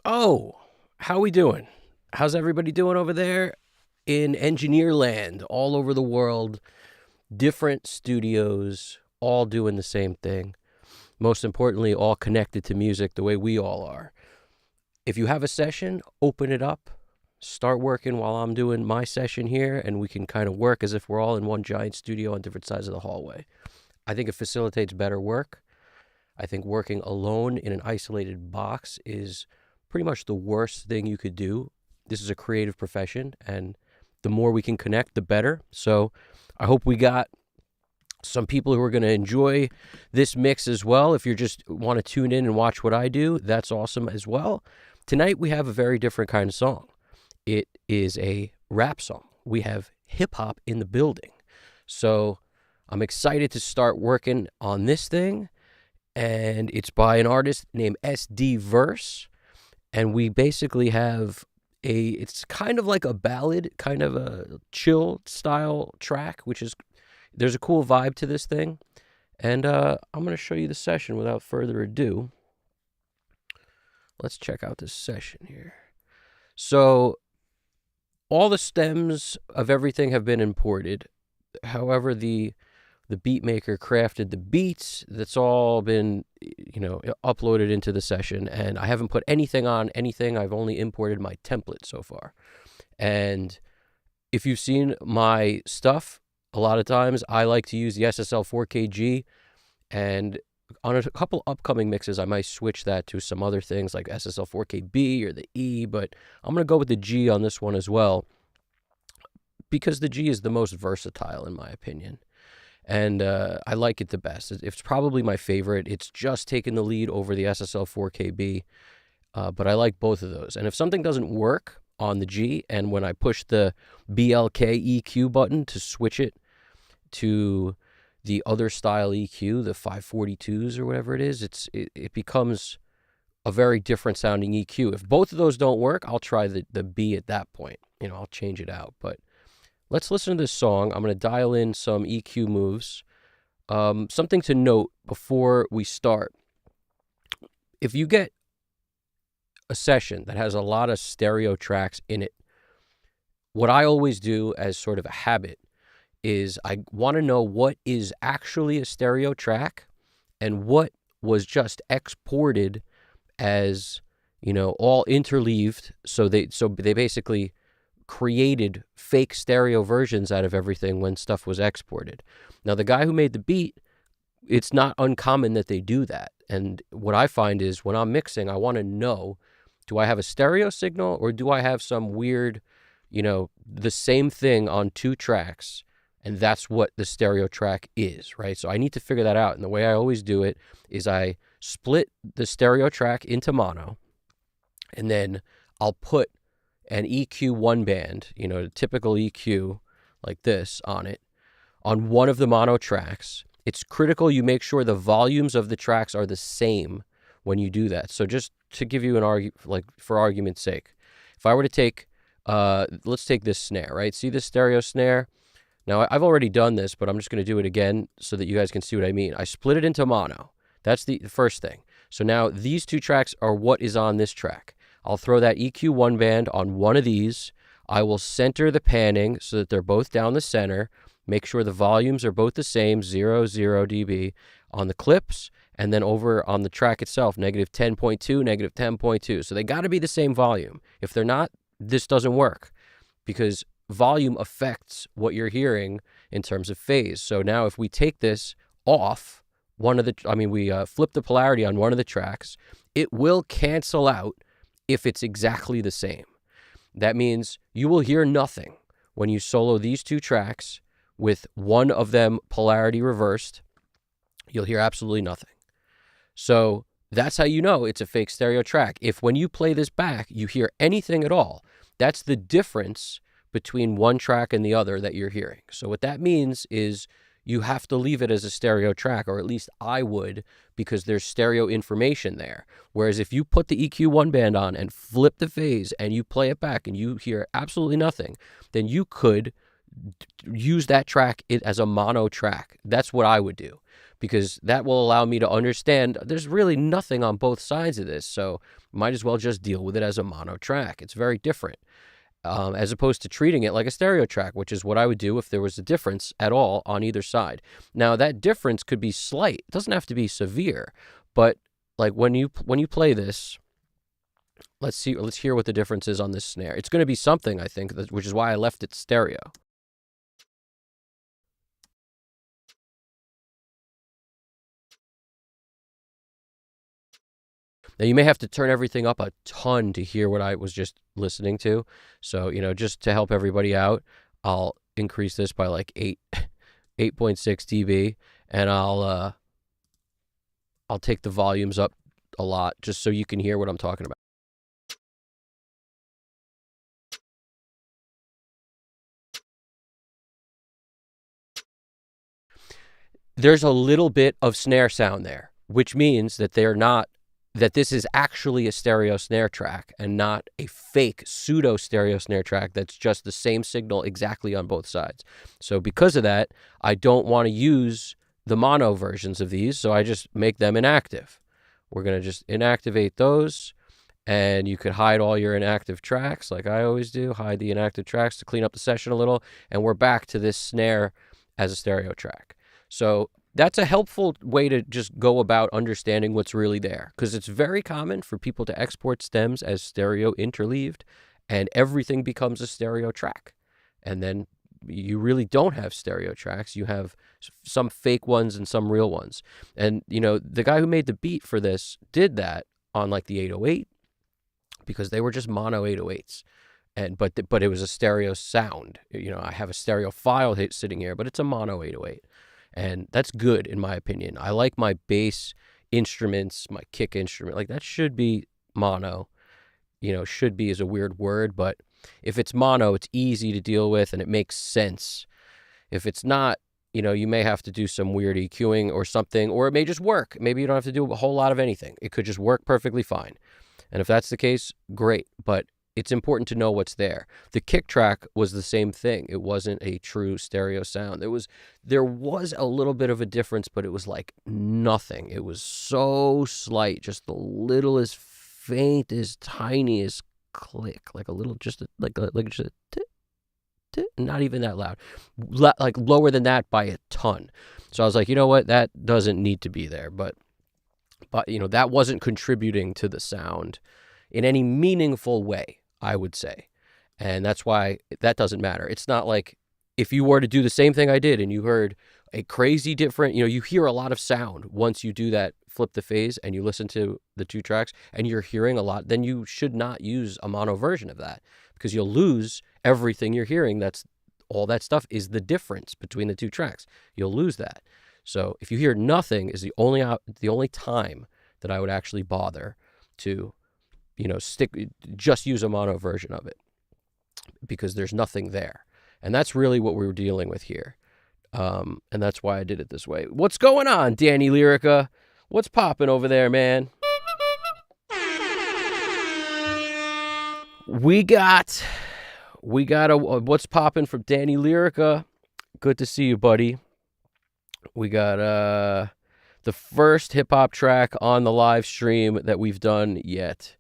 Oh, how we doing? How's everybody doing over there in engineer land, all over the world? Different studios, all doing the same thing. Most importantly, all connected to music the way we all are. If you have a session, open it up, start working while I'm doing my session here, and we can kind of work as if we're all in one giant studio on different sides of the hallway. I think it facilitates better work. I think working alone in an isolated box is pretty much the worst thing you could do. This is a creative profession, and the more we can connect, the better. So I hope we got some people who are going to enjoy this mix as well. If you just want to tune in and watch what I do, that's awesome as well. Tonight we have a very different kind of song. It is a rap song. We have hip hop in the building. So I'm excited to start working on this thing. And it's by an artist named SD Verse. And we basically have it's kind of like a ballad, kind of a chill style track, there's a cool vibe to this thing. And I'm going to show you the session without further ado. Let's check out this session here. So all the stems of everything have been imported. However, the beat maker crafted the beats. That's all been, uploaded into the session. And I haven't put anything on anything. I've only imported my template so far. And if you've seen my stuff, a lot of times I like to use the SSL 4KG. And on a couple upcoming mixes, I might switch that to some other things like SSL 4KB or the E. But I'm going to go with the G on this one as well, because the G is the most versatile in my opinion. And I like it the best. It's probably my favorite. It's just taken the lead over the SSL 4KB, but I like both of those. And if something doesn't work on the G, and when I push the BLK EQ button to switch it to the other style EQ, the 542s or whatever it is, it becomes a very different sounding EQ. If both of those don't work, I'll try the B at that point. I'll change it out. But let's listen to this song. I'm going to dial in some EQ moves. Something to note before we start. If you get a session that has a lot of stereo tracks in it, what I always do as sort of a habit is I want to know what is actually a stereo track and what was just exported as, all interleaved. So they basically created fake stereo versions out of everything when stuff was exported. Now, the guy who made the beat, it's not uncommon that they do that. And what I find is when I'm mixing, I want to know, do I have a stereo signal or do I have some weird, the same thing on two tracks, and that's what the stereo track is, right? So I need to figure that out. And the way I always do it is I split the stereo track into mono, and then I'll put an EQ one band, a typical EQ like this on it, on one of the mono tracks. It's critical you make sure the volumes of the tracks are the same when you do that. So just to give you for argument's sake, if I were to take, let's take this snare, right? See this stereo snare? Now, I've already done this, but I'm just going to do it again so that you guys can see what I mean. I split it into mono. That's the first thing. So now these two tracks are what is on this track. I'll throw that EQ one band on one of these. I will center the panning so that they're both down the center. Make sure the volumes are both the same, 0, 0 dB on the clips, and then over on the track itself, negative 10.2, negative 10.2. So they got to be the same volume. If they're not, this doesn't work, because volume affects what you're hearing in terms of phase. So now if we take this off we flip the polarity on one of the tracks, it will cancel out if it's exactly the same. That means you will hear nothing when you solo these two tracks with one of them polarity reversed. You'll hear absolutely nothing. So that's how you know it's a fake stereo track. If when you play this back, you hear anything at all, that's the difference between one track and the other that you're hearing. So what that means is you have to leave it as a stereo track, or at least I would, because there's stereo information there. Whereas if you put the EQ one band on and flip the phase and you play it back and you hear absolutely nothing, then you could use that track as a mono track. That's what I would do. because that will allow me to understand there's really nothing on both sides of this. So might as well just deal with it as a mono track. It's very different, as opposed to treating it like a stereo track, which is what I would do if there was a difference at all on either side. Now, that difference could be slight. It doesn't have to be severe, but like when you play this, let's hear what the difference is on this snare. It's going to be something, I think, which is why I left it stereo. Now, you may have to turn everything up a ton to hear what I was just listening to. So, just to help everybody out, I'll increase this by like 8.6 dB, and I'll take the volumes up a lot just so you can hear what I'm talking about. There's a little bit of snare sound there, which means that that this is actually a stereo snare track and not a fake pseudo stereo snare track that's just the same signal exactly on both sides. So because of that, I don't want to use the mono versions of these, so I just make them inactive. We're going to just inactivate those, and you could hide all your inactive tracks like I always do, hide the inactive tracks to clean up the session a little, and we're back to this snare as a stereo track. So that's a helpful way to just go about understanding what's really there, because it's very common for people to export stems as stereo interleaved, and everything becomes a stereo track. And then you really don't have stereo tracks. You have some fake ones and some real ones. And, the guy who made the beat for this did that on like the 808 because they were just mono 808s. But it was a stereo sound. I have a stereo file sitting here, but it's a mono 808. And that's good, in my opinion. I like my bass instruments, my kick instrument. Like, that should be mono. Should be is a weird word, but if it's mono, it's easy to deal with and it makes sense. If it's not, you may have to do some weird EQing or something, or it may just work. Maybe you don't have to do a whole lot of anything. It could just work perfectly fine. And if that's the case, great. But it's important to know what's there. The kick track was the same thing. It wasn't a true stereo sound. There was a little bit of a difference, but it was like nothing. It was so slight, just the littlest, faintest, tiniest click, like a little, just not even that loud, like lower than that by a ton. So I was like, you know what, that doesn't need to be there. But that wasn't contributing to the sound in any meaningful way, I would say. And that's why that doesn't matter. It's not like if you were to do the same thing I did and you heard a crazy different, you hear a lot of sound once you do that, flip the phase, and you listen to the two tracks and you're hearing a lot, then you should not use a mono version of that, because you'll lose everything you're hearing. That's all that stuff is the difference between the two tracks. You'll lose that. So if you hear nothing is the only time that I would actually bother to just use a mono version of it, because there's nothing there. And that's really what we were dealing with here. And that's why I did it this way. What's going on, Danny Lyrica? What's popping over there, man? We got a what's popping from Danny Lyrica. Good to see you, buddy. We got the first hip-hop track on the live stream that we've done yet,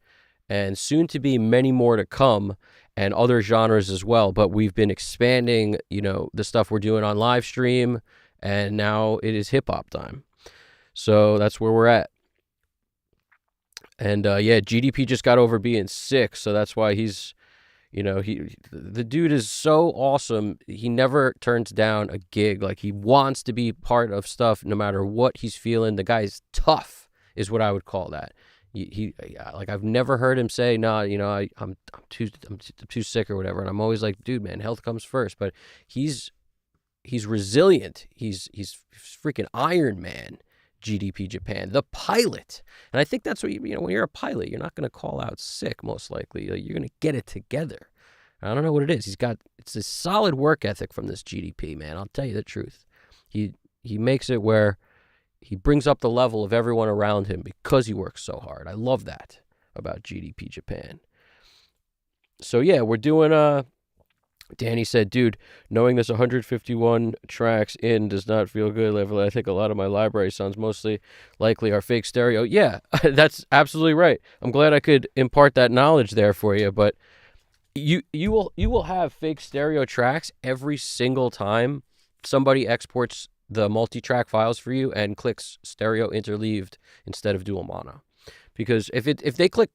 and soon to be many more to come, and other genres as well. But we've been expanding, the stuff we're doing on live stream, and now it is hip-hop time. So that's where we're at. And GDP just got over being sick, so that's why he's, the dude is so awesome. He never turns down a gig. Like, he wants to be part of stuff no matter what he's feeling. The guy's tough, is what I would call that. He like, I've never heard him say, no, I'm too sick or whatever. And I'm always like, dude, man, health comes first. But he's resilient. He's freaking Iron Man. GDP Japan, the pilot. And I think that's what when you're a pilot, you're not going to call out sick, most likely. You're going to get it together. I don't know what it is. It's a solid work ethic from this GDP, man. I'll tell you the truth. He makes it where he brings up the level of everyone around him because he works so hard. I love that about GDP Japan. So yeah, we're doing Danny said, dude, knowing there's 151 tracks in does not feel good. I think a lot of my library sounds mostly likely are fake stereo. Yeah, that's absolutely right. I'm glad I could impart that knowledge there for you, but you will have fake stereo tracks every single time somebody exports the multi-track files for you and clicks stereo interleaved instead of dual mono. Because if they click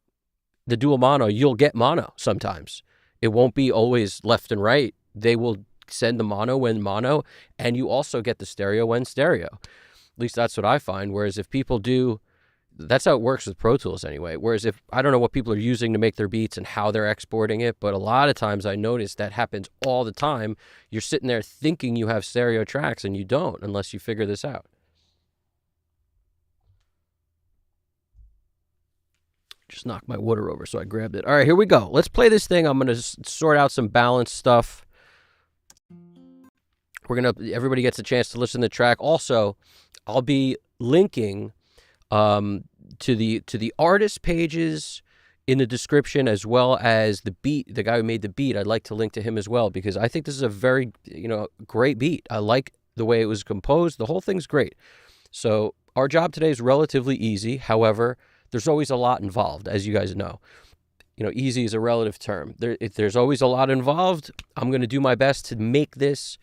the dual mono, you'll get mono sometimes. It won't be always left and right. They will send the mono when mono, and you also get the stereo when stereo. At least that's what I find. Whereas if people do, that's how it works with Pro Tools anyway. Whereas if, I don't know what people are using to make their beats and how they're exporting it, but a lot of times I notice that happens all the time. You're sitting there thinking you have stereo tracks and you don't unless you figure this out. Just knocked my water over, so I grabbed it. All right, here we go. Let's play this thing. I'm going to sort out some balance stuff. Everybody gets a chance to listen to the track. Also, I'll be linking to the artist pages in the description, as well as the guy who made the beat. I'd like to link to him as well, because I think this is a very, great beat. I like the way it was composed. The whole thing's great. So our job today is relatively easy. However, there's always a lot involved, as you guys know. Easy is a relative term. If there's always a lot involved, I'm going to do my best to make this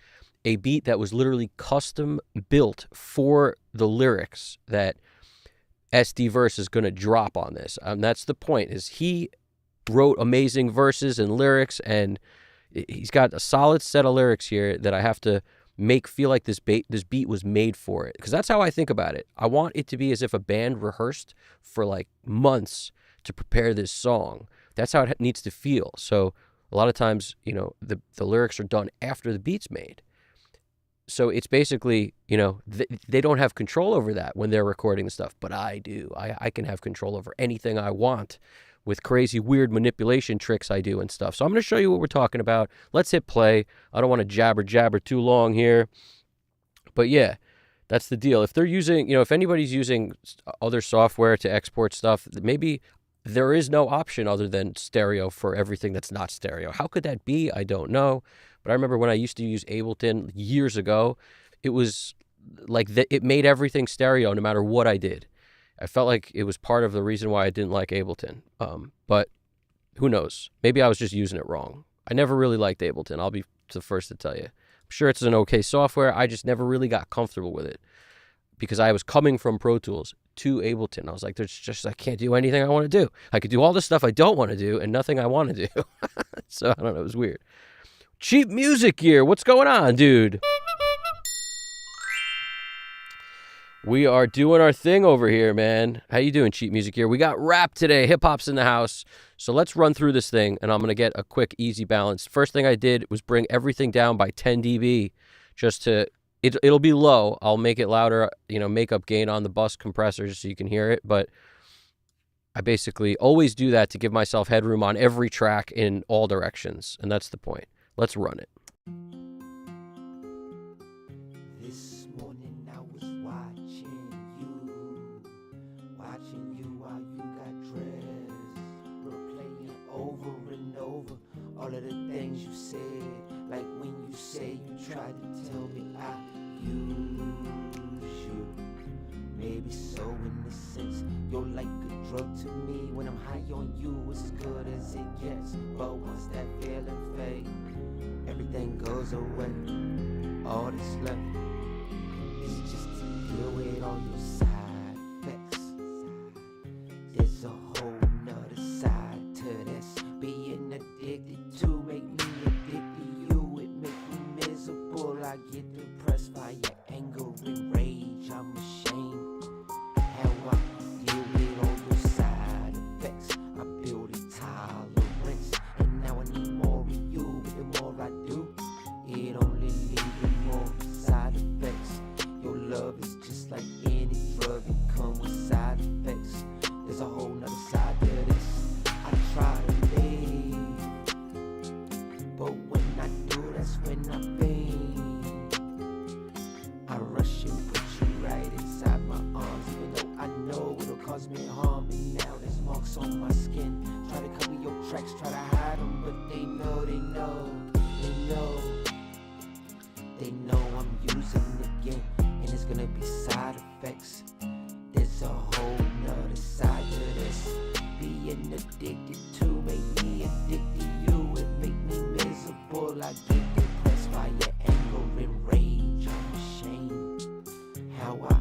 a beat that was literally custom built for the lyrics that SD Verse is going to drop on this. That's the point, is he wrote amazing verses and lyrics, and he's got a solid set of lyrics here that I have to make feel like this beat was made for it, because that's how I think about it. I want it to be as if a band rehearsed for like months to prepare this song. That's how it needs to feel. So a lot of times, the lyrics are done after the beat's made. So it's basically, they don't have control over that when they're recording the stuff, but I do. I can have control over anything I want with crazy, weird manipulation tricks I do and stuff. So I'm going to show you what we're talking about. Let's hit play. I don't want to jabber too long here. But yeah, that's the deal. If they're using, if anybody's using other software to export stuff, maybe there is no option other than stereo for everything that's not stereo. How could that be? I don't know. But I remember when I used to use Ableton years ago, it was like it made everything stereo no matter what I did. I felt like it was part of the reason why I didn't like Ableton. But who knows? Maybe I was just using it wrong. I never really liked Ableton. I'll be the first to tell you. I'm sure it's an okay software. I just never really got comfortable with it because I was coming from Pro Tools to Ableton. I was like, I can't do anything I want to do. I could do all the stuff I don't want to do and nothing I want to do. So I don't know. It was weird. Cheap Music Gear. What's going on, dude? We are doing our thing over here, man. How you doing, Cheap Music Gear? We got rap today. Hip-hop's in the house. So let's run through this thing, and I'm going to get a quick, easy balance. First thing I did was bring everything down by 10 dB just to... It'll be low. I'll make it louder, make up gain on the bus compressor just so you can hear it. But I basically always do that to give myself headroom on every track in all directions. And that's the point. Let's run it. This morning I was watching you while you got dressed, replaying over and over all of the things you said, like when you say you tried to tell me I use you. Maybe so in a sense, you're like a drug to me. When I'm high on you, it's as good as it gets. But once that feeling fades, everything goes away. All that's left is just to deal with all your side effects. There's a whole nother side to this. Being addicted to make me addicted to you. It make me miserable. I get depressed by your anger and rage. I'm ashamed how I deal with all your side effects. I build a tolerance, and now I need more of you. The more I do, it only leaves with more side effects. Your love is just like any drug, it comes with side effects. There's a whole nother side to this. I try to leave, but when I do, that's when I faint. I rush and put you right inside my arms, even though I know it'll cause me harm. And now there's marks on my skin. Try to cover your tracks, try to hide them, but they know. They know. They know I'm using it again, and it's gonna be side effects. There's a whole nother side to this. Being addicted to make me addicted to you. It make me miserable. I get depressed by your anger and rage. I'm ashamed how I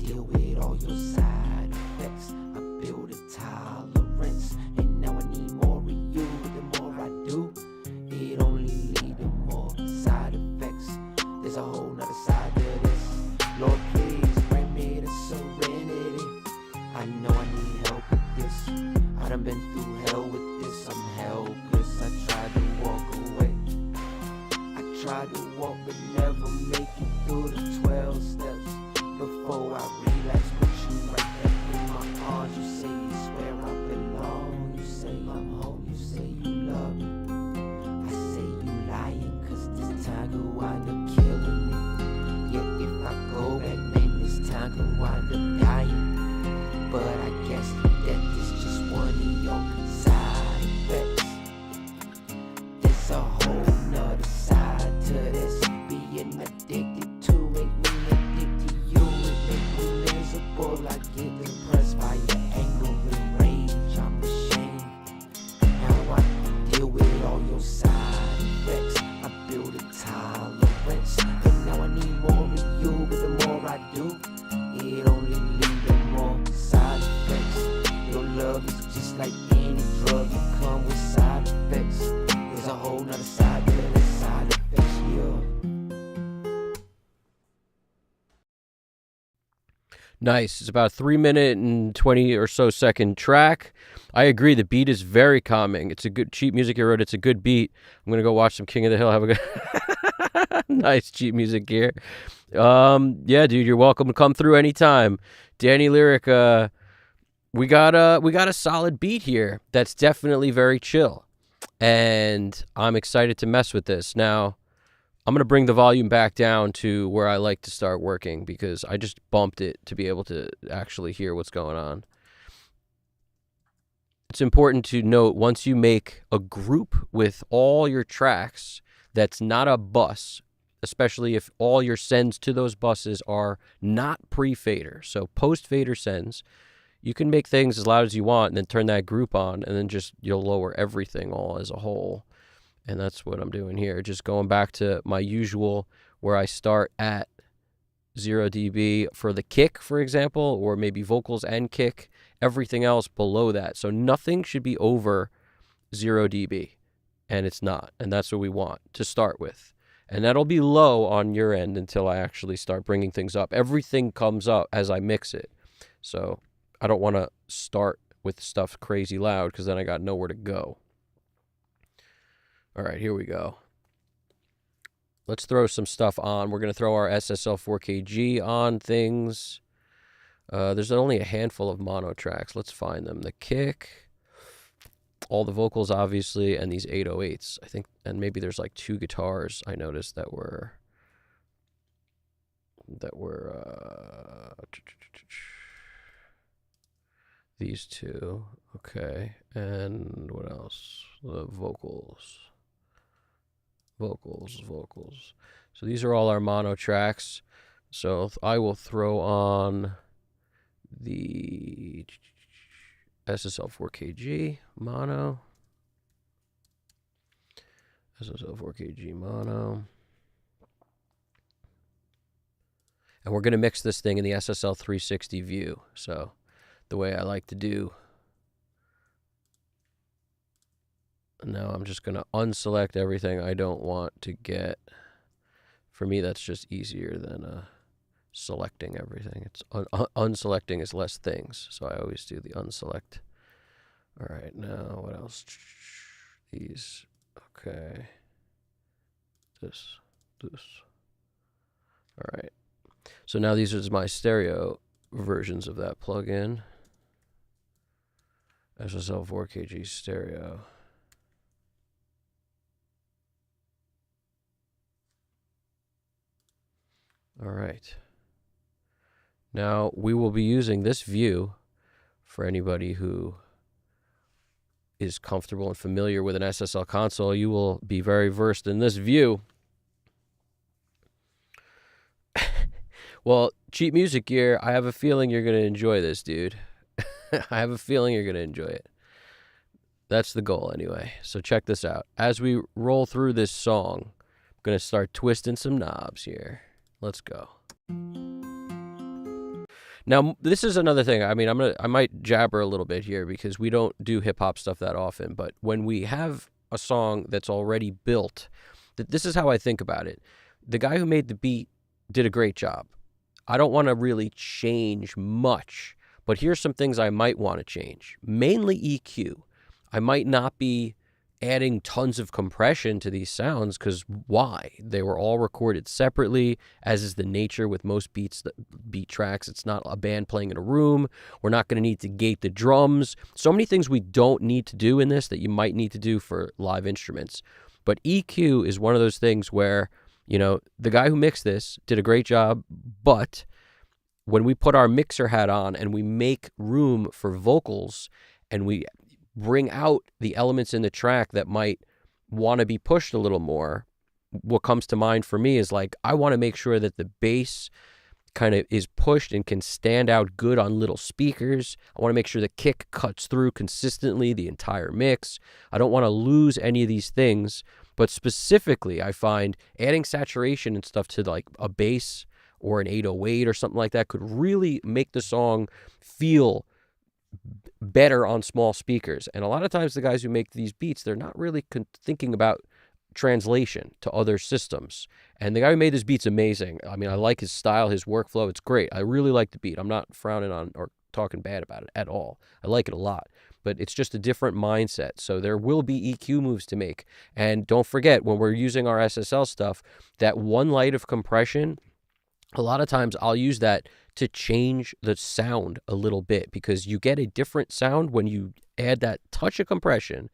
deal with all your side effects. I build a tolerance, and now I need more of you. The more I do, it only leads to more side effects. There's a whole nother side to this. Lord, please bring me to serenity. I know I need help with this. I done been through hell with this. I'm helpless. I tried to walk away. I tried to walk but never make it through the 12 steps. Before I relapse, put you right there in my arms. You say it's where I belong. You say I'm home. You say you love me. I say you lying, cause this time could wind up killing me. Yeah, if I go back, man, this time could wind up dying. But I guess that is just one of your side effects. There's a whole nother side to this. Being addicted to make me addicted to you. It make me miserable. I get depressed by your anger and rage. I'm ashamed how I deal with all your side effects. I build a tolerance, and now I need more of you. But the more I do, it only leads to more side effects. Your love is just like any drug, you come with side effects. There's a whole nother side to the side effects, yeah. Nice. It's about a 3 minute and 20 or so second track. I agree. The beat is very calming. It's a good cheap music you wrote. It's a good beat. I'm gonna go watch some King of the Hill. Have a good nice cheap music here. Yeah, dude, you're welcome to come through anytime. Danny Lyric, we got a solid beat here that's definitely very chill. And I'm excited to mess with this. Now, I'm going to bring the volume back down to where I like to start working because I just bumped it to be able to actually hear what's going on. It's important to note once you make a group with all your tracks that's not a bus, especially if all your sends to those buses are not pre-fader. So post-fader sends, you can make things as loud as you want and then turn that group on and then just you'll lower everything all as a whole. And that's what I'm doing here. Just going back to my usual where I start at 0 dB for the kick, for example, or maybe vocals and kick, everything else below that. So nothing should be over 0 dB, and it's not. And that's what we want to start with. And that'll be low on your end until I actually start bringing things up. Everything comes up as I mix it. So I don't want to start with stuff crazy loud because then I got nowhere to go. All right, here we go. Let's throw some stuff on. We're going to throw our SSL 4KG on things. There's only a handful of mono tracks. Let's find them. The kick, all the vocals, obviously, and these 808s. I think, and maybe there's like 2 guitars I noticed that were these 2. Okay, and what else? The vocals. So these are all our mono tracks. So I will throw on the SSL 4KG mono. SSL 4KG mono. And we're going to mix this thing in the SSL 360 view. So the way I like to do. Now I'm just going to unselect everything I don't want to get. For me, that's just easier than selecting everything. It's unselecting is less things, so I always do the unselect. All right, now what else? These, okay. This. All right. So now these are my stereo versions of that plugin. SSL 4KG stereo. All right. Now we will be using this view for anybody who is comfortable and familiar with an SSL console, you will be very versed in this view. Well, Cheap Music Gear, I have a feeling you're going to enjoy this, dude. I have a feeling you're going to enjoy it. That's the goal anyway. So check this out. As we roll through this song, I'm going to start twisting some knobs here. Let's go. Now, this is another thing. I mean, I might jabber a little bit here because we don't do hip hop stuff that often, but when we have a song that's already built, this is how I think about it. The guy who made the beat did a great job. I don't want to really change much, but here's some things I might want to change. Mainly EQ. I might not be adding tons of compression to these sounds because why? They were all recorded separately, as is the nature with most beat tracks. It's not a band playing in a room. We're not going to need to gate the drums. So many things we don't need to do in this that you might need to do for live instruments. But EQ is one of those things where, you know, the guy who mixed this did a great job, but when we put our mixer hat on and we make room for vocals and we bring out the elements in the track that might want to be pushed a little more, what comes to mind for me is like, I want to make sure that the bass kind of is pushed and can stand out good on little speakers. I want to make sure the kick cuts through consistently the entire mix. I don't want to lose any of these things, but specifically I find adding saturation and stuff to like a bass or an 808 or something like that could really make the song feel better on small speakers. And a lot of times the guys who make these beats, they're not really thinking about translation to other systems. And the guy who made this beat's amazing. I mean, I like his style, his workflow. It's great. I really like the beat. I'm not frowning on or talking bad about it at all. I like it a lot. But it's just a different mindset. So there will be EQ moves to make. And don't forget, when we're using our SSL stuff, that one light of compression, a lot of times I'll use that to change the sound a little bit because you get a different sound when you add that touch of compression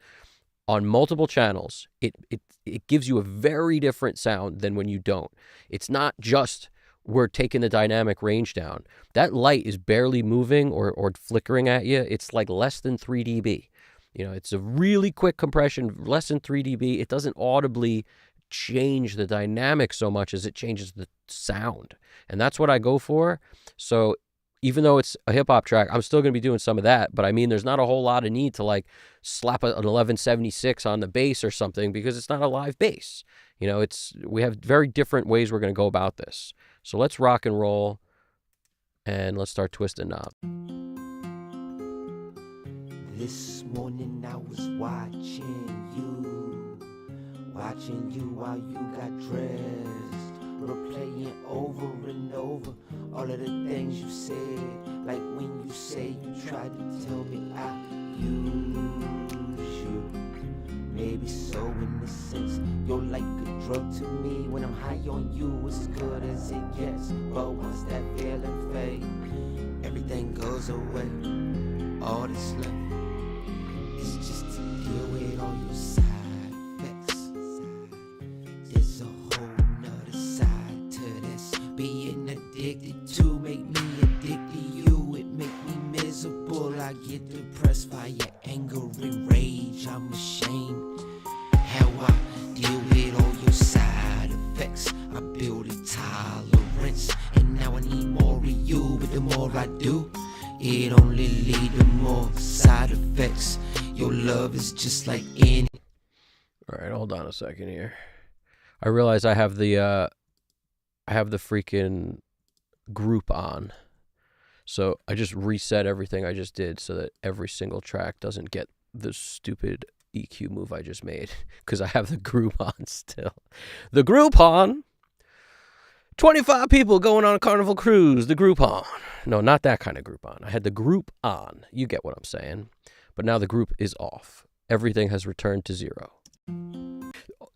on multiple channels. It gives you a very different sound than when you don't. It's not just we're taking the dynamic range down. That light is barely moving or flickering at you. It's like less than 3 dB. You know, it's a really quick compression, less than 3 dB. It doesn't audibly change the dynamic so much as it changes the sound. And that's what I go for. So even though it's a hip hop track, I'm still going to be doing some of that. But I mean, there's not a whole lot of need to like slap an 1176 on the bass or something because it's not a live bass. You know, we have very different ways we're going to go about this. So let's rock and roll and let's start twisting knobs. This morning I was watching you while you got dressed, replaying over and over all of the things you said, like when you say you tried to tell me I use you. Maybe so in a sense, you're like a drug to me. When I'm high on you, it's as good as it gets. But once that feeling fades, everything goes away. All that's left is just to deal with all your side effects. There's a whole nother side to this. Being addicted to make me addicted to you. It make me miserable. I get depressed by your anger and rage. I'm ashamed how I deal with all your side effects. I build a tolerance, and now I need more of you. But the more I do, it only leads to more side effects. Your love is just like any. All right, hold on a second here. I realize I have the freaking group on. So I just reset everything I just did so that every single track doesn't get the stupid EQ move I just made because I have the group on still. The group on. 25 people going on a Carnival cruise, the Groupon. No, not that kind of Groupon. I had the group on. You get what I'm saying. But now the group is off. Everything has returned to zero.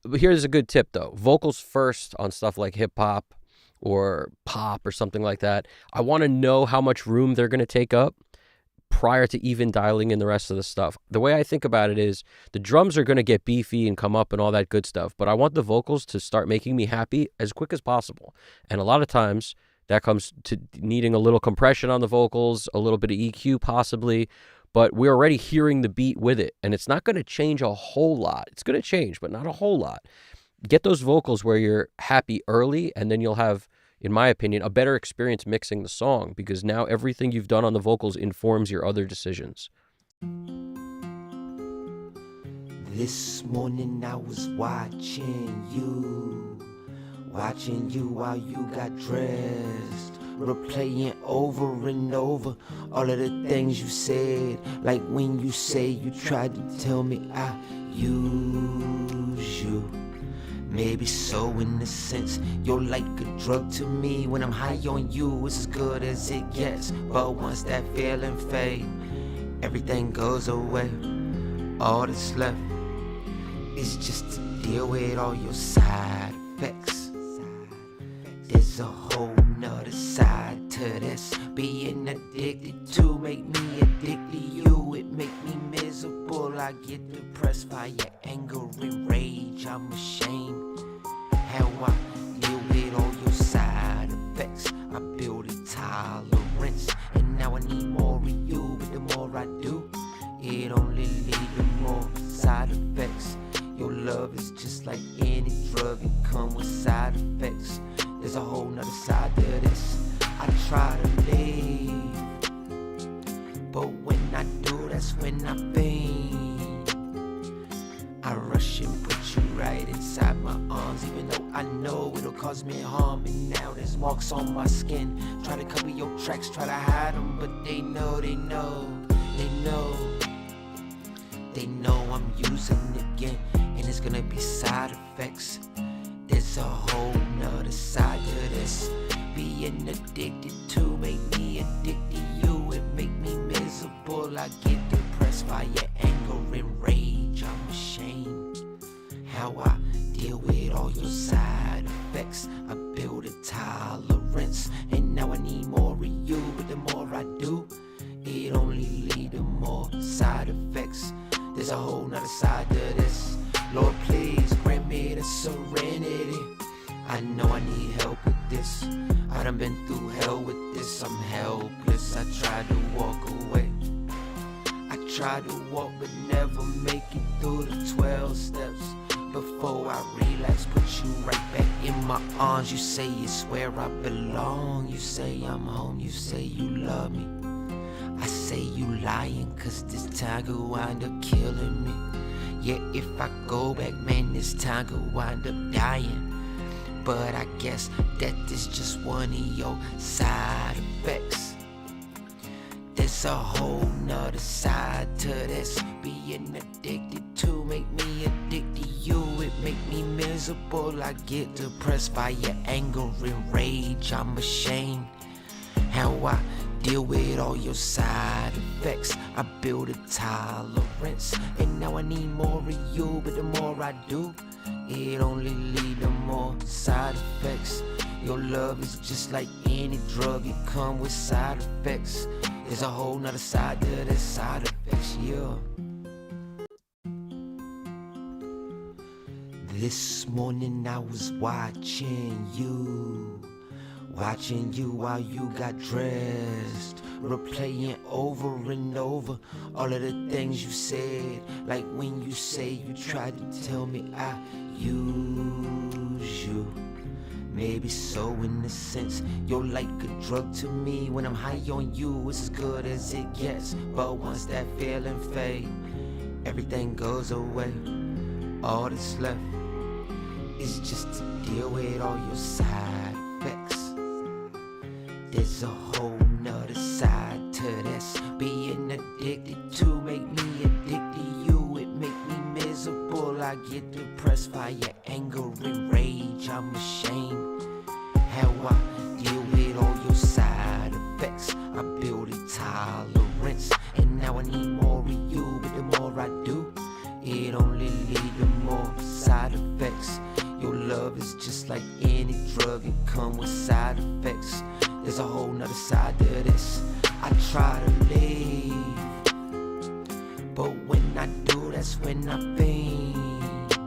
But here's a good tip, though. Vocals first on stuff like hip-hop or pop or something like that. I want to know how much room they're going to take up prior to even dialing in the rest of the stuff. The way I think about it is the drums are going to get beefy and come up and all that good stuff, but I want the vocals to start making me happy as quick as possible. And a lot of times that comes to needing a little compression on the vocals, a little bit of EQ possibly, but we're already hearing the beat with it, and it's not going to change a whole lot. It's going to change, but not a whole lot. Get those vocals where you're happy early, and then you'll have, in my opinion, a better experience mixing the song, because now everything you've done on the vocals informs your other decisions. This morning I was watching you while you got dressed, replaying over and over all of the things you said, like when you say you tried to tell me I use you. Maybe so in a sense, you're like a drug to me. When I'm high on you, it's as good as it gets. But once that feeling fades, everything goes away. All that's left is just to deal with all your side effects. There's a whole nother side to this. Being addicted to make me addicted to you. It make me miserable. I get depressed by your anger and rage. I'm ashamed how I deal with all your side effects. I build a tolerance, and now I need more of you. But the more I do, it only leads to more side effects. Your love is just like any drug, it comes with side effects. There's a whole nother side to this. I try to leave, but when I do, that's when I faint. I rush and put you right inside my arms, even though I know it'll cause me harm. And now there's marks on my skin. Try to cover your tracks, try to hide them, but they know I'm using it again, and it's gonna be side effects. There's a whole nother side to this. Being addicted to make me addicted to you. It make me miserable. I get depressed by your anger and rage. I'm ashamed how I deal with all your side effects. I build a tolerance, and now I need more of you. But the more I do, it only leads to more side effects. There's a whole nother side to this. Lord, please grant me the serenity. I know I need help with this. I done been through hell with this. I'm helpless. I tried to walk away. I tried to walk but never make it through the 12 steps. Before I relapse, put you right back in my arms. You say it's where I belong. You say I'm home. You say you love me. I say you lying, cause this time could wind up killing me. Yeah, if I go back, man, this time could wind up dying. But I guess that is just one of your side effects. There's a whole nother side to this. Being addicted to make me addicted to you. It make me miserable. I get depressed by your anger and rage. I'm ashamed how I deal with all your side effects. I build a tolerance, and now I need more of you. But the more I do, it only leads to more side effects. Your love is just like any drug, it comes with side effects. There's a whole nother side to this side effects, yeah. This morning I was watching you while you got dressed, replaying over and over all of the things you said, like when you say you tried to tell me I use you. Maybe so in a sense, you're like a drug to me. When I'm high on you, it's as good as it gets. But once that feeling fades, everything goes away. All that's left is just to deal with all your side effects. There's a whole nother side to this. Being addicted to make me addicted to you. It make me miserable. I get depressed by your anger and rage. I'm ashamed how I deal with all your side effects. I build a tolerance, and now I need more of you. But the more I do, it only leads to more side effects. Your love is just like any drug, it comes with side effects. There's a whole nother side to this. I try to leave, but when I do, that's when I faint.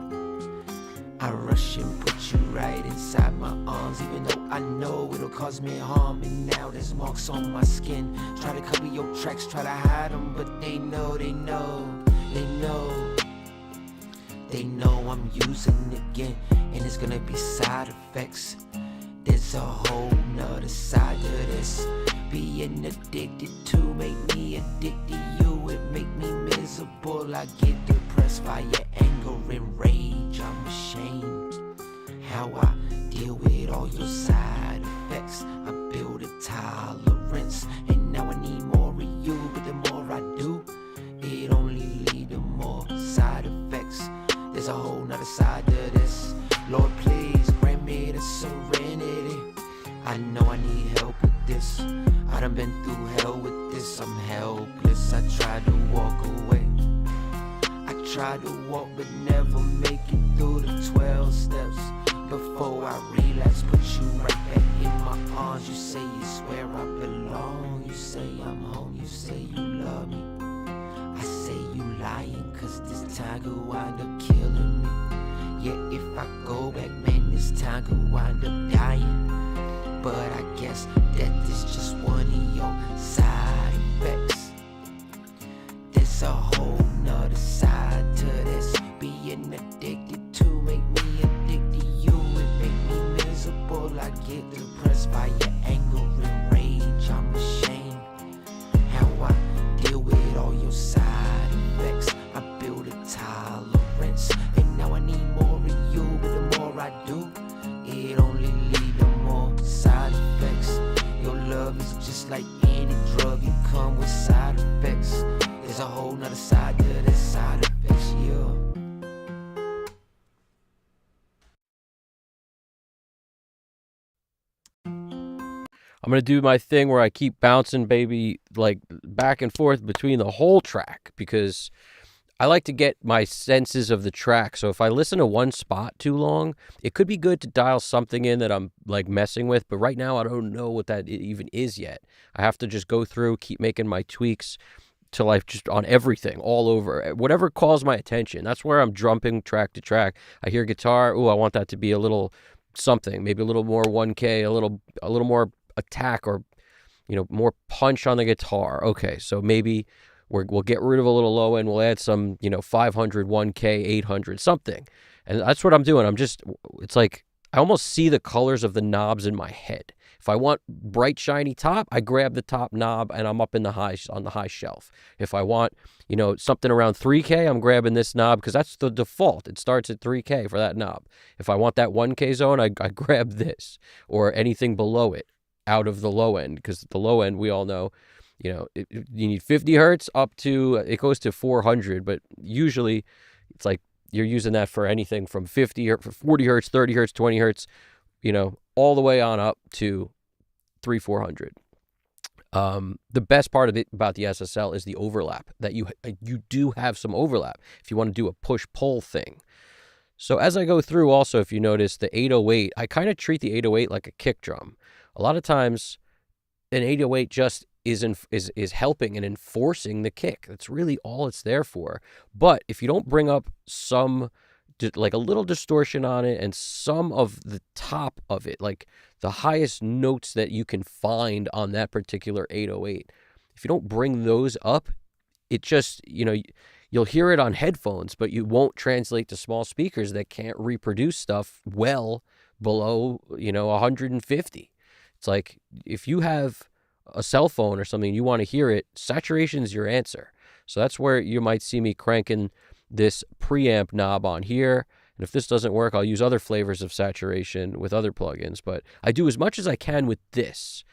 I rush and put put you right inside my arms, even though I know it'll cause me harm. And now there's marks on my skin. Try to cover your tracks, try to hide them, but they know, they know, they know. They know I'm using again, and it's gonna be side effects. There's a whole nother side to this. Being addicted to make me addicted to you. It make me miserable. I get depressed by your anger and rage. I'm ashamed how I deal with all your side effects. I build a tolerance, and now I need more of you. But the more I do, it only leads to more side effects. There's a whole nother side to this. Lord, please grant me the serenity. I know I need help with this. I done been through hell with this. I'm helpless. I tried to walk away. I tried to walk but never make it through the 12 steps. Before I relapse, put you right back in my arms. You say it's where I belong. You say I'm home. You say you love me. I say you lying, cause this time could wind up killing me. Yeah, if I go back, man, this time could wind up dying. But I guess death is just one of your side effects. There's a whole nother side to this. Being addicted to make me addicted to you. It make me miserable. I get depressed by your anger and rage. I'm ashamed how I deal with all your side effects. I build a tolerance, and now I need more of you. But the more I do, it only leads to more side effects. Your love is just like any drug, you come with side effects. There's a whole nother side to this side effects, yeah. I'm going to do my thing where I keep bouncing, baby, like back and forth between the whole track, because I like to get my senses of the track. So if I listen to one spot too long, it could be good to dial something in that I'm like messing with. But right now, I don't know what that even is yet. I have to just go through, keep making my tweaks till I just on everything, all over, whatever calls my attention. That's where I'm jumping track to track. I hear guitar. Ooh, I want that to be a little something, maybe a little more 1K, a little more attack, or more punch on the guitar. Okay, so maybe we'll get rid of a little low end, we'll add some 500, 1K, 800, something. And that's what I'm doing. It's like I almost see the colors of the knobs in my head. If I want bright shiny top, I grab the top knob and I'm up in the on the high shelf. If I want something around 3K, I'm grabbing this knob because that's the default. It starts at 3K for that knob. If I want that 1K zone, I grab this, or anything below it out of the low end, because the low end, we all know, you need 50 hertz up to, it goes to 400, but usually it's like you're using that for anything from 50 or 40 hertz, 30 hertz, 20 hertz, all the way on up to 400. The best part of it about the SSL is the overlap, that you do have some overlap if you want to do a push-pull thing. So as I go through, also, if you notice the 808, I kind of treat the 808 like a kick drum. A lot of times, an 808 just is helping and enforcing the kick. That's really all it's there for. But if you don't bring up some, like a little distortion on it and some of the top of it, like the highest notes that you can find on that particular 808, if you don't bring those up, it just, you'll hear it on headphones, but you won't translate to small speakers that can't reproduce stuff well below, 150. It's like if you have a cell phone or something, you want to hear it, saturation is your answer. So that's where you might see me cranking this preamp knob on here. And if this doesn't work, I'll use other flavors of saturation with other plugins. But I do as much as I can with this.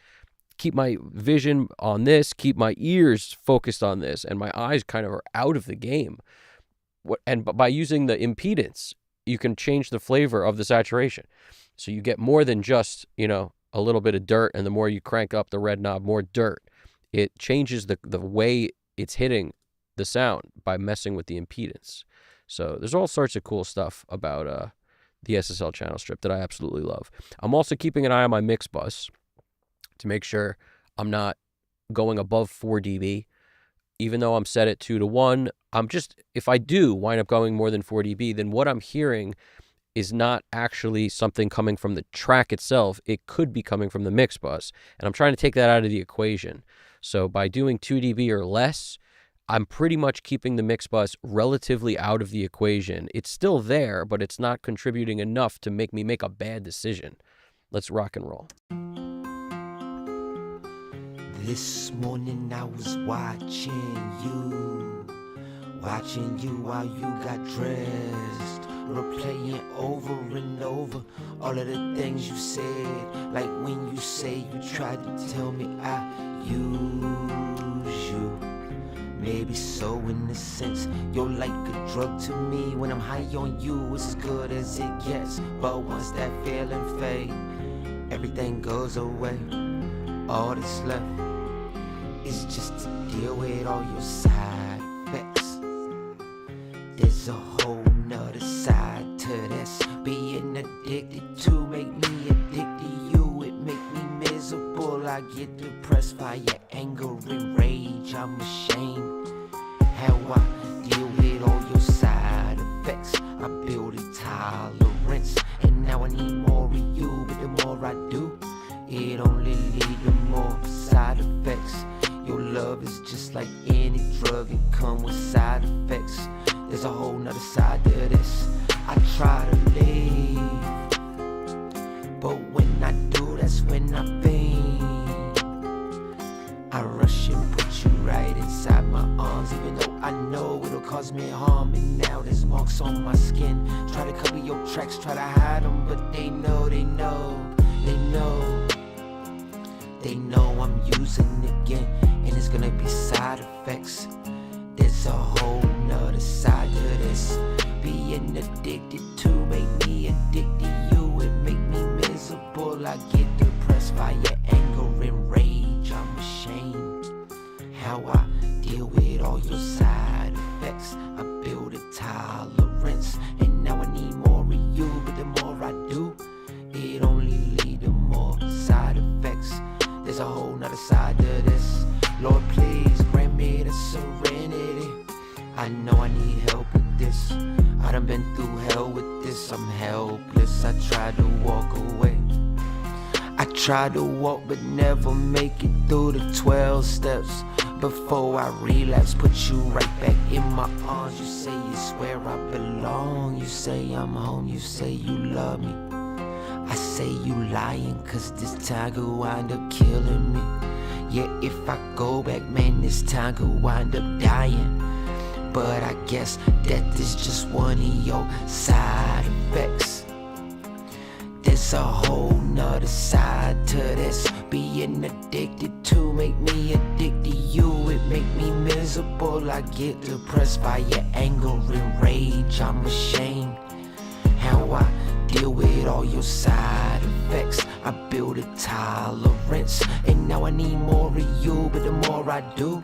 Keep my vision on this, keep my ears focused on this, and my eyes kind of are out of the game. And by using the impedance, you can change the flavor of the saturation. So you get more than just, a little bit of dirt, and the more you crank up the red knob, more dirt. It changes the way it's hitting the sound by messing with the impedance. So there's all sorts of cool stuff about the SSL channel strip that I absolutely love. I'm also keeping an eye on my mix bus to make sure I'm not going above 4 dB. Even though I'm set at 2 to 1, if I do wind up going more than 4 dB, then what I'm hearing is not actually something coming from the track itself. It could be coming from the mix bus. And I'm trying to take that out of the equation. So by doing 2 dB or less, I'm pretty much keeping the mix bus relatively out of the equation. It's still there, but it's not contributing enough to make me make a bad decision. Let's rock and roll. This morning I was watching you while you got dressed, replaying over and over all of the things you said, like when you say you tried to tell me I use you. Maybe so in a sense, you're like a drug to me. When I'm high on you, it's as good as it gets. But once that feeling fades, everything goes away. All that's left is just to deal with all your side effects. There's a whole nother side to this. Being addicted to make me addicted to you. It make me miserable. I get depressed by your anger and rage. I'm ashamed how I deal with all your side effects. I build a tolerance, and now I need more of you. But the more I do, it only leads to more side effects. Your love is just like any drug, it comes with side effects. There's a whole nother side to this. I try to leave, but when I do, that's when I faint. I rush and put you right inside my arms, even though I know it'll cause me harm. And now there's marks on my skin. Try to cover your tracks, try to hide them, but they know I'm using again, and it's gonna be side effects. There's a whole nother side to this. Being addicted to make me addicted to you. It make me miserable. I get depressed by your anger and rage. I'm ashamed how I deal with all your side effects. I build a tolerance, and now I need more of you. But the more I do, it only leads to more side effects. There's a whole nother side to this. Lord, please grant me the serenity. I know I need help with this. I done been through hell with this. I'm helpless. I tried to walk away. I tried to walk but never make it through the 12 steps. Before I relapse, put you right back in my arms. You say it's where I belong. You say I'm home. You say you love me. I say you lying, cause this time could wind up killing me. Yeah, if I go back, man, this time could wind up dying. But I guess death is just one of your side effects. There's a whole nother side to this. Being addicted to make me addicted to you. It make me miserable. I get depressed by your anger and rage. I'm ashamed how I deal with all your side effects. I build a tolerance, and now I need more of you. But the more I do,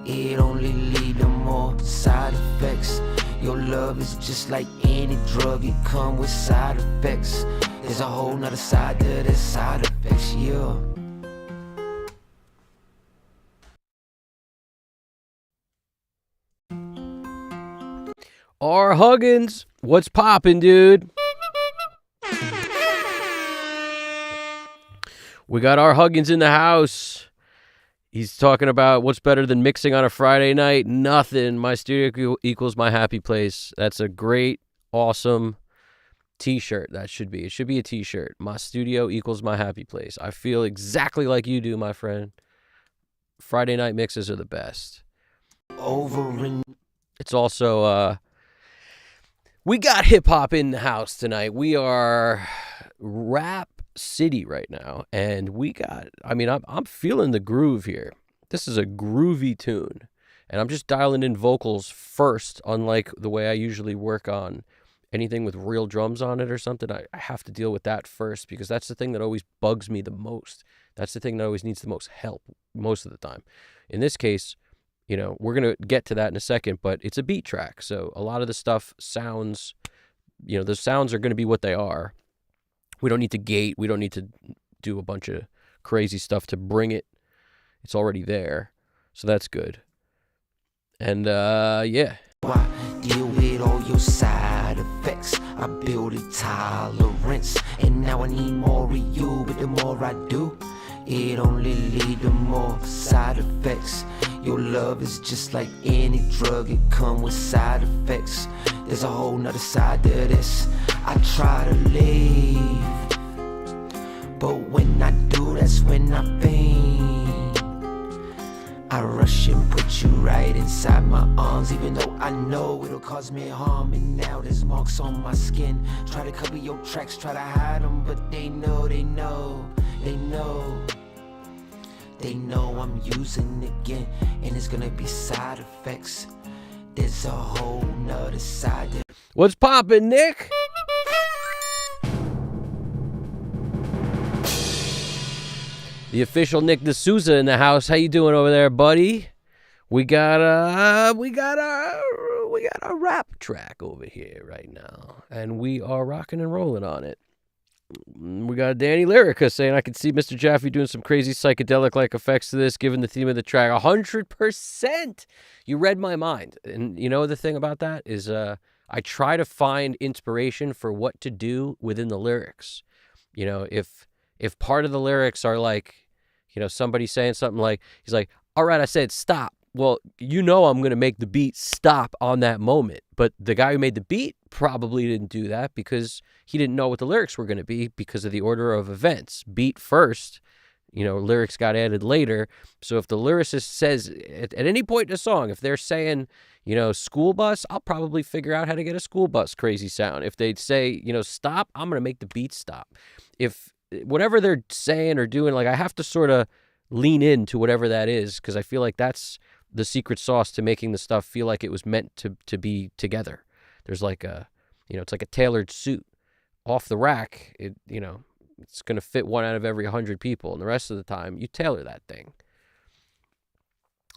it only leads to more side effects. Your love is just like any drug, it comes with side effects. There's a whole nother side to this, side effects, yeah. R. Huggins, what's poppin', dude? We got R. Huggins in the house. He's talking about what's better than mixing on a Friday night. Nothing. My studio equals my happy place. That's a great, awesome t-shirt. That should be. It should be a t-shirt. My studio equals my happy place. I feel exactly like you do, my friend. Friday night mixes are the best. It's also, we got hip-hop in the house tonight. We are rap city right now, and I'm feeling the groove here. This is a groovy tune, and I'm just dialing in vocals first, unlike the way I usually work on anything with real drums on it or something. I have to deal with that first, because that's the thing that always bugs me the most. That's the thing that always needs the most help most of the time. In this case, we're going to get to that in a second, but it's a beat track, so a lot of the stuff sounds, the sounds are going to be what they are. We don't need to gate. We don't need to do a bunch of crazy stuff to bring it. It's already there. So that's good. And, yeah. Why deal with all your side effects. I build a tolerance, and now I need more of you. But the more I do, it only lead to more side effects. Your love is just like any drug, it come with side effects. There's a whole nother side to this. I try to leave, but when I do, that's when I faint. I rush and put you right inside my arms, even though I know it'll cause me harm. And now there's marks on my skin. Try to cover your tracks, try to hide them, but they know, they know, they know. They know I'm using again, and it's gonna be side effects. There's a whole nother side to... What's poppin', Nick? The official Nick D'Souza in the house. How you doing over there, buddy? We got a rap track over here right now, and we are rocking and rolling on it. We got Danny Lyrica saying, I could see Mr. Jaffe doing some crazy psychedelic-like effects to this, given the theme of the track. 100%! You read my mind. And you know the thing about that is I try to find inspiration for what to do within the lyrics. You know, if part of the lyrics are like, you know, somebody saying something like, he's like, all right, I said stop. Well, you know I'm going to make the beat stop on that moment. But the guy who made the beat probably didn't do that because he didn't know what the lyrics were going to be because of the order of events. Beat first, you know, lyrics got added later. So if the lyricist says at any point in a song, if they're saying, you know, school bus, I'll probably figure out how to get a school bus crazy sound. If they say, you know, stop, I'm going to make the beat stop. If whatever they're saying or doing, like I have to sort of lean into whatever that is because I feel like that's the secret sauce to making the stuff feel like it was meant to be together. There's like a, you know, it's like a tailored suit off the rack. It, you know, it's going to fit 1 out of every 100 people. And the rest of the time you tailor that thing.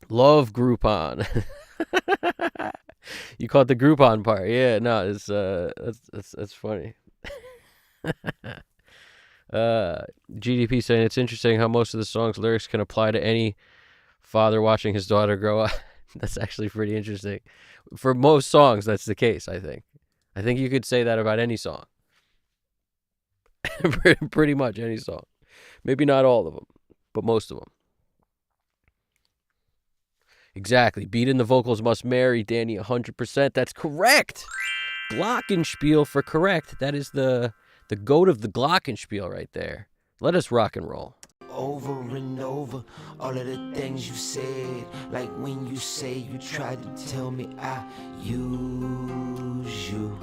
Love Groupon. You call it the Groupon part. Yeah, no, it's, that's funny. GDP saying it's interesting how most of the song's lyrics can apply to any father watching his daughter grow up. That's actually pretty interesting. For most songs, that's the case, I think. I think you could say that about any song. Pretty much any song. Maybe not all of them, but most of them. Exactly. Beat in the vocals must marry, Danny, 100%. That's correct. Glockenspiel for correct. That is the goat of the Glockenspiel right there. Let us rock and roll. Over and over, all of the things you said, like when you say you tried to tell me I use you.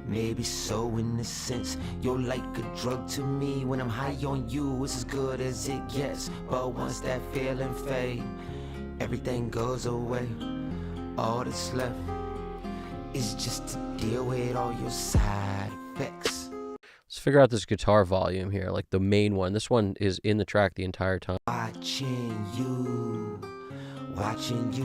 Maybe so in a sense, you're like a drug to me. When I'm high on you, it's as good as it gets. But once that feeling fades, everything goes away. All that's left is just to deal with all your side effects. Let's figure out this guitar volume here, like the main one. This one is in the track the entire time. Watching you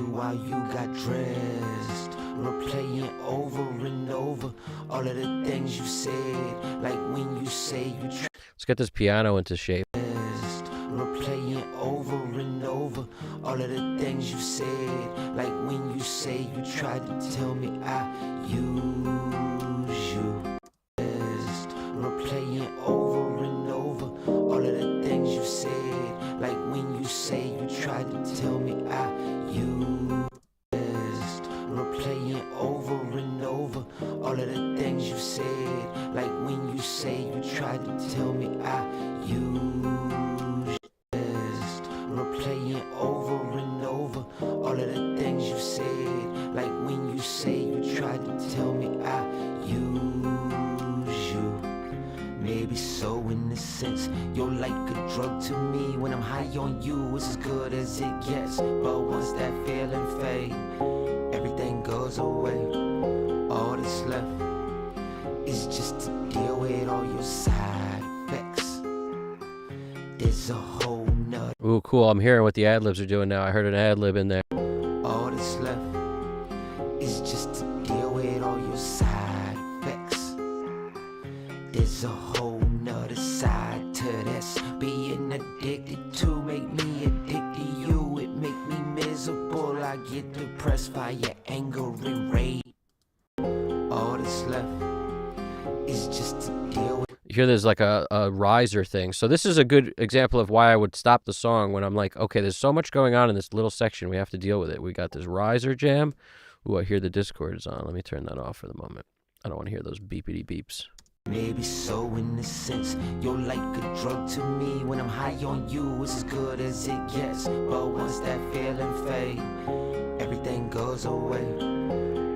while you got dressed, replaying over and over all of the things you said, like when you say you Let's get this piano into shape. Replaying over and over all of the things you said, like when you say you tried to tell me I use you. Replaying over and over all of the things you said, like when you say you tried to tell me I used. Replaying over and over all of the things you said, like when you say you tried to tell me I used. Replaying over and over all of the things you said, like when you say you tried to tell me I use you. Maybe so in a sense, you're like a drug to me. When I'm high on you, it's as good as it gets. But once that feeling fades, everything goes away. All that's left is just to deal with all your side effects. There's a whole nother. Ooh, cool. I'm hearing what the ad-libs are doing now. I heard an ad-lib in there. All that's left is just to deal with all your side effects. There's a whole nother side to this. Being addicted to make me addicted to you. It make me miserable. I get depressed by your anger and rage. All that's left is just to deal with. Here there's like a riser thing. So this is a good example of why I would stop the song when I'm like, okay, there's so much going on in this little section. We have to deal with it. We got this riser jam. Ooh, I hear the Discord is on. Let me turn that off for the moment. I don't want to hear those beepity beeps. Maybe so in a sense, you're like a drug to me. When I'm high on you, it's as good as it gets. But once that feeling fades, everything goes away.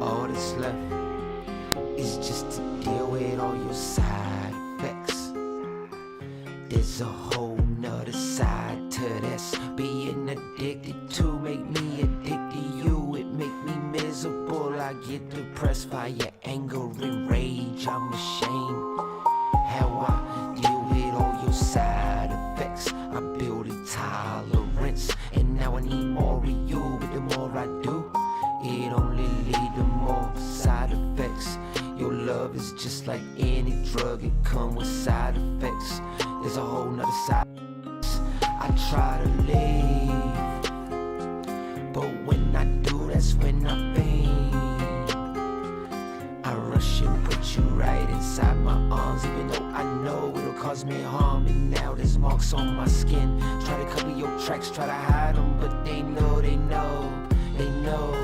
All that's left is just to deal with all your side effects. There's a whole nother side to this. Being addicted to make me addicted to you. It make me miserable. I get depressed by your anger and rage. I'm ashamed how I deal with all your side effects. I build a tolerance, and now I need more of you. But the more I do, it only lead to more side effects. Your love is just like any drug, it comes with side effects. There's a whole nother side. I try to leave, but when I do, that's when I faint. I rush and put you right inside my arms, even though I know it'll cause me harm. And now there's marks on my skin. Try to cover your tracks, try to hide them, but they know, they know, they know.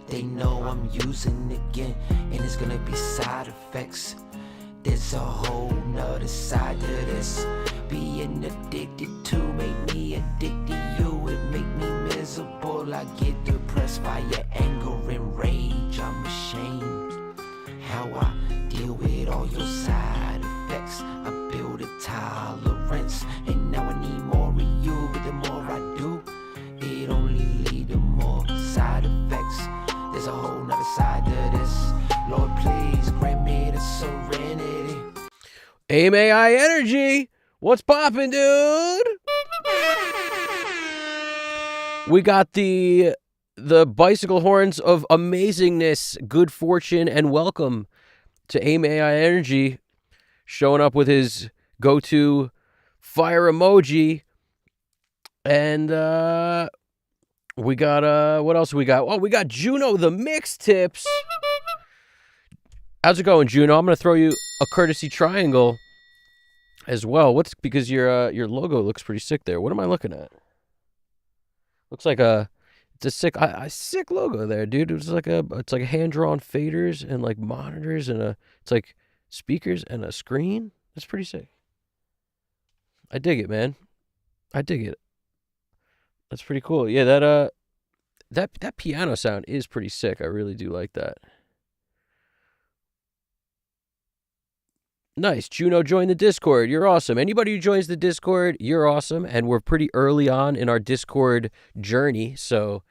They know I'm using again, and it's gonna be side effects. There's a whole nother side to this. Being addicted to make me addicted to you. It make me miserable. I get depressed by your anger and rage. I'm ashamed how I deal with all your side effects. I build a tolerance, and now I need more of you. But the more I do, it only lead to more side effects. There's a whole nother side to this. Lord, please grant me the serenity. AMAI Energy, what's poppin', dude? We got the bicycle horns of amazingness, good fortune, and welcome to AMAI Energy, showing up with his go-to fire emoji. And we got what else we got? Oh, we got Juno the Mix Tips. How's it going, Juno? I'm gonna throw you a courtesy triangle as well. What's because your logo looks pretty sick there. What am I looking at? Looks like it's a sick logo there, dude. It's like a hand drawn faders and like monitors and it's like speakers and a screen. That's pretty sick. I dig it, man. I dig it. That's pretty cool. Yeah, that piano sound is pretty sick. I really do like that. Nice. Juno joined the Discord. You're awesome. Anybody who joins the Discord, you're awesome. And we're pretty early on in our Discord journey, so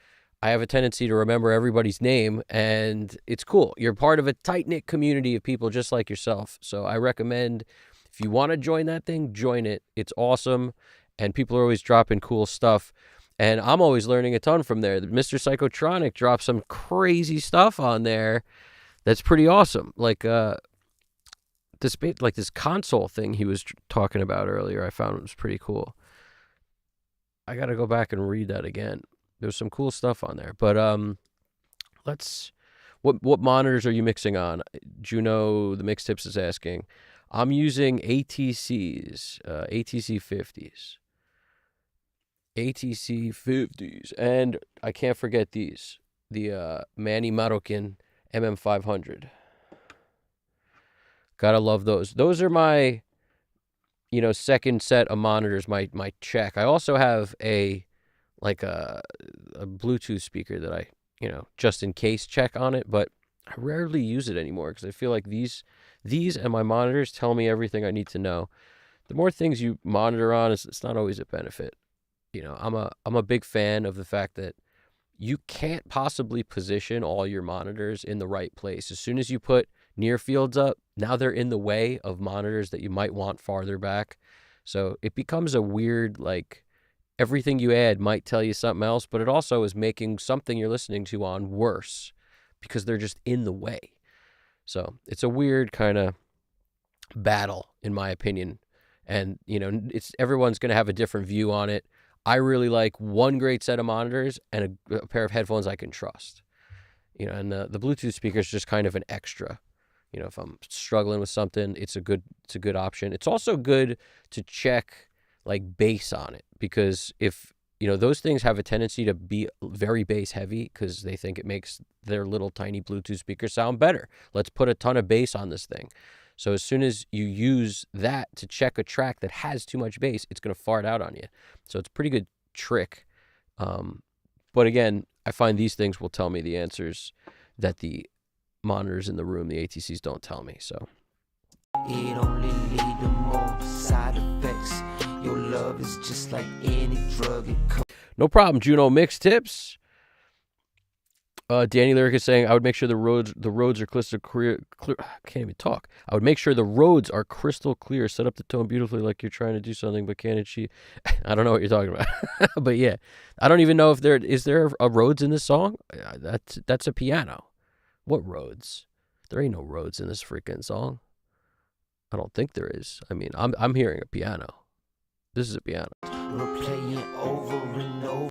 I have a tendency to remember everybody's name, and it's cool. You're part of a tight-knit community of people just like yourself. So I recommend, if you want to join that thing, join it. It's awesome, and people are always dropping cool stuff. And I'm always learning a ton from there. Mr. Psychotronic dropped some crazy stuff on there that's pretty awesome. Like this console thing he was talking about earlier, I found it was pretty cool. I got to go back and read that again. There's some cool stuff on there. But what monitors are you mixing on? Juno, the Mix Tips, is asking. I'm using ATCs, ATC 50s. ATC 50s. And I can't forget these. The Manny Marroquin MM500. Gotta love those. Those are my, second set of monitors, my check. I also have a Bluetooth speaker that I, just in case check on it, but I rarely use it anymore because I feel like these and my monitors tell me everything I need to know. The more things you monitor on, it's not always a benefit. I'm a big fan of the fact that you can't possibly position all your monitors in the right place. As soon as you put near fields up, now they're in the way of monitors that you might want farther back. So it becomes a weird, everything you add might tell you something else, but it also is making something you're listening to on worse because they're just in the way. So it's a weird kind of battle, in my opinion. And, everyone's going to have a different view on it. I really like one great set of monitors and a pair of headphones I can trust. And the Bluetooth speaker is just kind of an extra. You know, if I'm struggling with something, it's a good option. It's also good to check like bass on it, because if you know, those things have a tendency to be very bass heavy because they think it makes their little tiny Bluetooth speaker sound better. Let's put a ton of bass on this thing. So as soon as you use that to check a track that has too much bass, it's going to fart out on you. So it's a pretty good trick. But again, I find these things will tell me the answers that the monitors in the room, the ATCs, don't tell me. So it only lead to more side effects. Your love is just like any drug. No problem, Juno Mix Tips. Danny Lyric is saying, I would make sure the roads are crystal clear. I can't even talk. I would make sure the roads are crystal clear. Set up the tone beautifully, like you're trying to do something, but can't achieve. I don't know what you're talking about, but yeah, I don't even know if there is a roads in this song. That's a piano. What roads? There ain't no roads in this freaking song. I don't think there is. I mean, I'm hearing a piano. This is a piano. We're playing over and over.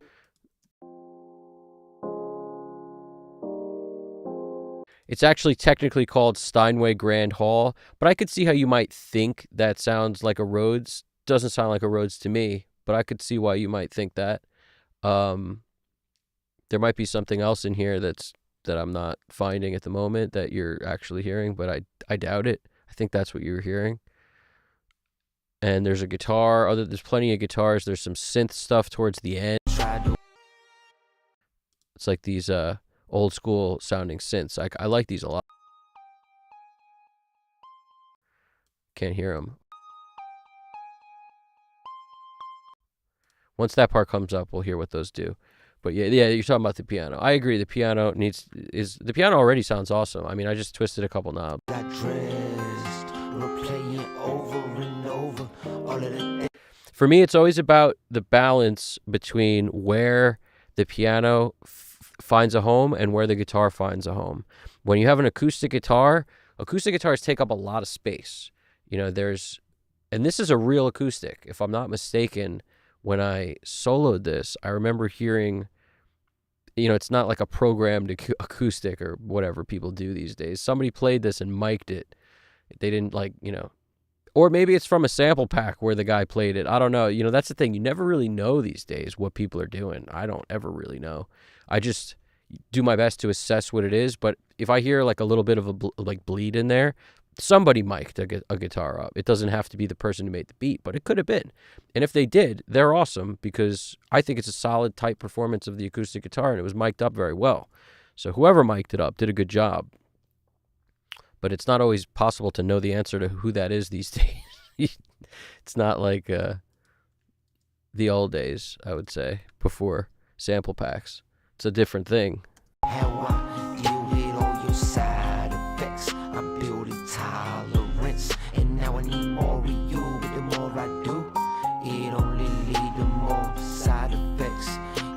It's actually technically called Steinway Grand Hall, but I could see how you might think that sounds like a Rhodes. Doesn't sound like a Rhodes to me, but I could see why you might think that. There might be something else in here that I'm not finding at the moment that you're actually hearing, but I doubt it. I think that's what you were hearing. And there's a guitar. There's plenty of guitars. There's some synth stuff towards the end. It's like these old school sounding synths. I like these a lot. Can't hear them. Once that part comes up, we'll hear what those do. But yeah, you're talking about the piano. I agree. The piano the piano already sounds awesome. I mean, I just twisted a couple knobs. Got dressed. We're playing over and over. All of the For me, it's always about the balance between where the piano finds a home and where the guitar finds a home. When you have an acoustic guitars take up a lot of space. You know, and this is a real acoustic. If I'm not mistaken, when I soloed this, I remember hearing, you know, it's not like a programmed acoustic or whatever people do these days. Somebody played this and mic'd it. They didn't or maybe it's from a sample pack where the guy played it. I don't know. You know, that's the thing. You never really know these days what people are doing. I don't ever really know. I just do my best to assess what it is. But if I hear like a little bit of a bleed in there, somebody mic'd a guitar up. It doesn't have to be the person who made the beat, but it could have been. And if they did, they're awesome, because I think it's a solid, tight performance of the acoustic guitar, and it was mic'd up very well. So whoever mic'd it up did a good job. But it's not always possible to know the answer to who that is these days. It's not like the old days, I would say, before sample packs. It's a different thing. how I deal with all your side effects. I'm building tolerance, and now I need more of you. But the more I do, it only lead to more side effects.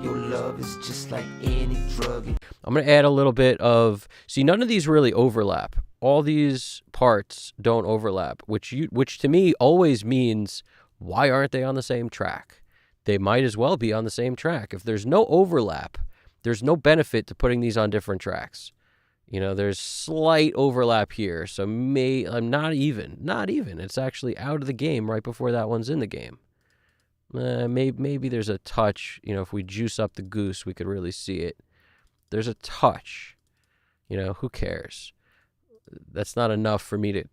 Your love is just like any drug. I'm going to add a little bit of... See, none of these really overlap. All these parts don't overlap, which to me always means, why aren't they on the same track? They might as well be on the same track. If there's no overlap, there's no benefit to putting these on different tracks. You know, there's slight overlap here, so I'm not even. It's actually out of the game right before that one's in the game. Maybe there's a touch. You know, if we juice up the goose, we could really see it. There's a touch. You know, who cares? That's not enough for me to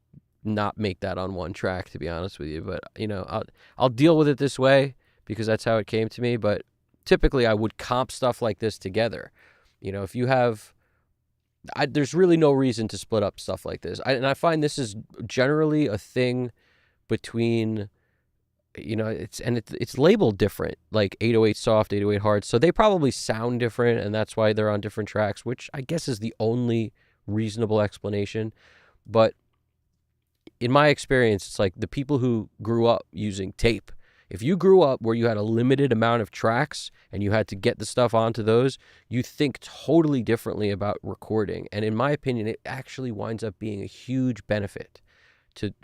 not make that on one track, to be honest with you. But, you know, I'll deal with it this way because that's how it came to me. But typically I would comp stuff like this together. You know, if you have... there's really no reason to split up stuff like this. And I find this is generally a thing between... You know, it's labeled different, like 808 soft, 808 hard. So they probably sound different, and that's why they're on different tracks, which I guess is the only reasonable explanation. But in my experience, it's like the people who grew up using tape. If you grew up where you had a limited amount of tracks and you had to get the stuff onto those, you think totally differently about recording. And in my opinion, it actually winds up being a huge benefit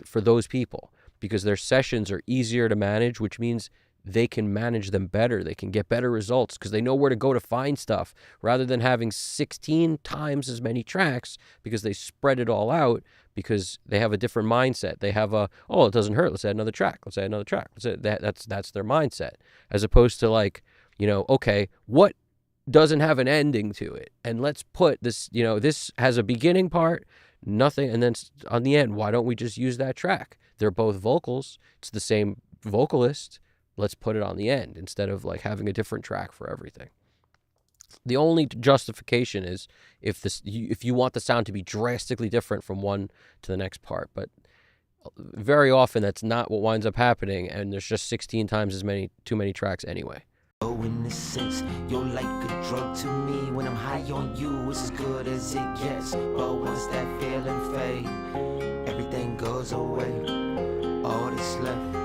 for those people, because their sessions are easier to manage, which means they can manage them better. They can get better results because they know where to go to find stuff, rather than having 16 times as many tracks because they spread it all out because they have a different mindset. They have a, oh, it doesn't hurt. Let's add another track. Let's add another track. That's their mindset, as opposed to like, okay, what doesn't have an ending to it, and let's put this, this has a beginning part, nothing, and then on the end, why don't we just use that track? They're both vocals. It's the same vocalist. Let's put it on the end instead of like having a different track for everything. The only justification is if you want the sound to be drastically different from one to the next part, but very often that's not what winds up happening, and there's just 16 times too many tracks anyway. Oh, in a sense, you're like a drug to me. When I'm high on you, it's as good as it gets. But once that feeling fades, everything goes away. All that's left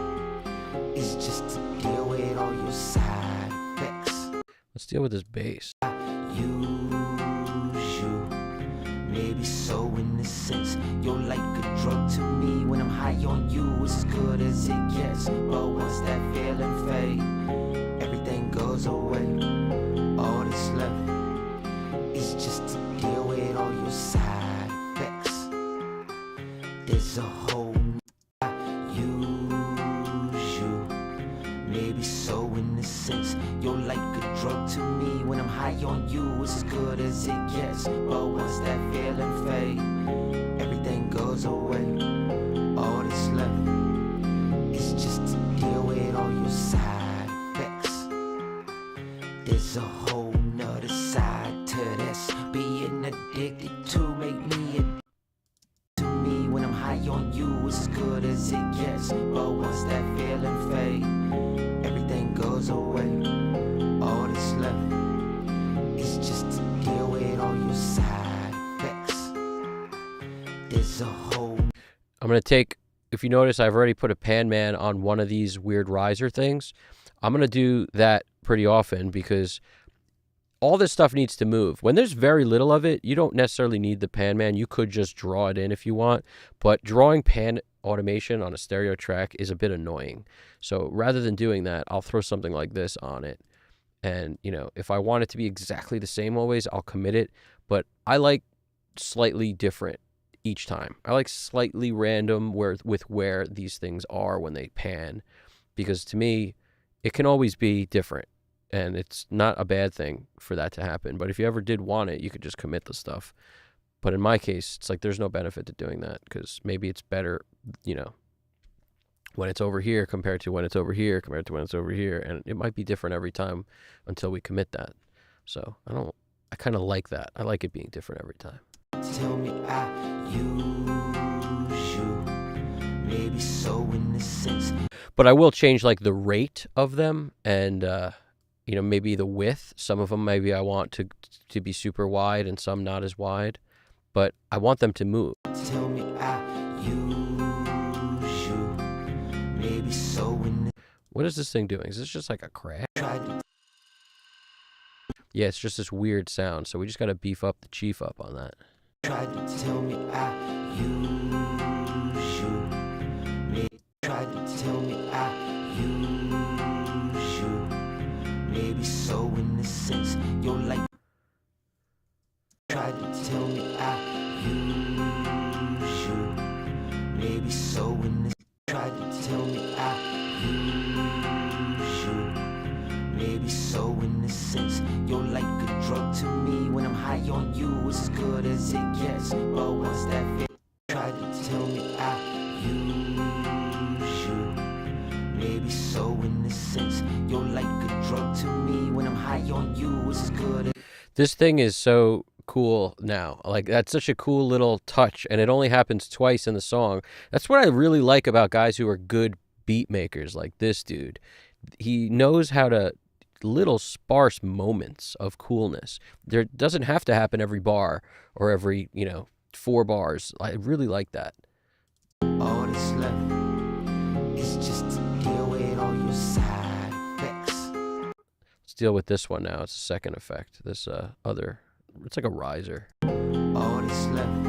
is just to deal with all your side effects. Let's deal with this bass. Use you, maybe so in a sense. You're like a drug to me. When I'm high on you, it's as good as it gets. But once that feeling fades, everything goes away. All that's left is just to deal with all your side effects. There's a whole use you, maybe so in a sense. You're like a drug to me. When I'm high on you, it's as good as it gets. But once that feeling fades, everything goes away. All that's left is just to deal with all your side effects. There's a whole nother side to this. Being addicted to make me addicted to me. When I'm high on you, it's as good as it gets. But once that feeling fades, everything goes away. All that's left is just to deal with all your side effects. There's a whole. I'm going to take, if you notice, I've already put a pan man on one of these weird riser things. I'm going to do that pretty often because all this stuff needs to move. When there's very little of it, you don't necessarily need the pan man. You could just draw it in if you want, but drawing pan automation on a stereo track is a bit annoying. So rather than doing that, I'll throw something like this on it. And, if I want it to be exactly the same always, I'll commit it. But I like slightly different each time. I like slightly random with where these things are when they pan, because to me, it can always be different. And it's not a bad thing for that to happen. But if you ever did want it, you could just commit the stuff. But in my case, it's like there's no benefit to doing that, because maybe it's better, when it's over here compared to when it's over here compared to when it's over here. And it might be different every time until we commit that. So I kind of like that. I like it being different every time. Tell me I use you, maybe so in a sense. But I will change like the rate of them and, maybe the width. Some of them maybe I want to be super wide and some not as wide. But I want them to move. Tell me I use you, maybe so in a. What is this thing doing? Is this just like a crash? Try to. Yeah, it's just this weird sound. So we just got to beef up the chief up on that. Try to tell me I use you, maybe. Try to tell me I use you, maybe so in a sense. You're like. Try to tell me I use you, maybe so in a. Try to tell me I use you, maybe so in a sense. You're like a drug to me. When I'm high on you, it's as good as it gets. But once that fit, try to tell me I use you, maybe so in a sense. You're like a drug to me. When I'm high on you, it's as good as. This thing is so cool now. Like, that's such a cool little touch, and it only happens twice in the song. That's what I really like about guys who are good beat makers like this dude. He knows how to little sparse moments of coolness. There doesn't have to happen every bar or every, 4 bars. I really like that. All that's left is just to deal with all your side effects. Let's deal with this one now. It's a second effect. This other, it's like a riser. All that's left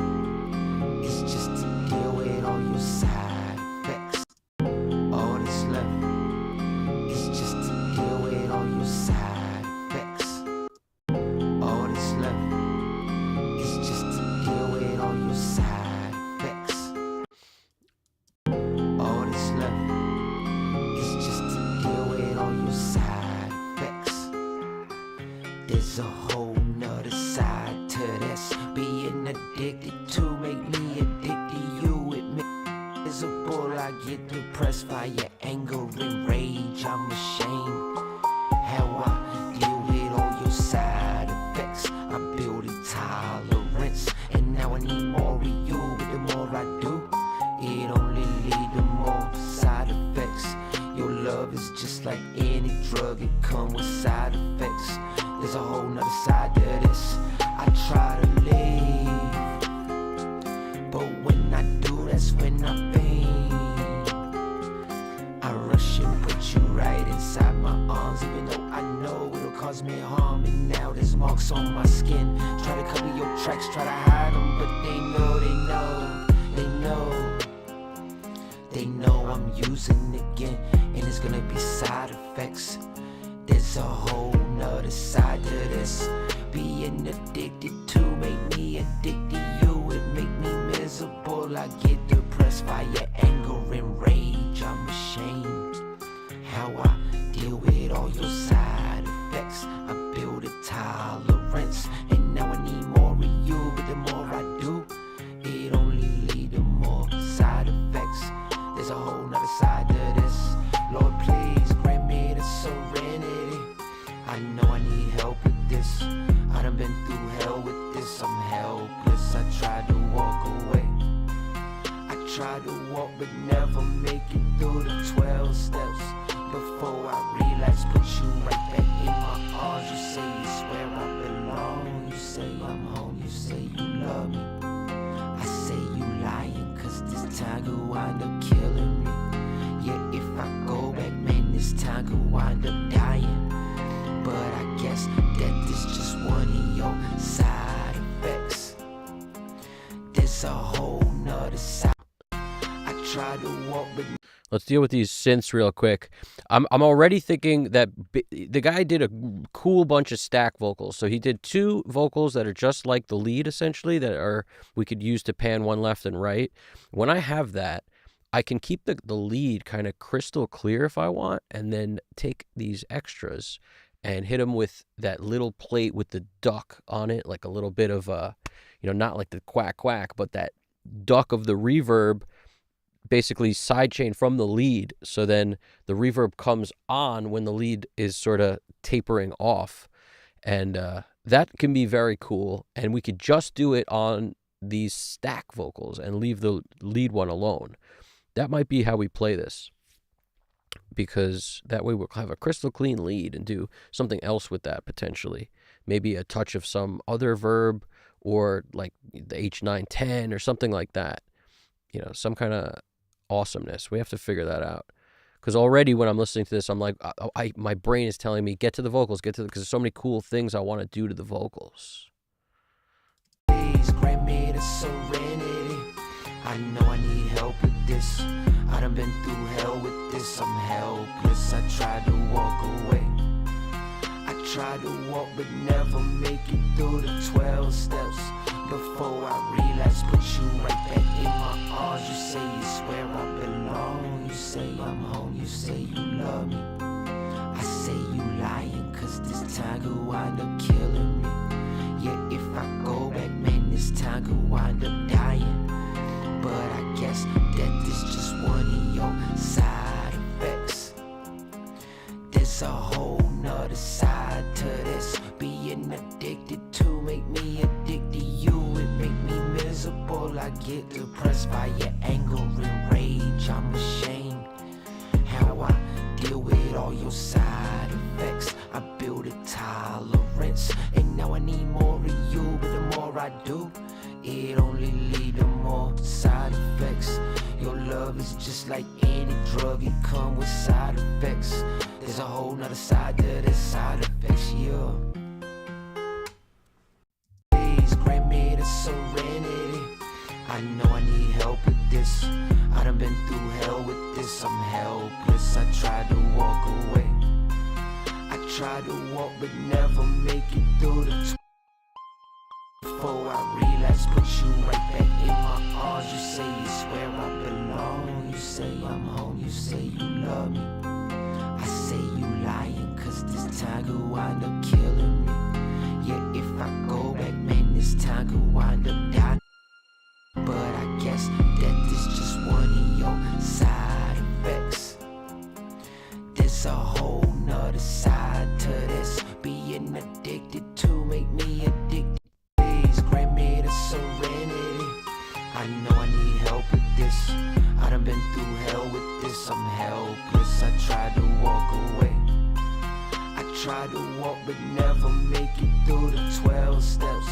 is just to deal with all your side effects. All that's left is just to deal with all your side effects. All that's left is just to deal with all your side effects. miserable. I get depressed by your anger and rage. I'm ashamed how I deal with all your side effects. I build a tolerance, and now I need more of you. But the more I do, it only leads to more side effects. Your love is just like any drug, it comes with side effects. There's a whole nother side to this. I try to leave, but when I do, that's when I faint. I rush and put you right inside my arms, even though I know it'll cause me harm. And now there's marks on my skin. Try to cover your tracks, try to hide them, but they know, they know, they know. They know I'm using again, and it's gonna be side effects. There's a whole nother side to this. Being addicted to make me addicted to you. It make me miserable. I get depressed by your anger and rage. I'm ashamed how I deal with all your side effects. I build a tolerance, and now I need more of you. But the more I do, it only leads to more side effects. There's a whole nother side to this. Lord, please grant me the serenity. I know I need help with this. I done been through hell with this. I'm helpless. I tried to walk away. I tried to walk but never make it through the 12 steps. Before I realized, put you right back in my arms. You say it's where I belong. You say I'm home. You say you love me. I say you lying, cause this time could wind up killing me. Yeah, if I go back, man, this time could wind up dying. But I guess that this just one of your side effects. There's a whole nother side. I try to walk, but let's deal with these synths real quick. I'm already thinking that the guy did a cool bunch of stack vocals. So he did 2 vocals that are just like the lead, essentially, that are we could use to pan one left and right. When I have that, I can keep the lead kind of crystal clear if I want, and then take these extras and hit them with that little plate with the duck on it, like a little bit of not like the quack quack, but that duck of the reverb, basically sidechain from the lead. So then the reverb comes on when the lead is sort of tapering off, and that can be very cool. And we could just do it on these stack vocals and leave the lead one alone. That might be how we play this, because that way we'll have a crystal clean lead and do something else with that potentially. Maybe a touch of some other verb, or like the H910 or something like that. Some kind of awesomeness. We have to figure that out. Because already when I'm listening to this, I'm like, my brain is telling me, get to the vocals, because there's so many cool things I want to do to the vocals. please grant me the serenity. I know I need help with this. I done been through hell with this. I'm helpless. I tried to walk away. I tried to walk but never make it through the 12 steps. Before I realized, put you right back in my arms. You say it's where I belong. You say I'm home. You say you love me. I say you lying, cause this time could wind up killing me. Yeah, if I go back, man, this time could wind up dying. But I guess that this just one of your side effects. There's a whole nother side to this. Being addicted to make me addicted to you. It make me miserable. I get depressed by your anger and rage. I'm ashamed how I deal with all your side effects. I build a tolerance, and now I need more of you. But the more I do, it only leads to more side effects. Your love is just like any drug, it comes with side effects. There's a whole nother side to this side effects, yeah. Please grant me the serenity. I know I need help with this. I done been through hell with this. I'm helpless. I tried to walk away. I tried to walk but never make it through the before I realized, put you right back in my arms. You say it's where I belong. You say I'm home. You say you love me. I say you lying, cause this time could wind up killing me. Yeah, if I go back, man, this time could wind up dying. But I guess that this just one of your through hell with this, I'm helpless. I tried to walk away. I tried to walk but never make it through the 12 steps.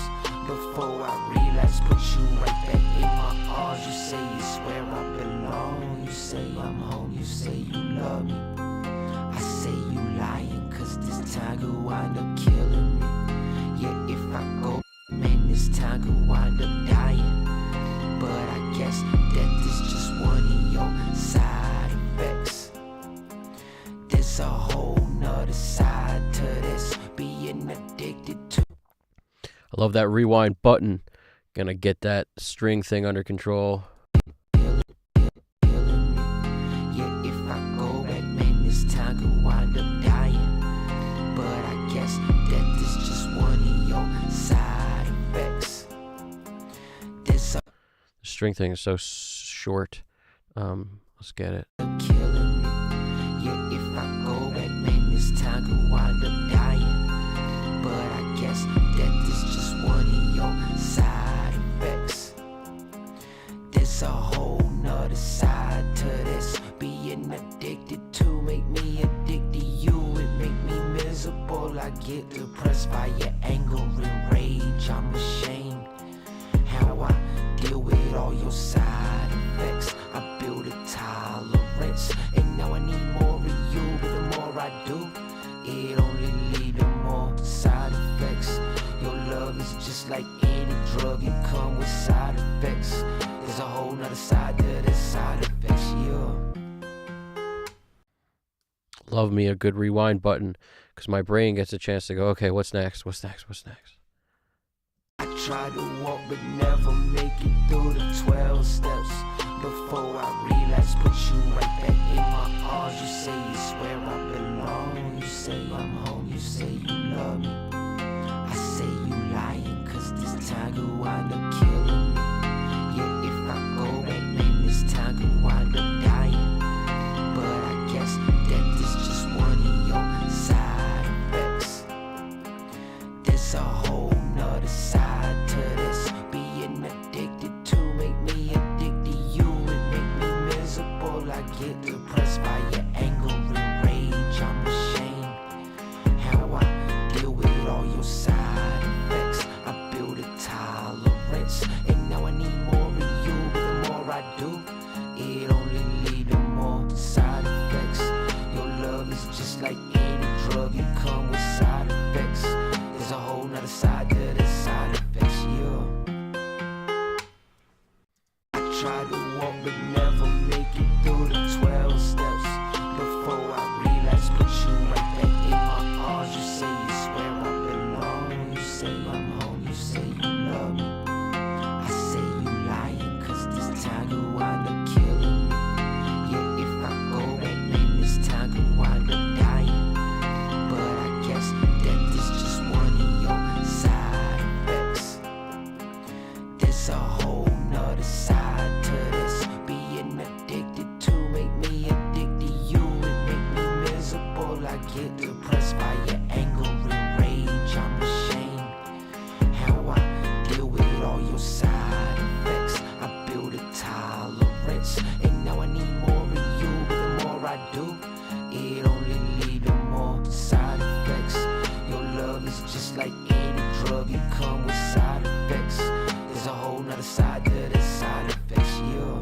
Before I realized, put you right back in my arms. You say it's where I belong. You say I'm home, you say you love me. I say you lying, cause this time could wind up killing me. Yeah, if I go, man, this time could wind up dying. But I guess death is just one of your side effects. There's a whole nother side to this, being addicted to. I love that rewind button. Gonna get that string thing under control. Yeah, if I go back, man, this time could wind up dying. But I guess death is just one of your side effects. There's a The string thing is so short. Let's get it. killing me. Yeah, if I go back, man, this time could wind up dying. But I guess death is just one of your side effects. There's a whole nother side to this, being addicted to make me addicted to you. It make me miserable. I get depressed by your anger and rage. I'm ashamed how I deal with all your side effects. I build a tolerance, and now I need more of you. But the more I do, it only leads to more side effects. Your love is just like any drug, it come with side effects. There's a whole nother side to this side effects, yeah. Love me a good rewind button, because my brain gets a chance to go, okay, what's next? What's next? What's next? I tried to walk but never make it through the 12 steps. Before I realized, put you right back in my arms. You say it's where I belong. You say I'm home, you say you love me. I say you lying, cause this time could wind up killing me. Yeah, if I go back, man, this time could wind up dying. But I guess death is just one of your side effects. There's a whole nother side to this, being addicted to make me addicted to you. It make me miserable. I get depressed by your anger and rage. I'm ashamed how I deal with all your side effects. I build a tolerance, and now I need more of you. But the more I do, it only leads to more side effects. Your love is just like any drug, it come with side effects. There's a whole nother side to this side effects, yeah. I tried to walk but never make it through the 12 steps. Before I realized, put you right back in my arms. You say it's where I belong. You say I'm home, you say you love me. I say you lying, cause this time could wind up killing me. Yeah, if I go back, man, this time could wind up dying. But I guess death is just one of your side effects. There's a whole nother side to this, being addicted to make me addicted to you. It make me miserable. I get depressed by your anger and rage. I'm ashamed how I deal with all your side effects. I build a tolerance, and now I need more of you. But the more I do, it only leads to more side effects. Your love is just like any drug, it come with side effects. There's a whole nother side to this side effects, yeah.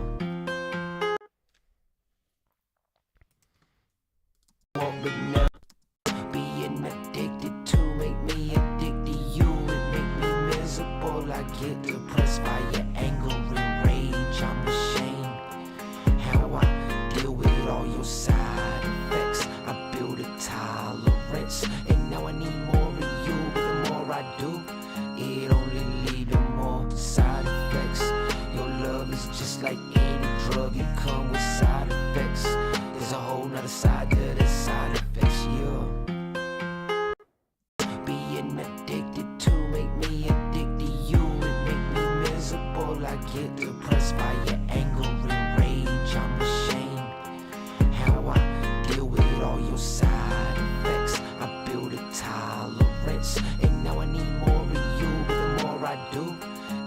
Walk but never, being addicted to make me addicted to you. It make me miserable. I get depressed by your anger and rage. I'm ashamed how I deal with all your side effects. I build a tolerance, and now I need more of you. But the more I do, it only leads to more side effects. Your love is just like any drug, it come with side effects. There's a whole nother side to this side effects, yeah. Being addicted to make me addicted to you. It make me miserable. I get depressed by your anger and rage. I'm ashamed how I deal with all your side effects. I build a tolerance, and now I need more of you. But the more I do,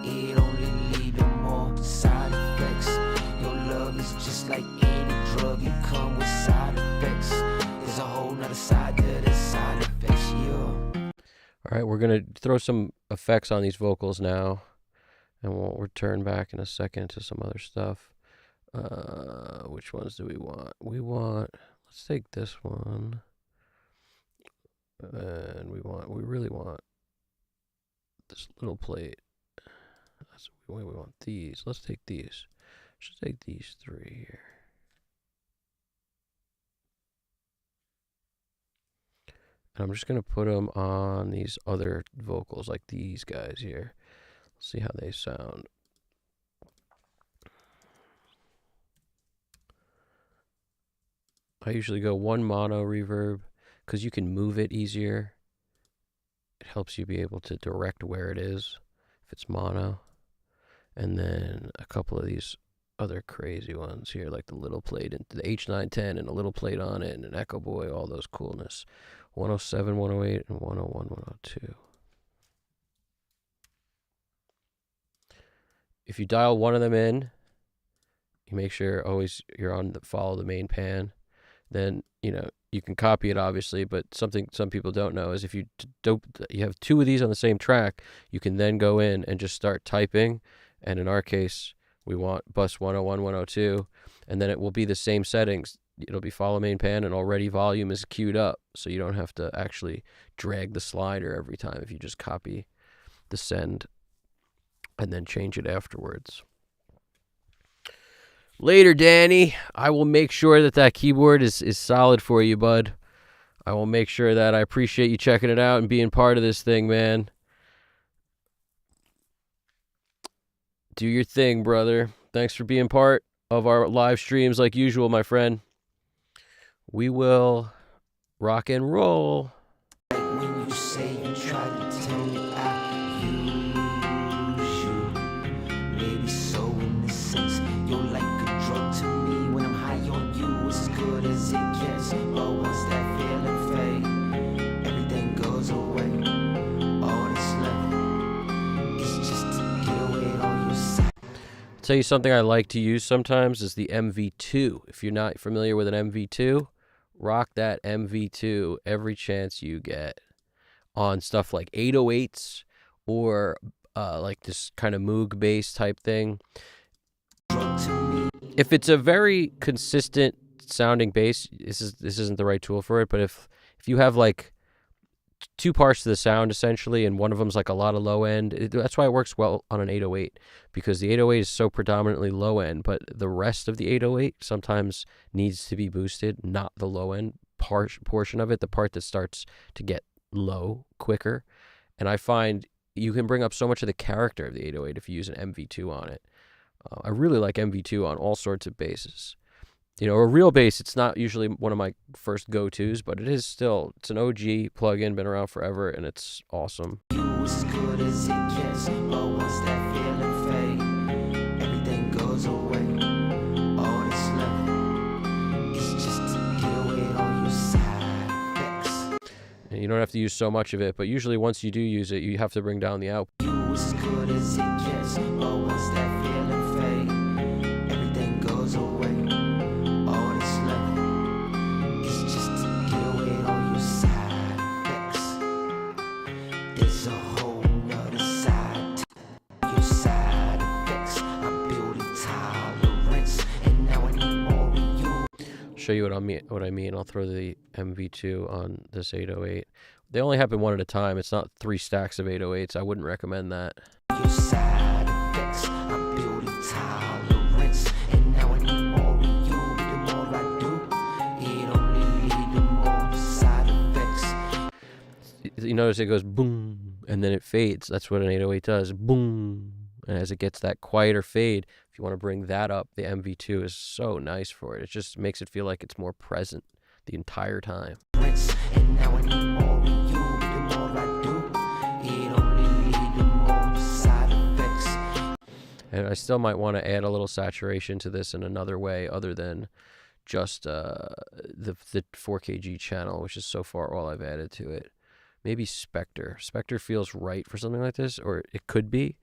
it only leads to more side effects. Your love is just like All right, we're going to throw some effects on these vocals now, and we'll return back in a second to some other stuff. Which ones do we want? Let's take this one. And we really want this little plate. That's the way we want these. Let's take these. Let's take these three here. And I'm just going to put them on these other vocals, like these guys here. Let's see how they sound. I usually go one mono reverb because you can move it easier. It helps you be able to direct where it is if it's mono. And then a couple of these other crazy ones here, like the little plate and the H910 and a little plate on it and an Echo Boy, all those coolness. 107, 108, and 101, 102. If you dial one of them in, you make sure always you're on follow the main pan. Then, you can copy it obviously, but something some people don't know is if you have two of these on the same track, you can then go in and just start typing. And in our case, we want bus 101, 102, and then it will be the same settings. It'll be follow main pan, and already volume is queued up, so you don't have to actually drag the slider every time if you just copy the send and then change it afterwards. Later, Danny. I will make sure that keyboard is solid for you, bud. I will make sure that I appreciate you checking it out and being part of this thing, man. Do your thing, brother. Thanks for being part of our live streams like usual, my friend. We will rock and roll. When you say you try to tell me I use you, maybe so in the sense you're like a drug to me. When I'm high on you, it's as good as it gets. But once that feeling fades, everything goes away. All that's left is just to deal with all your sides. I'll tell you something I like to use sometimes is the MV2. If you're not familiar with an MV2, rock that MV2 every chance you get on stuff like 808s or like this kind of Moog bass type thing. If it's a very consistent sounding bass, this isn't the right tool for it. But if you have like two parts to the sound essentially, and one of them's like a lot of low end, that's why it works well on an 808, because the 808 is so predominantly low end, but the rest of the 808 sometimes needs to be boosted, not the low end portion of it, the part that starts to get low quicker. And I find you can bring up so much of the character of the 808 if you use an MV2 on it. I really like MV2 on all sorts of basses. A real bass, it's not usually one of my first go-tos, but it's an OG plug-in, been around forever, and it's awesome. As good as it gets, but once that feeling fades, everything goes away. All that's left is just to deal with all your side effects. And you don't have to use so much of it, but usually once you do use it, you have to bring down the output. As good as it gets, but once that feeling fades, everything goes away. All that's left is just to deal with all your side effects. There's a whole nother side to your side effects. I'm building tolerance, and now I need more of you. Show you what I mean. I'll throw the MV2 on this 808. They only happen one at a time. It's not 3 stacks of 808s. I wouldn't recommend that. Your side effects, I'm building tolerance, and now I need more of you. The more I do, it only leads to more side effects. You notice it goes boom, and then it fades. That's what an 808 does. Boom. And as it gets that quieter fade, if you want to bring that up, the MV2 is so nice for it. It just makes it feel like it's more present the entire time. And now I need more of you. The more I do, it only leads to more side effects. And I still might want to add a little saturation to this in another way other than just the 4kg channel, which is so far all I've added to it. Maybe Spectre. Spectre feels right for something like this, or it could be,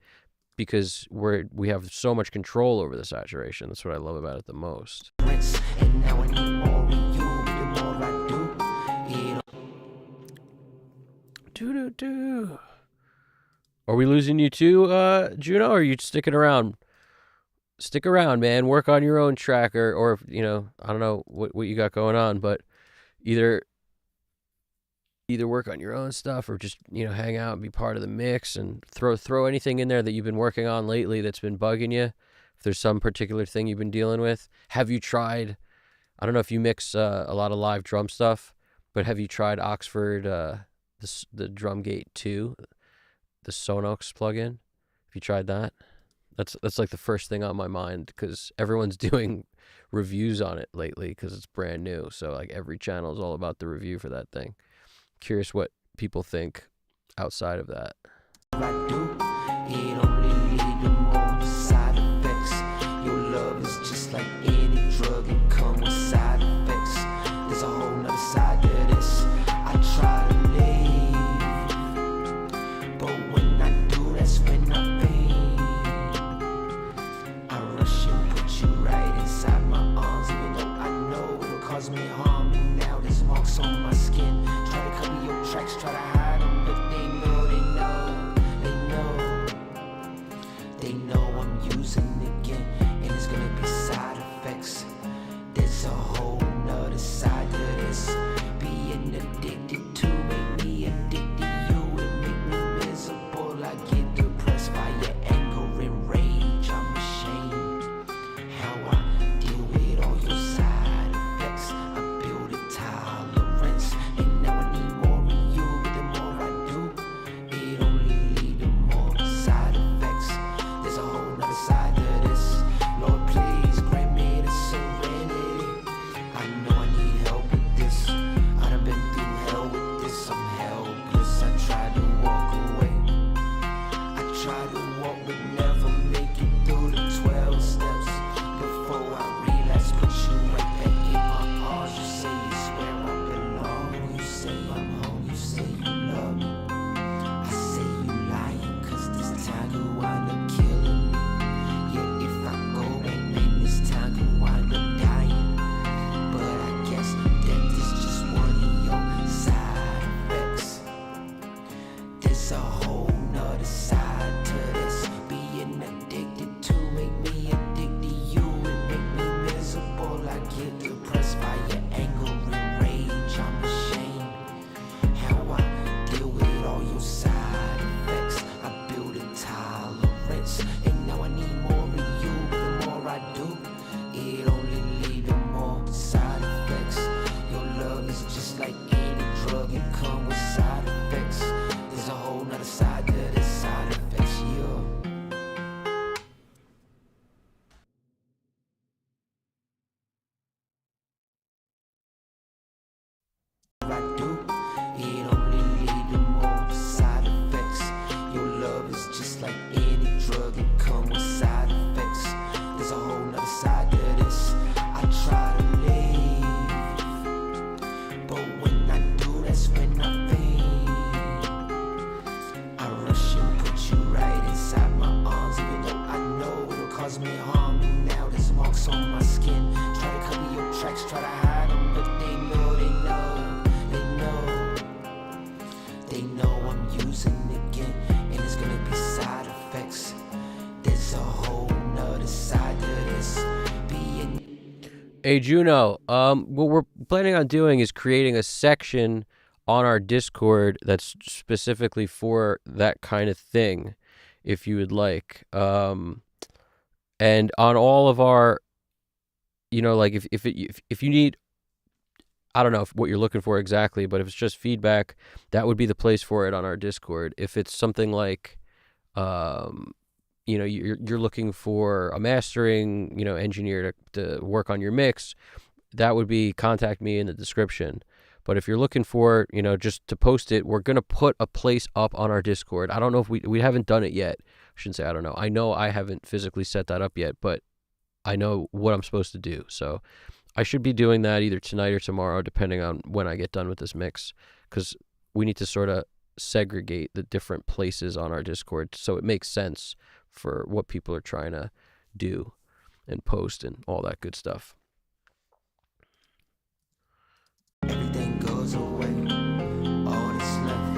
because we have so much control over the saturation. That's what I love about it the most. And now I need more of you. The more I do, it Do. Are we losing you too, Juno? Or are you sticking around? Stick around, man. Work on your own track, or I don't know what you got going on, but either work on your own stuff or just hang out and be part of the mix and throw anything in there that you've been working on lately that's been bugging you. If there's some particular thing you've been dealing with, have you tried? I don't know if you mix a lot of live drum stuff, but have you tried Oxford the Drumgate 2, the Sonox plugin? Have you tried that? That's like the first thing on my mind because everyone's doing reviews on it lately because it's brand new. So like every channel is all about the review for that thing. Curious what people think outside of that. I do, it only lead to more side effects. Your love is just like any drug, it comes with side effects. There's a whole nother side to this. I try to leave, but when I do, that's when I pain. I rush and put you right inside my arms, even though I know it'll cause me harm. And now there's marks on my skin. Try to cover your tracks, try to hide them, but they know. They know I'm using again, and it's gonna be side effects. There's a whole nother side to this. Being addicted to make me addicted to you. It make me miserable. I get depressed by your anger and rage. I'm ashamed how I deal with all your side effects. I build a tolerance, and now I need more of you. But the more I do, it only lead to more side effects. There's a whole nother side to this. Lord, please grant me the serenity. I know I need help with this. I done been through hell with this. I'm helpless. I tried to walk away. I tried to walk but never make it through the 12 steps. Before I relapse, put you right back in my arms. You say it's where I belong. You say I'm home. You say you love me. I say you lying, cause this time you wind up killing me. Yeah, if I go back, man, this time you wind up dying. But I guess that is just one of your side effects. There's a whole nother side to this. Being addicted to make me addicted to you. It make me miserable. I get depressed by your anger and rage. I'm ashamed how I deal with all your side effects. I build a tolerance, and now I need more of you. The more I do, it only lead to more side effects. Your love is just like any drug, it comes with side effects. There's a whole nother side to this side effects, yeah. I do, it only lead to more side effects. Your love is just like any drug, it comes with side effects. There's a whole nother side to this. I try to leave, but when I do, that's when I pain. I rush and put you right inside my arms, even though I know it'll cause me harm. And now there's marks on my skin. Try to cover your tracks, try to hide them, but they know. They know I'm using again, and it's gonna be side effects. There's a whole nother side to this. Hey Juno, what we're planning on doing is creating a section on our Discord that's specifically for that kind of thing, if you would like. And on all of our, like if you need, I don't know what you're looking for exactly, but if it's just feedback, that would be the place for it on our Discord. If it's something like, you're looking for a mastering, engineer to work on your mix, that would be contact me in the description. But if you're looking for, just to post it, we're going to put a place up on our Discord. I don't know if we haven't done it yet. I shouldn't say I don't know. I know I haven't physically set that up yet, but I know what I'm supposed to do. So I should be doing that either tonight or tomorrow, depending on when I get done with this mix, because we need to sort of segregate the different places on our Discord so it makes sense for what people are trying to do and post and all that good stuff. Everything goes away, all that's left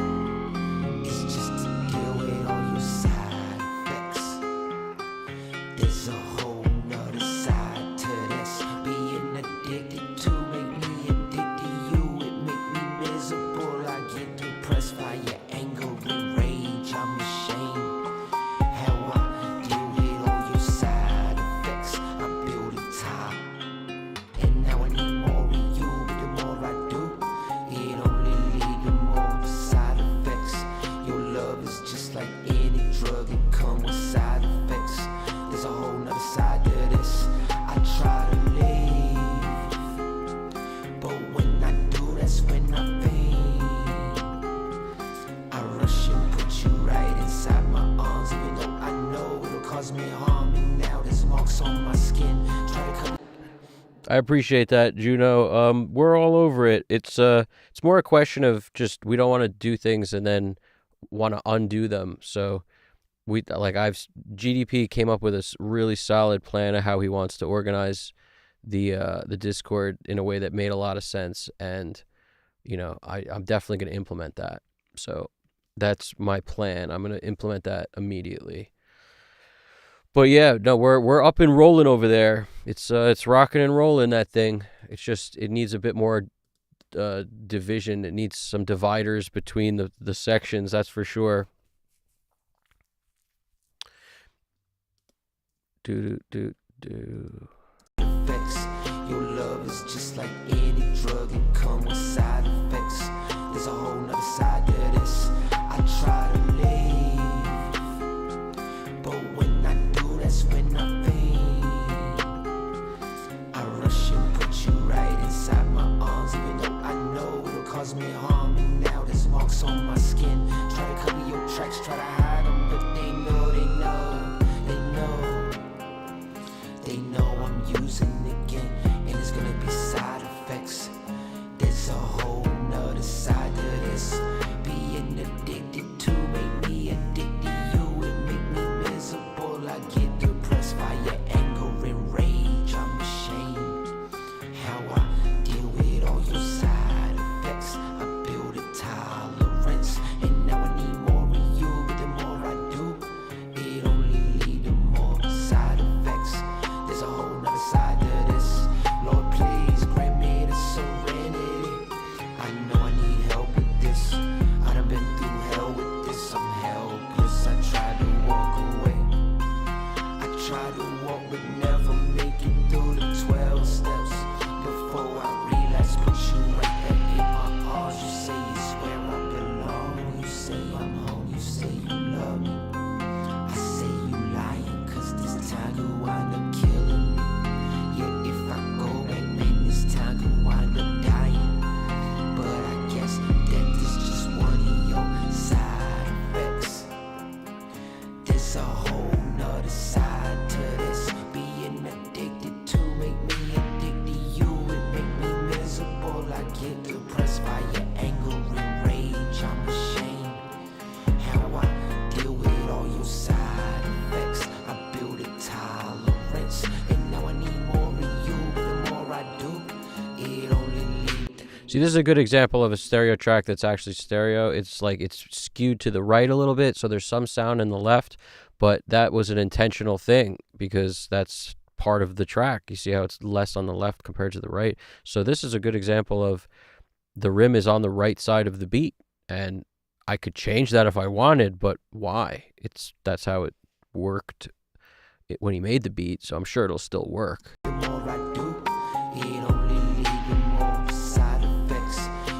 I appreciate that, Juno. We're all over it. It's more a question of just we don't want to do things and then want to undo them. So we like I've GDP came up with a really solid plan of how he wants to organize the Discord in a way that made a lot of sense, and I'm definitely going to implement that. So that's my plan. I'm going to implement that immediately. But yeah, no, we're up and rolling over there. It's rocking and rolling, that thing. It's just it needs a bit more division. It needs some dividers between the sections. That's for sure. Do. Effects. Your love is just like any drug, it come with side effects. There's a whole nother side to this. I try to leave, but when I do, that's when I faint. I rush and put you right inside my arms, even though I know it'll cause me harm. And now there's marks on my skin. Try to cover your tracks, try to hide them, but they know I'm using again, and it's gonna be side effects. There's a whole nother side to this. Being addicted to make me addicted to you. It make me miserable. I get depressed by your anger and rage. I'm ashamed how I deal with all your side effects. I build a tolerance, and now I need more of you. But the more I do, it only leads to more side effects. There's a whole nother side to this. Lord, please grant me the serenity. I know I need help with this. I done been through hell with this. I'm helpless. I tried to walk away. I tried to walk but never make it through the 12 steps. Before I realized, put you right back in my arms. You say it's where I belong. You say I'm home. You say you love me. I say you lying, cause this time you wind up killing me. Yeah, if I go back, man, this time you wind up dying. But I guess that is just one of your side effects. There's a whole nother side to this. Being addicted to make me addicted to you. It make me miserable. I get depressed by your anger and rage. I'm ashamed how I deal with all your side effects. I build a tolerance, and now I need more of you. But the more I do, it only leads. See, this is a good example of a stereo track that's actually stereo. It's like it's skewed to the right a little bit, so there's some sound in the left, but that was an intentional thing because that's part of the track. You see how it's less on the left compared to the right. So this is a good example of the rim is on the right side of the beat, and I could change that if I wanted, but why? That's how it worked when he made the beat, so I'm sure it'll still work. The more I do, it only leads to more side effects.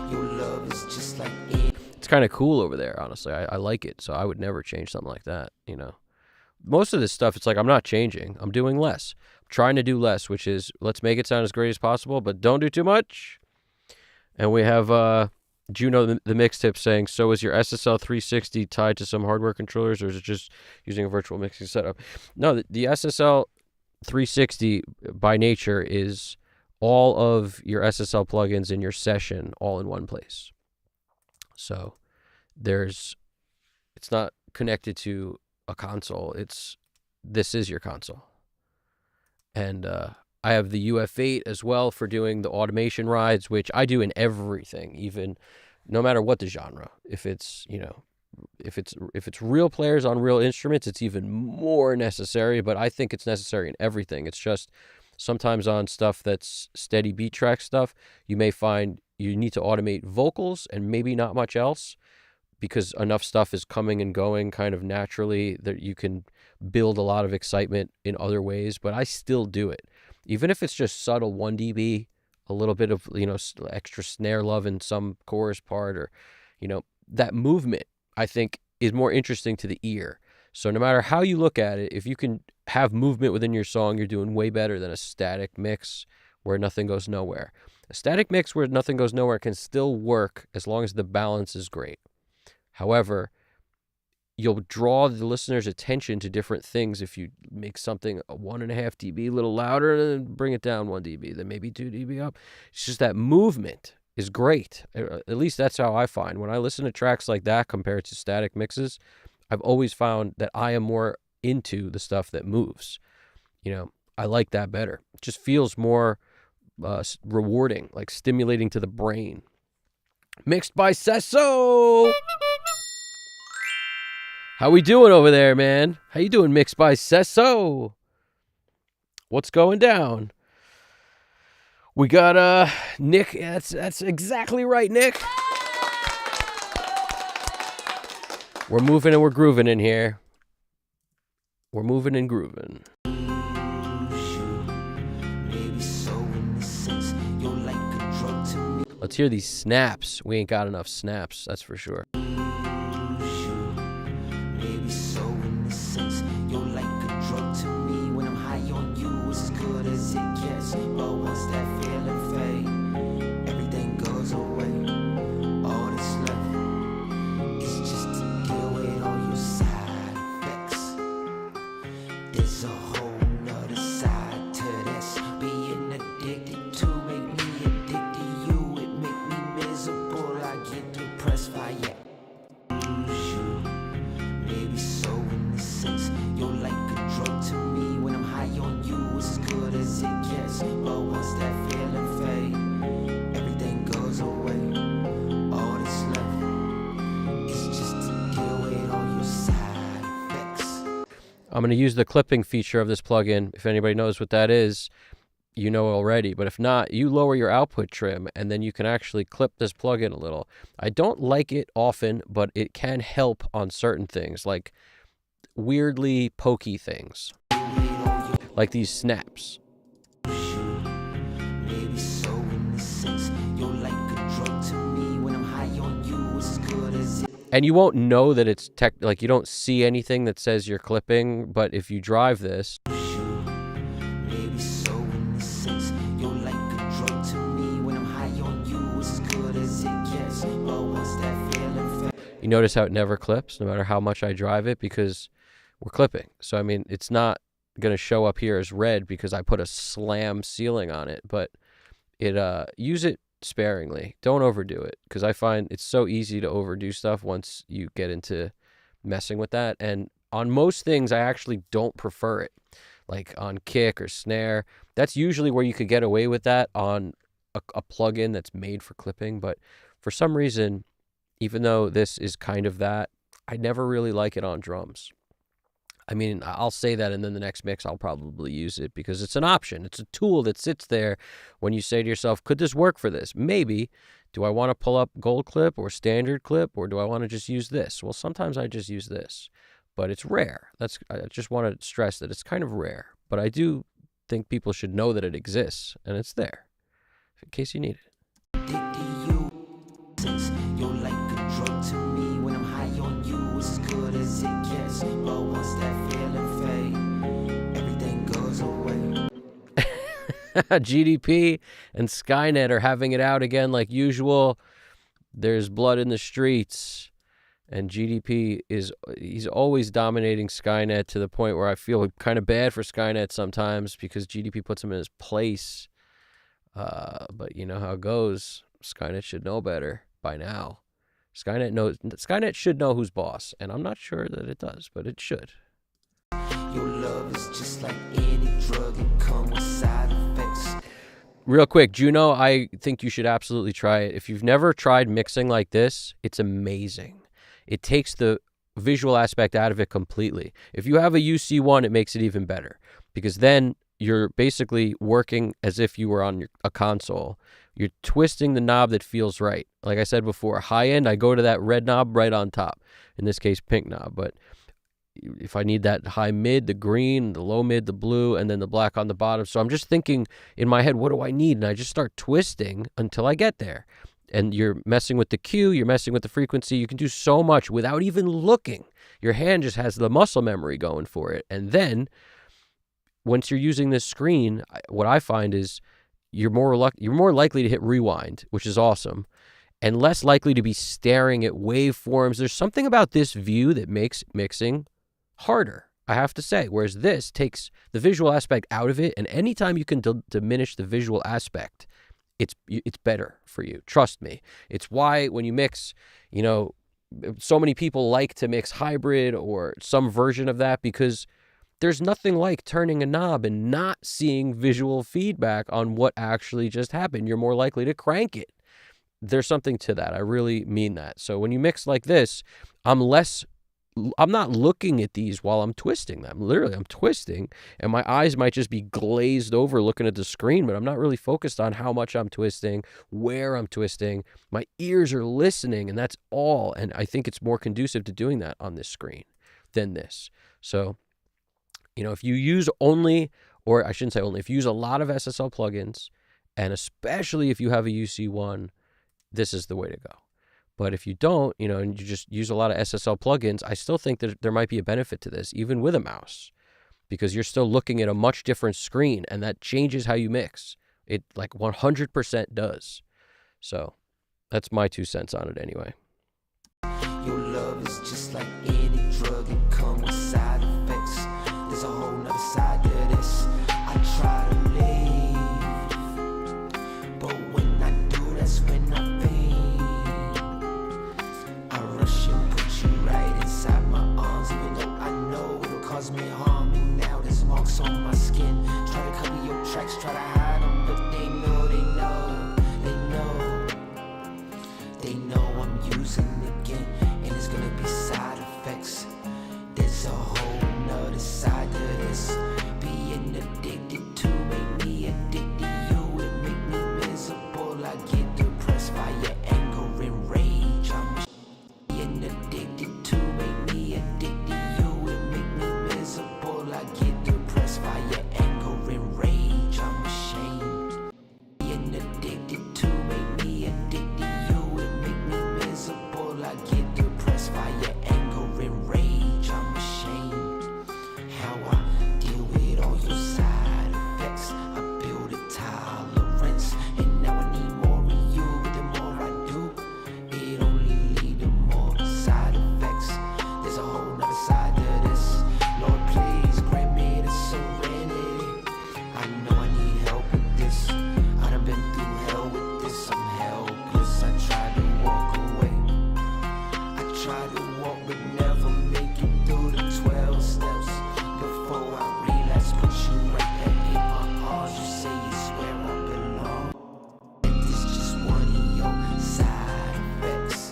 Your love is just like it. It's kind of cool over there, honestly. I like it, so I would never change something like that, Most of this stuff, it's like I'm not changing. I'm doing less. I'm trying to do less, which is let's make it sound as great as possible, but don't do too much. And we have Juno, the mixtip, saying, so is your SSL 360 tied to some hardware controllers, or is it just using a virtual mixing setup? No, the SSL 360 by nature is all of your SSL plugins in your session all in one place. So it's not connected to a console. This is your console. And I have the UF8 as well for doing the automation rides, which I do in everything, even no matter what the genre. If it's real players on real instruments, it's even more necessary, but I think it's necessary in everything. It's just sometimes on stuff that's steady beat track stuff, you may find you need to automate vocals and maybe not much else because enough stuff is coming and going kind of naturally that you can build a lot of excitement in other ways, but I still do it. Even if it's just subtle 1 dB, a little bit of, extra snare love in some chorus part, or, that movement, I think, is more interesting to the ear. So no matter how you look at it, if you can have movement within your song, you're doing way better than a static mix where nothing goes nowhere. A static mix where nothing goes nowhere can still work as long as the balance is great. However, you'll draw the listener's attention to different things if you make something a 1.5 dB a little louder and then bring it down 1 dB, then maybe 2 dB up. It's just that movement is great. At least that's how I find. When I listen to tracks like that compared to static mixes, I've always found that I am more into the stuff that moves. I like that better. It just feels more rewarding, like stimulating to the brain. Mixed by Sesso! How we doing over there, man? How you doing, Mixed by Sesso? What's going down? We got Nick. That's exactly right, Nick. We're moving and we're grooving in here. We're moving and grooving. Let's hear these snaps. We ain't got enough snaps, that's for sure. Maybe so in the sense you're like a drug to me. When I'm high on you, it's as good as it gets. But once that feeling fades, everything goes away. All that's left is just to deal with all your side effects. There's a whole nother side to this. Being addicted to make me addicted to you. It make me miserable. I get depressed by it. Maybe so in the sense you're like a drug to me. When I'm high on you, it's as good as it gets. But once that feeling fades, everything goes away. All that's left is just to deal with all your side effects. I'm going to use the clipping feature of this plugin. If anybody knows what that is, you know already. But if not, you lower your output trim, and then you can actually clip this plugin a little. I don't like it often, but it can help on certain things, like weirdly pokey things, like these snaps. Maybe so in the sense you're like a drug to me. When I'm high on you, it's as good as it. And you won't know that it's like you don't see anything that says you're clipping, but if you drive this, maybe so in the sense you're like a drug to me. When I'm high on you, it's as good as it gets. But once that feeling fades, you notice how it never clips, no matter how much I drive it, because we're clipping. So I mean, it's not gonna show up here as red because I put a slam ceiling on it, but use it sparingly. Don't overdo it, because I find it's so easy to overdo stuff once you get into messing with that. And on most things, I actually don't prefer it. Like on kick or snare, that's usually where you could get away with that on a plugin that's made for clipping. But for some reason, even though this is kind of that, I never really like it on drums. I mean, I'll say that, and then the next mix I'll probably use it because it's an option. It's a tool that sits there when you say to yourself, could this work for this? Maybe. Do I want to pull up gold clip or standard clip, or do I want to just use this? Well, sometimes I just use this, but it's rare. I just want to stress that it's kind of rare, but I do think people should know that it exists, and it's there in case you need it. You're like a drug to me. When I'm high on you, it's as good as it gets. But once that feeling fades, everything goes away. GDP and Skynet are having it out again like usual. There's blood in the streets, and he's always dominating Skynet to the point where I feel kind of bad for Skynet sometimes because GDP puts him in his place. But you know how it goes. Skynet should know better by now. Skynet should know who's boss, and I'm not sure that it does, but it should. Your love is just like any drug, it comes with side effects. Real quick, Juno, I think you should absolutely try it. If you've never tried mixing like this, it's amazing. It takes the visual aspect out of it completely. If you have a UC1, it makes it even better, because then you're basically working as if you were on a console. You're twisting the knob that feels right. Like I said before, high end, I go to that red knob right on top. In this case, pink knob. But if I need that high mid, the green, the low mid, the blue, and then the black on the bottom. So I'm just thinking in my head, what do I need? And I just start twisting until I get there. And you're messing with the Q, you're messing with the frequency. You can do so much without even looking. Your hand just has the muscle memory going for it. And then once you're using this screen, what I find is you're more likely to hit rewind, which is awesome. and less likely to be staring at waveforms. There's something about this view that makes mixing harder, I have to say, whereas this takes the visual aspect out of it, and anytime you can diminish the visual aspect, it's better for you. Trust me. It's why when you mix, so many people like to mix hybrid or some version of that, because there's nothing like turning a knob and not seeing visual feedback on what actually just happened. You're more likely to crank it. There's something to that. I really mean that. So when you mix like this, I'm not looking at these while I'm twisting them. Literally, I'm twisting, and my eyes might just be glazed over looking at the screen, but I'm not really focused on how much I'm twisting, where I'm twisting. My ears are listening, and that's all. And I think it's more conducive to doing that on this screen than this. So, if you use only, or I shouldn't say only, if you use a lot of SSL plugins, and especially if you have a UC1, this is the way to go. But if you don't, and you just use a lot of SSL plugins, I still think that there might be a benefit to this, even with a mouse, because you're still looking at a much different screen, and that changes how you mix. It 100% does. So that's my 2 cents on it anyway. Your love is just like any drug, it comes with side effects. There's a whole nother side to this. I try to leave, but when I do, that's when I rush and put you right inside my arms, even though I know it'll cause me harm. And now there's marks on my skin. Try to cover your tracks, try to hide them, but they know I'm using again, and it's gonna be side effects. There's a whole nother side to this. Being addicted to make me addicted to you. It make me miserable. I get depressed by your anger and rage. I'm addicted to make me addicted to you. It make me miserable. I get depressed by your anger and rage. I'm ashamed. Being addicted to make me addicted to you. It make me miserable. I get depressed by your anger and rage. I'm ashamed. How I deal with all your side effects. I build a tolerance, and now I need more of you. But the more I do, it only leads to more side effects. There's a whole nother side to this. Lord, please grant me the serenity. I know I need help with this. I done been through hell with this. I'm helpless. I try to walk away. I try to walk but never make it through the 12 steps. Before I realize, put you right back in my arms. You say it's where I belong. This just one of your side effects.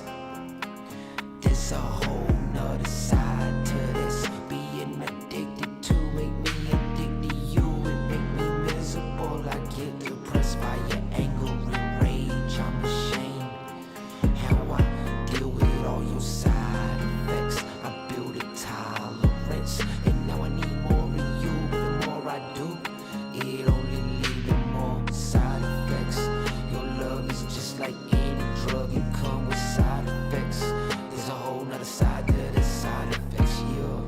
There's a whole nother side to this. Being addicted to make me addicted to you. It make me miserable. I get depressed by your anger and rage. I'm ashamed. How I deal with all your side effects. I build a tolerance, and now I need more of you. But the more I do, it only leads to more side effects. Your love is just like any drug, it comes with side effects. There's a whole nother side to the side effects, yeah.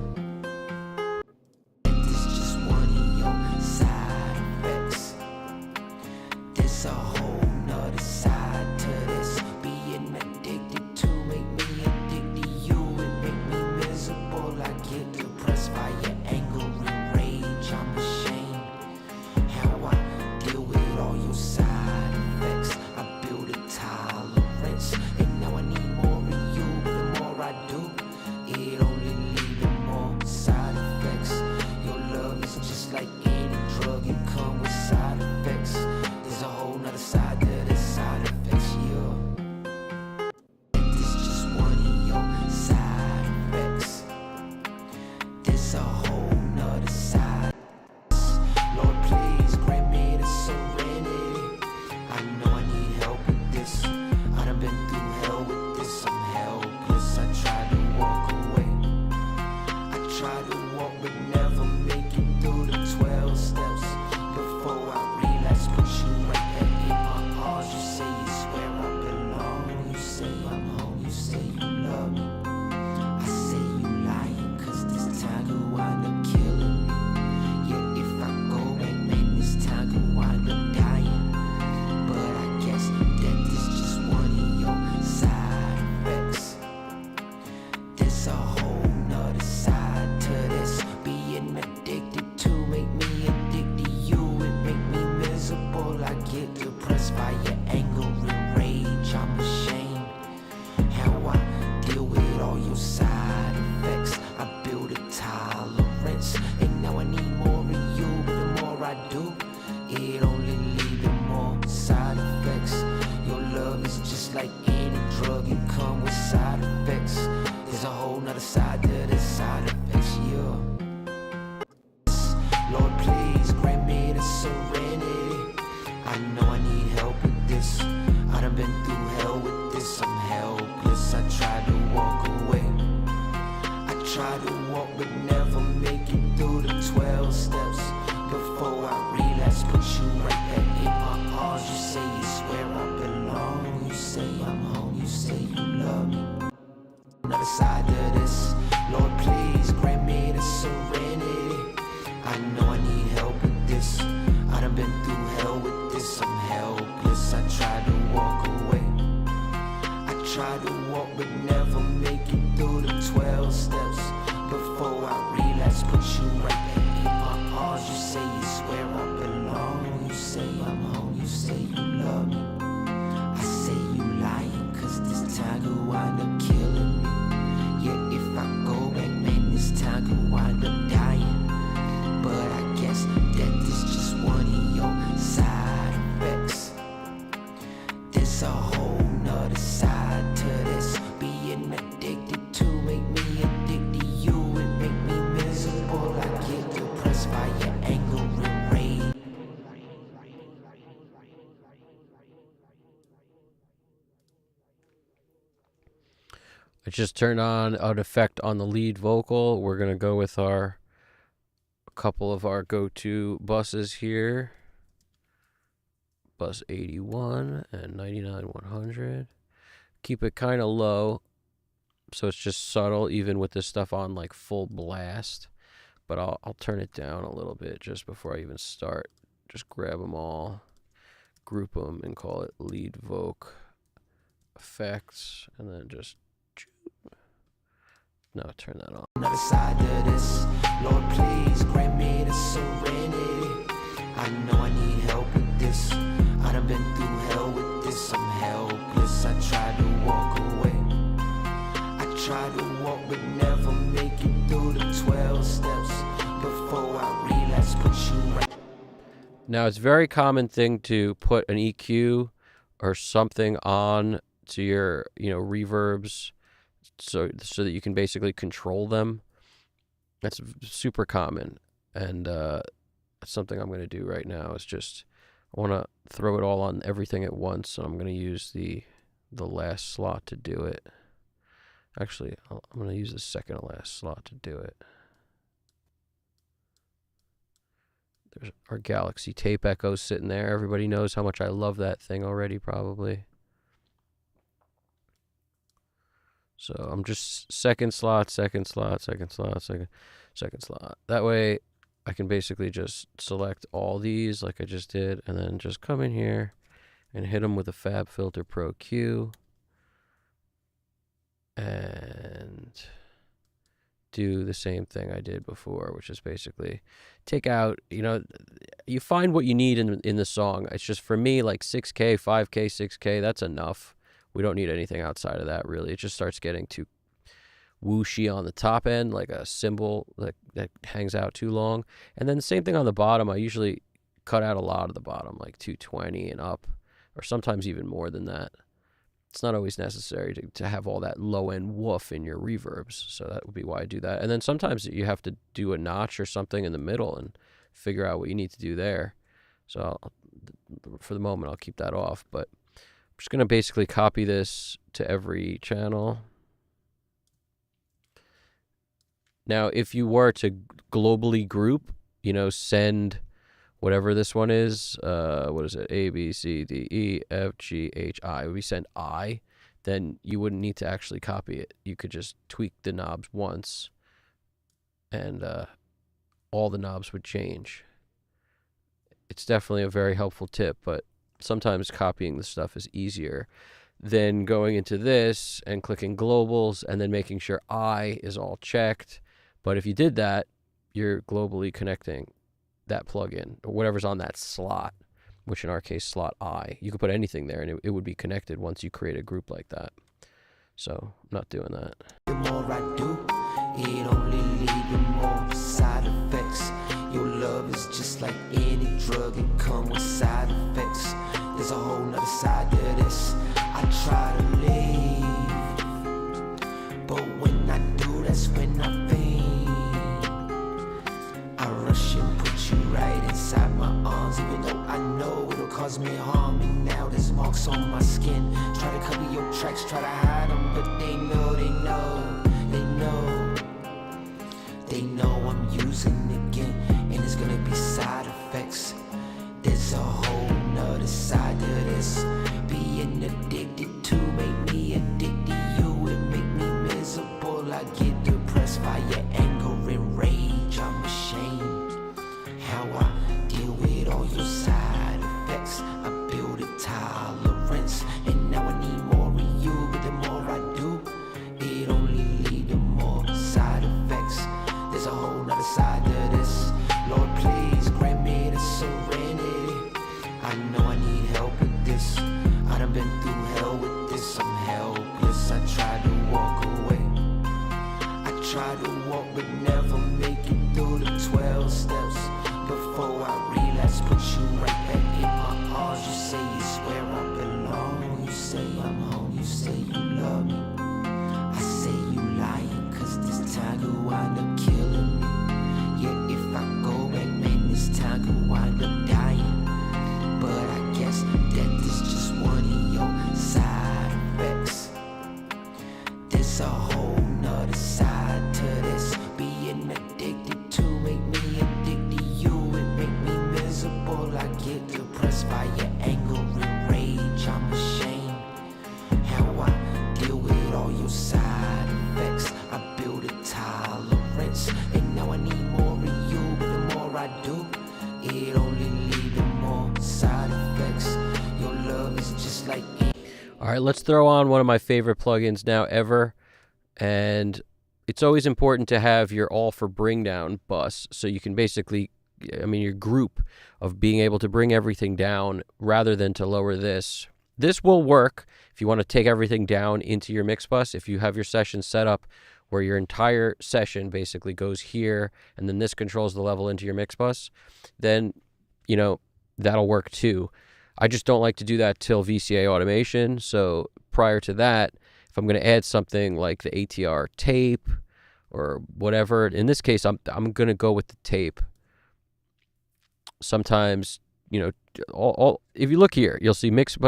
This is just one of your side effects. There's a whole nother side to this. Being addicted to make me addicted to you. It make me miserable. I get depressed by your anger and rage. I'm ashamed. How I deal with all your side effects. I build a tolerance, and now I need more of you. But the more I do, it only leads to more side effects. Your love is just like any drug, it comes with side effects. There's a whole nother side to this side effects. anger and rage. I'm ashamed how I deal with all your side effects. I build a tolerance, and now I need more of you. But the more I do, it only leaves more side effects. Your love is just like any drug, you come with side effects. There's a whole nother side to the side effects, yeah. Lord, please grant me the serenity. I know I need help with this. I done been through hell with this. I'm helpless. I tried to walk away. I tried to walk but never make it through the 12 steps. Before I relapse, put you right back in my arms. You say it's where I belong. You say I'm home. You say you love me. Another side to this. Lord, please grant me the serenity. I know I need help with this. I done been through hell with this. I'm helpless. I tried to walk away. I tried to walk but never make it through the 12 steps. Before I relapse, put you right back in my arms. You say it's where I belong. You say I'm home. You say you love me. I say you lying, cause this time could wind up killing me. Yeah, if I go back, man, this time could wind up dying. But I guess that this just one of your side effects. There's a whole nother side to this. Being addicted to make me addicted to you and make me miserable. I get depressed by your anger and rage. I just turned on an effect on the lead vocal. We're going to go with a couple of our go-to buses here. Bus 81 and 99-100. Keep it kind of low, so it's just subtle, even with this stuff on like full blast. But I'll turn it down a little bit just before I even start. Just grab them all, group them, and call it lead voc effects, and then just no, turn that on. Another side to this. Lord, please grant me the serenity. I know I need help with this. I done been through hell with this. I'm helpless. I tried to walk away. I tried to walk but never make it through the 12 steps. Before I relapse, put you right. Now, it's a very common thing to put an EQ or something on to your, reverbs, so that you can basically control them. That's super common, and something I'm going to do right now is just I want to throw it all on everything at once, and I'm going to use the last slot to do it. Actually, I'm going to use the second to last slot to do it. There's our Galaxy Tape Echo sitting there. Everybody knows how much I love that thing already, probably. So I'm just second slot. That way I can basically just select all these like I just did, and then just come in here and hit them with a Fab Filter Pro Q and do the same thing I did before, which is basically take out, you find what you need in the song. It's just, for me, like 6K, 5K, 6K, that's enough. We don't need anything outside of that, really. It just starts getting too whooshy on the top end, like a cymbal that hangs out too long. And then the same thing on the bottom. I usually cut out a lot of the bottom, like 220 and up, or sometimes even more than that. It's not always necessary to have all that low-end woof in your reverbs, so that would be why I do that. And then sometimes you have to do a notch or something in the middle and figure out what you need to do there. So for the moment, I'll keep that off, but I'm just going to basically copy this to every channel. Now, if you were to globally group, send whatever this one is, what is it? A, B, C, D, E, F, G, H, I. If we send I, then you wouldn't need to actually copy it. You could just tweak the knobs once, and all the knobs would change. It's definitely a very helpful tip, but sometimes copying the stuff is easier than going into this and clicking globals and then making sure I is all checked. But if you did that, you're globally connecting that plugin or whatever's on that slot. which in our case, slot I. You could put anything there, and it would be connected once you create a group like that. So I'm not doing that. The more I do, it only leads to more side effects. Your love is just like any drug, it comes with side effects. There's a whole nother side to this. I try to leave, but when I do, that's when I faint. I rush and put you right inside my arms, even though I know it'll cause me harm. And now there's marks on my skin. Try to cover your tracks, try to hide them, but they know, they know, they know. They know I'm using again, and it's gonna be side effects. There's a whole nother side to this. Being addicted to make me addicted to you. It make me miserable. I get depressed by your anger and rage. I'm ashamed how I deal with all your side effects. I build a tolerance, and now I need more of you. But the more I do, it only leads to more side effects. There's a whole nother side to this. Lord, please grant me the serenity. I know I need help with this. I done been through hell with this. I'm helpless. I tried to walk away. I tried to walk but never make it through the 12 steps. Before I relapse, put you right back in my arms. You say it's where I belong. You say I'm home. You say you love me. I say you lying, cause this time could wind up killing me. Yeah, if I go back, man, this time could wind up dying. But I guess death is just one of your side effects. There's a whole nother side to this. Being addicted to make me addicted to you. It make me miserable. I get depressed by your anger and rage. I'm ashamed how I deal with all your side effects. I build a tolerance, and now I need more of you. But the more I do, it only leads to more side effects. Your love is just like. All right, let's throw on one of my favorite plugins now ever. And it's always important to have your all for bring down bus, so you can basically, your group of being able to bring everything down rather than to lower this. This will work if you want to take everything down into your mix bus. If you have your session set up where your entire session basically goes here, and then this controls the level into your mix bus, then, that'll work too. I just don't like to do that till VCA automation. So prior to that, if I'm going to add something like the ATR tape or whatever, in this case, I'm going to go with the tape. Sometimes, if you look here, you'll see Mix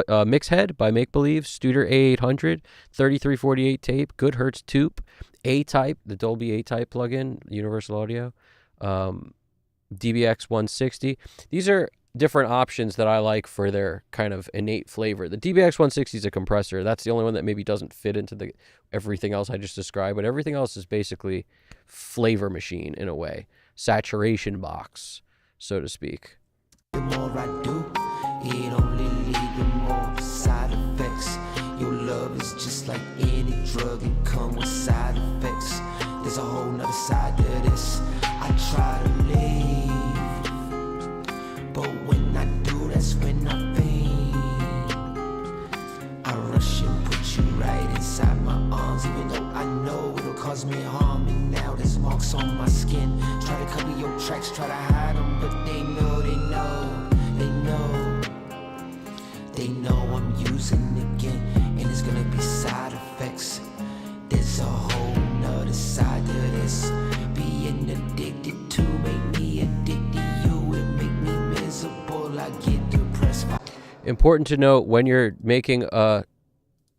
Head by Make Believe, Studer A800, 3348 tape, Good Hertz tube, A-Type, the Dolby A-Type plugin, Universal Audio, DBX 160. These are different options that I like for their kind of innate flavor. The DBX 160 is a compressor. That's the only one that maybe doesn't fit into everything else I just described, but everything else is basically flavor machine in a way. Saturation box, so to speak. The more I do, it only leads to more side effects. Your love is just like any drug, it comes with side effects. There's a whole nother side to this. I try to leave, but when I do, that's when I faint. I rush and put you right inside my arms, even though I know it'll cause me harm. And now there's marks on my skin. Try to cover your tracks, try to hide them, but they know, they know, they know. They know I'm using again, and it's gonna be side effects. There's a whole nother side to this. Being addicted to make me addicted to you. It make me miserable. I get depressed by. Important to note when you're making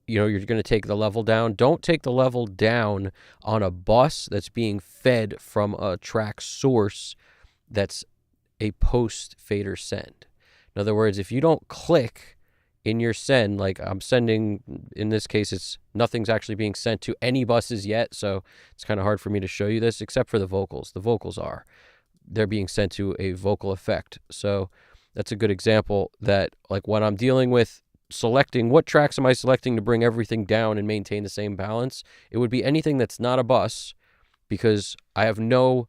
you're going to take the level down. Don't take the level down on a bus that's being fed from a track source that's a post fader send. In other words, if you don't click in your send, like I'm sending, in this case, nothing's actually being sent to any buses yet, so it's kind of hard for me to show you this, except for the vocals. The vocals they're being sent to a vocal effect. So that's a good example that, like, when I'm dealing with selecting what tracks am I selecting to bring everything down and maintain the same balance, it would be anything that's not a bus, because I have no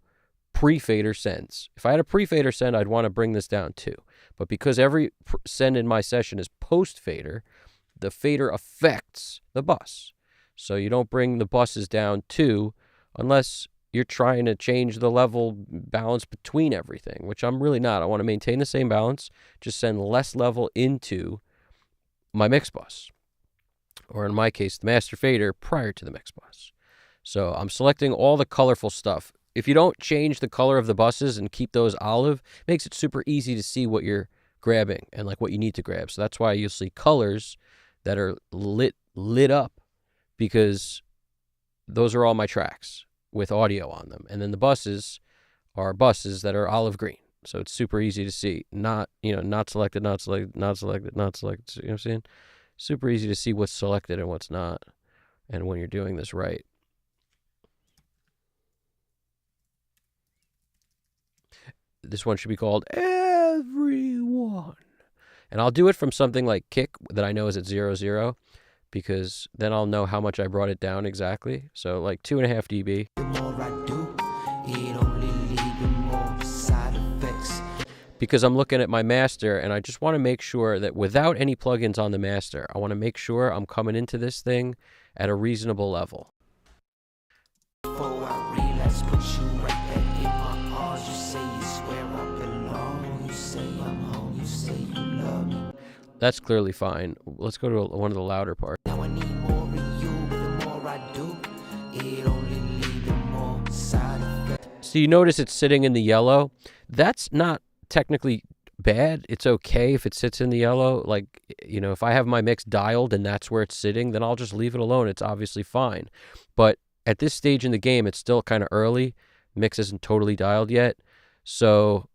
pre-fader sends. If I had a pre-fader send, I'd want to bring this down too. But because every send in my session is post fader, the fader affects the bus. So you don't bring the buses down too, unless you're trying to change the level balance between everything, which I'm really not. I want to maintain the same balance, just send less level into my mix bus, or in my case, the master fader prior to the mix bus. So I'm selecting all the colorful stuff. If you don't change the color of the buses and keep those olive, it makes it super easy to see what you're grabbing and like what you need to grab. So that's why you'll see colors that are lit up, because those are all my tracks with audio on them. And then the buses are buses that are olive green. So it's super easy to see. Not selected, not selected, not selected, not selected. You know what I'm saying? Super easy to see what's selected and what's not. And when you're doing this right. This one should be called Everyone. And I'll do it from something like kick that I know is at 0, because then I'll know how much I brought it down exactly. So like 2.5 dB. The more I do, it only leads to more side effects. Because I'm looking at my master and I just want to make sure that without any plugins on the master, I want to make sure I'm coming into this thing at a reasonable level. Before I realize, put you right back in my arms. You say you swear I belong. You say I'm home. You say you love me. That's clearly fine. Let's go to one of the louder parts. Now I need more of you. The more I do, it only leads to more side effects. So you notice it's sitting in the yellow. That's not technically bad. It's okay if it sits in the yellow. Like, if I have my mix dialed and that's where it's sitting, then I'll just leave it alone. It's obviously fine. But at this stage in the game, it's still kind of early. Mix isn't totally dialed yet. So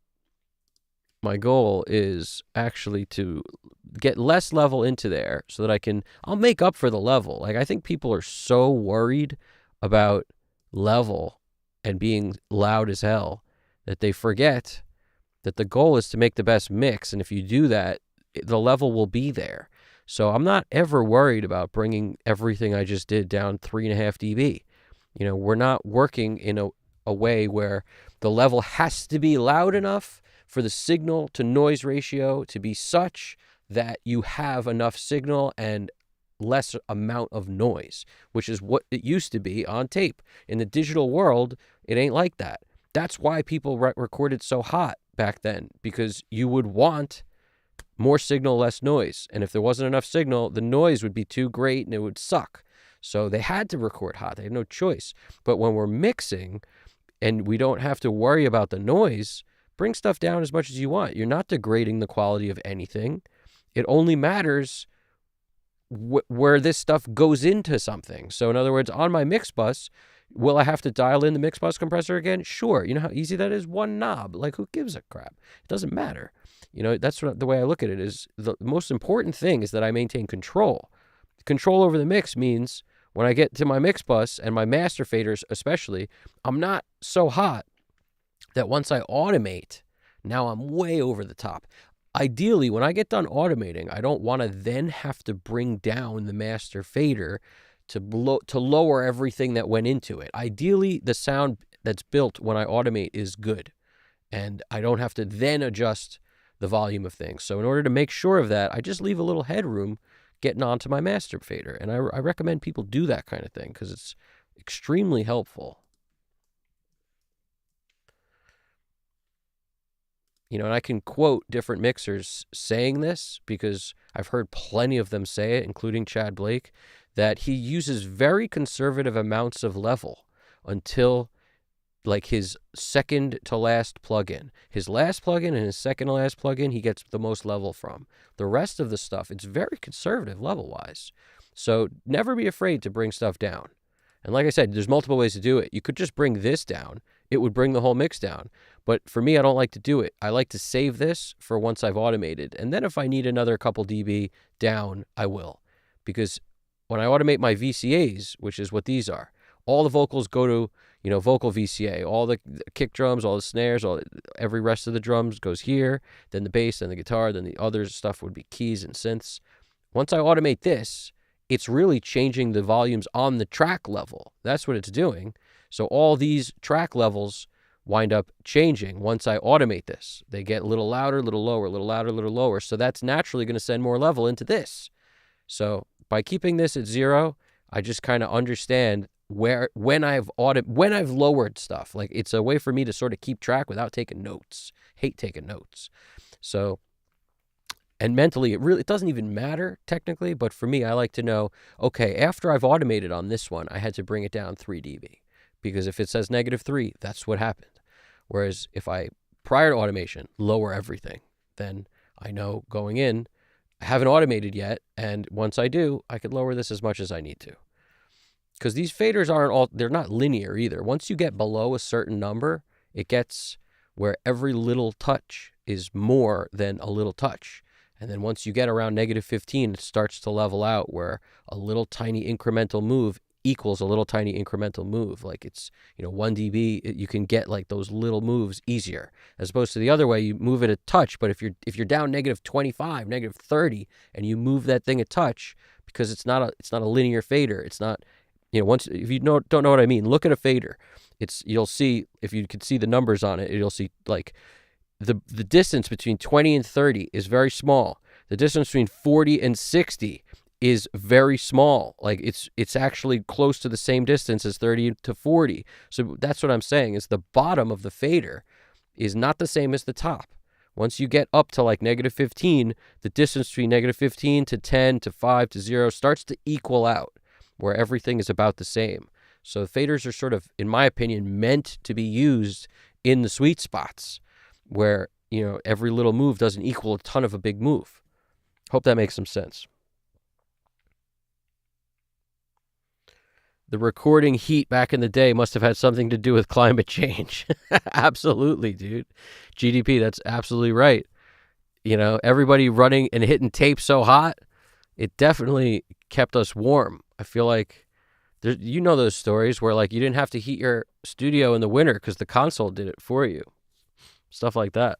my goal is actually to get less level into there so that I'll make up for the level. Like, I think people are so worried about level and being loud as hell that they forget that the goal is to make the best mix. And if you do that, the level will be there. So I'm not ever worried about bringing everything I just did down 3.5 dB. We're not working in a way where the level has to be loud enough for the signal to noise ratio to be such that you have enough signal and less amount of noise, which is what it used to be on tape. In the digital world, it ain't like that. That's why people recorded so hot back then, because you would want more signal, less noise. And if there wasn't enough signal, the noise would be too great and it would suck. So they had to record hot. They had no choice. But when we're mixing and we don't have to worry about the noise, bring stuff down as much as you want. You're not degrading the quality of anything. It only matters where this stuff goes into something. So in other words, on my mix bus, will I have to dial in the mix bus compressor again? Sure. You know how easy that is? One knob. Like, who gives a crap? It doesn't matter. That's the way I look at it. Is the most important thing is that I maintain control. Control over the mix means when I get to my mix bus and my master faders especially, I'm not so hot that once I automate, now I'm way over the top. Ideally, when I get done automating, I don't want to then have to bring down the master fader to lower everything that went into it. Ideally, the sound that's built when I automate is good, and I don't have to then adjust the volume of things. So in order to make sure of that, I just leave a little headroom getting onto my master fader, and I recommend people do that kind of thing because it's extremely helpful. And I can quote different mixers saying this because I've heard plenty of them say it, including Chad Blake, that he uses very conservative amounts of level until like his second to last plugin. His last plugin and his second to last plugin, he gets the most level from. The rest of the stuff, it's very conservative level-wise. So never be afraid to bring stuff down. And like I said, there's multiple ways to do it. You could just bring this down. It would bring the whole mix down. But for me, I don't like to do it. I like to save this for once I've automated. And then if I need another couple dB down, I will. Because when I automate my VCAs, which is what these are, all the vocals go to, vocal VCA. All the kick drums, all the snares, every rest of the drums goes here. Then the bass, then the guitar, then the other stuff would be keys and synths. Once I automate this, it's really changing the volumes on the track level. That's what it's doing. So all these track levels wind up changing once I automate this. They get a little louder, a little lower, a little louder, a little lower. So that's naturally going to send more level into this. So by keeping this at 0, I just kind of understand when I've lowered stuff. Like, it's a way for me to sort of keep track without taking notes. Hate taking notes. So, and mentally, it doesn't even matter technically, but for me, I like to know, okay, after I've automated on this one, I had to bring it down 3 dB, because if it says -3, that's what happened. Whereas if I, prior to automation, lower everything, then I know going in, I haven't automated yet, and once I do, I could lower this as much as I need to. Because these faders they're not linear either. Once you get below a certain number, it gets where every little touch is more than a little touch. And then once you get around -15, it starts to level out where a little tiny incremental move equals a little tiny incremental move. Like, it's, 1 dB, you can get like those little moves easier, as opposed to the other way. You move it a touch, but if you're down -25, -30, and you move that thing a touch, because it's not a linear fader. It's not, once, if you don't know what I mean, look at a fader. You'll see, if you could see the numbers on it, you'll see like the distance between 20 and 30 is very small. The distance between 40 and 60 is very small. Like, it's actually close to the same distance as 30 to 40. So that's what I'm saying, is the bottom of the fader is not the same as the top. Once you get up to like -15, the distance between -15 to 10 to 5 to 0 starts to equal out, where everything is about the same. So faders are sort of, in my opinion, meant to be used in the sweet spots where, every little move doesn't equal a ton of a big move. Hope that makes some sense. The recording heat back in the day must have had something to do with climate change. Absolutely, dude. GDP, that's absolutely right. Everybody running and hitting tape so hot, it definitely kept us warm. I feel like, those stories where like you didn't have to heat your studio in the winter because the console did it for you. Stuff like that.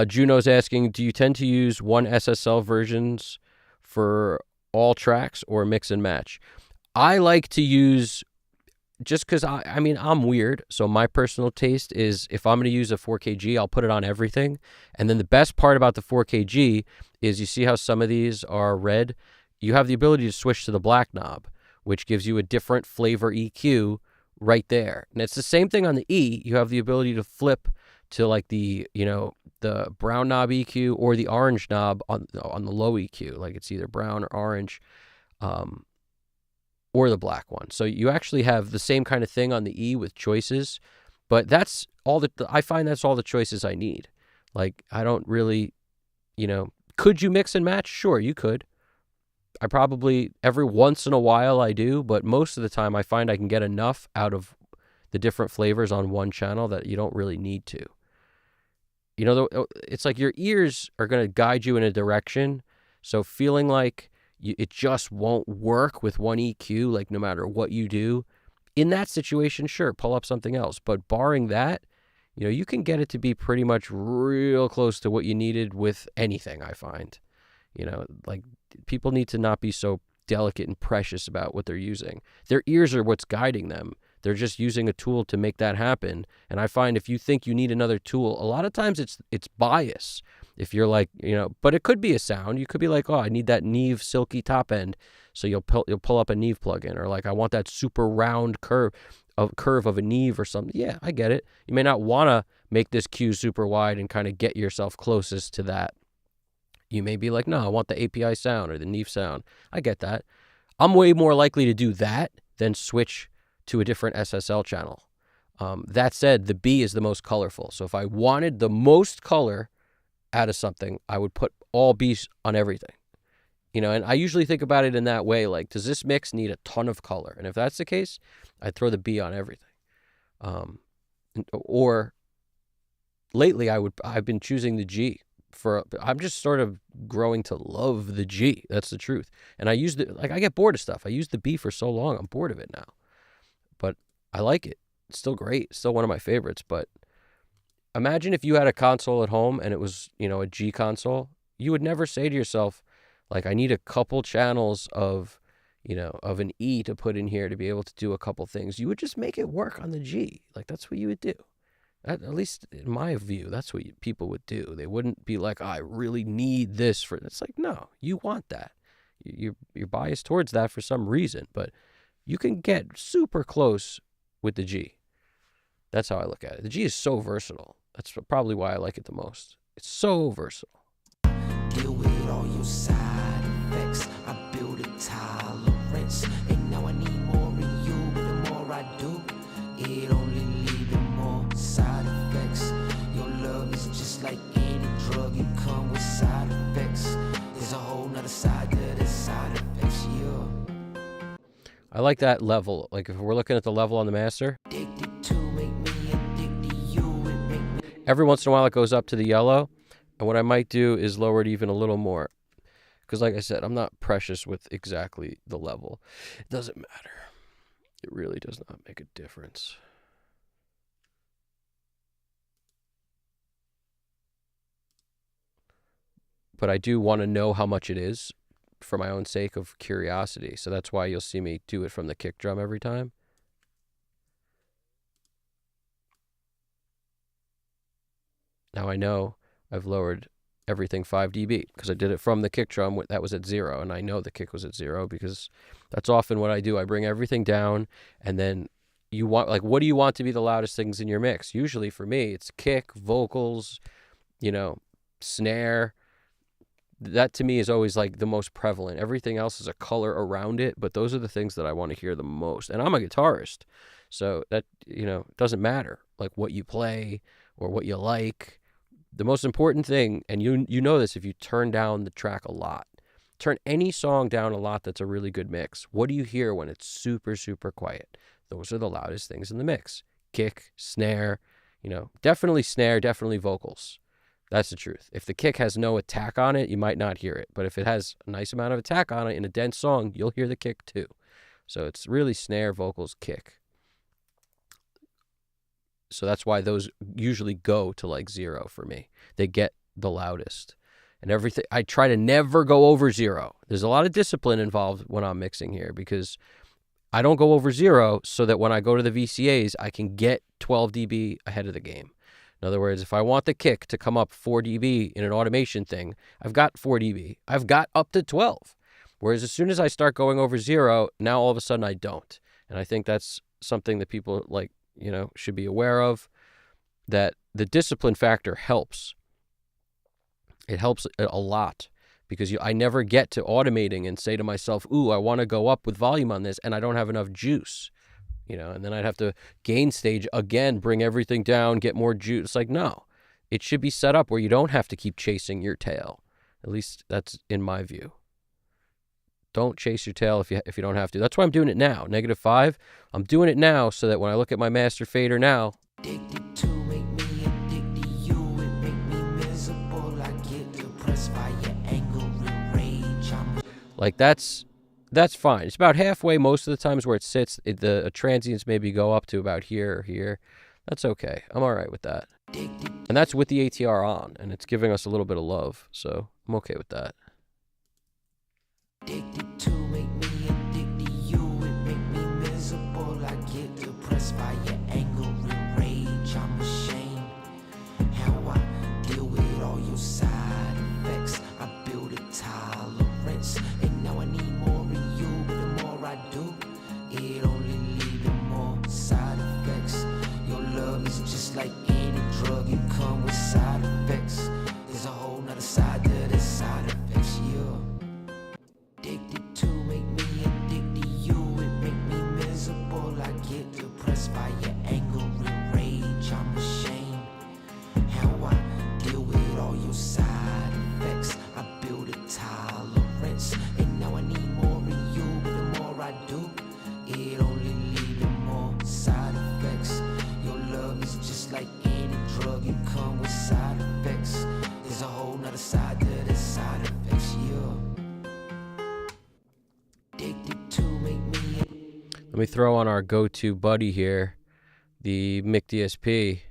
Juno's asking, do you tend to use one SSL versions for all tracks or mix and match? I like to use, just because I'm weird. So my personal taste is, if I'm going to use a 4KG, I'll put it on everything. And then the best part about the 4KG is, you see how some of these are red? You have the ability to switch to the black knob, which gives you a different flavor EQ right there. And it's the same thing on the E. You have the ability to flip to like the brown knob EQ or the orange knob on the low EQ. Like, it's either brown or orange, or the black one. So you actually have the same kind of thing on the E with choices, but that's all I find that's all the choices I need. Like, I don't really, could you mix and match? Sure, you could. I probably, every once in a while I do, but most of the time I find I can get enough out of the different flavors on one channel that you don't really need to. It's like your ears are going to guide you in a direction. So feeling like it just won't work with one EQ, like no matter what you do, in that situation, sure, pull up something else. But barring that, you can get it to be pretty much real close to what you needed with anything, I find. Like, people need to not be so delicate and precious about what they're using. Their ears are what's guiding them. They're just using a tool to make that happen. And I find if you think you need another tool, a lot of times it's bias. If you're like, but it could be a sound. You could be like, oh, I need that Neve silky top end. So you'll pull up a Neve plugin, or like, I want that super round curve of a Neve or something. Yeah, I get it. You may not want to make this Q super wide and kind of get yourself closest to that. You may be like, no, I want the API sound or the Neve sound. I get that. I'm way more likely to do that than switch to a different SSL channel. That said, the B is the most colorful. So if I wanted the most color out of something, I would put all B's on everything. And I usually think about it in that way. Like, does this mix need a ton of color? And if that's the case, I'd throw the B on everything. Or lately, I've been choosing the G. I'm just sort of growing to love the G. That's the truth. And I get bored of stuff. I used the B for so long, I'm bored of it now. But I like it. It's still great. It's still one of my favorites. But imagine if you had a console at home and it was, a G console. You would never say to yourself, like, I need a couple channels of, of an E to put in here to be able to do a couple things, you would just make it work on the G. Like, that's what you would do. At least in my view, that's what people would do. They wouldn't be like, I really need this for. It's like, no, you want that. You're biased towards that for some reason, but you can get super close with the G. That's how I look at it. The G is so versatile. That's probably why I like it the most. It's so versatile. Deal with all your side effects. I build a tolerance, and now I need more of you. But the more I do, it only leaves more side effects. Your love is just like any drug, you come with side effects. There's a whole nother side to the side effects, yeah. I like that level. Like, if we're looking at the level on the master, Addicted to make me addicted to you, it make me. every once in a while it goes up to the yellow. And what I might do is lower it even a little more. Because like I said, I'm not precious with exactly the level. It doesn't matter. It really does not make a difference. But I do want to know how much it is for my own sake of curiosity. So that's why you'll see me do it from the kick drum every time. Now I know I've lowered everything 5 dB because I did it from the kick drum that was at 0, and I know the kick was at 0 because that's often what I do. I bring everything down, and then you want, like, what do you want to be the loudest things in your mix? Usually for me, it's kick, vocals, snare. That to me is always like the most prevalent. Everything else is a color around it, but those are the things that I want to hear the most. And I'm a guitarist, so that, it doesn't matter like what you play or what you like. The most important thing, and you know this if you turn down the track a lot, turn any song down a lot that's a really good mix. What do you hear when it's super, super quiet? Those are the loudest things in the mix. Kick, snare, definitely snare, definitely vocals. That's the truth. If the kick has no attack on it, you might not hear it. But if it has a nice amount of attack on it in a dense song, you'll hear the kick too. So it's really snare, vocals, kick. So that's why those usually go to like 0 for me. They get the loudest. And everything, I try to never go over 0. There's a lot of discipline involved when I'm mixing here because I don't go over 0 so that when I go to the VCAs, I can get 12 dB ahead of the game. In other words, if I want the kick to come up 4 dB in an automation thing, I've got 4 dB. I've got up to 12. Whereas as soon as I start going over 0, now all of a sudden I don't. And I think that's something that people should be aware of, that the discipline factor helps. It helps a lot because I never get to automating and say to myself, ooh, I want to go up with volume on this and I don't have enough juice. And then I'd have to gain stage again, bring everything down, get more juice. It's like, no, it should be set up where you don't have to keep chasing your tail. At least that's in my view. Don't chase your tail if you don't have to. That's why I'm doing it now. -5. I'm doing it now so that when I look at my master fader now, Addicted to make me addicted to you, it make me miserable. I get depressed by your anger and rage. like that's fine. It's about halfway most of the times where it sits. The transients maybe go up to about here or here. That's okay. I'm all right with that. And that's with the ATR on, and it's giving us a little bit of love, so I'm okay with that. Addicted to make me addicted to you, it make me miserable. I get depressed by your anger and rage. I'm ashamed how I deal with all your side effects. I build a tolerance, and now I need more of you. But the more I do, it only leaves more side effects. Your love is just like any drug, you come with side effects. There's a whole nother side to the side effects, yeah. Addicted to make me addicted to you, it make me miserable. I get depressed by your anger and rage. I'm ashamed how I deal with all your side effects. I build a tolerance, and now I need more of you. But the more I do, it only leaves more side effects. Your love is just like any drug, you come with side effects. There's a whole nother side to the side effects, yeah. Let me throw on our go-to buddy here, the Mic DSP.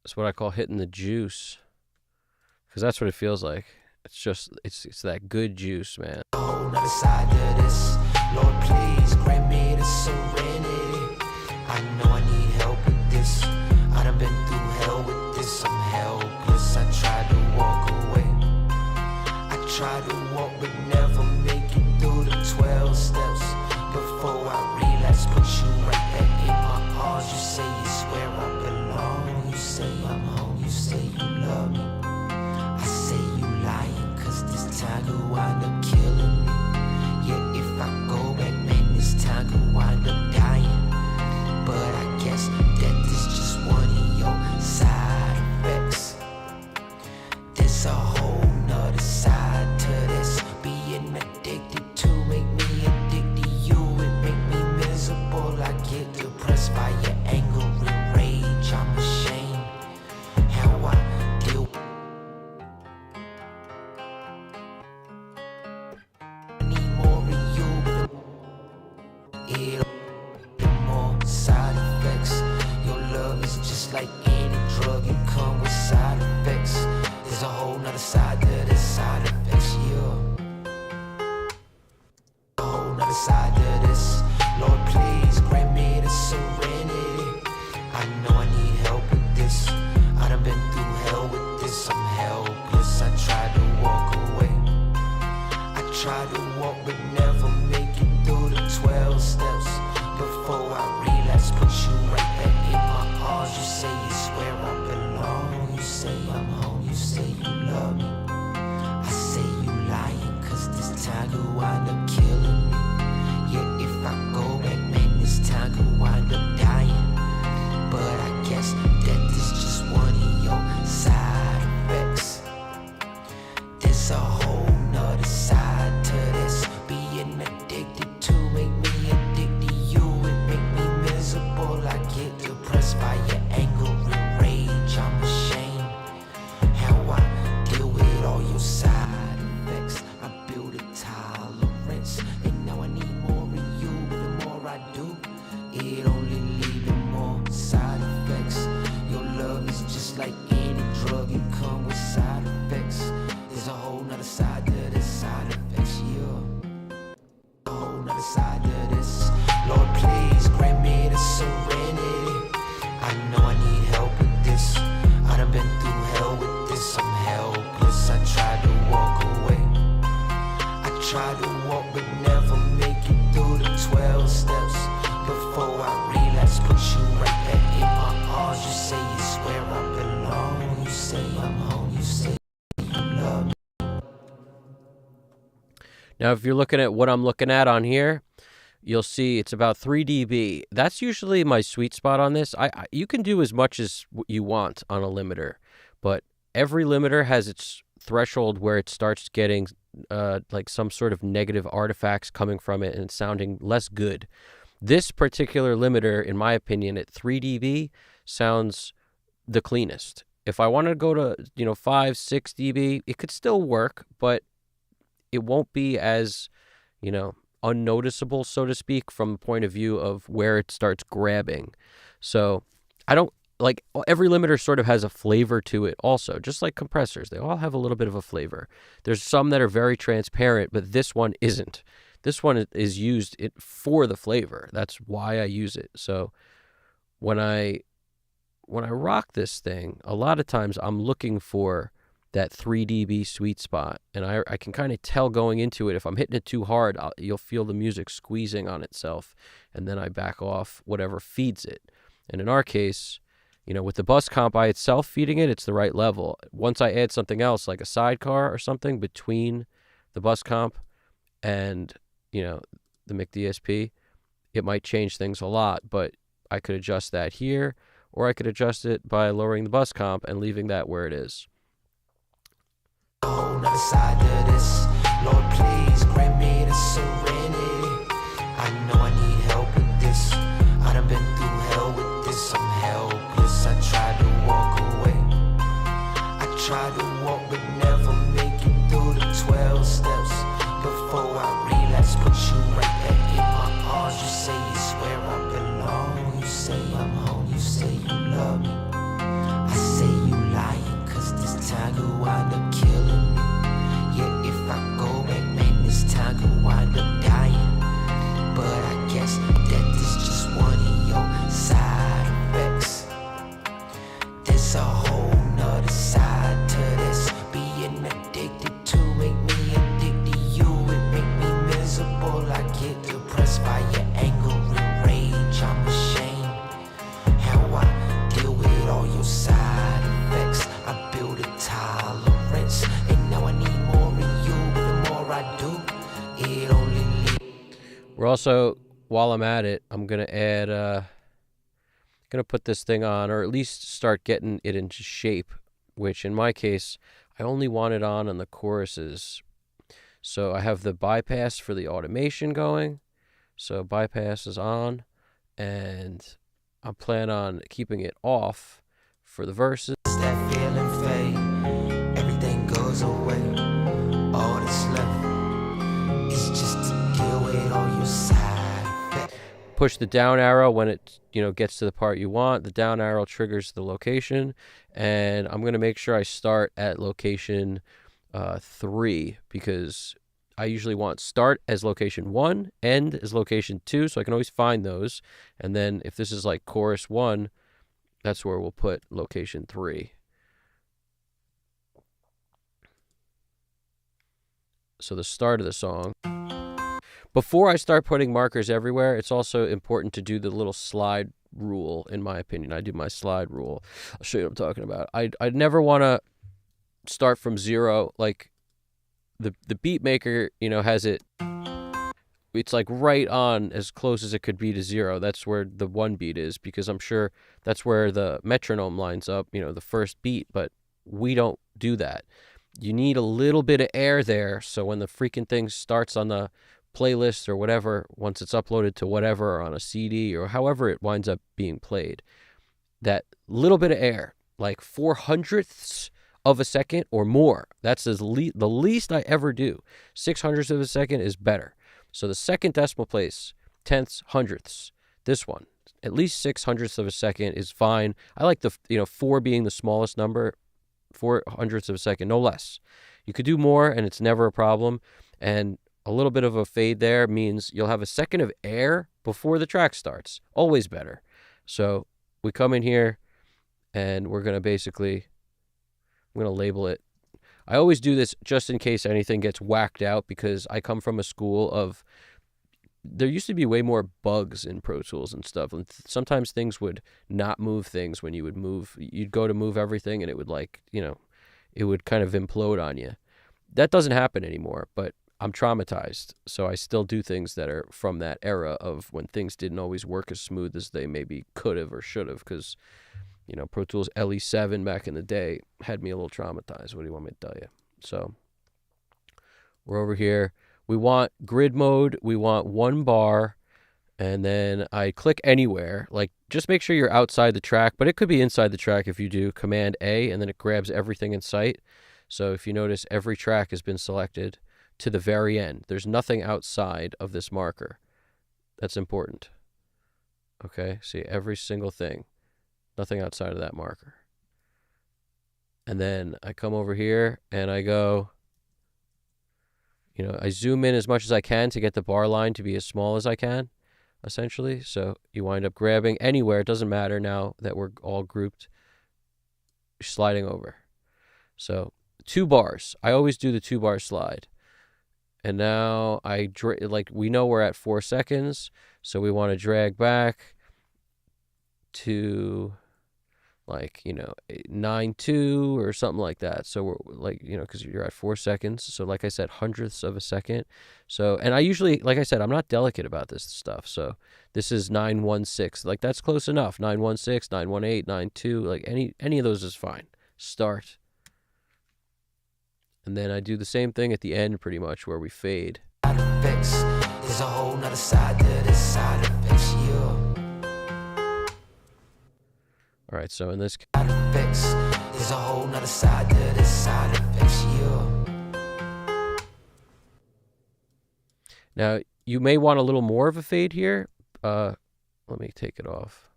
That's what I call hitting the juice. because that's what it feels like. It's just, it's that good juice, man. Whole nother side to this. Lord, please grant me the serenity. I know I need help with this. I done been through hell with this. I'm helpless. I tried to walk away. I tried to walk but never make it through the 12 steps. Before I relapse, put you right back in my arms. You say it's where I belong. You say I'm home. You say you love me. I say you lying, cause this time could wind up killing me. Yeah, if I go back, man, this time could wind up dying. But I guess death is just one of your side effects. There's a whole nother side to this. Being addicted to make me addicted to you. It make me miserable. I get depressed by your anger and rage. I'm ashamed how I deal. I need more of you, but the more side effects. Your love is just like any drug, it come with side effects. There's a whole nother side to this side effects, yeah. A whole nother side to this. Lord, please grant me the serenity. I know I need help with this. I done been through hell with this. I'm helpless. I tried to walk away. I tried to walk but never make it through the 12 steps. Before I relapse, put you right back in my arms. You say it's where I belong. You say I'm home. You say you love me. I say you lying, cause this time could wind up killing me. Yeah, if I go back, man, this time could wind up dying. But I guess death is just one of your side effects. There's a whole nother side to this. Being addicted to make me addicted to you. It make me miserable. I get depressed by your anger and rage. I'm ashamed how I deal with all your side effects. I build a tolerance, and now I need more of you. The more I do, it only leads to more side effects. Your love is just like any drug, it come with side effects. There's a whole nother side to this side effects, yeah. A whole nother side to this. Lord, please grant me the serenity. I know I need help with this. I done been through hell with this. I'm helpless. I tried to walk away. I tried to walk but never make it through the 12 steps. Before I relapse, put you right back in my arms. You say it's where I belong. You say I'm home. You say you love me. Now, if you're looking at what I'm looking at on here, you'll see it's about 3 dB. That's usually my sweet spot on this. You can do as much as you want on a limiter, but every limiter has its threshold where it starts getting like some sort of negative artifacts coming from it and it's sounding less good. This particular limiter, in my opinion, at 3 dB sounds the cleanest. If I wanted to go to 5, 6 dB, it could still work, but it won't be as unnoticeable, so to speak, from the point of view of where it starts grabbing. So I don't like, every limiter sort of has a flavor to it also, just like compressors. They all have a little bit of a flavor. There's some that are very transparent, but this one isn't. This one is used for the flavor. That's why I use it. So when I rock this thing, a lot of times I'm looking for that 3 dB sweet spot, and I can kind of tell going into it. If I'm hitting it too hard, you'll feel the music squeezing on itself, and then I back off whatever feeds it. And in our case, with the bus comp by itself feeding it, it's the right level. Once I add something else, like a sidecar or something between the bus comp and the mic DSP, it might change things a lot, but I could adjust that here, or I could adjust it by lowering the bus comp and leaving that where it is. A whole nother side to this. Lord, please grant me the serenity. I know I need help with this. I done been through hell with this. I'm helpless. I tried to walk away. I tried to walk but never make it through the 12 steps. Before I relapse, put you right back in my arms. You say it's where I belong. You say I'm home. You say you love me. I say you lying, cause this time could wind up also, while I'm at it, I'm gonna add gonna put this thing on, or at least start getting it into shape, which in my case I only want it on the choruses. So I have the bypass for the automation going. So bypass is on, and I plan on keeping it off for the verses. That feeling fade, everything goes away. All that's left is just to deal with all your side. Push the down arrow when it gets to the part you want. The down arrow triggers the location, and I'm going to make sure I start at location 3, because I usually want start as location 1, end as location 2, so I can always find those. And then if this is like chorus 1, that's where we'll put location 3. So the start of the song. Before I start putting markers everywhere, it's also important to do the little slide rule, in my opinion. I do my slide rule. I'll show you what I'm talking about. I'd never want to start from 0. Like the beat maker, has it. It's like right on as close as it could be to 0. That's where the 1 beat is, because I'm sure that's where the metronome lines up, the first beat, but we don't do that. You need a little bit of air there, so when the freaking thing starts on the playlist or whatever, once it's uploaded to whatever, or on a CD, or however it winds up being played, that little bit of air, like 400ths of a second or more, that's the least I ever do. 600ths of a second is better. So the second decimal place, tenths, hundredths, this one, at least 600ths of a second is fine. I like the 4 being the smallest number, 400ths of a second, no less. You could do more, and it's never a problem. And a little bit of a fade there means you'll have a second of air before the track starts. Always better. So we come in here, and we're going to basically, I'm going to label it. I always do this just in case anything gets whacked out, because I come from a school of, there used to be way more bugs in Pro Tools and stuff. And sometimes things would not move things when you would move. You'd go to move everything, and it would it would kind of implode on you. That doesn't happen anymore, but I'm traumatized. So I still do things that are from that era of when things didn't always work as smooth as they maybe could have or should have, because, Pro Tools LE7 back in the day had me a little traumatized. What do you want me to tell you? So we're over here. We want grid mode. We want 1 bar. And then I click anywhere. Like, just make sure you're outside the track, but it could be inside the track if you do Command A, and then it grabs everything in sight. So if you notice, every track has been selected to the very end. There's nothing outside of this marker. That's important. Okay, see, every single thing. Nothing outside of that marker. And then I come over here and I go, I zoom in as much as I can to get the bar line to be as small as I can, essentially. So you wind up grabbing anywhere. It doesn't matter now that we're all grouped. Sliding over. So 2 bars. I always do the 2 bar slide. And now we know we're at 4 seconds. So we want to drag back to 9.2 or something like that. So we're because you're at 4 seconds. So like I said, hundredths of a second. So, and I usually, like I said, I'm not delicate about this stuff. So this is 9.16. Like, that's close enough. 9.16, 9.18, 9.2. Like any of those is fine. Start. And then I do the same thing at the end, pretty much, where we fade. There's a whole nother side to this side effects, yeah. All right, so in this case, there's a whole nother side to this side effects, yeah. Now, you may want a little more of a fade here. Let me take it off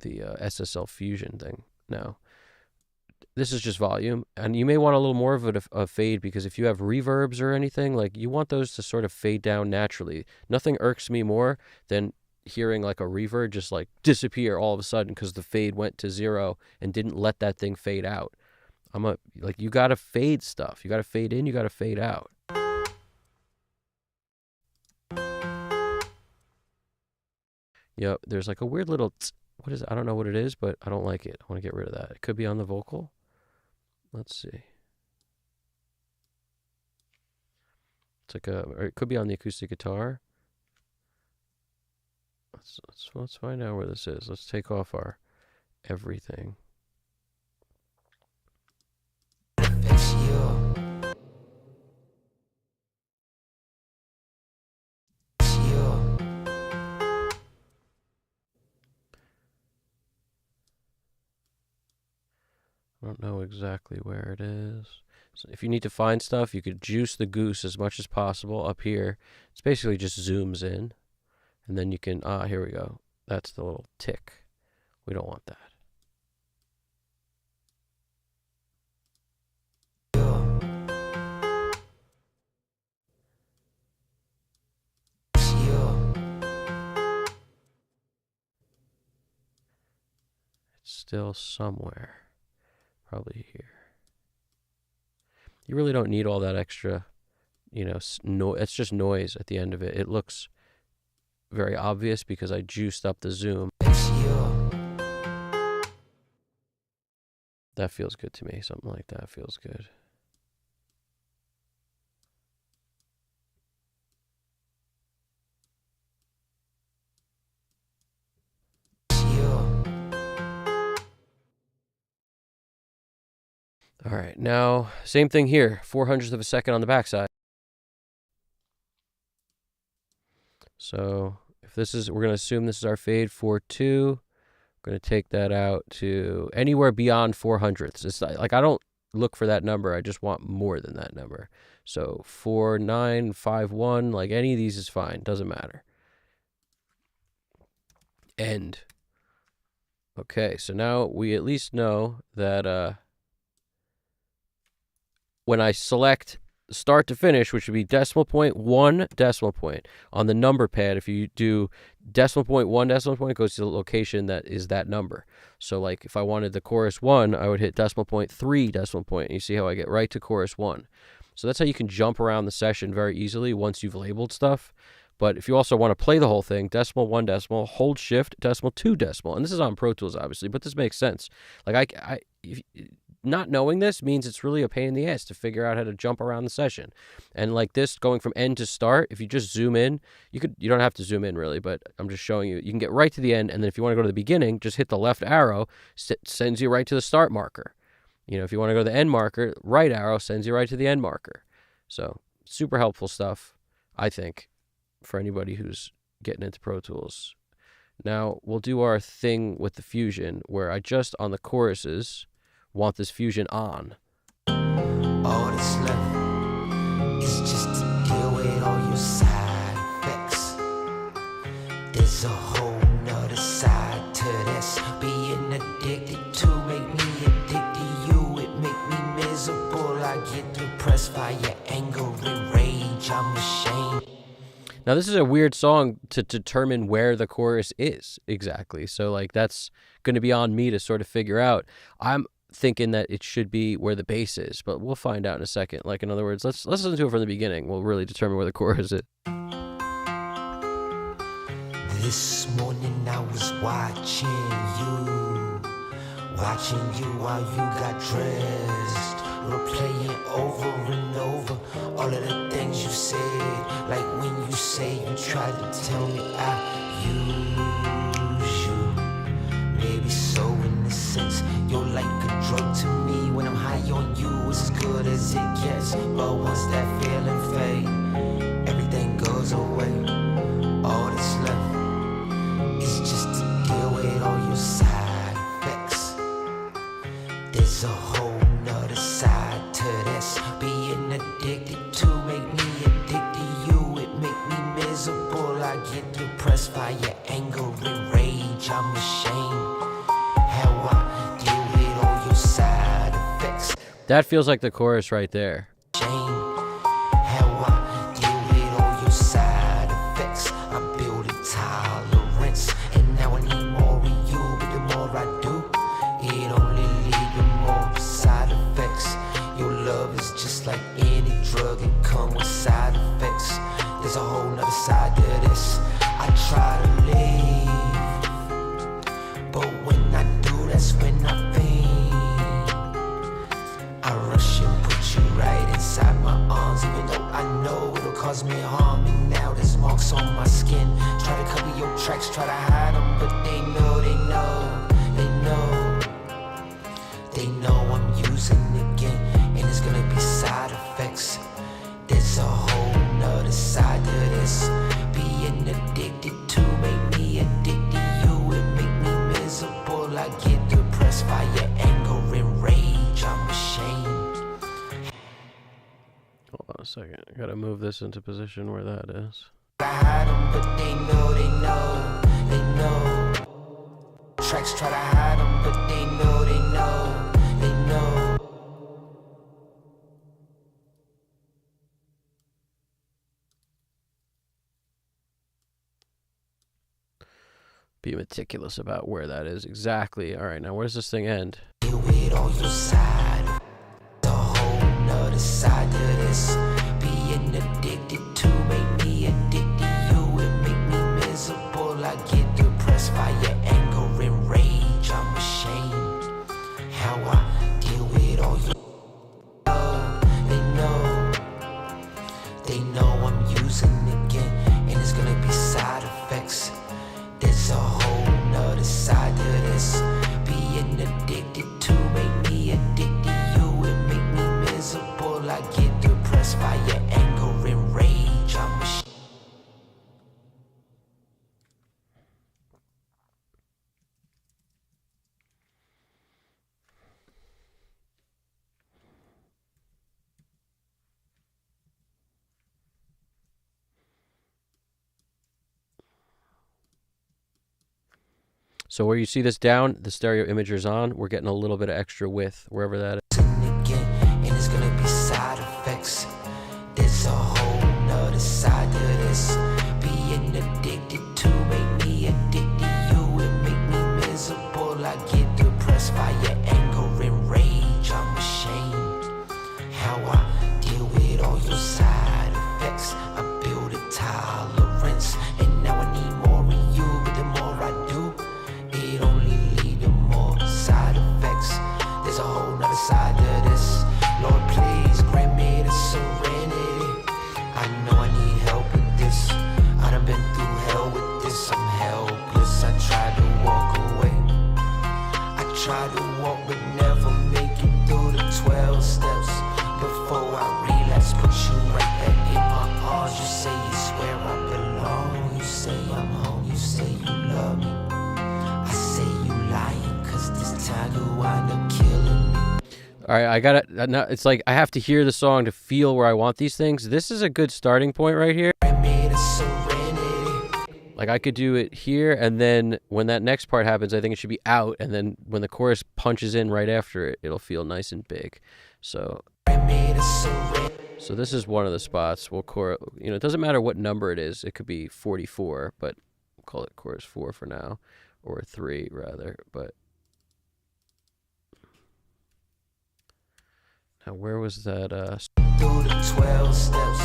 the SSL Fusion thing now. This is just volume, and you may want a little more of a fade, because if you have reverbs or anything, like, you want those to sort of fade down naturally. Nothing irks me more than hearing like a reverb just like disappear all of a sudden because the fade went to 0 and didn't let that thing fade out. You gotta fade stuff. You gotta fade in, you gotta fade out. Yep, there's like a weird little what is it? I don't know what it is, but I don't like it. I want to get rid of that. It could be on the vocal. Let's see. It's like or it could be on the acoustic guitar. let's find out where this is. Let's take off our everything. I don't know exactly where it is. So if you need to find stuff, you could juice the goose as much as possible up here. It's basically just zooms in. And then you can, here we go. That's the little tick. We don't want that. It's still somewhere. Probably here. You really don't need all that extra, it's just noise at the end of it. It looks very obvious because I juiced up the zoom. That feels good to me. Something like that feels good. All right, now same thing here, 0.04 of a second on the backside. So if this is, we're going to assume this is our fade 4/2. We're going to take that out to anywhere beyond 0.04. It's like I don't look for that number. I just want more than that number. So 4.951, like any of these is fine. Doesn't matter. End. Okay, so now we at least know that when I select start to finish, which would be decimal point, 1 decimal point. On the number pad, if you do decimal point, 1 decimal point, it goes to the location that is that number. So like if I wanted the chorus 1, I would hit decimal point, 3 decimal point. And you see how I get right to chorus 1. So that's how you can jump around the session very easily once you've labeled stuff. But if you also want to play the whole thing, decimal, 1 decimal, hold shift, decimal, 2 decimal. And this is on Pro Tools, obviously, but this makes sense. Like not knowing this means it's really a pain in the ass to figure out how to jump around the session. And like this, going from end to start, if you just zoom in, you don't have to zoom in really, but I'm just showing you, you can get right to the end. And then if you want to go to the beginning, just hit the left arrow, sends you right to the start marker. If you want to go to the end marker, right arrow sends you right to the end marker. So super helpful stuff, I think, for anybody who's getting into Pro Tools. Now we'll do our thing with the fusion where I just on the choruses want this fusion on. All that's left is just to deal with all your side effects. There's a whole nother side to this. Being addicted to make me addicted to you. It make me miserable. I get depressed by your anger and rage. I'm ashamed. Now this is a weird song to determine where the chorus is exactly. So like that's going to be on me to sort of figure out. I'm thinking that it should be where the bass is, but we'll find out in a second. Like in other words, let's listen to it from the beginning. We'll really determine where the chorus is. This morning I was watching you while you got dressed, replaying over and over all of the things you said, like when you say you tried to tell me I use you. Maybe so in a sense, you're like a drug to me. When I'm high on you, it's as good as it gets. But once that feeling fades, everything goes away. All that's left is just to deal with all your side effects. There's a whole nother side to this. Being addicted to make me addicted to you. It make me miserable. I get depressed by your anger and rage. I'm ashamed how I deal with all your side effects. That feels like the chorus right there. Shame how I deal with all your side effects. I build a tolerance, and now I need more of you. But the more I do, it only leaves me more side effects. Your love is just like any drug, it comes with side effects. There's a whole nother side to this. I try to leave, but when I do, that's when I faint. I rush and put you right inside my arms, even though I know it'll cause me harm. And now there's marks on my skin. Try to cover radio tracks try to hide them, but they know, they know, they know. They know I'm using again, and it's gonna be side effects. There's a whole nother side to this. Being addicted to make me addicted to you. It make me miserable. I get depressed by your anger and rage. I'm ashamed. Hold on a second. I gotta move this into position where that is. I hide them, but they know, they know, they know. Tracks try to hide them, but they know, they know, they know. Be meticulous about where that is exactly. All right, now where does this thing end? Deal with all your side. The whole nother side to this. Being addicted to make me addicted to you. It make me miserable. I get depressed by your anger and rage. I'm ashamed how I deal with all your. They know, they know I'm using again, and it's gonna be side effects. There's a whole nother side to this. Being addicted to make me addicted to you. It make me miserable. I get depressed by your anger and rage. I'm ashamed. So where you see this down, the stereo imager's on. We're getting a little bit of extra width wherever that is. Again, and it's gonna be side effects. There's a whole nother side to this. Being addicted to make me addicted to you. It make me miserable. I get depressed by your anger and rage. I'm ashamed how I deal with all your side effects. I build a tolerance, and now I need more of you. But the more I do, it only lead to more side effects. There's a whole nother side to this. Lord, please grant me the serenity. I know I need help with this. I done been through hell with this. I'm helpless. I tried to walk away. I tried to walk but never make it through the 12 steps. Before I relapse, put you right back in my arms. You say it's where I belong. You say I'm home. You say you love me. I say you lying, cause this time you wind up killing me. All right, I gotta. It's like I have to hear the song to feel where I want these things. This is a good starting point right here. Like I could do it here, and then when that next part happens, I think it should be out, and then when the chorus punches in right after it, it'll feel nice and big. So this is one of the spots. We'll it doesn't matter what number it is. It could be 44, but we'll call it chorus 4 for now, or 3 rather. But now where was that? Through the 12 steps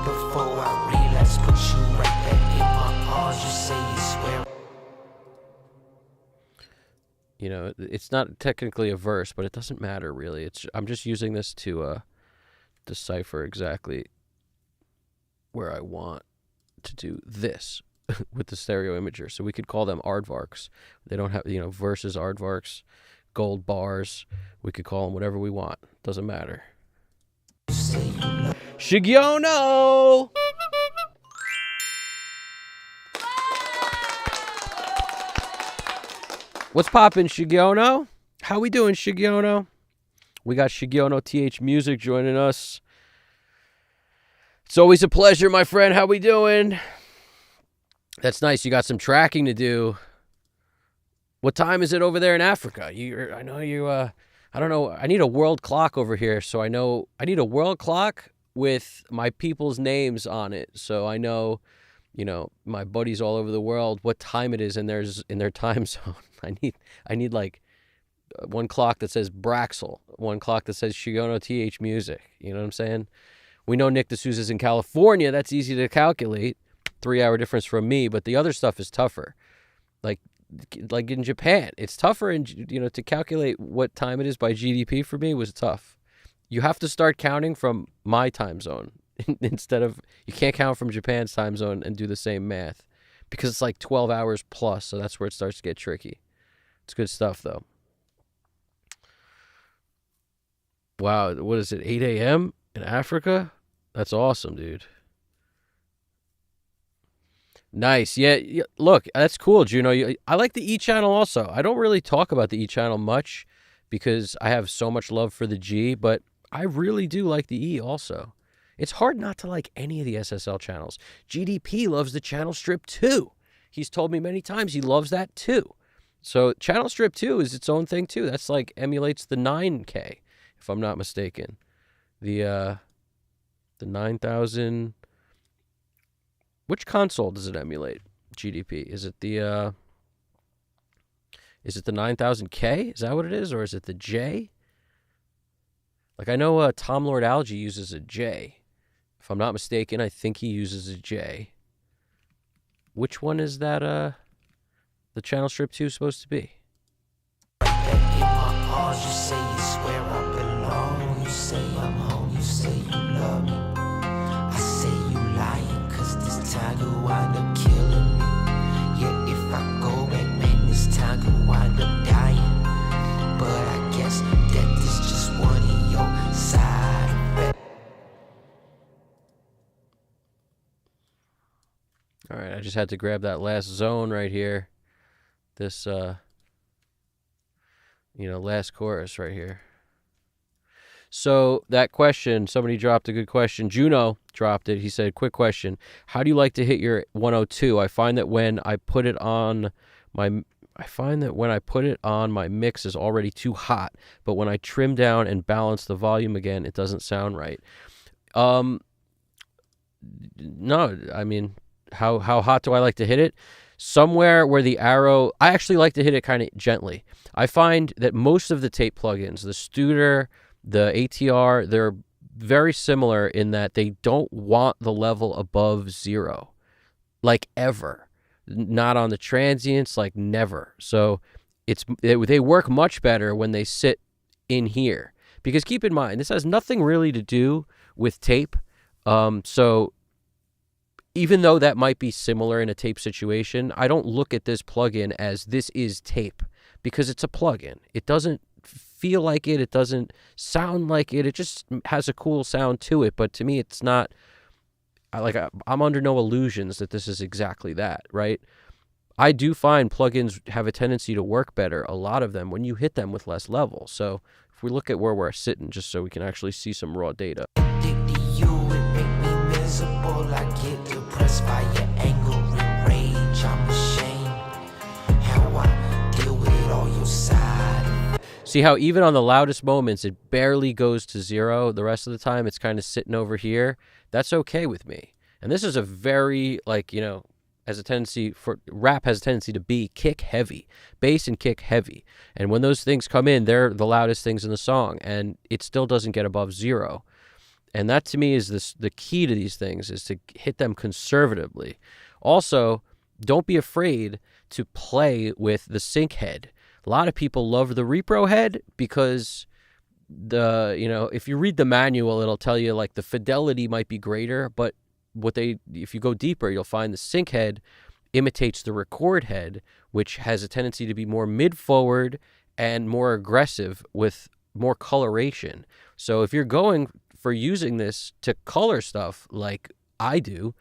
before I relapse, put you right back in my arms. You say you swear. It's not technically a verse, but it doesn't matter really. I'm just using this to decipher exactly where I want to do this with the stereo imager. So we could call them aardvarks. They don't have, verses, aardvarks, gold bars. We could call them whatever we want. Doesn't matter. Shigiono! What's poppin', Shigiono? How we doing, Shigiono? We got Shigiono TH Music joining us. It's always a pleasure, my friend. How we doing? That's nice. You got some tracking to do. What time is it over there in Africa? I know you. I don't know. I need a world clock over here, so I know. I need a world clock with my people's names on it, so I know, my buddies all over the world what time it is in their time zone. I need like one clock that says Braxel, one clock that says Shigiono TH Music. You know what I'm saying? We know Nick D'Souza's in California. That's easy to calculate. 3-hour difference from me, but the other stuff is tougher. Like in Japan, it's tougher, and to calculate what time it is by GDP for me was tough. You have to start counting from my time zone instead of, you can't count from Japan's time zone and do the same math. because it's like 12 hours plus, so that's where it starts to get tricky. It's good stuff, though. Wow, what is it, 8 a.m. in Africa? That's awesome, dude. Nice. Yeah, look, that's cool, Juno. I like the E channel also. I don't really talk about the E channel much because I have so much love for the G, but I really do like the E also. It's hard not to like any of the SSL channels. GDP loves the channel strip too. He's told me many times he loves that too. So channel strip 2 is its own thing too. That's like emulates the 9K, if I'm not mistaken. The 9000. Which console does it emulate? GDP. Is it the 9000K? Is that what it is, or is it the J? Like I know Tom Lord Algae uses a J. If I'm not mistaken, I think he uses a J. Which one is that? The channel strip 2 supposed to be? Back in my arms, you say you swear I belong. You say I'm home, you say you love me. I say you lying, cause this time you wind up killing me. Yeah, if I go back, man, this time you wind up dying. But I guess that is just one of your side effects. Alright, I just had to grab that last zone right here. This, last chorus right here. So that question, somebody dropped a good question. Juno dropped it. He said, quick question. How do you like to hit your 102? I find that when I put it on my mix is already too hot, but when I trim down and balance the volume again, it doesn't sound right. No, I mean, how hot do I like to hit it? Somewhere where the arrow, I actually like to hit it kind of gently. I find that most of the tape plugins, the Studer, the ATR, they're very similar in that they don't want the level above 0, like ever. Not on the transients, like never. So they work much better when they sit in here. Because keep in mind, this has nothing really to do with tape. So even though that might be similar in a tape situation, I don't look at this plugin as this is tape because it's a plugin. It doesn't feel like it. It doesn't sound like it. It just has a cool sound to it. But to me, it's not I'm under no illusions that this is exactly that, right? I do find plugins have a tendency to work better, a lot of them, when you hit them with less level. So if we look at where we're sitting, just so we can actually see some raw data. I get depressed by your anger and rage. I'm ashamed how I deal with all your side. See how even on the loudest moments, it barely goes to 0. The rest of the time, it's kind of sitting over here. That's okay with me. And this is a very, has a tendency for rap has a tendency to be kick heavy, bass and kick heavy. And when those things come in, they're the loudest things in the song, and it still doesn't get above 0. And that to me is the key to these things, is to hit them conservatively. Also, don't be afraid to play with the sync head. A lot of people love the repro head because if you read the manual, it'll tell you like the fidelity might be greater, but if you go deeper, you'll find the sync head imitates the record head, which has a tendency to be more mid-forward and more aggressive with more coloration. So if you're going for using this to color stuff like I do,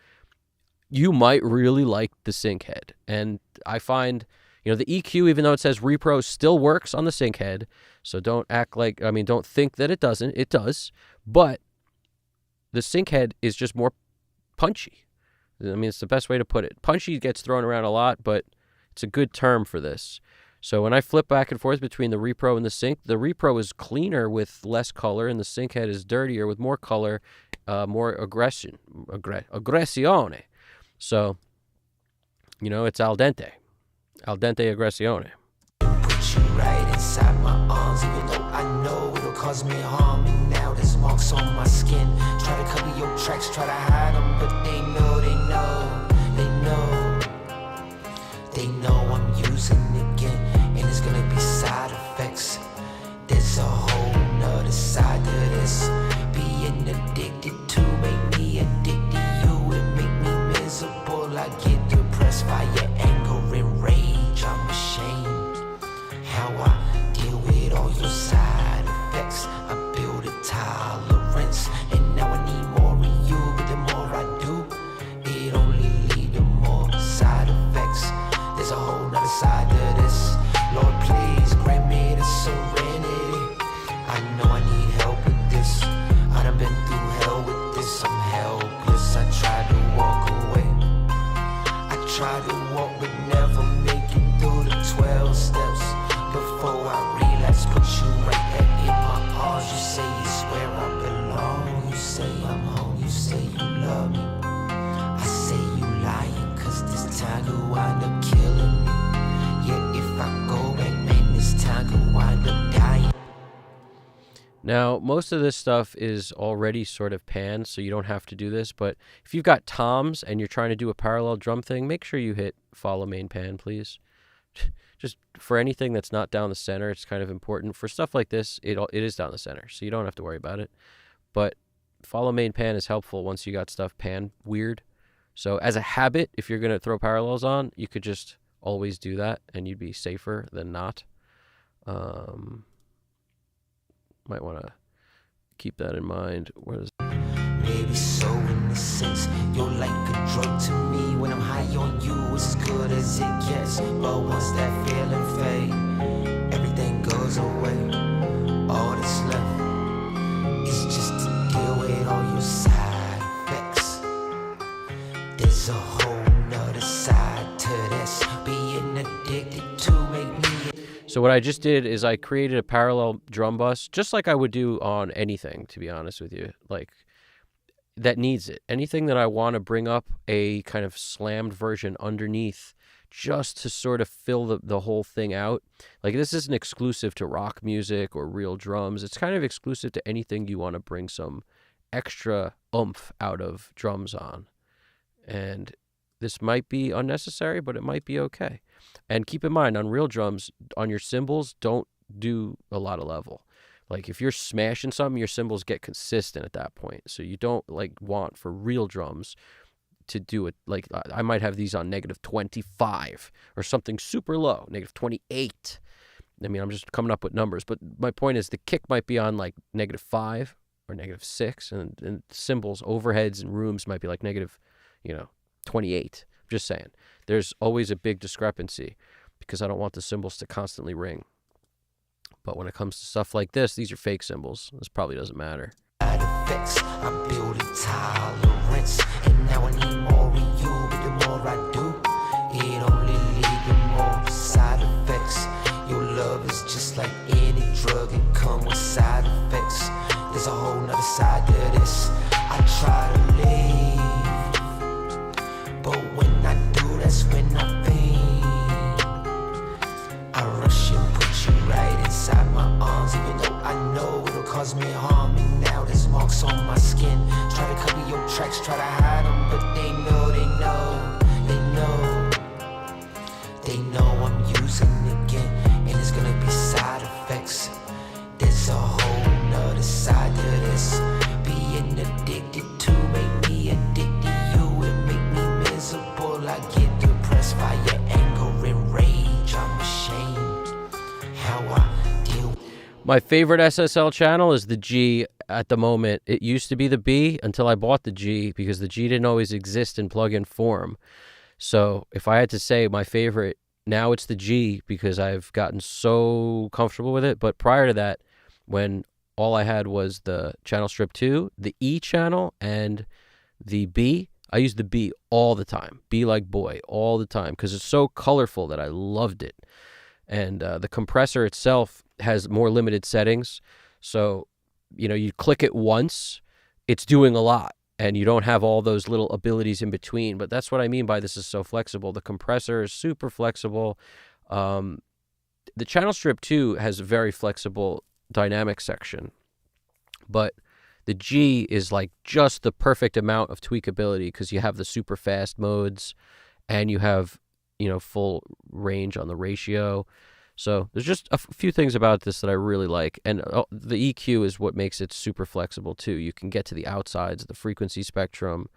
you might really like the sync head. And I find, the EQ, even though it says repro, still works on the sync head. So don't think that it doesn't. It does. But the sync head is just more punchy. It's the best way to put it. Punchy gets thrown around a lot, but it's a good term for this. So when I flip back and forth between the repro and the repro is cleaner with less color, and the sync head is dirtier with more color, more aggressione. So, it's al dente aggressione. Put you right inside my arms, even though I know it'll cause me harm. And now there's marks on my skin. Try to cover your tracks, try to hide them, but they know I'm using it again. And it's gonna be side effects. There's a whole nother side to this. Being addicted to make me addicted to you. It make me miserable. I get depressed by Now, most of this stuff is already sort of panned, so you don't have to do this. But if you've got toms and you're trying to do a parallel drum thing, make sure you hit follow main pan, please. Just for anything that's not down the center, it's kind of important. For stuff like this, it is down the center, so you don't have to worry about it. But follow main pan is helpful once you got stuff pan weird. So as a habit, if you're going to throw parallels on, you could just always do that, and you'd be safer than not. Might want to keep that in mind. Maybe so in a sense, you're like a drug to me. When I'm high on you, it's as good as it gets. But once that feeling fades, everything goes away. All that's left is just to deal with all your side effects. There's a whole nother side to this. Being addicted to make me. So what I just did is I created a parallel drum bus, just like I would do on anything, to be honest with you, like that needs it. Anything that I want to bring up a kind of slammed version underneath just to sort of fill the whole thing out. Like this isn't exclusive to rock music or real drums. It's kind of exclusive to anything you want to bring some extra oomph out of drums on. And this might be unnecessary, but it might be okay. And keep in mind, on real drums, on your cymbals, don't do a lot of level. Like if you're smashing something, your cymbals get consistent at that point. So you don't like want for real drums to do it. Like I might have these on -25 or something super low, -28. I mean, I'm just coming up with numbers, but my point is the kick might be on like -5 or -6, and cymbals, overheads, and rooms might be like -28. I'm just saying. There's always a big discrepancy because I don't want the cymbals to constantly ring. But when it comes to stuff like this, these are fake cymbals. This probably doesn't matter. Effects, I build a tolerance, and now I need more of you. But the more I do, it only leads to more side effects. Your love is just like any drug, it comes with side effects. There's a whole nother side to this. I try to leave, but when I do, that's when I faint. I rush and put you right inside my arms, even though I know it'll cause me harm. And now there's marks on my skin. Try to cover your tracks, try to hide them, but they know I'm using again, and it's gonna be side effects. There's a whole nother side to this. Being addicted to make me addicted to you, it make me miserable. I get depressed by your anger and rage. I'm ashamed how I deal. My favorite SSL channel is the G at the moment. It used to be the B until I bought the G because the G didn't always exist in plugin form. So if I had to say my favorite, now it's the G because I've gotten so comfortable with it. But prior to that, when all I had was the channel strip 2, the E channel, and the B, I used the B all the time. B like boy, all the time, because it's so colorful that I loved it. And the compressor itself has more limited settings. So, you click it once, it's doing a lot. And you don't have all those little abilities in between. But that's what I mean by this is so flexible. The compressor is super flexible. The channel strip 2 has a very flexible dynamic section. But the G is like just the perfect amount of tweakability because you have the super fast modes and you have, full range on the ratio. So there's just a few things about this that I really like. And the EQ is what makes it super flexible too. You can get to the outsides of the frequency spectrum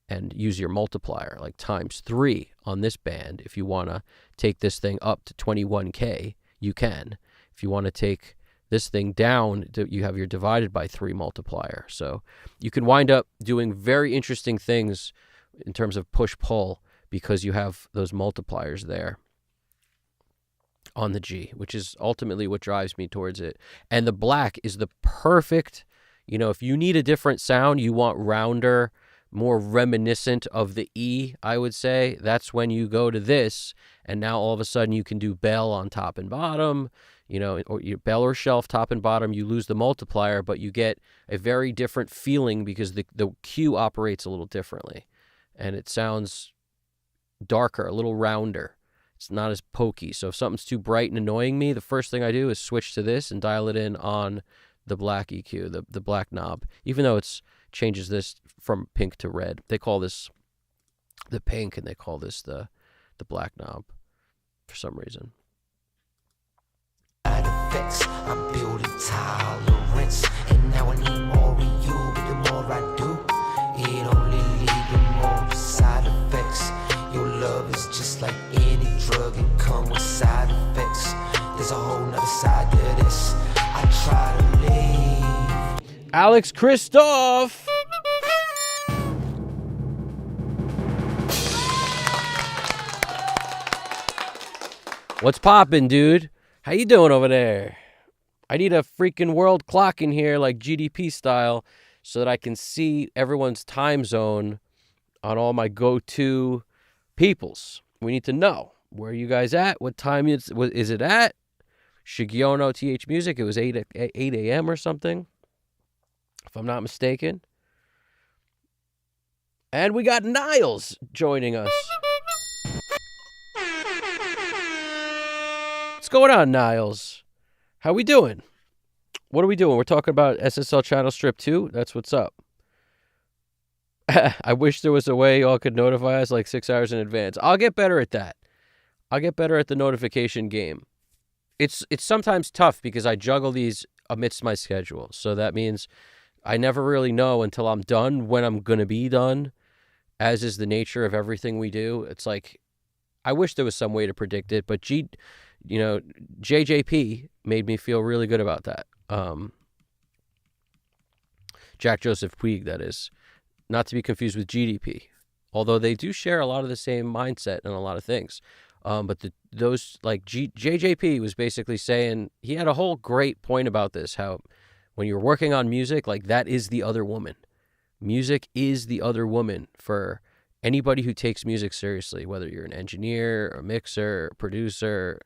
and use your multiplier, like ×3 on this band. If you want to take this thing up to 21K, you can. If you want to take this thing down, you have your divided by 3 multiplier. So you can wind up doing very interesting things in terms of push-pull because you have those multipliers there on the G, which is ultimately what drives me towards it. And the black is the perfect, if you need a different sound, you want rounder, more reminiscent of the E, I would say, that's when you go to this. And now all of a sudden you can do bell on top and bottom, or your bell or shelf top and bottom. You lose the multiplier, but you get a very different feeling because the Q operates a little differently. And it sounds darker, a little rounder. It's not as pokey. So if something's too bright and annoying me, the first thing I do is switch to this and dial it in on the black EQ, the black knob, even though it's changes this from pink to red. They call this the pink, and they call this the black knob for some reason. Effects, I'm building tolerance, and now I need more of you. But the more I do, it only leaving more side effects. Your love is just like any drug, it come with side effects. There's a whole nother side to this. I try to leave. Alex Christoph. What's poppin', dude? How you doing over there? I need a freaking world clock in here like GDP style so that I can see everyone's time zone on all my go-to peoples. We need to know where you guys at, what time is it at? Shigiono TH Music, it was 8 a.m. or something, if I'm not mistaken. And we got Niles joining us. What's going on, Niles? How we doing? What are we doing? We're talking about SSL Channel Strip 2? That's what's up. I wish there was a way y'all could notify us like 6 hours in advance. I'll get better at that. I'll get better at the notification game. It's sometimes tough because I juggle these amidst my schedule. So that means I never really know until I'm done when I'm going to be done, as is the nature of everything we do. It's like, I wish there was some way to predict it, but JJP made me feel really good about that. Jack Joseph Puig, that is. Not to be confused with GDP, although they do share a lot of the same mindset and a lot of things. But JJP was basically saying, he had a whole great point about this, how when you're working on music, like that is the other woman. Music is the other woman for anybody who takes music seriously, whether you're an engineer, a mixer, producer,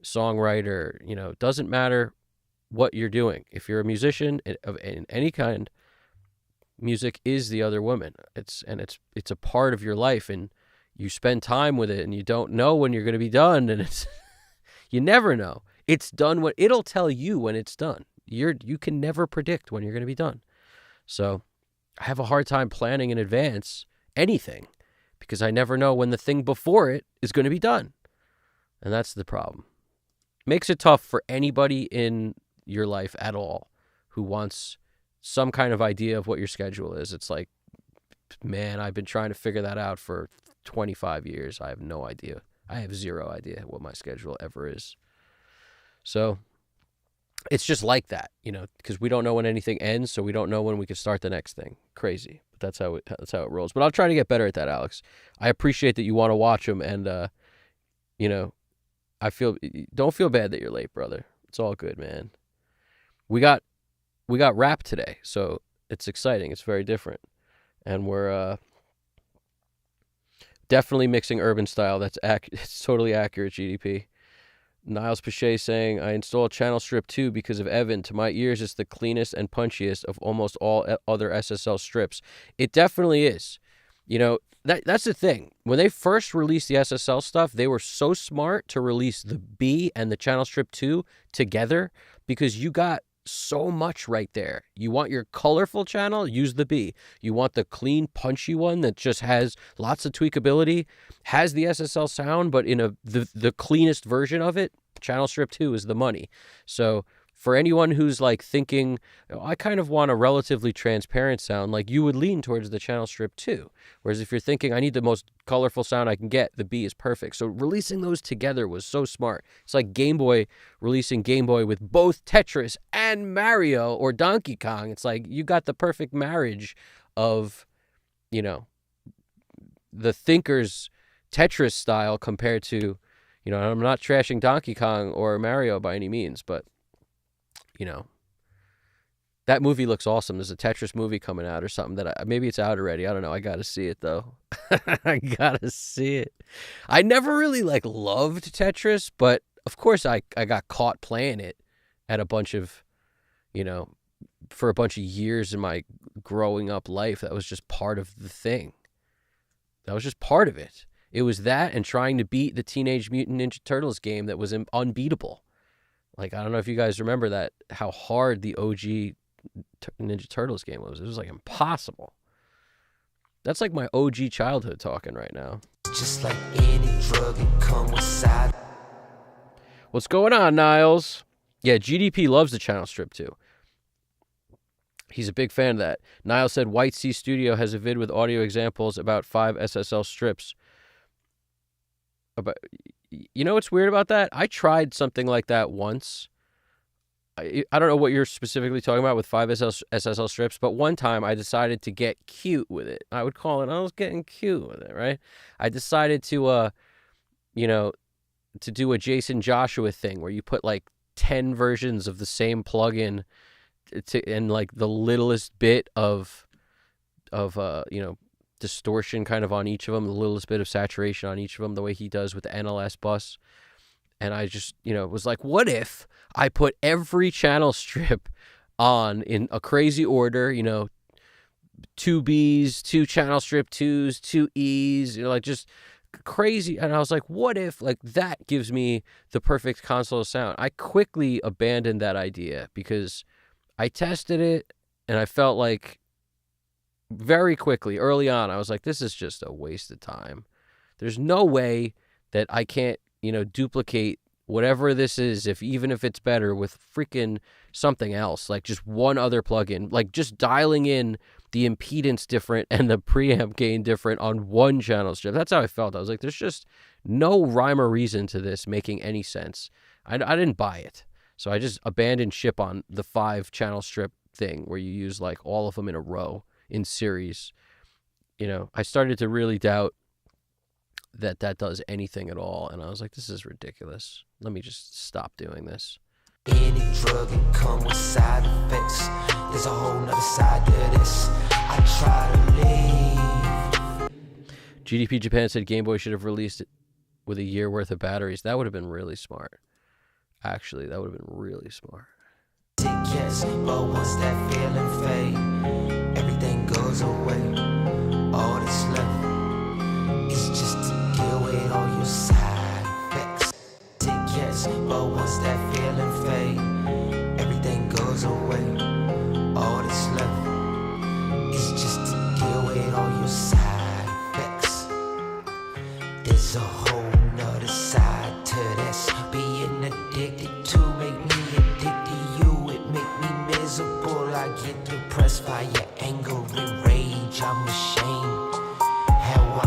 songwriter, it doesn't matter what you're doing. If you're a musician in any kind, music is the other woman. It's a part of your life, and you spend time with it, and you don't know when you're going to be done, and it's you never know. It's done when it'll tell you when it's done. You can never predict when you're going to be done. So I have a hard time planning in advance anything because I never know when the thing before it is going to be done. And that's the problem. Makes it tough for anybody in your life at all who wants some kind of idea of what your schedule is. It's like, man, I've been trying to figure that out for 25 years. I have no idea. I have zero idea what my schedule ever is. So it's just like that, because we don't know when anything ends, so we don't know when we can start the next thing. Crazy. But that's how it rolls. But I'll try to get better at that, Alex. I appreciate that you want to watch them, and don't feel bad that you're late, brother. It's all good, man. We got rap today, so it's exciting. It's very different. And we're definitely mixing urban style. It's totally accurate, GDP. Niles Pache saying, I installed Channel Strip 2 because of Evan. To my ears, it's the cleanest and punchiest of almost all other SSL strips. It definitely is. That's the thing. When they first released the SSL stuff, they were so smart to release the B and the Channel Strip 2 together because you got so much right there. You want your colorful channel, use the B. You want the clean, punchy one that just has lots of tweakability, has the SSL sound, but in the cleanest version of it, Channel Strip 2 is the money. So for anyone who's like thinking, I kind of want a relatively transparent sound, like you would lean towards the Channel Strip 2. Whereas if you're thinking, I need the most colorful sound I can get, the B is perfect. So releasing those together was so smart. It's like Game Boy releasing Game Boy with both Tetris and Mario or Donkey Kong. It's like you got the perfect marriage of, the thinker's Tetris style compared to, I'm not trashing Donkey Kong or Mario by any means, but that movie looks awesome. There's a Tetris movie coming out or something maybe it's out already. I don't know. I got to see it though. I got to see it. I never really loved Tetris, but of course I got caught playing it at a bunch of, for a bunch of years in my growing up life. That was just part of the thing. That was just part of it. It was that and trying to beat the Teenage Mutant Ninja Turtles game that was unbeatable. Like, I don't know if you guys remember that, how hard the OG Ninja Turtles game was. It was like impossible. That's like my OG childhood talking right now. Just like any drug, it come with side. What's going on, Niles? Yeah, GDP loves the channel strip too. He's a big fan of that. Niles said White Sea Studio has a vid with audio examples about 5 SSL strips. You know what's weird about that? I tried something like that once. I don't know what you're specifically talking about with 5 SSL strips, but one time I decided to get cute with it. I would call it, I was getting cute with it, right? I decided to, to do a Jason Joshua thing where you put like 10 versions of the same plugin and like the littlest bit of distortion kind of on each of them, the littlest bit of saturation on each of them, the way he does with the NLS bus. And I just, was like, what if I put every channel strip on in a crazy order, 2 Bs, 2 channel strip 2s, 2 Es, like just crazy. And I was like, what if like that gives me the perfect console sound? I quickly abandoned that idea because I tested it and I felt like very quickly early on, I was like, this is just a waste of time. There's no way that I can't, duplicate whatever this is, even if it's better with freaking something else, like just one other plugin, like just dialing in the impedance different and the preamp gain different on one channel strip. That's how I felt. I was like, there's just no rhyme or reason to this making any sense. I didn't buy it. So I just abandoned ship on the 5 channel strip thing where you use like all of them in a row in series. I started to really doubt that does anything at all. And I was like, this is ridiculous. Let me just stop doing this. Any drug, it come with side effects. There's a whole nother side to this. I try to leave. GDP Japan said Game Boy should have released it with a year worth of batteries. That would have been really smart. Actually, that would have been really smart. Yes, but once that feeling fade, everything goes away. All that's left is just to deal with all your side effects. Yes, but once that feeling fade, everything goes away. All that's left is just to deal with all your side effects. There's a whole nother side to this. Being addicted to make me addicted to you. It make me miserable. I get depressed by your anger and rage. I'm ashamed how I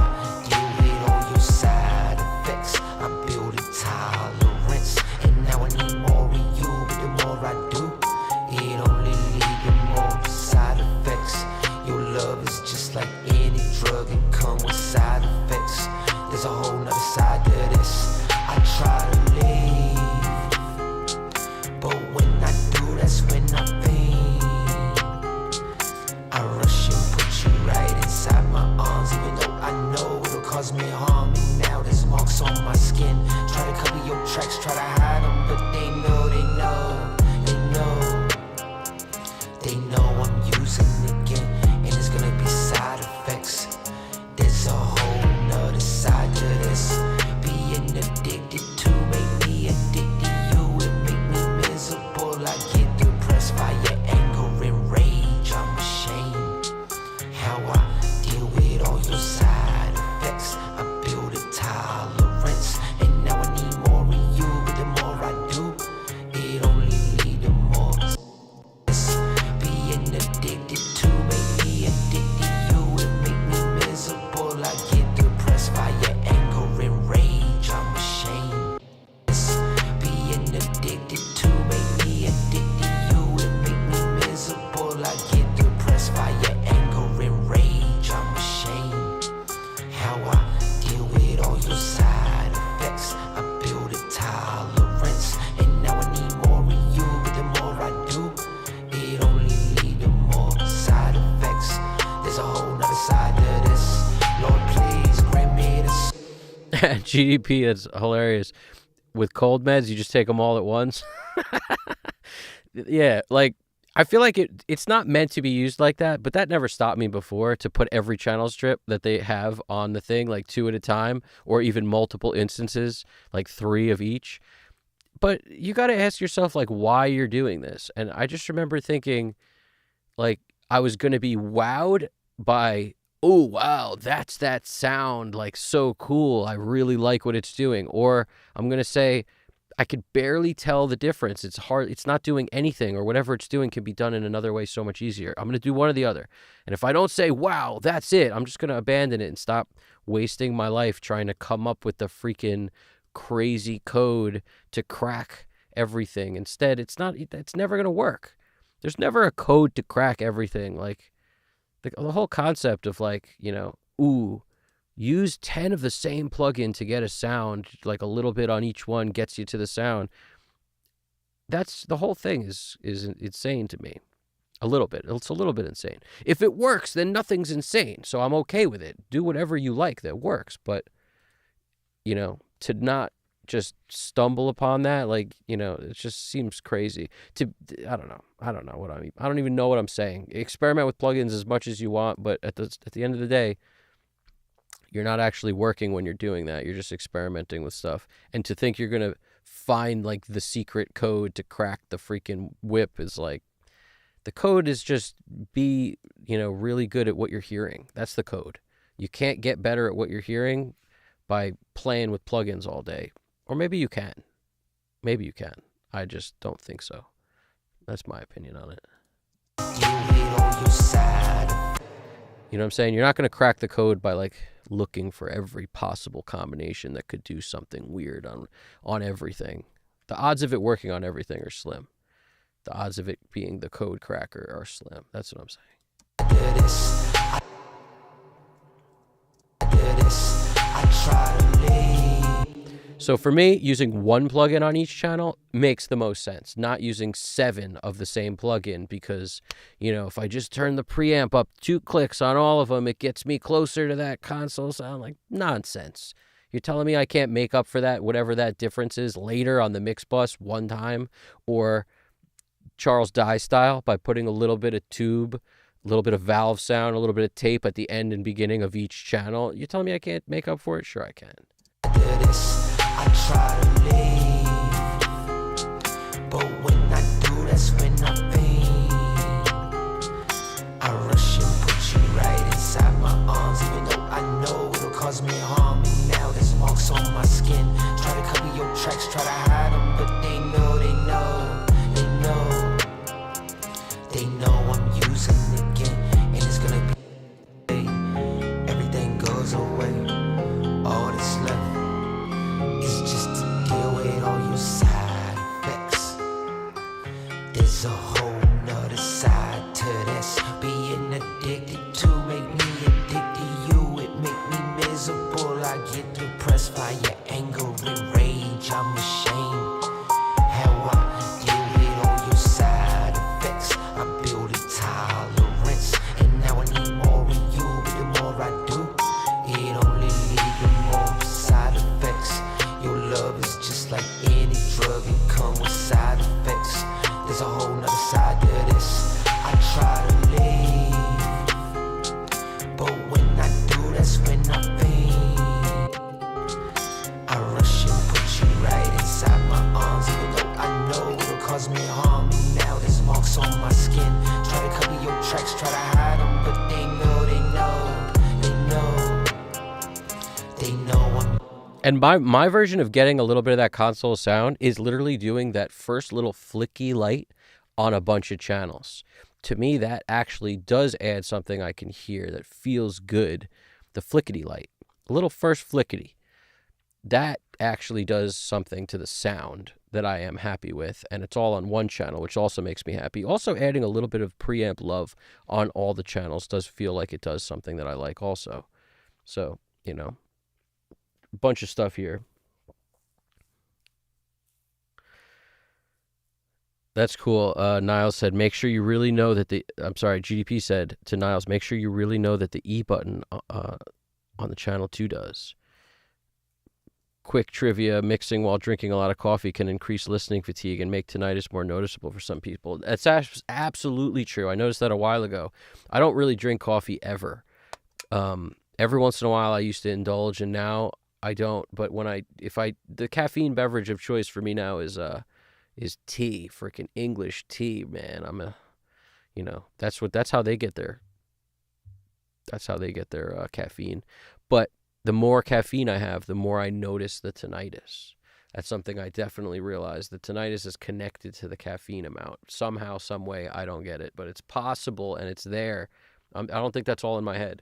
deal with all your side effects. I build a tolerance, and now I need more of you. But the more I do, it only leads to more side effects. Your love is just like any drug, it comes with side effects. There's a whole nother side to this. I try to leave, but when I do, that's when I faint. I rush and put you right inside my arms, even though I know it'll cause me harm. And now there's marks on my skin. Try to cover your tracks, try to hide them, but they know I'm using again, and it's gonna be side effects. There's a whole nother side to this. Being addicted to make me addicted to you. It make me miserable. I get depressed by your anger and rage. I'm ashamed how I deal with all your side effects. I build a tolerance, and now I need more of you. But the more I do, it only leads to more. Being addicted to make me addicted to you. It make me miserable. I get depressed by your anger and rage. I'm ashamed. Being addicted to make me addicted to you. It make me miserable. I get depressed by your anger and rage. I'm ashamed how I deal with all your side effects. I build a tolerance, and now I need more of you. But the more I do, it only leads to more side effects. There's a whole nother side to this. Lord, please grant me this. GDP, that's hilarious. With cold meds, you just take them all at once. Yeah, like I feel like it's not meant to be used like that, but that never stopped me before to put every channel strip that they have on the thing, like 2 at a time, or even multiple instances, like 3 of each. but you got to ask yourself, like, why you're doing this. And I just remember thinking, like, I was going to be wowed by, oh, wow, that's that sound, like, so cool. I really like what it's doing. Or I'm going to say, I could barely tell the difference. It's hard. It's not doing anything, or whatever it's doing can be done in another way so much easier. I'm going to do one or the other. And if I don't say, wow, that's it, I'm just going to abandon it and stop wasting my life trying to come up with the freaking crazy code to crack everything. Instead, it's never going to work. There's never a code to crack everything. Like the whole concept of, like, ooh, use 10 of the same plugin to get a sound, like a little bit on each one gets you to the sound. That's the whole thing is insane to me. A little bit. It's a little bit insane. If it works, then nothing's insane. So I'm okay with it. Do whatever you like that works. But, to not just stumble upon that, like, it just seems crazy. I don't know. I don't know what I mean. I don't even know what I'm saying. Experiment with plugins as much as you want, but at the end of the day, you're not actually working when you're doing that. You're just experimenting with stuff. And to think you're going to find, like, the secret code to crack the freaking whip is like, the code is just be, really good at what you're hearing. That's the code. You can't get better at what you're hearing by playing with plugins all day. Or maybe you can. Maybe you can. I just don't think so. That's my opinion on it. You know what I'm saying? You're not going to crack the code by, like, looking for every possible combination that could do something weird on everything. The odds of it working on everything are slim. The odds of it being the code cracker are slim. That's what I'm saying. So for me, using one plugin on each channel makes the most sense. Not using 7 of the same plugin because, if I just turn the preamp up 2 clicks on all of them, it gets me closer to that console sound. Like, nonsense. You're telling me I can't make up for that, whatever that difference is, later on the mix bus one time, or Charles Dye style by putting a little bit of tube, a little bit of valve sound, a little bit of tape at the end and beginning of each channel. You're telling me I can't make up for it? Sure I can. I try to leave, but when I do, that's when I faint. I rush and put you right inside my arms, even though I know it'll cause me harm. And now there's marks on my skin. Try to cover your tracks, try to hide them, but they know I'm using it again, and it's gonna be everything goes away. All that's left is just to deal with all your side effects. There's a whole nother side to this. Being addicted to make me addicted to you. It make me miserable. I get depressed by your anger and rage. I'm ashamed how I deal with all your side effects. I build a tolerance, and now I need more of you. But the more I do, it only leads to more side effects. Your love is just like any drug, it comes with side effects. There's a whole nother side to this. I try to leave, but when I do, that's when I faint. I rush and put you right inside my arms, even though I know it'll cause me harm. And now there's marks on my skin. Try to cover your tracks, try to hide them, but they know I'm. And my version of getting a little bit of that console sound is literally doing that first little flicky light on a bunch of channels. To me, that actually does add something I can hear that feels good. The flickety light, a little first flickety, that actually does something to the sound that I am happy with, and it's all on one channel, which also makes me happy. Also, adding a little bit of preamp love on all the channels does feel like it does something that I like also. So, bunch of stuff here. That's cool. Niles said, make sure you really know that GDP said to Niles, make sure you really know that the E button on the channel 2 does. Quick trivia, mixing while drinking a lot of coffee can increase listening fatigue and make tinnitus more noticeable for some people. That's absolutely true. I noticed that a while ago. I don't really drink coffee ever. Every once in a while I used to indulge, and now I don't. But the caffeine beverage of choice for me now is tea, freaking English tea, man. That's how they get their caffeine. But the more caffeine I have, the more I notice the tinnitus. That's something I definitely realized. The tinnitus is connected to the caffeine amount. Somehow, some way, I don't get it, but it's possible and it's there. I don't think that's all in my head.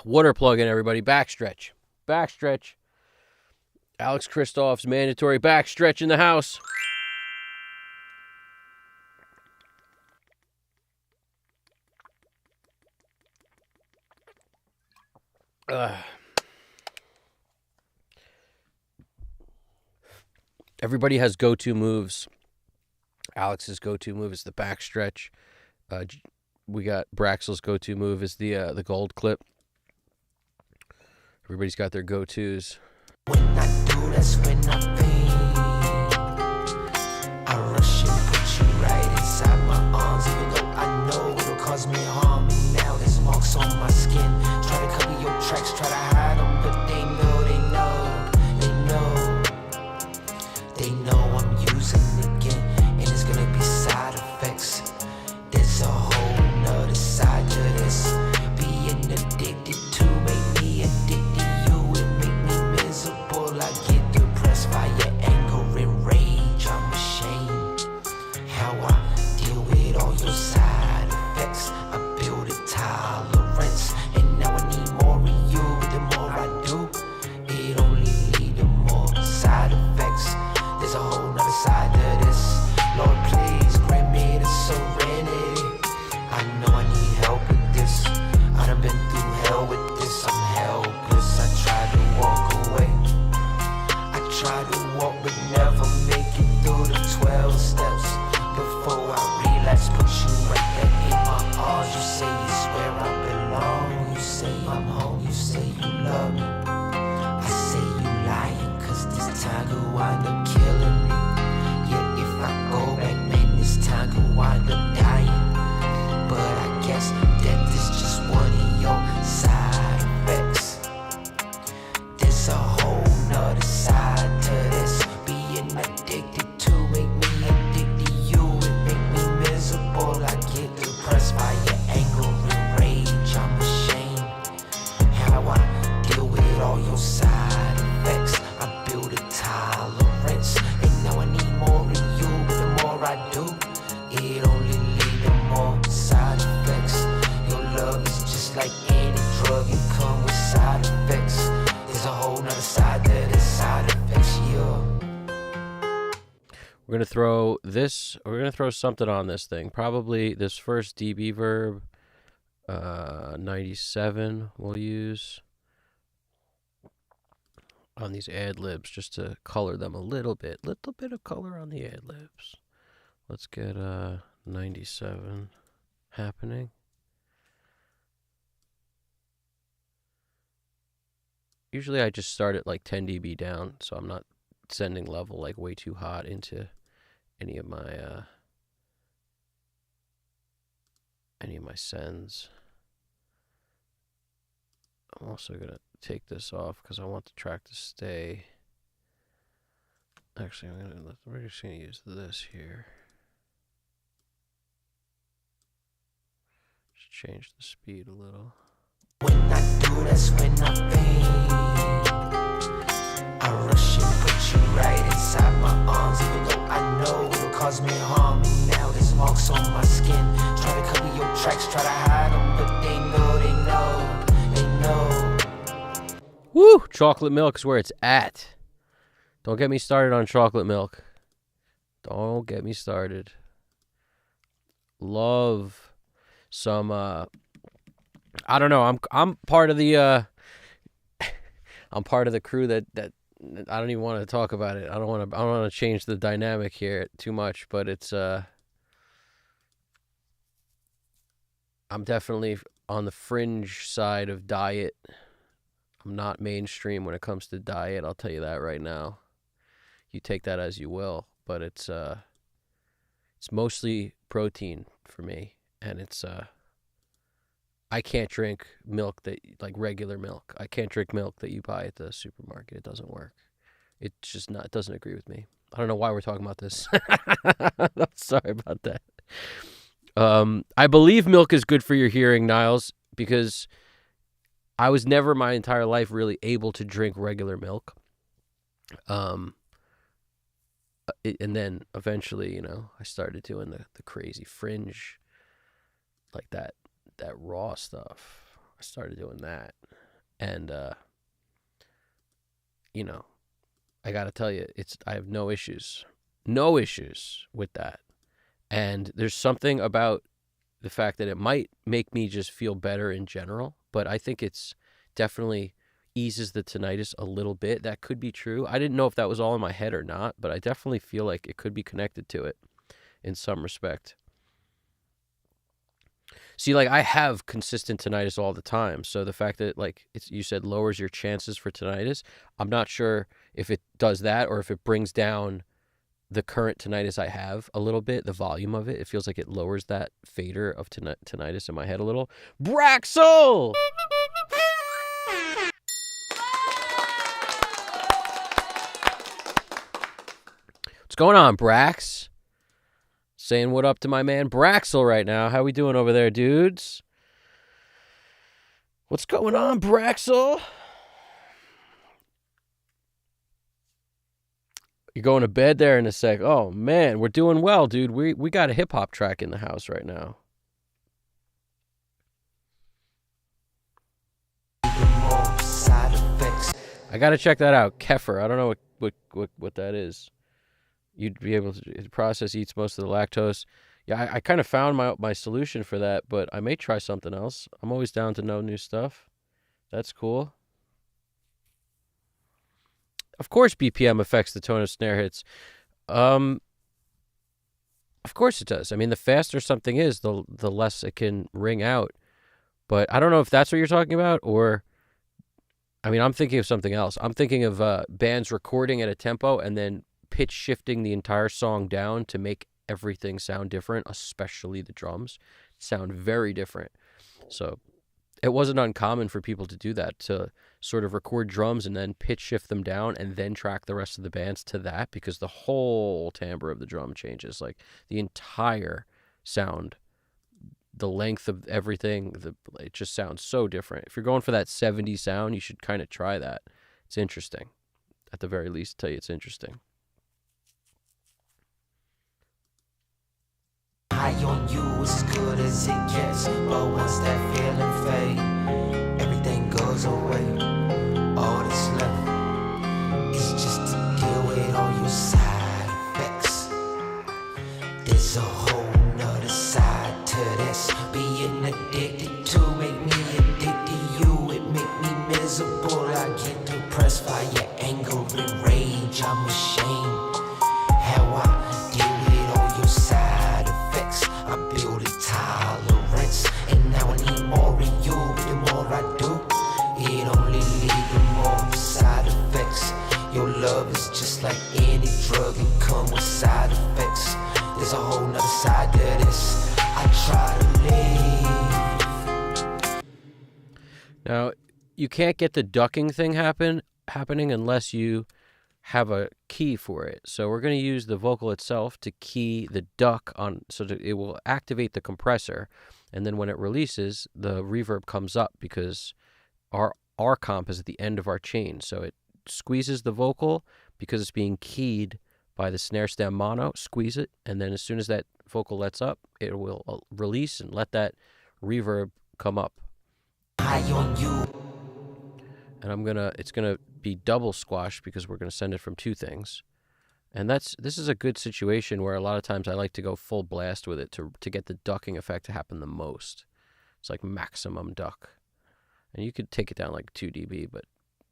Water plugging, everybody. Backstretch. Backstretch. Alex Kristoff's mandatory backstretch in the house. Everybody has go-to moves. Alex's go-to move is the backstretch. We got Braxel's go-to move is the gold clip. Everybody's got their go-tos. When I do, that's when I think I rush and put you right inside my arms, even though I know it'll cause me harm. And now there's marks on my skin. Try to cover your tracks, try to hide them, but they know I'm using it again, and it's gonna be side effects. There's a whole nother side to this. Being addicted to make me addicted to you, it make me miserable. I get depressed by your anger and rage. I'm ashamed how I deal with all your side effects. I build a tolerance, and now I need more of you. The more I do, it only leads to more side effects. There's a whole nother side to this. Lord, please grant me the serenity. I know I need help with this. I done been through hell with this. I'm helpless. I tried to walk away. I tried to walk but never make it through the 12 steps. Before I relapse, put you right back in my arms. You say it's where I belong. You say I'm home. You say you love me. I say you lying, cause this time could wind up killing me. Yeah, if I go back, man, this time could wind up dying. But I guess death is just one of your side effects. There's a whole nother side to this. Being addicted to make me addicted to you. It make me miserable. I get depressed by your anger and rage. I'm ashamed how I deal with all your side effects. I build a tolerance, and now I need more of you. But the more I do, it only leads to more side effects. Your love is just like any drug, it comes with side effects. There's a whole nother side to this side effects, yeah. We're gonna throw something on this thing. Probably this first DB verb, 97 we'll use on these ad libs just to color them a little bit of color on the ad libs. Let's get 97 happening. Usually I just start at like 10 dB down, so I'm not sending level like way too hot into any of my sends. I'm also gonna take this off because I want the track to stay. Actually, we're just gonna use this here. Just change the speed a little. When I do, that's when I think I rush and put you right inside my arms, even though I know it'll cause me harm. And now there's marks on my skin. Try to cover your tracks, try to hide them, but they know. Woo! Chocolate milk is where it's at. Don't get me started on chocolate milk. Don't get me started. Love some I don't know. I'm part of the I'm part of the crew that I don't even want to talk about it. I don't want to change the dynamic here too much, but it's I'm definitely on the fringe side of diet. I'm not mainstream when it comes to diet, I'll tell you that right now. You take that as you will, but it's mostly protein for me, and it's I can't drink milk that like regular milk. I can't drink milk that you buy at the supermarket. It doesn't work. It's just not. It doesn't agree with me. I don't know why we're talking about this. I'm sorry about that. I believe milk is good for your hearing, Niles, because I was never my entire life really able to drink regular milk. And then eventually, I started doing the crazy fringe, like that raw stuff. I started doing that, and I gotta tell you, I have no issues with that. And there's something about the fact that it might make me just feel better in general, but I think it's definitely eases the tinnitus a little bit. That could be true. I didn't know if that was all in my head or not, but I definitely feel like it could be connected to it in some respect. See, like, I have consistent tinnitus all the time, so the fact that, like, you said lowers your chances for tinnitus, I'm not sure if it does that or if it brings down the current tinnitus I have a little bit, the volume of it. It feels like it lowers that fader of tinnitus in my head a little. Braxel! What's going on, Brax? Saying what up to my man Braxel right now. How we doing over there, dudes? What's going on, Braxel? You're going to bed there in a sec. Oh, man, we're doing well, dude. We got a hip-hop track in the house right now. I got to check that out. Kefir. I don't know what that is. You'd be able to process eats most of the lactose. Yeah, I kind of found my solution for that, but I may try something else. I'm always down to know new stuff. That's cool. Of course BPM affects the tone of snare hits. Of course it does. I mean, the faster something is, the less it can ring out. But I don't know if that's what you're talking about, or... I mean, I'm thinking of something else. I'm thinking of bands recording at a tempo and then pitch shifting the entire song down to make everything sound different, especially the drums sound very different. So it wasn't uncommon for people to do that, to sort of record drums and then pitch shift them down and then track the rest of the bands to that, because the whole timbre of the drum changes, like the entire sound, the length of everything, it just sounds so different. If you're going for that 70s sound, you should kind of try that. It's interesting. At the very least, tell you it's interesting. High on you as good as it gets, but once that feeling fade, everything goes away. All that's left is just to deal with all your side effects. There's a whole nother side to this. Being addicted to make me addicted to you. It make me miserable. I get depressed by your anger and rage. I'm ashamed how I deal with all your side effects. I build a tolerance, and now I need more of you. The more I do, it only leads to more side effects. Your love is just like any drug, it comes with side effects. There's a whole nother side to this. I try to leave. Now, you can't get the ducking thing happening unless you have a key for it. So we're going to use the vocal itself to key the duck on, so that it will activate the compressor, and then when it releases, the reverb comes up because our comp is at the end of our chain. So it squeezes the vocal because it's being keyed by the snare stem mono, squeeze it, and then as soon as that vocal lets up, it will release and let that reverb come up. High on you. And it's gonna be double squash because we're gonna send it from two things. And this is a good situation where a lot of times I like to go full blast with it to get the ducking effect to happen the most. It's like maximum duck. And you could take it down like 2 dB, but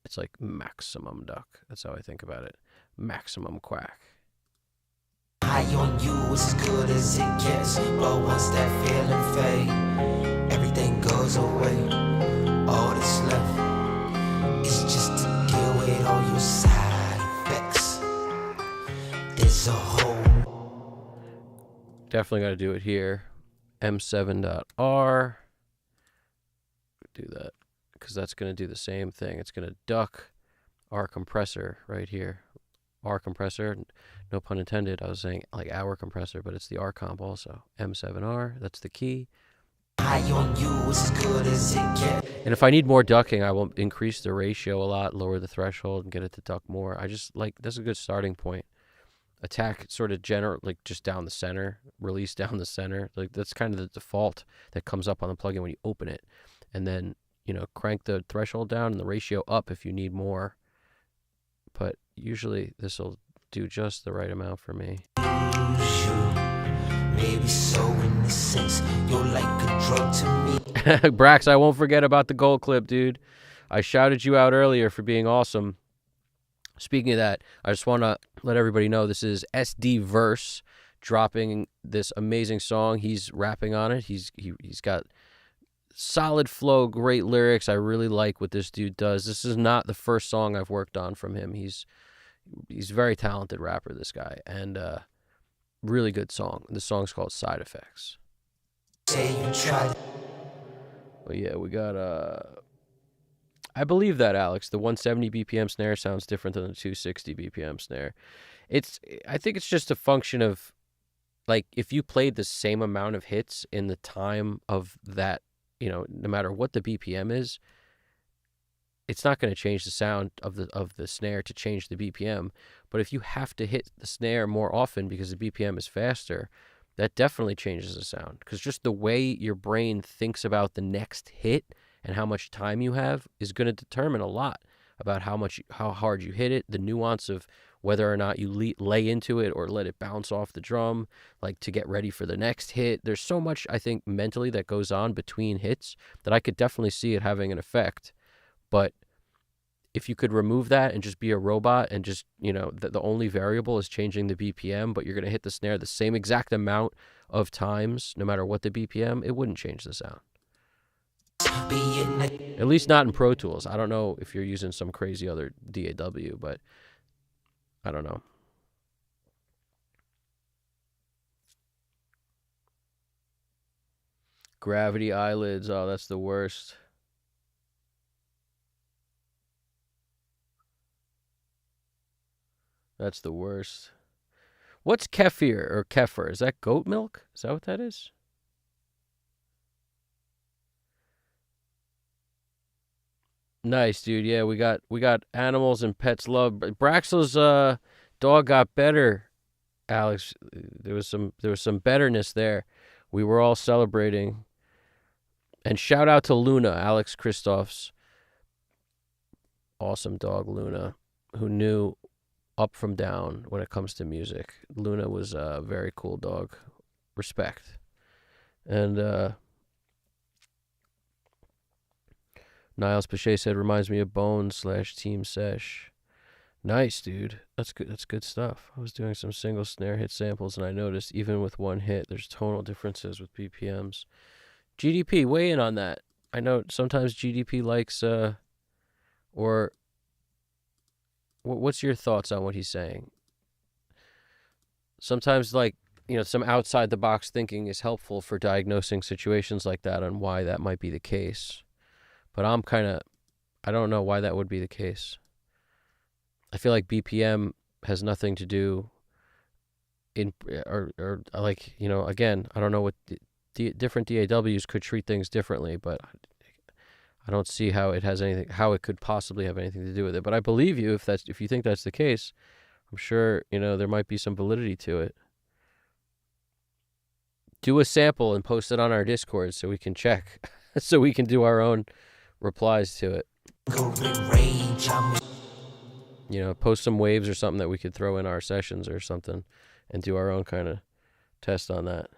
it's like maximum duck. That's how I think about it. Maximum quack. High on you as good as it gets, but once that feeling fade, everything goes away. All that's left is just to deal with all your side effects. There's a whole Definitely got to do it here. M7.R. Do that because that's going to do the same thing. It's going to duck our compressor right here. R compressor, no pun intended. I was saying like our compressor, but it's the R comp also. M7R, that's the key. High on you as good as it gets. And if I need more ducking, I will increase the ratio a lot, lower the threshold, and get it to duck more. I just like, that's a good starting point. Attack sort of like just down the center, release down the center. Like that's kind of the default that comes up on the plugin when you open it. And then, crank the threshold down and the ratio up if you need more. But usually this will do just the right amount for me. Maybe so in a sense, you're like a drug to me. Brax, I won't forget about the gold clip, dude. I shouted you out earlier for being awesome. Speaking of that, I just want to let everybody know this is SD Verse dropping this amazing song. He's rapping on it. He's got solid flow, great lyrics. I really like what this dude does. This is not the first song I've worked on from him. He's a very talented rapper, this guy, and really good song. The song's called Side Effects. But yeah, we got I believe that, Alex. The 170 BPM snare sounds different than the 260 BPM snare. I think it's just a function of, like, if you played the same amount of hits in the time of that, no matter what the BPM is, it's not going to change the sound of the snare to change the BPM. But if you have to hit the snare more often because the BPM is faster, that definitely changes the sound. Because just the way your brain thinks about the next hit and how much time you have is going to determine a lot about how hard you hit it, the nuance of whether or not you lay into it or let it bounce off the drum, like to get ready for the next hit. There's so much, I think, mentally that goes on between hits that I could definitely see it having an effect. But if you could remove that and just be a robot and just, the only variable is changing the BPM, but you're going to hit the snare the same exact amount of times, no matter what the BPM, it wouldn't change the sound. At least not in Pro Tools. I don't know if you're using some crazy other DAW, but I don't know. Gravity eyelids. Oh, that's the worst. That's the worst. What's kefir or kefir? Is that goat milk? Is that what that is? Nice, dude. Yeah, we got animals and pets love. Braxel's dog got better, Alex. There was some betterness there. We were all celebrating. And shout out to Luna, Alex Christoph's awesome dog, Luna, who knew up from down when it comes to music. Luna was a very cool dog. Respect. And Niles Pache said, reminds me of Bone/Team Sesh. Nice, dude. That's good. That's good stuff. I was doing some single snare hit samples, and I noticed even with one hit, there's tonal differences with BPMs. GDP, weigh in on that. I know sometimes GDP likes, or what's your thoughts on what he's saying? Sometimes, like, some outside the box thinking is helpful for diagnosing situations like that and why that might be the case. But I don't know why that would be the case. I feel like BPM has nothing to do or like, again, I don't know what different DAWs could treat things differently, but I don't see how it could possibly have anything to do with it. But I believe you if you think that's the case. I'm sure, there might be some validity to it. Do a sample and post it on our Discord so we can check, so we can do our own replies to it. Post some waves or something that we could throw in our sessions or something and do our own kind of test on that.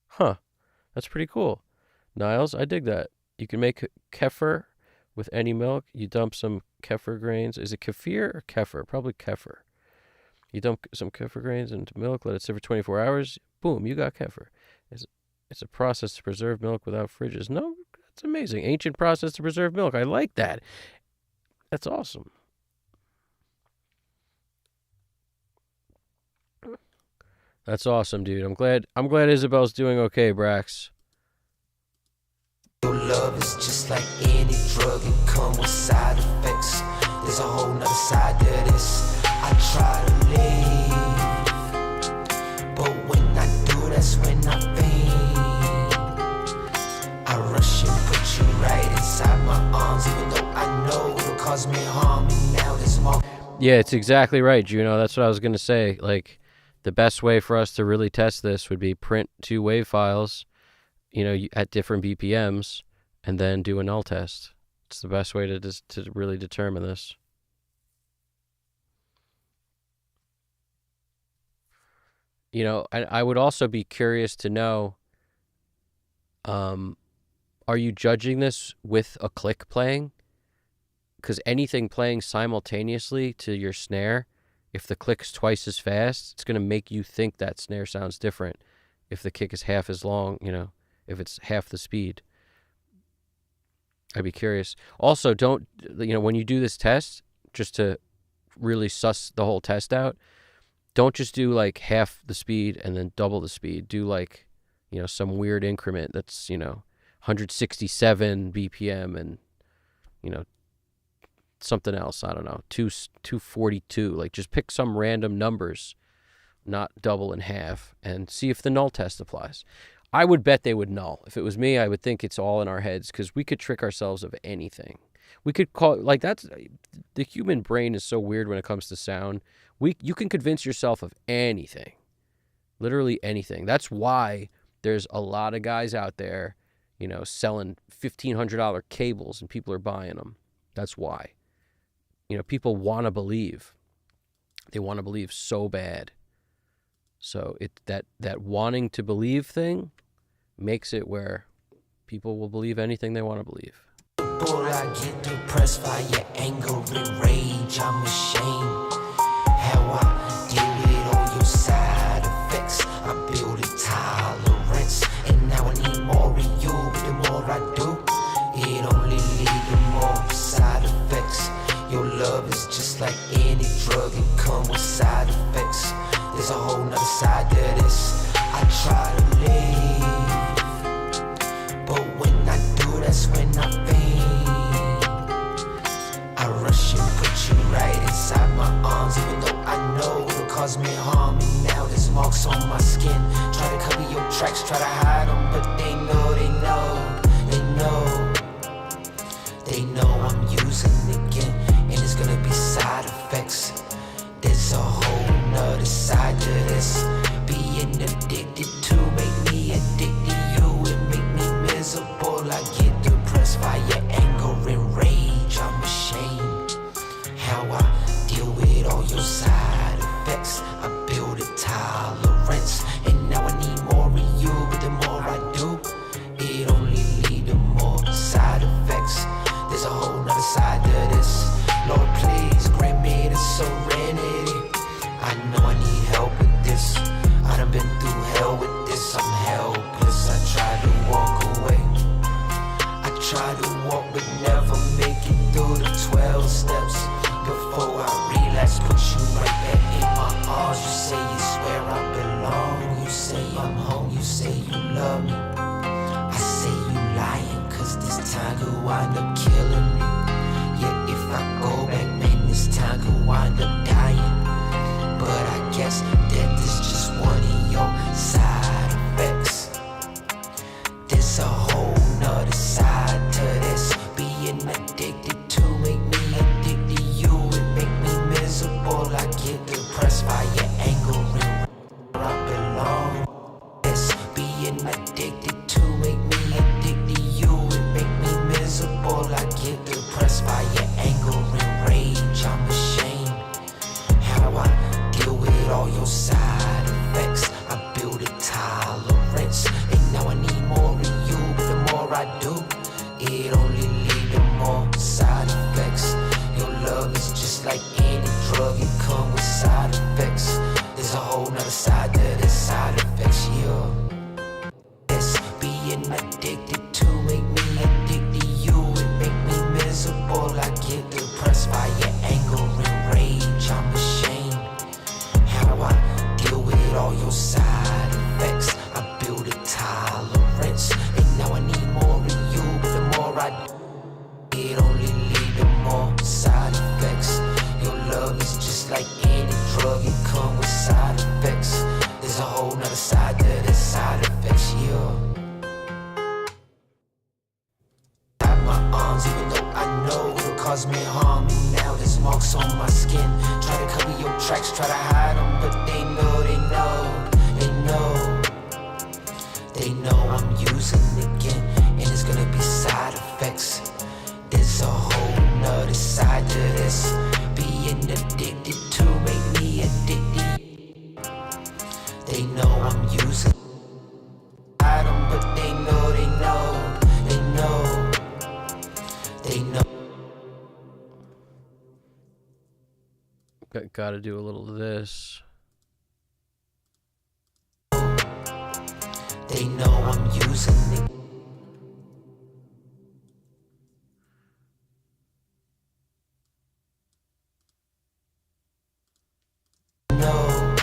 Huh. That's pretty cool. Niles, I dig that. You can make kefir with any milk. You dump some kefir grains. Is it kefir or kefir? Probably kefir. You dump some kefir grains into milk, let it sit for 24 hours. Boom, you got kefir. It's a process to preserve milk without fridges. No, that's amazing. Ancient process to preserve milk. I like that. That's awesome. That's awesome, dude. I'm glad Isabel's doing okay, Brax. Your love is just like any drug, it come with side effects. There's a whole nother side to this. I try to leave, but when I do, that's when I faint. I rush and put you right inside my arms, even though I know it'll cause me harm. And now there's more. Yeah, it's exactly right, Juno. That's what I was gonna say. Like, the best way for us to really test this would be print 2 wave files, at different BPMs, and then do a null test. It's the best way to really determine this. I would also be curious to know, are you judging this with a click playing? Because anything playing simultaneously to your snare, if the click's twice as fast, it's going to make you think that snare sounds different. If the kick is half as long, if it's half the speed. I'd be curious. Also, don't, when you do this test, just to really suss the whole test out, don't just do like half the speed and then double the speed. Do like, some weird increment that's, 167 BPM and, something else. I don't know, 242. Like, just pick some random numbers, not double and half, and see if the null test applies. I would bet they would null. If it was me, I would think it's all in our heads, because we could trick ourselves of anything. We could call, like, that's, the human brain is so weird when it comes to sound. You can convince yourself of anything, literally anything. That's why there's a lot of guys out there, selling $1,500 cables and people are buying them. That's why. People want to believe. They want to believe so bad. So that wanting to believe thing makes it where people will believe anything they want to believe. Boy, I get depressed by your anger and rage. I'm ashamed how I deal with all your side effects. I build a tolerance, and now I need more of you. The more I do, it only leads to more side effects. Your love is just like any drug, it comes with side effects. There's a whole nother side to this. I try to leave, but when I do, that's when I faint. I rush and put you right inside my arms, even though I know it'll cause me harm. And now there's marks on my skin. Try to cover your tracks, try to hide them, but they know I'm using again, and it's gonna be side effects. There's a whole nother side to this. Being addicted to make me addicted to you. It make me miserable. I get depressed by your anger and rage. I'm ashamed how I deal with all your side effects. I build a tolerance, and now I need more of you. But the more I do, it only leads to more side effects. There's a whole nother side to this. Lord, please grant me the serenity. I know I need help with this. I done been through hell with this. I'm helpless. I try to walk away. I try to walk but never make it through the 12 steps. Before I relapse, put you right back in my arms. You say you swear I belong. You say I'm home. You say you love me. I say you lying, cause this time could wind up killing me. Yeah, if I go back, man, this time could wind up dying. But I guess death is just one of your side effects. There's a whole nother side to this. Being addicted to make me addicted to you. It make me miserable. I get depressed by your anger and where I belong. This being addicted to make me addicted to you. It make me miserable. I get depressed by your anger and rage. I'm ashamed how I deal with all your side effects. I build a tolerance, and now I need more of you. But the more I do, it only leads to more side effects. Your love is just like any drug, it comes with side effects. There's a whole nother side to this side effects, yeah. It's being addicted to make me addicted to you. It make me miserable. I get depressed by your anger and rage. I'm ashamed how I deal with all your side like any drug, it come with side effects. There's a whole nother side to the side effects, yeah. My arms, even though I know it'll cause me harm, and now there's marks on my skin. Try to cover your tracks, try to hide them, but they know, they know, they know. They know I'm using again, and it's gonna be side effects. There's a whole nother side to this. Being addicted to make me addicted. They know I'm using. Hide them, but they know, they know, they know. They know. Gotta do a little of this. They know I'm using it. No,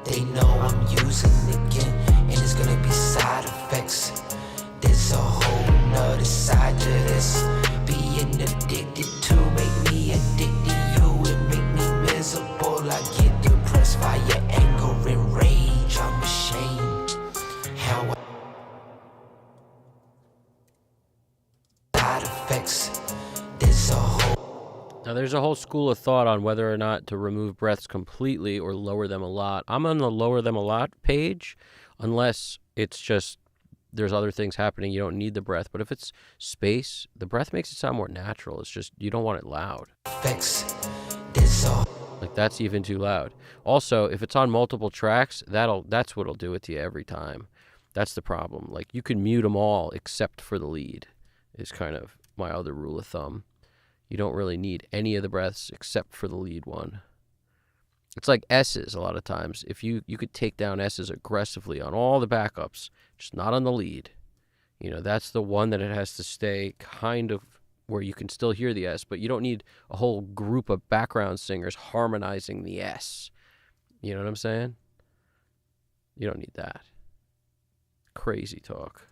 they know I'm using again, and it's gonna be side effects. There's a whole nother side to this. Being addicted to make me addicted. You it make me miserable. I get depressed by your anger and rage. I'm ashamed how side effects. There's a whole. Now, there's a whole school of thought on whether or not to remove breaths completely or lower them a lot. I'm on the lower them a lot page, unless it's just there's other things happening. You don't need the breath. But if it's space, the breath makes it sound more natural. It's just you don't want it loud. Like that's even too loud. Also, if it's on multiple tracks, that's what'll do it to you every time. That's the problem. Like you can mute them all except for the lead. Is kind of my other rule of thumb. You don't really need any of the breaths except for the lead one. It's like S's a lot of times. If you could take down S's aggressively on all the backups, just not on the lead. You know, that's the one that it has to stay kind of where you can still hear the S, but you don't need a whole group of background singers harmonizing the S. You know what I'm saying? You don't need that. Crazy talk.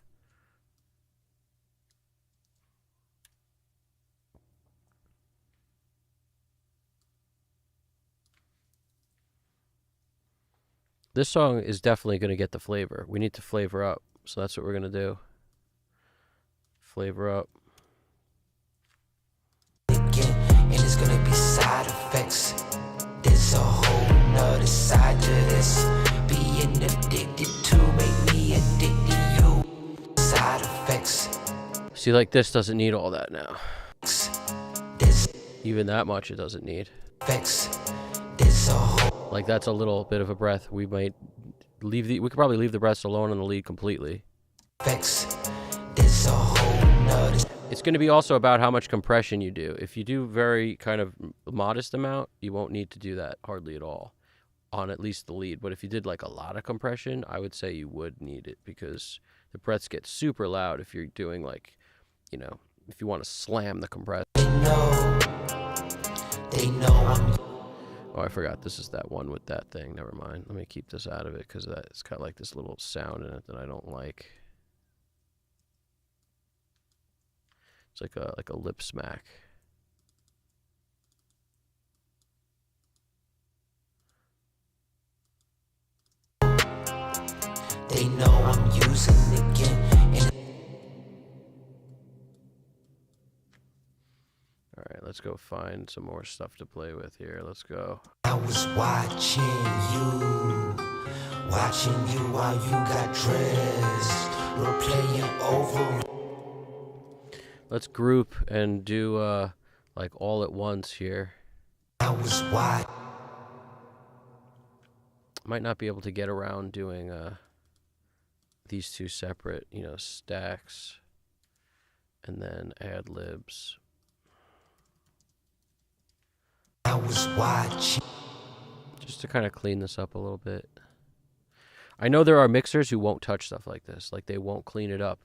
This song is definitely going to get the flavor. We need to flavor up. So that's what we're going to do. Flavor up. Again, and it's going to be side effects. There's a whole nother side to this. Being addicted to make me addicted. You. Side effects. See, like this doesn't need all that now. There's even that much it doesn't need. Effects. There's a whole. Like that's a little bit of a breath. We might we could probably leave the breaths alone on the lead completely. There's a whole nother. It's going to be also about how much compression you do. If you do very kind of modest amount, you won't need to do that hardly at all on at least the lead. But if you did like a lot of compression, I would say you would need it because the breaths get super loud if you're doing like, you know, if you want to slam the compressor. They know I'm. Oh, I forgot. This is that one with that thing. Never mind. Let me keep this out of it because it's got like this little sound in it that I don't like. It's like a lip smack. They know I'm using again. All right, let's go find some more stuff to play with here. Let's go. I was watching you while you got dressed. We're playing over. Let's group and do like all at once here. I was watching. Might not be able to get around doing these two separate, you know, stacks and then ad libs. I was watching. Just to kind of clean this up a little bit. I know there are mixers who won't touch stuff like this. Like they won't clean it up.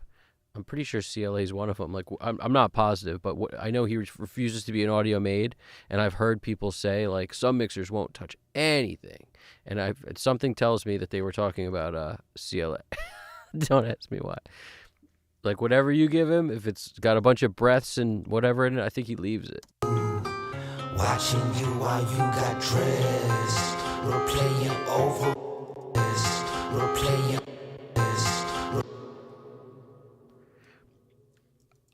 I'm pretty sure CLA is one of them. Like I'm not positive, but I know he refuses to be an audio maid, and I've heard people say like some mixers won't touch anything, and something tells me that they were talking about CLA. Don't ask me why. Like whatever you give him, if it's got a bunch of breaths and whatever in it, I think he leaves it. Watching you while you got dressed, replaying over, replaying.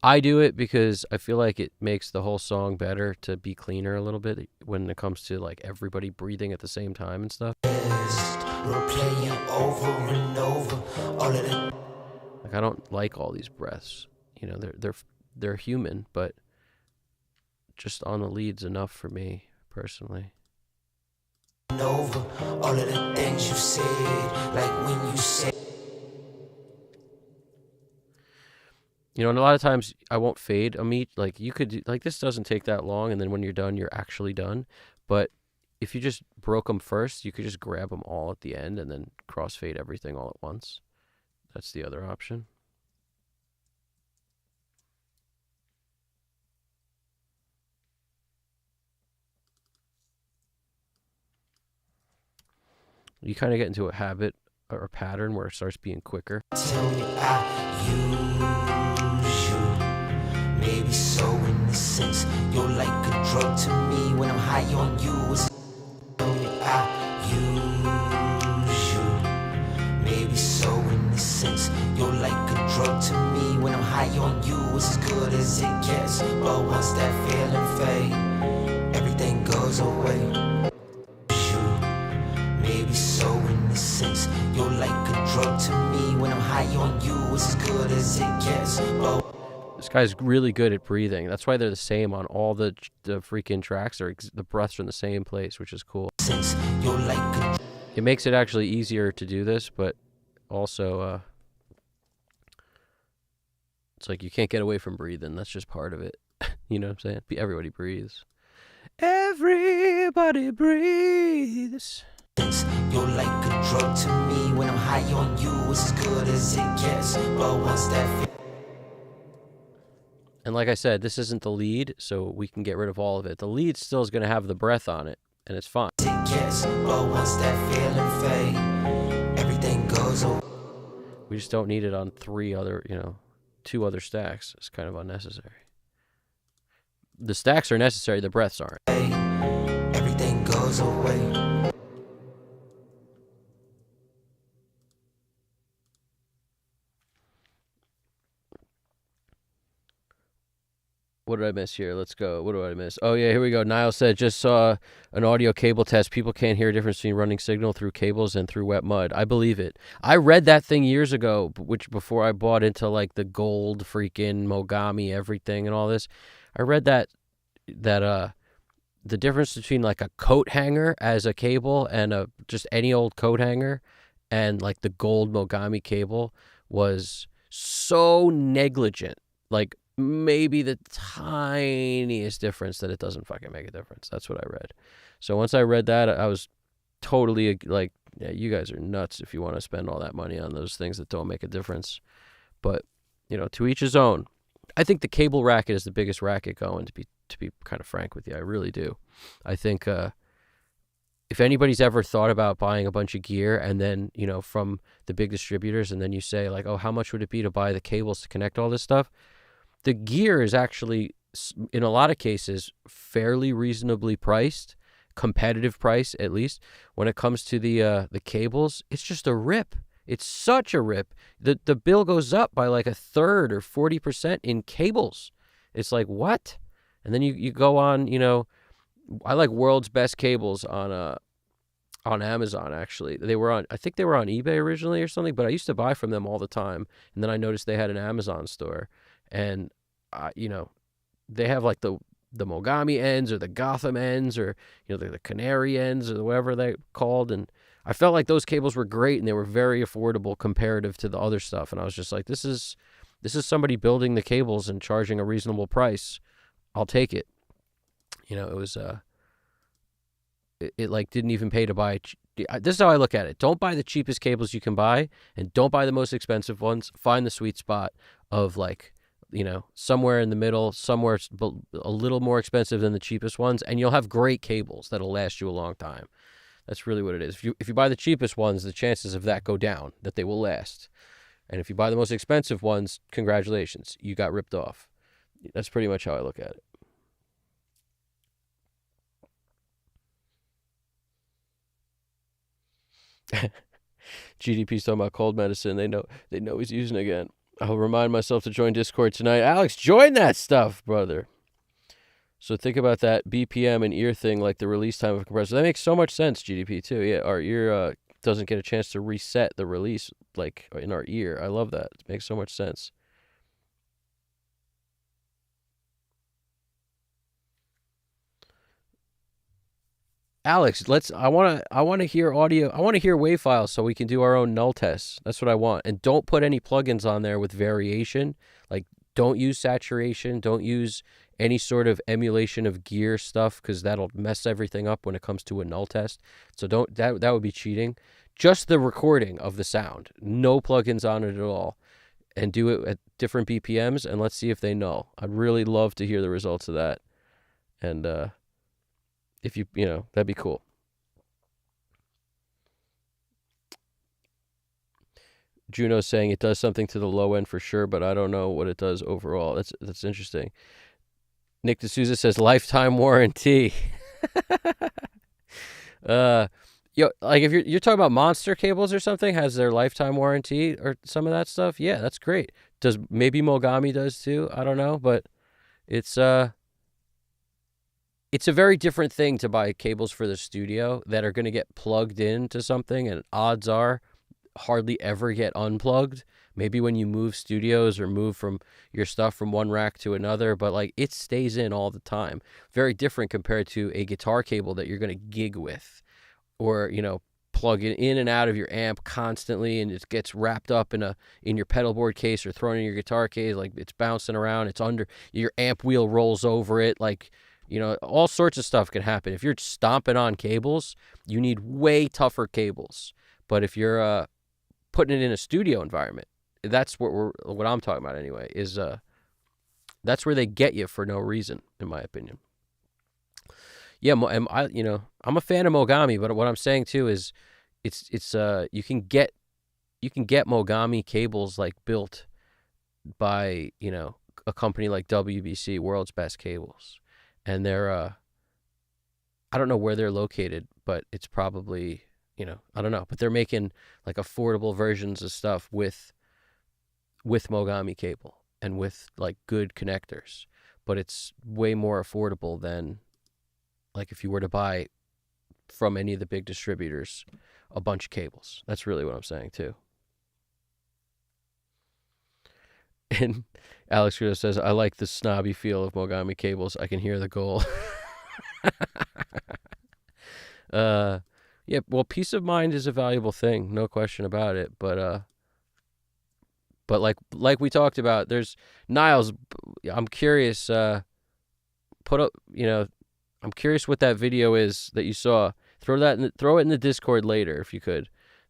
I do it because I feel like it makes the whole song better to be cleaner a little bit when it comes to like everybody breathing at the same time and stuff. Replaying over and over all of the. Like I don't like all these breaths. You know, they're human, but just on the lead's enough for me personally. Over all of the things you said, like when you said. You know, and a lot of times I won't fade a meet. Like you could, like this doesn't take that long, and then when you're done, you're actually done. But if you just broke them first, you could just grab them all at the end and then crossfade everything all at once. That's the other option. You kind of get into a habit or a pattern where it starts being quicker. Tell me I use you. Maybe so in the sense you're like a drug to me when I'm high on you. Tell me I use you. Maybe so in the sense you're like a drug to me when I'm high on you. It's as good as it gets, but once that feeling fade, everything goes away. Maybe so in the sense you're like a drug to me when I'm high on you. It's as good as it gets. This guy's really good at breathing. That's why they're the same on all the freaking tracks. The breaths are in the same place, which is cool. It makes it actually easier to do this, but also it's like you can't get away from breathing. That's just part of it. You know what I'm saying? Everybody breathes. Everybody breathes. You're like a drug to me when I'm high on you. It's as good as it gets, but once that. And like I said, this isn't the lead, so we can get rid of all of it. The lead still is going to have the breath on it, and it's fine. It gets, but once that feeling fade, everything goes away. We just don't need it on two other stacks. It's kind of unnecessary. The stacks are necessary, the breaths aren't. Everything goes away. What did I miss here? Let's go. What did I miss? Oh, yeah, here we go. Niall said, just saw an audio cable test. People can't hear a difference between running signal through cables and through wet mud. I believe it. I read that thing years ago, before I bought into, like, the gold freaking Mogami everything and all this. I read that the difference between, like, a coat hanger as a cable and just any old coat hanger and, like, the gold Mogami cable was so negligent. Like, maybe the tiniest difference that it doesn't fucking make a difference. That's what I read. So once I read that, I was totally like, yeah, you guys are nuts if you want to spend all that money on those things that don't make a difference. But, to each his own. I think the cable racket is the biggest racket going, to be kind of frank with you. I really do. I think if anybody's ever thought about buying a bunch of gear and then, from the big distributors, and then you say like, oh, how much would it be to buy the cables to connect all this stuff? The gear is actually, in a lot of cases, fairly reasonably priced, competitive price at least. When it comes to the cables, it's just a rip. It's such a rip. The bill goes up by like a third or 40% in cables. It's like, what? And then you go on, I like World's Best Cables on Amazon, actually. I think they were on eBay originally or something, but I used to buy from them all the time. And then I noticed they had an Amazon store. And, they have like the Mogami ends or the Gotham ends or, the Canary ends or whatever they're called. And I felt like those cables were great and they were very affordable comparative to the other stuff. And I was just like, this is somebody building the cables and charging a reasonable price. I'll take it. It was, it like didn't even pay to buy. This is how I look at it. Don't buy the cheapest cables you can buy and don't buy the most expensive ones. Find the sweet spot of like, somewhere in the middle, somewhere a little more expensive than the cheapest ones, and you'll have great cables that'll last you a long time. That's really what it is. If you buy the cheapest ones, the chances of that go down, that they will last. And if you buy the most expensive ones, congratulations, you got ripped off. That's pretty much how I look at it. GDP's talking about cold medicine. They know he's using it again. I'll remind myself to join Discord tonight. Alex, join that stuff, brother. So think about that BPM and ear thing, like the release time of a compressor. That makes so much sense, GDP, too. Yeah, our ear doesn't get a chance to reset the release, like, in our ear. I love that. It makes so much sense. Alex, I want to hear audio. I want to hear wave files so we can do our own null tests. That's what I want. And don't put any plugins on there with variation. Like, don't use saturation. Don't use any sort of emulation of gear stuff, because that'll mess everything up when it comes to a null test. So don't, that would be cheating. Just the recording of the sound. No plugins on it at all. And do it at different BPMs, and let's see if they null. I'd really love to hear the results of that. And if you know, that'd be cool. Juno's saying it does something to the low end for sure, but I don't know what it does overall. That's interesting. Nick D'Souza says lifetime warranty. Like if you're talking about Monster cables or something, has their lifetime warranty or some of that stuff? Yeah, that's great. Does maybe Mogami does too? I don't know, but it's a very different thing to buy cables for the studio that are going to get plugged into something, and odds are hardly ever get unplugged. Maybe when you move studios or move from your stuff from one rack to another, but like it stays in all the time. Very different compared to a guitar cable that you're going to gig with, or, you know, plug it in and out of your amp constantly, and it gets wrapped up in your pedal board case or thrown in your guitar case, like it's bouncing around, it's under your amp wheel, rolls over it, like, you know, all sorts of stuff can happen. If you're stomping on cables, you need way tougher cables. But if you're putting it in a studio environment, that's what I'm talking about anyway, is that's where they get you for no reason, in my opinion. Yeah, I'm a fan of Mogami, but what I'm saying too is it's you can get Mogami cables like built by, you know, a company like WBC, World's Best Cables. And they're I don't know where they're located, but it's probably, you know, I don't know, but they're making like affordable versions of stuff with Mogami cable and with like good connectors, but it's way more affordable than like if you were to buy from any of the big distributors a bunch of cables. That's really what I'm saying too. And Alex Guido says, I like the snobby feel of Mogami cables. I can hear the goal. Yeah, well, peace of mind is a valuable thing, no question about it. But like we talked about, there's Niles. I'm curious. Put up, you know, I'm curious what that video is that you saw. Throw it in the Discord later if you could.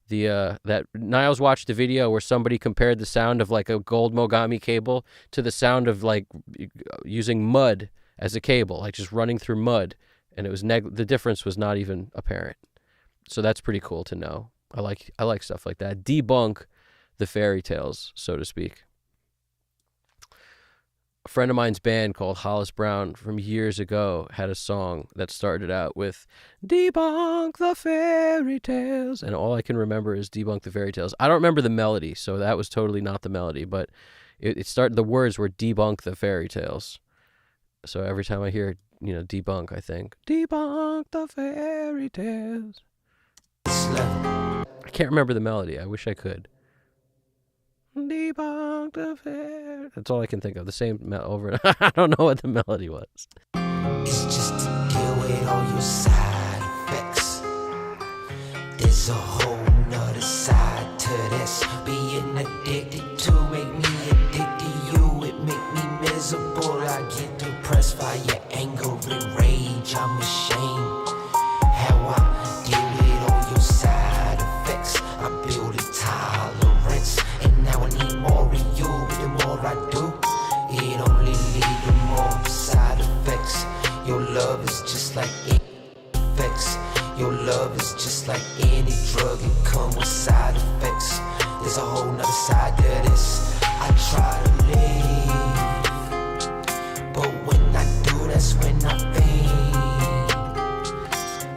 That Niles watched a video where somebody compared the sound of like a gold Mogami cable to the sound of like using mud as a cable, like just running through mud, and it was the difference was not even apparent. So that's pretty cool to know. I like stuff like that. Debunk the fairy tales, so to speak. A friend of mine's band called Hollis Brown from years ago had a song that started out with "Debunk the fairy tales," and all I can remember is "Debunk the fairy tales." I don't remember the melody, so that was totally not the melody, but it started. The words were "Debunk the fairy tales." So every time I hear, you know, debunk, I think "Debunk the fairy tales." I can't remember the melody. I wish I could. Debunk the fair. That's all I can think of. The same over. I don't know what the melody was. It's just to deal with all your side effects. There's a whole nother side to this. Being addicted to make me addicted to you. It make me miserable. I get depressed by your anger and rage. I'm ashamed how I deal with all your side effects. I build a tolerance, and now I need more of you. The more I do, it only leads to more side effects. Your love is just like effects. Your love is just like any drug, it comes with side effects. There's a whole nother side to this. I try to leave, but when I do, that's when I faint.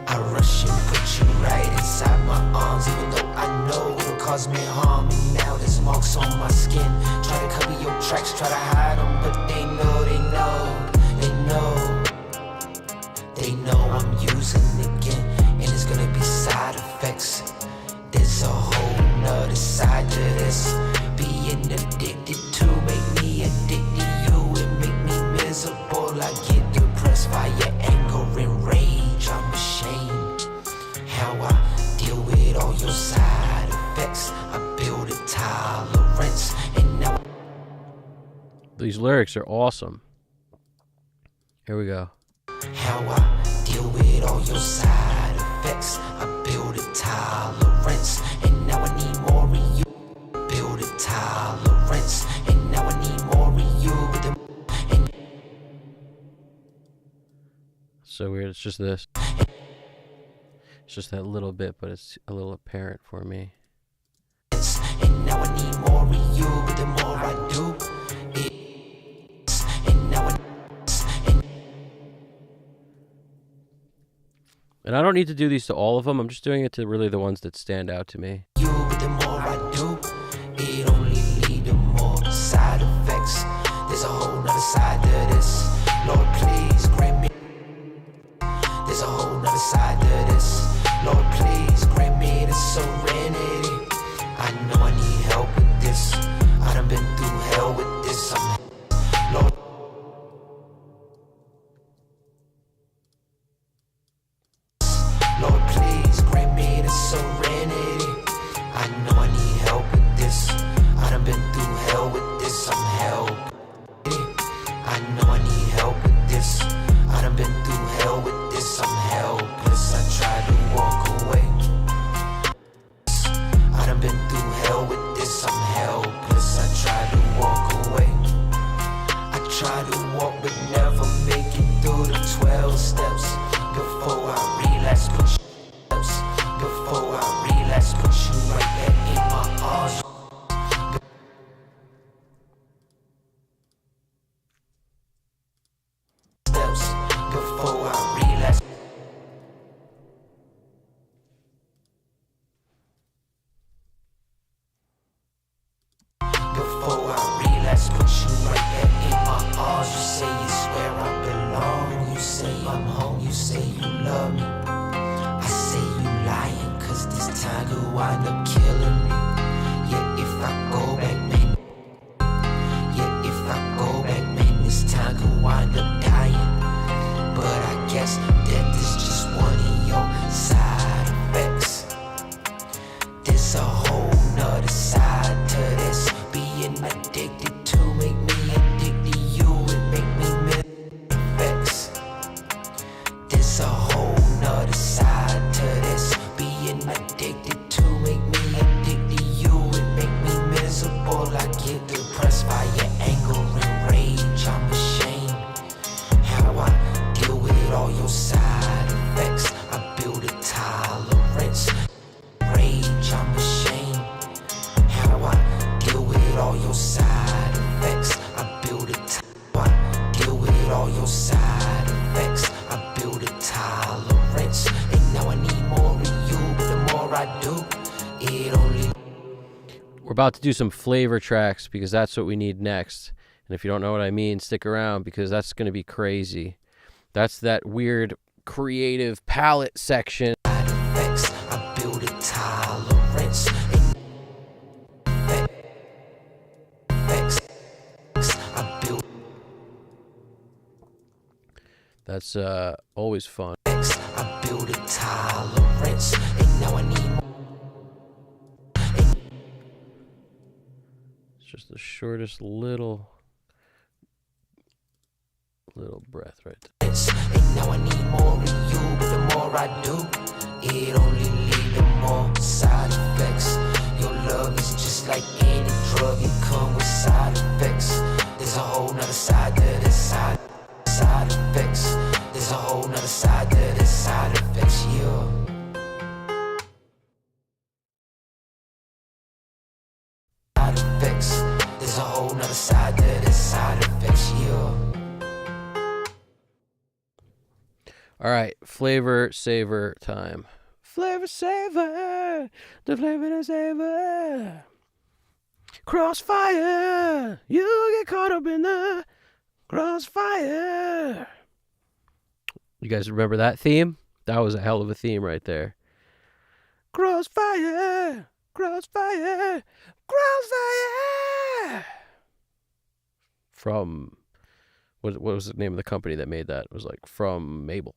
I rush and put you right inside my arms, even though tracks try to hide them, but they know, they know I'm using it again, and it's gonna be side effects. There's a whole nother side to this. Being addicted to make me addicted to you, it make me miserable. I get depressed by your anger and rage. I'm ashamed how I deal with all your side effects. I build a tolerance, and now these lyrics are awesome. Here we go. How I deal with all your side effects. I build a tolerance, and now I need more of you. Build a tolerance, and now I need more of you. So weird. It's just this. It's just that little bit, but it's a little apparent for me. And now I need more of you. The more I do it, and now And I don't need to do these to all of them. I'm just doing it to really the ones that stand out to me. you, the more I do, it only lead to more side effects. There's a whole nother side to this. Lord, please grant me. There's a whole nother side to this. Lord, please grant me the serenity. I know I need help with this. I done been through hell with this. Lord, Lord, please grant me the serenity. I know I need help with this. I done been through hell with this. I'm help. I know I need help with this. I done been through hell with this. I'm helpless. I tried to walk away. I done been through hell with this. I'm helpless. I tried to walk away. I tried to walk but never make it through the 12 steps. Before I relapse, put you steps. Before I relapse, put you right there in my arms. Steps. Before I relapse. Before I relapse, put you right there in my arms. You say it's where I belong. You say I'm home. You say you love me. I say you lying, cause this time could wind up killing me. Yeah, if I go back, man. Yeah, if I go back, man, this time could wind up dying. But I guess death is just one of your side effects. There's a whole nother side to this. Being addicted to make me addicted to you. It make me miss effects. There's a whole nother side to this. Being addicted to make me addicted to you. It make me miserable. I get depressed by your anger and rage. I'm ashamed how I deal with all your side effects. I build a tolerance. Rage, I'm ashamed how I deal with all your side effects. I build I deal with all your side effects. I build a tolerance, and now I need more of you. But the more I do, it only. We're about to do some flavor tracks because that's what we need next. And if you don't know what I mean, stick around because that's going to be crazy. That's that weird creative palette section. Effects, I build a tolerance. Effects, I build. That's always fun. I build a tolerance, and now I need more. It's just the shortest little breath right there. And now I need more of you, but the more I do, it only lead to more side effects. Your love is just like any drug, it come with side effects. There's a whole nother side to this side effects. There's a whole nother side to this side effects, yeah. Side effects. There's a whole nother side to this side effects, yeah. All right, flavor saver time. Flavor saver, the flavor saver. Crossfire. You get caught up in the crossfire. You guys remember that theme? That was a hell of a theme right there. Crossfire. Crossfire. Crossfire. From, what was the name of the company that made that? It was like From Mabel.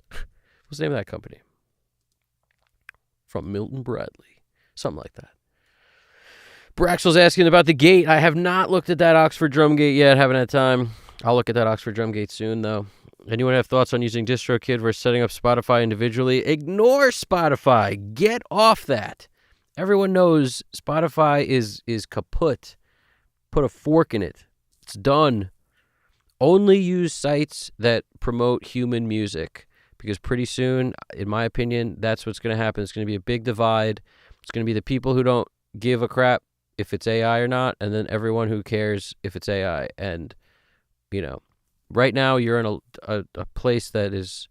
What's the name of that company? From Milton Bradley. Something like that. Braxel's asking about the gate. I have not looked at that Oxford drum gate yet. Haven't had time. I'll look at that Oxford drum gate soon, though. Anyone have thoughts on using DistroKid versus setting up Spotify individually? Ignore Spotify. Get off that. Everyone knows Spotify is kaput. Put a fork in it. It's done. Only use sites that promote human music, because pretty soon, in my opinion, that's what's going to happen. It's going to be a big divide. It's going to be the people who don't give a crap if it's AI or not, and then everyone who cares if it's AI. And, you know, right now you're in a place that is,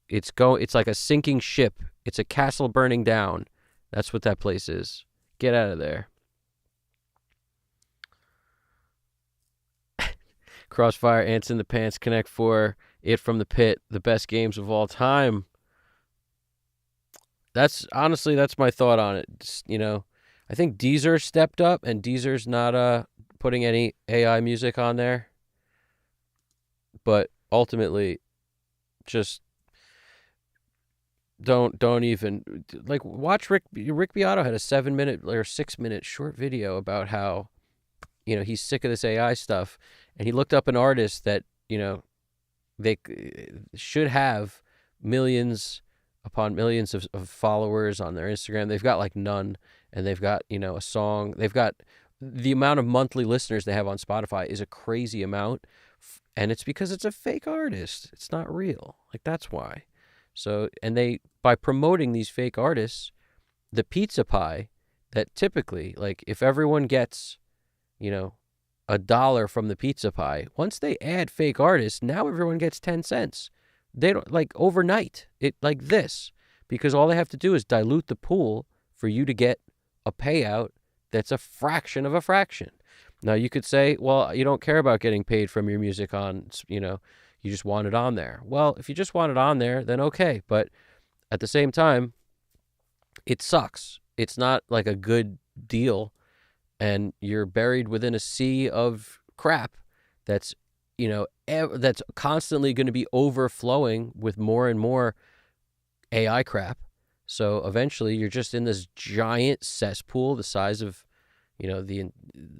it's like a sinking ship. It's a castle burning down. That's what that place is. Get out of there. Crossfire, Ants in the Pants, Connect 4, It from the Pit, the best games of all time. That's my thought on it. Just, you know, I think Deezer stepped up, and Deezer's not putting any AI music on there. But ultimately, just don't even, like, watch Rick Beato had a 7-minute or 6-minute short video about how, you know, he's sick of this AI stuff, and he looked up an artist that, you know, they should have millions upon millions of followers on their Instagram. They've got like none, and they've got, you know, a song. They've got the amount of monthly listeners they have on Spotify is a crazy amount, and it's because it's a fake artist. It's not real. Like, that's why. So, and they, by promoting these fake artists, the pizza pie that typically, like, if everyone gets, you know, $1 from the pizza pie, once they add fake artists, now everyone gets 10 cents. They don't, like, overnight, it like this, because all they have to do is dilute the pool for you to get a payout that's a fraction of a fraction. Now, you could say, well, you don't care about getting paid from your music on, you know, you just want it on there. Well, if you just want it on there, then okay. But at the same time, it sucks. It's not like a good deal, and you're buried within a sea of crap that's, you know, that's constantly going to be overflowing with more and more AI crap. So eventually you're just in this giant cesspool the size of, you know, the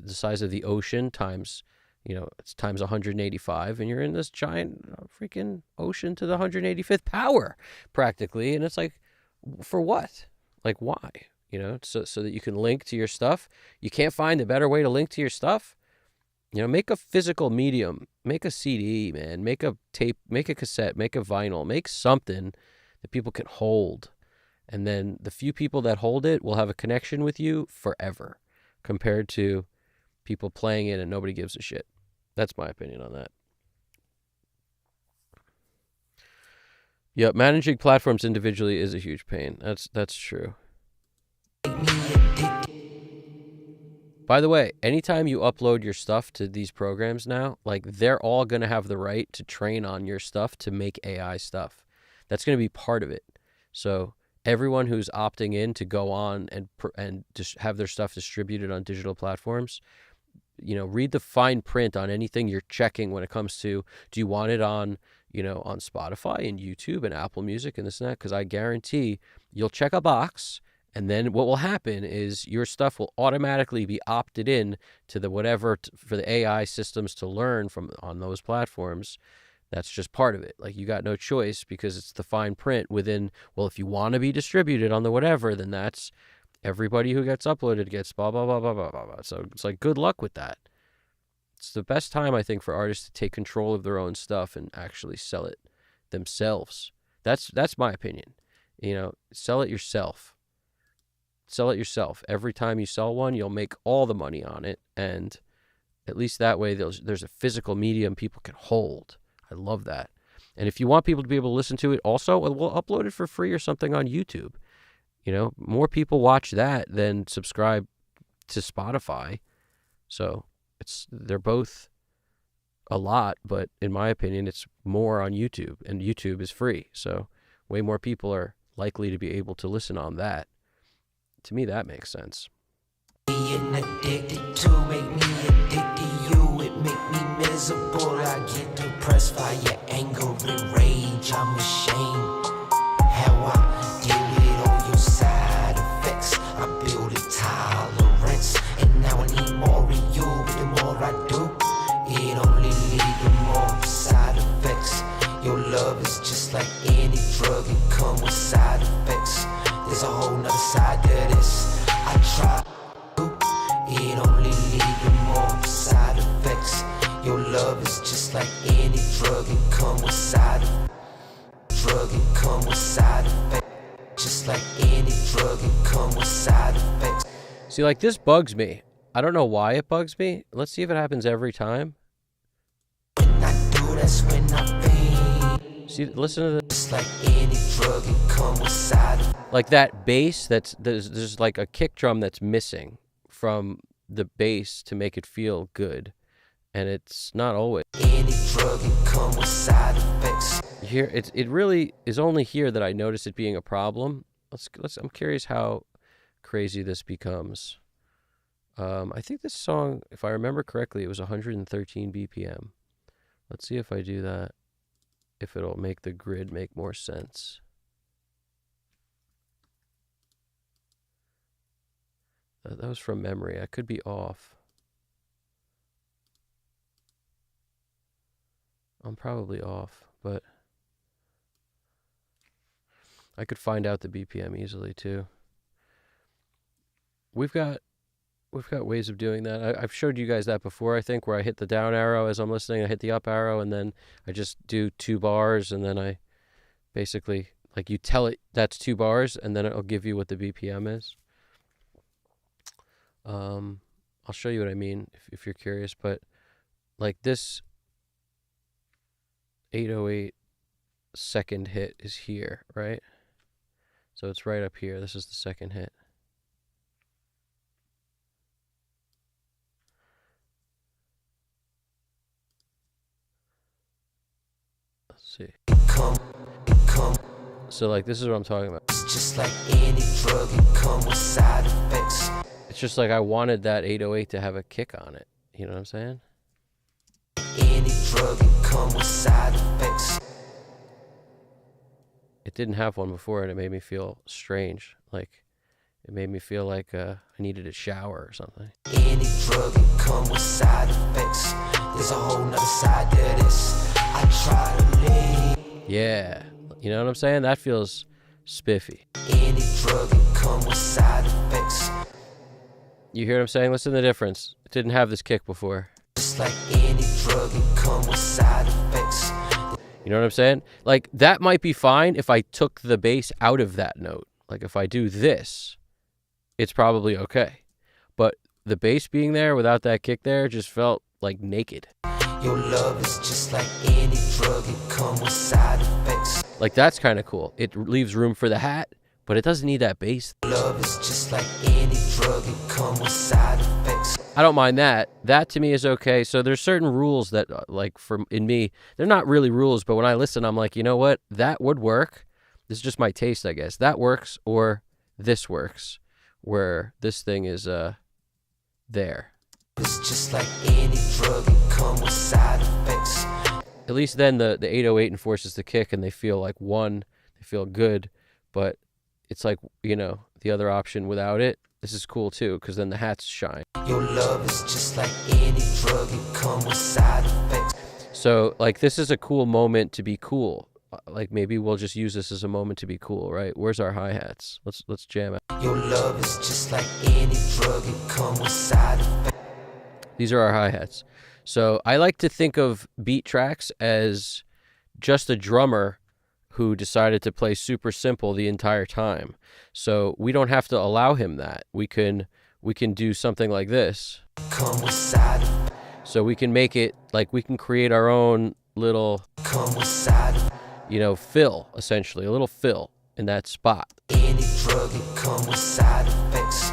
size of the ocean times, you know, it's times 185, and you're in this giant freaking ocean to the 185th power practically. And it's like, for what? Like, why? You know, so that you can link to your stuff. You can't find a better way to link to your stuff. You know, make a physical medium, make a CD, man, make a tape, make a cassette, make a vinyl, make something that people can hold. And then the few people that hold it will have a connection with you forever, compared to people playing it and nobody gives a shit. That's my opinion on that. Yeah, managing platforms individually is a huge pain. That's true. By the way, anytime you upload your stuff to these programs now, like, they're all going to have the right to train on your stuff to make AI stuff. That's going to be part of it. So everyone who's opting in to go on and just have their stuff distributed on digital platforms, you know, read the fine print on anything you're checking when it comes to, do you want it on, you know, on Spotify and YouTube and Apple Music and this and that? Because I guarantee you'll check a box, and then what will happen is your stuff will automatically be opted in to the whatever for the AI systems to learn from on those platforms. That's just part of it. Like, you got no choice, because it's the fine print within, well, if you want to be distributed on the whatever, then that's everybody who gets uploaded gets blah, blah, blah, blah, blah, blah, blah. So it's like, good luck with that. It's the best time, I think, for artists to take control of their own stuff and actually sell it themselves. That's my opinion. You know, sell it yourself. Sell it yourself. Every time you sell one, you'll make all the money on it. And at least that way, there's a physical medium people can hold. I love that. And if you want people to be able to listen to it also, we'll upload it for free or something on YouTube. You know, more people watch that than subscribe to Spotify. So they're both a lot, but in my opinion, it's more on YouTube, and YouTube is free. So way more people are likely to be able to listen on that. To me, that makes sense. Being addicted to make me addicted to you. It make me miserable. I get depressed by your anger and rage. I'm ashamed how I deal with all your side effects. I build a tolerance, and now I need more of you. But the more I do, it only leads to more side effects. Your love is just like any drug, it comes with side effects. There's a whole nother side to this. I try. It only leads to more side effects. Your love is just like any drug, it come with side effects. Drug, it come with side effects. Just like any drug, it come with side effects. See, like, this bugs me. I don't know why it bugs me. Let's see if it happens every time. When I do, that's when I pain. See, listen to this. Just like any drug, it come with side effects. Like that bass, there's like a kick drum that's missing from the bass to make it feel good, and it's not always. Any drug, it come with side effects. Here, it really is only here that I notice it being a problem. I'm curious how crazy this becomes. I think this song, if I remember correctly, it was 113 BPM. Let's see if I do that, if it'll make the grid make more sense. That was from memory. I could be off. I'm probably off, but I could find out the BPM easily too. We've got ways of doing that. I've showed you guys that before, I think, where I hit the down arrow as I'm listening, I hit the up arrow, and then I just do 2 bars, and then I basically, like, you tell it that's 2 bars, and then it'll give you what the BPM is. I'll show you what I mean if you're curious, but like this 808 second hit is here, right? So it's right up here. This is the second hit. Let's see. So like this is what I'm talking about. Just like any drug, it come with side effects. It's just like I wanted that 808 to have a kick on it. You know what I'm saying? Any drug, it come with side effects. It didn't have one before, and it made me feel strange. Like, it made me feel like I needed a shower or something. Any drug, it come with side effects. There's a whole nother side to this. I try to leave. Yeah. You know what I'm saying? That feels spiffy. Any drug, it come with side effects. You hear what I'm saying? Listen to the difference. It didn't have this kick before. Just like any drug, it come with side effects. You know what I'm saying? Like, that might be fine if I took the bass out of that note. Like, if I do this, it's probably okay. But the bass being there without that kick there just felt like naked. Your love is just like any drug, it come with side effects. Like, that's kind of cool. It leaves room for the hat, but it doesn't need that bass. Love is just like any drug, it come with side effects. I don't mind that. That to me is okay. So there's certain rules that, like, in me, they're not really rules, but when I listen, I'm like, you know what? That would work. This is just my taste, I guess. That works, or this works, where this thing is there. It's just like any drug, it come with side effects. At least then the 808 enforces the kick, and they feel like one, they feel good, but it's like, you know, the other option without it, this is cool too, because then the hats shine. Your love is just like any drug, it come with side effects. So, like, this is a cool moment to be cool. Like, maybe we'll just use this as a moment to be cool, right? Where's our hi-hats? Let's jam it. Your love is just like any drug, it come with side effects. These are our hi-hats. So I like to think of beat tracks as just a drummer who decided to play super simple the entire time. So we don't have to allow him that. We can do something like this. Come with side effects. So we can make it like we can create our own little, come with side effects. You know, fill, essentially, a little fill in that spot. Any drug, it come with side effects.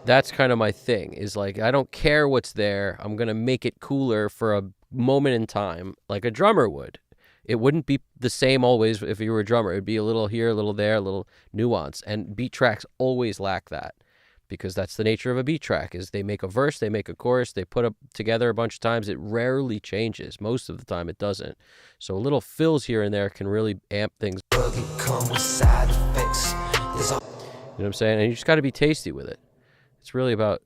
That's kind of my thing, is like, I don't care what's there. I'm going to make it cooler for a moment in time, like a drummer would. It wouldn't be the same always if you were a drummer. It'd be a little here, a little there, a little nuance. And beat tracks always lack that, because that's the nature of a beat track, is they make a verse, they make a chorus, they put it together a bunch of times. It rarely changes. Most of the time it doesn't. So little fills here and there can really amp things. You know what I'm saying? And you just got to be tasty with it. It's really about,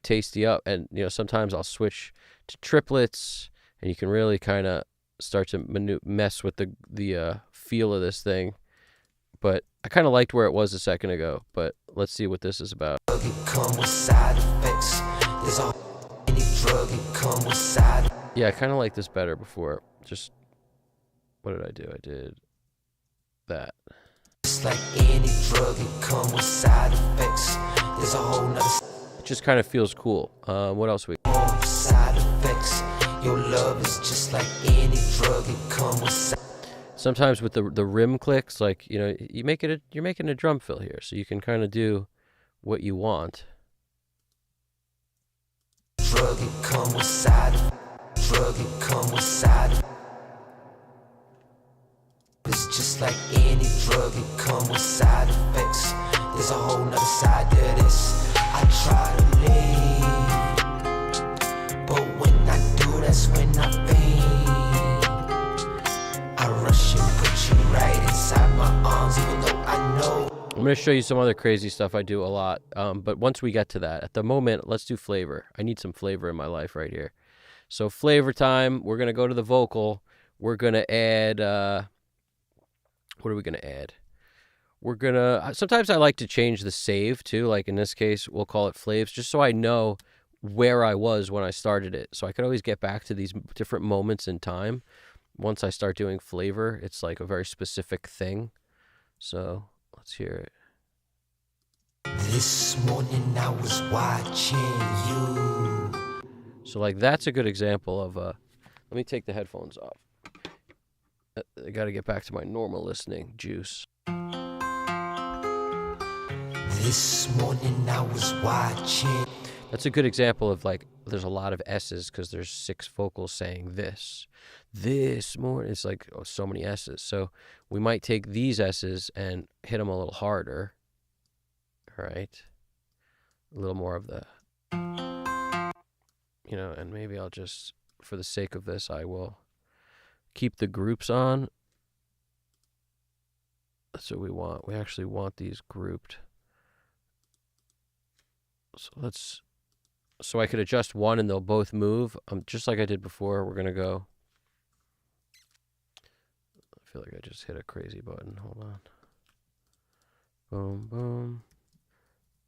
tasty up. And, sometimes I'll switch to triplets, and you can really kind of start to mess with the feel of this thing. But I kind of liked where it was a second ago. But let's see what this is about. Yeah, I kind of like this better before. Just, what did I do? I did that. Just like any drug, it comes with side effects. There's a whole nother. It just kind of feels cool. What else we? Side effects. Your love is just like any drug, it comes with. Sometimes with the rim clicks, like, you're making a drum fill here, so you can kind of do what you want. Drug, it comes with side. Drug, it comes with side. It's just like any drug, it comes with side effects. There's a whole nother side to this. I try to leave, but when I do, that's when I faint. I rush and put you right inside my arms, even though I know. I'm going to show you some other crazy stuff I do a lot, but once we get to that, at the moment, let's do flavor. I need some flavor in my life right here. So flavor time, we're going to go to the vocal. We're going to add, what are we going to add? Sometimes I like to change the save too. Like in this case, we'll call it flaves, just so I know where I was when I started it. So I could always get back to these different moments in time. Once I start doing flavor, it's like a very specific thing. So let's hear it. This morning I was watching you. So like that's a good example of let me take the headphones off. I got to get back to my normal listening juice. This morning I was watching. That's a good example of, like, there's a lot of S's because there's 6 vocals saying this. This morning, it's like, so many S's. So we might take these S's and hit them a little harder. All right. A little more of the, and maybe I'll just, for the sake of this, I will keep the groups on. That's what we want. We actually want these grouped. So I could adjust one and they'll both move. Just like I did before, we're going to go. I feel like I just hit a crazy button. Hold on. Boom, boom.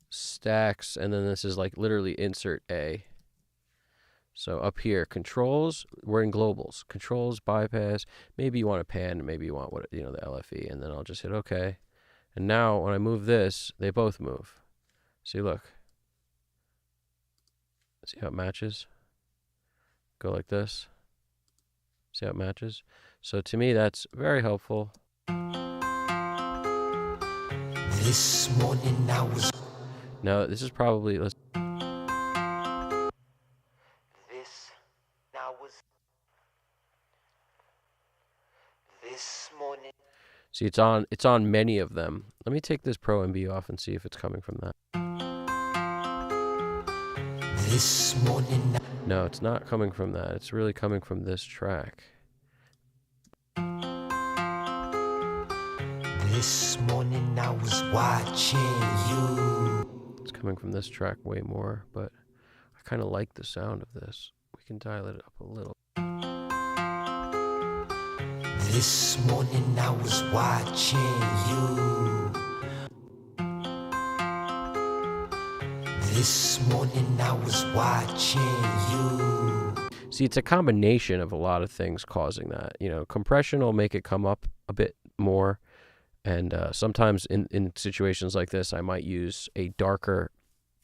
Stacks. And then this is like literally insert A. So up here, controls, we're in globals. Controls, bypass. Maybe you want a pan, maybe you want the LFE. And then I'll just hit OK. And now when I move this, they both move. See, look. See how it matches? Go like this. See how it matches? So to me, that's very helpful. This morning I was. Now, this is probably. This now was. This morning. See, it's on many of them. Let me take this Pro MB off and see if it's coming from that. This morning. No, it's not coming from that. It's really coming from this track. This morning I was watching you. It's coming from this track way more, but I kind of like the sound of this. We can dial it up a little. This morning I was watching you. This morning I was watching you. See, it's a combination of a lot of things causing that. Compression will make it come up a bit more. And sometimes in situations like this, I might use a darker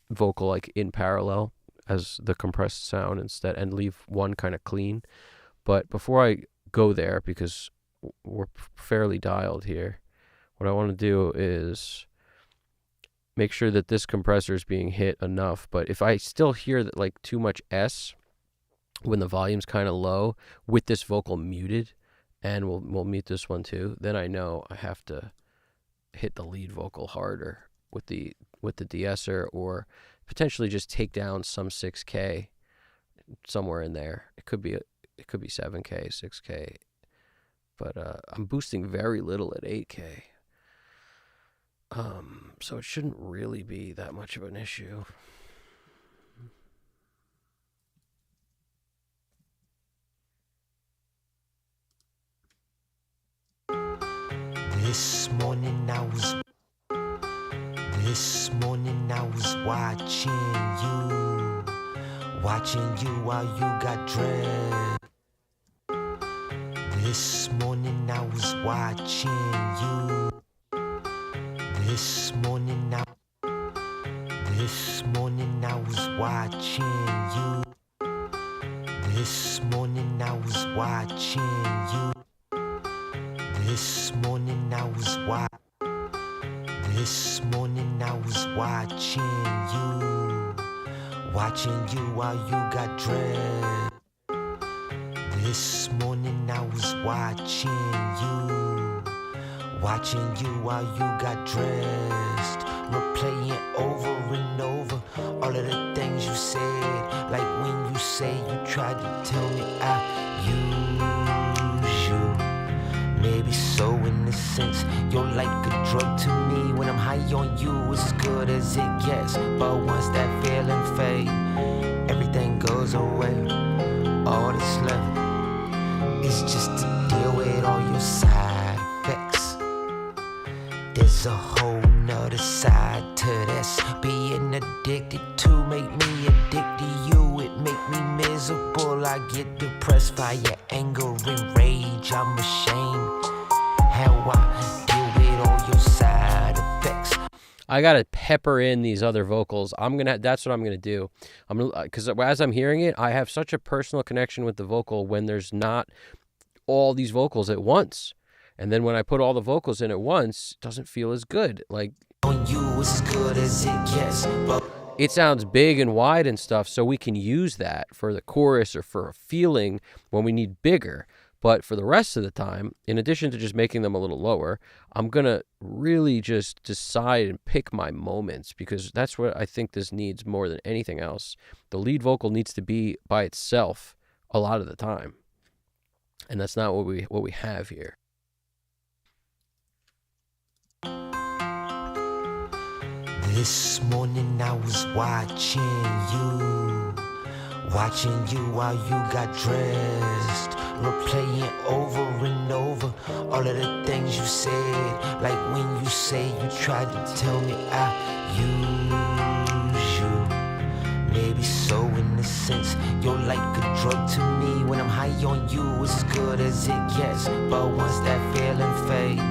vocal like in parallel as the compressed sound instead and leave one kind of clean. But before I go there, because we're fairly dialed here, what I want to do is make sure that this compressor is being hit enough. But if I still hear that like too much S when the volume's kind of low with this vocal muted, and we'll mute this one too, then I know I have to hit the lead vocal harder with the de-esser, or potentially just take down some 6K somewhere in there. It could be 7K, 6K, but I'm boosting very little at 8K. So it shouldn't really be that much of an issue. This morning I was watching you while you got dressed. This morning I was watching you. This morning I was watching you. This morning I was watching you. This morning I was watching you while you got dressed. This morning I was watching you while you got dressed. Replaying over and over all of the things you said, like when you say you tried to tell me I use you. Maybe so in a sense, you're like a drug to me. When I'm high on you, it's as good as it gets. But once that feeling fades, everything goes away. All that's left is just to deal with all your side effects. There's a whole nother side to this. Being addicted to make me addicted to you. It make me miserable. I get depressed by your anger and rage. I'm ashamed how I deal with all your side effects. I gotta pepper in these other vocals. That's what I'm gonna do. Because as I'm hearing it, I have such a personal connection with the vocal when there's not all these vocals at once. And then when I put all the vocals in at once, it doesn't feel as good. Like, on you is as good as it gets, but it sounds big and wide and stuff, so we can use that for the chorus or for a feeling when we need bigger. But for the rest of the time, in addition to just making them a little lower, I'm going to really just decide and pick my moments, because that's what I think this needs more than anything else. The lead vocal needs to be by itself a lot of the time. And that's not what we have here. This morning I was watching you while you got dressed. Replaying over and over all of the things you said, like when you say you tried to tell me I use you. Maybe so in a sense, you're like a drug to me. When I'm high on you, it's as good as it gets. But once that feeling fades,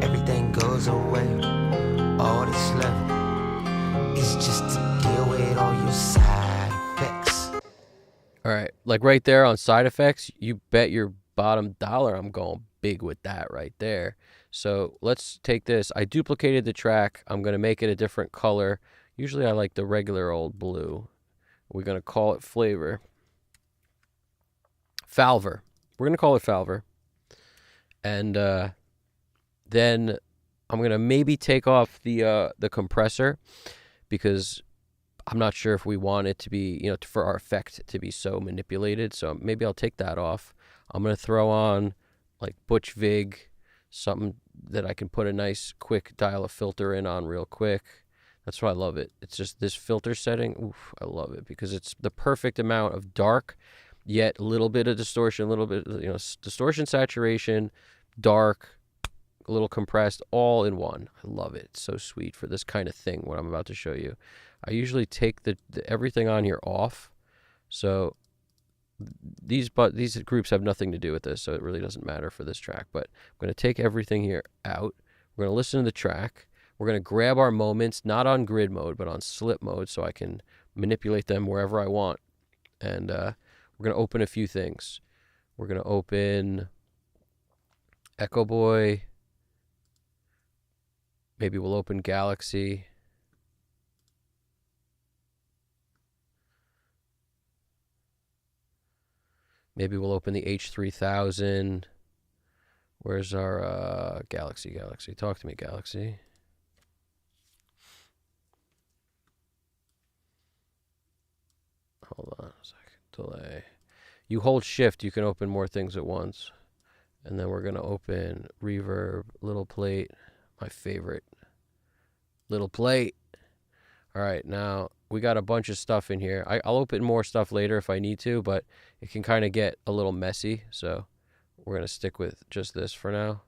everything goes away. All that's left is just to deal with all your side effects. All right, like right there on side effects, you bet your bottom dollar I'm going big with that right there. So let's take this. I duplicated the track. I'm going to make it a different color. Usually I like the regular old blue. We're going to call it Flavor. Falver. We're going to call it Falver. And then I'm going to maybe take off the compressor, because I'm not sure if we want it to be, for our effect to be so manipulated. So maybe I'll take that off. I'm going to throw on like Butch Vig, something that I can put a nice quick dial a filter in on real quick. That's why I love it. It's just this filter setting. Oof, I love it because it's the perfect amount of dark, yet a little bit of distortion, a little bit, distortion, saturation, dark, a little compressed, all in one. I love it. It's so sweet for this kind of thing, what I'm about to show you. I usually take the everything on here off. So these groups have nothing to do with this, so it really doesn't matter for this track. But I'm going to take everything here out. We're going to listen to the track. We're going to grab our moments, not on grid mode, but on slip mode, so I can manipulate them wherever I want. And we're going to open a few things. We're going to open Echo Boy. Maybe we'll open Galaxy. Maybe we'll open the H3000. Where's our Galaxy? Talk to me, Galaxy. Hold on a second. Delay. You hold shift, you can open more things at once. And then we're going to open reverb, little plate, my favorite. Little plate. All right, now we got a bunch of stuff in here. I'll open more stuff later if I need to, but it can kind of get a little messy. So we're going to stick with just this for now.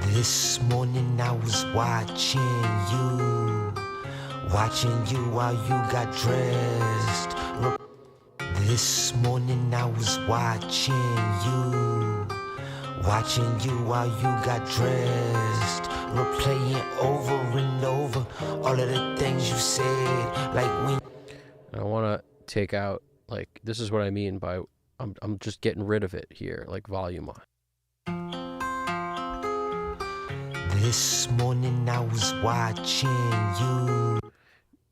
This morning I was watching you while you got dressed. This morning I was watching you while you got dressed. Replaying over and over all of the things you said, like when. I want to take out, like, this is what I mean by I'm just getting rid of it here, like volume on. This morning I was watching you.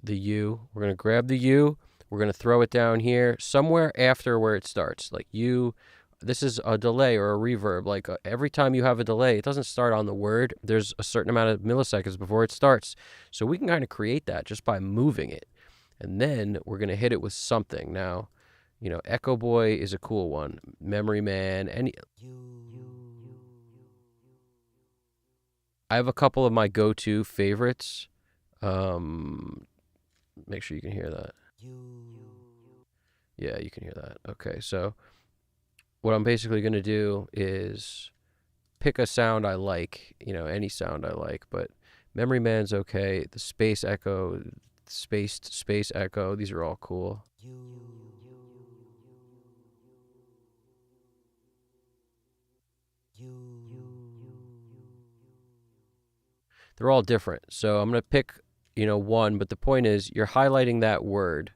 The U. We're going to grab the U. We're going to throw it down here somewhere after where it starts. Like U, this is a delay or a reverb. Like every time you have a delay, it doesn't start on the word. There's a certain amount of milliseconds before it starts. So we can kind of create that just by moving it. And then we're going to hit it with something. Now, you know, Echo Boy is a cool one. Memory Man. I have a couple of my go-to favorites. Make sure you can hear that. Yeah, you can hear that. Okay, so what I'm basically going to do is pick a sound I like, you know, any sound I like, but Memory Man's okay. The Space Echo, Spaced Space Echo, these are all cool. They're all different. So I'm going to pick, you know, one, but the point is you're highlighting that word.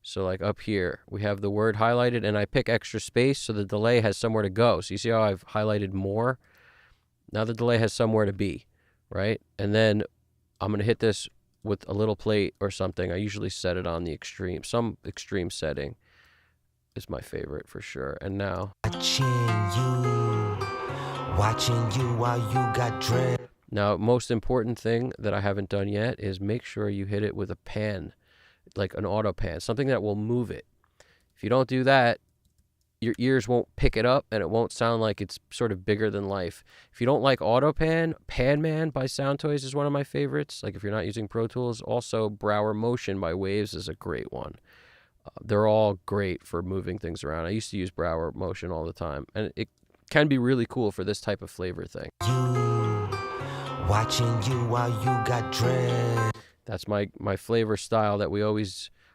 So like up here, we have the word highlighted, and I pick extra space so the delay has somewhere to go. So you see how I've highlighted more? Now the delay has somewhere to be, right? And then I'm going to hit this with a little plate or something. I usually set it on the extreme. Some extreme setting is my favorite for sure. And now. Watching you while you got dressed. Now, most important thing that I haven't done yet is make sure you hit it with a pan, like an auto pan, something that will move it. If you don't do that, your ears won't pick it up and it won't sound like it's sort of bigger than life. If you don't like auto pan, Pan Man by Sound Toys is one of my favorites. Like if you're not using Pro Tools, also Brower Motion by Waves is a great one. They're all great for moving things around. I used to use Brower Motion all the time, and it can be really cool for this type of flavor thing. Watching you while you got dressed. That's my flavor style that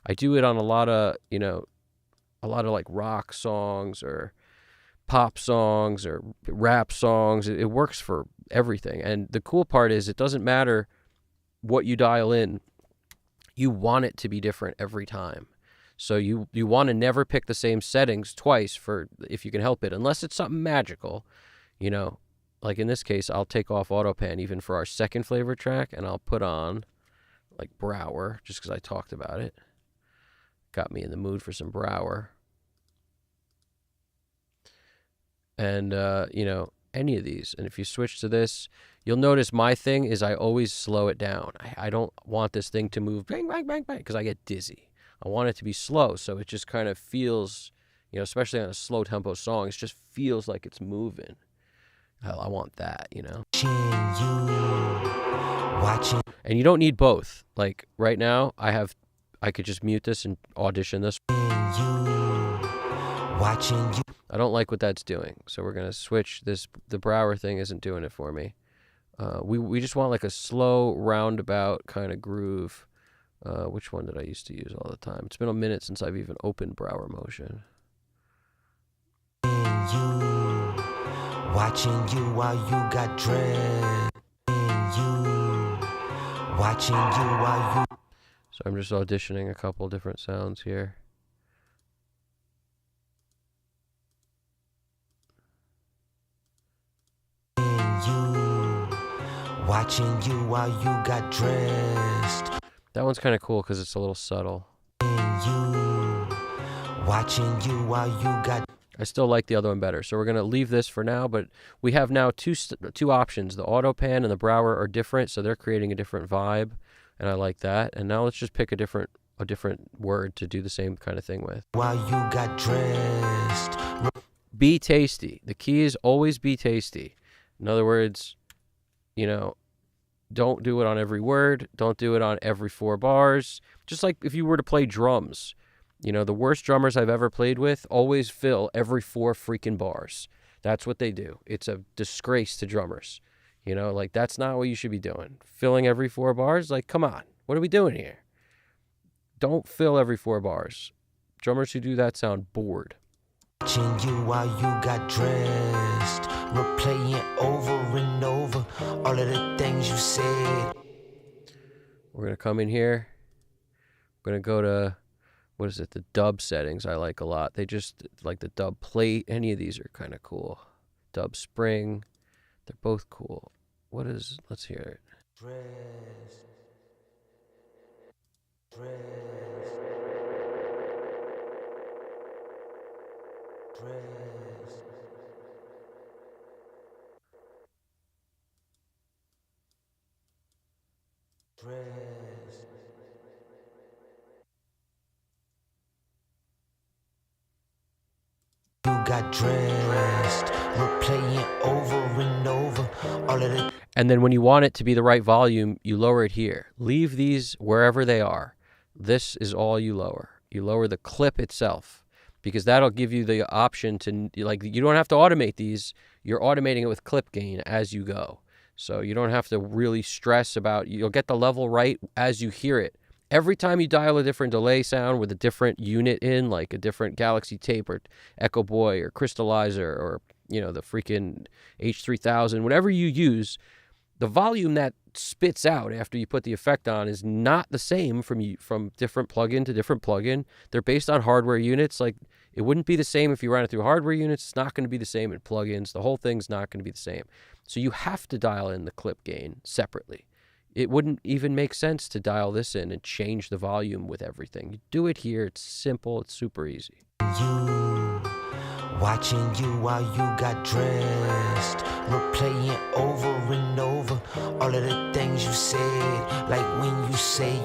I do it on a lot of, you know, a lot of like rock songs or pop songs or rap songs. It works for everything. And the cool part is it doesn't matter what you dial in. You want it to be different every time. So you want to never pick the same settings twice for if you can help it, unless it's something magical, you know. Like in this case, I'll take off AutoPan even for our second flavor track, and I'll put on like Brower just because I talked about it. Got me in the mood for some Brower. And, you know, any of these. And if you switch to this, you'll notice my thing is I always slow it down. I don't want this thing to move bang, bang, bang, bang, because I get dizzy. I want it to be slow, so it just kind of feels, you know, especially on a slow tempo song, it just feels like it's moving. I want that, you know. And you don't need both. Like right now, I could just mute this and audition this. I don't like what that's doing, so we're gonna switch this. The Brower thing isn't doing it for me. We just want like a slow roundabout kind of groove. Which one did I used to use all the time? It's been a minute since I've even opened Brower Motion. Watching you while you got dressed. Watching you while you. So I'm just auditioning a couple different sounds here. Watching you while you got dressed. That one's kind of cool because it's a little subtle. And you, watching you while you got. I still like the other one better. So we're going to leave this for now, but we have now two options. The auto pan and the brower are different, so they're creating a different vibe, and I like that. And now let's just pick a different word to do the same kind of thing with. While you got dressed. Be tasty. The key is always be tasty. In other words, you know, don't do it on every word. Don't do it on every 4 bars. Just like if you were to play drums. You know, the worst drummers I've ever played with always fill every 4 freaking bars. That's what they do. It's a disgrace to drummers. You know, like that's not what you should be doing. Filling every 4 bars? Like, come on. What are we doing here? Don't fill every 4 bars. Drummers who do that sound bored. Watching you while you got dressed. Replaying over and over all of the things you said. We're going to come in here. We're going to go to, what is it? The dub settings I like a lot. They just, like the dub plate. Any of these are kind of cool. Dub spring. They're both cool. What is, let's hear it. Dressed. You got dressed, replaying over and over all of the. And then when you want it to be the right volume, you lower it here. Leave these wherever they are. This is all you lower. You lower the clip itself because that'll give you the option to, like, you don't have to automate these. You're automating it with clip gain as you go. So you don't have to really stress about, you'll get the level right as you hear it. Every time you dial a different delay sound with a different unit in, like a different Galaxy Tape or Echo Boy or Crystallizer or, you know, the freaking H3000, whatever you use, the volume that spits out after you put the effect on is not the same from different plugin to different plugin. They're based on hardware units. Like, it wouldn't be the same if you ran it through hardware units. It's not going to be the same in plugins. The whole thing's not going to be the same. So you have to dial in the clip gain separately. It wouldn't even make sense to dial this in and change the volume with everything. You do it here. It's simple. It's super easy. You, watching you while you got dressed, replaying over and over all of the things you said, like when you say.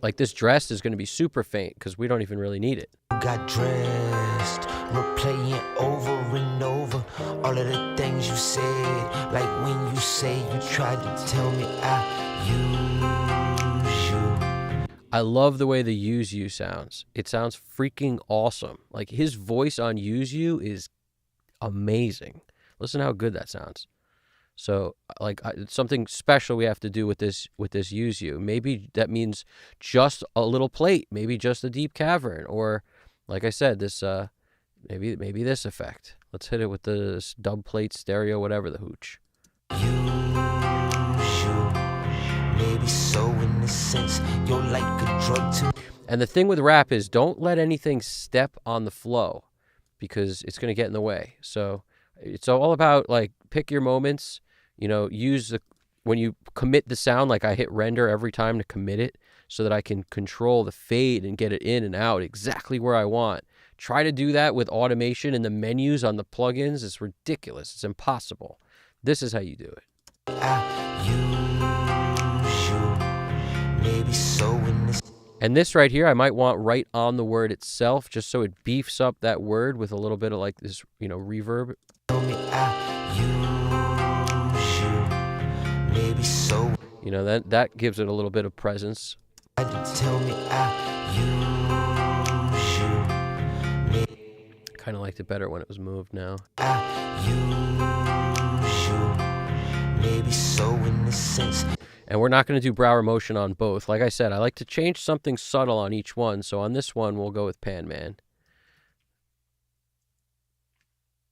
Like this dress is going to be super faint because we don't even really need it. You got dressed, replaying over and over all of the things you said, like when you say you tried to tell me I use you. I love the way the Use You sounds. It sounds freaking awesome. Like his voice on Use You is amazing. Listen how good that sounds. So, like, something special we have to do with this Use You. Maybe that means just a little plate, maybe just a deep cavern, or, like I said, this maybe this effect. Let's hit it with this dub plate, stereo, whatever the hooch. Use you, maybe so in the sense you're like a drug too. And the thing with rap is don't let anything step on the flow because it's going to get in the way. So it's all about, like, pick your moments, you know, when you commit the sound, like I hit render every time to commit it so that I can control the fade and get it in and out exactly where I want. Try to do that with automation in the menus on the plugins. It's ridiculous. It's impossible. This is how you do it. I use you, maybe so in the. And this right here, I might want right on the word itself just so it beefs up that word with a little bit of, like, this, you know, reverb. Tell me I use you, maybe so. You know, that gives it a little bit of presence. Tell me I use you. Kind of liked it better when it was moved now. I use you, maybe so in the sense. And we're not going to do brow or motion on both. Like I said, I like to change something subtle on each one. So on this one, we'll go with Pan Man.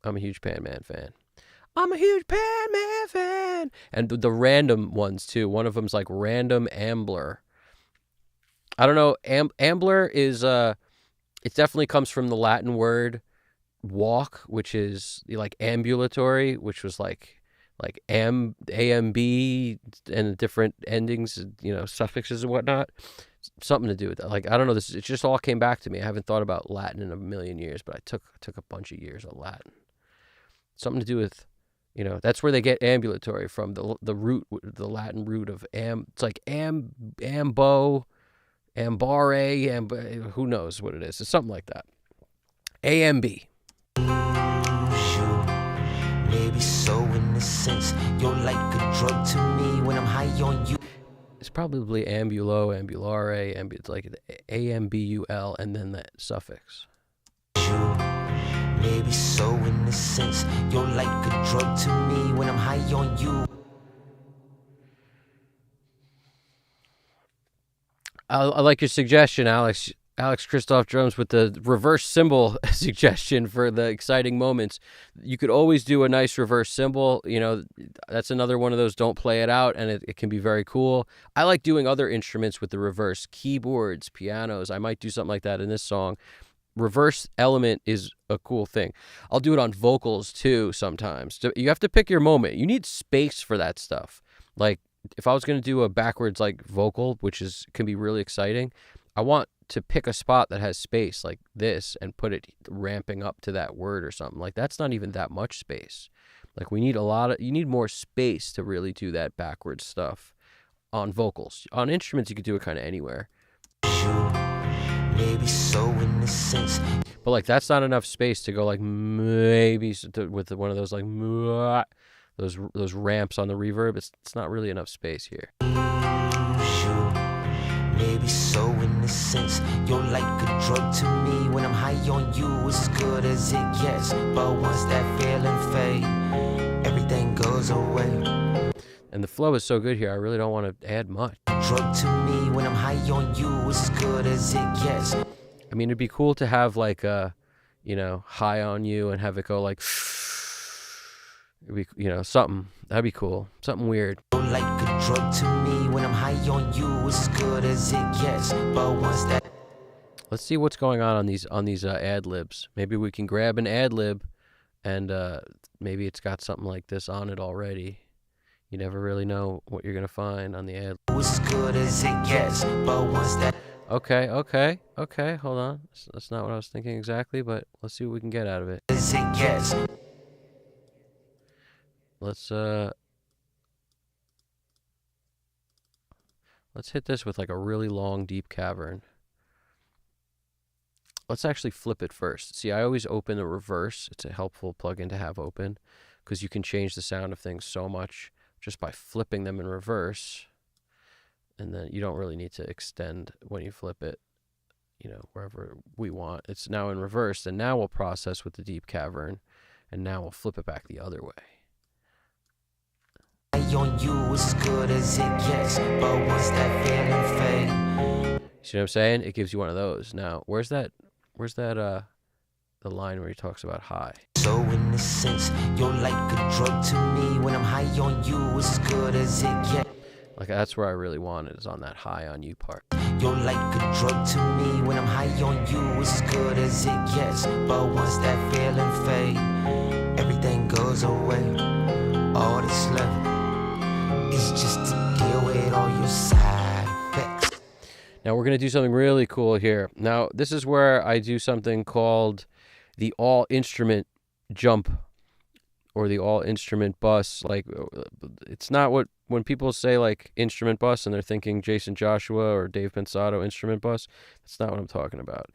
I'm a huge Pan Man fan. I'm a huge Pan Man fan. And the random ones, too. One of them's like Random Ambler. I don't know. Ambler is, it definitely comes from the Latin word walk, which is like ambulatory, which was like like AMB and different endings, suffixes and whatnot. Something to do with that. Like, I don't know, it just all came back to me. I haven't thought about Latin in a million years, but I took a bunch of years of Latin. Something to do with, that's where they get ambulatory from, the root, the Latin root of it's like ambo, ambare, who knows what it is. It's something like that. AMB. Maybe so in a sense, you're like a drug to me when I'm high on you. It's probably ambulo, ambulare, it's like AMBUL and then that suffix. Maybe so in a sense, you're like a drug to me when I'm high on you. I like your suggestion, Alex. Alex Christoph Drums with the reverse cymbal suggestion for the exciting moments. You could always do a nice reverse cymbal. That's another one of those, don't play it out, and it can be very cool. I like doing other instruments with the reverse, keyboards, pianos. I might do something like that in this song. Reverse element is a cool thing. I'll do it on vocals too sometimes. You have to pick your moment. You need space for that stuff. Like, if I was going to do a backwards like vocal, which can be really exciting, I want to pick a spot that has space like this and put it ramping up to that word or something. Like, that's not even that much space. Like, you need more space to really do that backwards stuff on vocals. On instruments, you could do it kind of anywhere. Maybe so in a sense. But like, that's not enough space to go like maybe with one of those like those ramps on the reverb. It's not really enough space here. Maybe so in a sense, you're like a drug to me when I'm high on you. It's as good as it gets, but once that feeling fades, everything goes away. And the flow is so good here, I really don't want to add much. Drug to me when I'm high on you. It's as good as it gets. I mean, it'd be cool to have like a, high on you and have it go like, it'd be, something. That'd be cool. Something weird. Like a drug to me when I'm high on you. It's as good as it gets. But once that. Let's see what's going on these ad libs. Maybe we can grab an ad lib, and maybe it's got something like this on it already. You never really know what you're gonna find on the ad. It's as good as it gets. But once that. Okay. Hold on. That's not what I was thinking exactly, but let's see what we can get out of it. As it gets. Let's hit this with like a really long, deep cavern. Let's actually flip it first. See, I always open the reverse. It's a helpful plugin to have open because you can change the sound of things so much just by flipping them in reverse. And then you don't really need to extend when you flip it, wherever we want. It's now in reverse, and now we'll process with the deep cavern, and now we'll flip it back the other way. On you as good as it gets, but once that feeling fade. See what I'm saying? It gives you one of those. Now, where's that the line where he talks about high? So in a sense, you're like a drug to me when I'm high on you. It's as good as it gets. Like, that's where I really want it, is on that high on you part. You're like a drug to me when I'm high on you. It's as good as it gets, but once that feeling fade, everything goes away. All that's left is just to deal with all your side effects. Now we're going to do something really cool here. Now, this is where I do something called the all instrument jump or the all instrument bus. Like, it's not when people say like instrument bus and they're thinking Jason Joshua or Dave Pensato instrument bus. That's not what I'm talking about.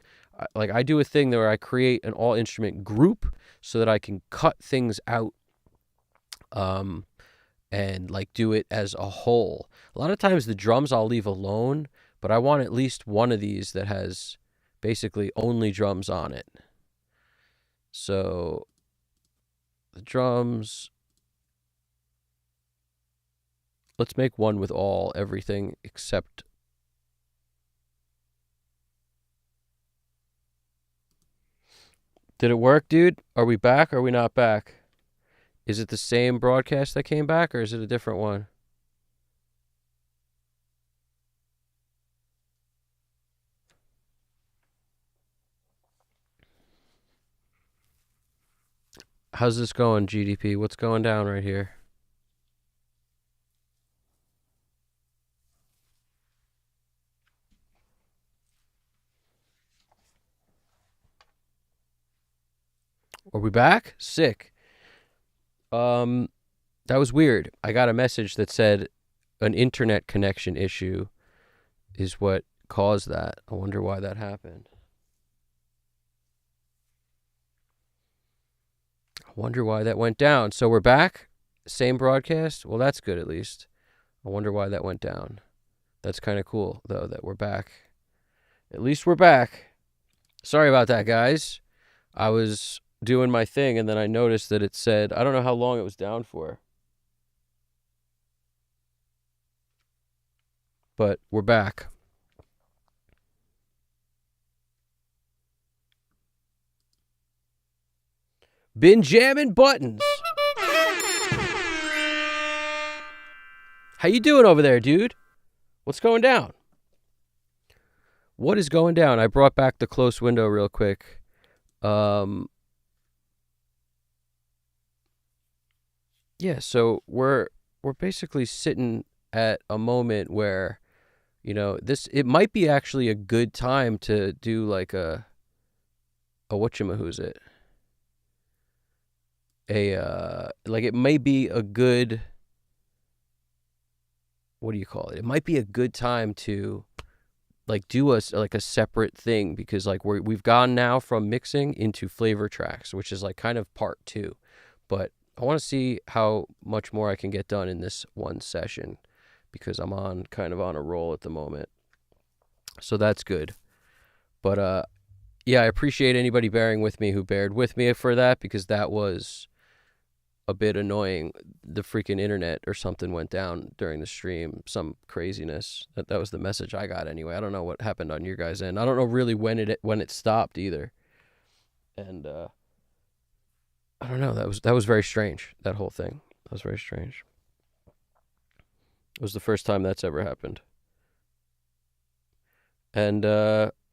I do a thing where I create an all instrument group so that I can cut things out and like do it as a whole. A lot of times the drums I'll leave alone, but I want at least one of these that has basically only drums on it. So the drums, let's make one with everything except. Did it work, dude? Are we back? Or are we not back? Is it the same broadcast that came back, or is it a different one? How's this going, GDP? What's going down right here? Are we back? Sick. That was weird. I got a message that said an internet connection issue is what caused that. I wonder why that happened. I wonder why that went down. So we're back? Same broadcast? Well, that's good at least. I wonder why that went down. That's kind of cool, though, that we're back. At least we're back. Sorry about that, guys. I was doing my thing, and then I noticed that it said, I don't know how long it was down for. But we're back. Been jamming buttons. How you doing over there, dude? What's going down? What is going down? I brought back the close window real quick. Yeah, so we're basically sitting at a moment where, you know, it might be actually a good time to do like a whatchamahoo's it? Like it may be a good, what do you call it? It might be a good time to like do a separate thing, because like we've gone now from mixing into flavor tracks, which is like kind of part 2. But I want to see how much more I can get done in this one session, because I'm kind of on a roll at the moment. So that's good. But yeah, I appreciate anybody bearing with me who bared with me for that, because that was a bit annoying. The freaking internet or something went down during the stream, some craziness. That was the message I got anyway. I don't know what happened on your guys' end. I don't know really when it stopped either. And I don't know. That was very strange. That whole thing. That was very strange. It was the first time that's ever happened. And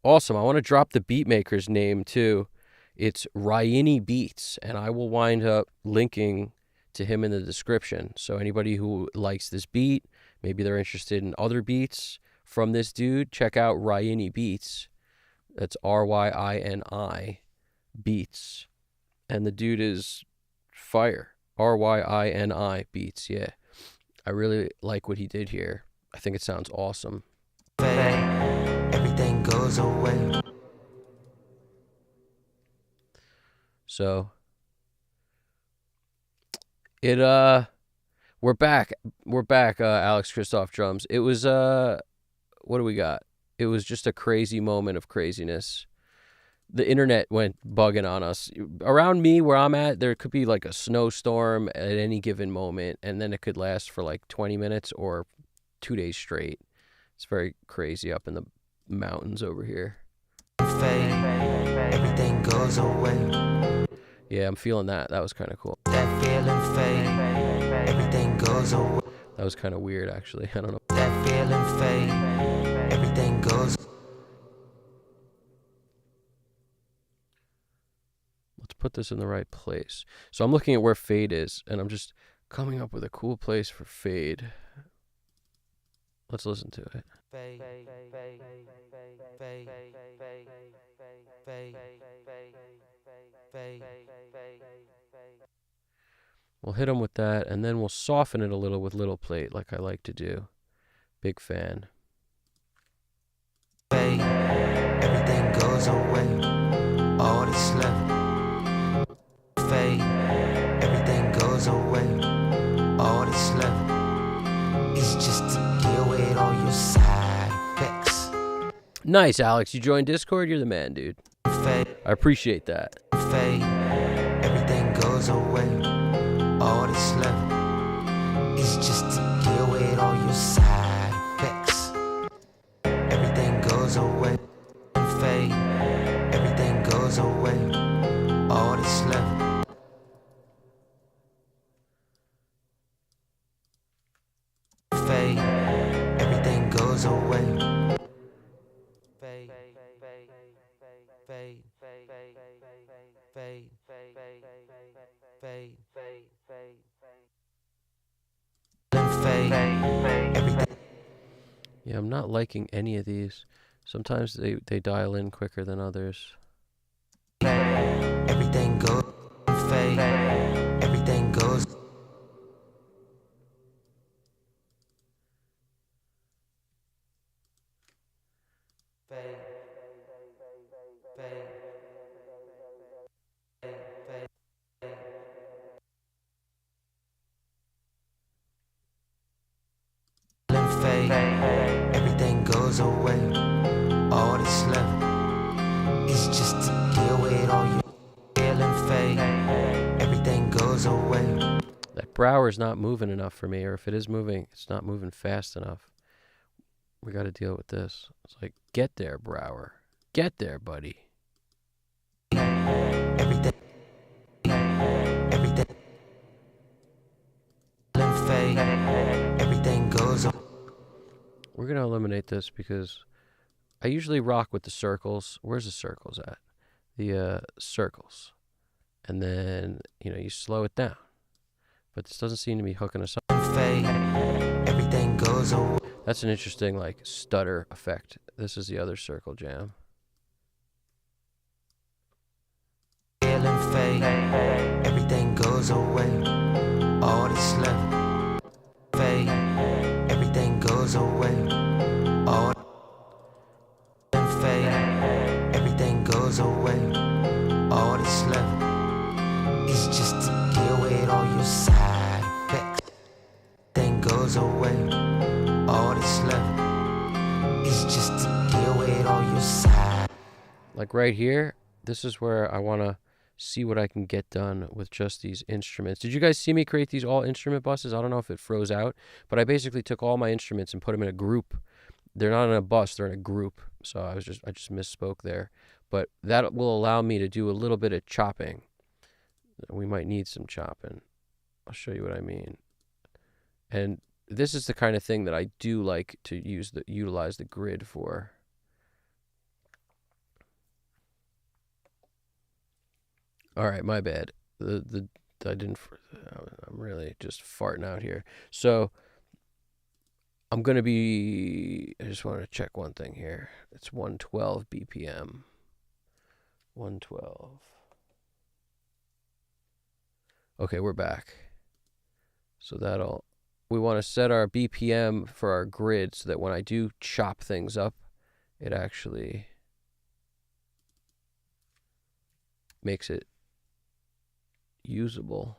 awesome. I want to drop the beat maker's name too. It's Ryini Beats, and I will wind up linking to him in the description. So anybody who likes this beat, maybe they're interested in other beats from this dude, check out Ryini Beats. That's Ryini Beats. And the dude is fire. Ryini Beats, yeah. I really like what he did here. I think it sounds awesome. Everything goes away. So we're back, Alex Christoph drums. It was what do we got? It was just a crazy moment of craziness. The internet went bugging on us. Around me where I'm at, there could be like a snowstorm at any given moment, and then it could last for like 20 minutes or 2 days straight. It's very crazy up in the mountains over here. Everything goes away. Yeah, I'm feeling that. That was kind of cool. That feeling fade. Everything goes away. That was kind of weird, actually. I don't know. That feeling fade. Everything goes. Let's put this in the right place. So I'm looking at where fade is, and I'm just coming up with a cool place for fade. Let's listen to it. Fade. We'll hit them with that, and then we'll soften it a little with little plate, like I like to do. Big fan. Everything goes away. All that's left. Fade. Everything goes away. All that's left is just to deal with all your side effects. Nice, Alex. You joined Discord? You're the man, dude. Fade. I appreciate that. Fade. Everything goes away. All that's left is just to deal with all your side effects. Everything goes away. Fade. Everything goes away. All that's left. Fade. Everything goes away. Fade. Fade. Fade. Fade. Yeah, I'm not liking any of these. Sometimes they dial in quicker than others. Everything goes. It's just to deal with all your feeling fade. Everything goes away. That brower's not moving enough for me, or if it is moving, it's not moving fast enough. We got to deal with this. It's like, get there, brower. Get there, buddy. Everything fade. Everything goes away. We're going to eliminate this because I usually rock with the circles. Where's the circles at? The circles. And then, you slow it down. But this doesn't seem to be hooking us up. Fade. Everything goes away. That's an interesting, stutter effect. This is the other circle jam. Feeling fade. Everything goes away. All that's left. Fade. Everything goes away. All fade. Everything goes away. All that's left is just to deal with all your side effects. Everything goes away. All that's left is just to deal with all your side. Like right here, this is where I want to see what I can get done with just these instruments. Did you guys see me create these all instrument buses? I don't know if it froze out, but I basically took all my instruments and put them in a group. They're not in a bus, they're in a group. So I just misspoke there. But that will allow me to do a little bit of chopping. We might need some chopping. I'll show you what I mean. And this is the kind of thing that I do like to utilize the grid for. All right, my bad. I'm really just farting out here. So I just want to check one thing here. It's 112 BPM. 112. Okay, we're back. So we want to set our BPM for our grid so that when I do chop things up, it actually makes it usable.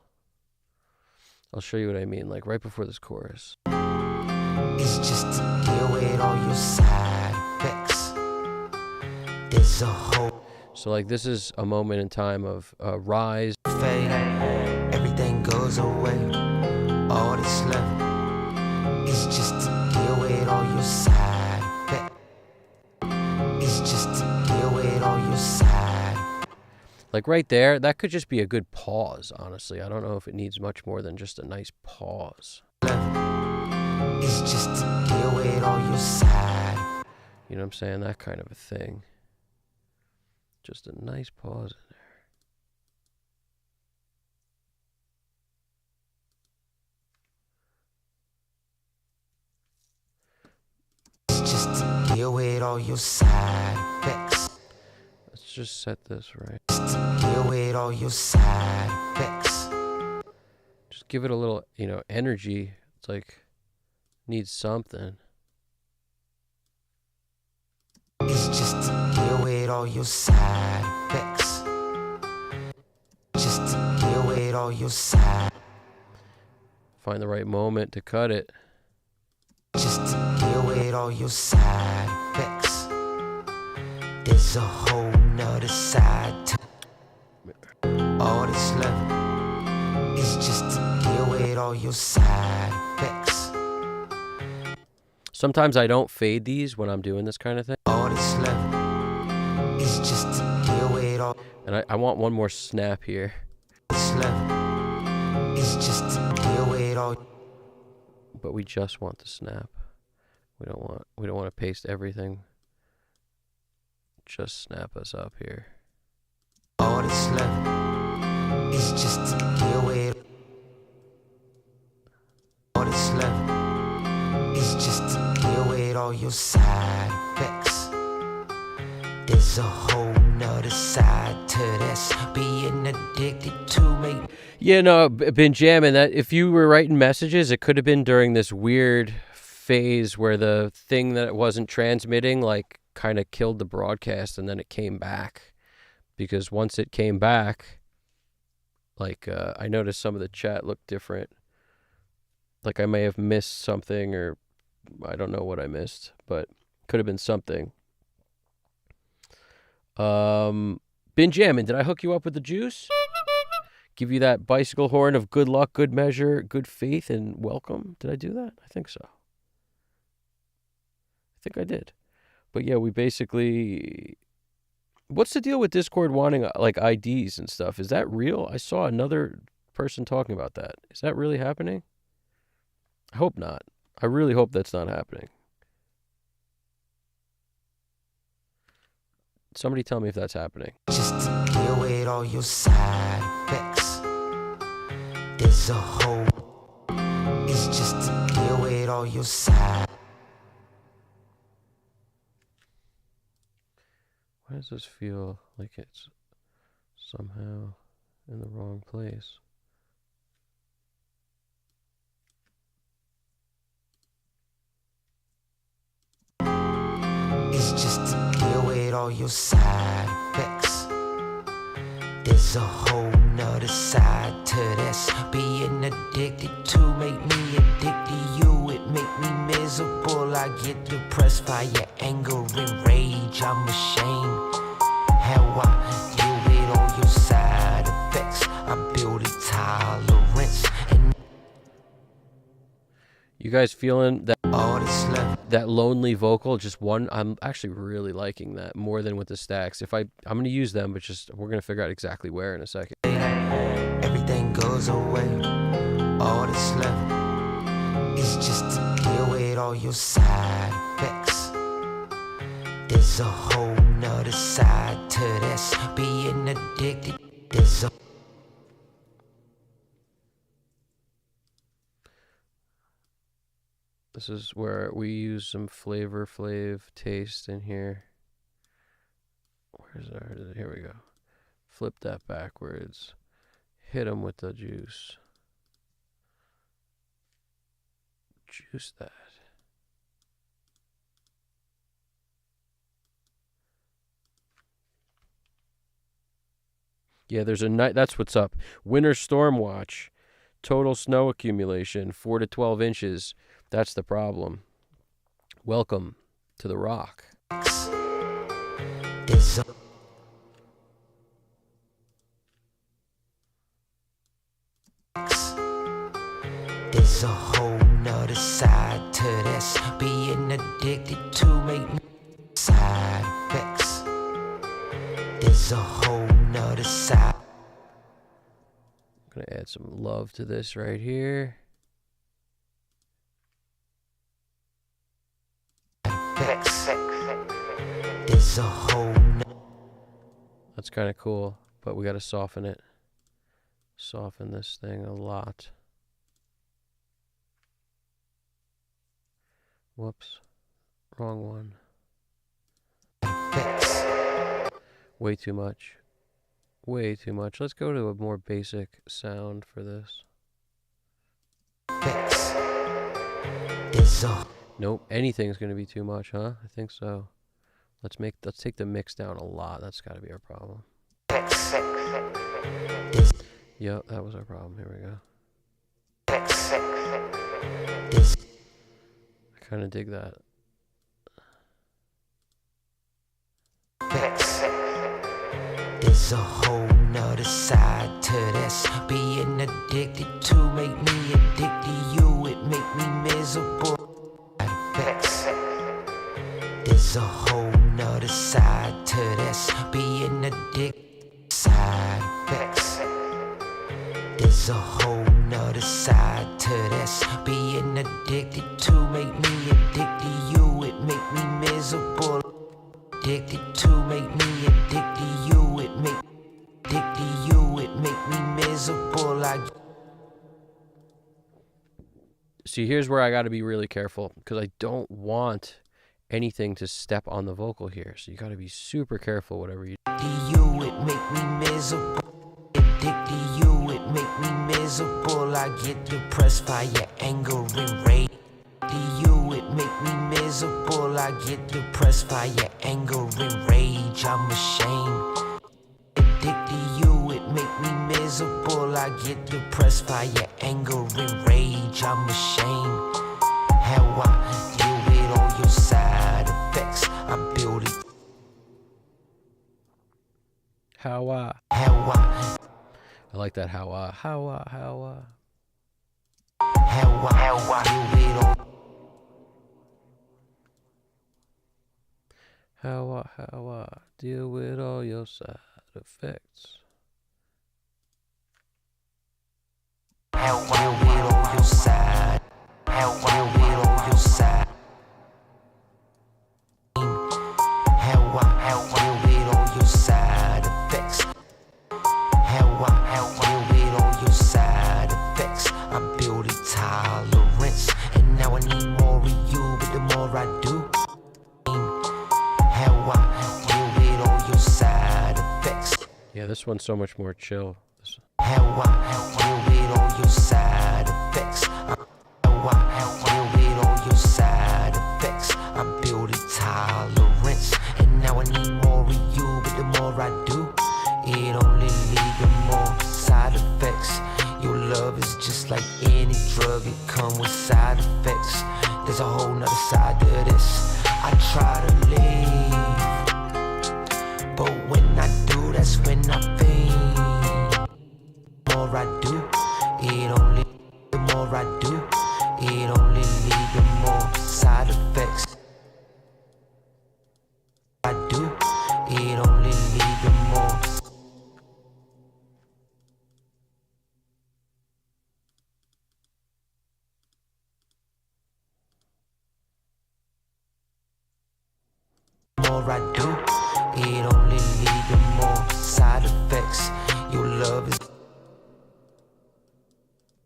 I'll show you what I mean, like right before this chorus. It's just to deal with all your side effects. There's a whole. So like this is a moment in time of rise. Fade. Everything goes away. All that's left is just to deal with all your side effects. It's just to deal with all your side. Like right there, that could just be a good pause, honestly. I don't know if it needs much more than just a nice pause. It's just to deal with all your side. You know what I'm saying? That kind of a thing. Just a nice pause in there. It's just to deal with all your side effects. Let's just set this right. Just to deal with all your side effects. Just give it a little, energy. It's like needs something. It's just to deal with all your side effects. Just to deal with all your side. Find the right moment to cut it. Just to deal with all your side effects. There's a whole nother side to all that's left is just to deal with all your side effects. Sometimes I don't fade these when I'm doing this kind of thing. All that's left is just to deal with all. And I want one more snap here. That's left is just to deal with all. But we just want the snap. We don't want to paste everything. Just snap us up here. All that's left is just to deal with. All that's left is just to deal with all your side effects. There's a whole nother side to this, being addicted to me. Yeah, no, been jamming that. If you were writing messages, it could have been during this weird phase where the thing that wasn't transmitting, kind of killed the broadcast, and then it came back. Because once it came back, I noticed some of the chat looked different. Like I may have missed something, or I don't know what I missed, but could have been something. Been jamming. Did I hook you up with the juice? Give you that bicycle horn of good luck, good measure, good faith, and welcome? Did I do that? I think so. I think I did. But yeah, we basically... What's the deal with Discord wanting like IDs and stuff? Is that real? I saw another person talking about that. Is that really happening? I hope not. I really hope that's not happening. Somebody tell me if that's happening. Just to deal with all your side effects. There's a whole. It's just to deal with all your side. Why does this feel like it's somehow in the wrong place? It's just to deal with all your side effects. There's a whole nother side to this. Being addicted to make me addicted to you. It make me miserable. I get depressed by your anger and rage. I'm ashamed how I deal with all your side effects. I build a tolerance and You guys feeling that all that's left. that lonely vocal? Just one. I'm actually really liking that more than with the stacks. I'm gonna use them, but just we're gonna figure out exactly where in a second. Everything goes away. All that's left is just to deal with all your side effects. There's a whole nother side to this. Being addicted. There's a This is where we use some Flavor Flav taste in here. Where's our? Here we go. Flip that backwards. Hit them with the juice. Juice that. Yeah, there's a night. That's what's up. Winter storm watch. Total snow accumulation 4 to 12 inches. That's the problem. Welcome to the rock. there's a There's a whole nother side to this. Being addicted to make me side effects. There's a whole nother side. I'm going to add some love to this right here. There's a whole That's kind of cool, but we got to soften it. Soften this thing a lot. Whoops. Wrong one. Way too much. Way too much. Let's go to a more basic sound for this. Nope. Anything's going to be too much, huh? I think so. Let's take the mix down a lot. That's got to be our problem. Yep, that was our problem. Here we go. I kind of dig that. There's a whole nother side to this. Being addicted to make me addicted to you. It make me miserable. There's a whole nother side to this. Being addicted side effects. There's a whole nother side to this. Being addicted to make me addicted to you. It make me miserable. Addicted to make me addicted to you. It make addicted to you. It make me miserable. See, here's where I got to be really careful because I don't want anything to step on the vocal here. So you got to be super careful whatever you do. You, it make me miserable. Addicted to you, it make me miserable. I get depressed by your anger and rage. To you, it make me miserable. I get depressed by your anger and rage. I'm ashamed. Addicted to you, it make me miserable. I get depressed by your anger and rage. I'm ashamed how I deal with all your side effects. I build it. How how I like that how I do it all. how deal with all your side effects. How I do it on your side. How I do it on your side. How I do it on your side effects. How I do it on your side effects. I build a tolerance, and now I need more of you. But the more I do, how I do it on your side effects. Yeah, this one's so much more chill. How I do it on your side effects. How I do it on your side effects. I build a tolerance, and now I need more of you. But the more I do, it only leads to more side effects. Your love is just like any drug, it comes with side effects. There's a whole nother side to this. I try to leave, but when I do, that's when I feel. The more I do, it only, the more I do, it only leads to more side effects. I do, it only leads to more. The more I do, it only leads to more side effects. Your love is.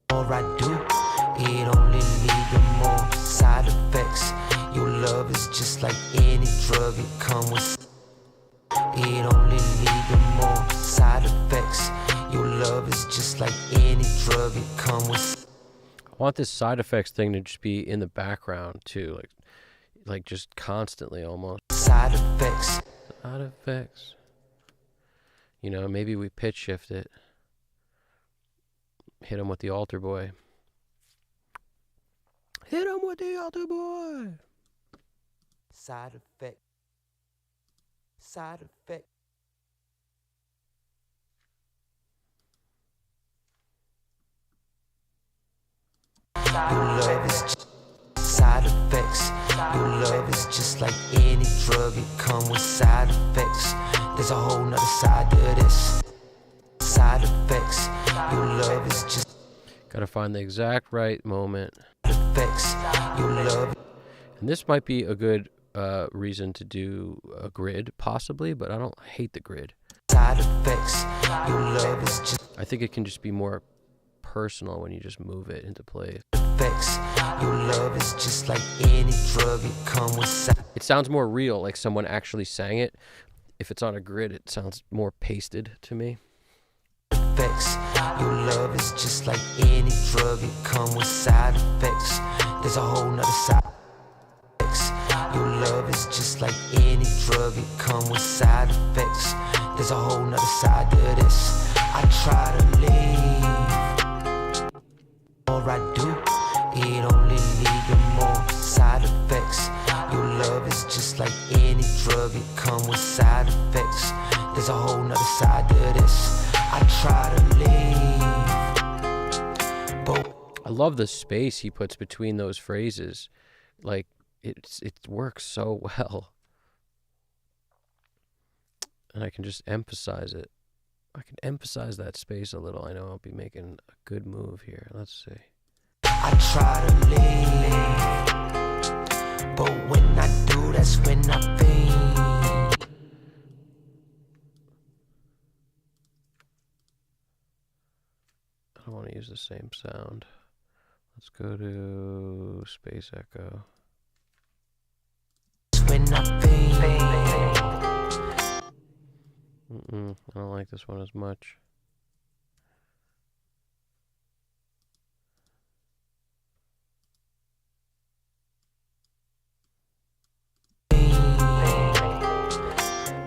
The more I do, it only leads to more side effects. Your love is just like any drug, it comes with. It only leads to more side effects. Your love is just like any drug, it comes with. I want this side effects thing to just be in the background too, like just constantly almost. Side effects. Side effects. You know, maybe we pitch shift it. Hit him with the altar boy. Hit him with the altar boy. Side effect. Side effect. Your love is just side effects. Your love is just like any drug, it comes with side effects. There's a whole nother side to this. Side effects. Your love is just Gotta find the exact right moment. effects. Your love. And this might be a good reason to do a grid, possibly, but I don't hate the grid. Side effects. Your love is just I think it can just be more personal when you just move it into place. effects. Your love is just like any drug, it comes with side It sounds more real, like someone actually sang it. If it's on a grid, it sounds more pasted to me. effects. Your love is just like any drug, it comes with side effects. There's a whole nother side effects. Your love is just like any drug, it comes with side effects. There's a whole nother side to this. I try to leave, more I do, it only leads to more side effects. Your love is just like any drug, it comes with side effects. There's a whole nother side to this. I try to leave, but I love the space he puts between those phrases. Like, it works so well. And I can just emphasize it. I can emphasize that space a little. I know I'll be making a good move here. Let's see. I try to leave, but when I do, that's when I feel. I don't want to use the same sound. Let's go to space echo. That's when I feel. I don't like this one as much.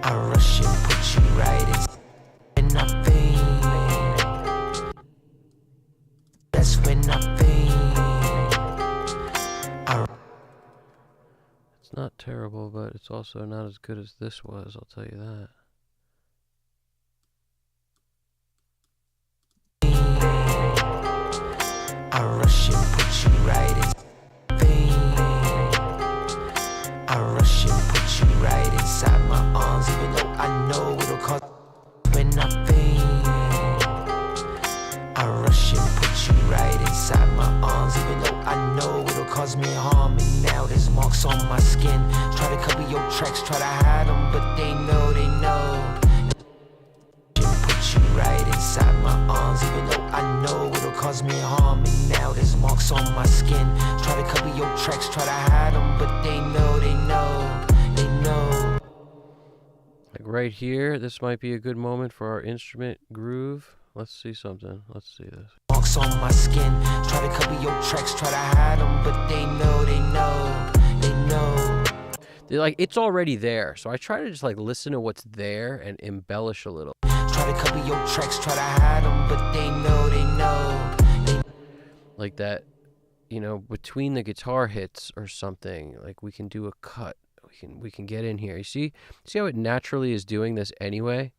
I rush and put you right in. When I feel, that's when I feel. It's not terrible, but it's also not as good as this was, I'll tell you that. arms, even though I know it'll cost. When I faint, I rush and put you right inside my arms, even though I know it'll cause me harm. And now there's marks on my skin. Try to cover your tracks, try to hide them, but they know, they know. Put you right inside my arms, even though I know it'll cause me harm. And now there's marks on my skin. Try to cover your tracks, try to hide them, but they know, they know, they know. Like right here, this might be a good moment for our instrument groove. Let's see something. Let's see this. Marks on my skin. Try to cover your tracks, try to hide them, but they know, they know, they know. They're like, it's already there. So I try to just like listen to what's there and embellish a little. Try to cover your tracks, try to hide them, but they know, they know. Like that, you know, between the guitar hits or something, like we can do a cut. We can get in here. You see how it naturally is doing this anyway?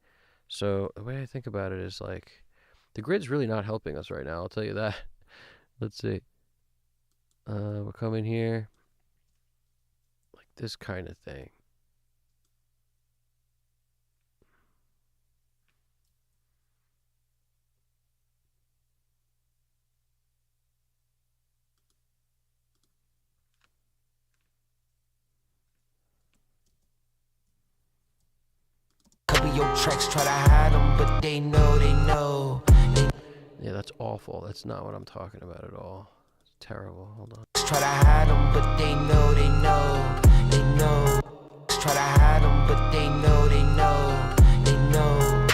So the way I think about it is like, the grid's really not helping us right now, I'll tell you that. Let's see. We'll come in here. Like this kind of thing. Cover your tracks, try to hide them, but they know, they know. Yeah, that's awful. That's not what I'm talking about at all. It's terrible. Hold on. Try to hide them, but they know, they know, they know. Try to hide them, but they know, they know, they know.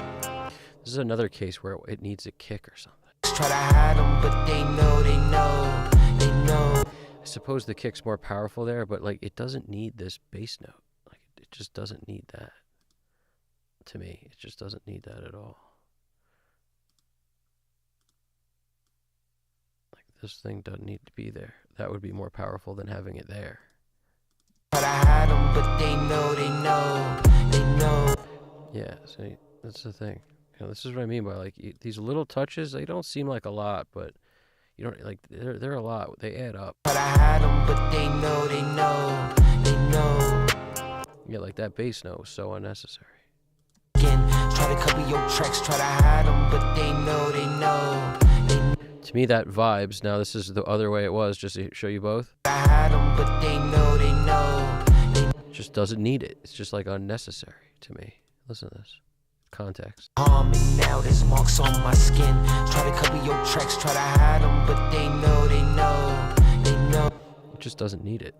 This is another case where it needs a kick or something. Try to hide them, but they know, they know, they know. I suppose the kick's more powerful there, but like it doesn't need this bass note. Like it just doesn't need that. To me, it just doesn't need that at all. Like this thing doesn't need to be there. That would be more powerful than having it there. Try to hide them, but they know, they know, they know. Yeah, see, that's the thing. You know, this is what I mean by like these little touches. They don't seem like a lot, but you don't like they're a lot. They add up. Try to hide them, but they know, they know, they know. Yeah, like that bass note was so unnecessary. Try to cover your tracks, try to hide them, but they know, they know. To me, that vibes. Now, this is the other way it was, just to show you both. Hide them, but they know, they know. It just doesn't need it. It's just like unnecessary to me. Listen to this. Context. And now there's marks on my skin. Try to cover your tracks, try to hide them, but they know, they know, they know. It just doesn't need it.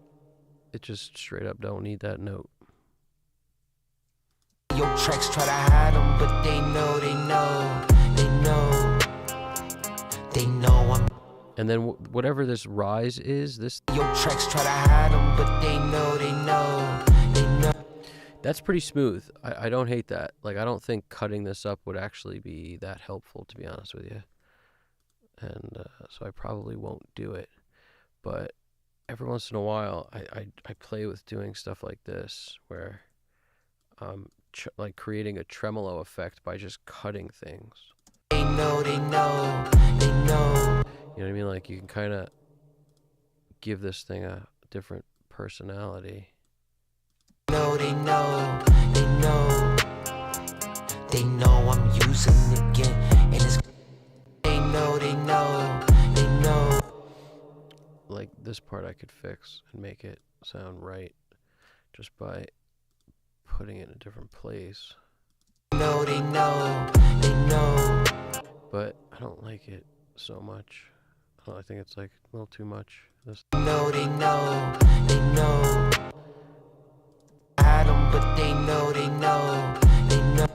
It just straight up don't need that note. Your tracks, try to hide them, but they know, they know, they know. They know I'm. And then whatever this rise is, this. Your tracks, try to hide them, but they know, they know, they know. That's pretty smooth. I don't hate that. Like, I don't think cutting this up would actually be that helpful, to be honest with you. And so I probably won't do it. But every once in a while, I play with doing stuff like this, where like creating a tremolo effect by just cutting things. They know, they know, they know. You know what I mean? Like, you can kind of give this thing a different personality. They know, they know. They know I'm using it again, and it's. They know, they know, they know. Like, this part I could fix and make it sound right just by putting it in a different place. They know, they know, they know. But I don't like it so much. I think it's like a little too much. This. They know, they know, they know. I don't, but they know, they know, they know.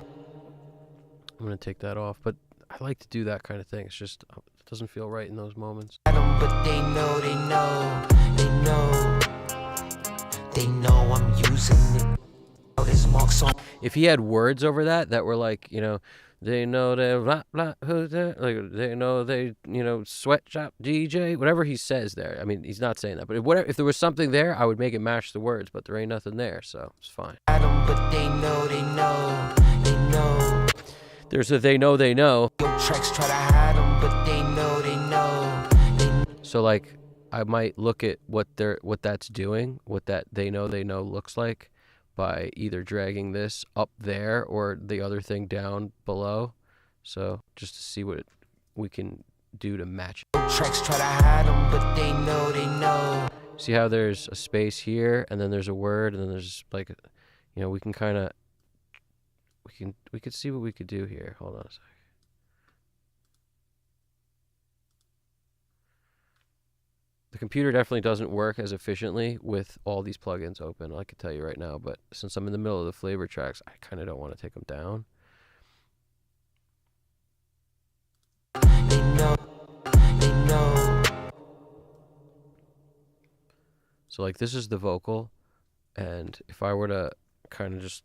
I'm gonna take that off, but I like to do that kind of thing. It's just, it doesn't feel right in those moments. I don't, but they know, they know, they know. They know I'm using it. There's marks on. If he had words over that were like, you know, they know they blah blah who's there, like they know they, you know, sweatshop DJ, whatever he says there. I mean, he's not saying that, but if there was something there, I would make it match the words, but there ain't nothing there, so it's fine. I don't, but they know, they know, they know. There's a they know, they know. Your tracks try to hide them, but they know, they know. So like, I might look at what that's doing, what that they know looks like, by either dragging this up there or the other thing down below. So just to see what we can do to match it. Tracks try to hide them, but they know. See how there's a space here, and then there's a word, and then there's like, we can kind of, we could see what we could do here. Hold on a sec. The computer definitely doesn't work as efficiently with all these plugins open, I can tell you right now, but since I'm in the middle of the flavor tracks, I kind of don't want to take them down. They know. So like this is the vocal, and if I were to kind of just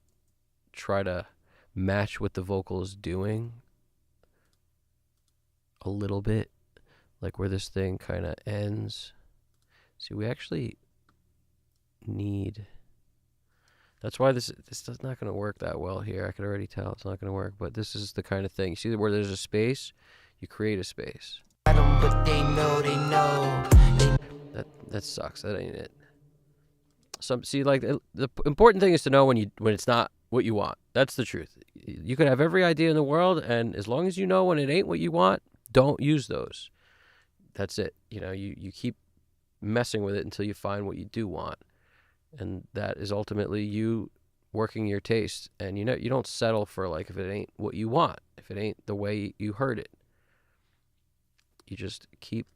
try to match what the vocal is doing a little bit, like where this thing kind of ends. See, we actually need, that's why this is not going to work that well here. I could already tell it's not going to work, but this is the kind of thing. You see where there's a space, you create a space. But they know. That sucks. That ain't it. See, like the important thing is to know when it's not what you want. That's the truth. You could have every idea in the world, and as long as you know when it ain't what you want, don't use those. That's it. You keep messing with it until you find what you do want, and that is ultimately you working your taste. And you don't settle for like if it ain't what you want, if it ain't the way you heard it. You just keep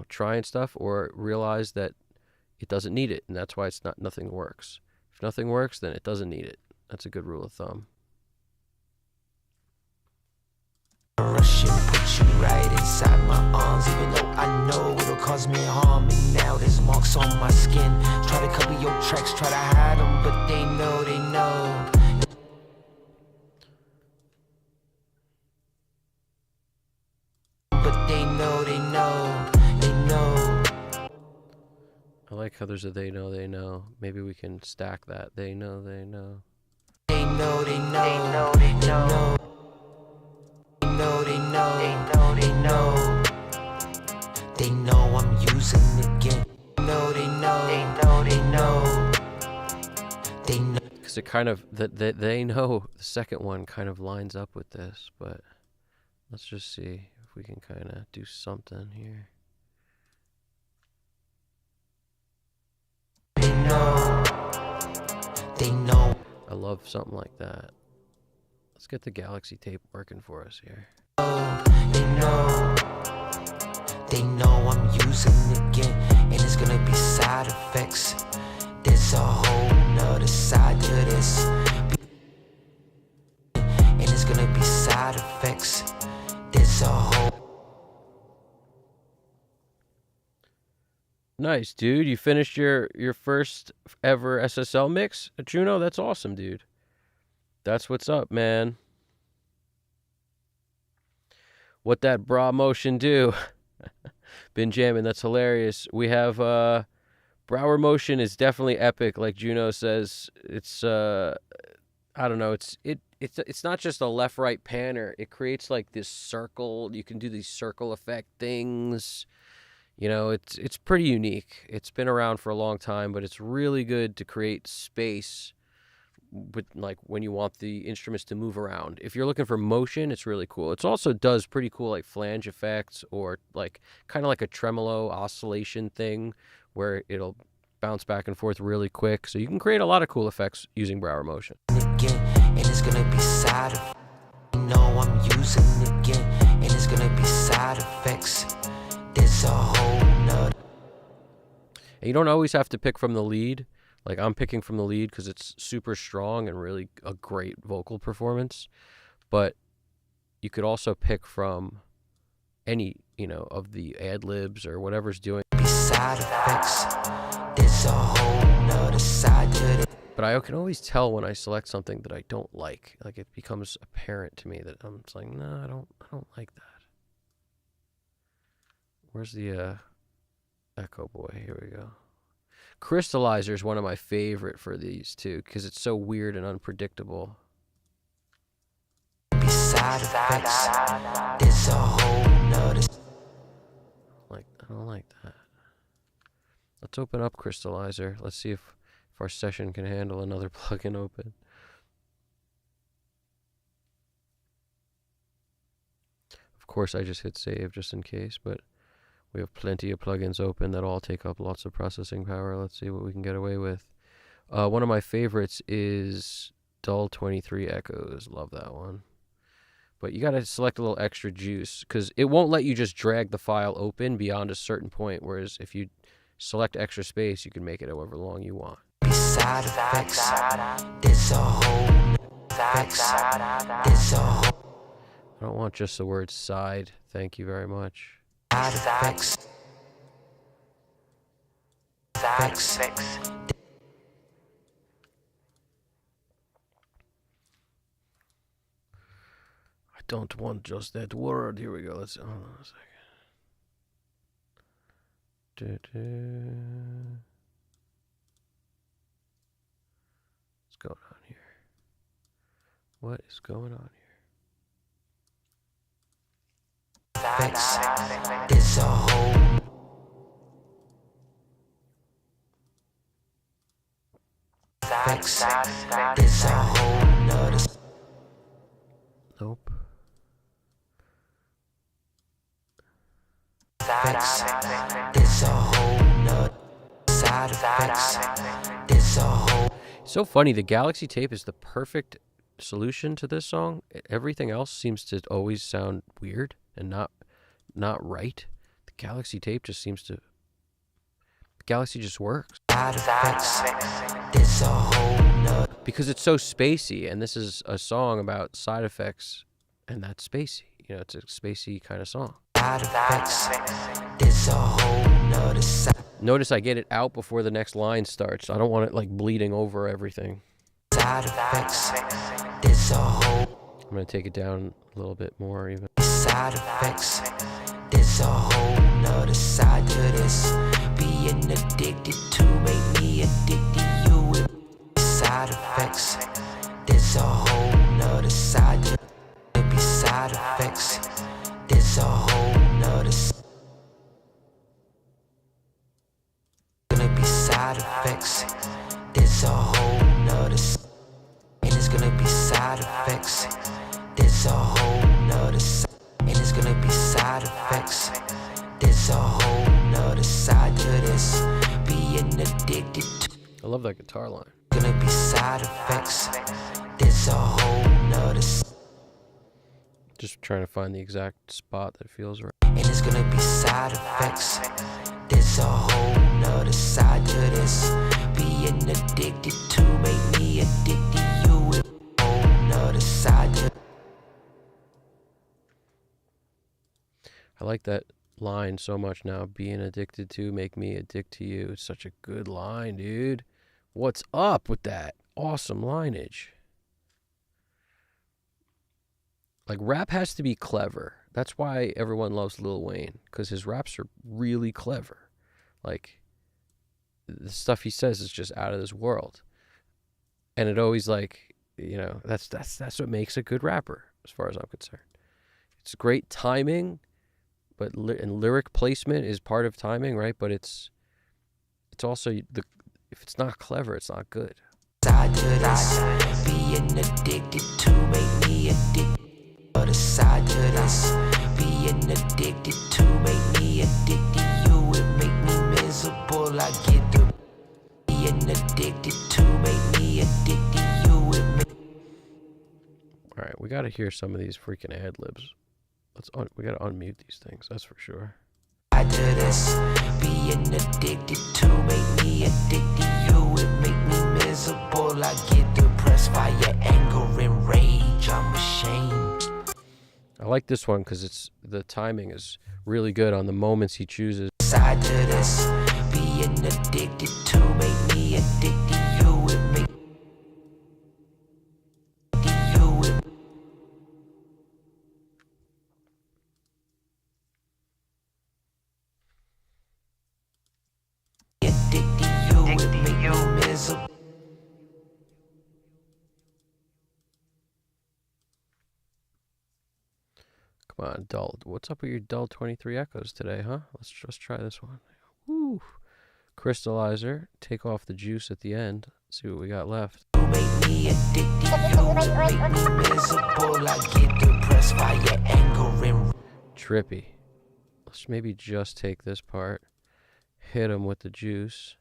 trying stuff, or realize that it doesn't need it, and that's why nothing works. If nothing works, then it doesn't need it. That's a good rule of thumb. Rush and put you right inside my arms, even though I know it'll cause me harm. And now there's marks on my skin. Try to cover your tracks, try to hide them, but they know. But they know. I like how there's a they know. Maybe we can stack that. They know. They know. They know I'm using it again. They know. Because it kind of, they know, the second one kind of lines up with this, but let's just see if we can kind of do something here. They know. I love something like that. Let's get the Galaxy tape working for us here. They know I'm using it again, and it's gonna be side effects. There's a whole nother side to this, and it's gonna be side effects. There's a whole. Nice, dude. You finished your first ever SSL mix, Juno? That's awesome, dude. That's what's up, man. What that bra motion do? Been jamming. That's hilarious. We have brower motion is definitely epic, like Juno says. It's I don't know. It's not just a left-right panner. It creates like this circle. You can do these circle effect things. It's pretty unique. It's been around for a long time, but it's really good to create space with, like, when you want the instruments to move around. If you're looking for motion, it's really cool. It also does pretty cool like flange effects, or like kind of like a tremolo oscillation thing where it'll bounce back and forth really quick. So you can create a lot of cool effects using brower motion. Again, and it's gonna be side effects. I'm using it again, and it's gonna be side effects. There's a whole nother. And you don't always have to pick from the lead. Like, I'm picking from the lead because it's super strong and really a great vocal performance. But you could also pick from any, of the ad-libs or whatever's doing. Side effects. There's a whole nother side to it. But I can always tell when I select something that I don't like. Like, it becomes apparent to me that I'm just like, no, I don't like that. Where's the Echo Boy? Here we go. Crystallizer is one of my favorite for these too, because it's so weird and unpredictable. Side effects. There's a whole nother. I don't like that. Let's open up Crystallizer. Let's see if If our session can handle another plugin open. Of course, I just hit save just in case, but we have plenty of plugins open that all take up lots of processing power. Let's see what we can get away with. One of my favorites is Dull 23 Echoes. Love that one. But you got to select a little extra juice because it won't let you just drag the file open beyond a certain point. Whereas if you select extra space, you can make it however long you want. Side effects, there's a whole I don't want just the word side. Thank you very much. side effects. I don't want just that word. Here we go. Let's hold on a second. What's going on here? What is going on here? There's a whole there's a whole nother. Nope. There's a whole nother. Side effects. There's a whole. So funny. The Galaxy Tape is the perfect solution to this song. Everything else seems to always sound weird and not right. The Galaxy Tape just seems to. The Galaxy just works. Side effects. There's a whole nother. Because it's so spacey, and this is a song about side effects, and that's spacey. You know, it's a spacey kind of song. Side effects. There's a whole nother side. Notice I get it out before the next line starts. I don't want it like bleeding over everything. Side effects. There's a whole. I'm gonna take it down a little bit more even. Side effects. There's a whole nother side to this. Being addicted to make me addicted to you. Side effects. There's a whole nother side to be side effects. There's a whole nother. Gonna be side effects. There's a whole nother. And it's gonna be side effects. There's a whole nother. And it's gonna be side effects. There's a whole nother side to this. Being addicted to. I love that guitar line. Gonna be side effects. There's a whole nother. Just trying to find the exact spot that feels right. And it's gonna be side effects. There's a whole nother side to this. Being addicted to make me addicted to you. Whole nother side to. I like that line so much now. Being addicted to make me addict to you. It's such a good line, dude. What's up with that? Awesome lineage. Like, rap has to be clever. That's why everyone loves Lil Wayne, because his raps are really clever. Like, the stuff he says is just out of this world. And it always, like, you know, that's what makes a good rapper, as far as I'm concerned. It's great timing, but and lyric placement is part of timing, right? But it's also if it's not clever, it's not good. Side to this. Being addicted to make me addicted. Other side to this. Being addicted to make me addicted to you. It make me miserable. I get the. Being addicted to make me addicted to you. It make. All right, we got to hear some of these freaking ad libs. We got to unmute these things. That's for sure. Side to this. Being addicted to make me addicted to you. It make me miserable. I get depressed by your anger and rage. I'm ashamed. I like this one because the timing is really good on the moments he chooses. Side to this. Being addicted to make me addicted to you. It make you. Addicted to you. It make me miserable. Come on, Dull. What's up with your Dull 23 Echoes today, huh? Let's try this one. Woo. crystallizer, take off the juice at the end, see what we got left. You make me addicted, you make me miserable. I get depressed by your anger and Trippy. Let's maybe just take this part, hit him with the juice.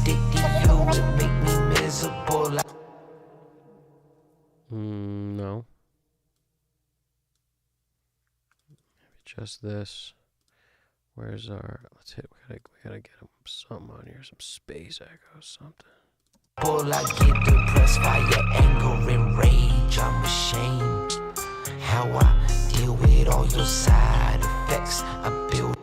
addicted, you make me miserable. No. Maybe just this. Where's our? Let's hit. We gotta get him something on here. Some space echo, something. I get depressed by your anger and rage. I'm ashamed how I deal with all your side effects. I build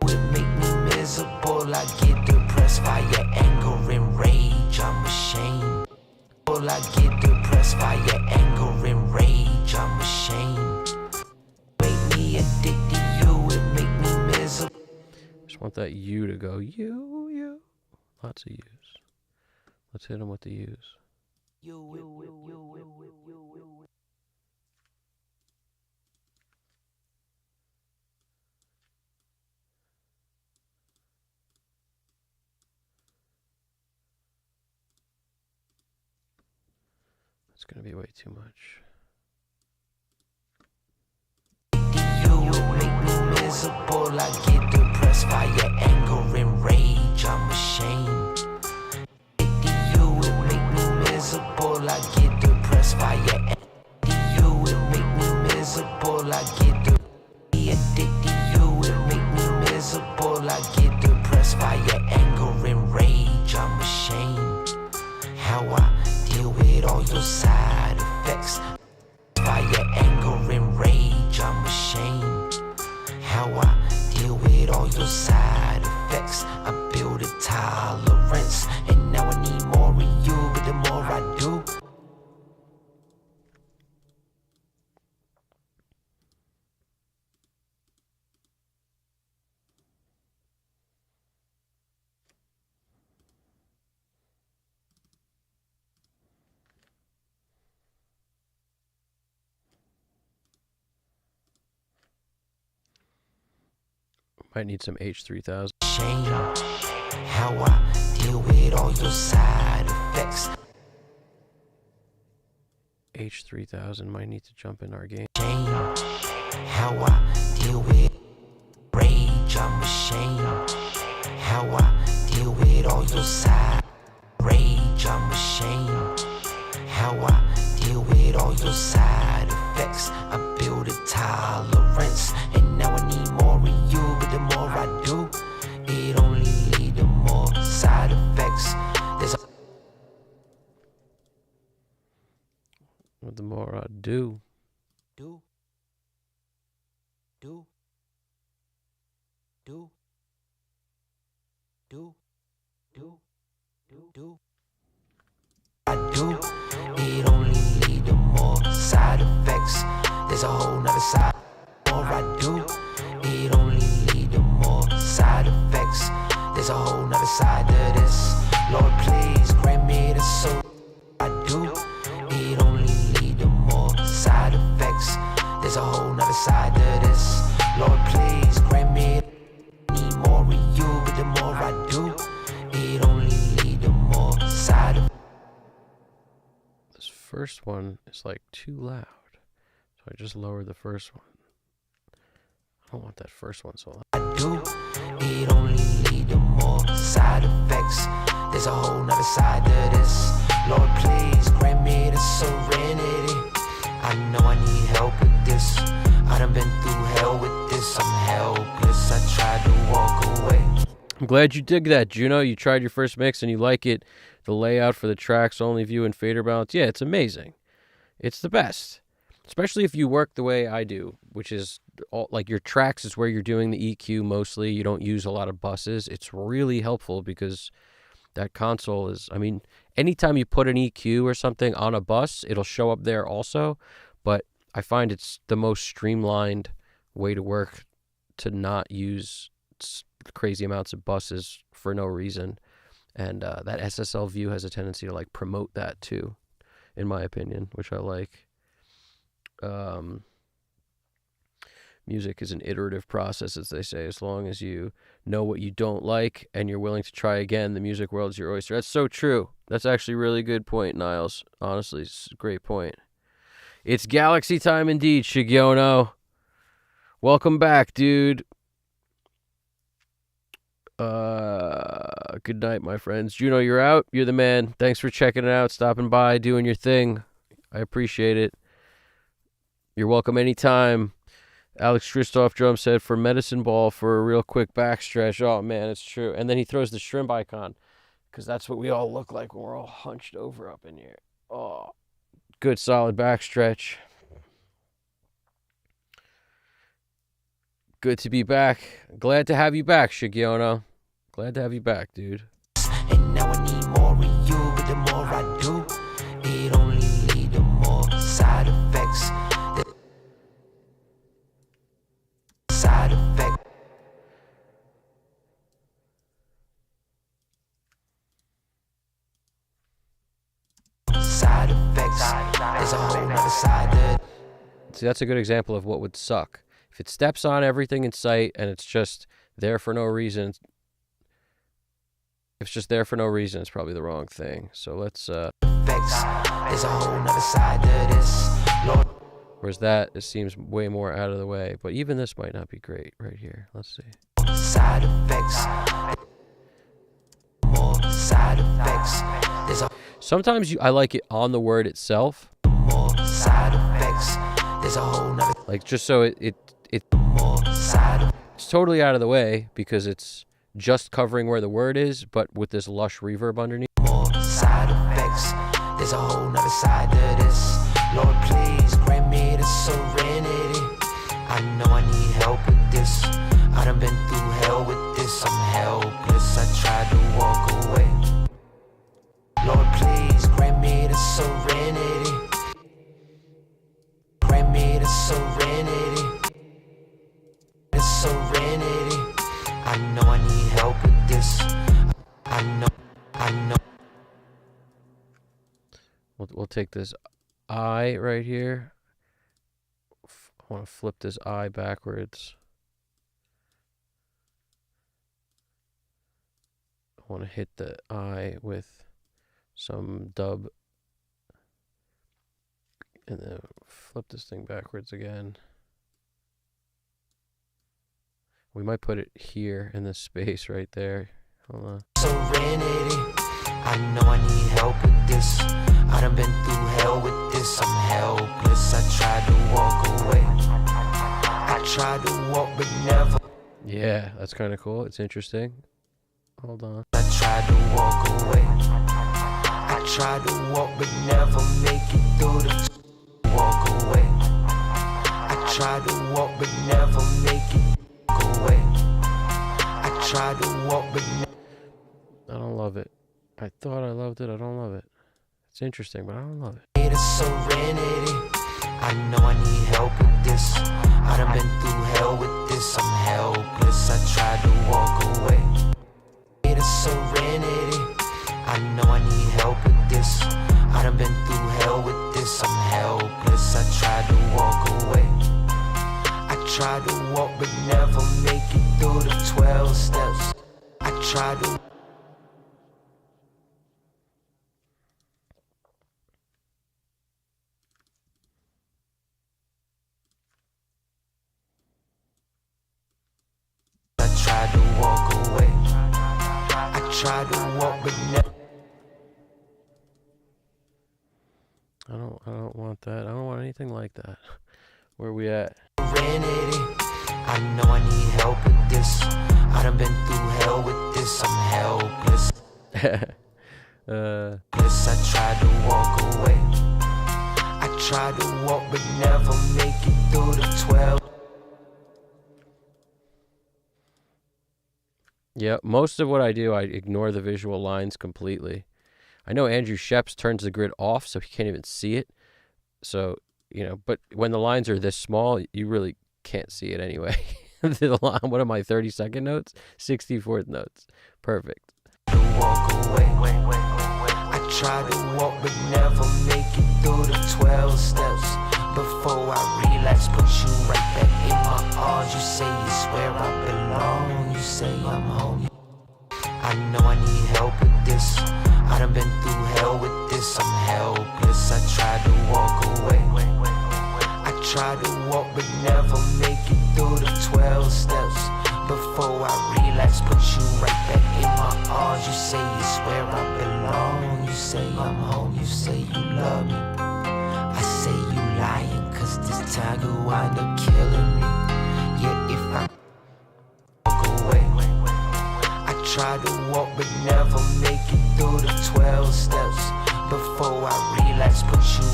it make me miserable. I get depressed by your anger and rage. I'm ashamed. I get depressed by your anger and rage. I'm ashamed. Make me addicted to you. It make me miserable. Just want that U to go. You. Lots of U's. Let's hit him with the U's. It's gonna be way too much. You make me miserable. I get depressed by your anger and rage. I'm ashamed. You make me miserable. I get depressed by your anger. You make me miserable. I get addicted. You make me miserable. I get depressed by your anger and rage. I'm ashamed how I deal with all your side effects. By your anger and rage, I'm ashamed how I deal with all your side effects. I build a tolerance, and now I need more of you. But the more I do, Might need some H3000. shame how I deal with all your side effects. H3000 might need to jump in our game. Shame how I deal with rage. I'm ashamed how I deal with all your side rage. I'm ashamed how I deal with all your side effects. I build a tolerance, and now I need more of you. But the more I do, it only leads to more side effects. There's a The more I do. do do do do do do I do, it only lead to more side effects. There's a whole nother side. The more I do, it only lead to more side effects. There's a whole nother side to this. Lord, please grant me the soul. I do, it only lead to more side effects. There's a whole nother side to this. Lord, please grant me. Need more of you, but the more I do, it only lead to more side effects. This first one is like too loud. So I just lowered the first one. I don't want that first one so loud. I do, it only lead to more side effects. There's a whole nother side to this. Lord, please grant me the serenity. I know I need help with this. I done been through hell with this. I'm helpless. I tried to walk away. I'm glad you dig that, Juno. You tried your first mix and you like it. The layout for the tracks, only view and fader balance. Yeah, it's amazing. It's the best. Especially if you work the way I do, which is all, like your tracks is where you're doing the EQ mostly. You don't use a lot of buses. It's really helpful because that console is, I mean, anytime you put an EQ or something on a bus, it'll show up there also. But I find it's the most streamlined way to work to not use crazy amounts of buses for no reason. And that SSL view has a tendency to like promote that too, in my opinion, which I like. music is an iterative process, as they say. As long as you know what you don't like and you're willing to try again, the music world is your oyster. That's so true. That's actually a really good point, Niles. Honestly, it's a great point. It's Galaxy time indeed, Shigiono. Welcome back, dude. Good night, my friends. Juno, you're out. You're the man. Thanks for checking it out, stopping by, doing your thing. I appreciate it. You're welcome anytime. Alex Christoph drum said for medicine ball for a real quick backstretch. Oh, man, it's true. And then he throws the shrimp icon because that's what we all look like when we're all hunched over up in here. Oh, good solid backstretch. Good to be back. Glad to have you back, Shigiono. Glad to have you back, dude. And now I need more of you, but the more I do, it only leads to more side effects. Side effect. Side effects. There's a whole other side to it. See, that's a good example of what would suck. If it steps on everything in sight and it's just there for no reason, if it's just there for no reason, it's probably the wrong thing. So let's, There's a whole other side to this. Lord. Whereas that, it seems way more out of the way. But even this might not be great right here. Let's see. Side effects. More side effects. Sometimes I like it on the word itself. More side effects. There's a whole nother. Like just so More side. it's totally out of the way because it's just covering where the word is, but with this lush reverb underneath. More side effects. There's a whole nother side to this. Lord, please grant me the serenity. I know I need help with this. I done been through hell with this. I'm helpless. I tried to walk away. Lord, please grant me the serenity. Grant me the serenity. The serenity. I know I need help with this. I know. We'll take this I right here. I want to flip this I backwards. I want to hit the I with some dub. And then flip this thing backwards again. We might put it here in this space right there. Hold on. Serenity. I know I need help with this. I done been through hell with this. I'm helpless. I tried to walk away. I tried to walk but never. Yeah, that's kind of cool. It's interesting. Hold on. I tried to walk away. I tried to walk but never make it through the walk away. I tried to walk but never make it walk away. I tried to walk but I don't love it. I thought I loved it. I don't love it. It's interesting, but I don't love it. need a serenity. I know I need help with this. I done been through hell with this. I'm helpless. I tried to walk away. Need a serenity. I know I need help with this. I done been through hell with this. I'm helpless. I tried to walk away. I tried to walk but never make it through the 12 steps. I tried to. I tried to walk away. I tried to walk but never. I don't want that. I don't want anything like that. Where are we at? Serenity. I know I need help with this. I done been through hell with this. I'm helpless. I tried to walk away. I tried to walk but never make it through the 12. Yeah, most of what I do, I ignore the visual lines completely. I know Andrew Sheps turns the grid off so he can't even see it. So, but when the lines are this small, you really can't see it anyway. What am I, 32nd notes? 64th notes. Perfect. Walk away. I tried to walk but never make it through the 12 steps. before I relax, put you right back in my arms. You say it's where I belong. You say I'm home. I know I need help with this. I done been through hell with this. I'm helpless. I tried to walk away. I tried to walk but never make it through the 12 steps. Before I relax, put you right back in my arms. You say it's where I belong. You say I'm home. You say you love me. I say you lying, cause this time could wind up killing me. Yeah, if I walk away, I try to walk but never make it through the 12 steps. Before I relax, put you.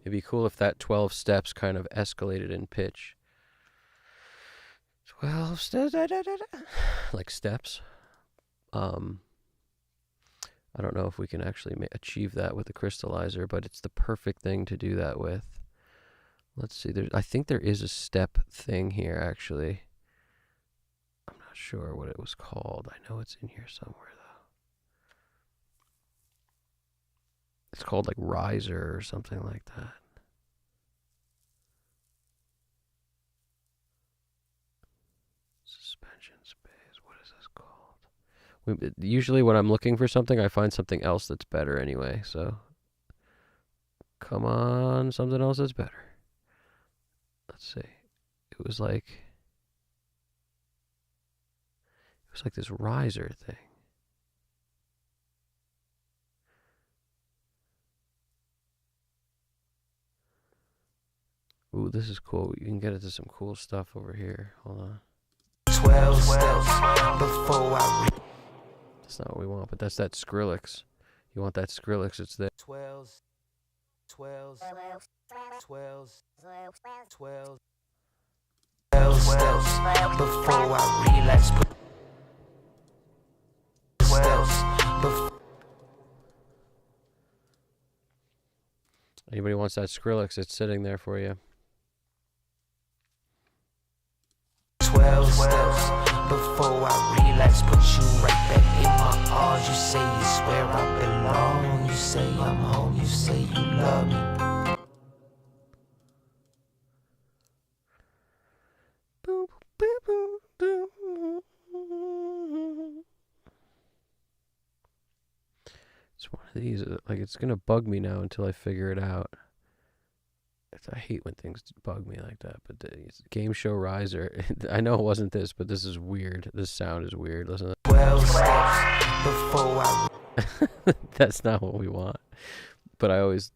It'd be cool if that 12 steps kind of escalated in pitch. 12 steps, like steps. I don't know if we can actually achieve that with the crystallizer, but it's the perfect thing to do that with. Let's see. I think there is a step thing here, actually. I'm not sure what it was called. I know it's in here somewhere, though. It's called like riser or something like that. Suspension space. What is this called? Usually when I'm looking for something, I find something else that's better anyway. So, come on, something else that's better. Let's see. It was like this riser thing. Ooh, this is cool. You can get into some cool stuff over here. Hold on. 12 steps before I That's not what we want, but that's that Skrillex. You want that Skrillex, it's there. 12 steps before I relax. Anybody wants that Skrillex, it's sitting there for you. 12 steps before I relax, put you right back in my arms. You say it's where I belong. You say I'm home. You say you love me. It's one of these, like, it's gonna bug me now until I figure it out. I hate when things bug me like that, but the game show riser, I know it wasn't this, but this is weird. This sound is weird. Listen to that. 12 steps before I That's not what we want. But I always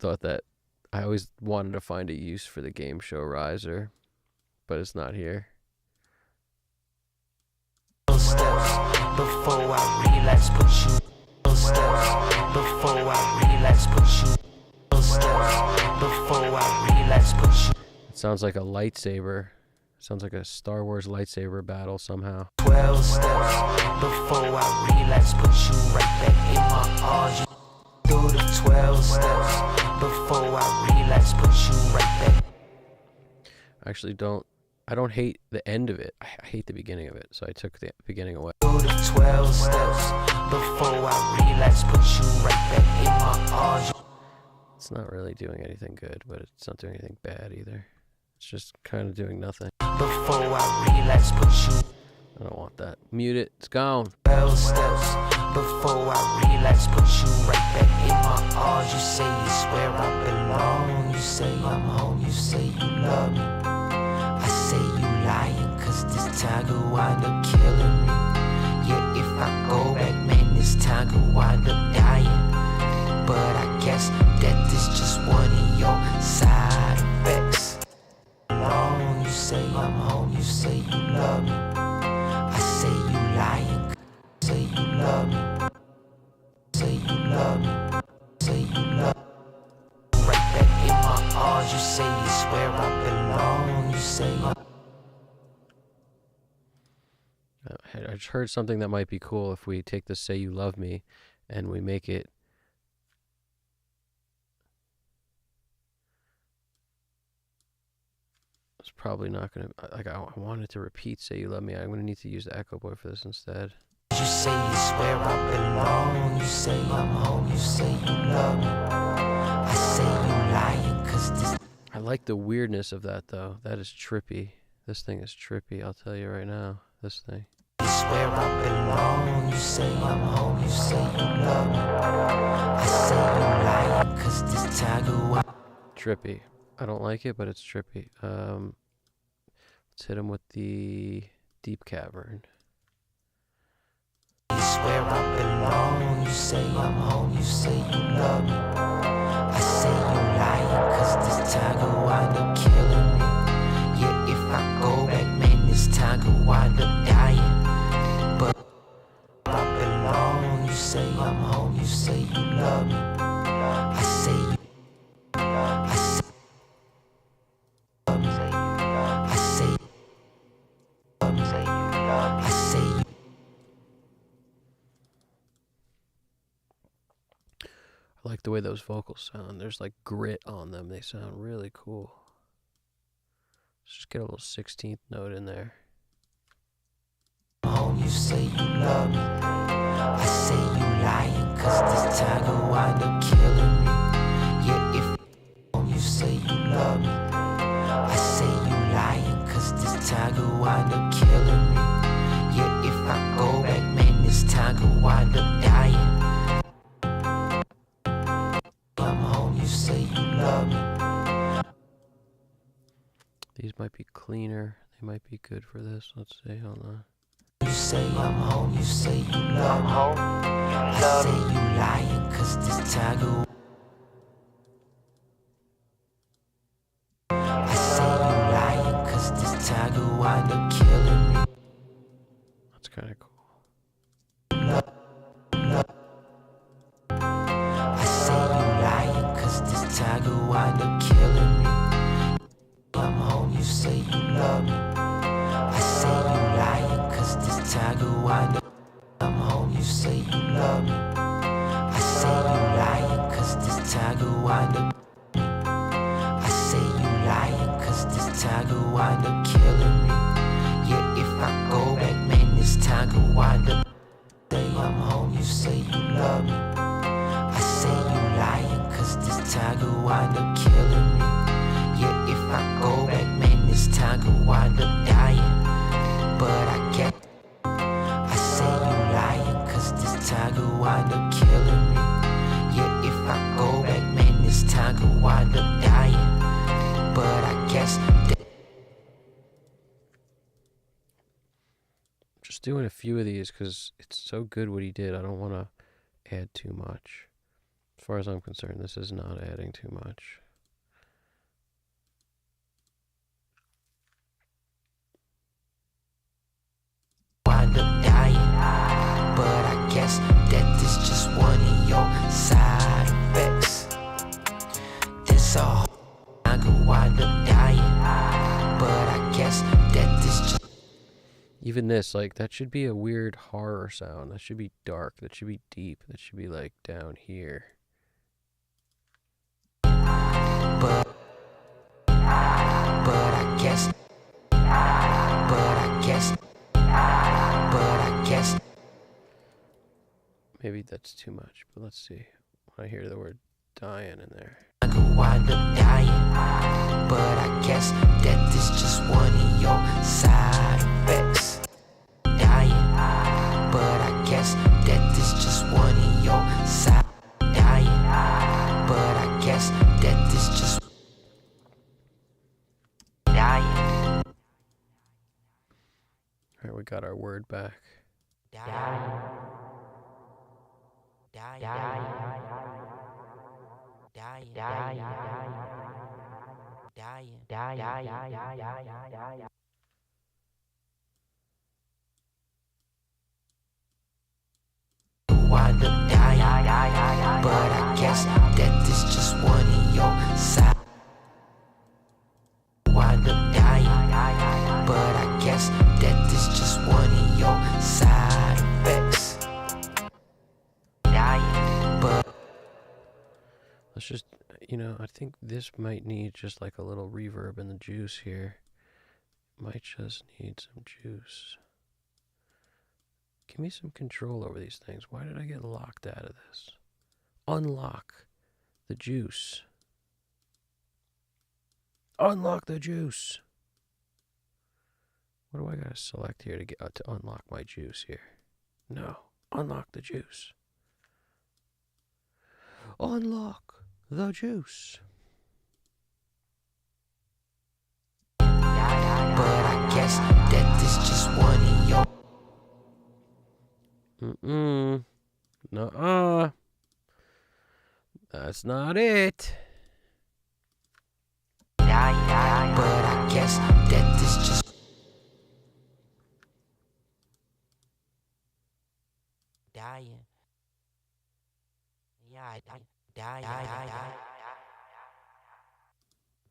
wanted to find a use for the game show riser, but it's not here. steps before I relax, put you. Steps before I relax, put you. Steps before I relax, put you. It sounds like a lightsaber. Sounds like a Star Wars lightsaber battle somehow. 12 steps before I relax, put you right back in my arms. Do the 12 steps before I relax, put you right back. I don't hate the end of it. I hate the beginning of it, so I took the beginning away. Do the 12 steps before I relax, put you right back in my arms. It's not really doing anything good, but it's not doing anything bad either. It's just kind of doing nothing. Before I relax, put you. I don't want that. Mute it. It's gone. 12 steps before I relax, put you right back in my arms. You say it's where I belong. You say I'm home. You say you love me. I say you lying, cause this time could wind up killing me. Yeah, if I go back, man, this time could wind up dying. But I guess that is just one of your side effects. You say I'm home, you say you love me. I say you lying, say you love me. Say you love me, say you love me. Right back in my arms, you say it's where I belong. You say I just heard something that might be cool if we take the Say You Love Me and we make it. It's probably not going to, like, I wanted to repeat Say You Love Me. I'm going to need to use the Echo Boy for this instead. you say it's where I belong. You say I'm home, you say you love me. I say you lying, cause this like the weirdness of that, though. That is trippy. This thing is trippy, I'll tell you right now. This thing. You swear I belong, you say I'm home, you say you love me. I say you lying, cause this tiger Trippy. I don't like it, but it's trippy. Let's hit him with the deep cavern. You swear I belong, you say I'm home, you say you love me. I say you lying, cause this tiger wind up killing me. Yeah, if I go back, man, this tiger wind up dying. But I belong, you say I'm home, you say you love me. I say you, I say love me. I say love me. I say you. I like the way those vocals sound. There's like grit on them. They sound really cool. Let's just get a little 16th note in there. Home, you say you love me. I say you lying, cause this tiger wind up killing me. Yeah, if home, you say you love me. I say you lying, cause this tiger wind up killing me. Yeah, if I go back, man, this tiger wind up dying. I'm home, you say you love me. These might be cleaner. They might be good for this. Let's see. Hold on. You say I'm home, you say you love me. I say you lying, cause this tiger. I say you lying, cause this tiger wind up killing me. That's kind of cool. I say you lying, cause this tiger wind up killing me. I'm home, you say you love me. I say you lying, cause this tiger wind up. I'm home, you say you love me. I say you lying, cause this tiger wind up. I say you lying, cause this tiger wind up killing me. Yeah, if I go back, man, this tiger wind up. Say I'm home, you say you love me. I say you lying, cause this tiger wind up killing me. Yeah, if I go back, man, this tiger wind up dying. But I can't. I say you lying, cause this tiger wind up killing me. Yeah, if I go back, man, this tiger wind up dying. But I guess that. Just doing a few of these because it's so good what he did. I don't want to add too much. As far as I'm concerned, this is not adding too much. Wind up dying, but I guess that this just one of your side effects. This all I could wind up dying, but I guess that this just. Even this, like, that should be a weird horror sound. That should be dark. That should be deep. That should be, like, down here. But I guess. But I guess. But I guess. Maybe that's too much, but let's see. When I hear the word dying in there. I could wind up dying, but I guess that this just one of your side effects. Dying, but I guess that this just one of your side. Dying, but I guess that this just. Dying. Alright, we got our word back. Dying. Dying. Dying. Dying. Dying. Dying. Dying. Wind up dying, but I guess that this just one of your side. Wind up dying, but I guess that this just one of your side effects. Dying, but Let's just, you know, I think this might need just like a little reverb in the juice here. Might just need some juice. Give me some control over these things. Why did I get locked out of this? Unlock the juice. Unlock the juice. What do I gotta select here to get to unlock my juice here? No. Unlock the juice. Unlock the juice. But I guess that this just one of your. Nuh-uh. That's not it. But I guess that this just. Dying. Yeah, dying. Dying. Dying.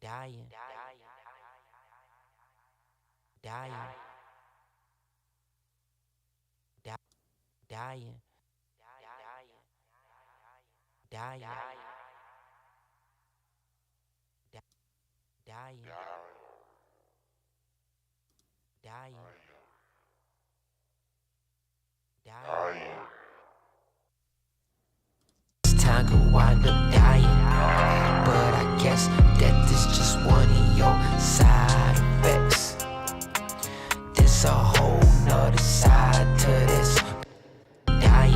Dying. Dying. Dying. Dying. Dying. It's time to wind up dying. But I guess that this just one of your side effects. There's a whole nother side to this dying.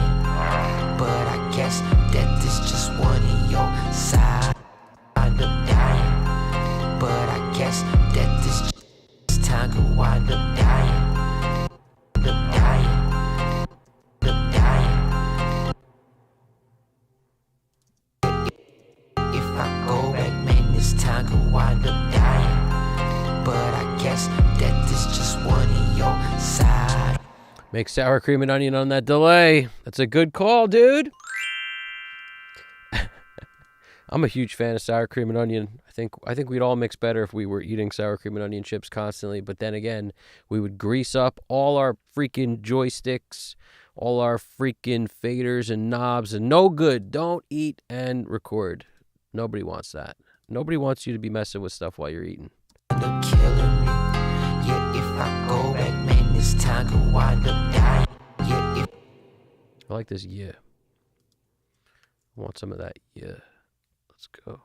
But I guess that this just one of your side wind up dying. But I guess that this it's time to wind up dying. Time to wind up dying. But I guess that this just one of your side. Make sour cream and onion on that delay. That's a good call, dude. I'm a huge fan of sour cream and onion. I think we'd all mix better if we were eating sour cream and onion chips constantly. But then again, we would grease up all our freaking joysticks, all our freaking faders and knobs, and no good. Don't eat and record. Nobody wants that. Nobody wants you to be messing with stuff while you're eating. Yeah, if I go back, man, this time to wind up dying. Yeah, if I like this yeah. I want some of that yeah. Let's go.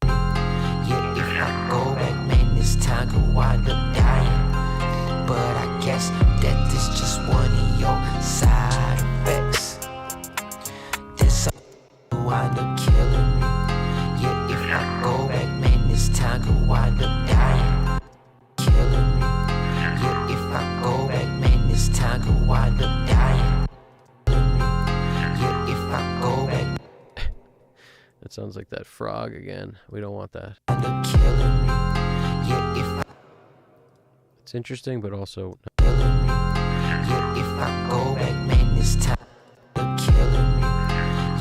Yeah, if I go back, man, this time to wind up dying. But I guess that this just one of your side effects. This wind up killing me. Yeah, if I go back, man, this time to wind up dying. Killing me. Yeah, if I go back, man, this time to wind up dying. Killing me. Yeah, if I go back. That sounds like that frog again. We don't want that. Killing me. Yeah, if I it's interesting, but also killing me. Yeah, if I go back, man, this time killing me.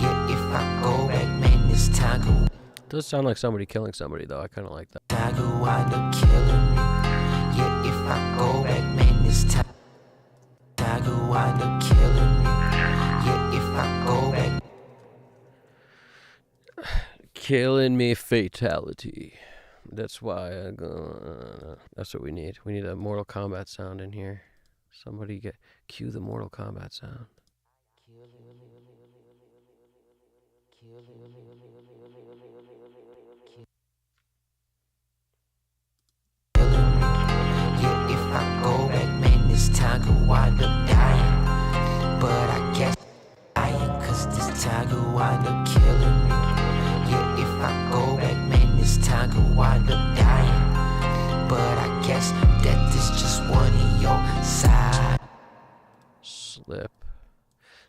Yeah, if I go back, man, this time it does sound like somebody killing somebody, though. I kind of like that. Tiger wind up killing me. Yeah, if I go back, man, this time. Tiger wind up killing me. Yeah, if I go back. Killing me fatality. That's why I go. That's what we need. We need a Mortal Kombat sound in here. Somebody cue the Mortal Kombat sound. If I go back, man, this time to wind up dying. But I guess dying, cause this time to wind up killing me. Yeah, if I go back, man, this time to wind up dying. But I guess that this just one of your side.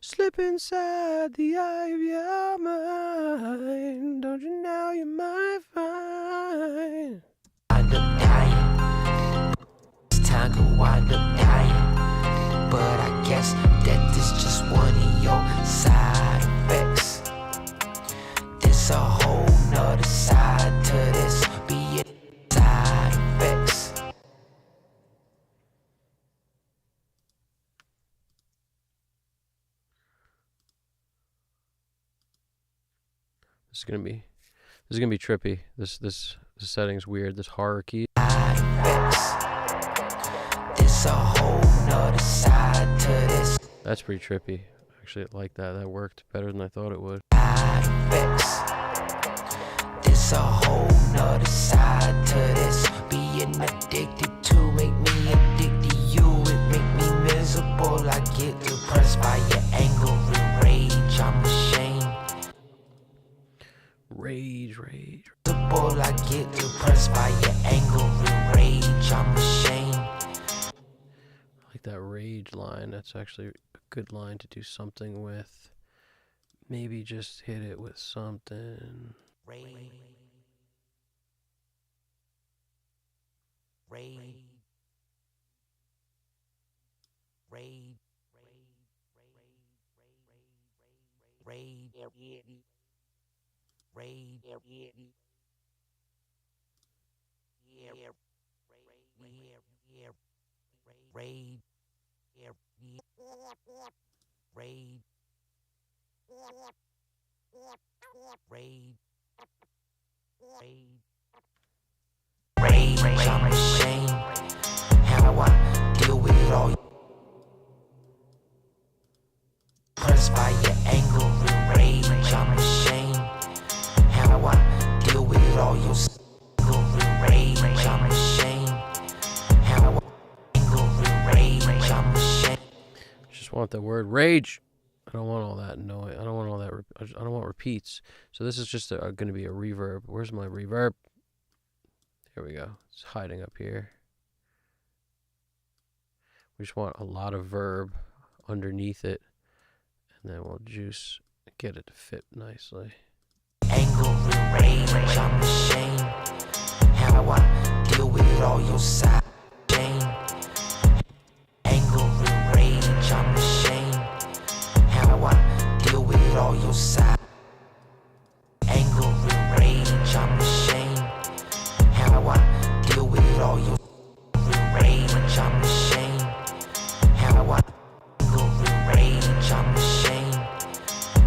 Slip inside the eye of your mind. Don't you know you're my fine? Wind up dying. It's time to wind up dying. But I guess that this just one of your side effects. There's a whole nother side to this. Be it side effects. This is gonna be trippy. This setting's weird. This horror key. There's a whole nother side to this. That's pretty trippy. Actually, I like that. That worked better than I thought it would. There's a whole nother Rage, rage. I get depressed by your anger and rage. I'm ashamed. I like that rage line. That's actually a good line to do something with. Maybe just hit it with something. Rage. Rage. Rage. Rage. Raid. Raid. Raid. Raid. I'm ashamed how I deal with all pressed by your anger and rage. I'm ashamed how I deal with all your anger and rage. I'm ashamed how I anger and rage. I'm ashamed. Just want the word rage. I don't want all that noise. I don't want all that. I don't want repeats. So this is just going to be a reverb. Where's my reverb? Here we go. It's hiding up here. We just want a lot of verb underneath it, and then we'll get it to fit nicely. Anger and rage. I'm ashamed how I deal with all your side. Anger and rage. I'm ashamed how I deal with all your side. Anger and rage. I'm ashamed how I deal with all your rage. I'm ashamed how I anger and rage. I'm ashamed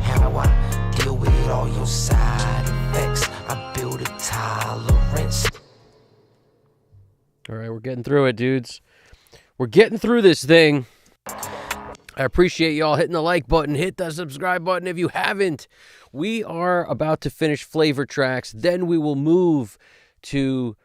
how I deal with all your side effects. I build a tolerance. All right, we're getting through it, dudes. We're getting through this thing. I appreciate y'all hitting the like button. Hit the subscribe button if you haven't. We are about to finish flavor tracks. Then we will move to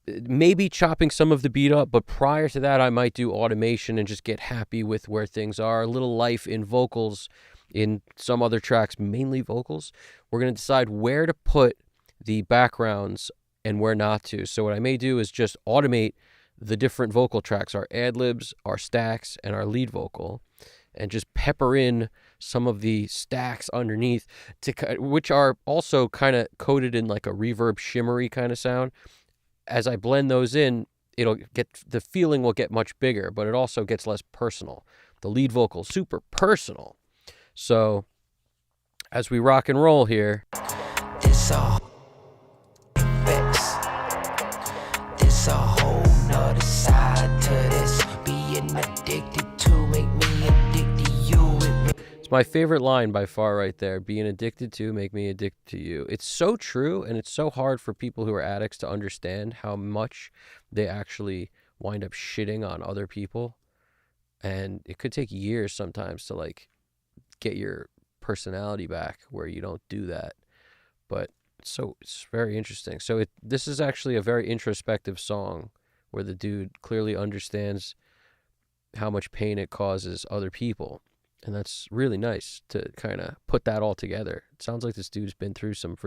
maybe chopping some of the beat up. But prior to that, I might do automation and just get happy with where things are. A little life in vocals in some other tracks, mainly vocals. We're going to decide where to put the backgrounds and where not to. So what I may do is just automate the different vocal tracks, our ad-libs, our stacks, and our lead vocal, and just pepper in some of the stacks underneath, which are also kind of coated in like a reverb shimmery kind of sound. As I blend those in, the feeling will get much bigger, but it also gets less personal. The lead vocal, super personal. So as we rock and roll here. This a This a whole nother side to this. Being addicted to make me addicted to you. It's my favorite line by far right there. Being addicted to make me addicted to you. It's so true, and it's so hard for people who are addicts to understand how much they actually wind up shitting on other people. And it could take years sometimes to like get your personality back where you don't do that. But it's very interesting. So this is actually a very introspective song where the dude clearly understands how much pain it causes other people. And that's really nice to kind of put that all together. It sounds like this dude's been through some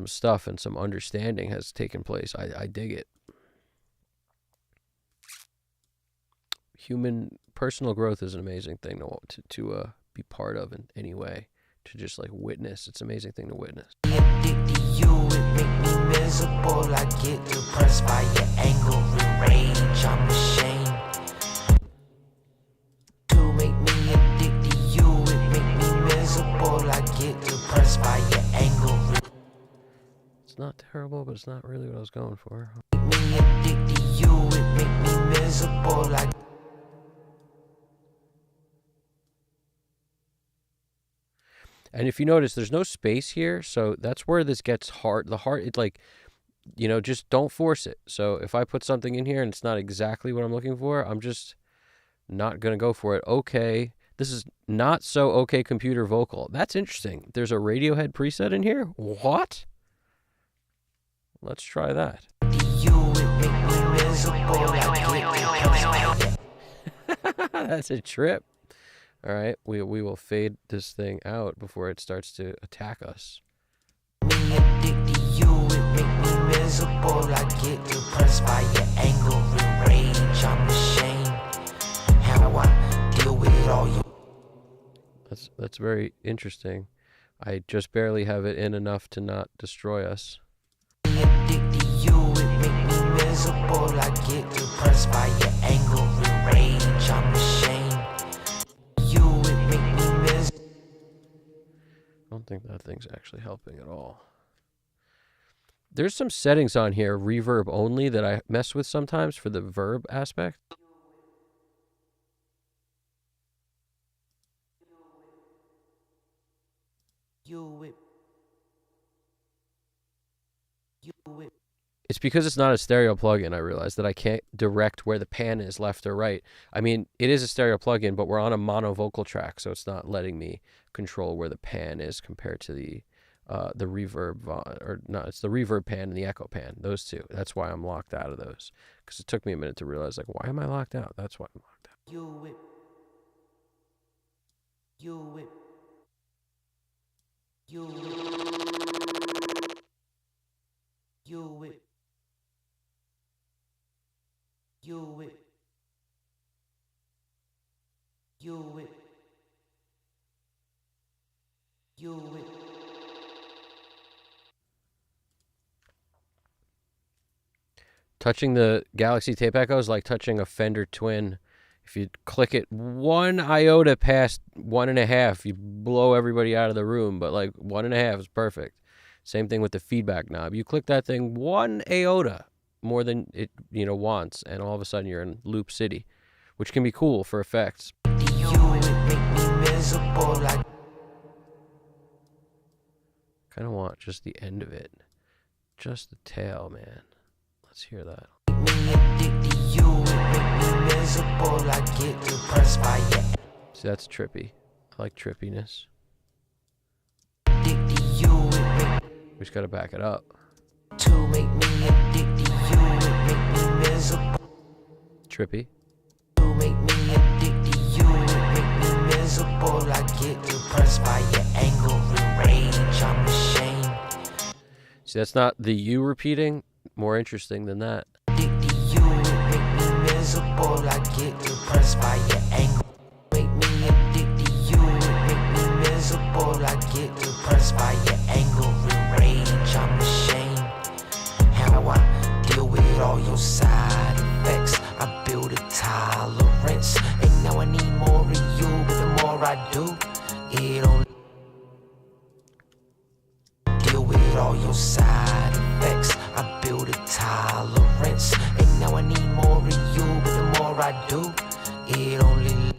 stuff and some understanding has taken place. I dig it. Human personal growth is an amazing thing to be part of in any way. To just like witness. It's an amazing thing to witness. Addicted to you, it make me miserable. I get depressed by your anger and rage. I'm ashamed to make me addicted to you, it make me miserable. I get depressed by your anger. It's not terrible, but it's not really what I was going for. Make me addicted to you, it make me miserable. And if you notice, there's no space here, so that's where this gets hard. It's like, just don't force it. So if I put something in here and it's not exactly what I'm looking for, I'm just not going to go for it. Okay, this is not so okay computer vocal. That's interesting. There's a Radiohead preset in here? What? Let's try that. That's a trip. All right, we will fade this thing out before it starts to attack us. addicted to you, it make me miserable. I get depressed by your anger and rage. I'm ashamed how I deal with all you. That's very interesting. I just barely have it in enough to not destroy us. Addicted to you, it make me miserable. I get depressed by your anger and rage. I'm ashamed. You, it make me miserable. I don't think that thing's actually helping at all. There's some settings on here, reverb only, that I mess with sometimes for the verb aspect. It's because it's not a stereo plugin, I realize, that I can't direct where the pan is, left or right. I mean, it is a stereo plugin, but we're on a mono vocal track, so it's not letting me control where the pan is compared to the reverb, or no, it's the reverb pan and the echo pan, those two. That's why I'm locked out of those, because it took me a minute to realize, like, why am I locked out? That's why I'm locked out. Touching the Galaxy Tape Echo is like touching a Fender Twin. If you click it one iota past 1.5, you blow everybody out of the room, but like 1.5 is perfect. Same thing with the feedback knob. You click that thing one iota more than it wants, and all of a sudden you're in Loop City, which can be cool for effects. Kind of want just the end of it, just the tail, man. Let's hear that. See, that's trippy. I like trippiness. We just gotta back it up. Trippy. See, that's not the you repeating. More interesting than that. All your side effects, I build a tolerance, and now I need more of you, but the more I do, it don't deal with all your side effects. I build a tolerance, and now I need more of you, but the more I do, it only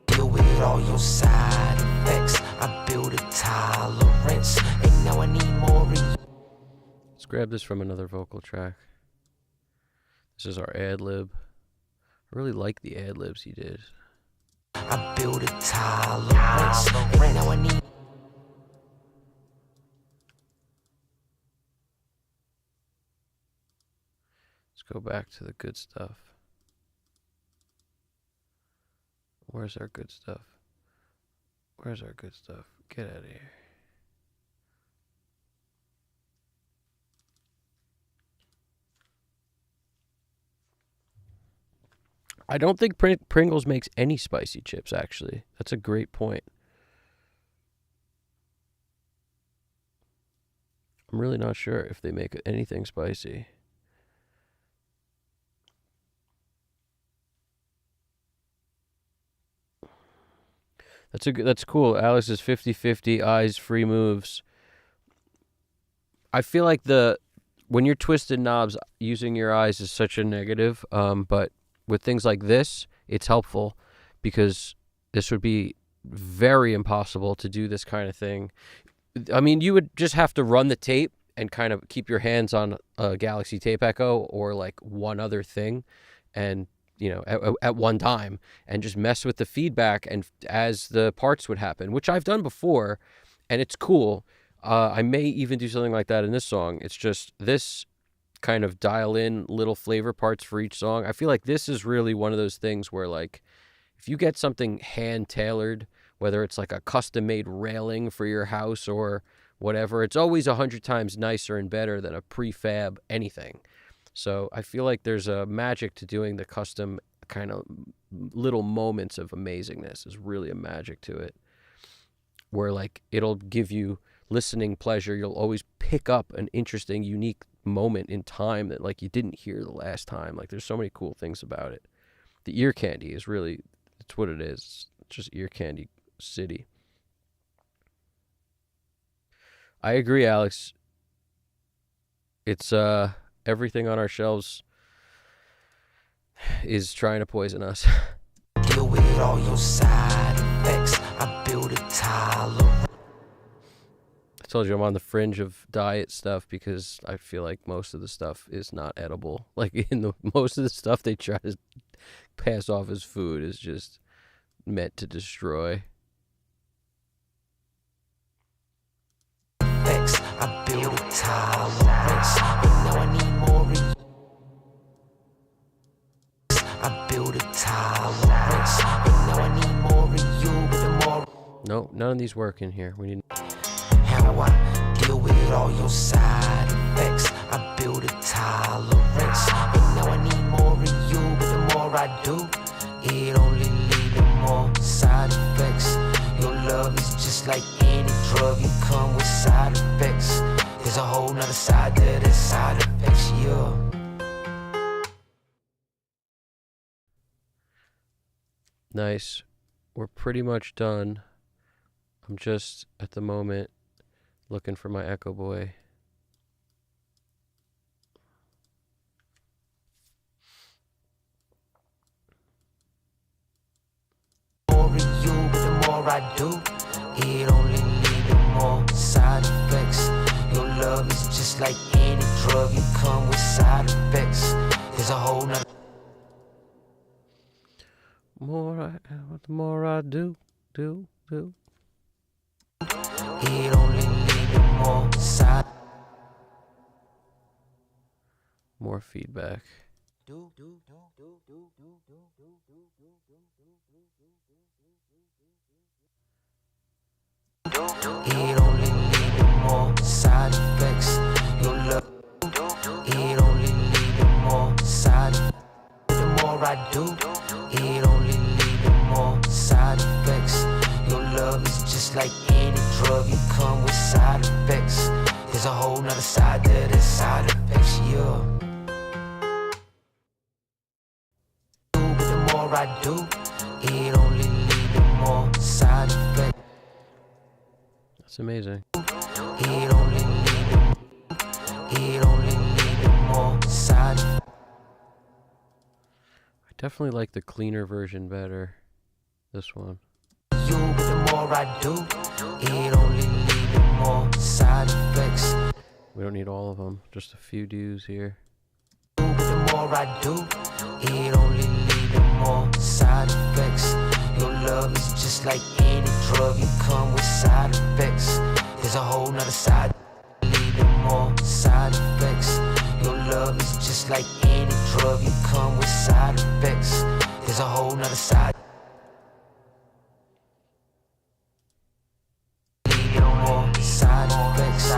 deal with all your side effects. I build a tolerance, and now I need more of you. Let's grab this from another vocal track. This is our ad-lib. I really like the ad-libs he did. I build a tolerance, and now I need. Let's go back to the good stuff. Where's our good stuff? Where's our good stuff? Get out of here. I don't think Pringles makes any spicy chips, actually. That's a great point. I'm really not sure if they make anything spicy. That's cool. Alex is 50-50, eyes, free moves. I feel like when you're twisted knobs, using your eyes is such a negative, but with things like this, it's helpful, because this would be very impossible to do this kind of thing. I mean, you would just have to run the tape and kind of keep your hands on a Galaxy Tape Echo or like one other thing, and at one time, and just mess with the feedback and as the parts would happen, which I've done before, and it's cool. I may even do something like that in this song. It's just this kind of dial in little flavor parts for each song. I feel like this is really one of those things where, like, if you get something hand tailored, whether it's like a custom made railing for your house or whatever. It's always 100 times nicer and better than a prefab anything. So I feel like there's a magic to doing the custom kind of little moments of amazingness. Is really a magic to it, where like it'll give you listening pleasure. You'll always pick up an interesting, unique moment in time that like you didn't hear the last time. Like there's so many cool things about it. The ear candy is really, it's what it is. It's just ear candy city. I agree, Alex. It's everything on our shelves is trying to poison us. Deal with all your side effects. I build a tolerance. I told you I'm on the fringe of diet stuff because I feel like most of the stuff is not edible. Like most of the stuff they try to pass off as food is just meant to destroy. I build a tolerance, and now I need more of you. I build a tolerance, and now I need more of you, but the more. No, none of these work in here. We need. How I deal with all your side effects. I build a tolerance, and now I need more of you, but the more I do, it only leads to more side effects. Your love is just like any drug, you come with side effects. There's a whole nother side to the side effects, yeah. Nice. We're pretty much done. I'm just at the moment looking for my Echo Boy. More of you, but the more I do, it only leads to more side effects. Your love is just like any drug, you come with side effects. There's a whole nother. The more I do. It only leads to more side. More feedback. It only leads to more side effects. Your love. It only leads to more side. The more I do, it only leads to more side effects. Your love is just like any drug, you come with side effects. There's a whole nother side to the side effects, yeah. But the more I do, it only leads to more side effects. That's amazing. It only leads to more side. I definitely like the cleaner version better. This one. You, but the more I do, it only leads to more side effects. We don't need all of them. Just a few do's here. But the more I do, it only leads to more side effects. Your love is just like any drug, you come with side effects. There's a whole nother side, lead to more side effects. Your love is just like any drug, you come with side effects. There's a whole nother side. More side effects.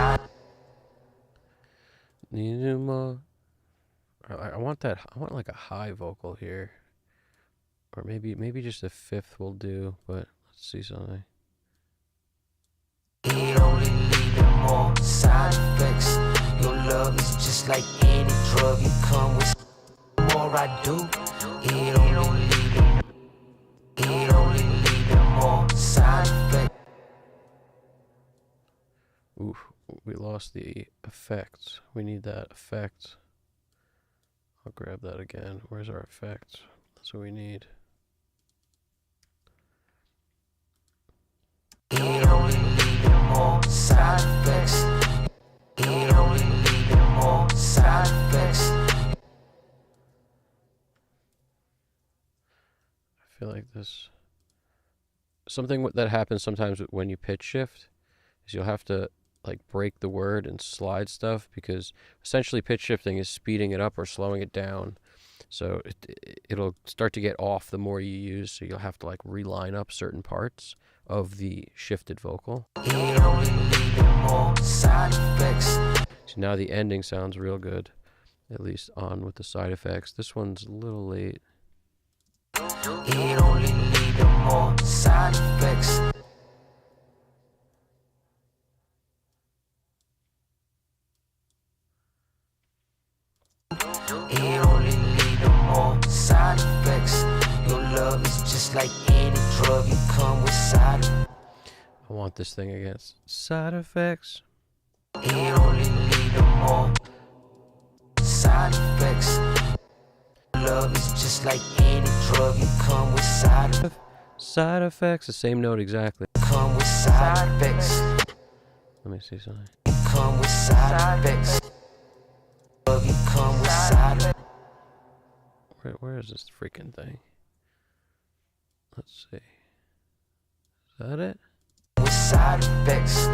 Need to do more. I want that. I want like a high vocal here, or maybe just a fifth will do. But let's see something. It only leads to more side effects. Your love is just like any drug, you come with. The more I do, it only leads to more side effects. Ooh, we lost the effect. We need that effect. I'll grab that again. Where's our effect? That's what we need. It only leads to more side effects. It only leads to more side effects. I feel like this. Something that happens sometimes when you pitch shift is you'll have to like break the word and slide stuff, because essentially pitch shifting is speeding it up or slowing it down. So it'll start to get off the more you use. So you'll have to like reline up certain parts of the shifted vocal. It only leads to more So now the ending sounds real good, at least on with the side effects. This one's a little late. It only need more side effects. It only need more side effects. Your love is just like any drug, it come with side effects. I want this thing against side effects. It only need more side effects. Love is just like any drug, it come with side effects. Side effects, the same note exactly. Come with side effects. Let me see something. It come with side effects. Drug, it come with side effects. Where is this freaking thing? Let's see. Is that it? With side effects.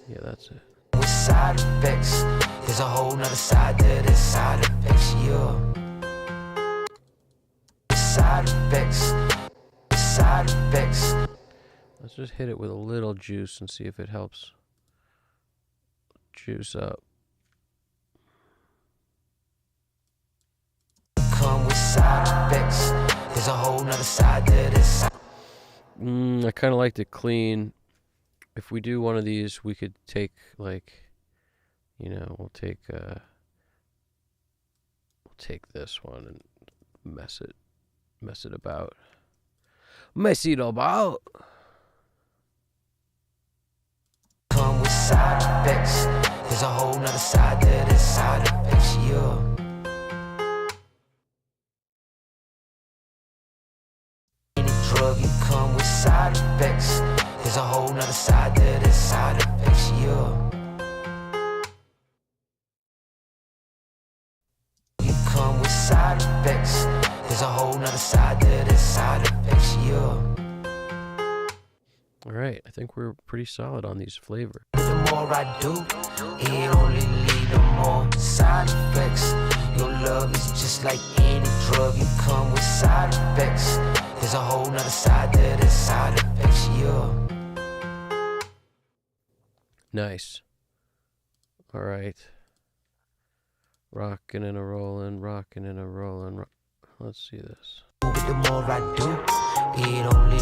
Yeah, that's it. With side effects. There's a whole nother side to this side effects, yeah. Side effects. Side effects. Let's just hit it with a little juice and see if it helps juice up. Come with side effects. There's a whole nother side to this. I kind of liked it clean. If we do one of these, we could take like, we'll take this one and mess it about. Mess it about. Come with side effects. There's a whole nother side to this side effects, yeah. Any drug, you come with side effects. There's a whole nother side to this side effects, yeah. You come with side effects. There's a whole nother side to this side effects, yeah. All right, I think we're pretty solid on these flavor. The more I do, it only lead to more side effects. Your love is just like any drug, you come with side effects. There's a whole nother side to this side effects, yeah. Nice. All right. Rocking and a rolling, rocking and a rolling. Let's see this. The more I do, it only.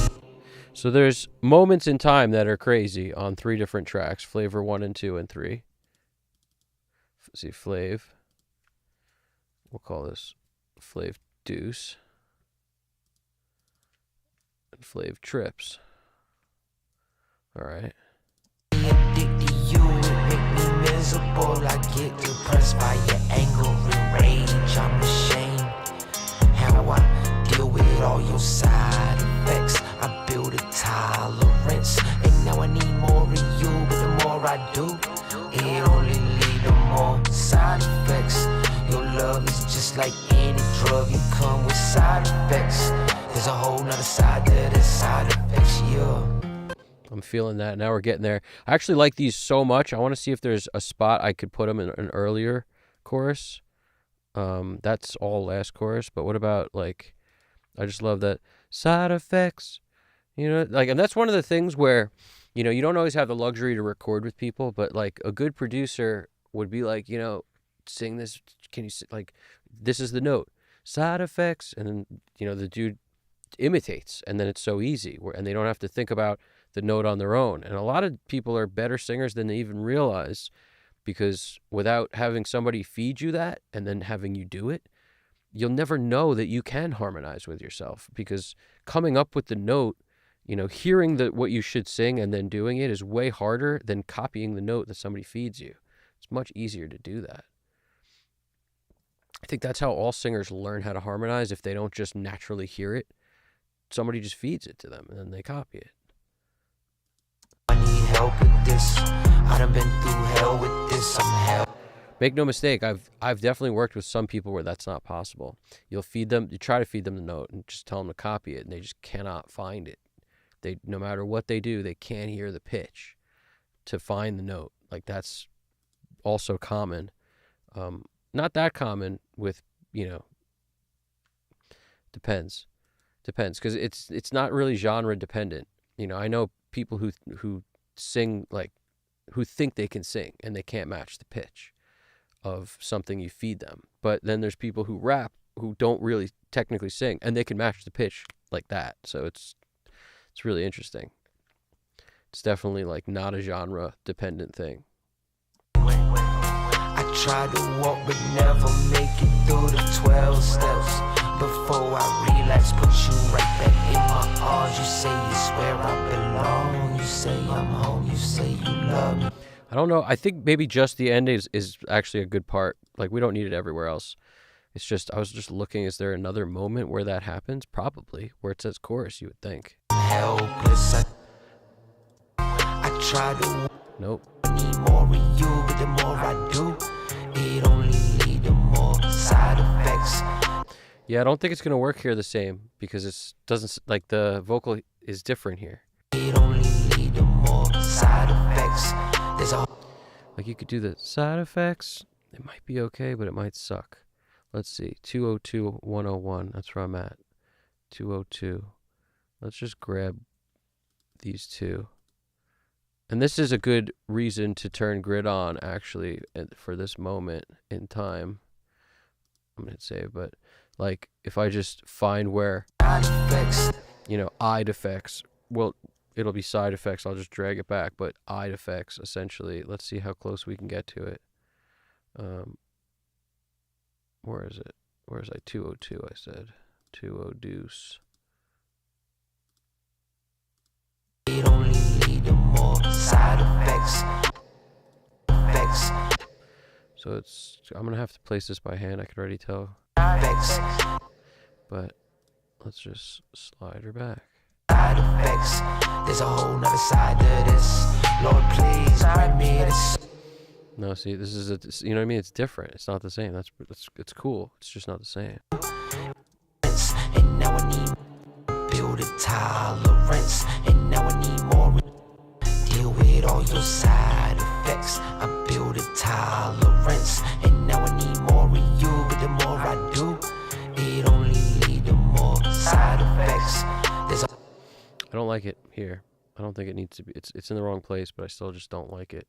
So there's moments in time that are crazy on 3 different tracks. Flavor 1 and 2 and 3. See, Flav. We'll call this Flav Deuce. And Flav Trips. All right. Addicted to you, it make me miserable. I get depressed by your anger and rage. I'm ashamed how I deal with all your side effects. I build a tolerance, and now I need more of you. But the more I do, it only lead to more side effects. Your love is just like any drug, you come with side effects. There's a whole nother side to this side effects, yeah. I'm feeling that. Now we're getting there. I actually like these so much. I want to see if there's a spot I could put them in an earlier chorus. That's all last chorus. But what about, like, I just love that side effects, and that's one of the things where, you don't always have the luxury to record with people, but like a good producer would be like, sing this. Can you, like, this is the note, side effects. And then, the dude imitates, and then it's so easy and they don't have to think about the note on their own. And a lot of people are better singers than they even realize, because without having somebody feed you that and then having you do it, you'll never know that you can harmonize with yourself, because coming up with the note, hearing what you should sing and then doing it is way harder than copying the note that somebody feeds you. It's much easier to do that. I think that's how all singers learn how to harmonize. If they don't just naturally hear it, somebody just feeds it to them and then they copy it. I need help with this. I done been through hell with this. I'm hell. Make no mistake, I've definitely worked with some people where that's not possible. You try to feed them the note and just tell them to copy it, and they just cannot find it. No matter what they do, they can't hear the pitch to find the note. Like, that's also common. Not that common with, depends, because it's not really genre dependent. I know people who sing, like, who think they can sing and they can't match the pitch. of something you feed them. But then there's people who rap who don't really technically sing, and they can match the pitch like that. So it's really interesting. It's definitely like not a genre dependent thing. I try to walk but never make it through the 12 steps. Before I relax, put you right back in my arms. You say it's where I belong. You say I'm home. You say you love me. I don't know. I think maybe just the end is actually a good part. Like, we don't need it everywhere else. It's just, I was just looking, is there another moment where that happens? Probably. Where it says chorus, you would think. Helpless. I try to. Nope. Need more of you, but the more I do, it only lead to more side effects. Yeah, I don't think it's going to work here the same because it doesn't, like, the vocal is different here. It only lead to more side effects. There's a like, you could do the side effects. It might be okay, but it might suck. Let's see. 202 101. That's where I'm at. 202. Let's just grab these two. And this is a good reason to turn grid on, actually, for this moment in time. I'm going to say, but like, if I just find where, you know, ide effects, well, it'll be side effects. I'll just drag it back, but ide effects, essentially. Let's see how close we can get to it. Where is it? Where is I? 202, I said. 20 deuce. It only lead to more side effects. So it's, I'm going to have to place this by hand. I can already tell. But let's just slide her back. Side effects. There's a whole nother side to this. Lord, please grant me this. No, see, this is you know what I mean? It's different. It's not the same. It's cool. It's just not the same. And now I need build a tolerance. And now I need more. Deal with all your side effects. I build a tolerance. And now I need more of you. But the more I do, it only lead to more side effects. I don't like it here. I don't think it needs to be. It's in the wrong place, but I still just don't like it.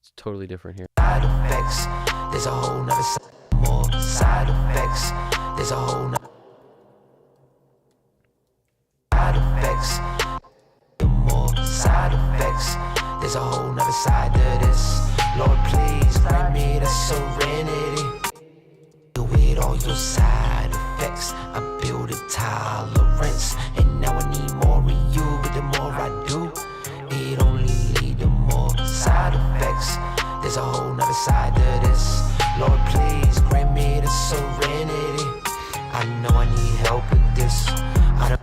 It's totally different here. Side effects. There's a whole nother side. More side effects. There's a whole nother side effects. More side effects. There's a whole nother side to this. Lord, please grant me the serenity. Deal with all your side effects. I build a tolerance. And now I need more of you. But the more I do, it only lead to more side effects. There's a whole nother side to this. Lord, please grant me the serenity. I know I need help with this. I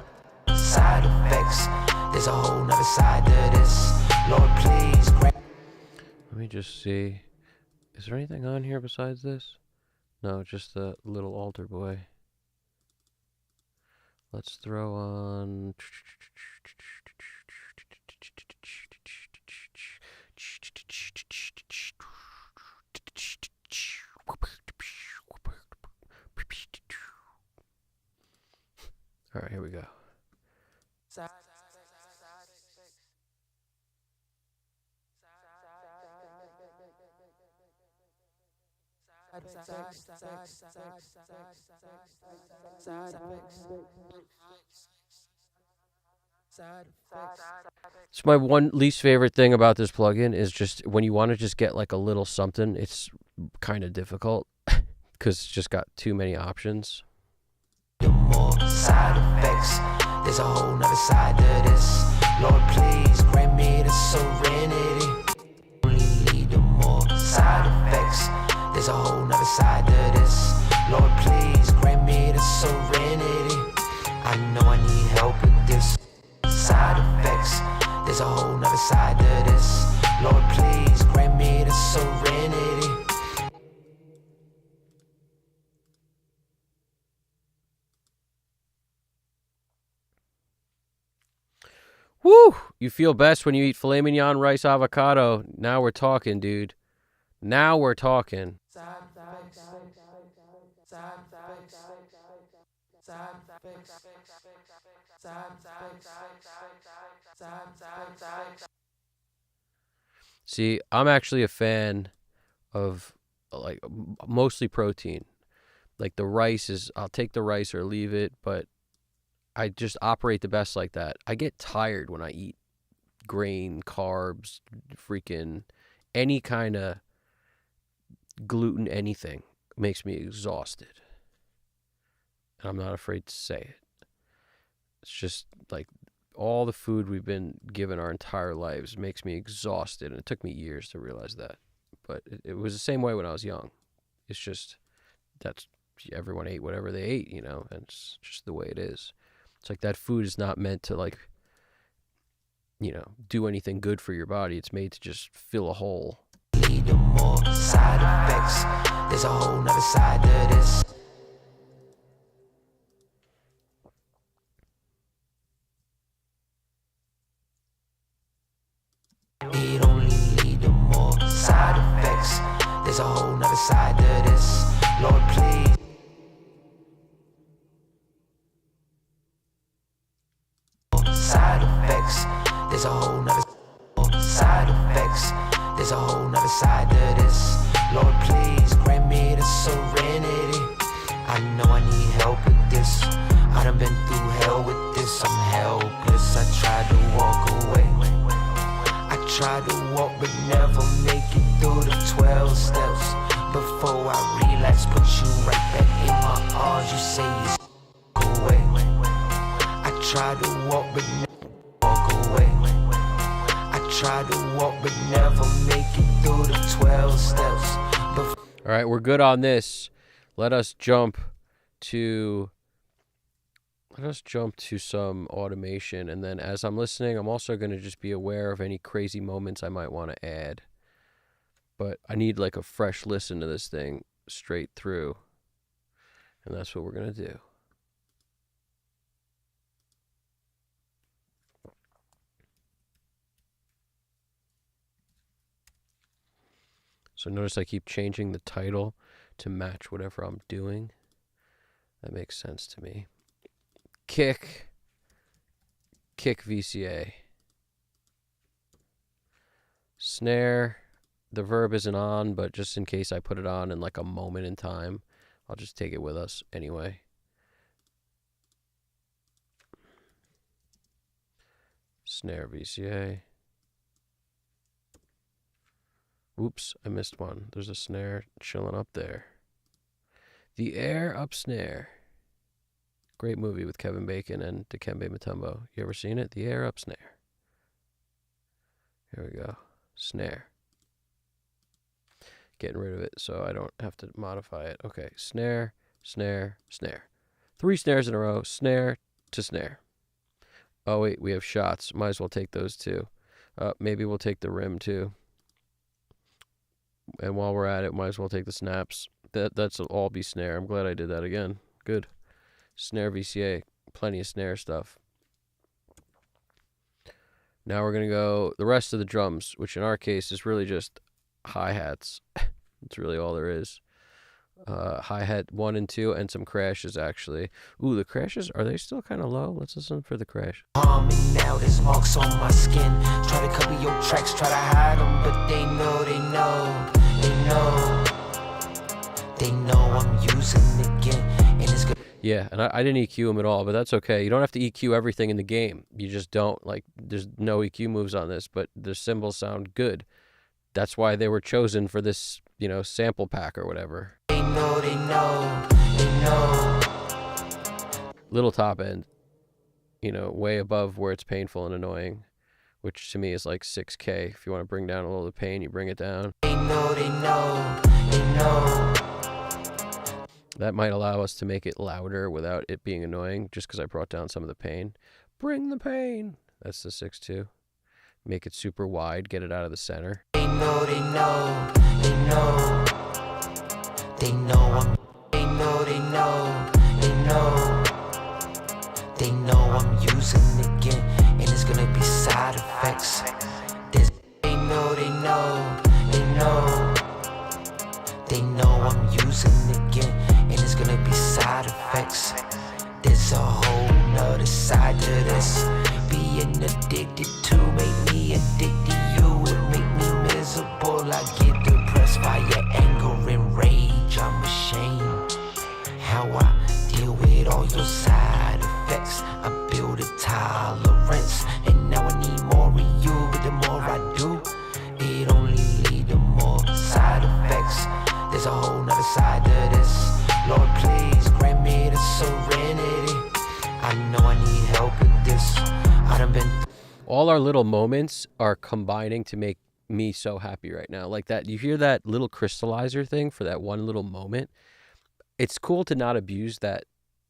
don't side effects. There's a whole nother side to this. Lord, please grant. Let me just see. Is there anything on here besides this? No, just the little altar boy. Let's throw on. All right, here we go. So my one least favorite thing about this plugin is just when you want to just get like a little something, it's kind of difficult because it's just got too many options. More side effects. There's a whole nother side to this. Lord, please grant me the serenity. Only lead to more side effects. There's a whole nother side to this. Lord, please grant me the serenity. I know I need help with this. Side effects. There's a whole nother side to this. Lord, please grant me the serenity. Woo! You feel best when you eat filet mignon, rice, avocado. Now we're talking, dude. Now we're talking. See, I'm actually a fan of like mostly protein. Like the rice is, I'll take the rice or leave it, but I just operate the best like that. I get tired when I eat grain, carbs, freaking any kind of gluten, anything makes me exhausted. And I'm not afraid to say it. It's just like all the food we've been given our entire lives makes me exhausted. And it took me years to realize that. But it was the same way when I was young. It's just, that's, everyone ate whatever they ate, you know, and it's just the way it is. It's like that food is not meant to, like, you know, do anything good for your body. It's made to just fill a hole. Need more side effects. There's a whole nother side to this. It only lead to more side effects. There's a whole nother side to this. Lord, please. Side effects. There's a whole nother side effects. There's a whole nother side to this. Lord, please grant me the serenity. I know I need help with this. I done been through hell with this. I'm helpless. I tried to walk away. I tried to walk but never make it through the 12 steps. Before I relax, put you right back in my arms. You say you away. I tried to walk but never walk away. I tried to walk but never make it through the 12 steps. All right, we're good on this. Let us jump to some automation, and then as I'm listening, I'm also going to just be aware of any crazy moments I might want to add. But I need like a fresh listen to this thing straight through, and that's what we're going to do. So notice I keep changing the title to match whatever I'm doing. That makes sense to me. Kick VCA. Snare, the verb isn't on, but just in case I put it on in like a moment in time, I'll just take it with us anyway. Snare VCA. Oops, I missed one. There's a snare chilling up there. The Air Up Snare. Great movie with Kevin Bacon and Dikembe Mutombo. You ever seen it? The Air Up Snare. Here we go. Snare. Getting rid of it so I don't have to modify it. Okay, snare, snare, snare. 3 snares in a row, snare to snare. Oh wait, we have shots. Might as well take those too. Maybe we'll take the rim too. And while we're at it, might as well take the snaps. That's all be snare. I'm glad I did that again. Good. Snare VCA. Plenty of snare stuff. Now we're going to go the rest of the drums, which in our case is really just hi-hats. That's really all there is. Hi-hat 1 and 2 and some crashes, actually. Ooh, the crashes, are they still kind of low? Let's listen for the crash. Now there's marks on my skin. Try to cover your tracks, try to hide them, but they know I'm using it again. And it's good. Yeah, and I didn't EQ them at all, but that's okay. You don't have to EQ everything in the game. You just don't. Like, there's no EQ moves on this, but the cymbals sound good. That's why they were chosen for this, you know, sample pack or whatever. They know. Little top end, you know, way above where it's painful and annoying, which to me is like 6K. If you want to bring down a little of the pain, you bring it down. They know. That might allow us to make it louder without it being annoying, just because I brought down some of the pain. Bring the pain. That's the 6.2. Make it super wide, get it out of the center. They know I'm using it again, and it's gonna be side effects. They know I'm using it again, and it's gonna be side effects. There's a whole nother side to this. Being addicted to make me addicted to you. It make me miserable. I get depressed by your anger and our little moments are combining to make me so happy right now. Like that, you hear that little crystallizer thing for that one little moment. It's cool to not abuse that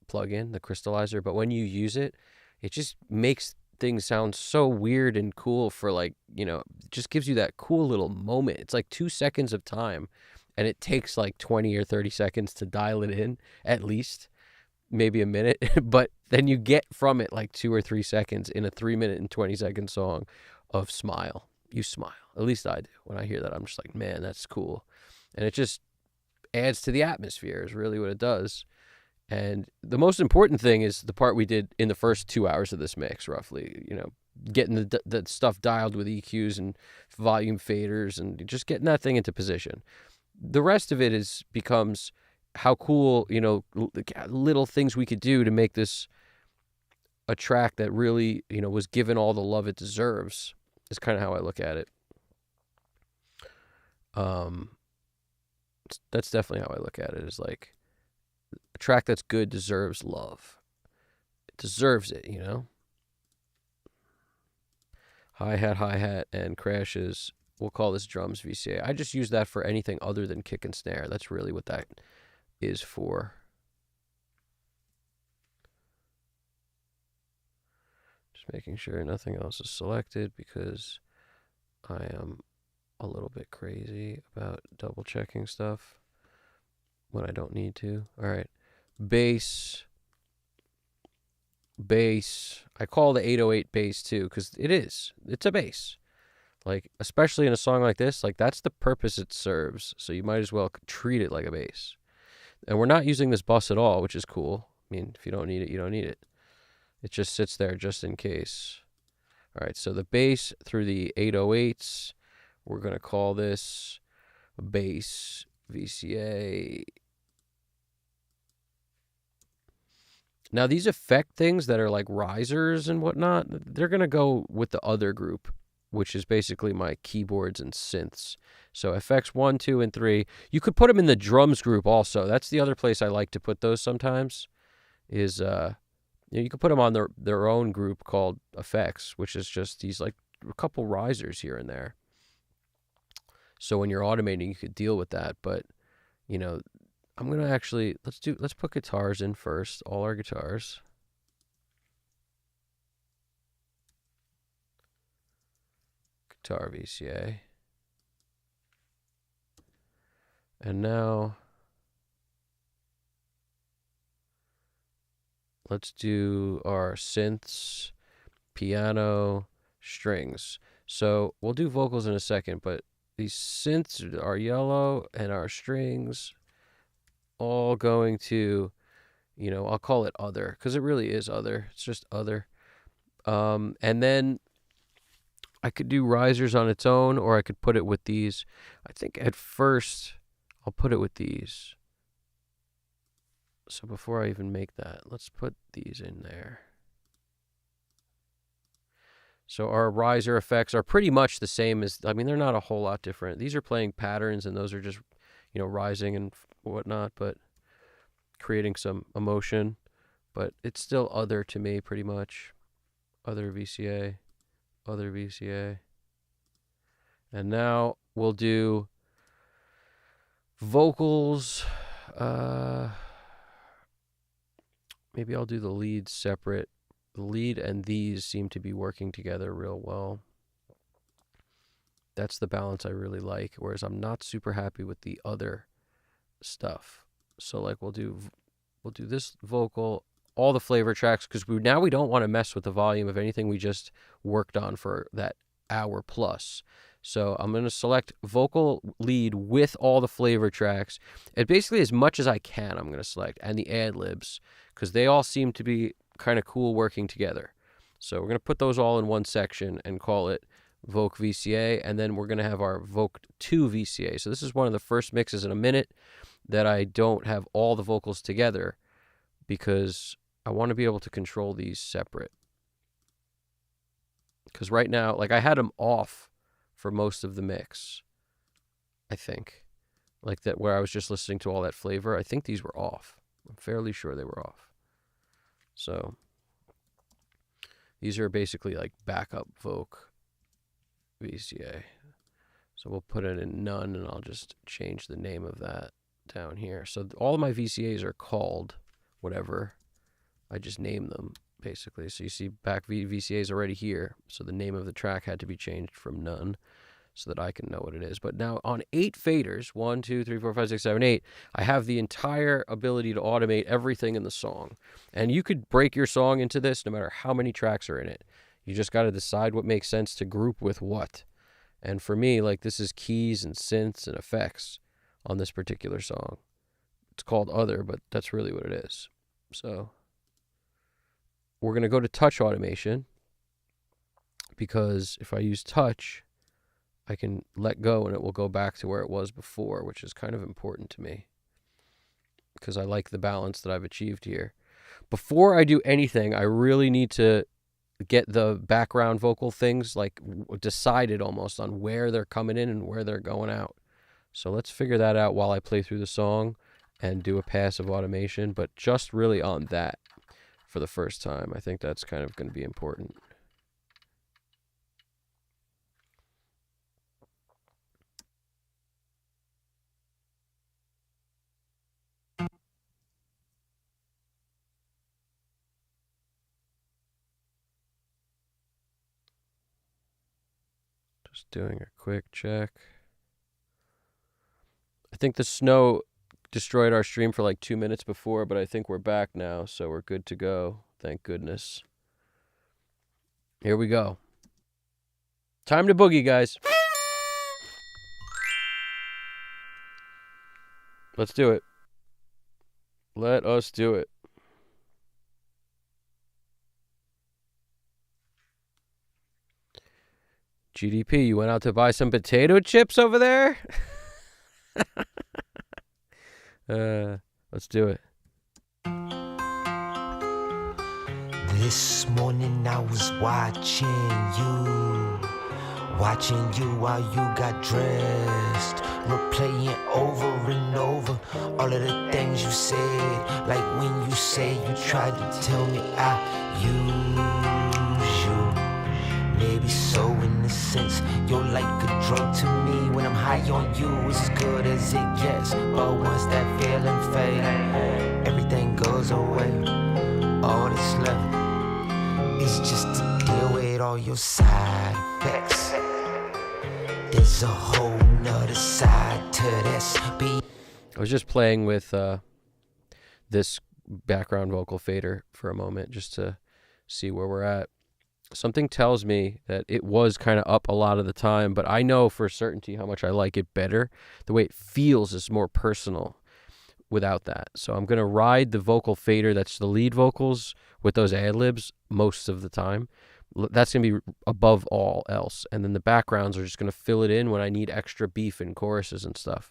plugin, the crystallizer, but when you use it, it just makes things sound so weird and cool for like, it just gives you that cool little moment. It's like 2 seconds of time and it takes like 20 or 30 seconds to dial it in at least, maybe a minute, but then you get from it like 2 or 3 seconds in a 3 minute and 20-second song of smile. You smile. At least I do. When I hear that, I'm just like, man, that's cool. And it just adds to the atmosphere is really what it does. And the most important thing is the part we did in the first 2 hours of this mix, roughly, getting the stuff dialed with EQs and volume faders and just getting that thing into position. The rest of it becomes how cool, little things we could do to make this a track that really, was given all the love it deserves is kind of how I look at it. That's definitely how I look at it, is like a track that's good deserves love. It deserves it, Hi-hat, and crashes. We'll call this drums VCA. I just use that for anything other than kick and snare. That's really what that is for. Just making sure nothing else is selected because I am a little bit crazy about double checking stuff when I don't need to. All right. Bass. I call the 808 bass too because it's a bass. Like, especially in a song like this, like that's the purpose it serves. So you might as well treat it like a bass. And we're not using this bus at all, which is cool. I mean, if you don't need it, you don't need it. It just sits there just in case. All right, so the bass through the 808s, we're going to call this bass VCA. Now, these effect things that are like risers and whatnot, they're going to go with the other group, which is basically my keyboards and synths. So effects 1, 2, and 3. You could put them in the drums group also. That's the other place I like to put those sometimes, is you could put them on their own group called effects, which is just these like a couple risers here and there. So when you're automating, you could deal with that. But, I'm going to actually, let's put guitars in first, all our guitars. Guitar VCA. And now let's do our synths, piano, strings. So we'll do vocals in a second, but these synths are yellow and our strings all going to, I'll call it other because it really is other. It's just other. And then I could do risers on its own, or I could put it with these. I think at first I'll put it with these. So before I even make that, let's put these in there. So our riser effects are pretty much the same as, they're not a whole lot different. These are playing patterns and those are just, rising and whatnot, but creating some emotion. But it's still other to me pretty much. Other VCA. And now we'll do vocals. Maybe I'll do the leads separate. The lead and these seem to be working together real well. That's the balance I really like, whereas I'm not super happy with the other stuff. So like we'll do this vocal, all the flavor tracks, because we don't want to mess with the volume of anything we just worked on for that hour plus. So I'm going to select vocal lead with all the flavor tracks. And basically as much as I can, I'm going to select, and the ad-libs, because they all seem to be kind of cool working together. So we're going to put those all in one section and call it Voc VCA, and then we're going to have our Voc 2 VCA. So this is one of the first mixes in a minute that I don't have all the vocals together because I want to be able to control these separate. Because right now, like I had them off for most of the mix, I think. Like that where I was just listening to all that flavor, I think these were off. I'm fairly sure they were off. So These are basically like backup voc VCA. So we'll put it in none, and I'll just change the name of that down here. So all of my VCAs are called whatever. I just name them, basically. So you see back VCAs already here. So the name of the track had to be changed from none so that I can know what it is. But now on 8 faders, 1, 2, 3, 4, 5, 6, 7, 8, I have the entire ability to automate everything in the song. And you could break your song into this no matter how many tracks are in it. You just got to decide what makes sense to group with what. And for me, like, this is keys and synths and effects on this particular song. It's called Other, but that's really what it is. So we're going to go to touch automation, because if I use touch, I can let go and it will go back to where it was before, which is kind of important to me because I like the balance that I've achieved here. Before I do anything, I really need to get the background vocal things like decided almost on where they're coming in and where they're going out. So let's figure that out while I play through the song and do a passive automation, but just really on that for the first time. I think that's kind of going to be important. Just doing a quick check. I think the snow destroyed our stream for like 2 minutes before, but I think we're back now, so we're good to go. Thank goodness. Here we go. Time to boogie, guys. Let's do it. Let us do it. GDP, you went out to buy some potato chips over there? Let's do it. This morning I was watching you while you got dressed, replaying over and over all of the things you said, like when you say you tried to tell me I use you. Maybe so in a sense, you're like a drug to me. When I'm high on you, it's as good as it gets. But once that feeling fades, everything goes away. All that's left is just to deal with all your side effects. There's a whole nother side to this beat. I was just playing with this background vocal fader for a moment just to see where we're at. Something tells me that it was kind of up a lot of the time, but I know for certainty how much I like it better. The way it feels is more personal without that. So I'm going to ride the vocal fader, that's the lead vocals, with those ad-libs most of the time. That's going to be above all else. And then the backgrounds are just going to fill it in when I need extra beef in choruses and stuff.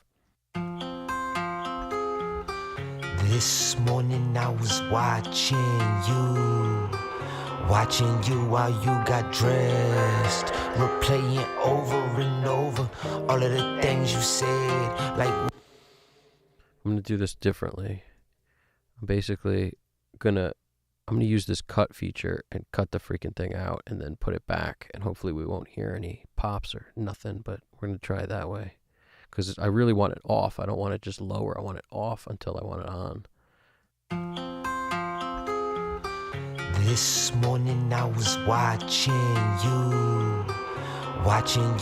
This morning I was watching you while you got dressed, replaying over and over all of the things you said, like... I'm going to do this differently. I'm basically I'm going to use this cut feature and cut the freaking thing out and then put it back, and hopefully we won't hear any pops or nothing, but we're going to try it that way because I really want it off. I don't want it just lower. I want it off until I want it on. This morning I was watching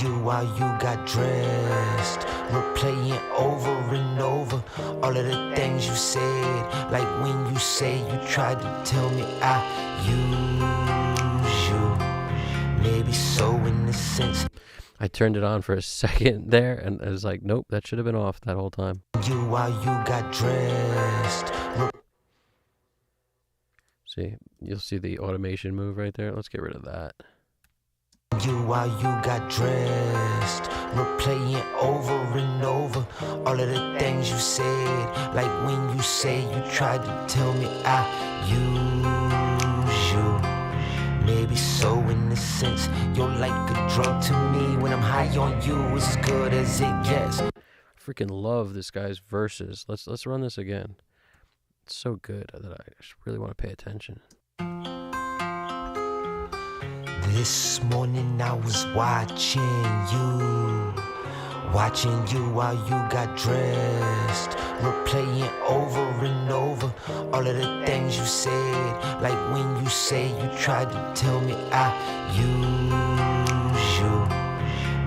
you while you got dressed, replaying over and over all of the things you said, like when you say you tried to tell me I use you. Maybe so in a sense. I turned it on for a second there, and I was like, nope, that should have been off that whole time. You while you got dressed. See, you'll see the automation move right there. Let's get rid of that. You while you got dressed, replaying over and over all of the things you said, like when you say you tried to tell me I use you. Maybe so in a sense, you're like a drug to me. When I'm high on you, it's as good as it gets. I freaking love this guy's verses. Let's run this again. It's so good that I just really want to pay attention. This morning I was watching you while you got dressed, replaying over and over all of the things you said, like when you say you tried to tell me I use you.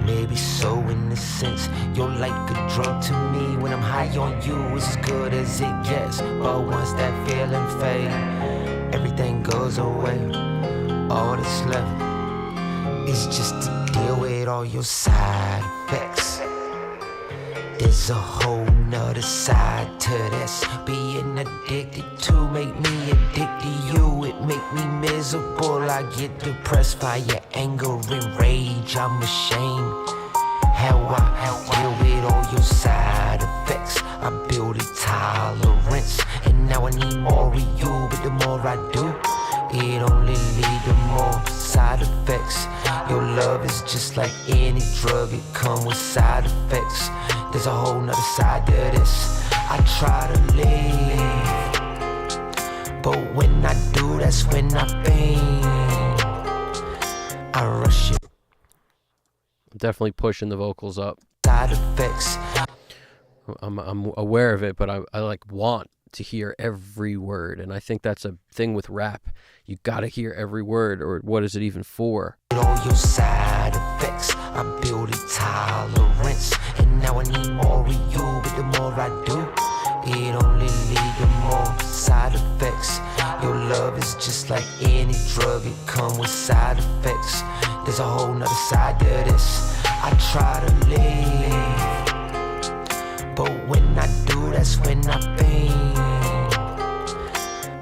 Maybe so in a sense, you're like a drug to me. When I'm high on you, it's as good as it gets. But once that feeling fades, everything goes away. All that's left is just to deal with all your side effects. There's a whole nother side to this. Being addicted to make me addicted to you. It make me miserable. I get depressed by your anger and rage. I'm ashamed how I deal with all your side effects. I build a tolerance, and now I need more of you. But the more I do, it only leads to more side effects. Your love is just like any drug, it comes with side effects. There's a whole nother side to this. I try to leave, but when I do, that's when I faint. I rush it. Definitely pushing the vocals up. Side effects. I'm aware of it, but I like want to hear every word, and I think that's a thing with rap. You gotta hear every word, or what is it even for? All your side effects, I build a tolerance, and now I need more of you. But the more I do, it only leads to more side effects. Your love is just like any drug, it comes with side effects. There's a whole nother side to this. I try to leave, but when I do, that's when I faint.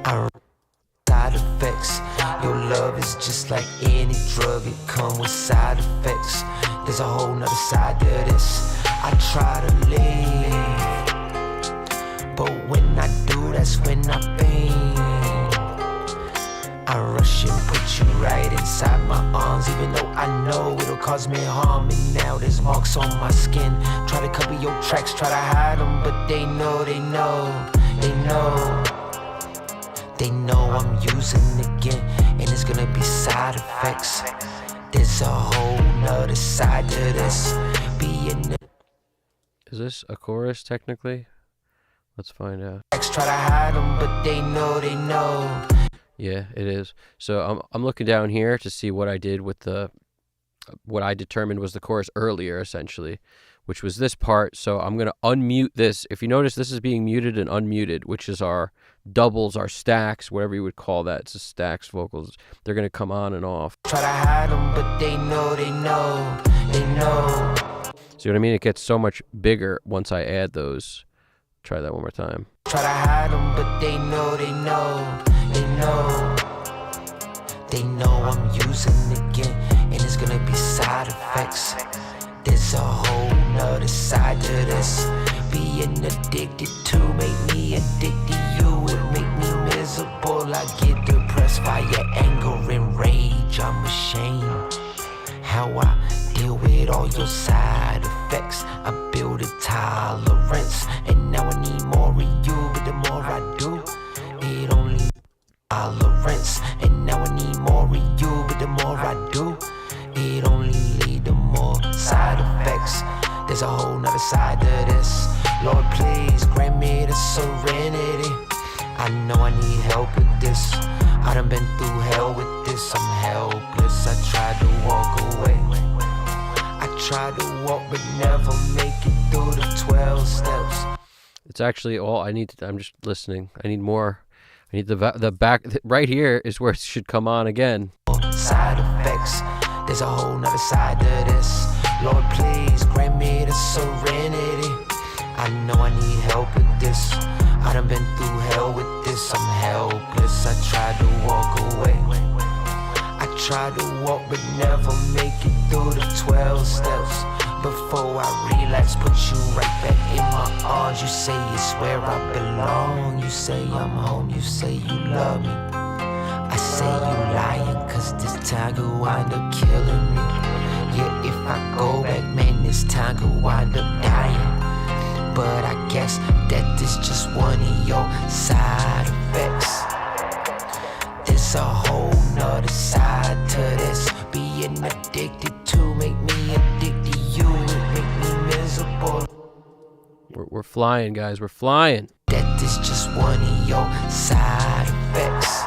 I side effects. Your love is just like any drug, it comes with side effects. There's a whole nother side to this. I try to leave, but when I do, that's when I faint. I rush and put you right inside my arms, even though I know it'll cause me harm. And now there's marks on my skin. Try to cover your tracks, try to hide them, but they know, they know, they know. They know I'm using again, and it's gonna be side effects. There's a whole nother side to this. Is this a chorus technically? Let's find out. Try to hide them, but they know, they know. Yeah, it is. So I'm looking down here to see what I did with the what I determined was the chorus earlier, essentially, which was this part. So I'm gonna unmute this. If you notice, this is being muted and unmuted, which is our doubles, our stacks, whatever you would call that. It's the stacks vocals. They're gonna come on and off. Try to hide them, but they know, they know, they know. See what I mean? It gets so much bigger once I add those. Try that one more time. Try to hide them, but they know, they know, they know. They know I'm using again, and it's gonna be side effects. There's a whole nother side to this. Being addicted to make me addicted to you. It make me miserable. I get depressed by your anger and rage. I'm ashamed how I deal with all your side effects. I build a tolerance, and now I need more of you. But the more I do, it only tolerance, and now I need more of you. But the more I do, it only lead to more side effects. There's a whole nother side to this. Lord, please grant me the serenity. I know I need help with this. I done been through hell with this. I'm helpless. I tried to walk away. I tried to walk but never make it through the 12 steps. It's actually all I need. I'm just listening. I need more. I need the back. Right here is where it should come on again. Side effects. There's a whole nother side to this. Lord, please grant me the serenity. I know I need help with this. I done been through hell with this. I'm helpless. I tried to walk away. I tried to walk but never make it through the 12 steps. Before I relapse, put you right back in my arms. You say it's where I belong. You say I'm home. You say you love me. I say you lying, cause this time could wind up killing me. Yeah, if I go back, man, this time could wind up dying. But I guess that is just one of your side effects. There's a whole nother side to this. Be being addicted to make me addicted to you. It make me miserable. We're flying, guys. We're flying. That is just one of your side effects.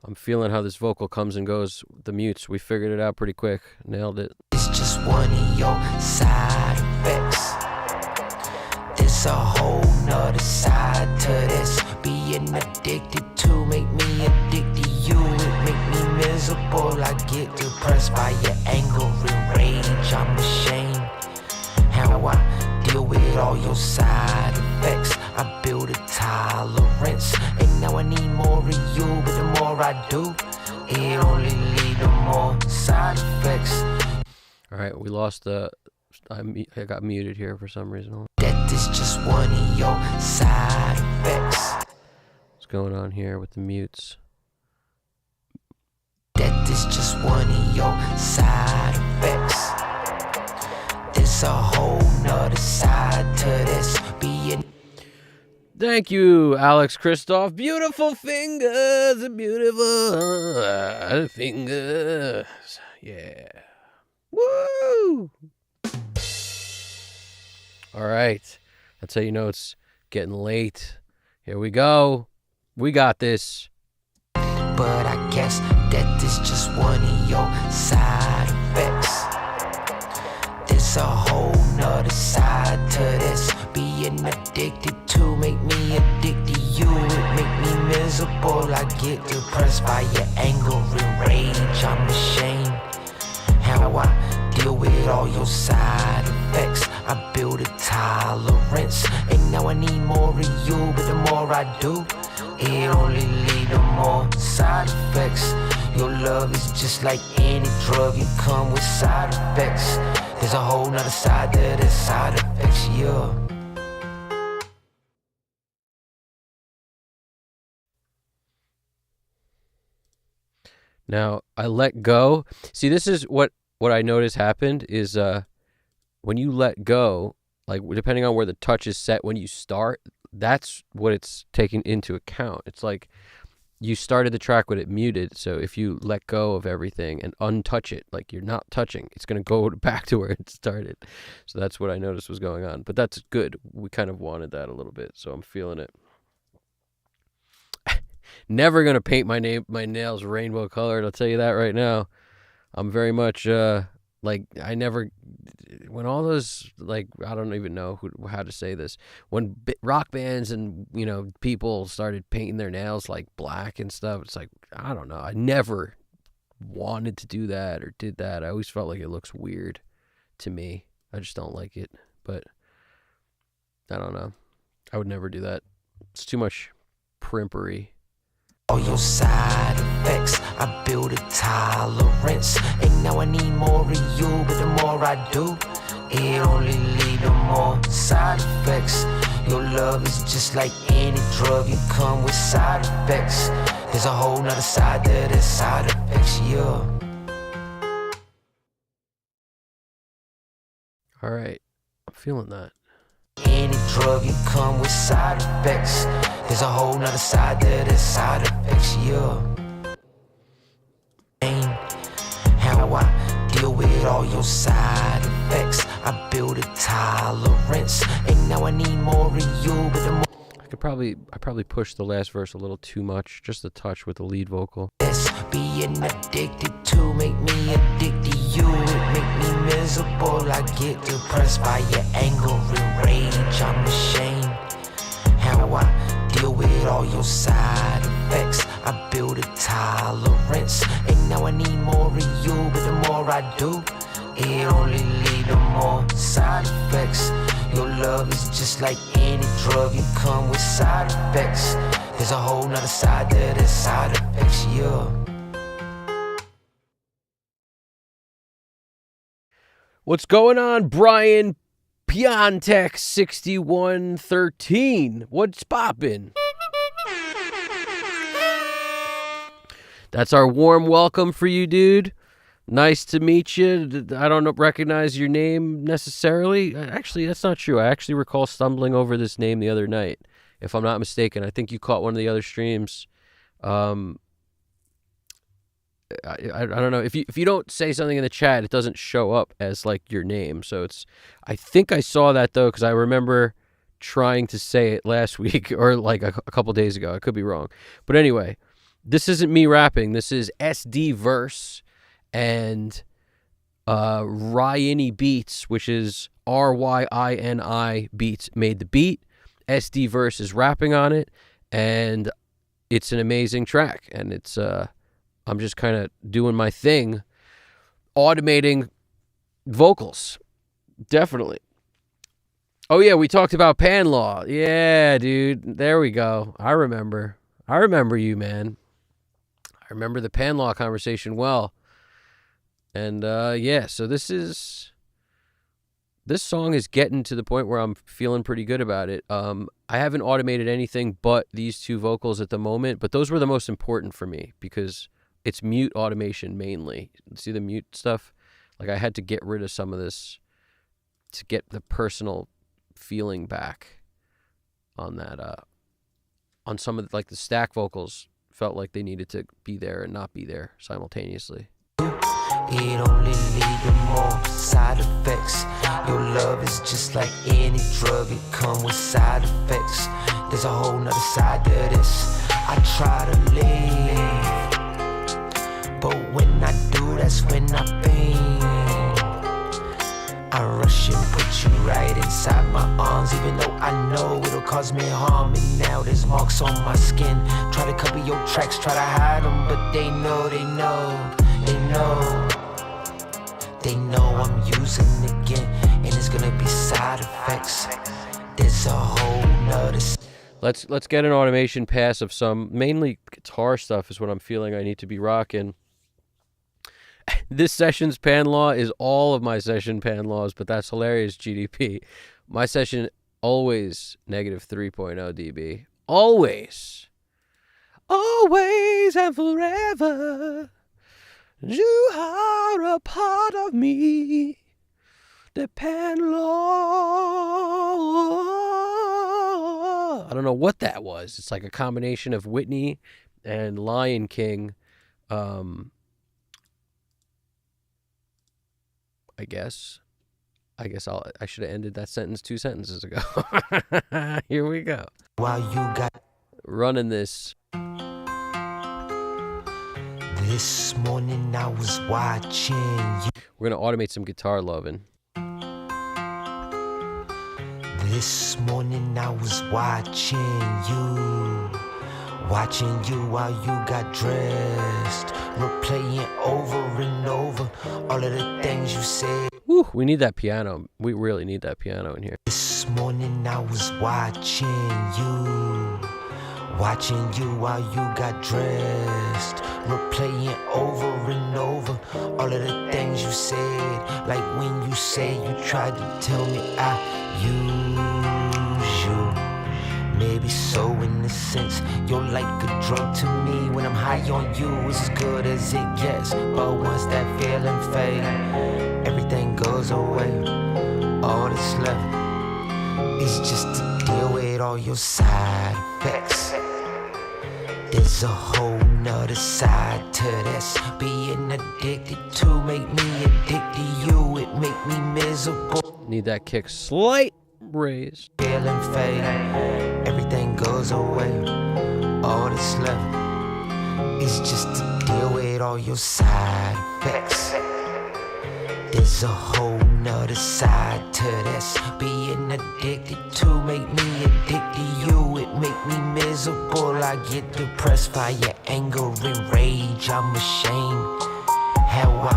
I'm feeling how this vocal comes and goes. The mutes, we figured it out pretty quick. Nailed it. It's just one of your side effects. There's a whole nother side to this. Being addicted to make me addicted to you. It make me miserable. I get depressed by your anger and rage. I'm ashamed how I deal with all your side effects. I build a tolerance, and now I need more of you. But the more I do, it only leads to more side effects. All right, we lost the. I got muted here for some reason. That is just one of your side effects. What's going on here with the mutes? That is just one of your side effects. There's a whole nother side to this. Being Thank you, Alex Christoph. Beautiful fingers, beautiful fingers. Yeah. Woo! All right. That's how you know it's getting late. Here we go. We got this. But I guess that is just one of your side effects. There's a whole nother side to this. Being addicted to make me addicted to you. It make me miserable. I get depressed by your anger and rage. I'm ashamed how I deal with all your side effects. I build a tolerance, and now I need more of you. But the more I do, it only leads to more side effects. Your love is just like any drug, it come with side effects. There's a whole nother side to the side effects, yeah. Now, I let go. See, this is what I noticed happened is when you let go, like depending on where the touch is set when you start, that's what it's taking into account. It's like you started the track with it muted, so if you let go of everything and untouch it, like you're not touching, it's going to go back to where it started. So that's what I noticed was going on. But that's good. We kind of wanted that a little bit, so I'm feeling it. Never going to paint my nails rainbow colored, I'll tell you that right now. I'm very much like I never, when all those, like, I don't even know how to say this, when rock bands and, you know, people started painting their nails like black and stuff, it's like, I don't know, I never wanted to do that or did that. I always felt like it looks weird to me. I just don't like it, but I don't know. I would never do that. It's too much primpery. All your side effects, I build a tolerance, and now I need more of you. But the more I do, it only leads to more side effects. Your love is just like any drug, it come with side effects. There's a whole nother side to the side effects, yeah. All right, I'm feeling that. Any drug, it come with side effects. There's a whole nother side to the side effects, yeah. How I deal with all your side effects. I build a tolerance, and now I need more of you. But the more I probably pushed the last verse a little too much, just a touch with the lead vocal. being addicted to make me addicted to you. It make me miserable. I get depressed by your anger and rage. I'm ashamed how I deal with all your side effects. I build a tolerance, and now I need more of you. But the more I do, it only leads to more side effects. Your love is just like any drug, it come with side effects. There's a whole nother side to the side effects, yeah. What's going on, Brian Piontek 6113? What's poppin'? That's our warm welcome for you, dude. Nice to meet you. I don't recognize your name necessarily. Actually, that's not true. I actually recall stumbling over this name the other night, if I'm not mistaken. I think you caught one of the other streams. I don't know if you don't say something in the chat, it doesn't show up as like your name. So it's, I think I saw that though, because I remember trying to say it last week or like a couple days ago. I could be wrong, but anyway, this isn't me rapping. This is SD Verse and Ryini Beats, which is RYINI Beats, made the beat. SD Verse is rapping on it, and it's an amazing track. And it's I'm just kind of doing my thing, automating vocals. Definitely. Oh yeah, we talked about pan law. Yeah, dude. There we go. I remember you, man. I remember the pan law conversation well. And yeah, so this song is getting to the point where I'm feeling pretty good about it. I haven't automated anything but these two vocals at the moment, but those were the most important for me because it's mute automation mainly. See the mute stuff? Like I had to get rid of some of this to get the personal feeling back on that. On some of like the stack vocals felt like they needed to be there and not be there simultaneously. It only lead to more side effects. Your love is just like any drug, it come with side effects. There's a whole nother side to this. I try to leave, but when I do, that's when I pain. I rush and put you right inside my arms, even though I know it'll cause me harm. And now there's marks on my skin. Try to cover your tracks, try to hide them, but they know, they know, they know. They know I'm using again, and it's gonna be side effects. There's a whole nother. Let's get an automation pass of some mainly guitar stuff is what I'm feeling I need to be rocking. This session's pan law is all of my session pan laws, but that's hilarious, GDP. My session always negative 3.0 dB. Always. Always and forever. You are a part of me. The pan law. I don't know what that was. It's like a combination of Whitney and Lion King. I guess I should have ended that sentence 2 sentences ago. Here we go. While you got running this. This morning I was watching you. We're gonna automate some guitar loving. This morning I was watching you while you got dressed, replaying over and over all of the things you said. Woo, we need that piano. We really need that piano in here. This morning I was watching you while you got dressed, replaying over and over all of the things you said. Like when you say you tried to tell me I use you. Maybe so in a sense, you're like a drug to me. When I'm high on you, it's as good as it gets. But once that feeling fades, everything goes away. All that's left is just to deal with all your side effects. There's a whole nother side to this. Being addicted to make me addicted to you. It make me miserable. Need that kick slight raise. Feeling fade, everything goes away. All that's left is just to deal with all your side effects. There's a whole nother side to this. Being addicted to make me addicted to you. It make me miserable. I get depressed by your anger and rage. I'm ashamed how I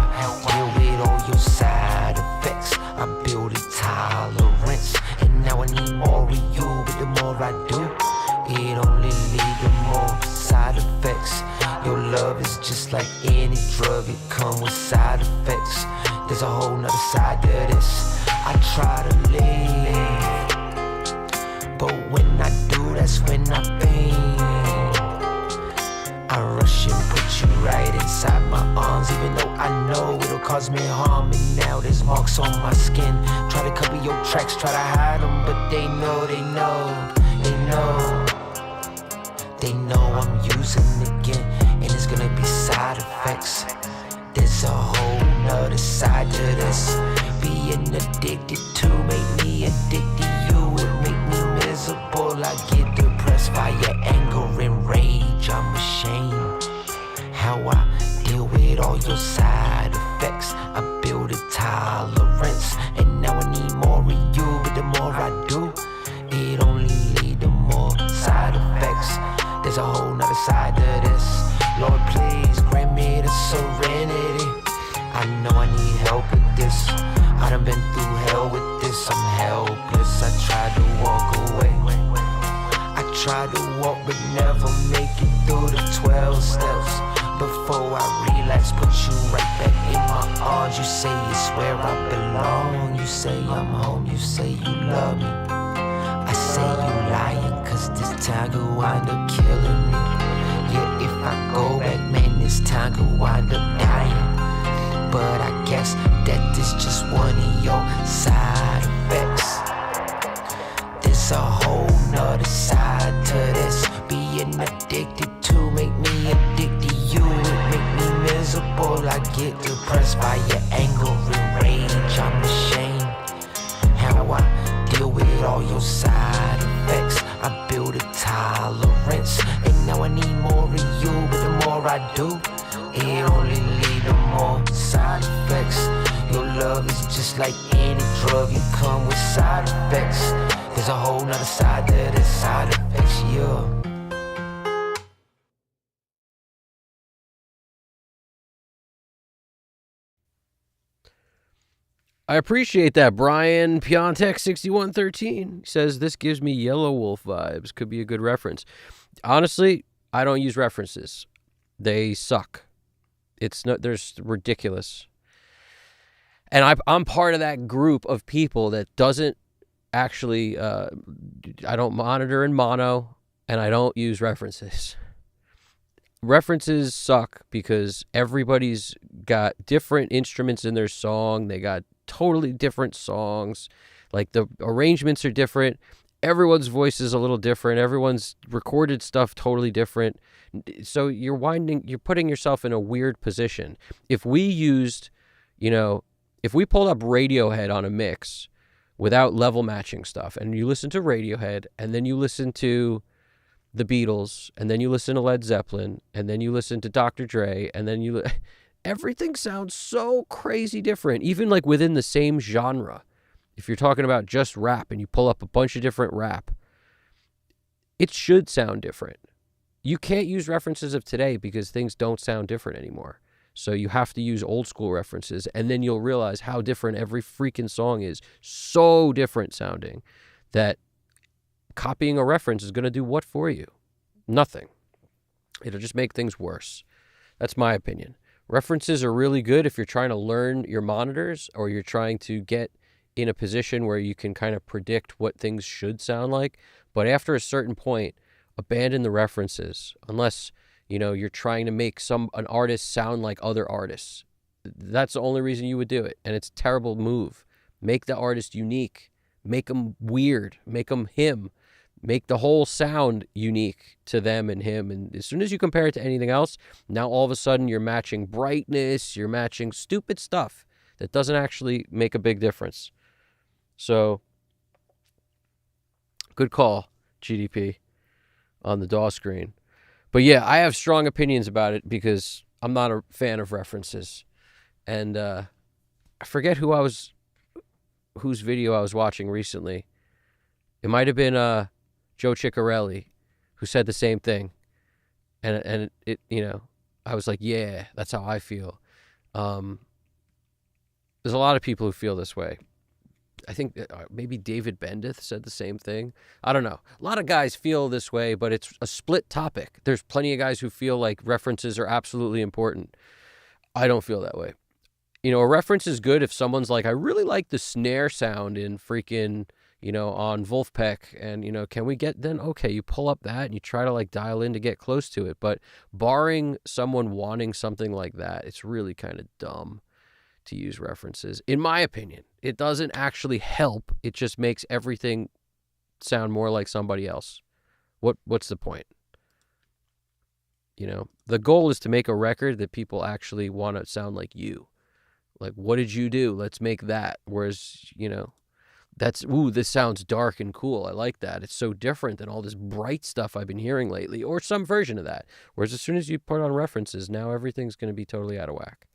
deal with all your side effects. I build a tolerance, and now I need more of you. But the more I do, it only leads to more side effects. Your love is just like any drug, it comes with side effects. There's a whole nother side to this. I try to leave, but when I do, that's when I pain. I rush and put you right inside my arms, even though I know it'll cause me harm. And now there's marks on my skin. Try to cover your tracks, try to hide them, but they know, they know, they know. They know I'm using again, and it's there's gonna be side effects. There's a whole nother side to this. Being addicted to make me addicted to you. It make me miserable. I get depressed by your anger and rage. I'm ashamed how I deal with all your side effects. I build a tolerance, and now I need more of you. But the more I do, it only lead to more side effects. There's a whole nother side to this. Lord, please grant me the serenity. I know I need help with this. I done been through hell with this. I'm helpless. I tried to walk away. I tried to walk but never make it through the 12 steps. Before I relax, put you right back in my arms. You say it's where I belong. You say I'm home. You say you love me. I say you lying, cause this time could wind up killing me. Yeah, if I go back, man, this time could wind up dying. But I guess that this just one of your side effects. There's a whole nother side to this. Being addicted to make me addicted to you. It make me miserable. I get depressed by your anger and rage. I'm ashamed how I deal with all your side effects. I build a tolerance, and now I need more of you. But the more I do, it only lead to more side effects. Your love is just like any drug, you come with side effects. There's a whole nother side to the side effects, yeah. I appreciate that, Brian. Piontek6113 says, this gives me Yellow Wolf vibes. Could be a good reference. Honestly, I don't use references. They suck. They're ridiculous. And I'm part of that group of people that doesn't actually, I don't monitor in mono, and I don't use references. References suck because everybody's got different instruments in their song. They got totally different songs. Like, the arrangements are different. Everyone's voice is a little different. Everyone's recorded stuff totally different. So you're putting yourself in a weird position. If we used, if we pulled up Radiohead on a mix without level matching stuff, and you listen to Radiohead, and then you listen to the Beatles, and then you listen to Led Zeppelin, and then you listen to Dr. Dre, and then everything sounds so crazy different, even like within the same genre. If you're talking about just rap and you pull up a bunch of different rap, it should sound different. You can't use references of today because things don't sound different anymore. So you have to use old school references, and then you'll realize how different every freaking song is. So different sounding that copying a reference is going to do what for you? Nothing. It'll just make things worse. That's my opinion. References are really good if you're trying to learn your monitors, or you're trying to get in a position where you can kind of predict what things should sound like. But after a certain point, abandon the references unless, you're trying to make an artist sound like other artists. That's the only reason you would do it. And it's a terrible move. Make the artist unique. Make them weird. Make them him. Make the whole sound unique to them and him. And as soon as you compare it to anything else, now all of a sudden you're matching brightness, you're matching stupid stuff that doesn't actually make a big difference. So, good call, GDP, on the DAW screen. But yeah, I have strong opinions about it because I'm not a fan of references. And I forget whose video I was watching recently. It might have been Joe Ciccarelli, who said the same thing. And it I was like, yeah, that's how I feel. There's a lot of people who feel this way. I think maybe David Bendeth said the same thing. I don't know. A lot of guys feel this way, but it's a split topic. There's plenty of guys who feel like references are absolutely important. I don't feel that way. A reference is good if someone's like, I really like the snare sound in freaking, on Wolfpack, and, can we get, then, okay, you pull up that and you try to like dial in to get close to it. But barring someone wanting something like that, it's really kind of dumb to use references, in my opinion. It doesn't actually help. It just makes everything sound more like somebody else. What's the point? The goal is to make a record that people actually want to sound like you. Like, what did you do? Let's make that. Whereas, this sounds dark and cool. I like that. It's so different than all this bright stuff I've been hearing lately, or some version of that. Whereas as soon as you put on references, now everything's going to be totally out of whack.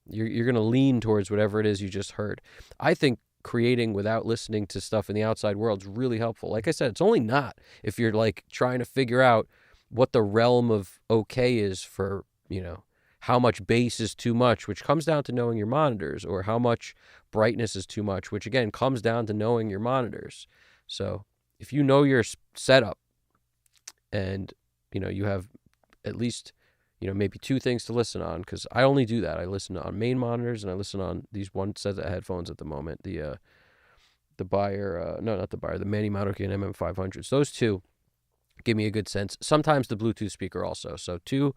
You're going to lean towards whatever it is you just heard. I think creating without listening to stuff in the outside world is really helpful. Like I said, it's only not if you're like trying to figure out what the realm of okay is for, how much bass is too much, which comes down to knowing your monitors, or how much brightness is too much, which again comes down to knowing your monitors. So if you know your setup and, you have at least, maybe two things to listen on, because I only do that. I listen on main monitors and I listen on these one set of headphones at the moment. The Beyer, no, not the Beyer, the Manny Maruki and MM500s. Those two give me a good sense. Sometimes the Bluetooth speaker also. So 2-3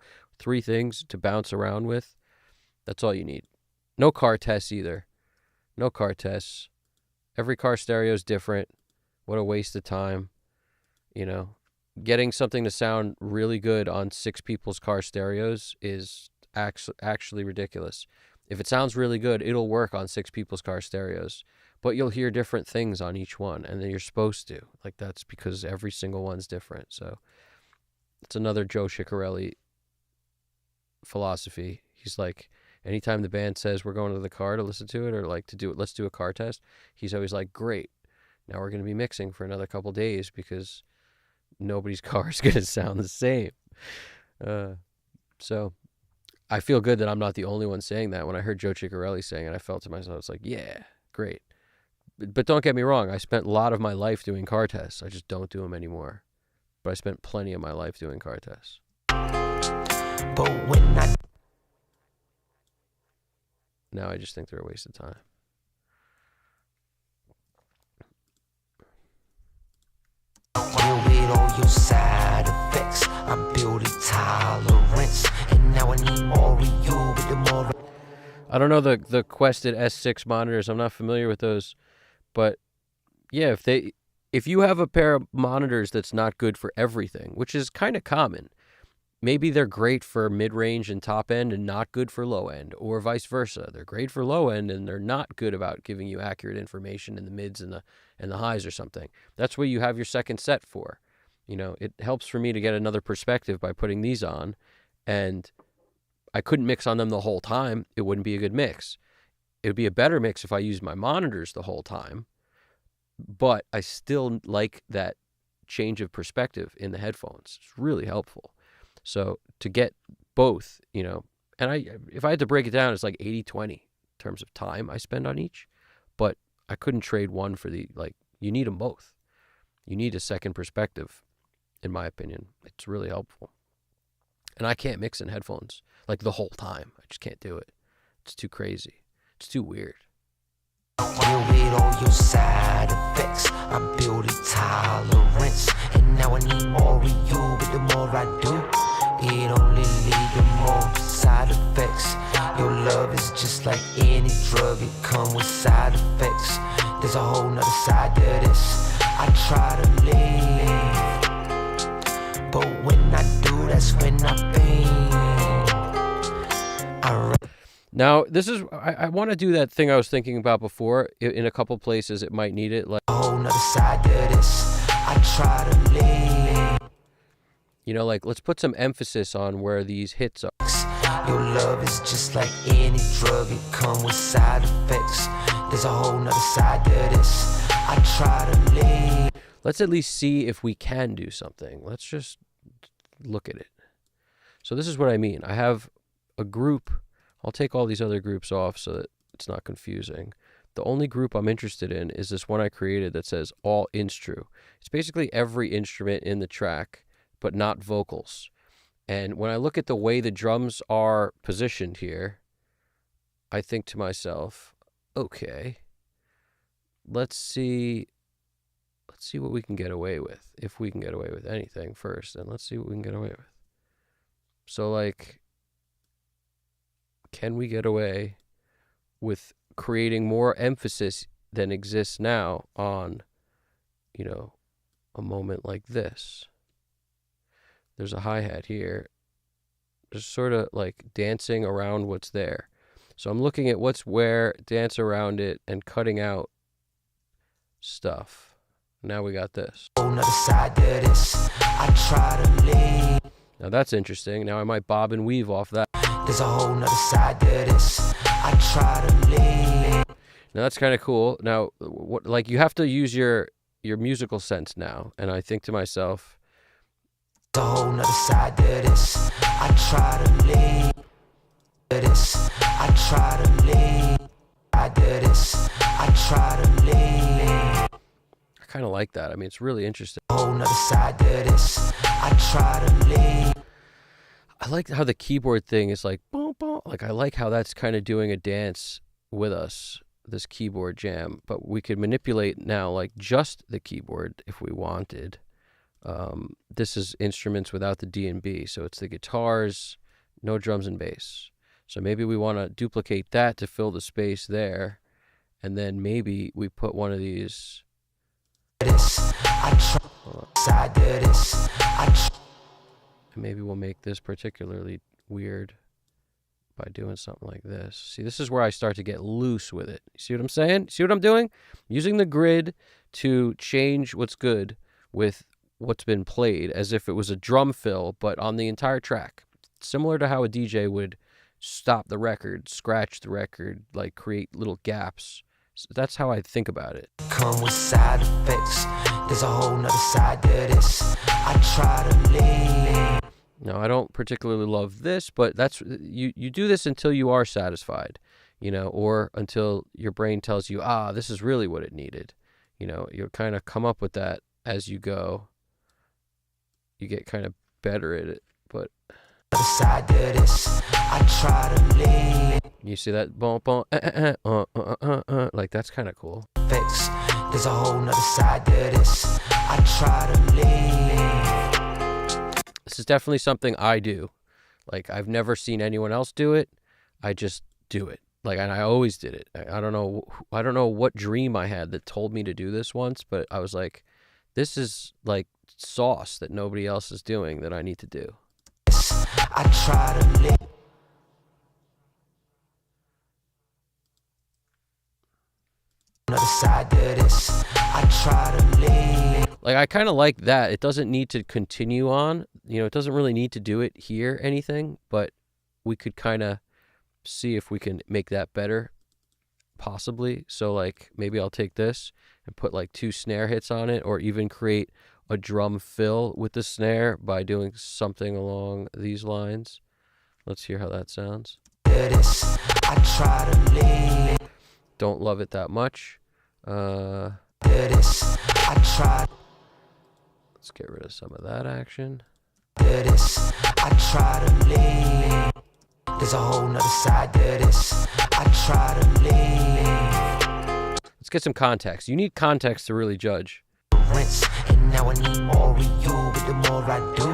things to bounce around with. That's all you need. No car tests either. No car tests. Every car stereo is different. What a waste of time. Getting something to sound really good on 6 people's car stereos is actually ridiculous. If it sounds really good, it'll work on 6 people's car stereos. But you'll hear different things on each one, and then you're supposed to. Like, that's because every single one's different. So it's another Joe Ciccarelli philosophy. He's like, anytime the band says we're going to the car to listen to it, or like let's do a car test, he's always like, great. Now we're going to be mixing for another couple days because nobody's car is going to sound the same. So I feel good that I'm not the only one saying that. When I heard Joe Ciccarelli saying it, I felt to myself, it's like, yeah, great. But don't get me wrong, I spent a lot of my life doing car tests. I just don't do them anymore. But I spent plenty of my life doing car tests. But when Now I just think they're a waste of time. deal with all your side effects, I build a tolerance, and now I need more of you. But the more I don't know the Quested S6 monitors. I'm not familiar with those. But yeah, if you have a pair of monitors that's not good for everything, which is kind of common, maybe they're great for mid-range and top end and not good for low end, or vice versa. They're great for low end and they're not good about giving you accurate information in the mids and the highs or something. That's what you have your second set for. It helps for me to get another perspective by putting these on, and I couldn't mix on them the whole time. It wouldn't be a good mix. It would be a better mix if I used my monitors the whole time, but I still like that change of perspective in the headphones. It's really helpful. So to get both, and if I had to break it down, it's like 80-20 in terms of time I spend on each, but I couldn't trade one for you need them both. You need a second perspective, in my opinion. It's really helpful. And I can't mix in headphones like the whole time. I just can't do it. It's too crazy. It's too weird. deal with all your side effects, I build a tolerance, and now I need more of you. But the more I do, it only leads to more side effects. Your love is just like any drug, it comes with side effects. There's a whole nother side to this. I try to leave, but when I do, that's when I pain. Now, this is, I want to do that thing I was thinking about before. In a couple places, it might need it. Like, a whole nother side to this. I try to leave. Like, let's put some emphasis on where these hits are. Your love is just like any drug, it comes with side effects. There's a whole nother side to this. I try to leave. Let's at least see if we can do something. Let's just look at it. So this is what I mean. I have a group. I'll take all these other groups off so that it's not confusing. The only group I'm interested in is this one I created that says all instru. It's basically every instrument in the track, but not vocals. And when I look at the way the drums are positioned here, I think to myself, okay, let's see what we can get away with. If we can get away with anything first, and let's see what we can get away with. So, like, can we get away with creating more emphasis than exists now on, a moment like this? There's a hi-hat here. just sort of like dancing around what's there. So I'm looking at what's where, dance around it, and cutting out stuff. Now we got this. Another side to this. I try to leave. Now that's interesting. Now I might bob and weave off that. There's a whole nother side to this. I try to leave. Now that's kind of cool. Now, what, like, you have to use your musical sense now. And I think to myself, there's a whole nother side to this. I try to leave. This. I try to leave. I do this. I try to leave. I kind of like that. I mean, it's really interesting. A whole nother side to this. I try to leave. I like how the keyboard thing is like, boom, boom. Like, I like how that's kind of doing a dance with us, this keyboard jam. But we could manipulate now, like, just the keyboard if we wanted. This is instruments without the D and B. So it's the guitars, no drums and bass. So maybe we want to duplicate that to fill the space there. And then maybe we put one of these. And maybe we'll make this particularly weird by doing something like this. See, this is where I start to get loose with it. You see what I'm saying? See what I'm doing? Using the grid to change what's good with what's been played as if it was a drum fill, but on the entire track. Similar to how a DJ would stop the record, scratch the record, like create little gaps. So that's how I think about it. Come with side effects. There's a whole nother side to this. I try to leave. Now, I don't particularly love this, but that's you do this until you are satisfied, you know, or until your brain tells you, this is really what it needed. You know, you'll kind of come up with that as you go. You get kind of better at it, but side to this. I try to leave. You see that boom, boom, like, that's kind of cool. Fix. There's a whole nother side to this. I try to leave. This is definitely something I do. Like, I've never seen anyone else do it. I just do it. Like, and I always did it. I don't know what dream I had that told me to do this once, but I was like, this is like sauce that nobody else is doing that I need to do. I try to live. Another side to this. I try to live. Like, I kind of like that. It doesn't need to continue on. You know, it doesn't really need to do it here, anything, but we could kind of see if we can make that better, possibly. So, like, maybe I'll take this and put like 2 snare hits on it, or even create a drum fill with the snare by doing something along these lines. Let's hear how that sounds. I try to leave. Don't love it that much. I try. Let's get rid of some of that action. I try to leave. There's a whole nother side to this. I try to leave. Let's get some context. You need context to really judge. Rinse, and now I need more of you, but the more I do,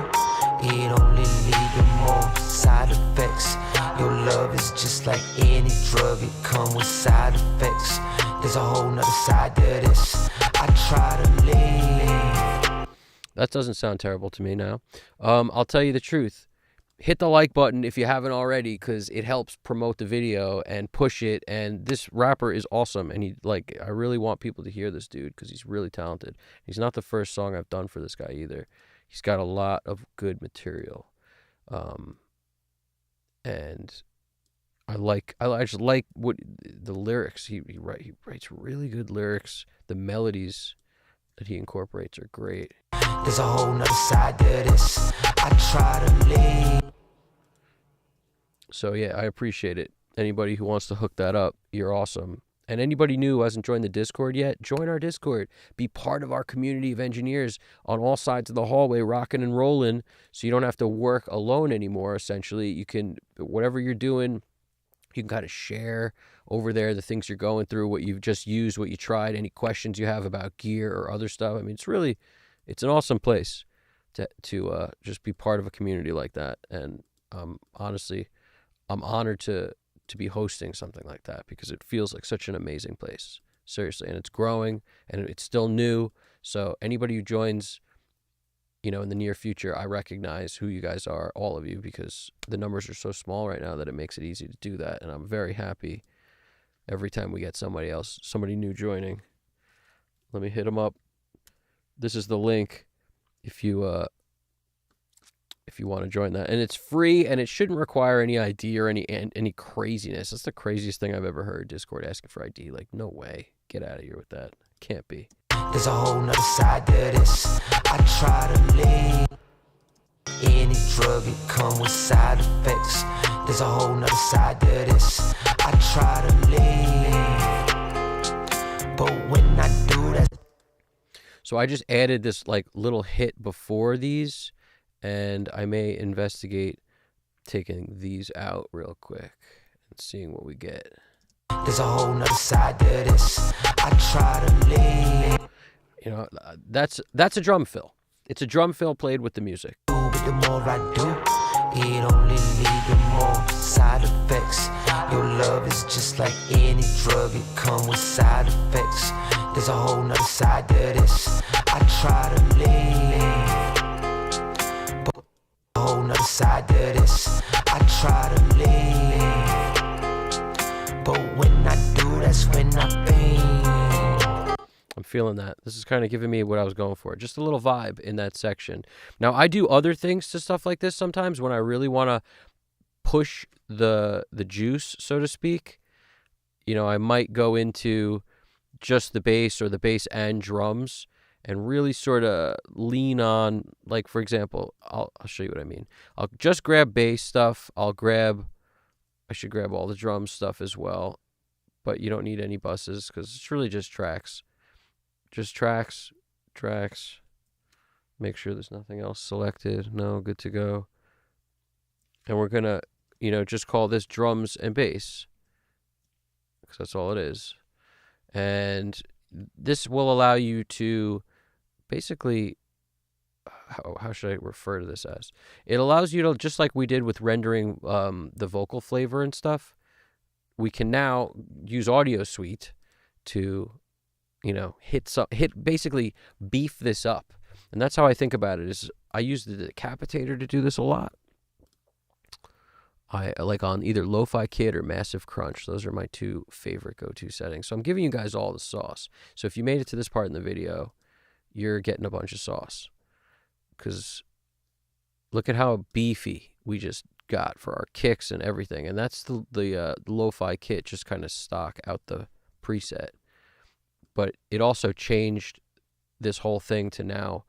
it only leads to more side effects. Your love is just like any drug, it comes with side effects. There's a whole nother side to this. I try to leave. That doesn't sound terrible to me now. I'll tell you the truth. Hit the like button if you haven't already, because it helps promote the video and push it. And this rapper is awesome, and I really want people to hear this dude because he's really talented. He's not the first song I've done for this guy either. He's got a lot of good material, and I just like what the lyrics he writes really good lyrics. The melodies that he incorporates are great. There's a whole nother side to this. I try to leave. So yeah, I appreciate it. Anybody who wants to hook that up, you're awesome. And anybody new who hasn't joined the Discord yet, join our Discord. Be part of our community of engineers on all sides of the hallway, rocking and rolling, so you don't have to work alone anymore, essentially. You can, whatever you're doing, you can kind of share over there the things you're going through, what you've just used, what you tried, any questions you have about gear or other stuff. I mean, it's an awesome place to just be part of a community like that. And honestly, I'm honored to be hosting something like that, because it feels like such an amazing place. Seriously. And it's growing, and it's still new. So anybody who joins you know, in the near future, I recognize who you guys are, all of you, because the numbers are so small right now that it makes it easy to do that. And I'm very happy every time we get somebody new joining. Let me hit them up. This is the link if you want to join that, and it's free, and it shouldn't require any ID or any craziness. That's the craziest thing I've ever heard. Discord asking for ID, like, no way, get out of here with that. Can't be. There's a whole nother side to this. I try to leave. Any drug, it come with side effects. There's a whole nother side to this. I try to leave, but when I do that. So I just added this like little hit before these, and I may investigate taking these out real quick and seeing what we get. There's a whole nother side to this. I try to leave. You know, that's a drum fill. It's a drum fill played with the music. But the more I do, it only leads to more side effects. Your love is just like any drug, it come with side effects. There's a whole nother side to this. I try to leave, but a whole nother side to this. I try to leave, but when I do, that's when I pain. I'm feeling that. This is kind of giving me what I was going for. Just a little vibe in that section. Now, I do other things to stuff like this sometimes when I really want to push the juice, so to speak. You know, I might go into just the bass or the bass and drums and really sort of lean on, like, for example, I'll show you what I mean. I'll just grab bass stuff. I should grab all the drum stuff as well, but you don't need any buses because it's really just tracks. Just tracks. Make sure there's nothing else selected. No, good to go. And we're going to, you know, just call this drums and bass because that's all it is. And this will allow you to basically, how should I refer to this as? It allows you to, just like we did with rendering the vocal flavor and stuff, we can now use Audio Suite to, you know, basically beef this up. And that's how I think about it. Is I use the decapitator to do this a lot. I like on either Lo-Fi Kid or Massive Crunch. Those are my two favorite go-to settings. So I'm giving you guys all the sauce. So if you made it to this part in the video, you're getting a bunch of sauce. Because look at how beefy we just got for our kicks and everything. And that's the Lo-Fi Kit, just kind of stock out the preset. But it also changed this whole thing to now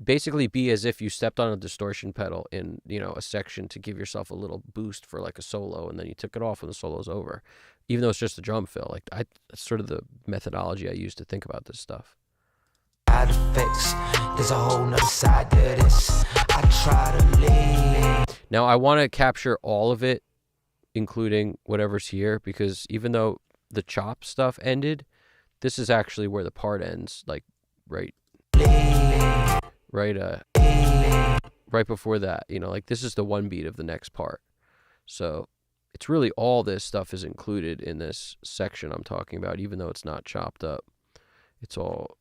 basically be as if you stepped on a distortion pedal in, you know, a section to give yourself a little boost for like a solo, and then you took it off when the solo's over, even though it's just a drum fill. Like that's sort of the methodology I use to think about this stuff. There's a whole nother side to this. I try to leave. Now I want to capture all of it, including whatever's here, because even though the chop stuff ended, this is actually where the part ends, like right before that, you know, like this is the one beat of the next part. So it's really all this stuff is included in this section I'm talking about, even though it's not chopped up. It's all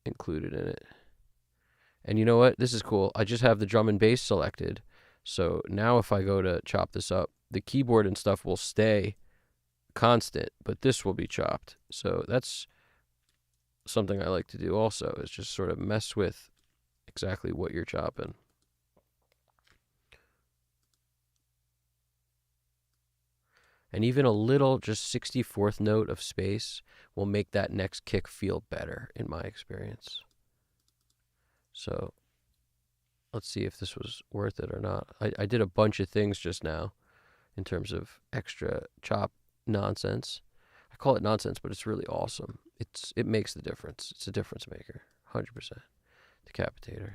included in it. And you know what? This is cool. I just have the drum and bass selected. So now if I go to chop this up, the keyboard and stuff will stay constant, but this will be chopped. So that's something I like to do also, is just sort of mess with exactly what you're chopping. And even a little just 64th note of space will make that next kick feel better, in my experience. So let's see if this was worth it or not. I did a bunch of things just now in terms of extra chop nonsense. I call it nonsense, but it's really awesome. It makes the difference. It's a difference maker, 100%. Decapitator.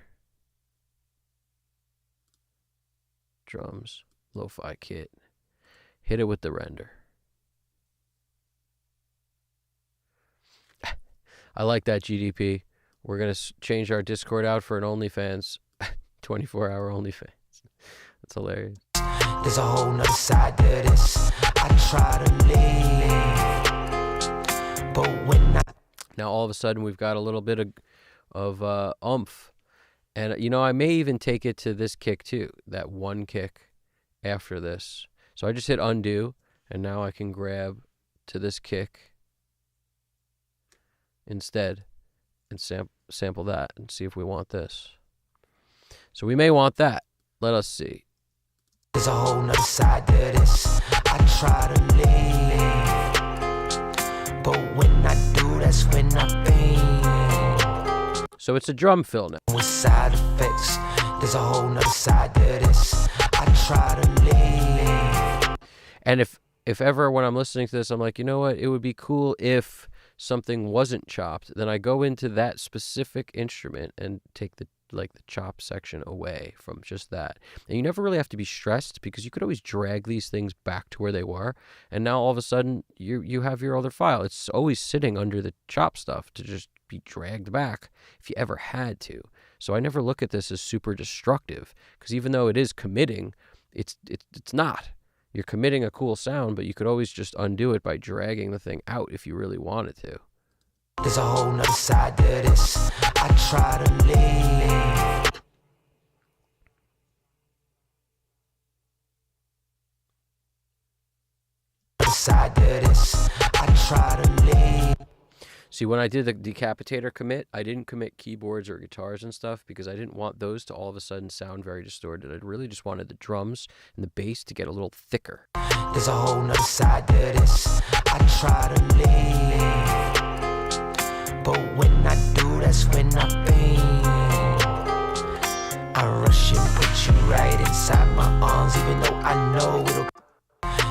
Drums. Lo-Fi Kit. Hit it with the render. I like that, GDP. We're going to change our Discord out for an OnlyFans. 24-hour OnlyFans. That's hilarious. There's a whole nother side to this. I try to leave, but when I... Now all of a sudden we've got a little bit of oomph And, you know, I may even take it to this kick too, that one kick after this. So I just hit undo, and now I can grab to this kick instead and sample that and see if we want this. So we may want that. Let us see. There's a whole nother side to this. I try to leave, but when I do, that's when I pain. So it's a drum fill now. With side effects, there's a whole nother side to this. I try to leave. And if ever when I'm listening to this, I'm like, you know what? It would be cool if something wasn't chopped. Then I go into that specific instrument and take the chop section away from just that. And you never really have to be stressed because you could always drag these things back to where they were. And now all of a sudden you have your other file. It's always sitting under the chop stuff to just be dragged back if you ever had to. So I never look at this as super destructive because even though it is committing, it's not. You're committing a cool sound, but you could always just undo it by dragging the thing out if you really wanted to. There's a whole nother side to this. I try to leave. Side to this. I try to leave. See, when I did the decapitator commit, I didn't commit keyboards or guitars and stuff because I didn't want those to all of a sudden sound very distorted. I really just wanted the drums and the bass to get a little thicker. There's a whole nother side to this. I try to leave, but when I do, that's when I pain. I rush and put you right inside my arms, even though I know it'll.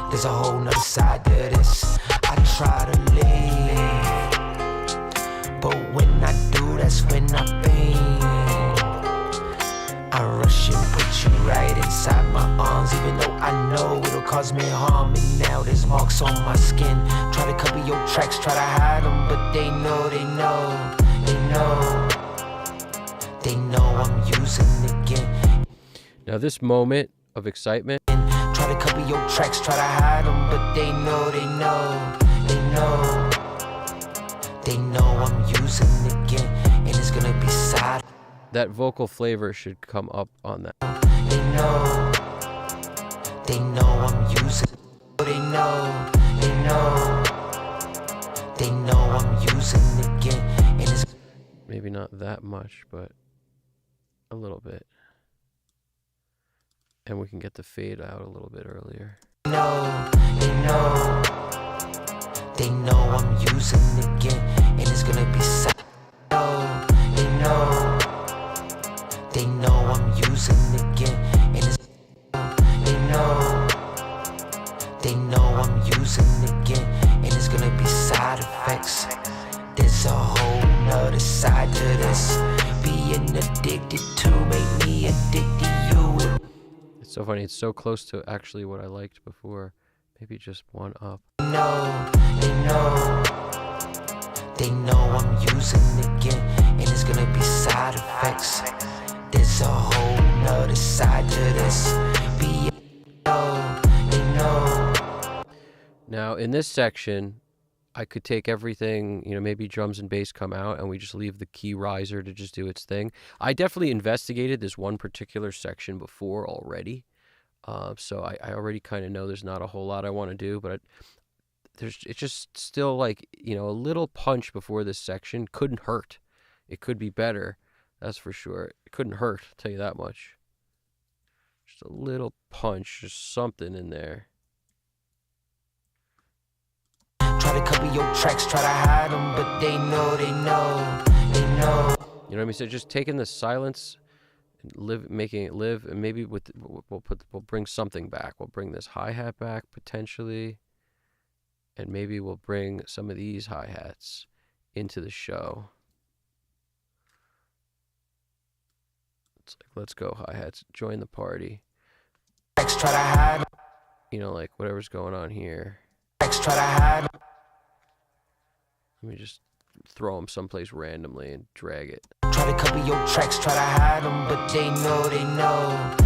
There's a whole nother side to this. I try to leave, but when I do, that's when I pain. I rush and put you right inside my arms, even though I know it'll cause me harm. And now there's marks on my skin. Try to cover your tracks, try to hide them, but they know, they know, they know. They know I'm using again. Now this moment of excitement, try to cover your tracks, try to hide them, but they know, they know, they know. They know I'm using again, and it's gonna be sad. that vocal flavor should come up on that. They know I'm using. They know, they know. They know I'm using again, and it's Maybe not that much, but a little bit. And we can get the fade out a little bit earlier. they know. They know I'm using again, and it's gonna be sad. They know. They know I'm using again, and it's they know. They know I'm using again, and it's gonna be side effects. There's a whole nother side to this. Being addicted to make me addicted to you. It's so funny. It's so close to actually what I liked before. Maybe just one up. They know. They know I'm using again, and it's gonna be side effects. There's a whole nother side to this. They know. Now, in this section, I could take everything, maybe drums and bass come out and we just leave the key riser to just do its thing. I definitely investigated this one particular section before already. So I already kind of know there's not a whole lot I want to do, but it's just still like, a little punch before this section couldn't hurt. It could be better. That's for sure. It couldn't hurt, I'll tell you that much. Just a little punch, just something in there. Try to cover your tracks, try to hide them, but they know, they know, they know. You know what I mean? So just taking the silence and making it live, and maybe we'll bring something back. We'll bring this hi-hat back potentially, and maybe we'll bring some of these hi-hats into the show. It's like, let's go hi-hats, join the party. Tracks, try to hide them. Like whatever's going on here. Tracks, try to hide them. Let me just throw them someplace randomly and drag it. Try to cover your tracks, try to hide them, but they know, they know.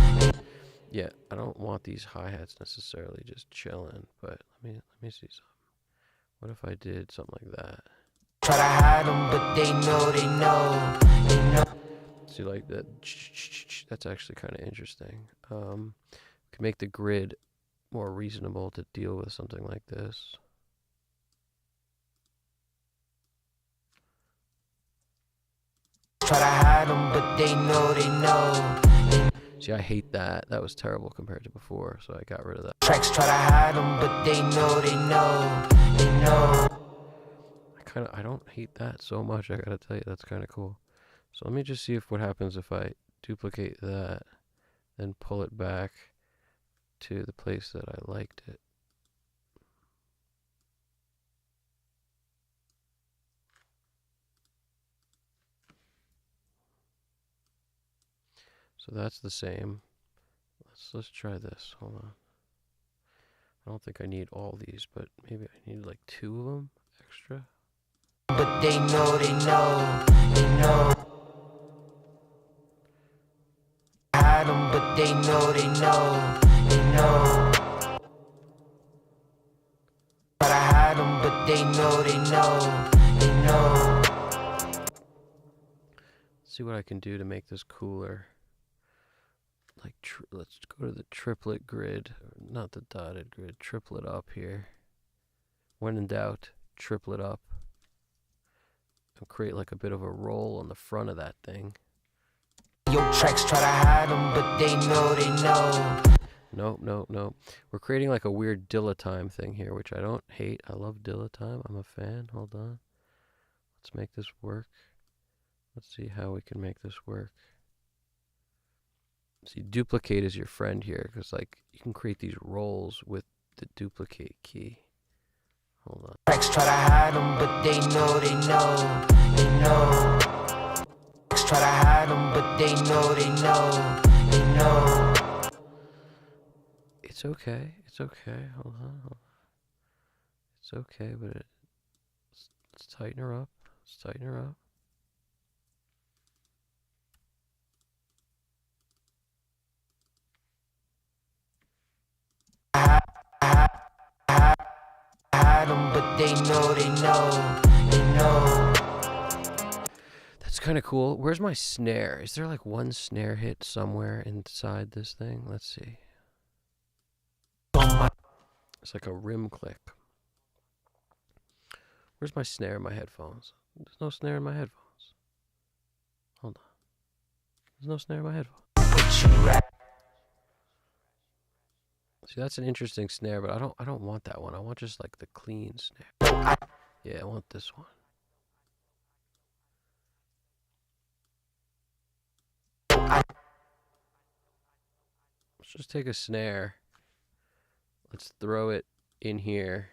Yeah, I don't want these hi-hats necessarily just chilling, but let me see something. What if I did something like that? Try to hide them, but they know, they know, they know. See, like that. That's actually kind of interesting. Can make the grid more reasonable to deal with something like this. Try to hide them, but they know. See, I hate that. That was terrible compared to before, so I got rid of that. Tracks try to hide them, but they know. I don't hate that so much. I gotta tell you, that's kind of cool. So let me just see what happens if I duplicate that, then pull it back to the place that I liked it. So that's the same. Let's try this. Hold on. I don't think I need all these, but maybe I need like 2 of them extra. But they know. Hide them, but they know. Try to hide them, but they know. See what I can do to make this cooler. Like, let's go to the triplet grid, not the dotted grid, triplet up here. When in doubt, triplet up. And create like a bit of a roll on the front of that thing. Your tracks try to hide them, but they know. Nope. We're creating like a weird Dillatime thing here, which I don't hate. I love Dillatime. I'm a fan. Hold on. Let's make this work. Let's see how we can make this work. See, duplicate is your friend here, because like you can create these rolls with the duplicate key. Hold on. Tracks try to hide them, but they know. Tracks try to hide them, but they know. It's okay. Hold on. It's okay, but let's tighten her up. Hide them, but they know. That's kind of cool. Where's my snare? Is there like one snare hit somewhere inside this thing? Let's see. It's like a rim click. Where's my snare in my headphones? There's no snare in my headphones. Hold on. There's no snare in my headphones. See, that's an interesting snare, but I don't want that one. I want just like the clean snare. Yeah, I want this one. Let's just take a snare. Let's throw it in here.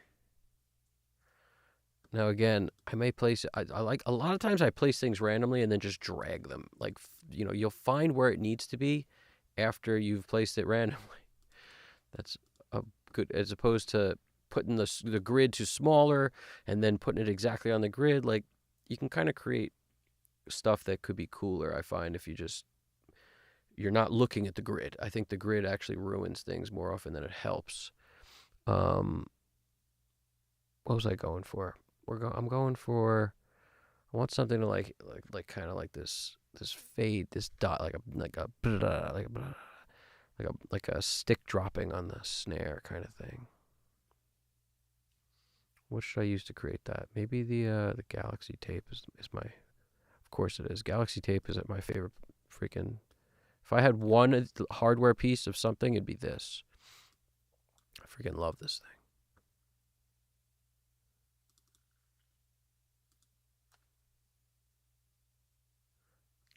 Now again, I may place it. I like a lot of times I place things randomly and then just drag them. Like, you know, you'll find where it needs to be after you've placed it randomly. That's a good, as opposed to putting the grid too smaller and then putting it exactly on the grid. Like, you can kind of create stuff that could be cooler, I find, if you're not looking at the grid. I think the grid actually ruins things more often than it helps. What was I going for? I'm going for, I want something to like kind of like this fade, this dot, like a stick dropping on the snare kind of thing. What should I use to create that? Maybe the Galaxy tape is my, of course it is. Galaxy tape is my favorite freaking. If I had one hardware piece of something, it'd be this. I freaking love this thing.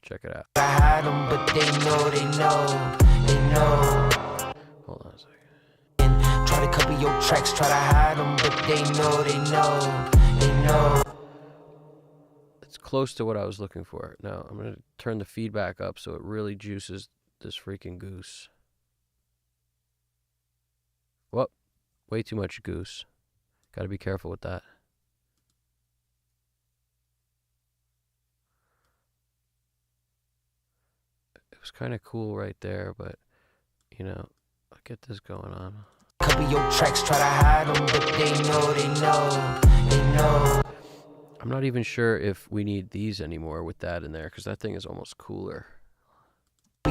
Check it out. Hide them, but they know. Hold on a second. Try to copy your tracks, try to hide them, but they know. It's close to what I was looking for. Now I'm going to turn the feedback up so it really juices this freaking goose. Whoop. Way too much goose. Got to be careful with that. It was kind of cool right there, but, you know, I'll get this going on. Copy your tracks, try to hide them, but they know. I'm not even sure if we need these anymore with that in there, because that thing is almost cooler.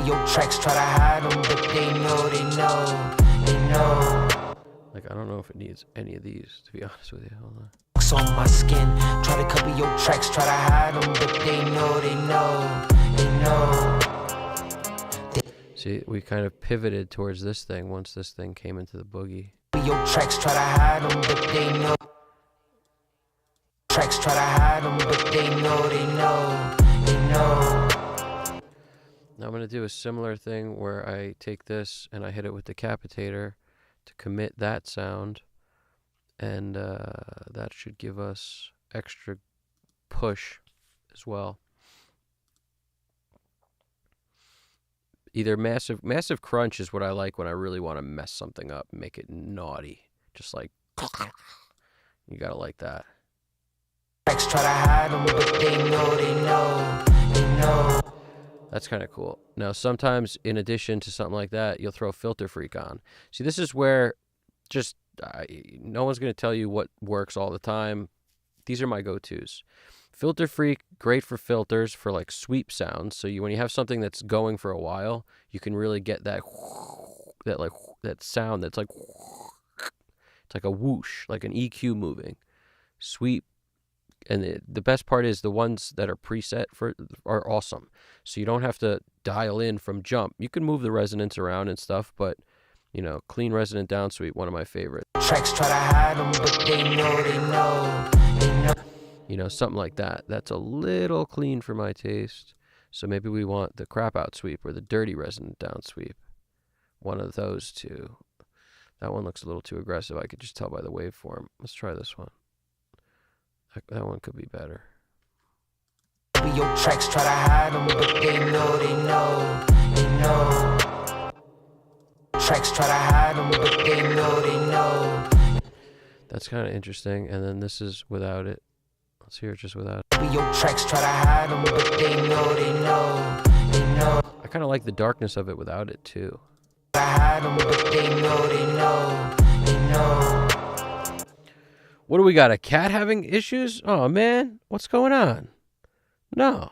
Your tracks try to hide them, but they know. Like, I don't know if it needs any of these, to be honest with you. Hold on. On my skin, try to copy your tracks, try to hide them, but they know. See, we kind of pivoted towards this thing once this thing came into the boogie. Your tracks try to hide them, but they know. Tracks try to hide them, but they know. Now I'm going to do a similar thing where I take this and I hit it with the capitator to commit that sound. And that should give us extra push as well. Either massive crunch is what I like when I really want to mess something up, make it naughty. Just like, you gotta like that. Try to hide them, but they know. That's kind of cool. Now, sometimes in addition to something like that, you'll throw Filter Freak on. See, this is where just no one's going to tell you what works all the time. These are my go-tos. Filter Freak, great for filters, for like sweep sounds. So when you have something that's going for a while, you can really get that sound that's like, it's like a whoosh, like an EQ moving. Sweep. And the best part is the ones that are preset are awesome. So you don't have to dial in from jump. You can move the resonance around and stuff, but clean resonant down sweep, one of my favorites. Tracks try to hide them, but they know. Something like that. That's a little clean for my taste. So maybe we want the crap out sweep or the dirty resonant down sweep. One of those two. That one looks a little too aggressive. I could just tell by the waveform. Let's try this one. That one could be better. Your tracks try to hide them, but they know. Tracks try to hide them, but they know. That's kind of interesting. And then this is without it. Let's hear it just without it. Your tracks try to hide them, but they know. I kind of like the darkness of it without it too. Hide them, but they know. What do we got? A cat having issues? Oh man, what's going on? No,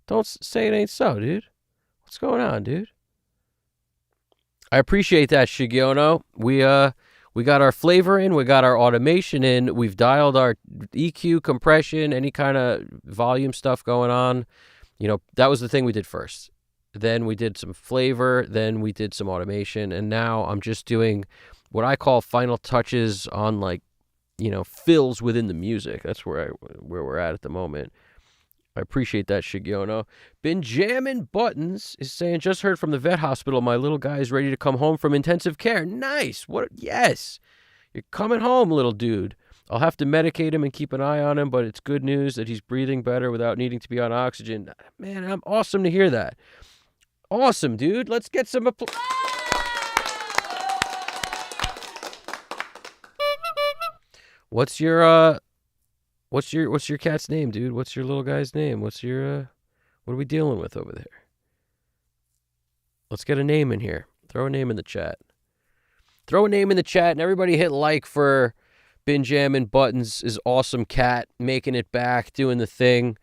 don't say it ain't so, dude. What's going on, dude? I appreciate that, Shigiono. We got our flavor in, we got our automation in, we've dialed our EQ, compression, any kind of volume stuff going on. That was the thing we did first. Then we did some flavor, then we did some automation, and now I'm just doing what I call final touches on fills within the music. That's where we're at the moment. I appreciate that, Shigiono. Been jamming buttons is saying, just heard from the vet hospital. My little guy is ready to come home from intensive care. Nice. What? Yes. You're coming home, little dude. I'll have to medicate him and keep an eye on him, but it's good news that he's breathing better without needing to be on oxygen. Man, I'm awesome to hear that. Awesome, dude. Let's get some applause. What's your cat's name, dude? What's your little guy's name? What are we dealing with over there? Let's get a name in here. Throw a name in the chat. And everybody hit like for Been Jamming Buttons' is awesome cat, making it back, doing the thing.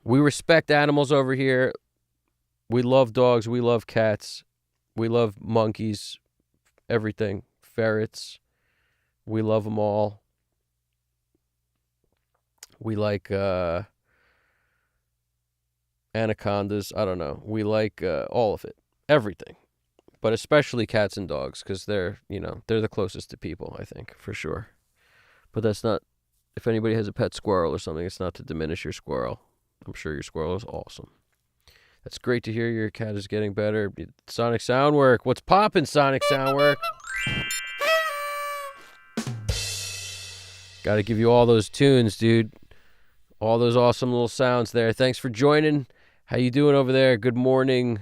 We respect animals over here. We love dogs. We love cats. We love monkeys. Everything. Ferrets. We love them all. We like anacondas. I don't know. We like all of it. Everything. But especially cats and dogs, because they're the closest to people, I think, for sure. But that's not, if anybody has a pet squirrel or something, it's not to diminish your squirrel. I'm sure your squirrel is awesome. That's great to hear your cat is getting better. Sonic Soundwork. What's poppin', Sonic Soundwork? Got to give you all those tunes, dude. All those awesome little sounds there. Thanks for joining. How you doing over there? Good morning.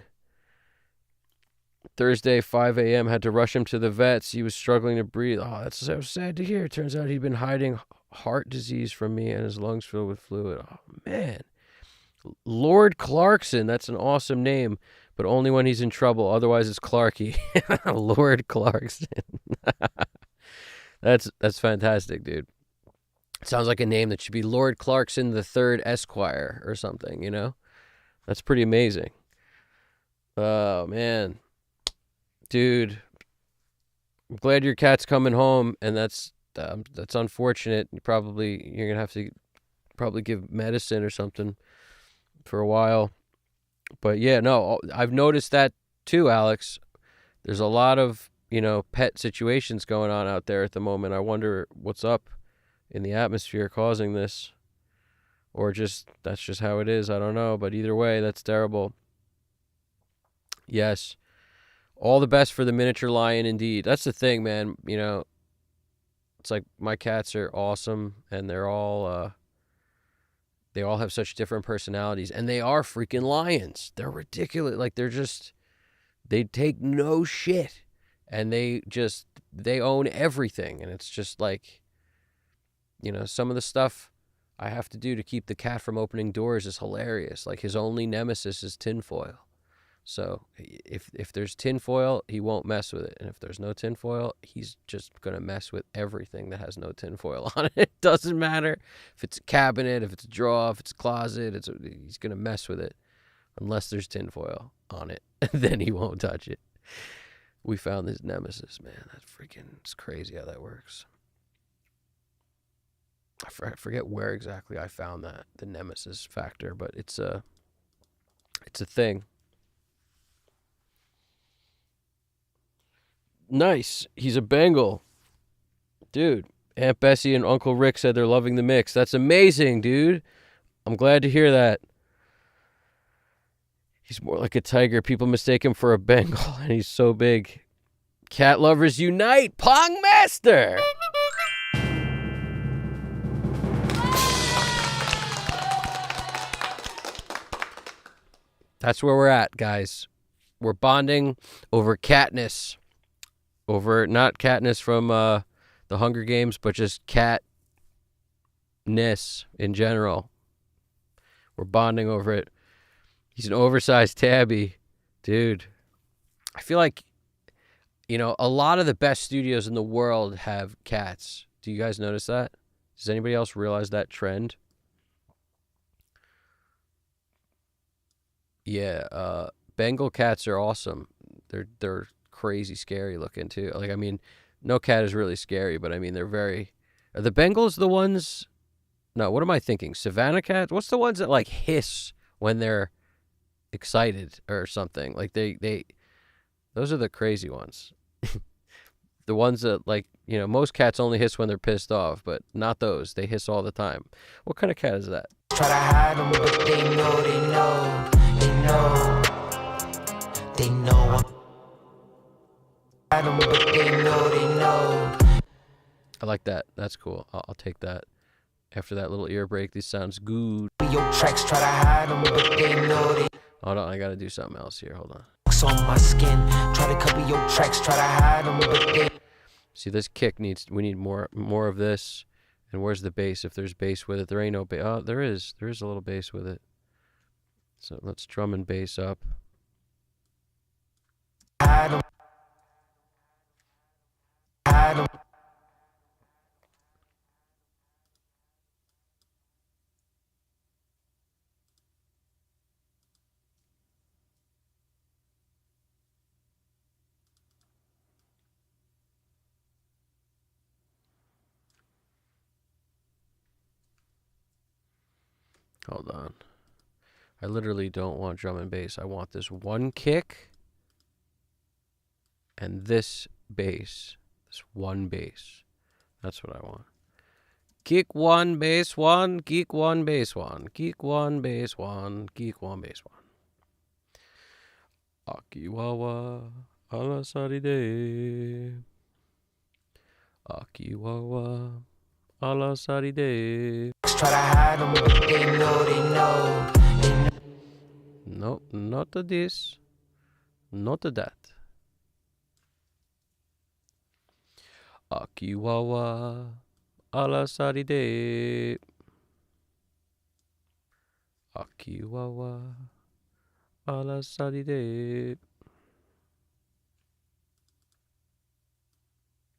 Thursday, 5 a.m. Had to rush him to the vets. He was struggling to breathe. Oh, that's so sad to hear. Turns out he'd been hiding heart disease from me and his lungs filled with fluid. Oh, man. Lord Clarkson. That's an awesome name, but only when he's in trouble. Otherwise, it's Clarky. Lord Clarkson. That's fantastic, dude. Sounds like a name that should be Lord Clarkson the Third Esquire or something, you know? That's pretty amazing. Oh, man. Dude, I'm glad your cat's coming home, and that's unfortunate. You're gonna have to probably give medicine or something for a while. But yeah, no, I've noticed that too, Alex. There's a lot of, pet situations going on out there at the moment. I wonder what's up in the atmosphere causing this, or just that's just how it is. I don't know, but either way, that's terrible. Yes, all the best for the miniature lion, indeed. That's the thing, man. It's like my cats are awesome, and they all have such different personalities, and they are freaking lions. They're ridiculous. Like they take no shit, and they own everything, and it's just like, some of the stuff I have to do to keep the cat from opening doors is hilarious. Like his only nemesis is tinfoil. So if there's tinfoil, he won't mess with it. And if there's no tinfoil, he's just going to mess with everything that has no tinfoil on it. It doesn't matter if it's a cabinet, if it's a drawer, if it's a closet, he's going to mess with it unless there's tinfoil on it. Then he won't touch it. We found his nemesis, man. It's crazy how that works. I forget where exactly I found the nemesis factor, but it's a thing. Nice. He's a Bengal. Dude, Aunt Bessie and Uncle Rick said they're loving the mix. That's amazing, dude. I'm glad to hear that. He's more like a tiger. People mistake him for a Bengal, and he's so big. Cat lovers unite! Pong Master! That's where we're at, guys. We're bonding over catness. Over not Katniss from the Hunger Games, but just catness in general. We're bonding over it. He's an oversized tabby. Dude, I feel like, a lot of the best studios in the world have cats. Do you guys notice that? Does anybody else realize that trend? Yeah, Bengal cats are awesome. They're crazy scary looking too. Like, I mean, no cat is really scary, but I mean, they're very. Are the Bengals the ones? No, what am I thinking? Savannah cats? What's the ones that like hiss when they're excited or something? Like those are the crazy ones. The ones that like, most cats only hiss when they're pissed off, but not those. They hiss all the time. What kind of cat is that? Try to hide them, but they know. They know. Hide them, but they know. I like that. That's cool. I'll take that. After that little ear break, this sounds good. Your tracks try to hide them, but they know. Hold on, I gotta do something else here. Hold on. On my skin, try to cover your tracks, try to hide them, but they. See, this kick we need more of this. And where's the bass? If there's bass with it, there ain't no bass. Oh, there is. There is a little bass with it. So let's drum and bass up. Hide them. Hide them. Hold on. I literally don't want drum and bass. I want this one kick and this bass. This one bass. That's what I want. Kick one, bass one, geek one, bass one. Geek one, bass one, geek one, bass one. Akiwawa, alasaride. Akiwawa, alasaride. Try to hide them, but they know. No, not to this. Not to that. Akiwawa, alasaride. Akiwawa, alasaride.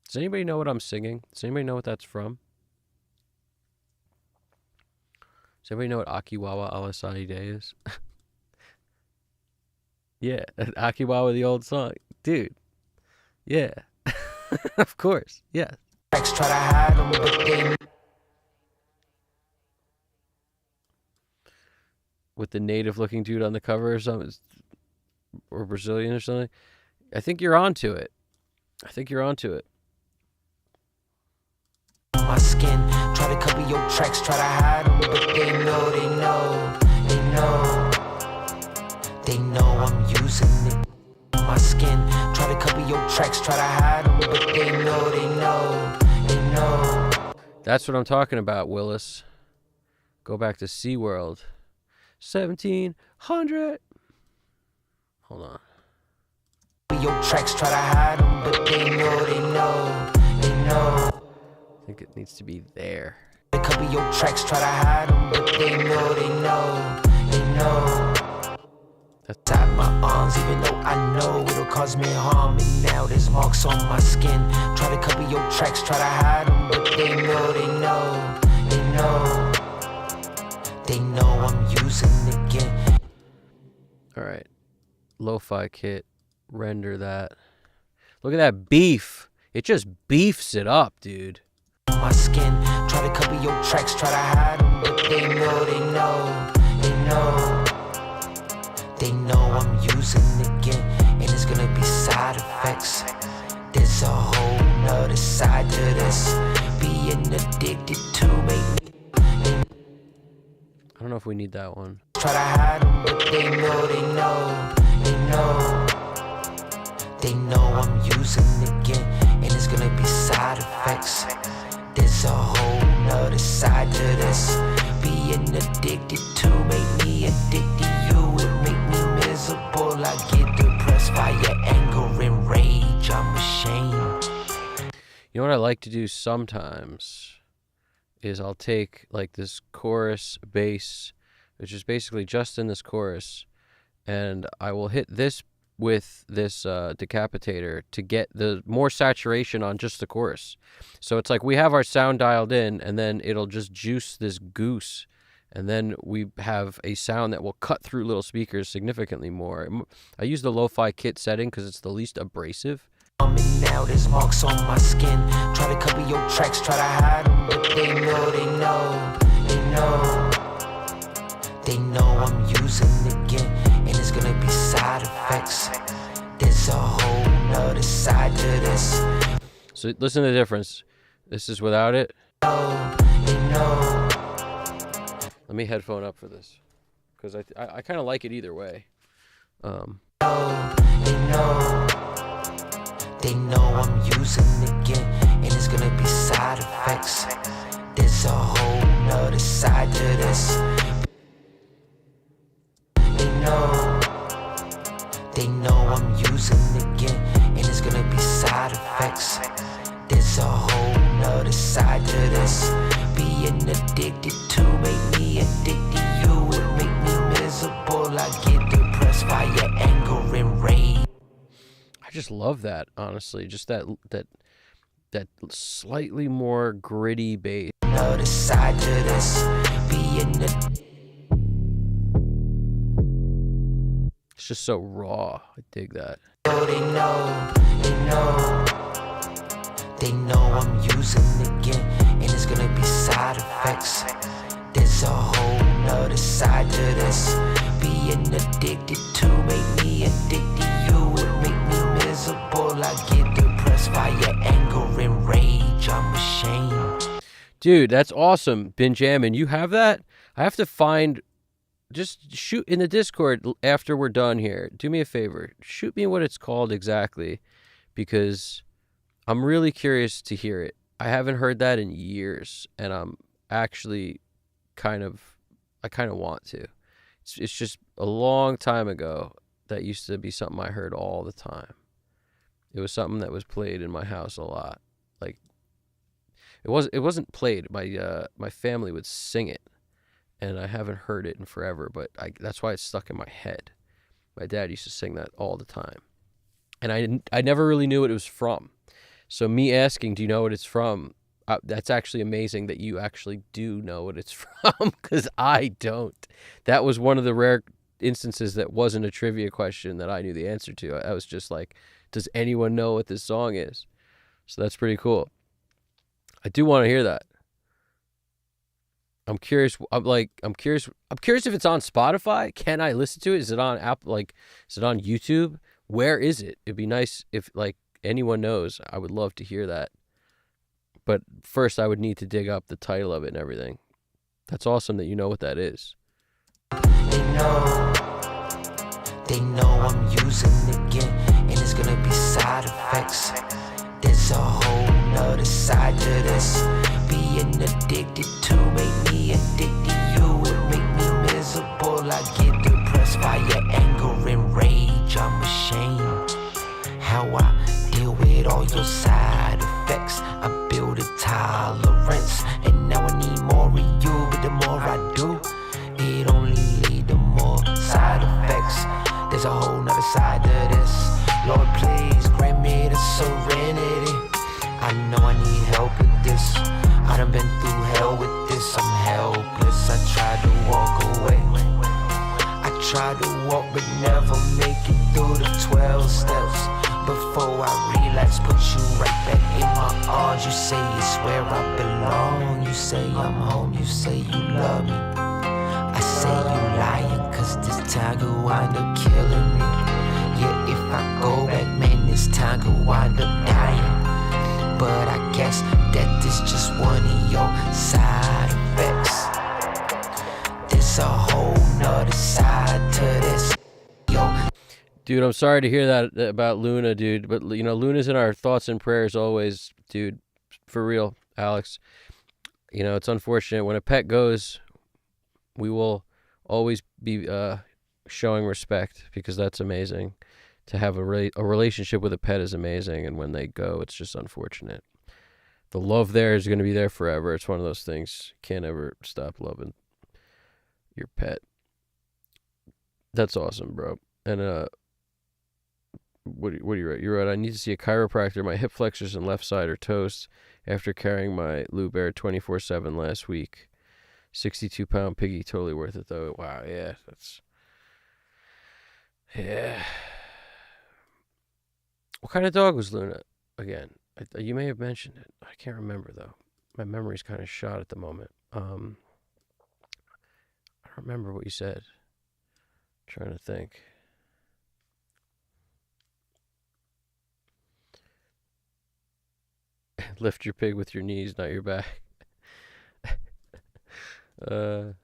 Does anybody know what I'm singing? Does anybody know what that's from? Does everybody know what Akiwawa Alasani Day is? Yeah, Akiwawa, the old song. Dude, yeah. Of course, yeah. Try to hide them, but they With the native-looking dude on the cover or something, or Brazilian or something. I think you're onto it. I think you're onto it. my skin. Try to cover your tracks, try to hide them, but they know, they know I'm using it. My skin, try to cover your tracks, try to hide them, but they know, they know. That's what I'm talking about, Willis. Go back to SeaWorld. 1700. Hold on. Your tracks, try to hide them, but they know, they know. I think it needs to be there. They cover your tracks, try to hide them, but they know, they know. That's Tie my arms, even though I know it'll cause me harm. And now there's marks on my skin. Try to cover your tracks, try to hide them, but they know, they know. They know I'm using it again. all right. Lo-fi kit. Render that. Look at that beef. It just beefs it up, dude. My skin, try to cover your tracks, try to hide them, but they know, they know. They know I'm using it again, and it's gonna be side effects. There's a whole nother side to this. Being addicted to make me. I don't know if we need that one. Try to hide them, but they know, they know. They know I'm using it again, and it's gonna be side effects. There's a whole nother side to this. Being addicted to make me addicted to you. It make me miserable. I get depressed by your anger and rage. I'm ashamed. You know what I like to do sometimes is I'll take like this chorus bass, which is basically just in this chorus, and I will hit this with this decapitator to get the more saturation on just the chorus. So it's like we have our sound dialed in, and then it'll just juice this goose, and then we have a sound that will cut through little speakers significantly more. I use the lo-fi kit setting because it's the least abrasive. And now there's marks on my skin. Try to cover your tracks, try to hide them, but they know, they know. They know I'm using it again, and it's gonna be side effects. There's a whole nother side to this. So listen to the difference. This is without it. Let me headphone up for this, because I kind of like it either way. They know I'm using it again, and it's gonna be side effects. There's a whole nother side to this. They know I'm using it again, and it's gonna be side effects. There's a whole nother side to this. Being addicted to make me addicted to you. It make me miserable. I get depressed by your anger and rage. I just love that, honestly. Just that slightly more gritty bass. Another side to this. Being It's just so raw. I dig that. They know I'm using it again, and it's gonna be side effects. There's a whole nother side to this. Being addicted to make me addicted to you. It make me miserable. I get depressed by your anger and rage. I'm ashamed. Dude, that's awesome. Benjamin, you have that? I have to find... Just shoot in the Discord after we're done here. Do me a favor. Shoot me what it's called exactly, because I'm really curious to hear it. I haven't heard that in years, and I'm actually I kind of want to. It's just a long time ago. That used to be something I heard all the time. It was something that was played in my house a lot. Like it wasn't played. My family would sing it. And I haven't heard it in forever, but that's why it's stuck in my head. My dad used to sing that all the time. And I never really knew what it was from. So me asking, do you know what it's from? That's actually amazing that you actually do know what it's from, because I don't. That was one of the rare instances that wasn't a trivia question that I knew the answer to. I was just like, does anyone know what this song is? So that's pretty cool. I do want to hear that. I'm curious. I'm curious if it's on Spotify. Can I listen to it? Is it on Apple? Like, is it on YouTube? Where is it? It'd be nice if like anyone knows. I would love to hear that. But first, I would need to dig up the title of it and everything. That's awesome that you know what that is. They know I'm using it again, and it's gonna be side effects. There's a whole nother side to this. Being addicted to make me addicted to you. It make me miserable. I get depressed by your anger and rage. I'm ashamed how I deal with all your side effects. I build a tolerance, and now I need more of you. But the more I do, it only lead to more side effects. There's a whole nother side to this. Lord, please grant me the serenity. I know I need help with this. I done been through hell with this. I'm helpless. I tried to walk away. I tried to walk but never make it through the 12 steps. Before I relax, put you right back in my arms. You say it's where I belong. You say I'm home. You say you love me. I say you lying, cause this time could wind up killing me. Yeah, if I go back, man, this time could wind up dying. But I guess that this just one of your side effects. There's a whole nother side to this. Yo. Dude, I'm sorry to hear that about Luna, dude. But, you know, Luna's in our thoughts and prayers always, dude. For real, Alex. You know, it's unfortunate. When a pet goes, we will always be showing respect, because that's amazing. To have a relationship with a pet is amazing, and when they go, it's just unfortunate. The love there is going to be there forever. It's one of those things. You can't ever stop loving your pet. That's awesome, bro. And what do you write? You wrote, I need to see a chiropractor. My hip flexors and left side are toast after carrying my Lou Bear 24/7 last week. 62-pound piggy, totally worth it though. Wow, yeah, yeah. What kind of dog was Luna again? You may have mentioned it. I can't remember though. My memory's kind of shot at the moment. I don't remember what you said. I'm trying to think. Lift your pig with your knees, not your back. But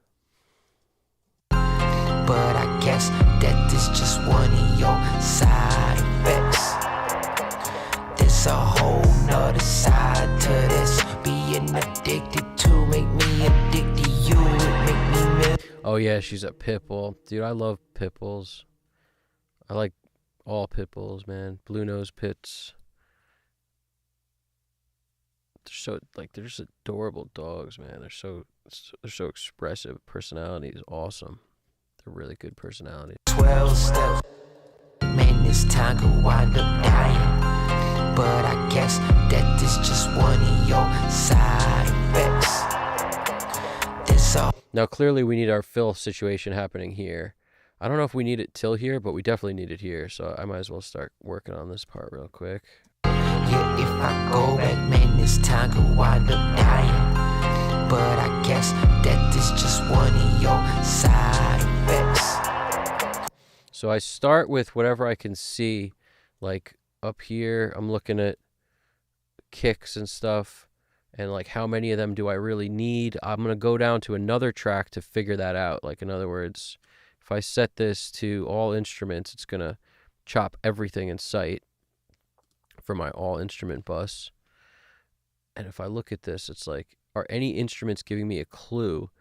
I guess that this just one of your side effects. There's a whole nother side to this. Being addicted to make me addicted to you. It make me miss. Oh yeah, she's a pit bull. Dude, I love pit bulls. I like all pit bulls, man. Blue nose pits. They're just adorable dogs, man. They're so expressive. Personality is awesome. They're really good personality. 12 steps. Man, this time could wind up dying. But I guess that this just one of your side effects. Now, clearly, we need our fill situation happening here. I don't know if we need it till here, but we definitely need it here. So I might as well start working on this part real quick. Yeah, if I go back, man, this time could wind up dying. But I guess that this just one of your side effects. So I start with whatever I can see, like up here, I'm looking at kicks and stuff, and like how many of them do I really need? I'm going to go down to another track to figure that out. Like, in other words, if I set this to all instruments, it's going to chop everything in sight for my all instrument bus. And if I look at this, it's like, are any instruments giving me a clue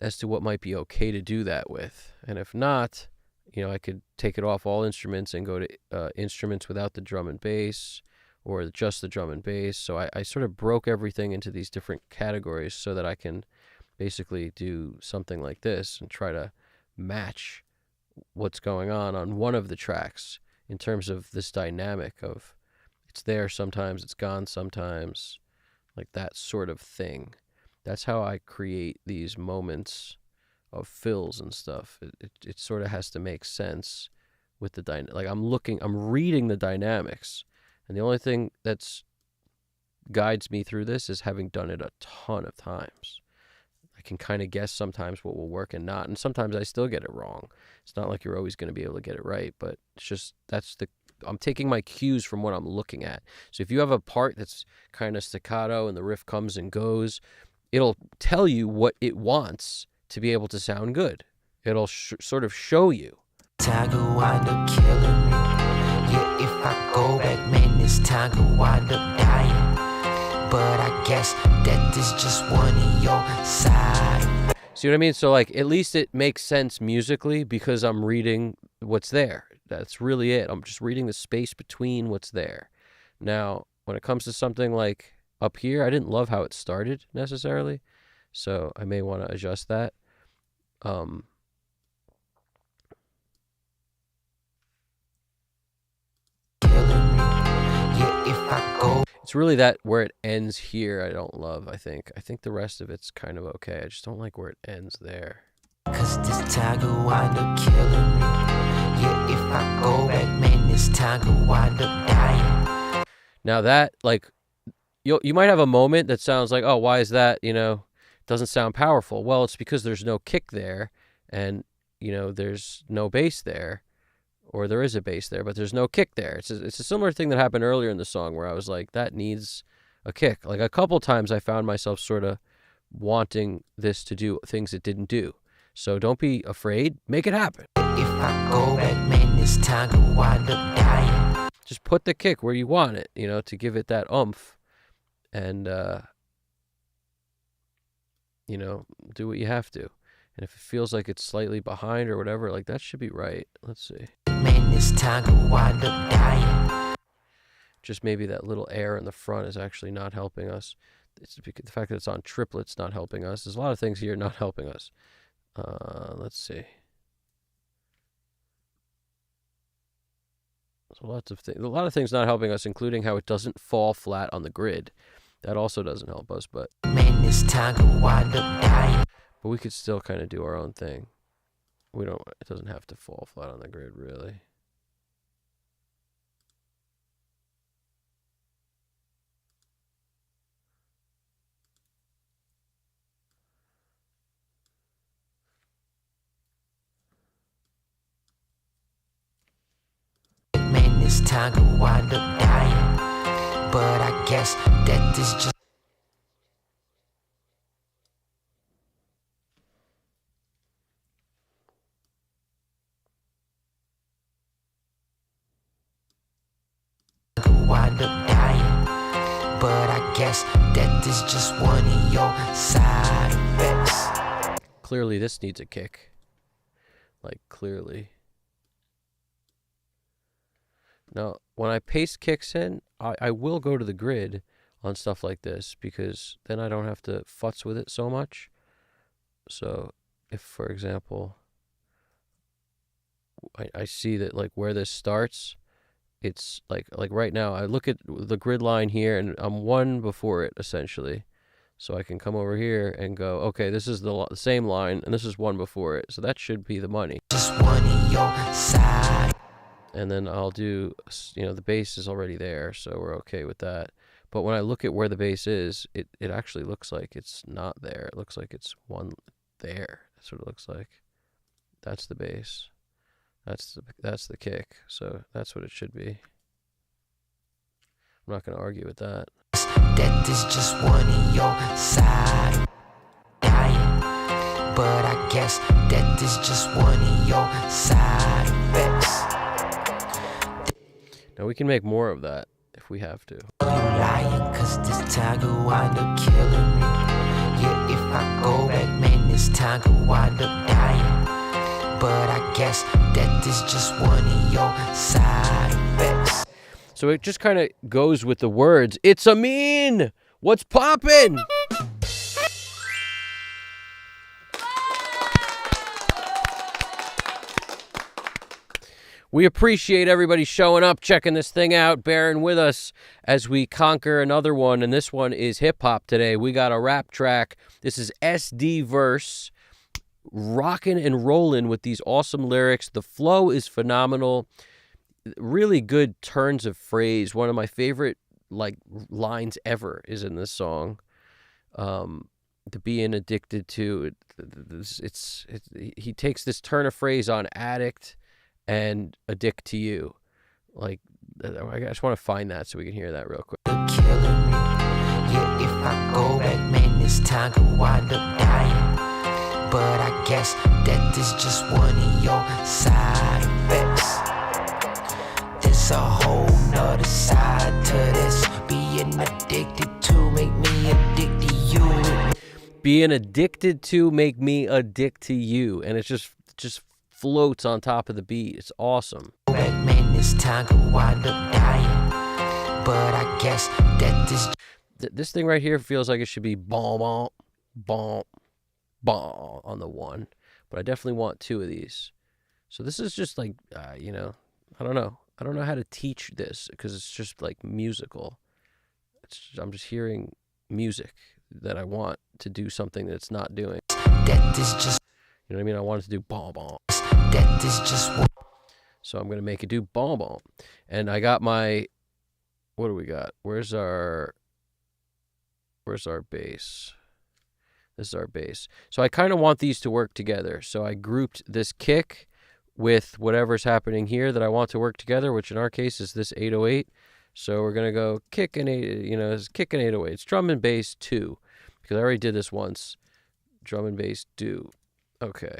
as to what might be okay to do that with? And if not, you know, I could take it off all instruments and go to instruments without the drum and bass, or just the drum and bass. So I sort of broke everything into these different categories so that I can basically do something like this and try to match what's going on one of the tracks in terms of this dynamic of it's there sometimes, it's gone sometimes. like that sort of thing. That's how I create these moments of fills and stuff. It sort of has to make sense with the like I'm reading the dynamics, and the only thing that's guides me through this is having done it a ton of times. I can kind of guess sometimes what will work and not, and sometimes I still get it wrong. It's not like you're always going to be able to get it right, but it's just I'm taking my cues from what I'm looking at. So if you have a part that's kind of staccato and the riff comes and goes, it'll tell you what it wants to be able to sound good. It'll sort of show you. Tiger wind up killing me. Yeah, if I go back, man, this tiger wind up dying. But I guess that is just one of your side. See what I mean? So like, at least it makes sense musically because I'm reading what's there. That's really it. I'm just reading the space between what's there. Now, when it comes to something like up here, I didn't love how it started necessarily, so I may want to adjust that. It's really that where it ends here I don't love, I think. I think the rest of it's kind of okay. I just don't like where it ends there. Cause this tiger wind up killing me. Yeah, if I go back, man, this tiger wind up dying. Now that, like, you might have a moment that sounds like, oh, why is that, doesn't sound powerful. Well, it's because there's no kick there, and, there's no bass there. Or there is a bass there, but there's no kick there. It's a similar thing that happened earlier in the song where I was like, that needs a kick. Like a couple times I found myself sort of wanting this to do things it didn't do. So don't be afraid. Make it happen. If I go back, man, this tiger wind up dying. Just put the kick where you want it, to give it that oomph. And, do what you have to. And if it feels like it's slightly behind or whatever, like that should be right. Let's see. Man, this tiger wind up dying. Just maybe that little air in the front is actually not helping us. It's the fact that it's on triplets not helping us. There's a lot of things here not helping us. Let's see. So a lot of things not helping us, including how it doesn't fall flat on the grid. That also doesn't help us, but man, this tiger wind up dying. But we could still kind of do our own thing. It doesn't have to fall flat on the grid, really. Man, this tiger wind up dying. But I guess that is just wind up dying. But I guess that is just one of your side effects. Clearly this needs a kick. Like, clearly. Now, when I paste kicks in, I will go to the grid on stuff like this because then I don't have to futz with it so much. So, if, for example, I see that, like, where this starts, it's like right now, I look at the grid line here, and I'm one before it, essentially. So I can come over here and go, okay, this is the same line, and this is one before it. So that should be the money. Just one of your side. And then I'll do, the bass is already there, so we're okay with that. But when I look at where the bass is, it actually looks like it's not there. It looks like it's one there. That's what it looks like. That's the bass. That's the kick. So that's what it should be. I'm not going to argue with that. That is just one of your side. Dying. But I guess that is just one of your side effects. Now we can make more of that if we have to. You lying, cause this tiger wind up killing me. Yeah, if I go back, man, this tiger wind up dying. But I guess that is just one of your side effects. So it just kind of goes with the words. It's a mean. What's poppin'? We appreciate everybody showing up, checking this thing out, bearing with us as we conquer another one. And this one is hip-hop today. We got a rap track. This is SD Verse, rocking and rolling with these awesome lyrics. The flow is phenomenal. Really good turns of phrase. One of my favorite lines ever is in this song. The being addicted to he takes this turn of phrase on addict and addict to you. Like, I just want to find that so we can hear that real quick. Killing me. Yeah, if I go back, man, this time could wind up dying. But I guess that is just one of your side effects. There's a whole nother side to this. Being addicted to make me addicted to you. Being addicted to make me addict to you. And it just floats on top of the beat. It's awesome. Man, this time could wind up dying. But I guess that is... This thing right here feels like it should be bomb, bomb, bomb, bomb on the one. But I definitely want two of these. So this is just like, I don't know. I don't know how to teach this because it's just like musical. I'm just hearing music that I want to do something that it's not doing. That is just... You know what I mean? I want it to do bomb, bomb. That is just... So I'm going to make it do bomb, bomb. And I got my... What do we got? Where's our bass? This is our bass. So I kind of want these to work together. So I grouped this kick with whatever's happening here that I want to work together, which in our case is this 808. So we're going to go kick and it's kick and 808. It's drum and bass 2, because I already did this once. Drum and bass do. Okay.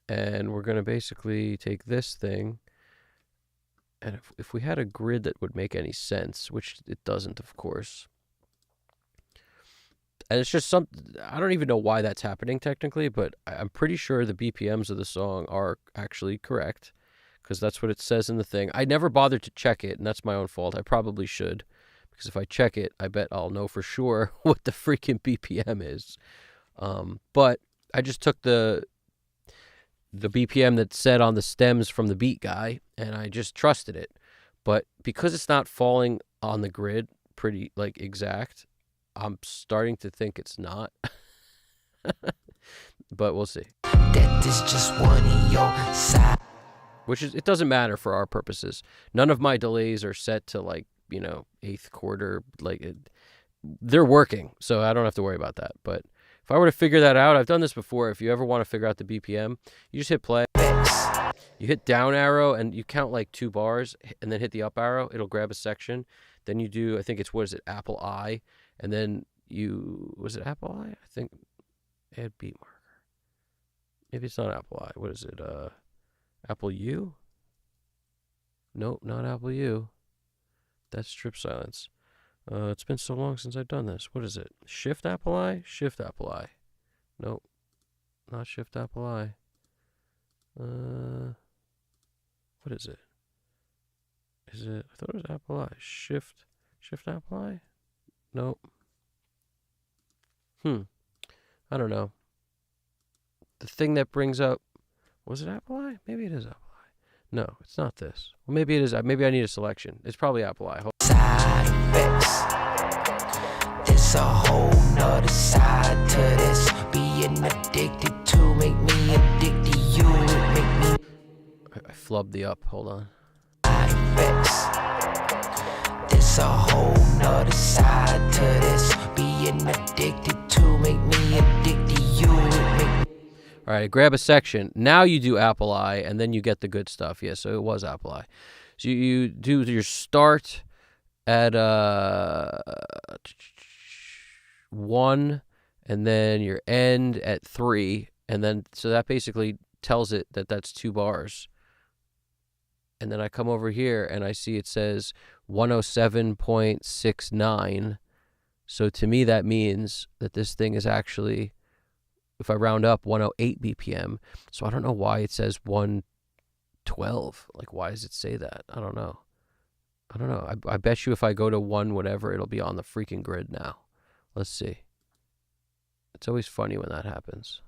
And we're going to basically take this thing, and if we had a grid that would make any sense, which it doesn't, of course. And it's just I don't even know why that's happening technically, but I'm pretty sure the BPMs of the song are actually correct, because that's what it says in the thing. I never bothered to check it, and that's my own fault. I probably should, because if I check it, I bet I'll know for sure what the freaking BPM is. But I just took the BPM that's set on the stems from the beat guy, and I just trusted it. But because it's not falling on the grid pretty exact, I'm starting to think it's not. But we'll see. That is just one of your side. It doesn't matter for our purposes. None of my delays are set to eighth quarter. They're working, so I don't have to worry about that. But if I were to figure that out, I've done this before. If you ever want to figure out the BPM, you just hit play. You hit down arrow and you count 2 bars, and then hit the up arrow. It'll grab a section. Then you do, I think it's, what is it, Apple I, and then was it Apple I? I think add beat marker. Maybe it's not Apple I. What is it? Apple U? Nope, not Apple U. That's strip silence. It's been so long since I've done this. What is it? Shift Apple I? Shift Apple I. Nope. Not Shift Apple I. What is it? Is it? I thought it was Apple I. Shift Apple I? Nope. I don't know. The thing that brings up, was it Apple I? Maybe it is Apple I. No, it's not this. Well, maybe it is. Maybe I need a selection. It's probably Apple I. Side effects. There's a whole nother side to this. Being addicted to make me addicted to you. Make me... I flubbed the up. Hold on. Side effects. There's a whole nother side to this. Being addicted to make me addicted to you. All right, grab a section. Now you do Apple I, and then you get the good stuff. Yeah, so it was Apple I. So you do your start at 1, and then your end at 3, and then so that basically tells it that that's 2 bars. And then I come over here and I see it says 107.69. So to me that means that this thing is actually, if I round up, 108 BPM. So I don't know why it says 112. Why does it say that? I don't know. I bet you if I go to 1 whatever, it'll be on the freaking grid now. Let's see. It's always funny when that happens.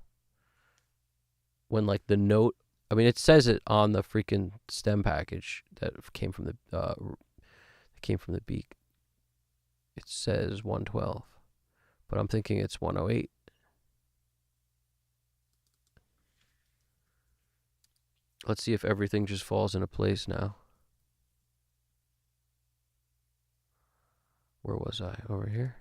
When the note I mean, it says it on the freaking stem package that came from the beak. It says 112, but I'm thinking it's 108. Let's see if everything just falls into place now. Where was I? Over here?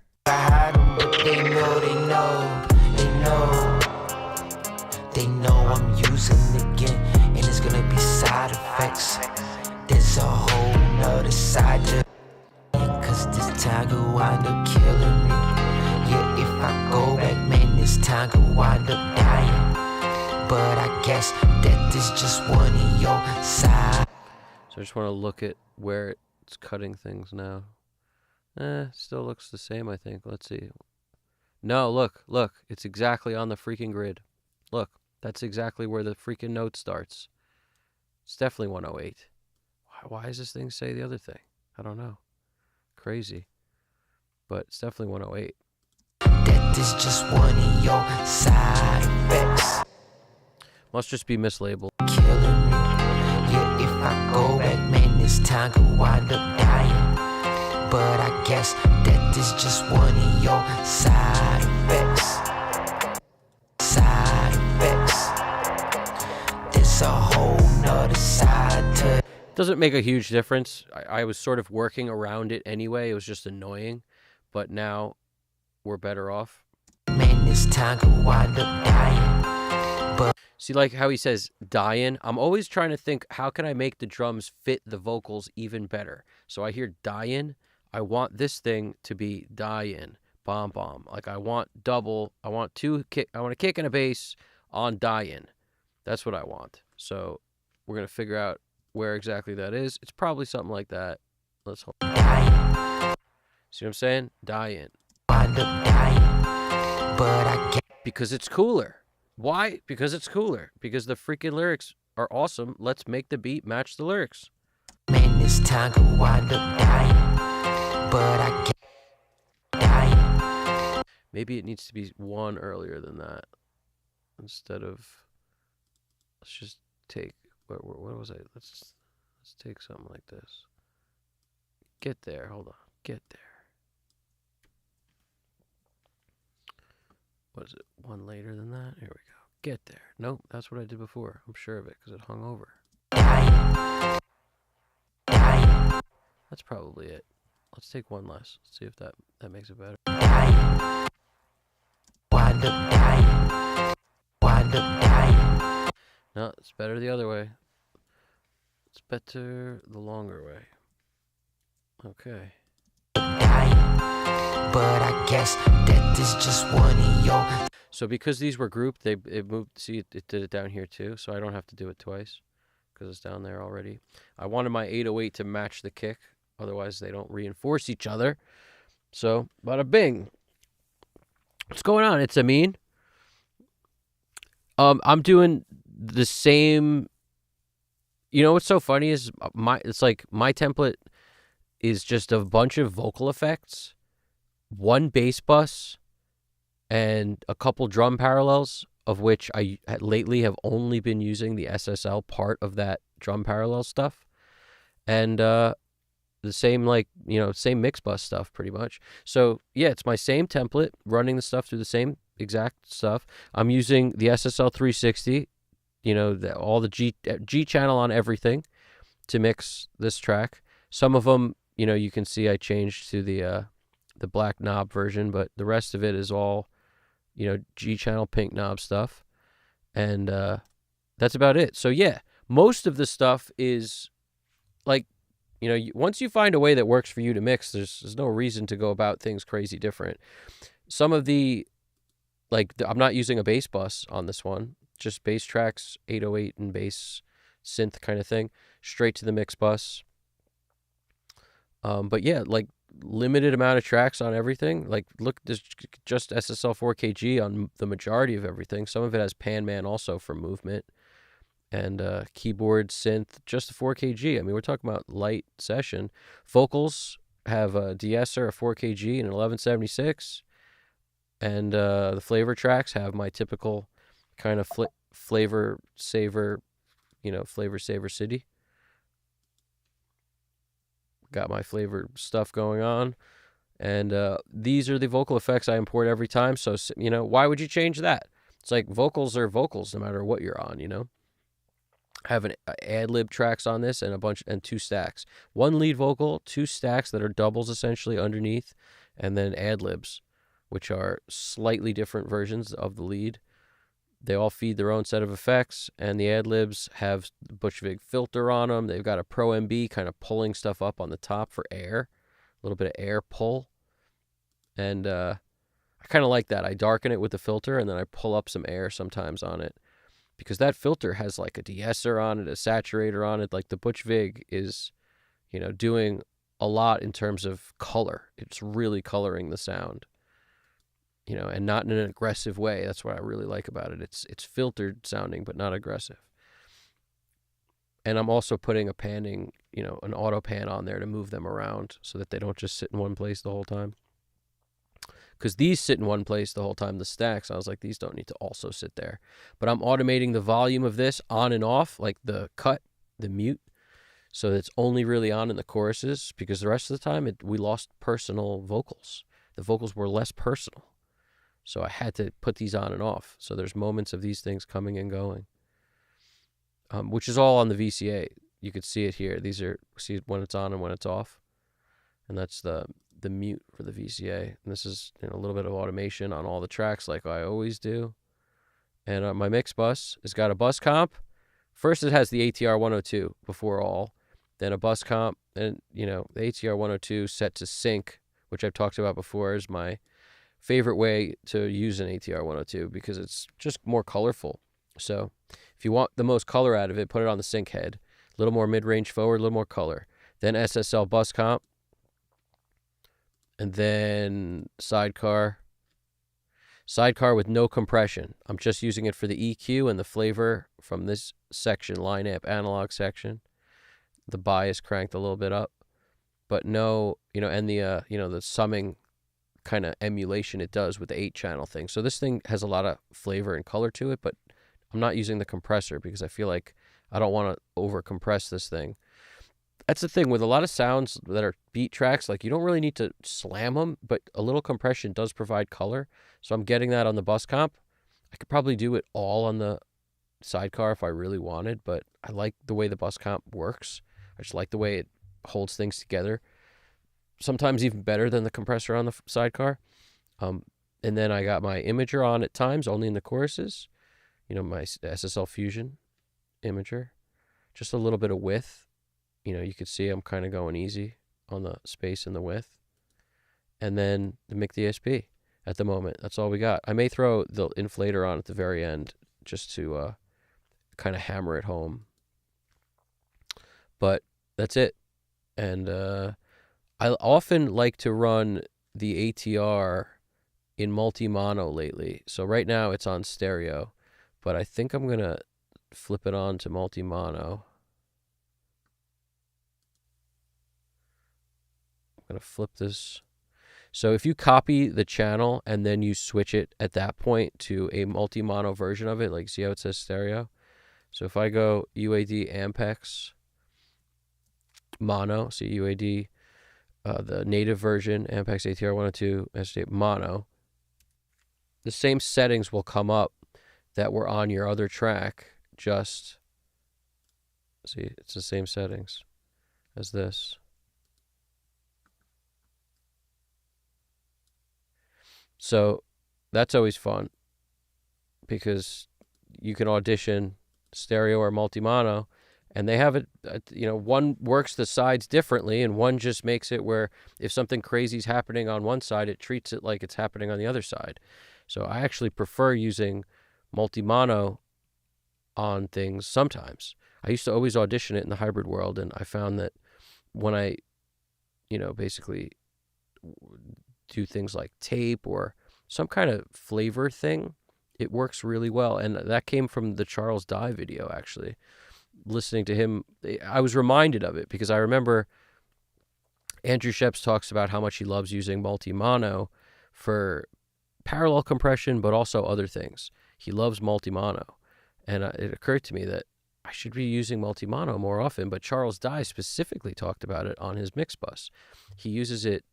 They know I'm using it again, and it's gonna be side effects. There's a whole nother side to it, cause this time could wind up killing me. Yeah, if I go back, man, this time could wind up dying. But I guess that this just one of your side. So I just want to look at where it's cutting things now. Still looks the same, I think. Let's see. No, look. It's exactly on the freaking grid. Look, that's exactly where the freaking note starts. It's definitely 108. Why does this thing say the other thing? I don't know. Crazy. But it's definitely 108. That is just one of your side effects. Must just be mislabeled. Killing me. Yeah, if I go back, man, this time could wind up dying. But I guess that is just one of your side effects. Side effects. There's a whole nother side to it. Doesn't make a huge difference. I was sort of working around it anyway. It was just annoying. But now we're better off. Man, this time could wind up dying. But see, like how he says dying. I'm always trying to think, how can I make the drums fit the vocals even better? So I hear dying. I want this thing to be die-in, bomb. Like I want double. I want a kick and a bass on die-in. That's what I want. So we're gonna figure out where exactly that is. It's probably something like that. Let's hold. See what I'm saying? Die-in. Wind up dying. But I can't. Because it's cooler. Why? Because it's cooler. Because the freaking lyrics are awesome. Let's make the beat match the lyrics. Man, this time could wind up dying. But I can't die. Maybe it needs to be one earlier than that. Instead of, let's just take, what was I? Let's take something like this. Get there. Hold on. Get there. What is it? One later than that? Here we go. Get there. Nope, that's what I did before. I'm sure of it because it hung over. That's probably it. Let's take one less. Let's see if that makes it better. No, it's better the other way. It's better the longer way. Okay. But I guess that is just one of your. So because these were grouped, it moved. See, it did it down here too, so I don't have to do it twice because it's down there already. I wanted my 808 to match the kick. Otherwise, they don't reinforce each other. So, bada bing. What's going on? It's Amin. I'm doing the same. You know what's so funny is it's like my template is just a bunch of vocal effects, one bass bus, and a couple drum parallels, of which I lately have only been using the SSL part of that drum parallel stuff. And the same, like, same mix bus stuff pretty much. So yeah, it's my same template, running the stuff through the same exact stuff. I'm using the SSL 360, all the G channel on everything to mix this track. Some of them, you can see I changed to the black knob version, but the rest of it is all, G channel pink knob stuff. And that's about it. So yeah, most of the stuff is like, once you find a way that works for you to mix, there's no reason to go about things crazy different. Some of the, I'm not using a bass bus on this one, just bass tracks, 808 and bass synth kind of thing, straight to the mix bus. But yeah, limited amount of tracks on everything. Look, there's just SSL 4KG on the majority of everything. Some of it has Pan Man also for movement. And keyboard, synth, just a 4KG. I mean, we're talking about light session. Vocals have a de-esser, a 4KG, and an 1176. And the flavor tracks have my typical kind of flavor saver Flavor Saver City. Got my flavor stuff going on. And these are the vocal effects I import every time. So, why would you change that? It's like vocals are vocals no matter what you're on, I have an ad-lib tracks on this and 2 stacks. 1 lead vocal, 2 stacks that are doubles essentially underneath, and then ad-libs, which are slightly different versions of the lead. They all feed their own set of effects, and the ad-libs have the Butch Vig filter on them. They've got a Pro MB kind of pulling stuff up on the top for air, a little bit of air pull. And I kind of like that. I darken it with the filter, and then I pull up some air sometimes on it, because that filter has like a de-esser on it, a saturator on it. Like the Butch Vig is, doing a lot in terms of color. It's really coloring the sound, and not in an aggressive way. That's what I really like about it. It's filtered sounding, but not aggressive. And I'm also putting a panning, an auto pan on there to move them around so that they don't just sit in one place the whole time. Because these sit in one place the whole time, the stacks. I was like, these don't need to also sit there. But I'm automating the volume of this on and off, like the cut, the mute, so it's only really on in the choruses, because the rest of the time we lost personal vocals. The vocals were less personal. So I had to put these on and off. So there's moments of these things coming and going, which is all on the VCA. You could see it here. See when it's on and when it's off. And that's the mute for the VCA. And this is a little bit of automation on all the tracks like I always do. And my mix bus has got a bus comp. First it has the ATR 102 before all, then a bus comp, and the ATR 102 set to sync, which I've talked about before, is my favorite way to use an ATR 102 because it's just more colorful. So if you want the most color out of it, put it on the sync head. A little more mid-range forward, a little more color. Then SSL bus comp. And then sidecar with no compression. I'm just using it for the EQ and the flavor from this section, line amp analog section. The bias cranked a little bit up, but no, and the summing kind of emulation it does with the 8-channel thing. So this thing has a lot of flavor and color to it, but I'm not using the compressor because I feel like I don't want to over compress this thing. That's the thing with a lot of sounds that are beat tracks, like you don't really need to slam them, but a little compression does provide color. So I'm getting that on the bus comp. I could probably do it all on the sidecar if I really wanted, but I like the way the bus comp works. I just like the way it holds things together. Sometimes even better than the compressor on the sidecar. And then I got my imager on at times, only in the choruses. My SSL Fusion imager. Just a little bit of width. You could see I'm kind of going easy on the space and the width. And then the mic DSP at the moment. That's all we got. I may throw the inflator on at the very end just to kind of hammer it home. But that's it. And I often like to run the ATR in multi-mono lately. So right now it's on stereo, but I think I'm going to flip it on to multi-mono. I'm going to flip this. So if you copy the channel and then you switch it at that point to a multi-mono version of it, like see how it says stereo? So if I go UAD Ampex mono, see UAD, the native version, Ampex ATR 102, SD mono, the same settings will come up that were on your other track. Just, see, it's the same settings as this. So that's always fun because you can audition stereo or multi-mono, and they have it, one works the sides differently, and one just makes it where if something crazy is happening on one side, it treats it like it's happening on the other side. So I actually prefer using multi-mono on things sometimes. I used to always audition it in the hybrid world, and I found that when I, basically do things like tape or some kind of flavor thing, it works really well. And that came from the Charles Dye video, actually. Listening to him, I was reminded of it because I remember Andrew Sheps talks about how much he loves using multi-mono for parallel compression, but also other things. He loves multi-mono. And it occurred to me that I I should be using multi-mono more often, but Charles Dye specifically talked about it on his mix bus. He uses it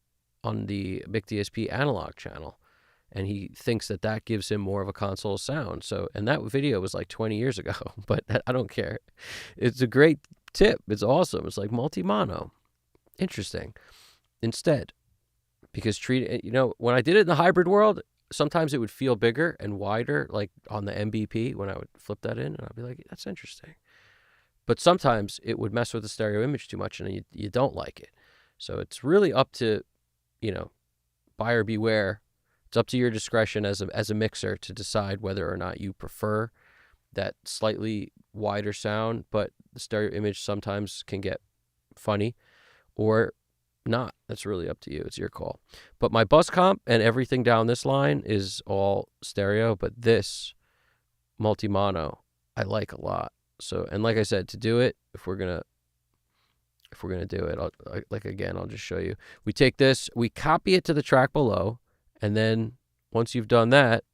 on the Mic DSP analog channel, and he thinks that that gives him more of a console sound. So, and that video was like 20 years ago, but I don't care. It's a great tip. It's awesome. It's like multi-mono. Interesting. Instead, because when I did it in the hybrid world, sometimes it would feel bigger and wider, like on the MBP when I would flip that in, and I'd be like, that's interesting. But sometimes it would mess with the stereo image too much, and you don't like it. So it's really up to, buyer beware. It's up to your discretion as a mixer to decide whether or not you prefer that slightly wider sound, but the stereo image sometimes can get funny, or not. That's really up to you. It's your call. But my bus comp and everything down this line is all stereo, but this multi-mono I like a lot. So, and like I said, to do it, if we're gonna do it, I'll just show you. We take this, we copy it to the track below, and then once you've done that,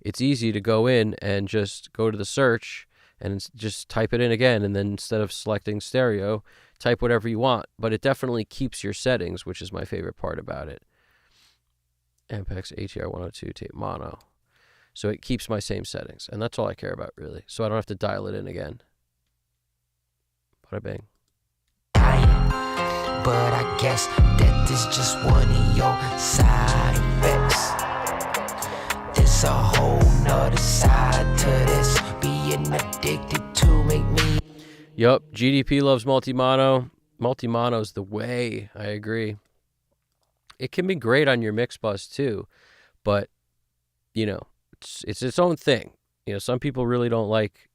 it's easy to go in and just go to the search and just type it in again, and then instead of selecting stereo, type whatever you want. But it definitely keeps your settings, which is my favorite part about it. Ampex ATR 102 tape mono. So it keeps my same settings, and that's all I care about, really. So I don't have to dial it in again. Bada bang. But I guess that is just one of your side effects. There's a whole nother side to this. Being addicted to make me. Yup, GDP loves multi-mono. Multi-mono's the way. I agree. It can be great on your mix bus too, but it's its own thing. Some people really don't like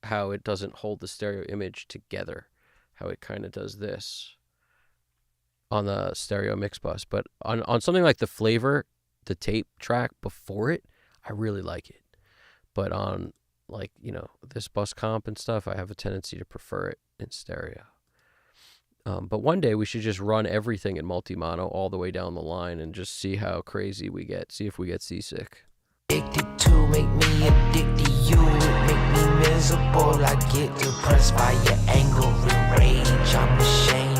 how it doesn't hold the stereo image together, how it kind of does this on the stereo mix bus. But on something like the Flavor, the tape track before it, I really like it. But on this bus comp and stuff, I have a tendency to prefer it in stereo. But one day we should just run everything in multi-mono all the way down the line and just see how crazy we get. See if we get seasick. Addicted to make me addicted to you. Make me miserable. I get depressed by your anger and rage. I'm ashamed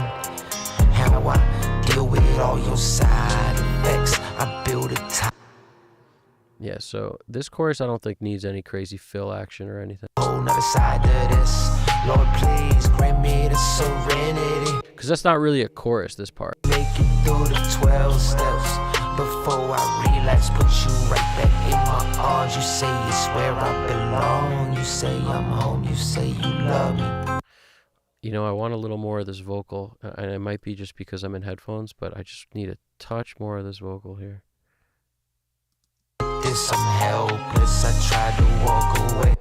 how I deal with all your side effects. I build a top. Yeah, so this chorus I don't think needs any crazy fill action or anything. Whole nother side of this. Lord, please grant me the serenity. Because that's not really a chorus, this part. Make it through the 12 steps before I relapse. Put you right back in my arms. You say it's where I belong. You say I'm home. You say you love me. I want a little more of this vocal, and it might be just because I'm in headphones, but I just need a touch more of this vocal here. This I'm helpless. I tried to walk away.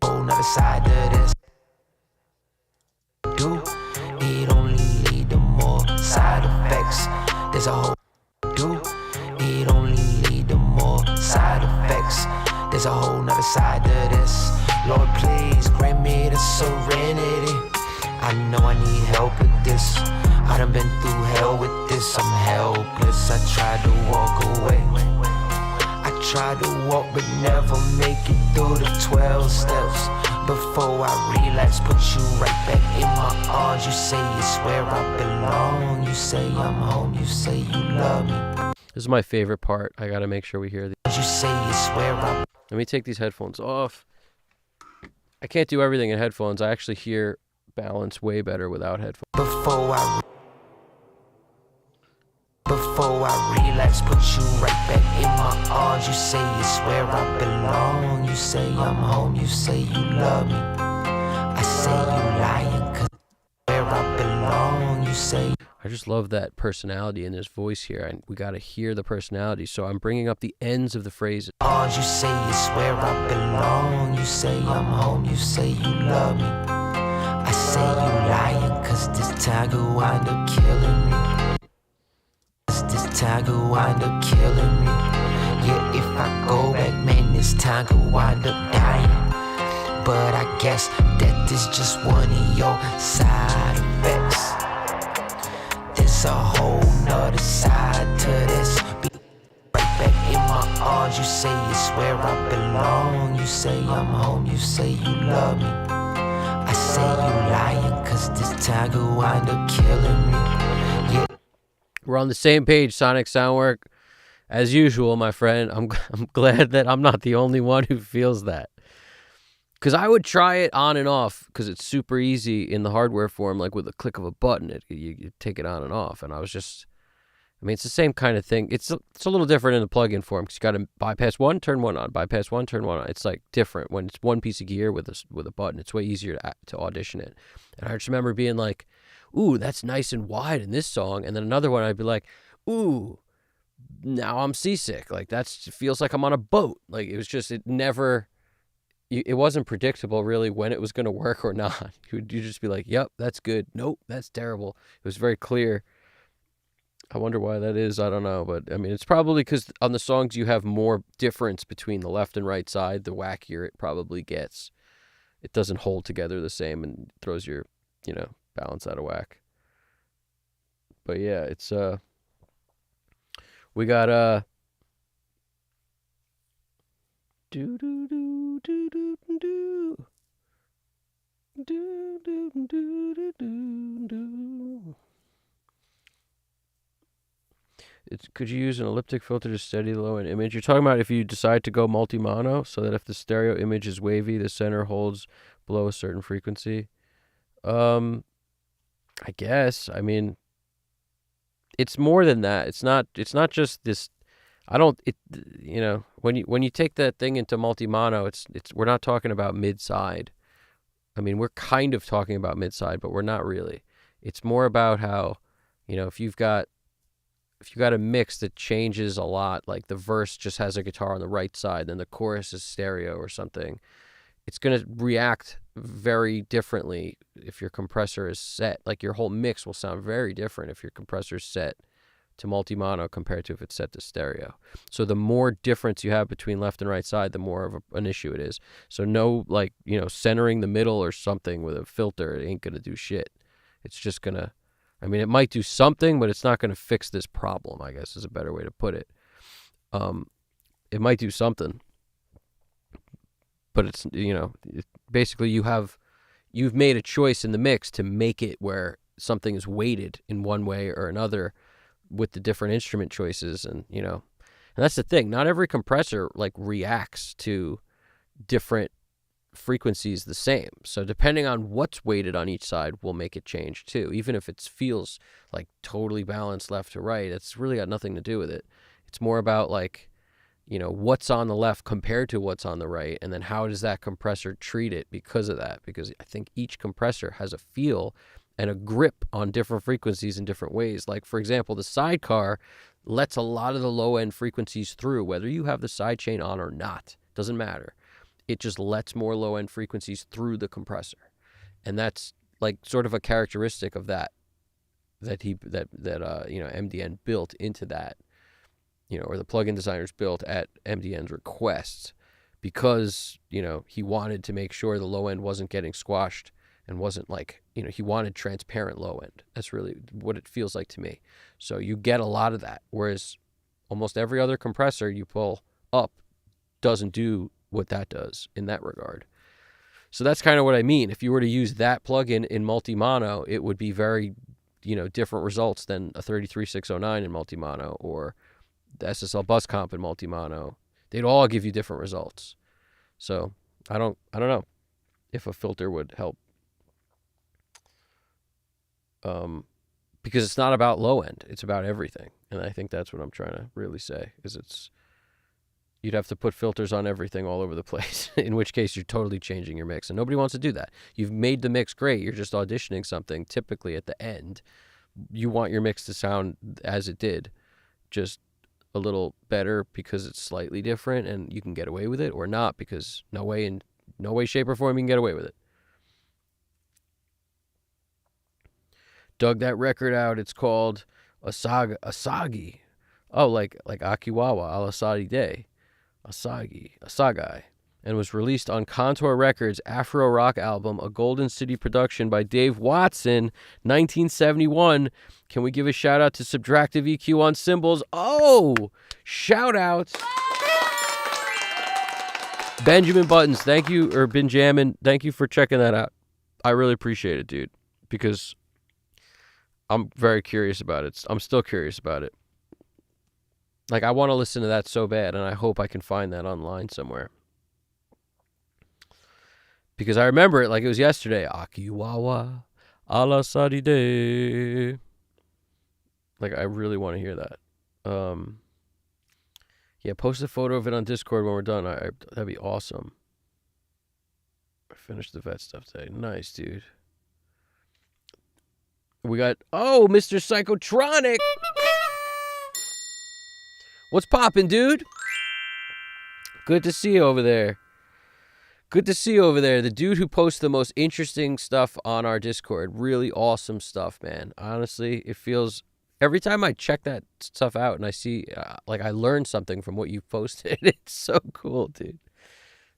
Whole nother side of this. Do it only lead to more side effects. There's a whole. Do it only lead to more side effects. There's a whole nother side of this. Lord, please grant me the serenity. I know I need help with this. I done been through hell with this. I'm helpless. I tried to walk away. I tried to walk but never make it through the 12 steps before I relapse. Put you right back in my arms. You say it's where I belong. You say I'm home. You say you love me. This is my favorite part. I gotta make sure we hear these. You say it's where I. Let me take these headphones off. I can't do everything in headphones. I actually hear balance way better without headphones. Before I relapse, put you right back in my arms. You say it's where I belong. You say I'm home. You say you love me. I say you lying 'cause where I belong. You say. I just love that personality in his voice here, and we gotta hear the personality. So I'm bringing up the ends of the phrases. You say it's where I belong. You say I'm home. You say you love me. I say you lying 'cause this time could wind up killing me. This time could wind up killing me. Yeah, if I go back, man, this time could wind up dying. But I guess that is just one of your side effects. There's a whole nother side to this. Be right back in my arms. songs. You say it's where I belong. You say I'm home, you say you love me. I say you lying, cause this tag will wind up killing me. Yeah. We're on the same page, Sonic Soundwork. As usual, my friend, I'm glad that I'm not the only one who feels that. Because I would try it on and off because it's super easy in the hardware form, like with a click of a button, you take it on and off. And I was just, I mean, it's the same kind of thing. It's a little different in the plug-in form because you got to bypass one, turn one on, bypass one, turn one on. It's like different when it's one piece of gear with a button. It's way easier to audition it. And I just remember being like, ooh, that's nice and wide in this song. And then another one, I'd be like, ooh, now I'm seasick. Like that feels like I'm on a boat. Like it was just, it wasn't predictable really when it was going to work or not. You'd just be like, yep, that's good. Nope, that's terrible. It was very clear. I wonder why that is. I don't know. But I mean, it's probably because on the songs you have more difference between the left and right side, the wackier it probably gets. It doesn't hold together the same and throws your, balance out of whack. But yeah, it's, we got, do do do do do do do do do do do. Could you use an elliptic filter to steady the low end image? You're talking about if you decide to go multi-mono, so that if the stereo image is wavy, the center holds below a certain frequency. I guess. I mean, it's more than that. It's not just this. When you take that thing into multi-mono, we're not talking about mid-side. I mean, we're kind of talking about mid-side, but we're not really. It's more about how, if you've got a mix that changes a lot, like the verse just has a guitar on the right side, then the chorus is stereo or something, it's going to react very differently if your compressor is set. Like your whole mix will sound very different if your compressor is set to multi-mono compared to if it's set to stereo. So the more difference you have between left and right side, the more of an issue it is. So no, centering the middle or something with a filter, it ain't going to do shit. It's just going to, it might do something, but it's not going to fix this problem, I guess is a better way to put it. It might do something, but it's, basically you've made a choice in the mix to make it where something is weighted in one way or another with the different instrument choices. And that's the thing. Not every compressor reacts to different frequencies the same. So depending on what's weighted on each side will make it change too. Even if it feels like totally balanced left to right, it's really got nothing to do with it. It's more about what's on the left compared to what's on the right, and then how does that compressor treat it because of that. Because I think each compressor has a feel and a grip on different frequencies in different ways. Like, for example, the sidecar lets a lot of the low-end frequencies through, whether you have the sidechain on or not. Doesn't matter. It just lets more low-end frequencies through the compressor. And that's sort of a characteristic of that MDN built into that, or the plugin designers built at MDN's request, because, he wanted to make sure the low end wasn't getting squashed and wasn't he wanted transparent low end. That's really what it feels like to me. So you get a lot of that, whereas almost every other compressor you pull up doesn't do what that does in that regard. So that's kind of what I mean. If you were to use that plugin in multi-mono, it would be very, different results than a 33609 in multi-mono or the SSL bus comp in multi-mono. They'd all give you different results. So I don't know if a filter would help. Because it's not about low end, it's about everything. And I think that's what I'm trying to really say, is you'd have to put filters on everything all over the place, in which case you're totally changing your mix. And nobody wants to do that. You've made the mix great. You're just auditioning something. Typically at the end, you want your mix to sound as it did, just a little better because it's slightly different and you can get away with it, or not because no way, shape, or form you can get away with it. Dug that record out. It's called Asagi. Oh, like Akiwawa, Alasadi Day. Asagai. And was released on Contour Records' Afro Rock album, a Golden City production by Dave Watson, 1971. Can we give a shout out to Subtractive EQ on cymbals? Oh, shout out Benjamin Buttons, thank you, or Benjamin, thank you for checking that out. I really appreciate it, dude, because I'm very curious about it. I'm still curious about it. Like, I want to listen to that so bad, and I hope I can find that online somewhere. Because I remember it like it was yesterday. Akiwawa, ala sadide. Like, I really want to hear that. Yeah, post a photo of it on Discord when we're done. That'd be awesome. I finished the vet stuff today. Nice, dude. We got, Mr. Psychotronic. What's poppin', dude? Good to see you over there. Good to see you over there. The dude who posts the most interesting stuff on our Discord. Really awesome stuff, man. Honestly, it feels... Every time I check that stuff out and I see... like, I learn something from what you posted. It's so cool, dude.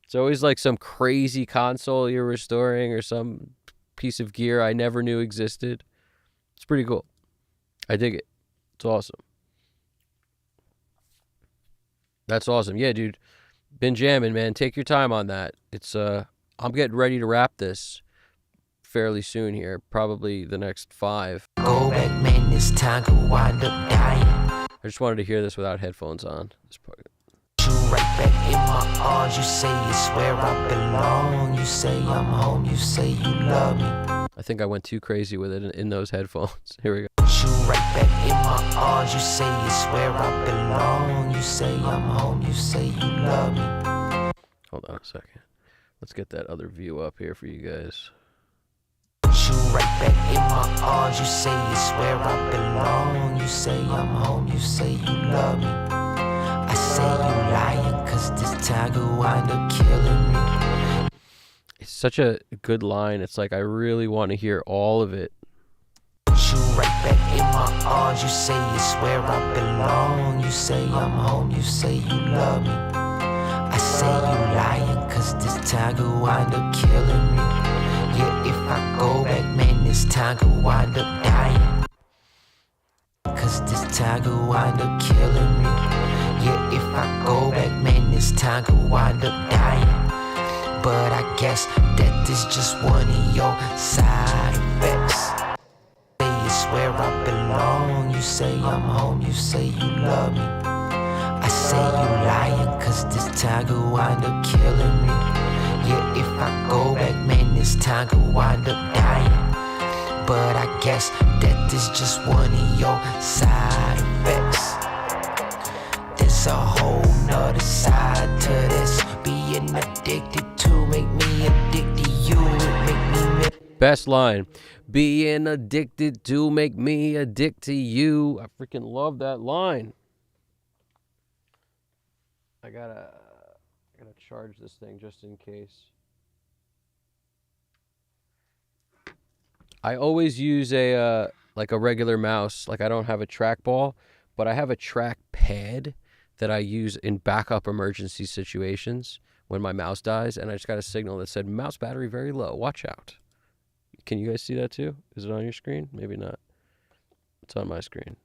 It's always like some crazy console you're restoring or some piece of gear I never knew existed. It's pretty cool. I dig it. It's awesome. That's awesome. Yeah, dude. Been jamming, man. Take your time on that. It's I'm getting ready to wrap this fairly soon here. Probably the next 5. Go back, man, this time could wind up dying. I just wanted to hear this without headphones on. You right back in my arms. You say it's where I belong. You say I'm home. You say you love me. I think I went too crazy with it in those headphones. Here we go. You right back in my arms. You say it's where I belong. You say I'm home. You say you love me. Hold on a second. Let's get that other view up here for you guys. You right back in my arms. You say it's where I belong. You say I'm home. You say you love me. I say you lying, cause this tiger wind up killing me. It's such a good line. It's like I really want to hear all of it. You right back in my arms. You say it's where I belong. You say I'm home. You say you love me. I say you lying, cause this tiger wind up killing me. Yeah, if I go back, man, this tiger wind up dying. Cause this tiger wind up killing me. Yeah, if I go back, man, this tiger wind up dying. But I guess that this just one of your side effects. It's where I belong. You say I'm home. You say you love me. I say you lying, cause this tiger wind up killing me. Yeah, if I go back, man, this tiger wind up dying. But I guess that this just one of your side effects. There's a whole nother side to this. Being addicted to make me addicted to you. Make me Best line. Being addicted to make me addict to you. I freaking love that line. I gotta charge this thing just in case. I always use a regular mouse. Like, I don't have a trackball, but I have a track pad that I use in backup emergency situations when my mouse dies, and I just got a signal that said mouse battery very low. Watch out. Can you guys see that too? Is it on your screen? Maybe not. It's on my screen.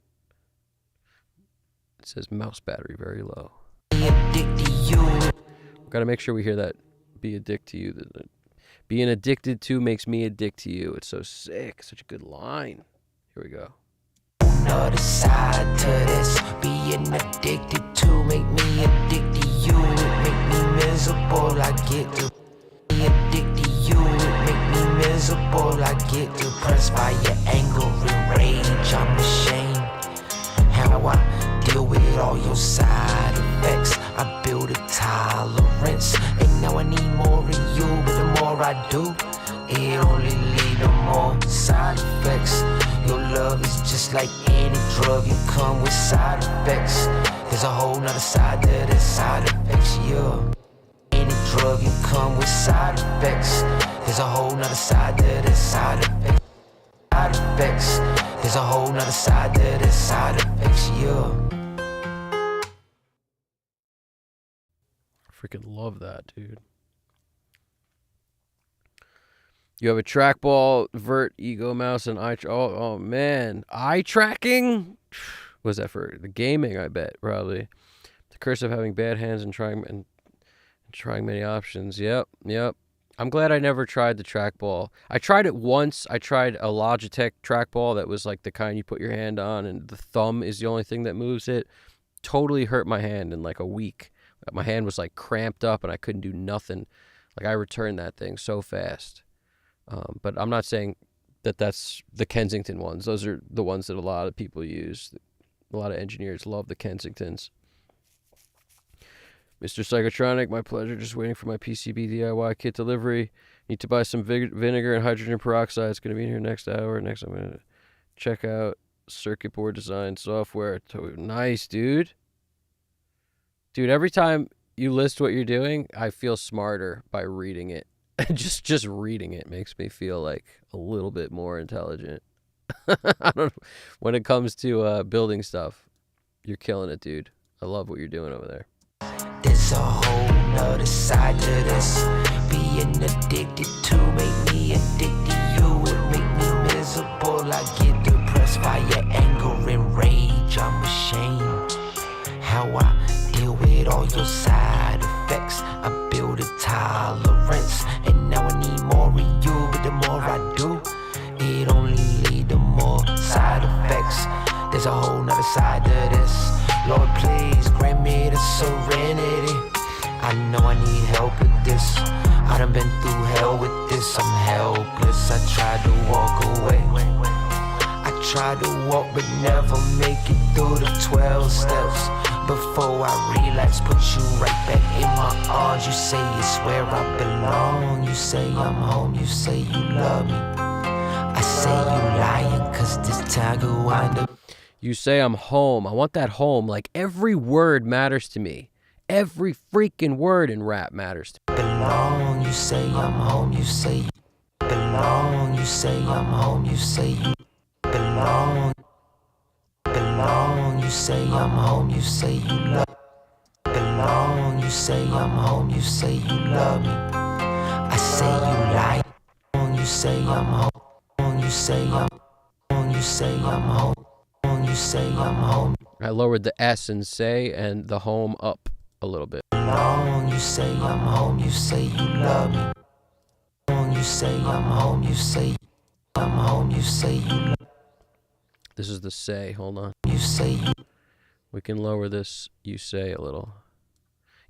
It says mouse battery very low. Got to make sure we hear that. Be a dick to you. Being addicted to makes me addict to you. It's so sick. Such a good line. Here we go. Another side to this. Being addicted to make me addict to you. Make me miserable. I get to be addicted to you. Make me miserable. I get depressed by your anger and rage. I'm ashamed how I deal with all your side effects. I build a tolerance, and now I need more of you. But the more I do, it only leads to more side effects. Your love is just like any drug, you come with side effects. There's a whole nother side to the side effects, yeah. Any drug, you come with side effects. There's a whole nother side to the side effects. Side effects. There's a whole nother side to the side effects, yeah. Freaking love that, dude. You have a trackball, vert, ego mouse, and eye. Oh man, eye tracking. Was that for the gaming? I bet probably. The curse of having bad hands and trying Trying many options. Yep. I'm glad I never tried the trackball. I tried it once. I tried a Logitech trackball that was like the kind you put your hand on, and the thumb is the only thing that moves it. Totally hurt my hand in like a week. My hand was like cramped up, and I couldn't do nothing. Like I returned that thing so fast. But I'm not saying that that's the Kensington ones. Those are the ones that a lot of people use. A lot of engineers love the Kensingtons. Mr. Psychotronic, my pleasure. Just waiting for my PCB DIY kit delivery. Need to buy some vinegar and hydrogen peroxide. It's going to be in here next hour. Next, I'm going to check out circuit board design software. Nice, dude. Dude, every time you list what you're doing, I feel smarter by reading it. just reading it makes me feel like a little bit more intelligent. I don't know. When it comes to building stuff, you're killing it, dude. I love what you're doing over there. There's a whole nother side to this. Being addicted to make me addicted to you. It make me miserable. I get depressed by your anger and rage. I'm ashamed how I deal with all your side effects. I build a tolerance, and now I need more of you. But the more I do, it only lead to more side effects. There's a whole nother side to this. Lord, please grant me the serenity. I know I need help with this. I done been through hell with this. I'm helpless. I tried to walk away. I tried to walk but never make it through the 12 steps. Before I relapse, put you right back in my arms. You say it's where I belong. You say I'm home. You say you love me. I say you lying, cause this time go wind up. You say I'm home. I want that home. Like every word matters to me. Every freaking word in rap matters to me. Belong, you say I'm home. You say you belong. You say I'm home. You say you belong. Belong, you say I'm home. You say you love. Belong, you say I'm home. You say you love me. I say you lie. You say I'm home. You say I'm home. You say I'm home. You say I'm home. I lowered the S in say and the home up a little bit. Long, you say I'm home. You say you love me. Long, you say I'm home. You say I'm home. You say you love. This is the say. Hold on. You say you. We can lower this you say a little.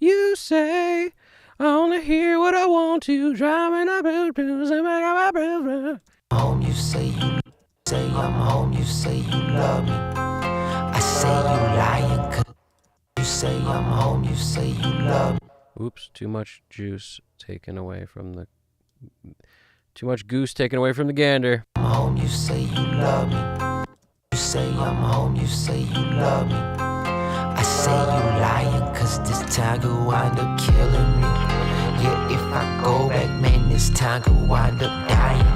You say I only hear what I want to. Driving up blues and make my blues. Home, you say you. Say I'm home. You say you love me. I say you lying, cause you say I'm home. You say you love me. Oops, too much juice taken away from the. Too much goose taken away from the gander. I'm home. You say you love me. You say I'm home. You say you love me. I say you lying, cause this time could wind up killing me. Yeah, if I go back, man, this time could wind up dying.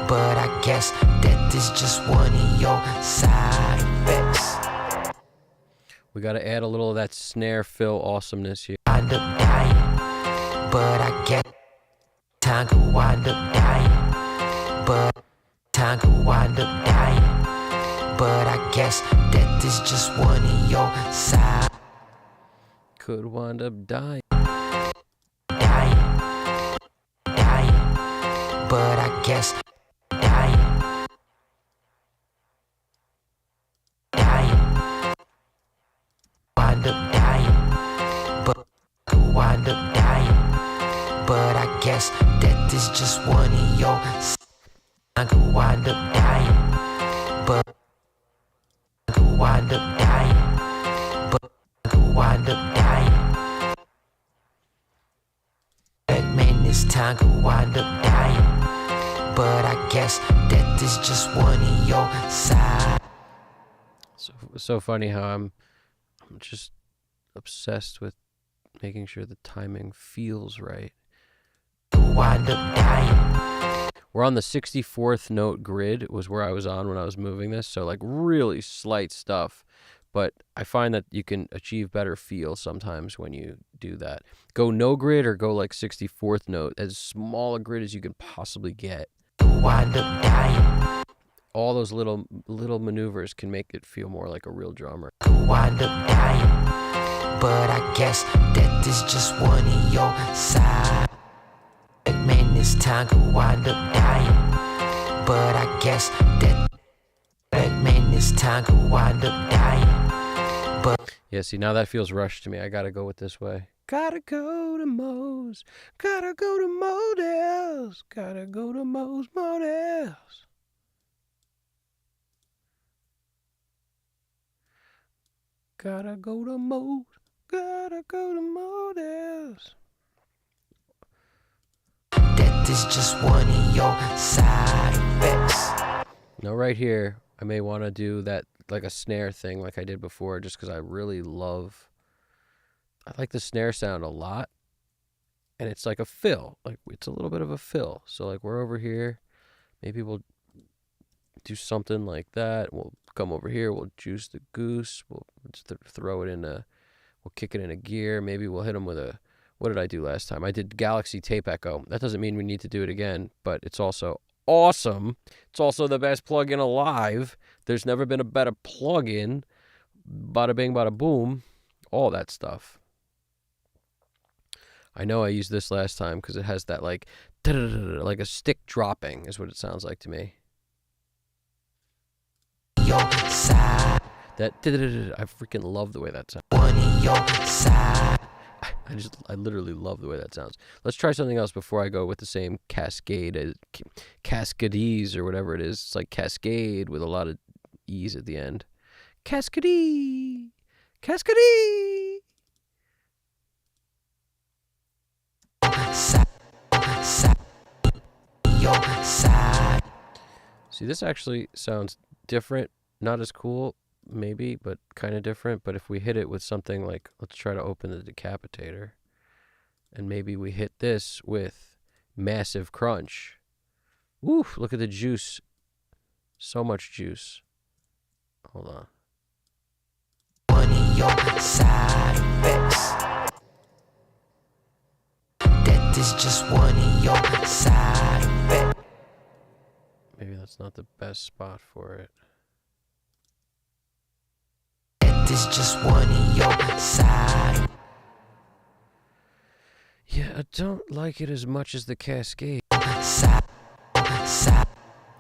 But I guess that this just one of your side effects. We gotta add a little of that snare fill awesomeness here. Wind up dying. But I guess time could wind up dying. But time could wind up dying. But I guess that this just one of your side. Could wind up dying. Dying. Dying. But I guess dying. Dying. Wind up dying. But could wind up dying. But I guess that this just one of your side. I could wind up dying. But could wind up dying, but could wind up dying. That man, this time could wind up dying, but I guess that this just one of your side. So funny how I'm just obsessed with making sure the timing feels right. Could wind up dying. We're on the 64th note grid was where I was on when I was moving this. So like really slight stuff, but I find that you can achieve better feel sometimes when you do that. Go no grid or go like 64th note, as small a grid as you can possibly get. Wind up dying. All those little maneuvers can make it feel more like a real drummer. Wind up dying, But I guess that this just one of your side. Man, this time could wind up dying. But I guess that man, this time could wind up dying. But yeah, see, now that feels rushed to me. I gotta go with this way. Gotta go to Moe's. Gotta go to Models. Gotta go to Moe's Models. Gotta go to Moe's. Gotta go to Models. That is just one of your side effects. Now, right here, I may want to do that like a snare thing like I did before, just because I really love. I like the snare sound a lot. And it's like a fill. Like, it's a little bit of a fill. So, like, we're over here. Maybe we'll do something like that. We'll come over here. We'll juice the goose. We'll just throw it in a. We'll kick it in a gear. Maybe we'll hit them with a. What did I do last time? I did Galaxy Tape Echo. That doesn't mean we need to do it again, but it's also awesome. It's also the best plugin alive. There's never been a better plugin. Bada bing, bada boom. All that stuff. I know I used this last time because it has that like a stick dropping is what it sounds like to me. Your side. That I freaking love the way that sounds. One of your side. I literally love the way that sounds. Let's try something else before I go with the same cascade, cascades or whatever it is. It's like cascade with a lot of E's at the end. Cascade, cascade. Your side. See, this actually sounds different. Not as cool, maybe, but kind of different. But if we hit it with something like, let's try to open the decapitator. And maybe we hit this with massive crunch. Oof, look at the juice. So much juice. Hold on. One of your side effects. That is just one of your side effects. Maybe that's not the best spot for it. That is just one of your side. Yeah, I don't like it as much as the Cascade. Side. Side.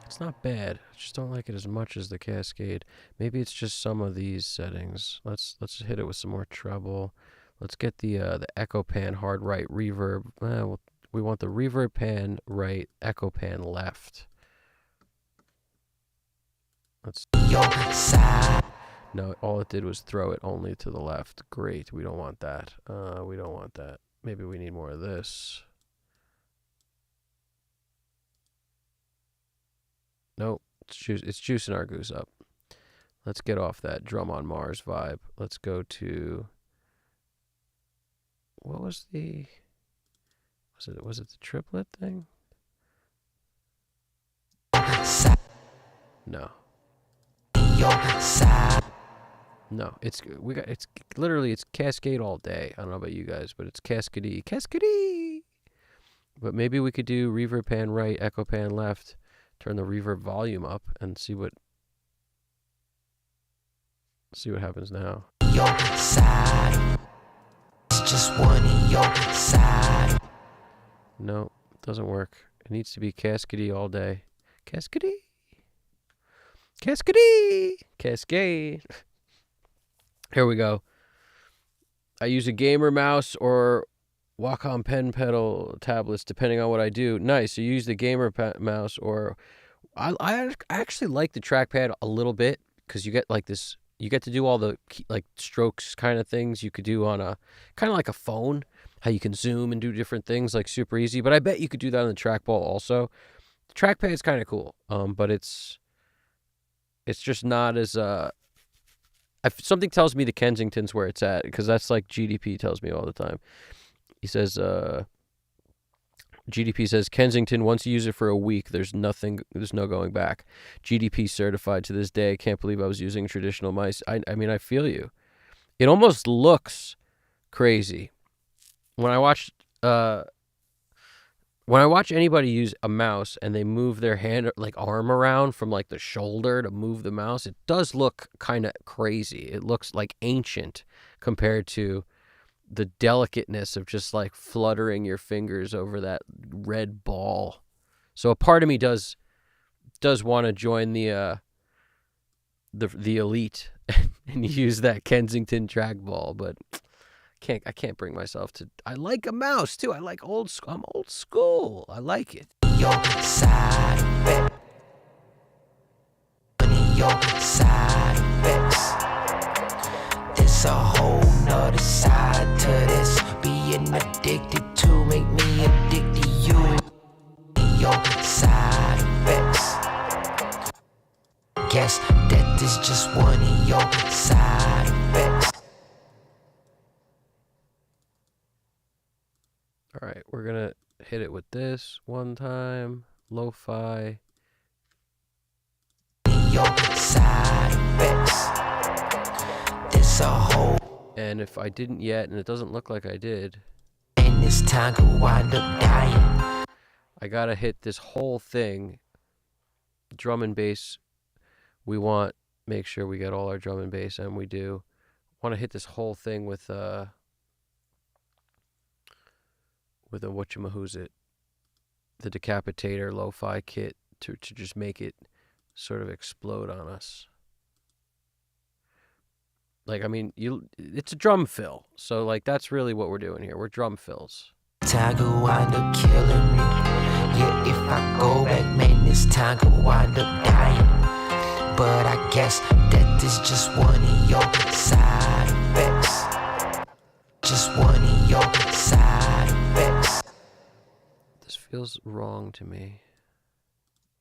It's not bad. I just don't like it as much as the Cascade. Maybe it's just some of these settings. Let's hit it with some more treble. Let's get the echo pan hard right reverb. We want the reverb pan right, echo pan left. Let's. Your side. No, all it did was throw it only to the left. Great. We don't want that. We don't want that. Maybe we need more of this. Nope. It's juicing our goose up. Let's get off that Drum on Mars vibe. Let's go to. What was the. Was it the triplet thing? Side. No. Your side. No, it's literally it's Cascade all day. I don't know about you guys, but it's Cascade. But maybe we could do reverb pan right, echo pan left, turn the reverb volume up, and see what happens now. Your side. It's just one of your side. No, doesn't work. It needs to be Cascade all day. Cascade. Cascade. Here we go. I use a gamer mouse or Wacom pen pedal tablets, depending on what I do. Nice. You use the gamer mouse, or I actually like the trackpad a little bit because you get like this. You get to do all the like strokes kind of things you could do on a kind of like a phone. How you can zoom and do different things like super easy. But I bet you could do that on the trackball also. The trackpad is kind of cool. But it's just not as something tells me the Kensington's where it's at, because that's like GDP tells me all the time. He says GDP says Kensington, once you use it for a week, there's no going back. GDP certified to this day. I can't believe I was using traditional mice. I mean, I feel you. It almost looks crazy when I watch anybody use a mouse and they move their hand, like arm around from like the shoulder to move the mouse. It does look kind of crazy. It looks like ancient compared to the delicateness of just like fluttering your fingers over that red ball. So a part of me does want to join the elite and use that Kensington trackball, but I can't bring myself to. I like a mouse too. I like old school. I'm old school. I like it. Your side effects. Your side effects. There's a whole nother side to this. Being addicted to make me addicted to you. Your side effects. Guess that is just one of your side effects. All right, we're gonna hit it with this one time. Lo-fi. Your side effects. There's a whole. And if I didn't yet, and it doesn't look like I did, and this time could wind up dying. I gotta hit this whole thing. Drum and bass. We want make sure we get all our drum and bass, and we do. Want to hit this whole thing with a whatchamahoosit, the Decapitator lo-fi kit to just make it sort of explode on us. Like, I mean, it's a drum fill, so like that's really what we're doing here. We're drum fills. Time could wind up killing me. Yeah, if I go back, man, this time could wind up dying. But I guess that is just one of your side effects. Just one of your side effects. This feels wrong to me.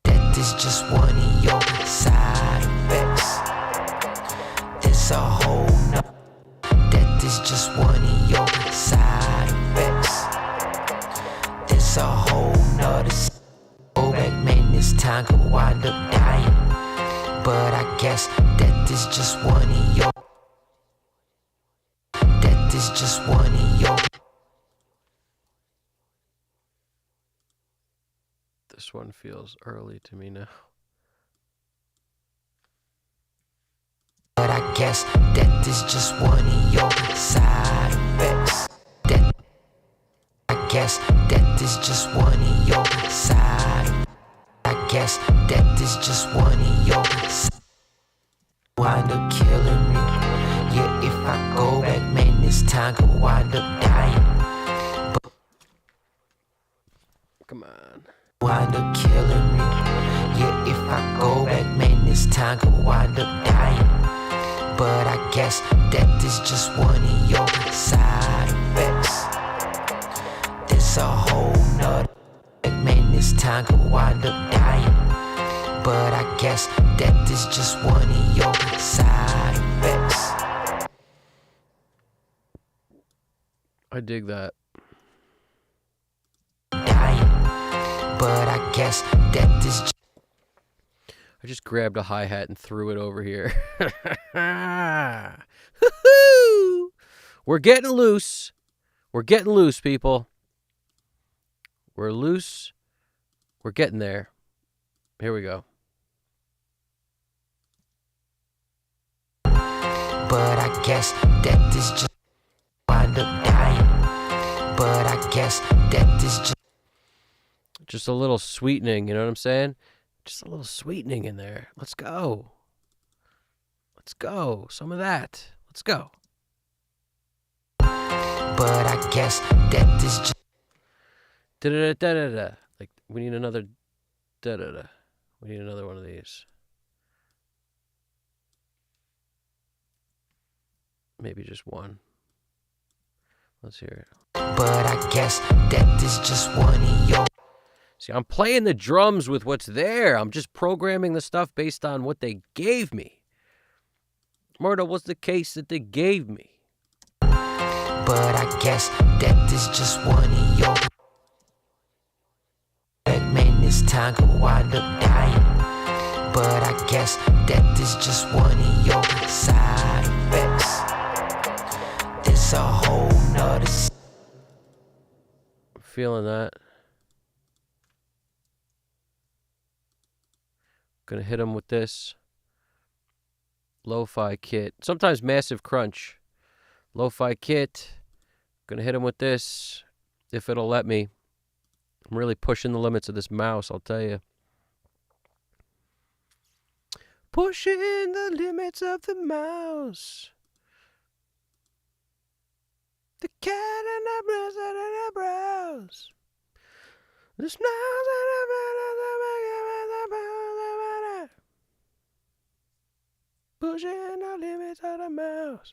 That is just one of your side effects. There's a whole nother. That is just one of your side effects. There's a whole nother. Go back, man, this time could wind up dying. But I guess that is just one of your. That is just one of your. This one feels early to me now. But I guess that is just one of your side effects. That I guess that is just one of your side. I guess that is just one of your side. Wind up killing me. Yeah, if I go back, man, this time could wind up dying. But Come on. wind up killing me. Yeah, if I go back, man, this time could wind up dying. But I guess that is just one of your side effects. There's a whole nother. Man, this time could wind up dying. But I guess that is just one of your side effects. I dig that. Dying. But I guess that is just. I just grabbed a hi-hat and threw it over here. We're getting loose. We're getting loose, people. We're loose. We're getting there. Here we go. But I guess that is just wind up dying. But I guess that is just a little sweetening, you know what I'm saying? Just a little sweetening in there. Let's go. Let's go. Some of that. Let's go. But I guess that is just Da-da-da-da-da-da. Like, we need another da-da-da. We need another one of these. Maybe just one. Let's hear it. But I guess that is just one of your. See, I'm playing the drums with what's there. I'm just programming the stuff based on what they gave me. Murder was the case that they gave me. But I guess that is just one of your. Man, this time could wind up dying. But I guess that is just one of your side effects. There's a whole nother. I'm feeling that. Gonna hit him with this lo-fi kit. Sometimes massive crunch. Lo-fi kit. Gonna hit him with this, if it'll let me. I'm really pushing the limits of this mouse, I'll tell you. Pushing the limits of the mouse. The cat and the mouse and the brows. The smells and the pushing the limits of the mouse.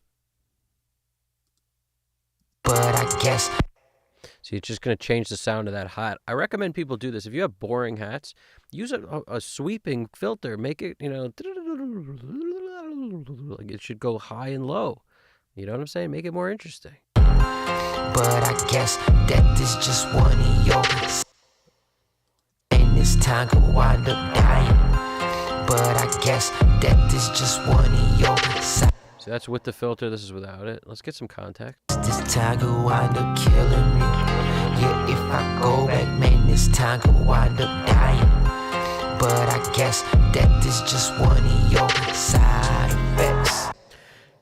But I guess. See, it's just going to change the sound of that hat. I recommend people do this. If you have boring hats, use a sweeping filter. Make it, like it should go high and low. You know what I'm saying? Make it more interesting. But I guess that is just one of your. And this time could wind up dying. But I guess that is just one of your. So that's with the filter. This is without it. Let's get some context. This time could wind up killing me. Yeah, if I go back, man, this time could wind up dying. But I guess that is just one of your side effects.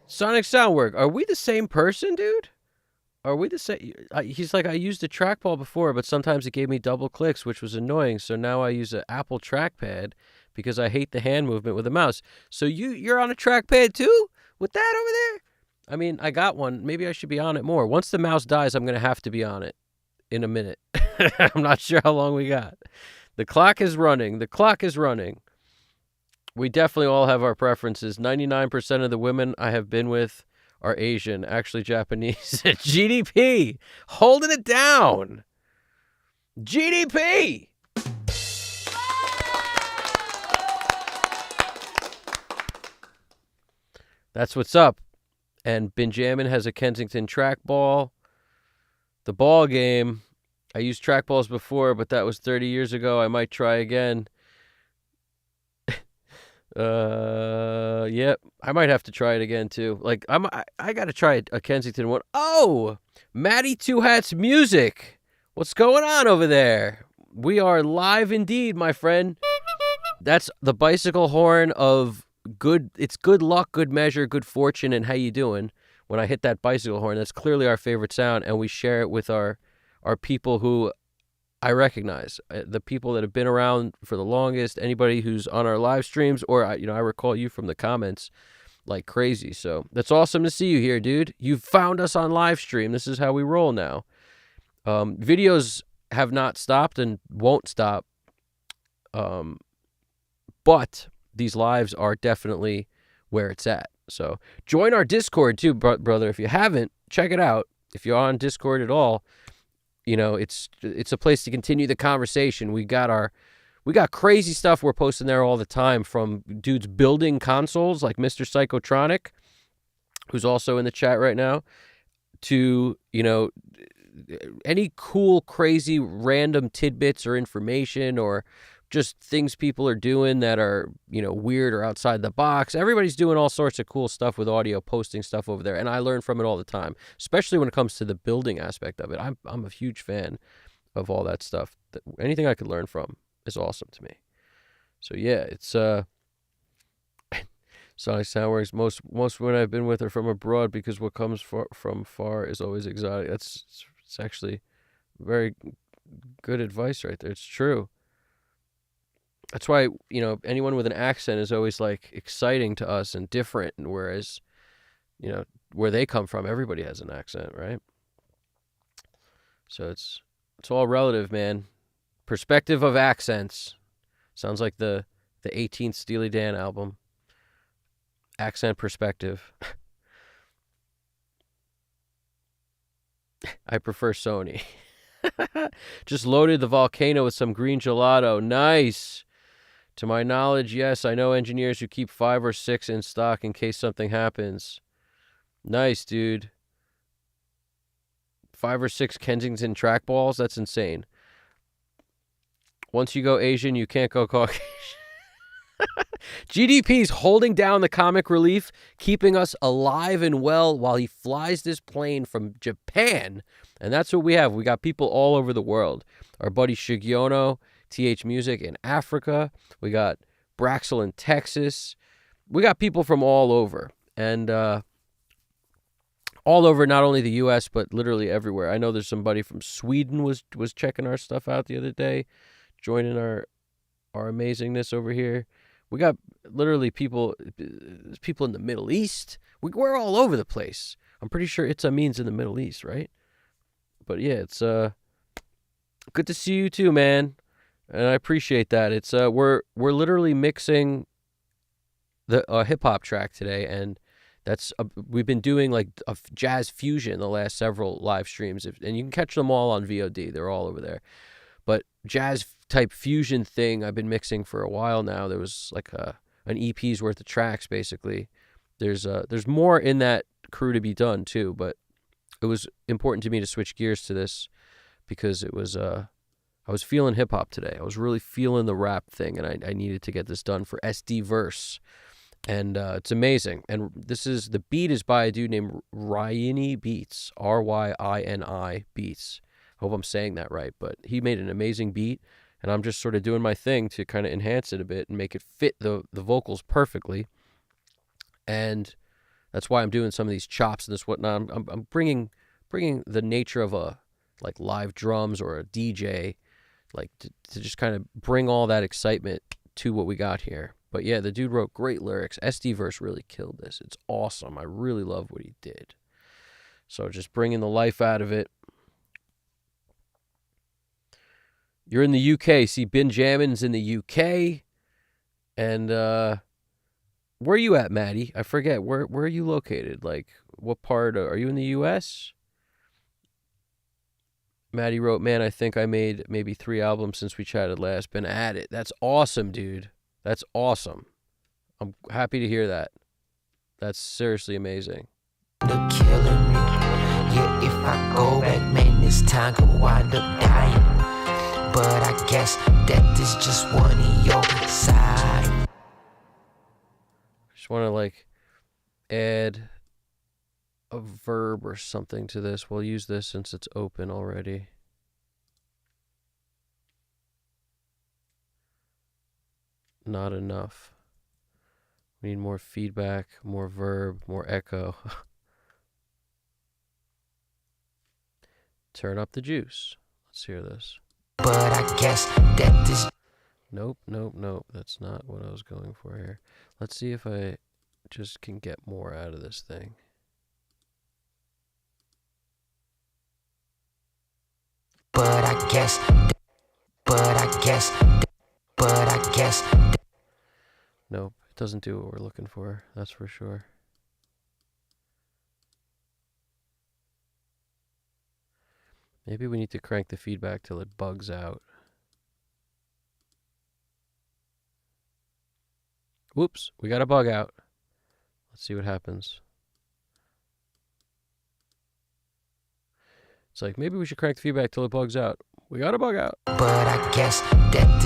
Sonic Soundwork. Are we the same person, dude? Are we the same? He's like, I used a trackball before, but sometimes it gave me double clicks, which was annoying. So now I use an Apple trackpad because I hate the hand movement with a mouse. So you're on a trackpad too? With that over there? I mean, I got one. Maybe I should be on it more. Once the mouse dies, I'm going to have to be on it in a minute. I'm not sure how long we got. The clock is running. The clock is running. We definitely all have our preferences. 99% of the women I have been with are Asian, actually Japanese. GDP, holding it down. GDP. That's what's up. And Benjamin has a Kensington trackball. The ball game. I used trackballs before, but that was 30 years ago. I might try again. Yep. I might have to try it again too. Like I got to try a Kensington one. Oh, Matty Two Hats Music. What's going on over there? We are live indeed, my friend. That's the bicycle horn of good. It's good luck, good measure, good fortune, and how you doing? When I hit that bicycle horn, that's clearly our favorite sound, and we share it with our people who I recognize, the people that have been around for the longest, anybody who's on our live streams, or I recall you from the comments like crazy. So that's awesome to see you here, dude. You've found us on live stream. This is how we roll now. Videos have not stopped and won't stop. But these lives are definitely where it's at. So join our Discord too, brother. If you haven't, check it out. If you're on Discord at all, it's a place to continue the conversation. We got crazy stuff we're posting there all the time, from dudes building consoles like Mr. Psychotronic, who's also in the chat right now, to, any cool, crazy, random tidbits or information, or just things people are doing that are, weird or outside the box. Everybody's doing all sorts of cool stuff with audio, posting stuff over there, and I learn from it all the time, especially when it comes to the building aspect of it. I'm a huge fan of all that stuff. Anything I could learn from is awesome to me. So yeah, it's Sonic Soundworks. Most women I've been with are from abroad because what comes from far is always exotic. It's actually very good advice right there. It's true. That's why, anyone with an accent is always like exciting to us and different. And whereas, where they come from, everybody has an accent, right? So it's all relative, man. Perspective of accents. Sounds like the 18th Steely Dan album. Accent perspective. I prefer Sony. Just loaded the volcano with some green gelato. Nice. To my knowledge, yes, I know engineers who keep 5 or 6 in stock in case something happens. Nice, dude. 5 or 6 Kensington trackballs? That's insane. Once you go Asian, you can't go Caucasian. GDP's holding down the comic relief, keeping us alive and well while he flies this plane from Japan. And that's what we have. We got people all over the world. Our buddy Shigiono, TH Music in Africa. We got Braxel in Texas. We got people from all over. And all over, not only the U.S., but literally everywhere. I know there's somebody from Sweden was checking our stuff out the other day, joining our amazingness over here. We got literally people in the Middle East. We're all over the place. I'm pretty sure It's a means in the Middle East, right? But yeah, it's good to see you too, man, and I appreciate that. It's we're literally mixing the hip hop track today, and that's we've been doing like a jazz fusion the last several live streams, and you can catch them all on VOD. They're all over there. But jazz type fusion thing I've been mixing for a while now. There was like an EP's worth of tracks basically. There's more in that crew to be done too, but it was important to me to switch gears to this because it was I was feeling hip hop today. I was really feeling the rap thing, and I needed to get this done for SD Verse. And it's amazing. And the beat is by a dude named Ryini Beats, Ryini Beats. Hope I'm saying that right, but he made an amazing beat, and I'm just sort of doing my thing to kind of enhance it a bit and make it fit the vocals perfectly. And that's why I'm doing some of these chops and this whatnot. I'm bringing the nature of a like live drums or a DJ, like to just kind of bring all that excitement to what we got here. But yeah, the dude wrote great lyrics. SD Verse really killed this. It's awesome. I really love what he did. So just bringing the life out of it. You're in the UK. See, Bin Jammin's in the UK. And where are you at, Maddie? I forget. Where are you located? Like, what part? Are you in the US? Maddie wrote, man, I think I made maybe 3 albums since we chatted last. Been at it. That's awesome, dude. That's awesome. I'm happy to hear that. That's seriously amazing. They're killing me. Yeah, if I go back, man, this time could wind up dying. But I guess that is just one of your side. Just want to like add a verb or something to this. We'll use this since it's open already. Not enough. We need more feedback, more verb, more echo. Turn up the juice. Let's hear this. But I guess that is... Nope. That's not what I was going for here. Let's see if I just can get more out of this thing. But I guess... Nope, it doesn't do what we're looking for, that's for sure. Maybe we need to crank the feedback till it bugs out. Whoops, we got a bug out. Let's see what happens. It's like, maybe we should crank the feedback till it bugs out. We got a bug out. But I guess that...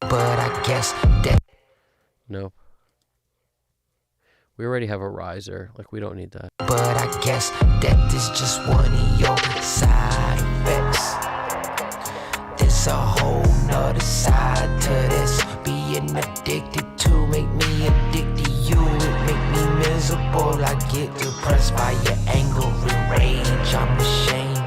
But I guess that... Nope. We already have a riser. Like, we don't need that. But I guess that is just one of your side effects. There's a whole nother side to this. Being addicted to make me addicted to you. It make me miserable. I get depressed by your anger and rage. I'm ashamed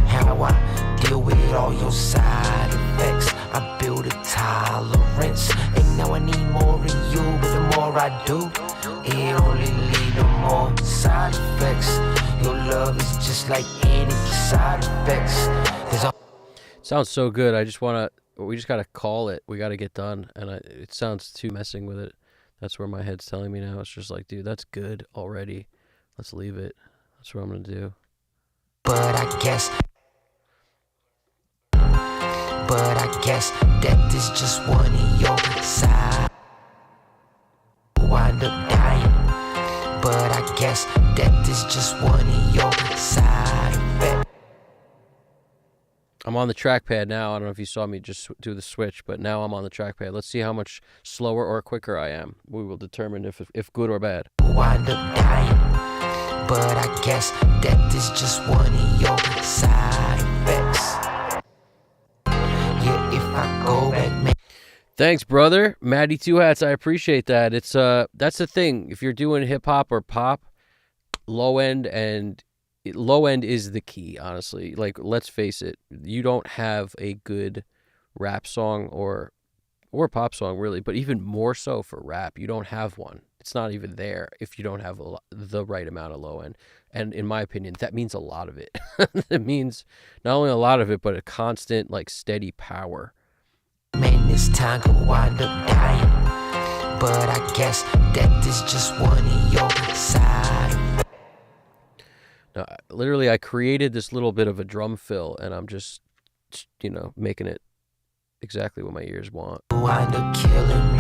how I deal with all your side effects. I build a tolerance, and now I need more of you. But the more I do, it only leads to more side effects. Your love is just like any side effects. Sounds so good. We just gotta call it. We gotta get done. And it sounds too messing with it. That's where my head's telling me now. It's just like, dude, that's good already. Let's leave it. That's what I'm gonna do. But I guess that is just one of your side. Wind up dying. But I guess that is just one of your side effects. I'm on the trackpad now. I don't know if you saw me just do the switch, but now I'm on the trackpad. Let's see how much slower or quicker I am. We will determine if good or bad. Wind up dying. But I guess that is just one of your side effects. Yeah, if I go back, man. Thanks, brother. Matty Two Hats, I appreciate that. It's that's the thing. If you're doing hip hop or pop, low end is the key, honestly. Like, let's face it, you don't have a good rap song or pop song, really, but even more so for rap, you don't have one. It's not even there if you don't have the right amount of low end. And in my opinion, that means a lot of it. It means not only a lot of it, but a constant, like, steady power. Man, this time could wind up dying, but I guess that is just one of your side. Now, literally, I created this little bit of a drum fill, and I'm just, making it exactly what my ears want. Wind up killing me.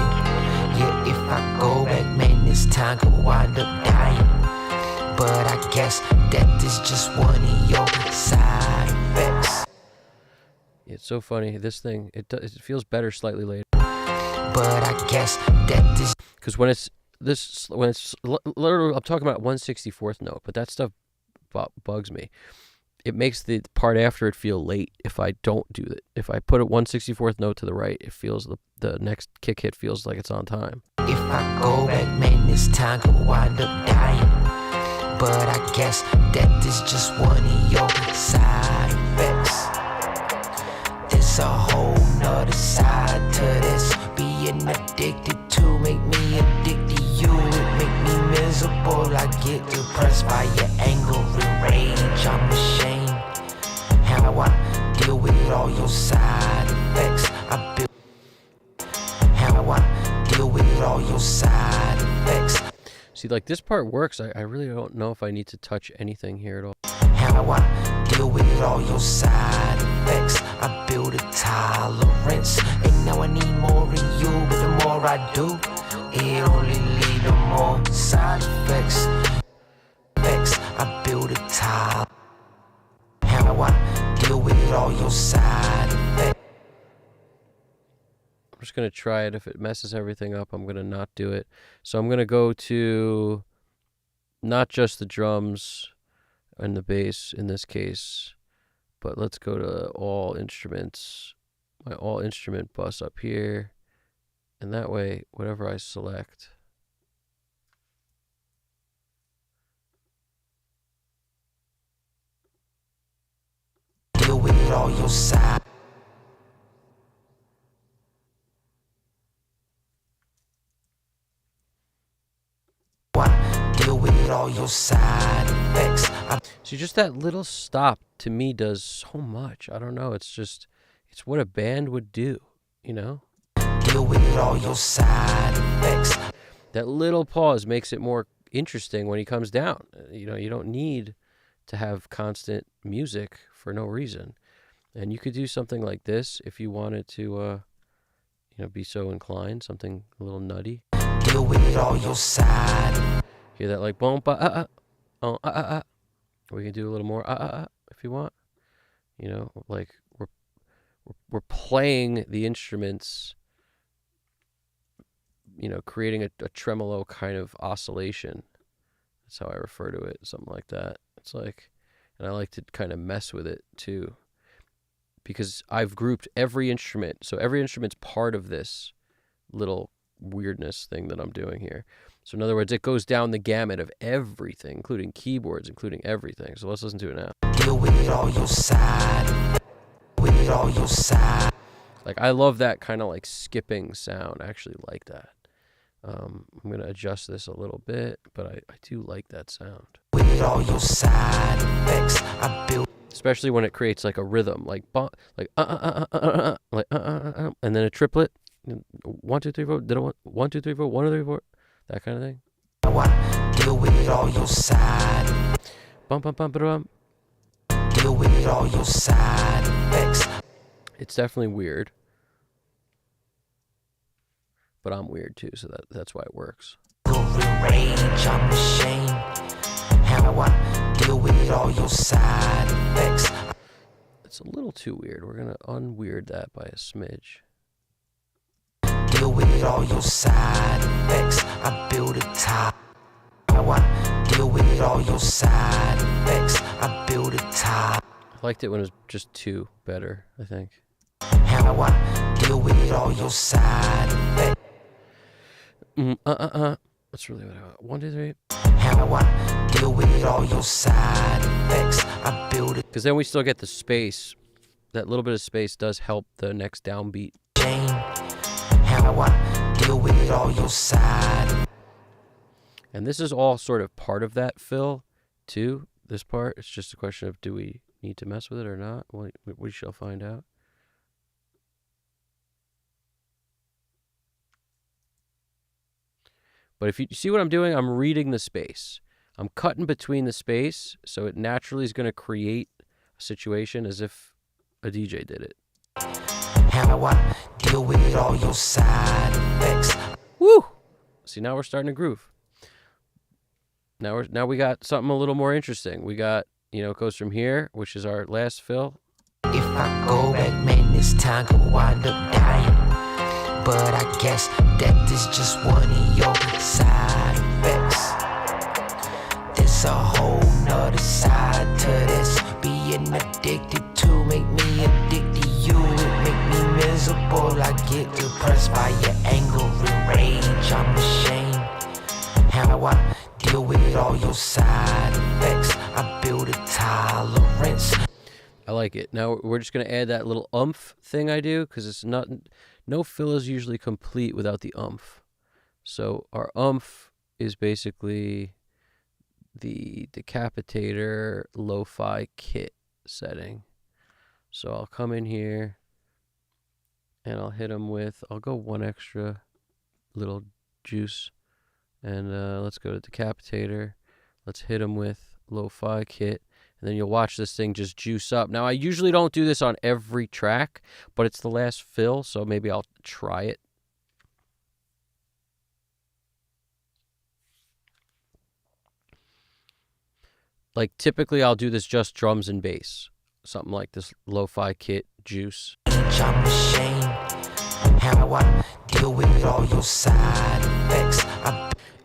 Yeah, if I go back, man, this time could wind up dying, but I guess that is just one of your side effects. It's so funny. This thing, it feels better slightly later. But I guess that is because when it's literally, I'm talking about 1/64th note, but that stuff bugs me. It makes the part after it feel late if I don't do it. If I put a 1/64th note to the right, it feels the next kick hit feels like it's on time. If I go back, man, this time could wind up dying, but I guess that is just one of your side effects. There's a whole nother side to this. Being addicted to make me addicted to you. It make me miserable. I get depressed by your anger and rage. I'm ashamed how I deal with all your side effects. How I deal with all your side effects. See, like, this part works. I really don't know if I need to touch anything here at all. How I deal with all your side effects. I build a tolerance, and now I need more of you. But the more I do, it only leads to more side effects. I build a tolerance. How I deal with all your side effects. I'm just going to try it. If it messes everything up, I'm going to not do it. So I'm going to go to not just the drums and the bass in this case, but let's go to all instruments, my all instrument bus up here, and that way, whatever I select, deal with all your side. Deal with all your side effects. So just that little stop to me does so much. I don't know. It's what a band would do, Deal with all your side effects. That little pause makes it more interesting when he comes down. You don't need to have constant music for no reason. And you could do something like this if you wanted to, be so inclined, something a little nutty. Deal with all your side. Hear that, like, boom, we can do a little more if you want. Like we're playing the instruments, creating a tremolo kind of oscillation. That's how I refer to it, something like that. It's like, and I like to kind of mess with it too, because I've grouped every instrument. So every instrument's part of this little weirdness thing that I'm doing here. So in other words, it goes down the gamut of everything, including keyboards, including everything. So let's listen to it now. Deal with all your side. With all your side. Like, I love that kind of like skipping sound. I actually like that. I'm going to adjust this a little bit, but I do like that sound. With all your side effects, I build. Especially when it creates like a rhythm, like and then a triplet. 1, 2, 3, 4. Did I want 1, 2, 3, 4? 1, 2, 3, 4. That kind of thing. How I deal with all your side. Bum bum bum bum. Deal with all your side effects. It's definitely weird, but I'm weird too, so that's why it works. Rage, I'm ashamed. How I deal with all your side effects. It's a little too weird. We're gonna unweird that by a smidge. Deal with all your side effects. I build a top. How I deal with all your side effects. I build a top. I liked it when it was just 2 better, I think. How How I deal with all your side effects. That's really what I want. 1, 2, 3. How I deal with all your side effects. I build it. Because then we still get the space. That little bit of space does help the next downbeat. How I deal with all your side. And this is all sort of part of that fill, too. This part, it's just a question of do we need to mess with it or not? We shall find out. But if you see what I'm doing, I'm reading the space. I'm cutting between the space, so it naturally is going to create a situation as if a DJ did it. How I deal with all your side effects. Woo! See, now we're starting to groove. Now we got something a little more interesting. We got, it goes from here, which is our last fill. If I go back, man, this time could wind up dying. But I guess death is just one of your side effects. There's a whole nother side to this. Being addicted to make me addicted to you. It make me miserable. I get depressed by your anger and rage. I'm ashamed how I deal with all your side effects. I build a tolerance. I like it. Now we're just going to add that little umph thing I do, because it's not, no fill is usually complete without the umph. So our umph is basically the decapitator lo-fi kit setting. So I'll come in here and I'll hit them with, I'll go one extra little juice, and let's go to decapitator. Let's hit them with lo-fi kit. And then you'll watch this thing just juice up. Now, I usually don't do this on every track, but it's the last fill, so maybe I'll try it. Like, typically, I'll do this just drums and bass. Something like this lo-fi kit juice. I'm ashamed how I deal with all your side effects.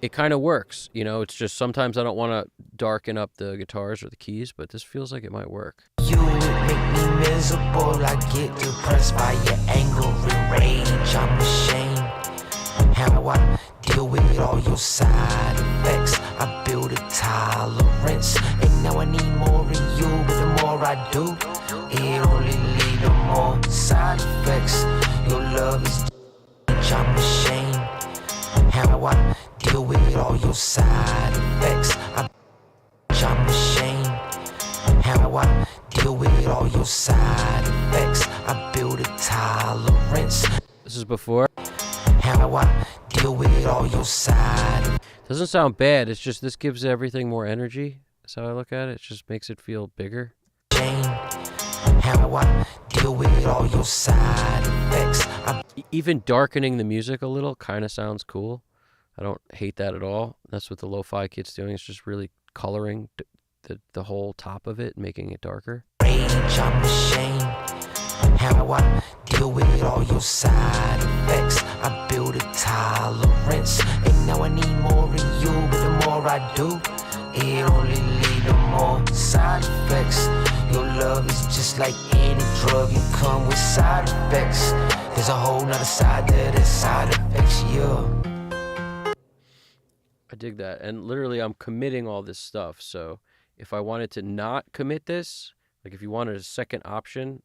It kind of works, it's just sometimes I don't want to darken up the guitars or the keys, but this feels like it might work. You make me miserable. I get depressed by your anger and rage. I'm ashamed how I deal with all your side effects. I build a tolerance, and now I need more of you. But the more I do, it only leads to more side effects. Your love is I'm ashamed how I deal with all your side effects. I'm ashamed how I deal with all your side effects. I build a tolerance. This is before. How I deal with all your side. Doesn't sound bad. It's just this gives everything more energy. That's how I look at it. It just makes it feel bigger. How I deal with all your side effects. Even darkening the music a little kind of sounds cool. I don't hate that at all. That's what the lo-fi kit's doing. It's just really coloring the whole top of it, making it darker. Rage, I'm ashamed how I deal with all your side effects. I build a tolerance, and now I need more of you. But the more I do, it only leads to more side effects. Your love is just like any drug, you come with side effects. There's a whole nother side to the side effects, yeah. I dig that. And literally, I'm committing all this stuff. So if I wanted to not commit this, like if you wanted a second option,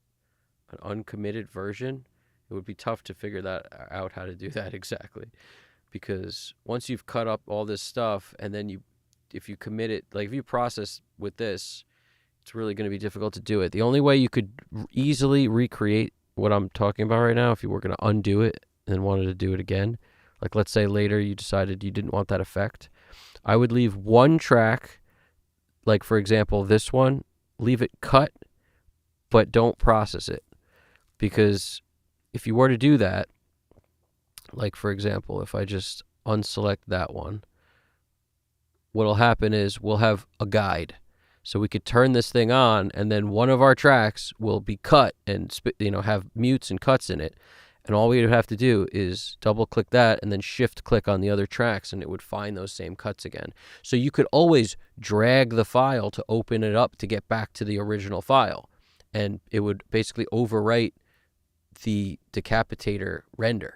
an uncommitted version, it would be tough to figure that out, how to do that exactly. Because once you've cut up all this stuff, and then if you commit it, like if you process with this, it's really going to be difficult to do it. The only way you could easily recreate what I'm talking about right now, if you were going to undo it and wanted to do it again, like let's say later you decided you didn't want that effect, I would leave one track, like for example this one, leave it cut, but don't process it. Because if you were to do that, like for example, if I just unselect that one, what'll happen is we'll have a guide. So we could turn this thing on, and then one of our tracks will be cut and have mutes and cuts in it. And all we would have to do is double click that and then shift click on the other tracks, and it would find those same cuts again. So you could always drag the file to open it up to get back to the original file. And it would basically overwrite the decapitator render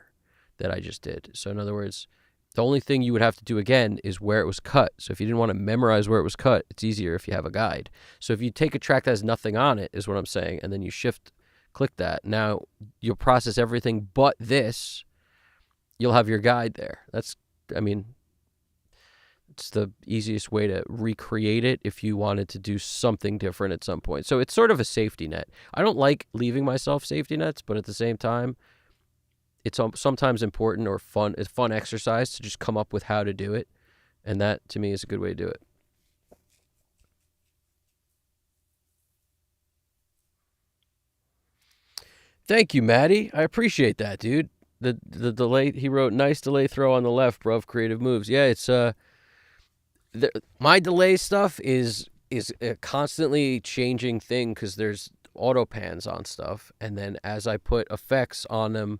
that I just did. So in other words, the only thing you would have to do again is where it was cut. So if you didn't want to memorize where it was cut, it's easier if you have a guide. So if you take a track that has nothing on it, is what I'm saying, and then you click that, now you'll process everything but this. You'll have your guide there. It's the easiest way to recreate it if you wanted to do something different at some point. So it's sort of a safety net. I don't like leaving myself safety nets, but at the same time, it's sometimes important or fun. It's fun exercise to just come up with how to do it. And that, to me, is a good way to do it. Thank you, Maddie. I appreciate that, dude. The delay, he wrote, nice delay throw on the left, bruv, creative moves. Yeah, it's my delay stuff is a constantly changing thing because there's auto pans on stuff. And then as I put effects on them,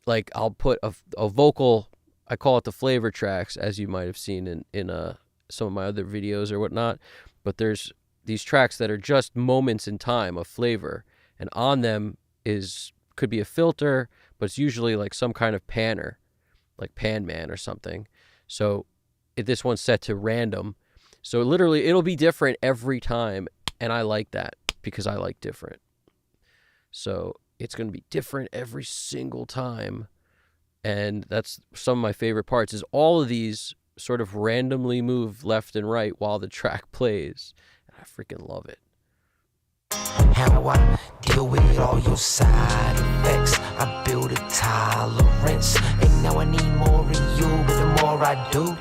like I'll put a vocal, I call it the flavor tracks, as you might have seen in some of my other videos or whatnot. But there's these tracks that are just moments in time of flavor, and on them could be a filter, but it's usually like some kind of panner, like Pan Man or something. So this one's set to random. So literally it'll be different every time, and I like that because I like different. So it's going to be different every single time. And that's some of my favorite parts, is all of these sort of randomly move left and right while the track plays. And I freaking love it. How I deal with all your side effects. I build a tolerance, and now I need more of you. But the more I do,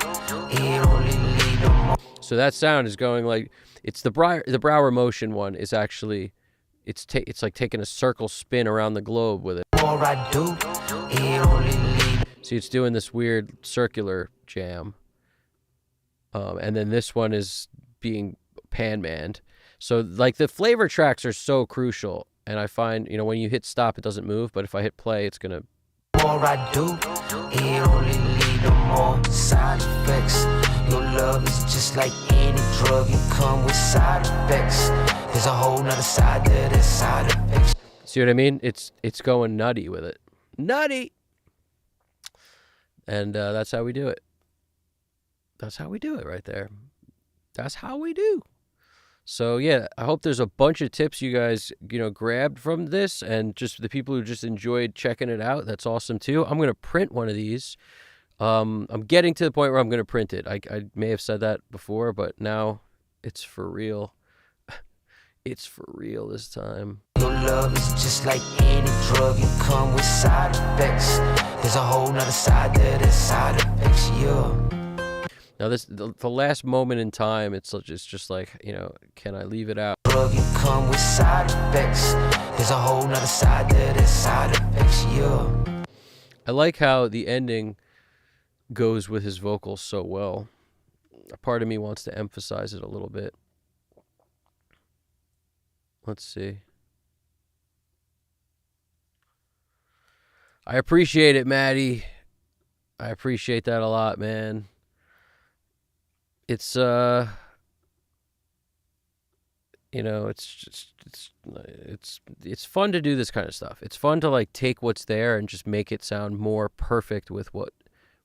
it only leads to more. So that sound is going like, it's the Brower Motion one is actually, it's like taking a circle spin around the globe with it. The more I do, it only leads. See, it's doing this weird circular jam. And then this one is being pan-manned. So like the flavor tracks are so crucial, and I find, when you hit stop, it doesn't move, but if I hit play, it's gonna. The more I do, it only leads to more side effects. Your love is just like any drug, you come with side effects. There's a whole nother side to this side effects. See what I mean? It's going nutty with it, nutty, and that's how we do it. That's how we do it right there. That's how we do. So yeah, I hope there's a bunch of tips you guys, grabbed from this, and just the people who just enjoyed checking it out. That's awesome too. I'm going to print one of these. I'm getting to the point where I'm going to print it. I may have said that before, but now it's for real. It's for real this time. Your love is just like any drug, you come with side effects. There's a whole nother side to this side effects, yeah. Now the last moment in time, it's just like, can I leave it out? Drug, you come with side effects. There's a whole nother side to this side effects, yeah. I like how the ending goes with his vocals so well. A part of me wants to emphasize it a little bit. Let's see. I appreciate it, Maddie. I appreciate that a lot, man. It's it's fun to do this kind of stuff. It's fun to like take what's there and just make it sound more perfect with what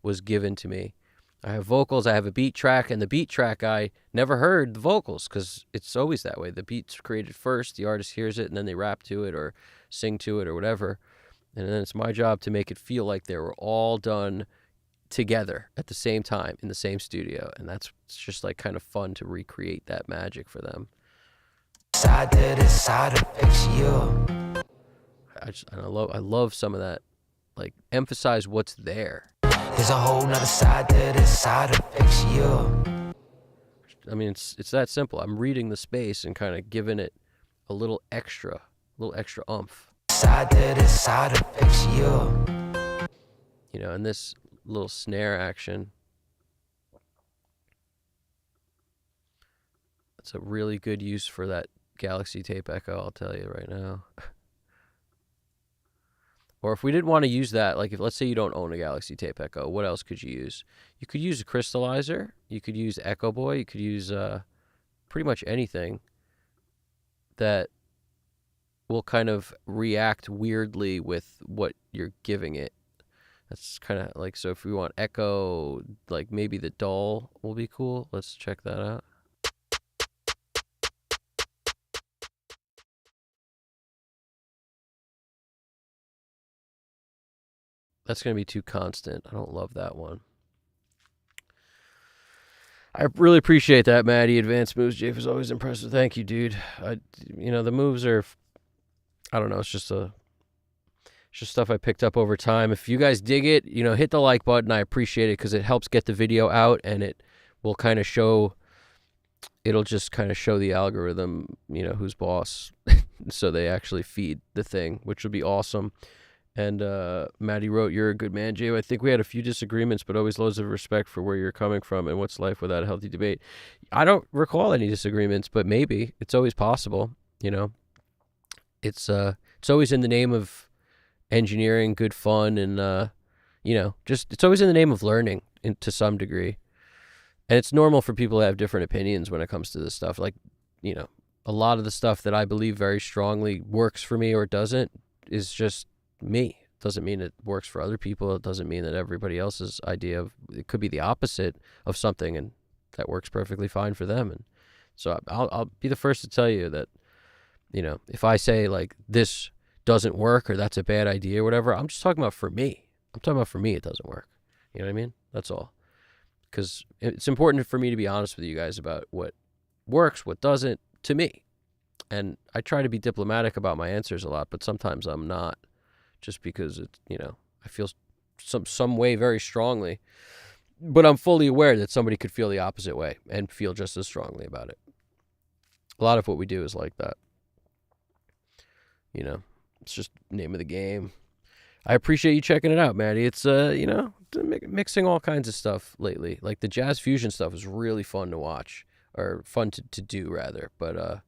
was given to me. I have vocals, I have a beat track, and the beat track I never heard the vocals because it's always that way. The beat's created first, the artist hears it, and then they rap to it or sing to it or whatever. And then it's my job to make it feel like they were all done together at the same time in the same studio, and it's just like kind of fun to recreate that magic for them. Side to this side effects, yeah. I love some of that, like emphasize what's there. There's a whole nother side to this side effects, yeah. I mean, it's that simple. I'm reading the space and kind of giving it a little extra oomph. Side to this side effects, yeah. And this little snare action, it's a really good use for that Galaxy Tape Echo, I'll tell you right now. Or if we didn't want to use that, like if let's say you don't own a Galaxy Tape Echo, what else could you use? You could use a crystallizer, you could use Echo Boy, you could use pretty much anything that will kind of react weirdly with what you're giving it. That's kind of like, so if we want echo, like maybe the dull will be cool. Let's check that out. That's going to be too constant. I don't love that one. I really appreciate that, Maddie. Advanced moves, Jake was always impressive. Thank you, dude. The moves are, I don't know. It's just stuff I picked up over time. If you guys dig it, hit the like button. I appreciate it because it helps get the video out, and it will kind of show. It'll just kind of show the algorithm, who's boss, so they actually feed the thing, which would be awesome. And Maddie wrote, "You're a good man, Jay. I think we had a few disagreements, but always loads of respect for where you're coming from and what's life without a healthy debate." I don't recall any disagreements, but maybe it's always possible. It's always in the name of engineering, good fun, and just it's always in the name of learning to some degree. And it's normal for people to have different opinions when it comes to this stuff. Like, a lot of the stuff that I believe very strongly works for me or doesn't is just me. It doesn't mean it works for other people. It doesn't mean that everybody else's idea of it could be the opposite of something, and that works perfectly fine for them. And so I'll be the first to tell you that, if I say like this doesn't work or that's a bad idea or whatever, I'm just talking about for me. I'm talking about for me it doesn't work. You know what I mean? That's all. Because it's important for me to be honest with you guys about what works, what doesn't, to me. And I try to be diplomatic about my answers a lot, but sometimes I'm not, just because I feel some way very strongly. But I'm fully aware that somebody could feel the opposite way and feel just as strongly about it. A lot of what we do is like that. It's just name of the game. I appreciate you checking it out, Maddie. It's, mixing all kinds of stuff lately. Like the jazz fusion stuff is really fun to watch, or fun to do rather. But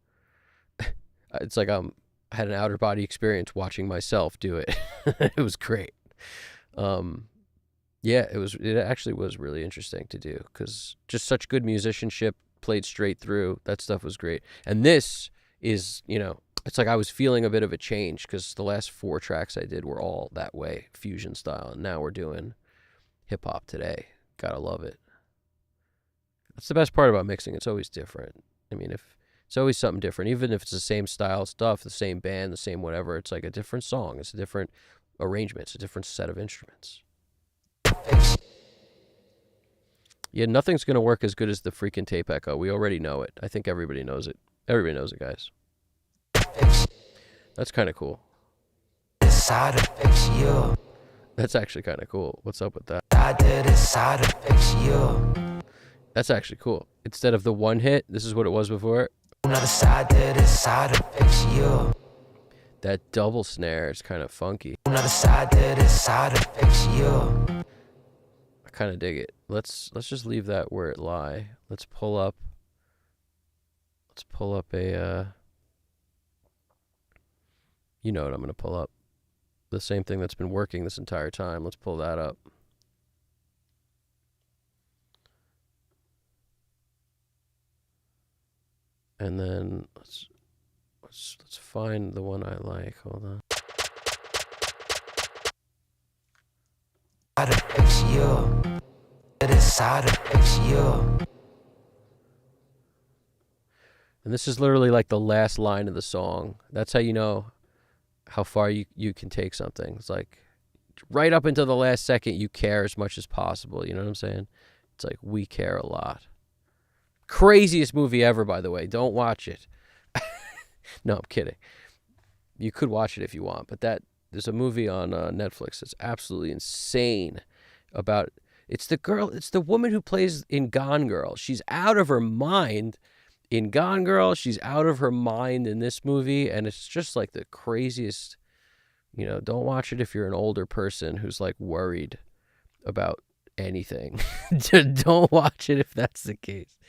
it's like I had an outer body experience watching myself do it. It was great. Yeah, it actually was really interesting to do because just such good musicianship played straight through. That stuff was great. And this is, it's like I was feeling a bit of a change because the last 4 tracks I did were all that way, fusion style. And now we're doing hip hop today. Gotta love it. That's the best part about mixing. It's always different. I mean, if it's always something different, even if it's the same style stuff, the same band, the same whatever, it's like a different song. It's a different arrangement. It's a different set of instruments. Yeah, nothing's going to work as good as the freaking tape echo. We already know it. I think everybody knows it. Everybody knows it, guys. That's kind of cool. That's actually kind of cool. What's up with that? That's actually cool. Instead of the one hit, this is what it was before. That double snare is kind of funky. I kind of dig it. Let's just leave that where it lie. Let's pull up a you know what I'm going to pull up. The same thing that's been working this entire time. Let's pull that up. And then let's find the one I like. Hold on. And this is literally like the last line of the song. That's how you know how far you can take something. It's like right up until the last second you care as much as possible. You know what I'm saying? It's like we care a lot. Craziest movie ever, by the way. Don't watch it. No, I'm kidding. You could watch it if you want, but there's a movie on Netflix that's absolutely insane about, it's the woman who plays in Gone Girl. She's out of her mind in Gone Girl. She's out of her mind in this movie, and it's just like the craziest, don't watch it if you're an older person who's like worried about anything. Don't watch it if that's the case.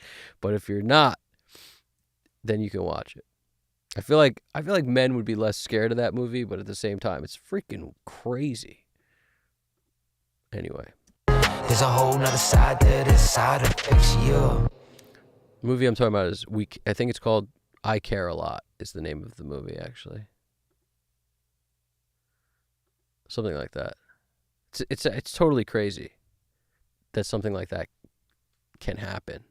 But if you're not, then you can watch it. I feel like men would be less scared of that movie, but at the same time, it's freaking crazy. Anyway. There's a whole nother side to this side of you. The movie I'm talking about is I think it's called I Care a Lot is the name of the movie, actually. something like that. It's totally crazy that something like that can happen.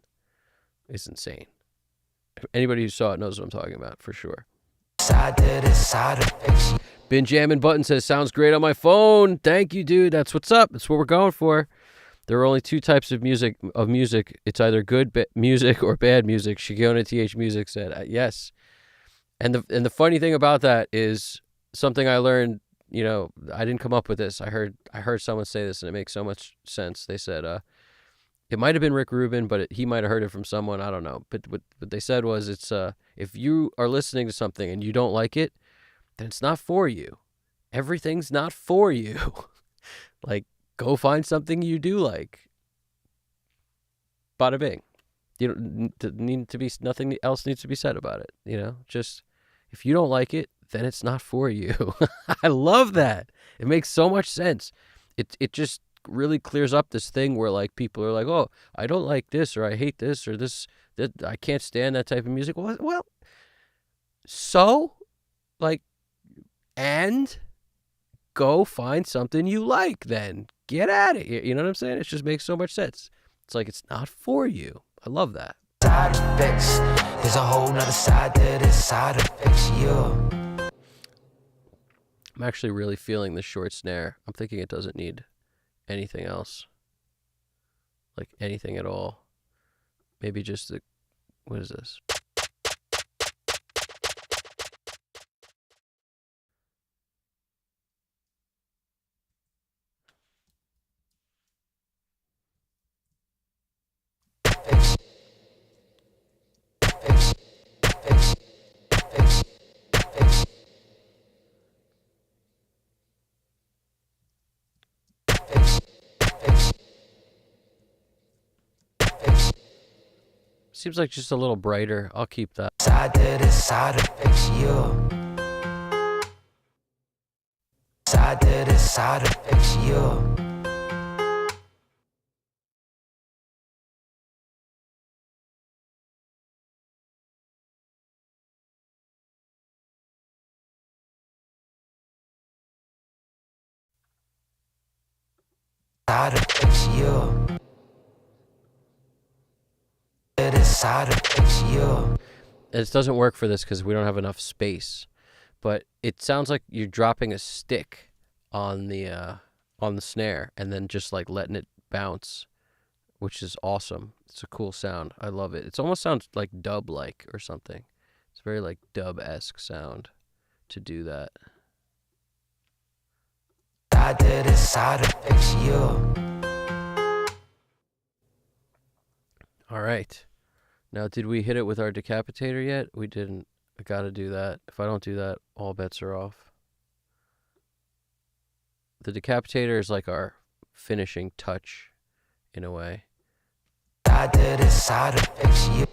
It's insane. Anybody who saw it knows what I'm talking about for sure. Been jamming button says sounds great on my phone. Thank you, dude. That's what's up. That's what we're going for. There are only two types of music. It's either good music or bad music. Shigeona TH Music said yes. And the funny thing about that is something I learned. You know, I didn't come up with this. I heard someone say this, and it makes so much sense. They said, it might have been Rick Rubin, but he might have heard it from someone. I don't know. But what they said was, it's if you are listening to something and you don't like it, then it's not for you. Everything's not for you. Like, go find something you do like. Bada bing. You don't need to be, nothing else needs to be said about it. You know, just if you don't like it, then it's not for you. I love that. It makes so much sense. It just really clears up this thing where like people are like, oh, I don't like this, or I hate this, or this, that I can't stand that type of music. Well, so like, and go find something you like then. Get at it. You know what I'm saying? It just makes so much sense. It's like, it's not for you. I love that. Side effects. There's a whole nother side to this side effects, yeah. I'm actually really feeling the short snare. I'm thinking it doesn't need anything else. Like anything at all. Maybe just the, what is this? Seems like just a little brighter. I'll keep that. Side to this side effects, yeah. Side to this side effects, yeah. Side effects, yeah. Side effects, yeah. It doesn't work for this because we don't have enough space. But it sounds like you're dropping a stick on the snare and then just like letting it bounce, which is awesome. It's a cool sound. I love it. It almost sounds like dub-like or something. It's very like dub-esque sound to do that. Side to this side effects, yeah. All right. Now, did we hit it with our decapitator yet? We didn't. I gotta do that. If I don't do that, all bets are off. The decapitator is like our finishing touch, in a way. Side to this side effects, yeah.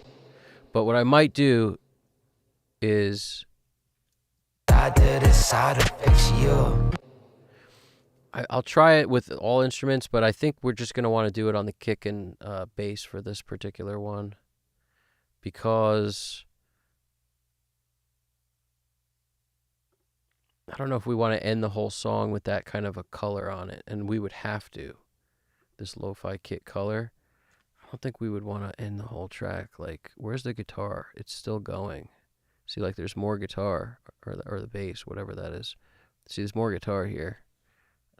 But what I might do is Side to this side effects, yeah. I'll try it with all instruments, but I think we're just gonna want to do it on the kick and bass for this particular one, because I don't know if we want to end the whole song with that kind of a color on it, and we would have to. This lo-fi kit color. I don't think we would want to end the whole track. Like, where's the guitar? It's still going. See, like, there's more guitar, or the bass, whatever that is. See, there's more guitar here.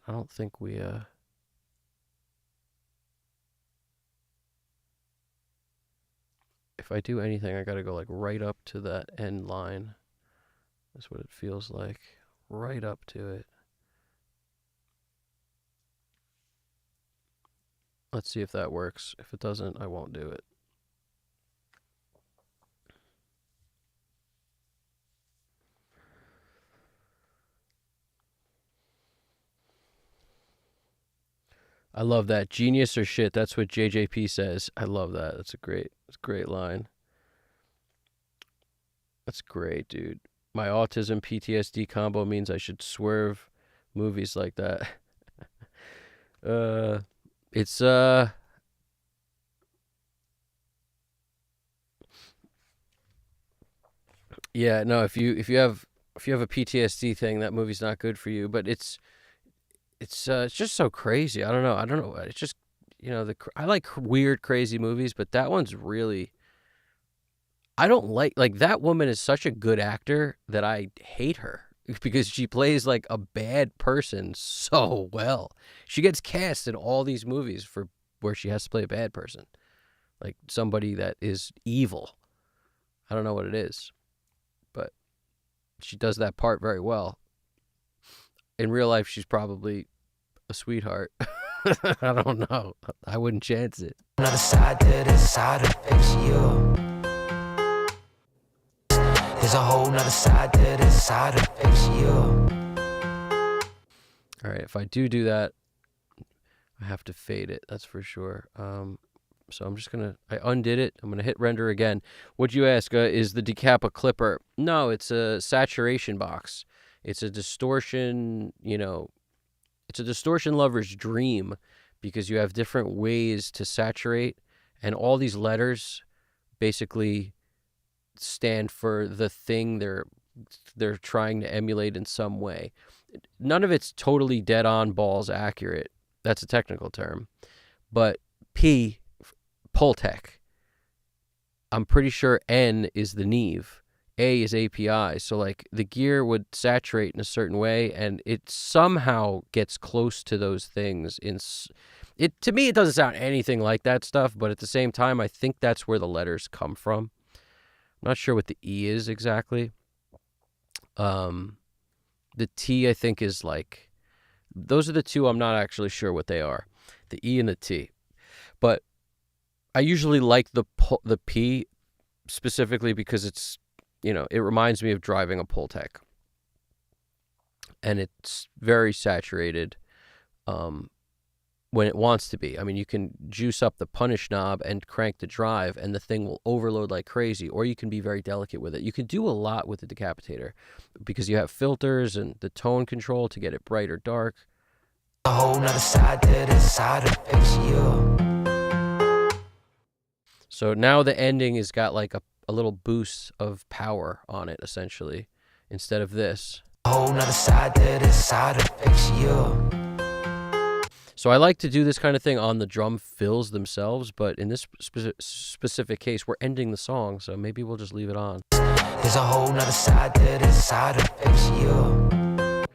I don't think we, if I do anything, I gotta go, like, right up to that end line. That's what it feels like. Right up to it. Let's see if that works. If it doesn't, I won't do it. I love that. Genius or shit. That's what JJP says. I love that. That's a great line. That's great, dude. My autism PTSD combo means I should swerve movies like that. It's yeah, no, if you have a PTSD thing, that movie's not good for you, but it's it's just so crazy. I don't know. It's just, I like weird, crazy movies, but that one's really. I don't like that woman is such a good actor that I hate her because she plays like a bad person so well. She gets cast in all these movies for where she has to play a bad person, like somebody that is evil. I don't know what it is, but she does that part very well. In real life, she's probably a sweetheart. I don't know. I wouldn't chance it. Another side to this side affects you. There's a whole nother side to this side affects you. All right, if I do that, I have to fade it. That's for sure. So I'm just I undid it. I'm gonna hit render again. What'd you ask? Is the decap a clipper? No, it's a saturation box. It's a distortion, it's a distortion lover's dream because you have different ways to saturate, and all these letters basically stand for the thing they're trying to emulate in some way. None of it's totally dead on balls accurate. That's a technical term. But P, Pultec. I'm pretty sure N is the Neve. A is API. So like the gear would saturate in a certain way, and it somehow gets close to those things. To me, it doesn't sound anything like that stuff, but at the same time, I think that's where the letters come from. I'm not sure what the E is exactly. The T, I think, is like, those are the two I'm not actually sure what they are. The E and the T. But I usually like the P specifically because it's, it reminds me of driving a Pultec. And it's very saturated when it wants to be. I mean, you can juice up the punish knob and crank the drive, and the thing will overload like crazy, or you can be very delicate with it. You can do a lot with the decapitator because you have filters and the tone control to get it bright or dark. A whole nother side to this side affects you. So now the ending has got like a little boost of power on it, essentially, instead of this. A whole nother side to this side affects you. So I like to do this kind of thing on the drum fills themselves, but in this specific case, we're ending the song, so maybe we'll just leave it on. There's a whole nother side to this side affects you.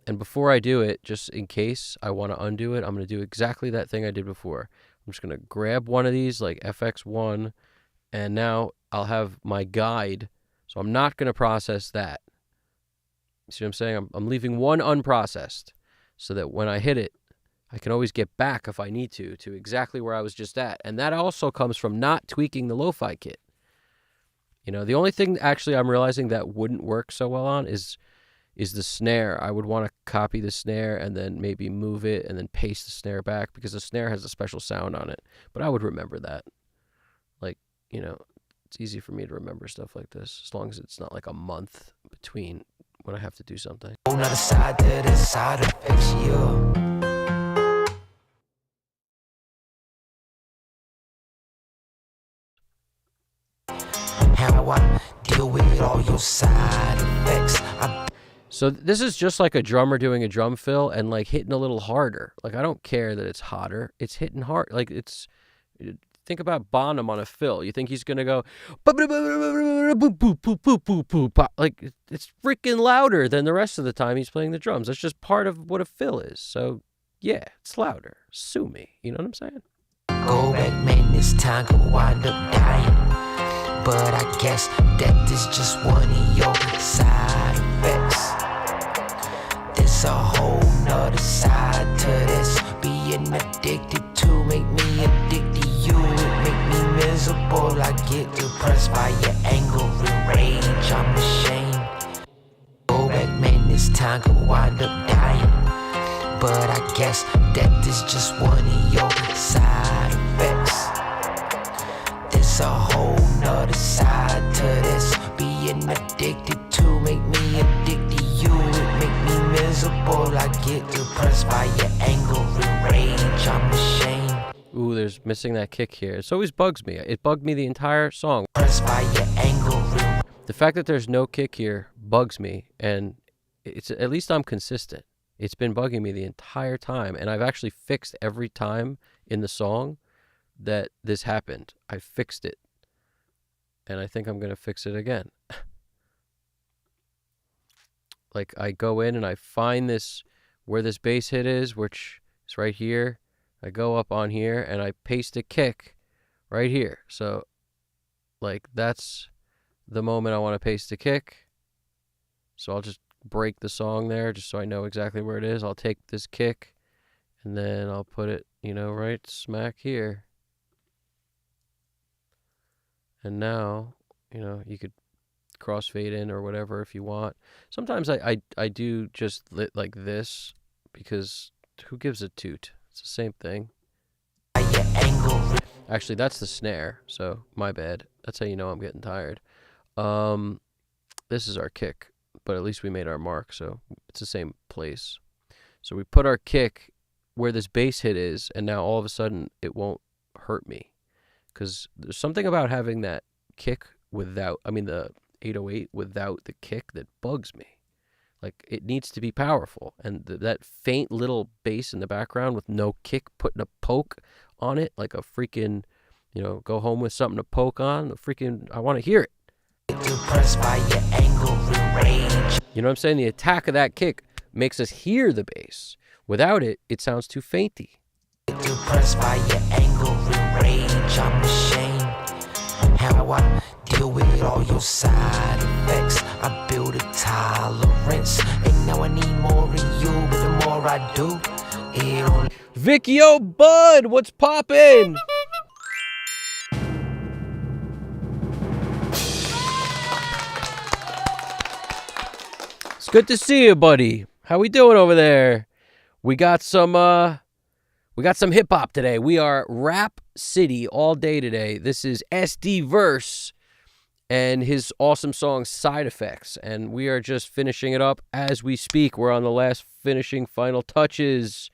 And before I do it, just in case I want to undo it, I'm going to do exactly that thing I did before. I'm just going to grab one of these, like FX1, and now I'll have my guide. So I'm not going to process that. You see what I'm saying? I'm leaving one unprocessed so that when I hit it, I can always get back if I need to exactly where I was just at. And that also comes from not tweaking the lo-fi kit. The only thing actually I'm realizing that wouldn't work so well on is the snare. I would want to copy the snare and then maybe move it and then paste the snare back because the snare has a special sound on it. But I would remember that. Like, it's easy for me to remember stuff like this as long as it's not like a month between when I have to do something. Another side to this side affects you. How I deal with all your side effects. So this is just like a drummer doing a drum fill and like hitting a little harder. Like I don't care that it's hotter. It's hitting hard. Like think about Bonham on a fill. You think he's going to go like it's freaking louder than the rest of the time he's playing the drums. That's just part of what a fill is. So yeah, it's louder. Sue me. You know what I'm saying? Go back, man, this time could wind up dying. But I guess that is just one of your side effects. There's a whole nother side to this. Being addicted to make me addicted to you. It make me miserable. I get depressed by your anger and rage. I'm ashamed. Go back, man, this time could wind up dying. But I guess that is just one of your side effects. There's a whole nother side to this. Being addicted to make me addicted to you. It make me miserable. I get depressed by your anger and rage. I'm ashamed. Ooh, there's missing that kick here. It always bugs me. It bugged me the entire song. Depressed by your anger. The fact that there's no kick here bugs me, and it's at least I'm consistent. It's been bugging me the entire time, and I've actually fixed every time in the song that this happened. I fixed it, and I think I'm going to fix it again. Like, I go in and I find this, where this bass hit is, which is right here. I go up on here and I paste a kick right here. So, like, that's the moment I want to paste a kick. So I'll just break the song there just so I know exactly where it is. I'll take this kick and then I'll put it, right smack here. And now, you could crossfade in or whatever if you want. Sometimes I do just lit like this because who gives a toot? It's the same thing. Actually, that's the snare, so my bad. That's how you know I'm getting tired. This is our kick, but at least we made our mark, so it's the same place. So we put our kick where this bass hit is, and now all of a sudden it won't hurt me. Because there's something about having that kick the 808 without the kick that bugs me. Like, it needs to be powerful. And that faint little bass in the background with no kick, putting a poke on it, like a freaking, go home with something to poke on. I want to hear it. You know what I'm saying? The attack of that kick makes us hear the bass. Without it, it sounds too fainty. Depressed by your anger and rage, I'm ashamed how I deal with all your side effects. I build a tolerance, and now I need more of you, but the more I do, it only... Vicky, oh bud, what's poppin'? It's good to see you, buddy. How we doing over there? We got some hip hop today. We are Rap City all day today. This is SD Verse and his awesome song Side Effects. And we are just finishing it up as we speak. We're on the last finishing final touches.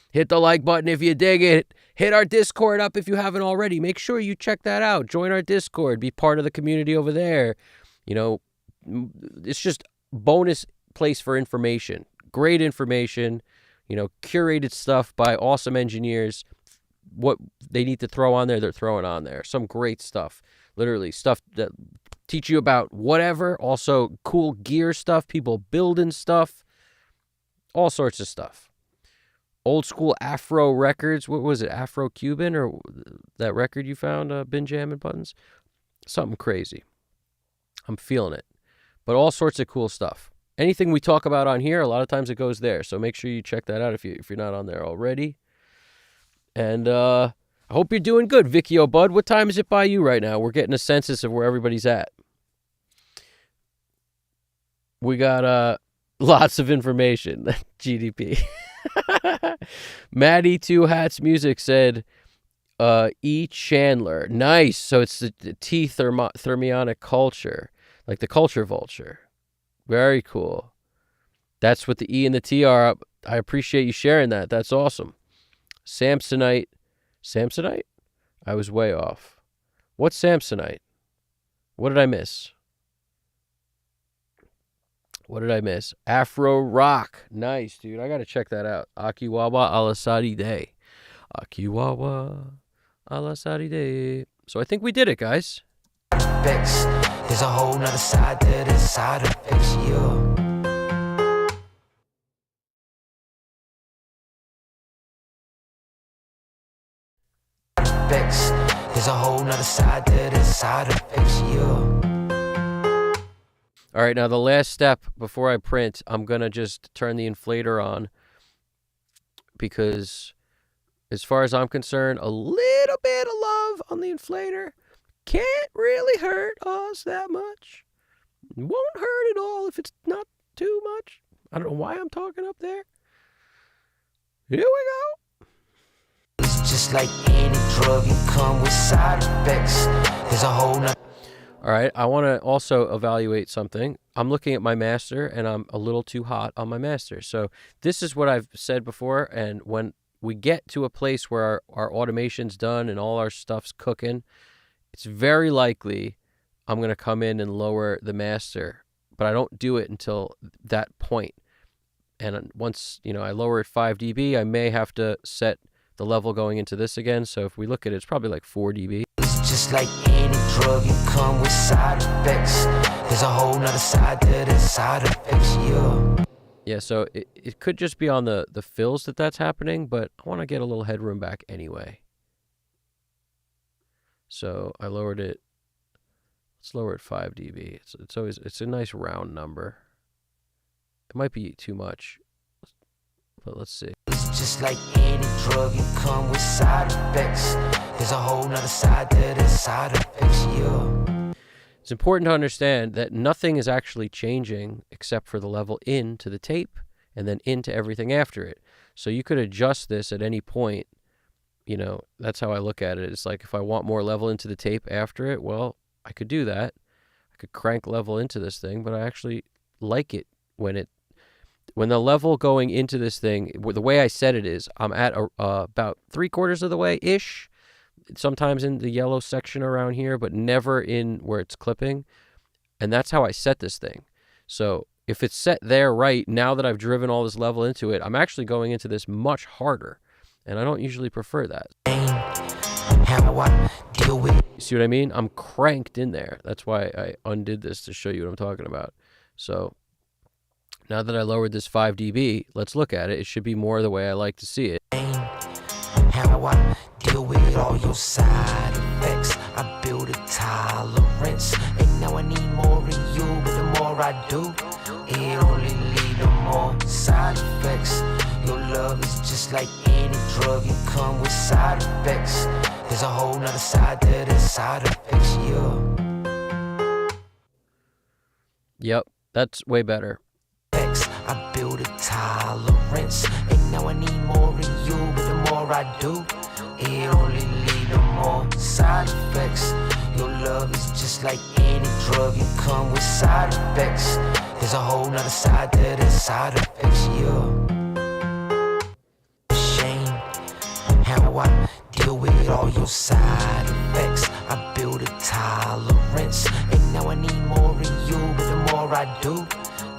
Hit the like button if you dig it. Hit our Discord up if you haven't already. Make sure you check that out. Join our Discord. Be part of the community over there. It's just bonus place for information. Great information. Curated stuff by awesome engineers. What they need to throw on there, they're throwing on there. Some great stuff. Literally stuff that teach you about whatever. Also cool gear stuff, people building stuff. All sorts of stuff. Old school Afro records. What was it? Afro Cuban or that record you found, Bin Jamming Buttons? Something crazy. I'm feeling it. But all sorts of cool stuff. Anything we talk about on here, a lot of times it goes there. So make sure you check that out if you're not on there already. And I hope you're doing good, Vicky O'Bud. What time is it by you right now? We're getting a census of where everybody's at. We got lots of information. GDP. Maddie Two Hats Music said E. Chandler. Nice. So it's the T thermionic culture, like the culture vulture. Very cool. That's what the E and the T are. I appreciate you sharing that. That's awesome. Samsonite? I was way off. What's Samsonite? What did I miss? Afro Rock. Nice, dude. I got to check that out. Akiwawa Alasadi Day. Akiwawa Alasadi Day. So I think we did it, guys. There's a whole nother side to this side effects, yeah. There's a whole nother side to this side effects, yeah. All right, now the last step before I print, I'm going to just turn the inflator on because as far as I'm concerned, a little bit of love on the inflator can't really hurt us that much. It won't hurt at all if it's not too much. I don't know why I'm talking up there. Here we go. It's just like any drug, you come with side effects. There's a whole nother... All right, I want to also evaluate something. I'm looking at my master, and I'm a little too hot on my master. So this is what I've said before, and when we get to a place where our automation's done and all our stuff's cooking, it's very likely I'm going to come in and lower the master, but I don't do it until that point. And once, I lower it 5 dB, I may have to set the level going into this again. So if we look at it, it's probably like 4 dB. It's just like any drug, it come with side effects. There's a whole nother side to the side effects, yeah. Yeah, so it could just be on the fills that's happening, but I want to get a little headroom back anyway. So I lowered it. Let's lower it 5 dB. It's a nice round number. It might be too much, but let's see. It's just like any drug, it come with side effects. There's a whole nother side to the side effects, yeah. It's important to understand that nothing is actually changing except for the level into the tape and then into everything after it. So you could adjust this at any point. That's how I look at it. It's like if I want more level into the tape after it, well, I could do that. I could crank level into this thing, but I actually like it when the level going into this thing, the way I set it is, I'm at about 3/4 of the way ish. Sometimes in the yellow section around here, but never in where it's clipping. And that's how I set this thing. So if it's set there right, now that I've driven all this level into it, I'm actually going into this much harder. And I don't usually prefer that. How I deal with it. You see what I mean? I'm cranked in there. That's why I undid this to show you what I'm talking about. So now that I lowered this 5 dB, let's look at it. It should be more the way I like to see it. How I deal with all your side effects. I build a tolerance, and now I need more in you. But the more I do, it only leads to more side effects. Your love is just like any drug, it come with side effects. There's a whole nother side to the side effects, yeah. Yep, that's way better. I build a tolerance, and now I need more in you. But the more I do, it only leads to more side effects. Your love is just like any drug, it come with side effects. There's a whole nother side to the side effects, yeah. Shame how I deal with all your side effects. I build a tolerance, and now I need more in you. But the more I do,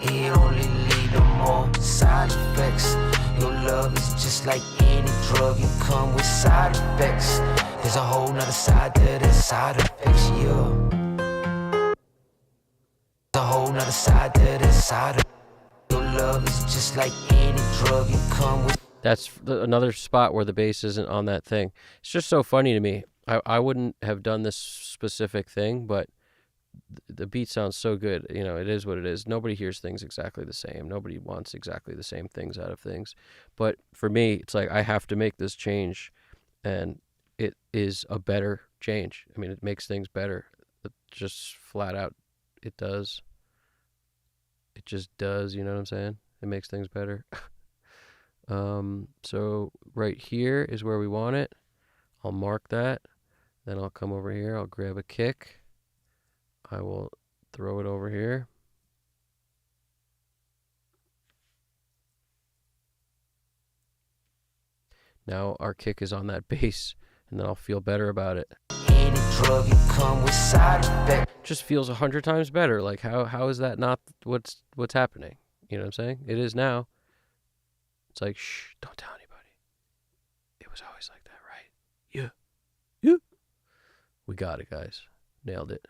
it only leads to more side effects. Your love is just like any drug, it come with side effects. There's a whole nother side to the side effects, yeah. There's a whole nother side to the side effects. Your love is just like any drug, it come with. That's another spot where the bass isn't on that thing. It's just so funny to me. I wouldn't have done this specific thing, but the beat sounds so good. It is what it is. Nobody hears things exactly the same. Nobody wants exactly the same things out of things. But for me, it's like I have to make this change, and it is a better change. I mean, it makes things better. It just flat out, it does. It just does, you know what I'm saying? It makes things better. So right here is where we want it. I'll mark that. Then I'll come over here. I'll grab a kick. I will throw it over here. Now our kick is on that bass, and then I'll feel better about it. Any drug, it come with side effects. Just feels 100 times better. Like how is that not what's happening? You know what I'm saying? It is now. It's like, shh, don't tell anybody. It was always like that, right? Yeah. Yeah. We got it, guys. Nailed it.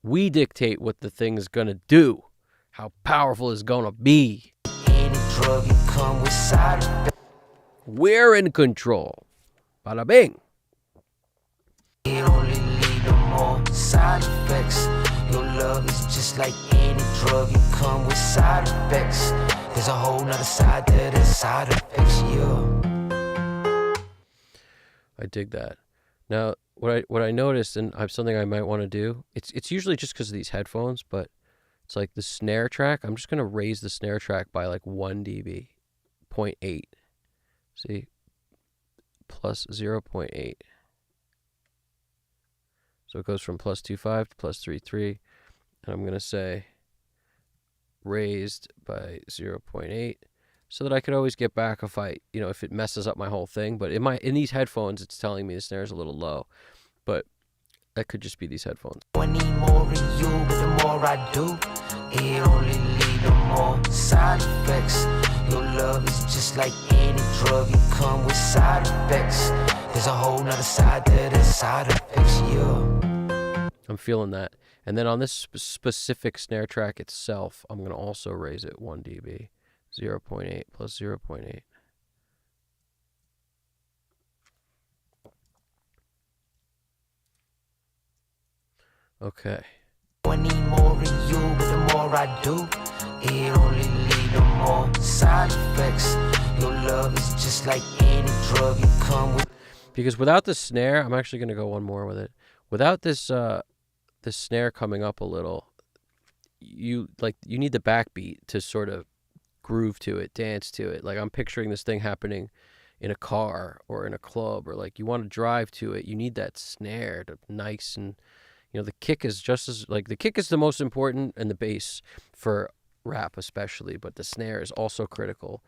We dictate what the thing's gonna do. How powerful it's gonna be. Any drug, it come with side effects. We're in control. Bada bing. It only leads to more side effects. Your love is just like any drug, it come with side effects. There's a whole nother side to the side effects, yeah. I dig that. Now, what I noticed, and I have something I might want to do, it's usually just because of these headphones, but it's like the snare track. I'm just going to raise the snare track by like 1 dB, 0.8. See? Plus 0.8. So it goes from plus 2.5 to plus 3.3. And I'm going to say raised by 0.8 so that I could always get back if if it messes up my whole thing. But in these headphones, it's telling me the snare is a little low. But that could just be these headphones. I need more in you, but the more I do, it only leads to more side effects. effects. Your love is just like any drug, it come with side effects. There's a whole nother side to the side effects, yeah. I'm feeling that. And then on this specific snare track itself, I'm going to also raise it 1 dB. 0.8 plus 0.8. Okay. I need more of you, but the more I do, it only lead to more side effects. Your love is just like any drug, you come with. Because without the snare, I'm actually going to go one more with it. Without this this snare coming up a little, you need the backbeat to sort of groove to it, dance to it. Like I'm picturing this thing happening in a car or in a club, or like you want to drive to it. You need that snare to nice, and the kick is just as the kick is the most important, and the bass for rap especially, but the snare is also critical.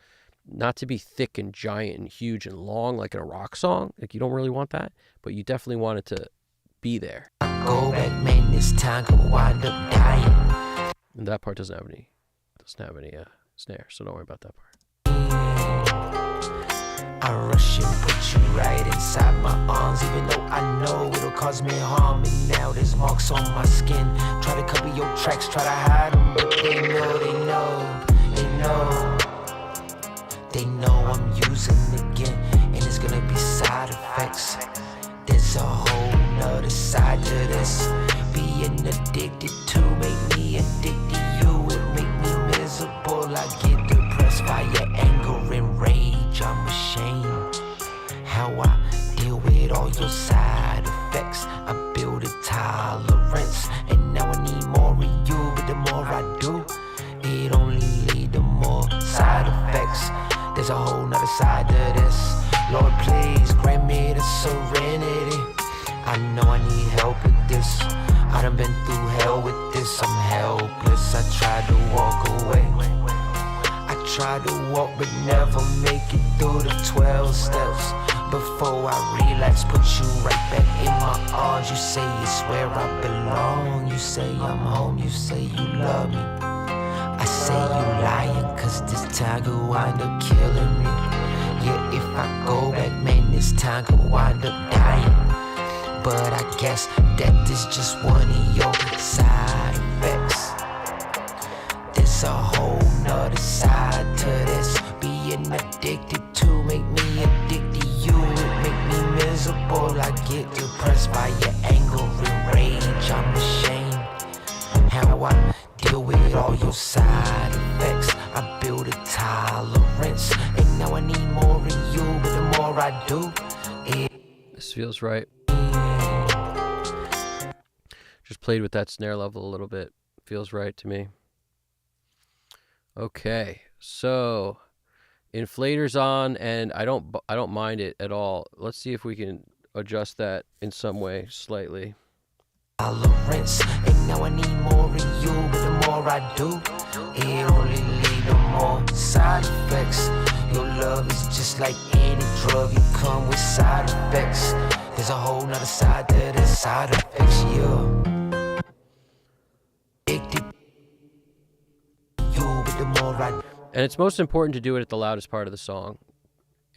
Not to be thick and giant and huge and long like in a rock song. Like you don't really want that, but you definitely want it to be there. Go back, man, this time could wind up dying. And that part doesn't have any snare, so don't worry about that part. I rush and put you right inside my arms, even though I know it'll cause me harm. And now there's marks on my skin. Try to cover your tracks, try to hide them, but they know I'm using again, and it's gonna be side effects. There's a whole nother side to this. Being addicted to make me addicted to you. It make me miserable. I get depressed by your anger and rage. I'm ashamed how I deal with all your side effects. I build a tolerance, and now I need more of you. But the more I do, it only lead to more side effects. There's a whole nother side to this. Lord, please grant me the serenity. I know I need help with this. I done been through hell with this. I'm helpless. I tried to walk away. I tried to walk but never make it through the 12 steps. Before I relax, put you right back in my arms. You say it's where I belong. You say I'm home. You say you love me. I say you lying, cause this time could wind up killing me. Yeah, if I go back, man, this time could wind up dying. But I guess that this just one of your side effects. There's a whole nother side to this. Being addicted to make me addicted to you. It make me miserable. I get depressed by your anger and rage. I'm ashamed how I deal with all your side effects. I build a tolerance, and now I need more of you. But the more I do, This feels right. Just played with that snare level a little bit. Feels right to me. Okay, so inflators on, and I don't mind it at all. Let's see if we can adjust that in some way slightly. Tolerance, and now I need more of you. But the more I do, it only lead to more side effects. Your love is just like any drug, it come with side effects. There's a whole nother side to the side effects, yeah. Addicted you, but the more I. And it's most important to do it at the loudest part of the song.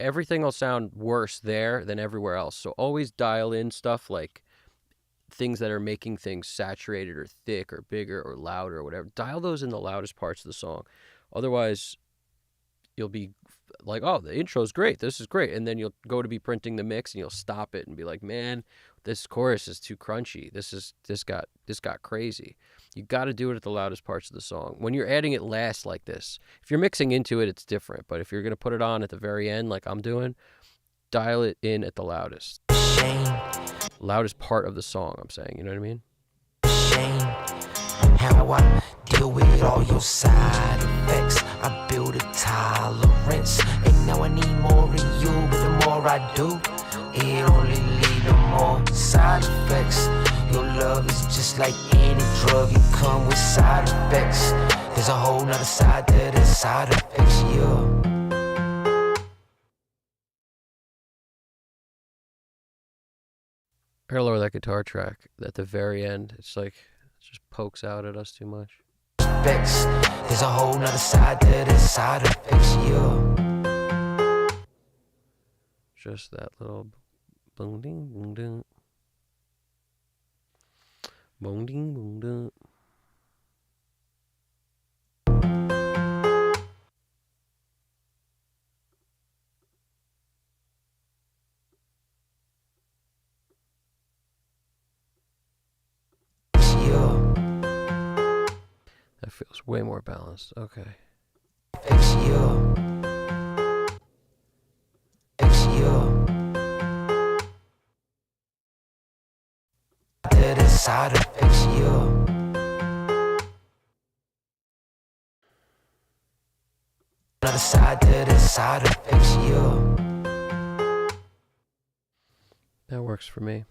Everything will sound worse there than everywhere else. So always dial in stuff like things that are making things saturated or thick or bigger or louder or whatever. Dial those in the loudest parts of the song. Otherwise, you'll be like, oh, the intro's great. This is great. And then you'll go to be printing the mix and you'll stop it and be like, man, this chorus is too crunchy. This got crazy. You got to do it at the loudest parts of the song. When you're adding it last like this, if you're mixing into it, it's different. But if you're going to put it on at the very end like I'm doing, dial it in at the loudest. Loudest part of the song, I'm saying. You know what I mean? How I deal with all your side effects. I build a tolerance, and now I need more of you. But the more I do, it only lead to more side effects. Your love is just like any drug, it come with side effects. There's a whole nother side to the side effects, yeah. I gotta lower that guitar track at the very end. It's like, it just pokes out at us too much. effects. There's a whole nother side to the side effects, yeah. Just that little boom ding boom ding. Boom ding boom ding. That feels way more balanced. Okay. Side effects, yeah. Another side to the side effects, yeah. That works for me.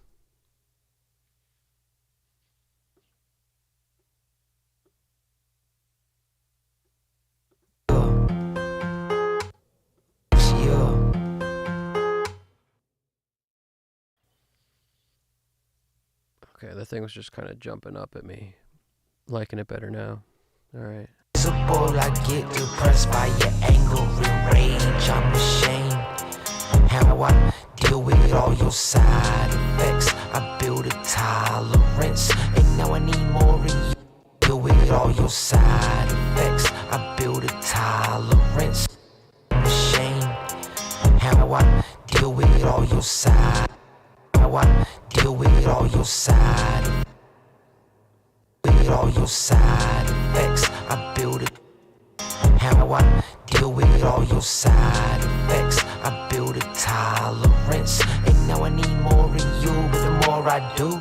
Okay, the thing was just kind of jumping up at me. Liking it better now. Alright. Visible, I get depressed by your anger and rage. I'm ashamed how I deal with all your side effects. I build a tolerance, and now I need more of you. Deal with all your side effects. I build a tolerance. I'm ashamed how I deal with all your side. How I deal with all your side. With all your side effects, I build it. How I deal with all your side effects, I build a tolerance. And now I need more of you, but the more I do,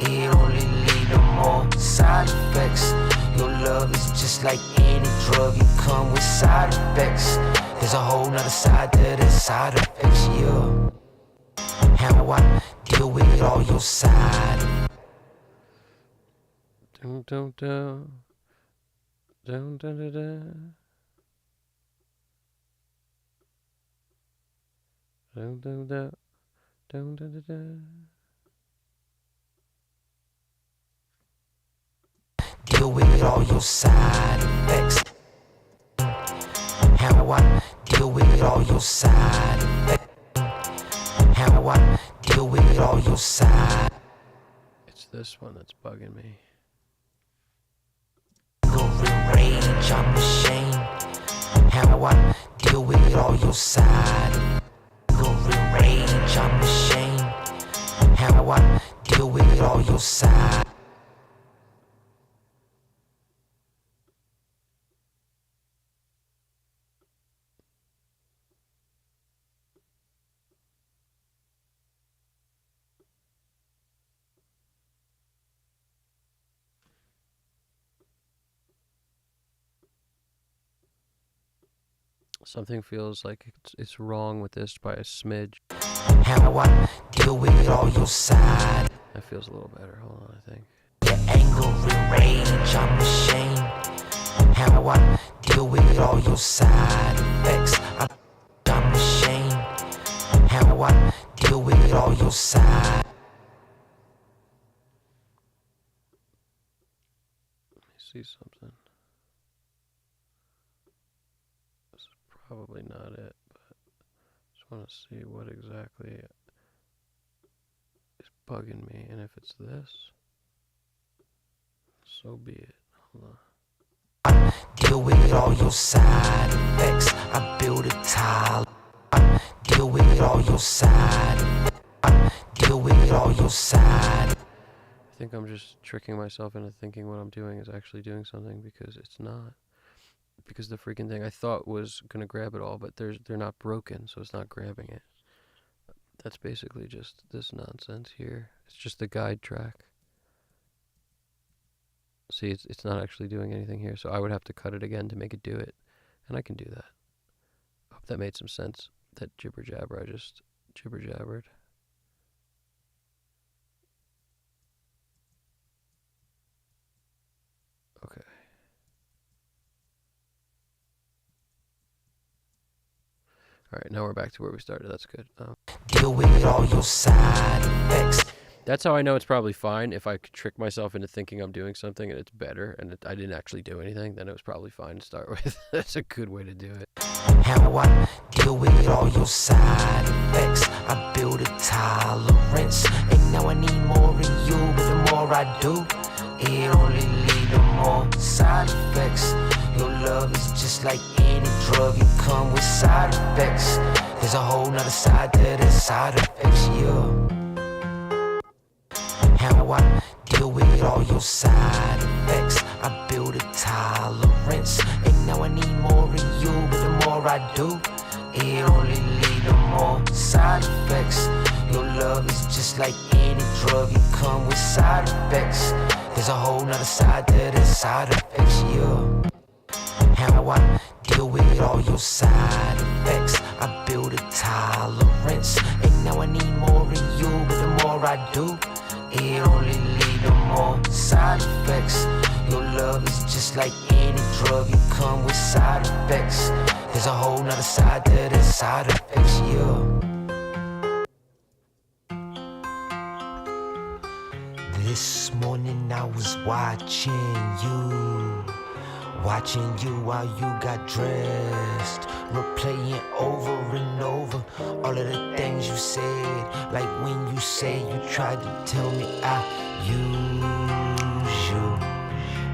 it only leads to more side effects. Your love is just like any drug, it come with side effects. There's a whole nother side to the side effects, yeah. How I deal with all your side. Dun, dun, dun. Dun, dun, dun, dun. Dun, dun, dun. Dun, dun, dun, dun. Deal with all your side effects. How I deal with all your side effects. How I deal with all your side. It's this one that's bugging me. Rage, I'm ashamed how I deal with all your side. Rage, I'm ashamed how I deal with all your side. Something feels like it's wrong with this by a smidge. How I deal with all your side. That feels a little better. Hold on, I think. Your anger and rage, I'm ashamed how I deal with all your side effects. I'm ashamed how I deal with all your side. Let me see something. This is probably not it, but just want to see what exactly is bugging me, and if it's this, so be it. Hold on. I deal with all your side effects. I build a tile. I deal with all your side. I deal with all your side. I think I'm just tricking myself into thinking what I'm doing is actually doing something, because it's not. Because the freaking thing I thought was gonna grab it all, but they're not broken, so it's not grabbing it. That's basically just this nonsense here. It's just the guide track. See, it's not actually doing anything here, so I would have to cut it again to make it do it, and I can do that. Hope that made some sense. That jibber jabber I just jibber jabbered. Okay. All right, now we're back to where we started. That's good. Deal with all your side effects. That's how I know it's probably fine. If I could trick myself into thinking I'm doing something and it's better and I didn't actually do anything, then it was probably fine to start with. That's a good way to do it. How I deal with all your side effects. I build a tolerance, and now I need more of you. But the more I do, it only leads to more side effects. Your love is just like any drug, it comes with side effects. There's a whole nother side to the side effects, yeah. How I deal with all your side effects. I build a tolerance, and now I need more of you. But the more I do, it only leads to more side effects. Your love is just like any drug, it comes with side effects. There's a whole nother side to the side effects, yeah. How I deal with all your side effects. I build a tolerance, and now I need more of you. But the more I do, it only leads to more side effects. Your love is just like any drug, it comes with side effects. There's a whole nother side to the side effects, yeah. This morning I was watching you while you got dressed, replaying over and over all of the things you said. Like when you say you tried to tell me I use you.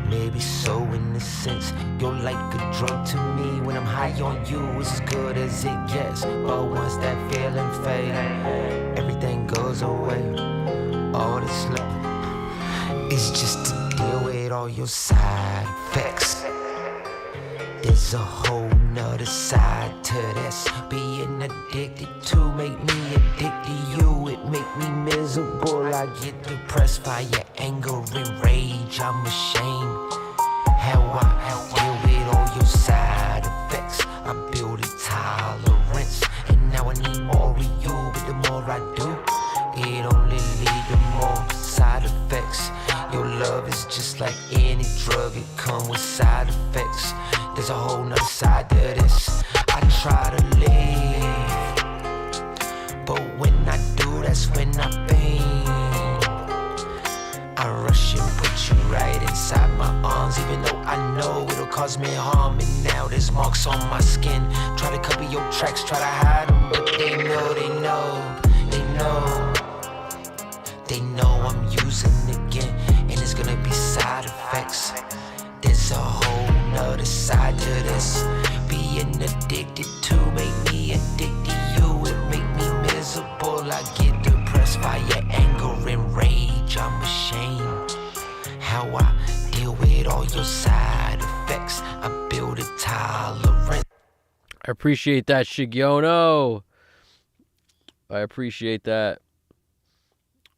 Maybe so in a sense, you're like a drug to me. When I'm high on you, it's as good as it gets. But once that feeling fades, everything goes away. All that's left is just to deal with all your side effects. There's a whole nother side to this. Being addicted to make me addicted to you. It make me miserable. I get depressed by your anger and rage. I'm ashamed how I deal with all your side effects. I build a tolerance, and now I need more of you. But the more I do, it only leads to more side effects. Your love is just like any drug, it comes with side effects. There's a whole nother side to this. I try to leave, but when I do, that's when I pain. I rush and put you right inside my arms, even though I know it'll cause me harm. And now there's marks on my skin. Try to cover your tracks, try to hide them, but they know, they know, they know. They know I'm using again, and it's gonna be side effects. There's a whole nother side to this. Being addicted to make me addicted to you. It make me miserable. I get depressed by your anger and rage. I'm ashamed how I deal with all your side effects. I build a tolerance. I appreciate that, Shigiono. I appreciate that.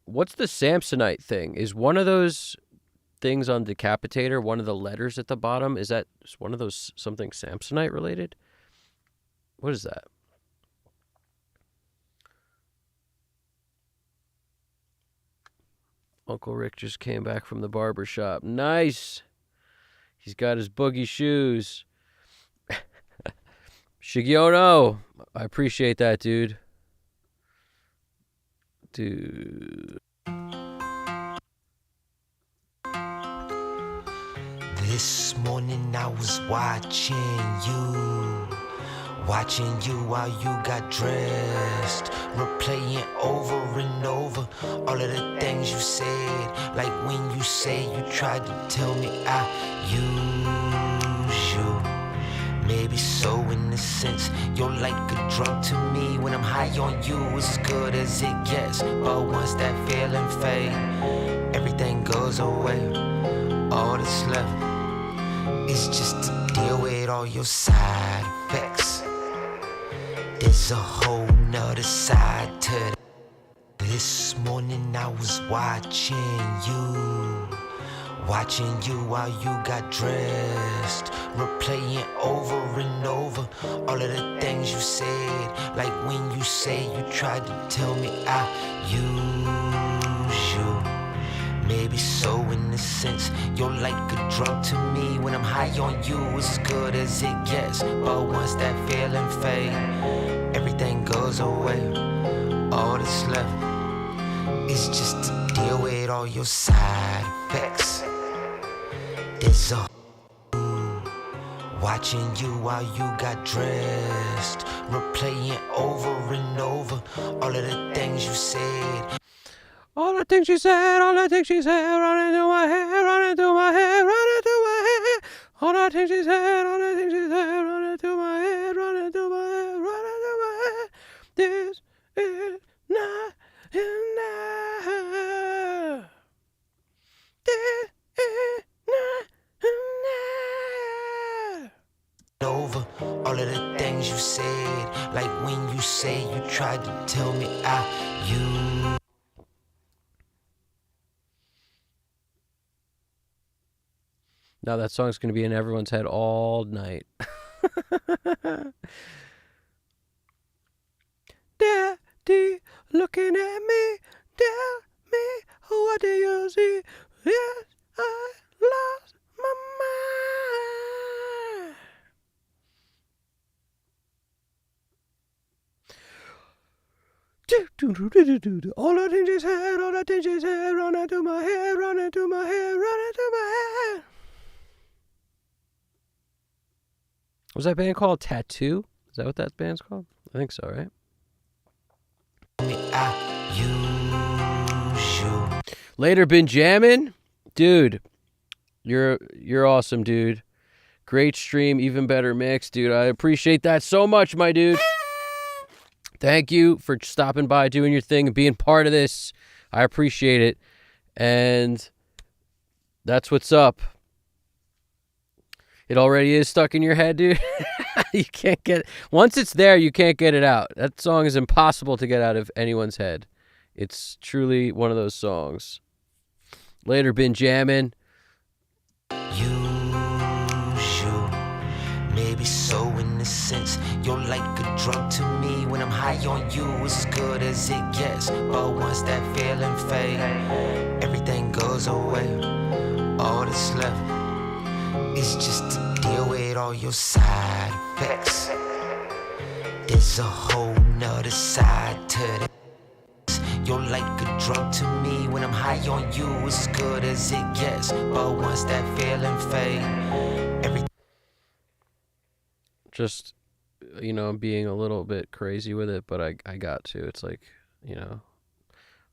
What's the Samsonite thing? Is one of those things on Decapitator one of the letters at the bottom? Is that one of those something Samsonite related? What is that? Uncle Rick just came back from the barber shop. Nice. He's got his boogie shoes. Shigiono, I appreciate that, dude. This morning I was watching you while you got dressed, replaying over and over all of the things you said. Like when you say you tried to tell me I use you. Maybe so in a sense, you're like a drug to me. When I'm high on you, it's as good as it gets. But once that feeling fades, everything goes away. All that's left is just to deal with all your side effects. There's a whole nother side to that. This morning I was watching you while you got dressed, replaying over and over all of the things you said. Like when you say you tried to tell me I use you. Maybe so in a sense, you're like a drug to me. When I'm high on you, it's as good as it gets. But once that feeling fades, everything goes away. All that's left is just to deal with all your side effects. There's a watching you while you got dressed, replaying over and over all of the things you said. All the things she said, all the things she said, running through my head, running through my head, running through my head. All the things she said, all the things she said, running through my head, running through my head, running through my head. This is not enough. This is not enough. Over all of the things you said, like when you say you tried to tell me you. Now that song's going to be in everyone's head all night. Daddy, looking at me, tell me, what do you see? Yes, I lost my mind. All the things she said, all the things she said, running through my head, running through my head, running through my head. Was that band called Tattoo? Is that what that band's called? I think so, right? Later been jamming? Dude, you're awesome, dude. Great stream, even better mix, dude. I appreciate that so much, my dude. Thank you for stopping by, doing your thing, and being part of this. I appreciate it. And that's what's up. It already is stuck in your head, dude. You can't get... Once it's there, you can't get it out. That song is impossible to get out of anyone's head. It's truly one of those songs. Later been jamming. Maybe so in the sense you're like a drug to me. When I'm high on you, it's as good as it gets. But once that feeling fades, everything goes away. All that's left is just to deal with all your side effects. There's a whole nother side to this. You're like a drug to me. When I'm high on you, it's as good as it gets. But once that feeling fades, everything... Just, you know, being a little bit crazy with it, but I got to. It's like, you know,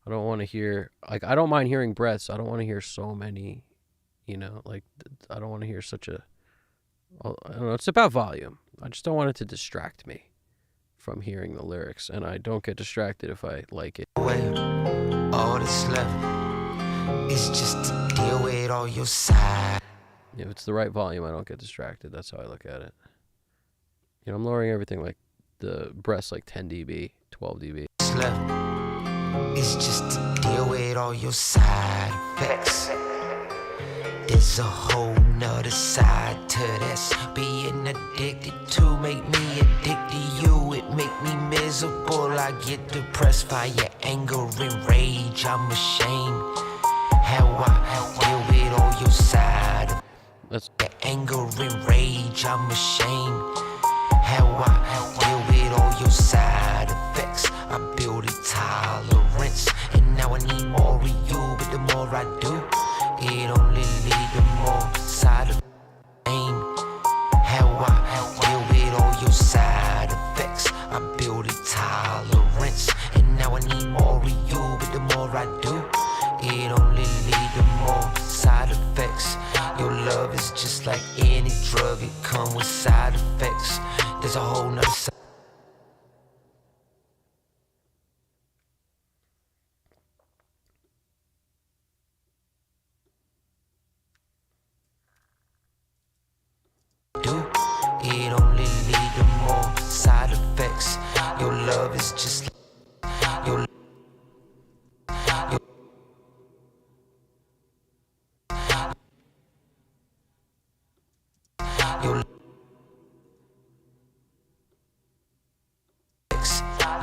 I don't want to hear, like, I don't mind hearing breaths. I don't want to hear so many, you know, like, I don't want to hear such a, I don't know, it's about volume. I just don't want it to distract me from hearing the lyrics, and I don't get distracted if I like it. All that's left is just to deal with all your side. If it's the right volume, I don't get distracted. That's how I look at it. You know, I'm lowering everything, like the breaths, like 10 dB, 12 dB. It's just to deal with all your side effects. There's a whole nother side to this. Being addicted to make me addicted to you. It make me miserable. I get depressed by your anger and rage. I'm ashamed how I deal with all your side. That's your anger and rage. I'm ashamed how I deal with all your side effects. I build a tolerance, and now I need more of you. But the more I do, it only leads to more side effects. How I deal with all your side effects. I build a tolerance, and now I need more of you. But the more I do, it only leads to more side effects. Your love is just like any drug, it comes with side effects. There's a whole nother side. It only lead to more side effects. Your love is just like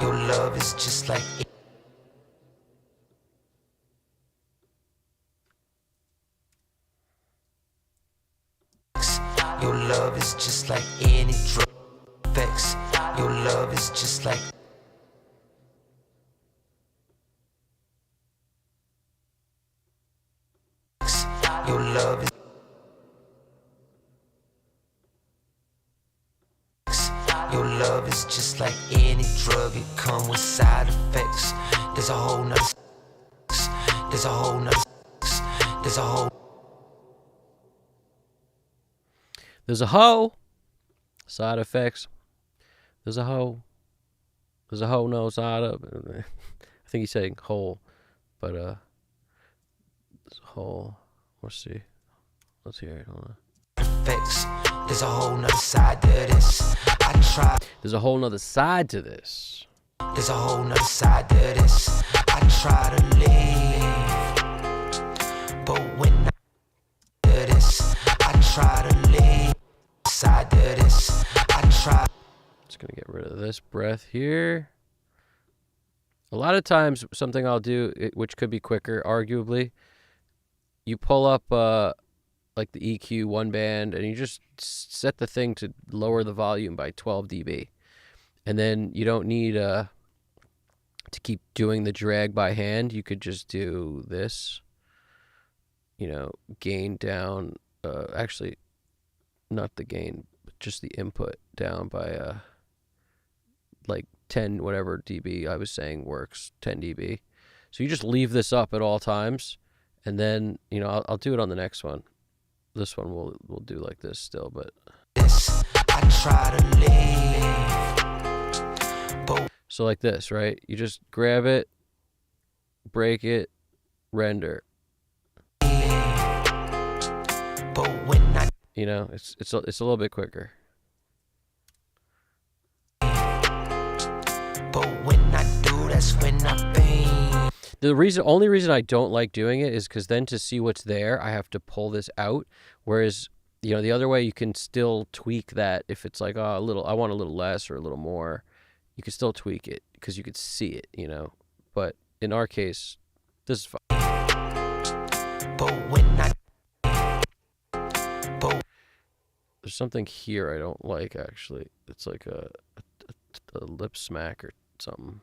your love is just like your love is just like any drug effects. Your love is just like Your love is just like any drug, it come with side effects. There's a whole nother, there's a whole nother, there's a whole. There's a hoe. Side effects. There's a hoe. There's a hoe, no side up. I think he's saying hole, but there's a hole. Let's see. Let's hear it. Hold on. Effects. There's a whole nother side to this. I try. There's a whole nother side to this. There's a whole nother side to this. I try to leave, but when I do this, I try to leave. Side to this, I try. Just gonna get rid of this breath here. A lot of times, something I'll do, which could be quicker, arguably, you pull up like the EQ one band, and you just set the thing to lower the volume by 12 dB, and then you don't need to keep doing the drag by hand. You could just do this, you know, gain down. Actually, not the gain, but just the input down by like 10 whatever dB I was saying works, 10 dB. So you just leave this up at all times, and then, you know, I'll do it on the next one. This one we'll do like this still, but I try to leave. So like this, right? You just grab it, break it, render. But when I, you know, it's a little bit quicker. But when I do, that's when I pain. The only reason I don't like doing it is because then to see what's there, I have to pull this out. Whereas, you know, the other way you can still tweak that. If it's like, oh, I want a little less or a little more, you can still tweak it because you could see it, you know. But in our case, this is fine. But when there's something here I don't like, actually. It's like a lip smack or something.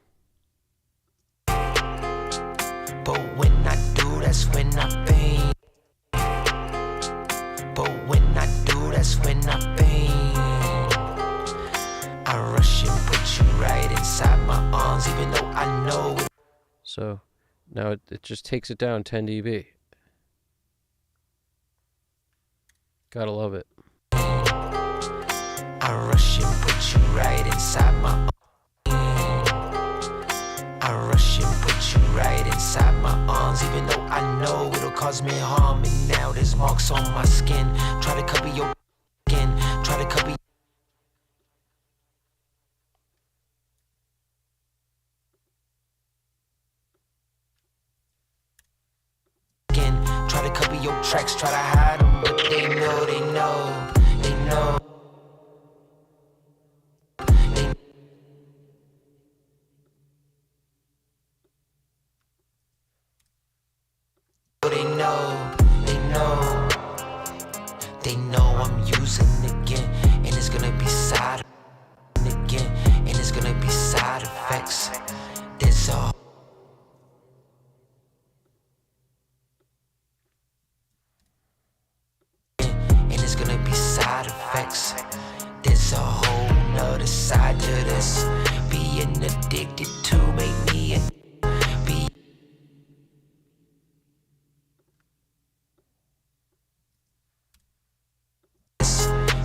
But when I do, that's when I pain. But when I do, that's when I pain. I rush and put you right inside my arms, even though I know it. So now it just takes it down 10 dB. Gotta love it. I rush and put you right inside my arms. I rush and put you right inside my arms, even though I know it'll cause me harm. And now there's marks on my skin. Try to cover your skin. Try to cover. Try to cover your tracks, try to hide them, but they know, they know, they know. They know, they know, they know I'm using again, and it's gonna be side again, and it's gonna be side effects. There's all. Side effects. There's a whole nother side to this. Being addicted to make me be.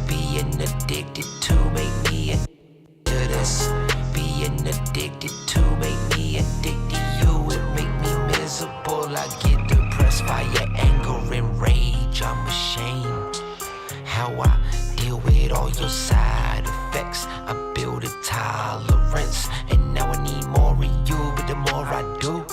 Being addicted to make me to this. Being addicted to make me addicted to you. It make me miserable. I get depressed by your anger and rage. I'm ashamed how I deal with all your side effects. I build a tolerance, and now I need more of you. But the more I do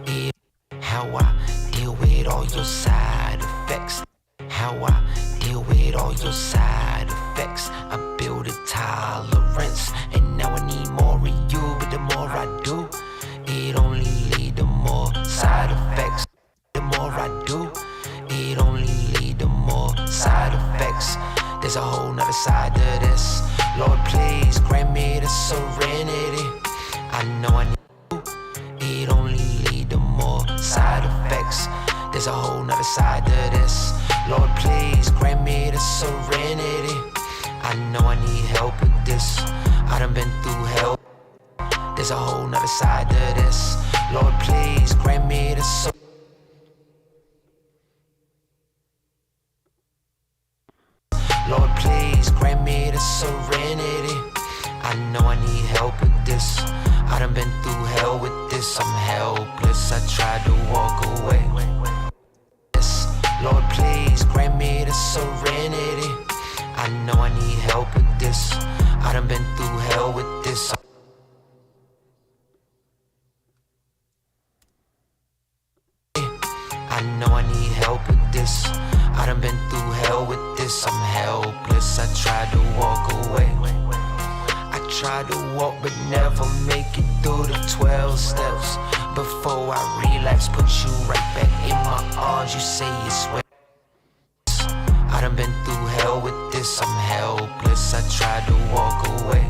it, how I deal with all your side effects. How I deal with all your side effects. I build a tolerance, and now I need more of you. But the more I do, it only lead to more side effects. The more I do, it only lead to more side effects. There's a whole nother side to this. Lord, please grant me the serenity. I know I need you. It only lead to more side effects. There's a whole nother side to this. Lord, please grant me the serenity. I know I need help with this. I done been through hell. There's a whole nother side to this. Lord, please grant me the soul. Lord, please grant me the serenity. I know I need help with this. I done been through hell with this. I'm helpless. I tried to walk away. Lord, please grant me the serenity. I know I need help with this. I done been through hell with this. I know I need help with this. I done been through hell with this. I'm helpless. I tried to walk away. I tried to walk but never make it through the 12 steps. Before I relapse, put you right back in my arms. You say you swear. I done been through hell with this. I'm helpless. I tried to walk away.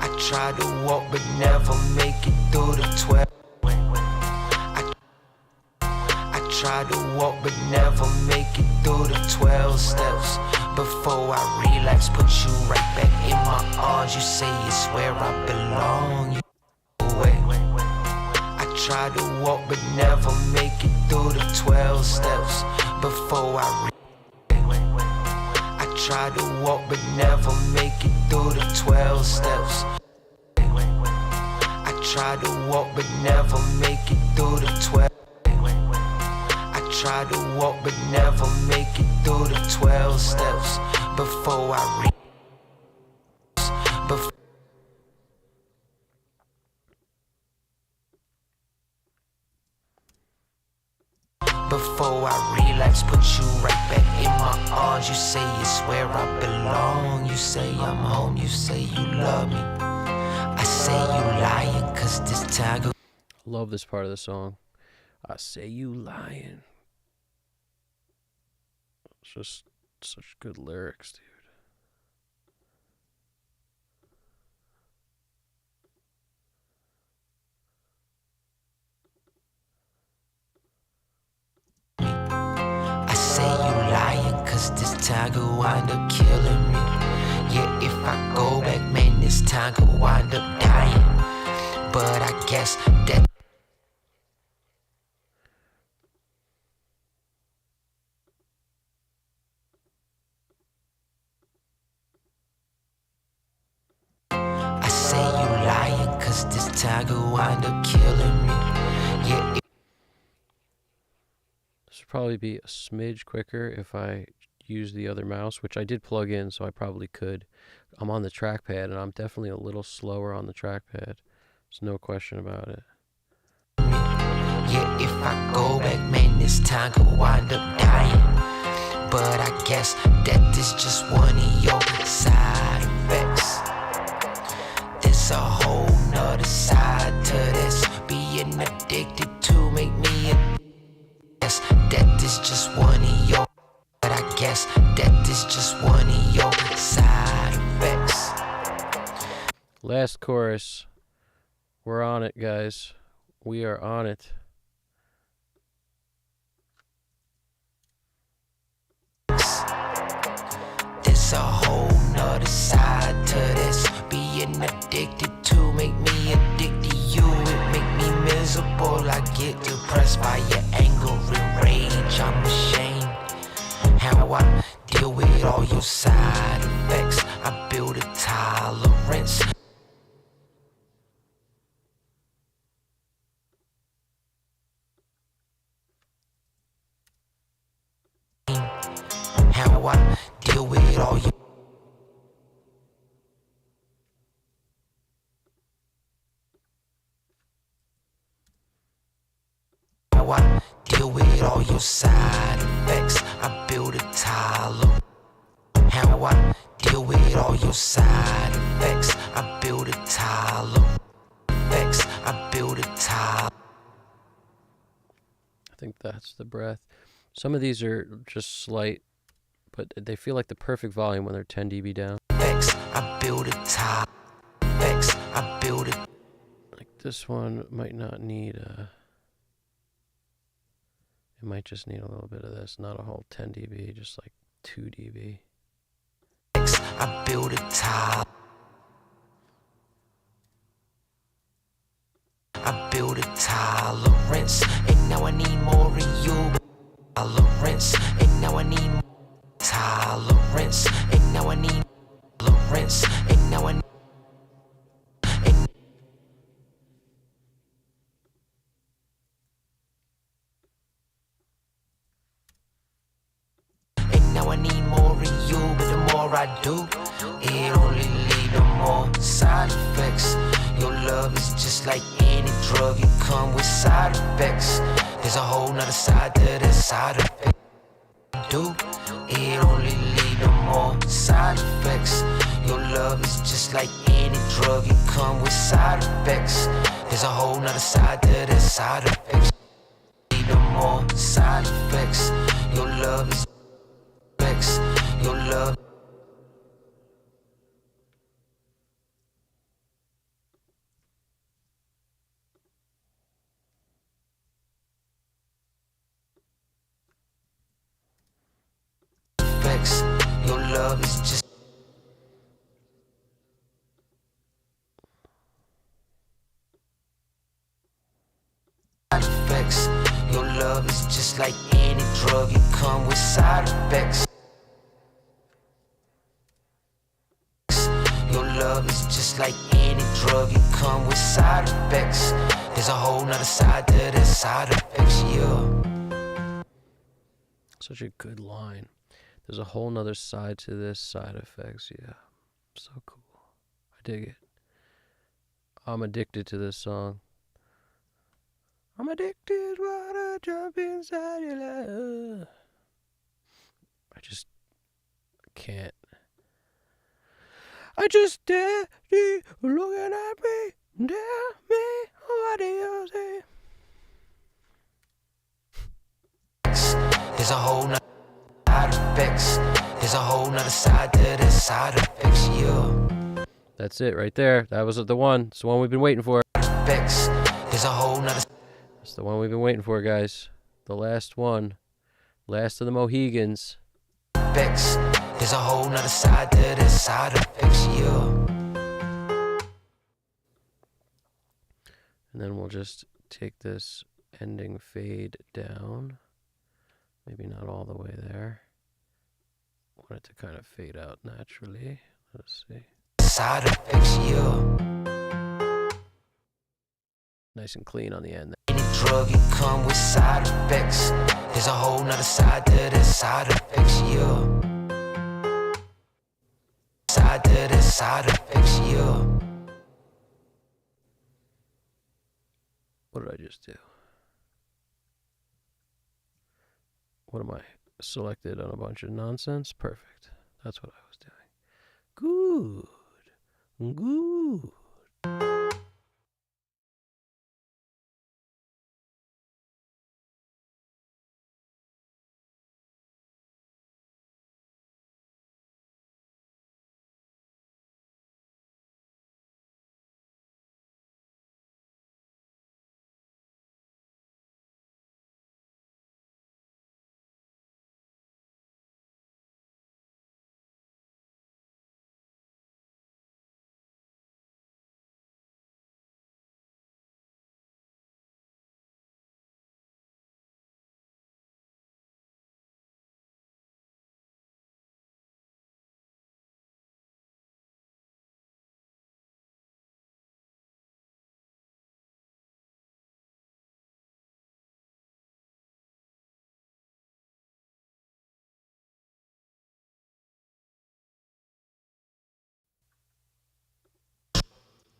I tried to walk but never make it through the 12. I tried to walk but never make it through the 12 steps. Before I relapse, put you right back in my arms. You say it's where I belong. You away. I tried to walk but never make it through the 12 steps. Before I tried to walk but never make it through the 12 steps. I tried to walk but never make it through the 12. I tried to walk but never make it through the 12 steps. Before I Before I relapse, put you right back in my arms. You say it's where I belong. You say I'm home, you say you love me. I say you lying, cause this time Love this part of the song. I say you lying. It's just such good lyrics, dude. I say you lying, cause this time could wind up killing me. Yeah, if I go back, man, this time could wind up dying. But I guess that I say you lying, cause this time could wind up killing me. Yeah, This would probably be a smidge quicker if I use the other mouse, which I did plug in, so I probably could. I'm on the trackpad, and I'm definitely a little slower on the trackpad. There's no question about it. yeah, if I go back, man, this time could wind up dying. But I guess that this just one of your side effects. There's a whole nother side to this. Being addicted to make me a guess that this just one of your. But I guess that this just one of your side effects. Last chorus. We're on it, guys. We are on it. There's a whole nother side to this. Being addicted to make me addicted to you. It make me miserable. I get depressed by your anger and rage. I'm ashamed how I deal with all your side effects. I build a tolerance. How I deal with all your how I deal with all your side effects. I build a tolerance. How I deal with all your side effects. I build a tolerance. I build a tolerance. I think that's the breath. Some of these are just slight, but they feel like the perfect volume when they're 10 dB down. I build a tolerance. I build a. Like this one might not need a. It might just need a little bit of this, not a whole 10 dB, just like 2 dB. I build a tolerance. I built a tolerance, and now I need more of you. Tolerance, and now I need tolerance, and now I need tolerance, and now I need. And now I need more of you, but the more I do, it only lead to more side effects. Your love is just like any drug, it come with side effects. There's a whole nother side to that side effect. Do it only lead to more side effects. Your love is just like any drug, it come with side effects. There's a whole nother side to that side effects. Lead to more side effects. Your love is effects. Your love effects. Your love is just side effects. Your love is just like any drug, it come with side effects. Your love is just like any drug, it come with side effects. There's a whole nother side to that side effects, yeah. Such a good line. There's a whole nother side to this side effects. Yeah. So cool. I dig it. I'm addicted to this song. I'm addicted, wanna jump inside your love. I just can't. I just dare you looking at me. Tell me, what do you say? There's a whole nother side effects. There's a whole nother side to that side effects, yeah. That's it right there. That was the one. It's the one we've been waiting for. Effects. There's a whole nother. It's the one we've been waiting for, guys. The last one. Last of the Mohegans. Effects. There's a whole nother side to that side effects, yeah. And then we'll just take this ending fade down. Maybe not all the way there. Want it to kind of fade out naturally. Let's see. Side effects, yeah. Nice and clean on the end. Any drug, it come with side effects. There's a whole nother side to that side effects, yeah. Side to that side effects, yeah. What did I just do? What am I? Selected on a bunch of nonsense? Perfect. That's what I was doing. Good. Good.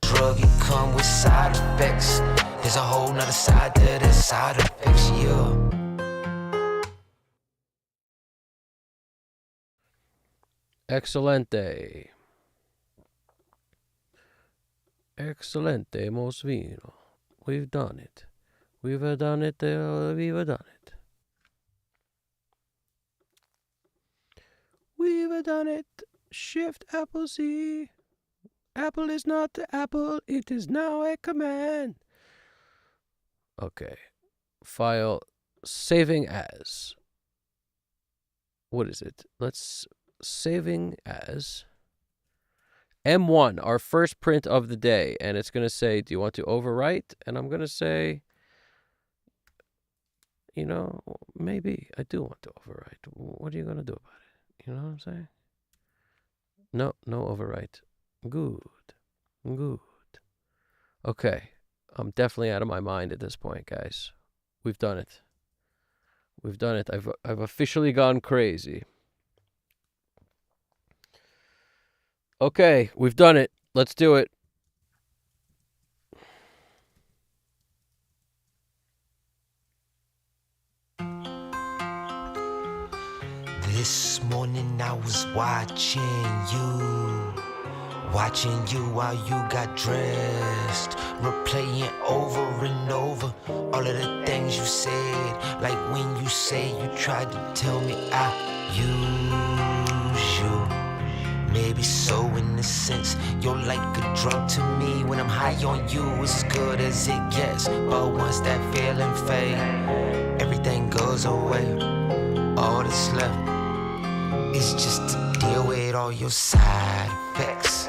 Drug, it come with side effects. There's a whole nother side to that side effects, yeah. Excelente. Excelente, mos vino. We've done it. We've done it. We've done it. We've done it. Shift Apple C. Apple is not the apple. It is now a command. Okay. File saving as. What is it? Let's saving as M1, our first print of the day, and it's going to say, do you want to overwrite? And I'm going to say, you know, maybe I do want to overwrite. What are you going to do about it? You know what I'm saying? No overwrite. Good. Okay. I'm definitely out of my mind at this point, guys. We've done it. I've officially gone crazy. Okay, we've done it. Let's do it. This morning I was watching you while you got dressed, replaying over and over all of the things you said, like when you say you tried to tell me I use you. Maybe so in a sense, you're like a drug to me. When I'm high on you, it's as good as it gets. But once that feeling fades, everything goes away. All that's left is just to deal with all your side effects.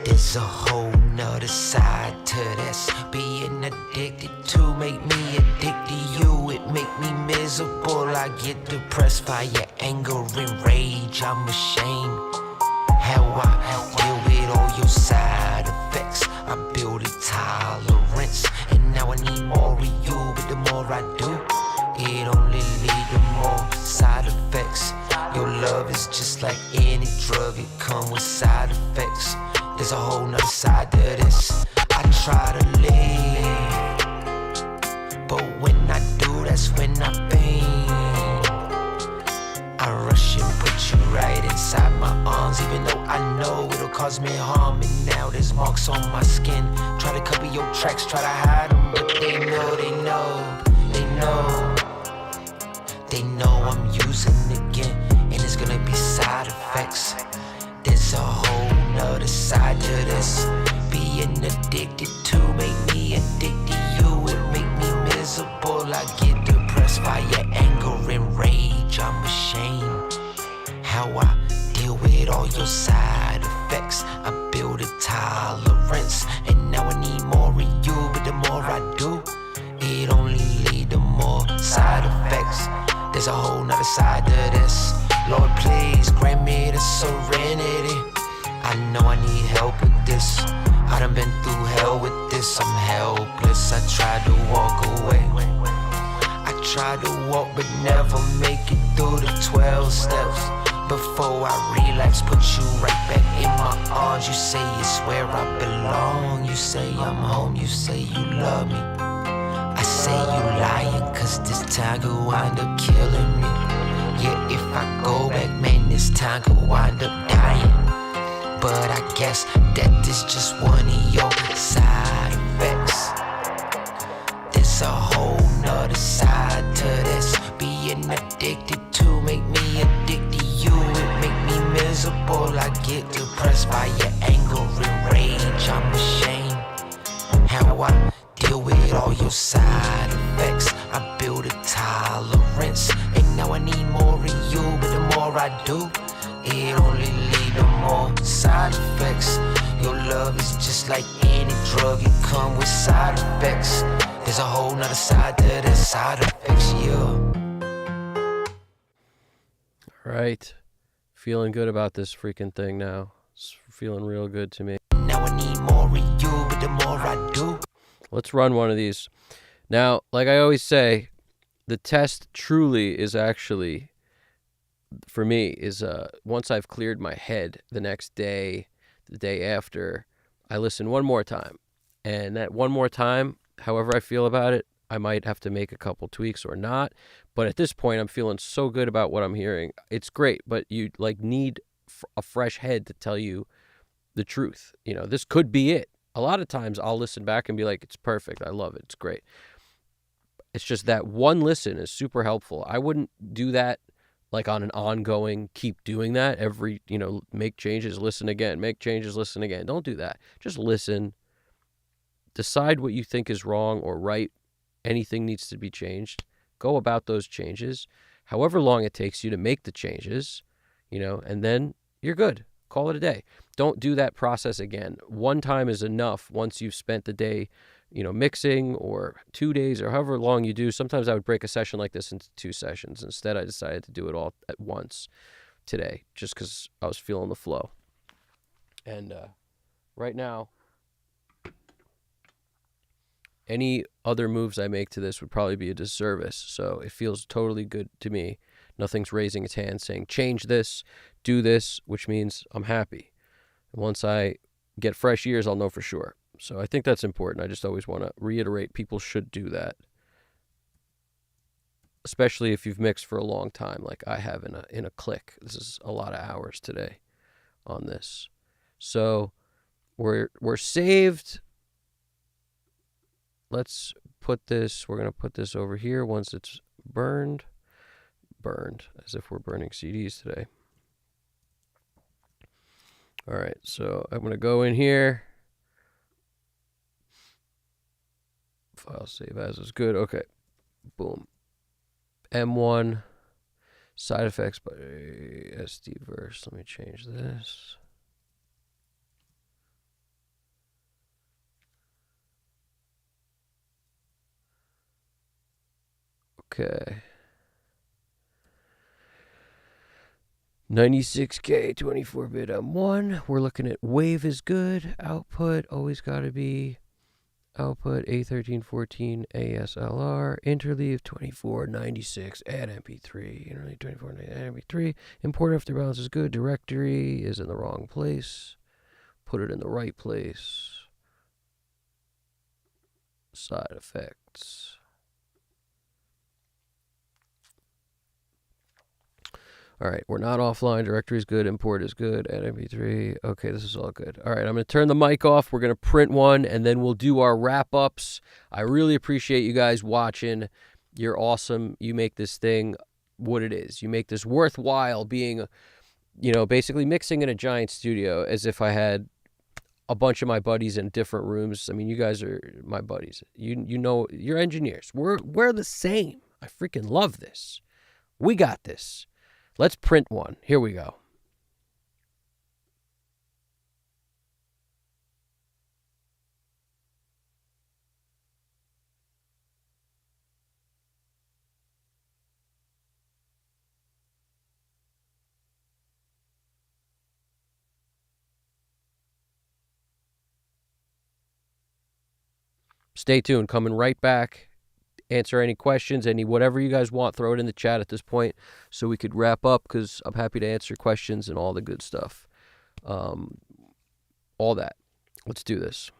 There's a whole nother side to this. Being addicted to make me addicted to you. It make me miserable. I get depressed by your anger and rage. I'm ashamed how I deal with all your side effects. I build a tolerance, and now I need more of you. But the more I do, it only lead to more side effects. Your love is just like any drug, it comes with side effects. There's a whole nother side to this. I try to leave, but when I do, that's when I faint. I rush and put you right inside my arms, even though I know it'll cause me harm. And now there's marks on my skin. Try to cover your tracks, try to hide them, but they know I'm using again, and it's gonna be side effects. There's a whole nother side to this. Being addicted to make me addicted to you. It make me miserable. I get depressed by your anger and rage. I'm ashamed how I deal with all your side effects. I build a tolerance, and now I need more of you. But the more I do, it only lead to more side effects. There's a whole nother side to this. Lord, please grant me the serenity. I know I need help with this. I done been through hell with this. I'm helpless. I tried to walk away. I tried to walk but never make it through the 12 steps. Before I relapse, put you right back in my arms. You say it's where I belong. You say I'm home. You say you love me. I say you lying, cause this time could wind up killing me. Yeah, if I go back, man, this time could wind up dying. But I guess that this just one of your side effects. There's a whole nother side to this. Being addicted to make me addicted to you. It make me miserable. I get depressed by your anger and rage. I'm ashamed how I deal with all your side effects. I build a tolerance, and now I need more of you. But the more I do, it only lead to more side effects. Your love is just like any drug, it come with side effects. There's a whole nother side to the side effects, yeah. All right. Feeling good about this freaking thing now. It's feeling real good to me. Now I need more of you, but the more I do. Let's run one of these. Now, like I always say, the test truly is actually, for me, is once I've cleared my head the next day, the day after, I listen one more time. And that one more time, however I feel about it, I might have to make a couple tweaks or not. But at this point, I'm feeling so good about what I'm hearing. It's great, but you need a fresh head to tell you the truth. This could be it. A lot of times I'll listen back and be like, it's perfect. I love it. It's great. It's just that one listen is super helpful. I wouldn't do that like on an ongoing, keep doing that every, make changes, listen again, make changes, listen again. Don't do that. Just listen. Decide what you think is wrong or right. Anything needs to be changed. Go about those changes, however long it takes you to make the changes, and then you're good. Call it a day. don't do that process again. One time is enough once you've spent the day, mixing, or 2 days, or however long you do. Sometimes I would break a session like this into 2 sessions. Instead, I decided to do it all at once today just because I was feeling the flow. And right now, any other moves I make to this would probably be a disservice. So it feels totally good to me. Nothing's raising its hand saying, change this, do this, which means I'm happy. And once I get fresh ears, I'll know for sure. So I think that's important. I just always want to reiterate people should do that, especially if you've mixed for a long time like I have in a click. This is a lot of hours today on this. So we're saved. Let's put this, we're going to put this over here once it's burned, as if we're burning CDs today. All right, so I'm going to go in here. File save as is good. Okay, boom. M1, side effects by SD verse. Let me change this. Okay. 96K 24-bit M1. We're looking at wave is good. Output always got to be output A1314 ASLR. Interleave 2496. Add MP3. Interleave 2496. Add MP3. Import after balance is good. Directory is in the wrong place. Put it in the right place. Side effects. All right, we're not offline. Directory is good. Import is good. Add MP3. Okay, this is all good. All right, I'm going to turn the mic off. We're going to print one, and then we'll do our wrap-ups. I really appreciate you guys watching. You're awesome. You make this thing what it is. You make this worthwhile being, basically mixing in a giant studio as if I had a bunch of my buddies in different rooms. I mean, you guys are my buddies. You're engineers. We're the same. I freaking love this. We got this. Let's print one. Here we go. Stay tuned. Coming right back. Answer any questions, whatever you guys want. Throw it in the chat at this point so we could wrap up, because I'm happy to answer questions and all the good stuff. All that. Let's do this.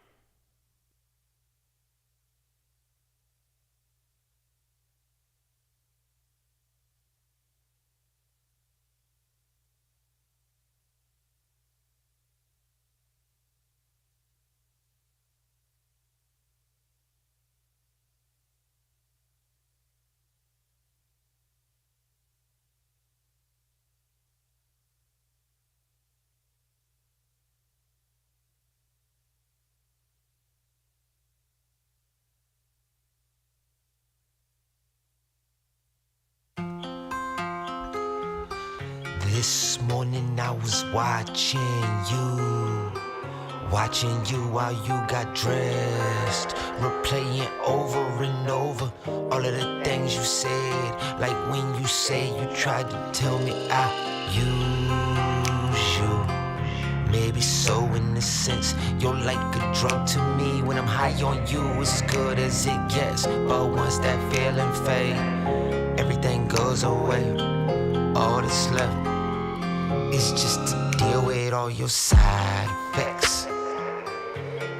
This morning I was watching you while you got dressed, replaying over and over all of the things you said, like when you say you tried to tell me I use you. Maybe so in a sense, you're like a drug to me. When I'm high on you, it's as good as it gets, but once that feeling fade, everything goes away. All that's left is just to deal with all your side effects.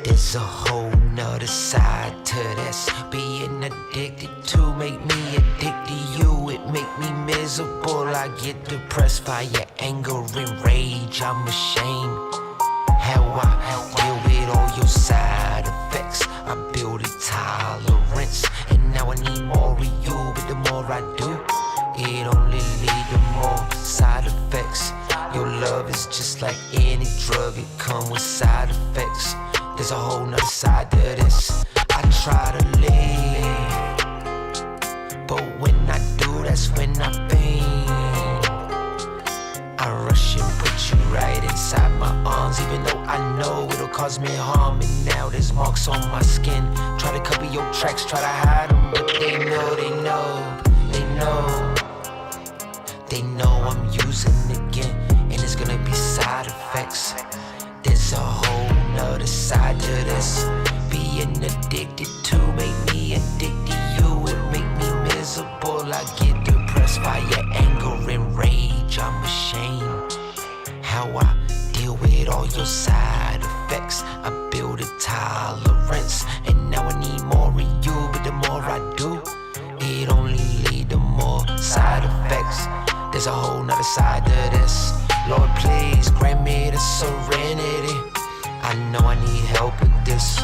There's a whole nother side to this. Being addicted to make me addicted to you. It make me miserable. I get depressed by your anger and rage. I'm ashamed how I deal with all your side effects. I build a tolerance, and now I need more of you. But the more I do, it only lead to more side effects. Your love is just like any drug, it come with side effects. There's a whole nother side to this. I try to leave, but when I do, that's when I faint. I rush and put you right inside my arms, even though I know it'll cause me harm. And now there's marks on my skin. Try to cover your tracks, try to hide them, but they know, they know, they know. They know I'm using again, and it's gonna be side effects. There's a whole nother side to this. Being addicted to make me addicted to you. It make me miserable. I get depressed by your anger and rage. I'm ashamed how I deal with all your side effects. I build a tolerance, and now I need more of you. But the more I do, it only lead to more side effects. There's a whole nother side to this. Lord, please grant me the serenity. I know I need help with this.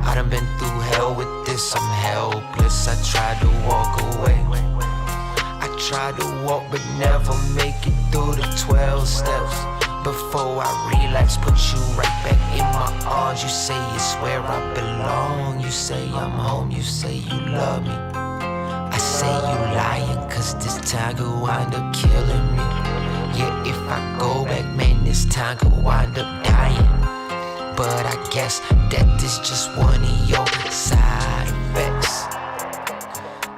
I done been through hell with this. I'm helpless. I tried to walk away. I tried to walk but never make it through the 12 steps. Before I relapse, put you right back in my arms. You say it's where I belong. You say I'm home. You say you love me. I say you lying, cause this time could wind up killing me. Yeah, if I go back, man, this time could wind up dying. But I guess that this just one of your side effects.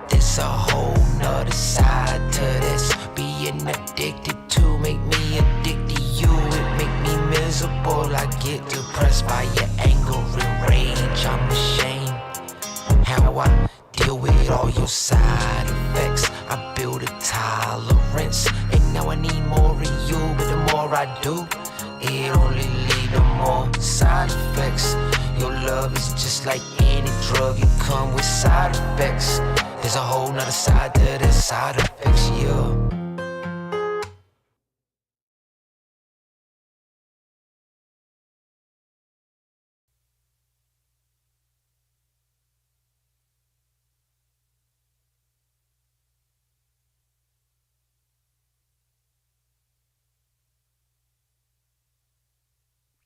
There's a whole nother side to this. Being addicted to make me addicted to you. It make me miserable. I get depressed by your anger and rage. I'm ashamed how I deal with all your side effects. I build a tolerance, and now I need more of you. But the more I do, it only lead to more side effects. Your love is just like any drug, it come with side effects. There's a whole nother side to the side effects, yeah.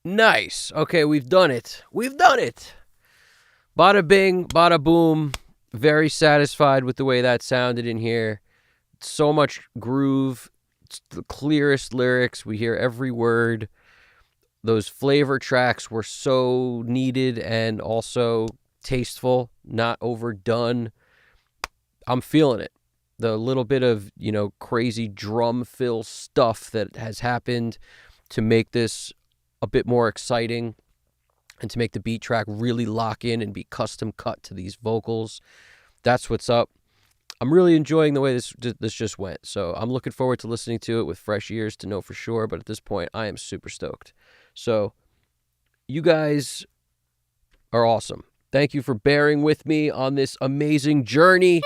Nice. Okay, we've done it. We've done it. Bada bing, bada boom. Very satisfied with the way that sounded in here. So much groove. It's the clearest lyrics. We hear every word. Those flavor tracks were so needed and also tasteful, not overdone. I'm feeling it. The little bit of, crazy drum fill stuff that has happened to make this a bit more exciting and to make the beat track really lock in and be custom cut to these vocals. That's what's up. I'm really enjoying the way this just went. So I'm looking forward to listening to it with fresh ears to know for sure. But at this point, I am super stoked. So you guys are awesome. Thank you for bearing with me on this amazing journey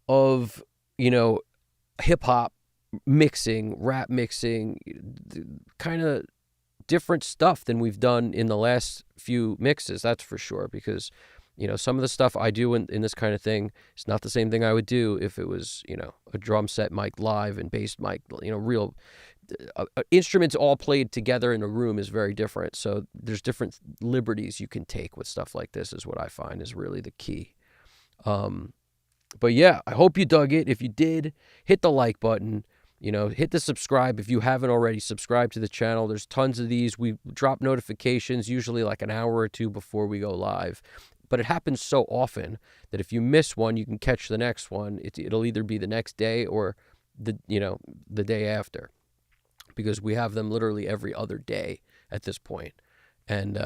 of, hip hop mixing, rap mixing, kind of different stuff than we've done in the last few mixes, that's for sure, because some of the stuff I do in this kind of thing is not the same thing I would do if it was a drum set mic live and bass mic, real instruments all played together in a room is very different. So there's different liberties you can take with stuff like this is what I find is really the key. But yeah, I hope you dug it. If you did, hit the like button. Hit the subscribe if you haven't already. Subscribe to the channel. There's tons of these. We drop notifications usually like an hour or two before we go live. But it happens so often that if you miss one, you can catch the next one. It'll either be the next day or the day after, because we have them literally every other day at this point. And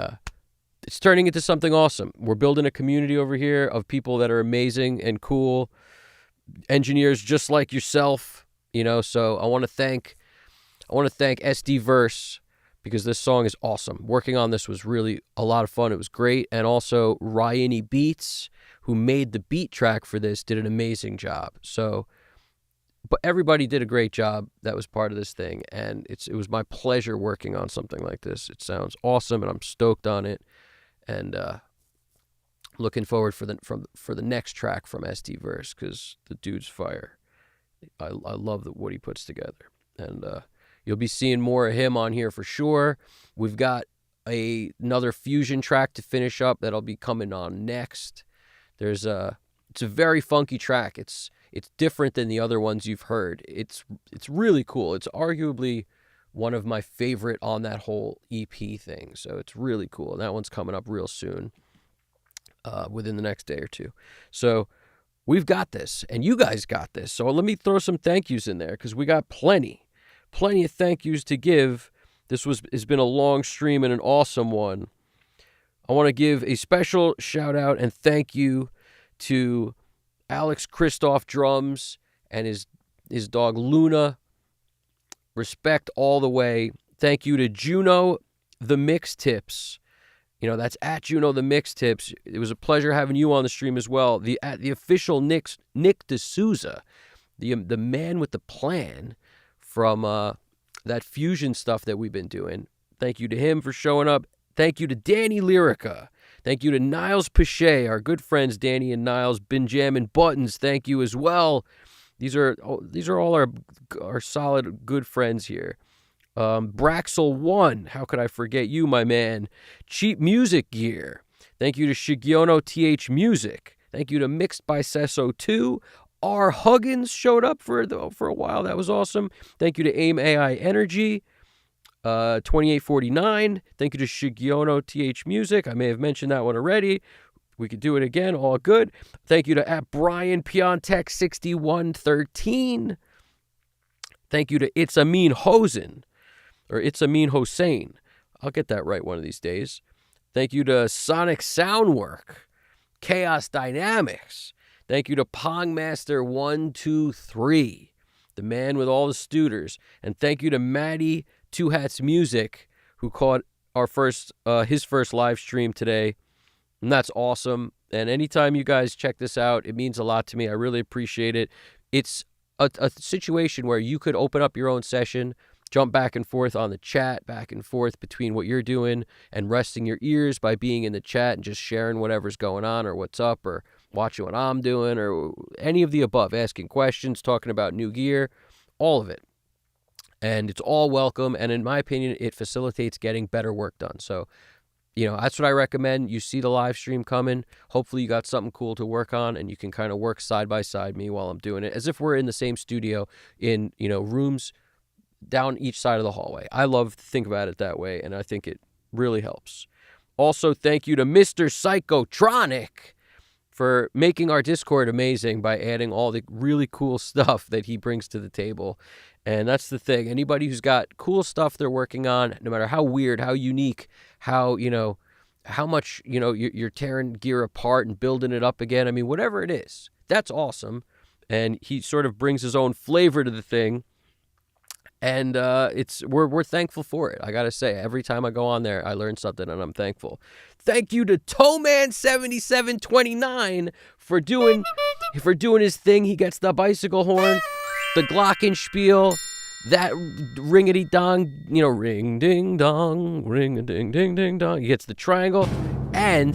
it's turning into something awesome. We're building a community over here of people that are amazing and cool, engineers just like yourself. So I want to thank SD Verse, because this song is awesome. Working on this was really a lot of fun. It was great. And also Ryini Beats, who made the beat track for this, did an amazing job. So, but everybody did a great job that was part of this thing. And it was my pleasure working on something like this. It sounds awesome, and I'm stoked on it. And looking forward for the next track from SD Verse, because the dude's fire. I love what he puts together. And you'll be seeing more of him on here for sure. We've got another fusion track to finish up that'll be coming on next. It's a very funky track. It's different than the other ones you've heard. It's really cool. It's arguably one of my favorite on that whole EP thing. So it's really cool. And that one's coming up real soon, within the next day or two. So we've got this, and you guys got this. So let me throw some thank yous in there, because we got plenty of thank yous to give. This has been a long stream and an awesome one. I want to give a special shout out and thank you to Alex Christoph drums and his dog Luna. Respect all the way. Thank you to Juno the Mix Tips. That's at Juno the Mix Tips. It was a pleasure having you on the stream as well. The official Nick D'Souza, the man with the plan from that fusion stuff that we've been doing. Thank you to him for showing up. Thank you to Danny Lyrica. Thank you to Niles Pichet, our good friends Danny and Niles. Been jamming buttons. Thank you as well. These are all our solid good friends here. Braxel1, how could I forget you, my man? Cheap Music Gear. Thank you to Shigiono TH Music. Thank you to Mixed by Sesso2. R. Huggins showed up for a while. That was awesome. Thank you to AIM AI Energy. 2849. Thank you to Shigiono TH Music. I may have mentioned that one already. We could do it again. All good. Thank you to at Brian Piontek 6113. Thank you to It's Amin Hosen, or It's Amin Hossein. I'll get that right one of these days. Thank you to Sonic Soundwork, Chaos Dynamics. Thank you to Pongmaster123, the man with all the stooters. And thank you to Maddie Two Hats Music, who caught his first live stream today. And that's awesome. And anytime you guys check this out, it means a lot to me. I really appreciate it. It's a situation where you could open up your own session, jump back and forth on the chat, back and forth between what you're doing and resting your ears by being in the chat and just sharing whatever's going on or what's up, or watching what I'm doing, or any of the above, asking questions, talking about new gear, all of it. And it's all welcome. And in my opinion, it facilitates getting better work done. So, that's what I recommend. You see the live stream coming. Hopefully you got something cool to work on, and you can kind of work side by side me while I'm doing it, as if we're in the same studio in, rooms down each side of the hallway. I love to think about it that way, and I think it really helps. Also, thank you to Mr. Psychotronic for making our Discord amazing by adding all the really cool stuff that he brings to the table. And that's the thing. Anybody who's got cool stuff they're working on, no matter how weird, how unique, how much, you're tearing gear apart and building it up again. I mean, whatever it is, that's awesome. And he sort of brings his own flavor to the thing. And we're thankful for it. I got to say, every time I go on there, I learn something, and I'm thankful. Thank you to Toeman7729 for doing his thing. He gets the bicycle horn, the glockenspiel, that ringity dong, ring ding dong, ring a ding ding ding dong. He gets the triangle, and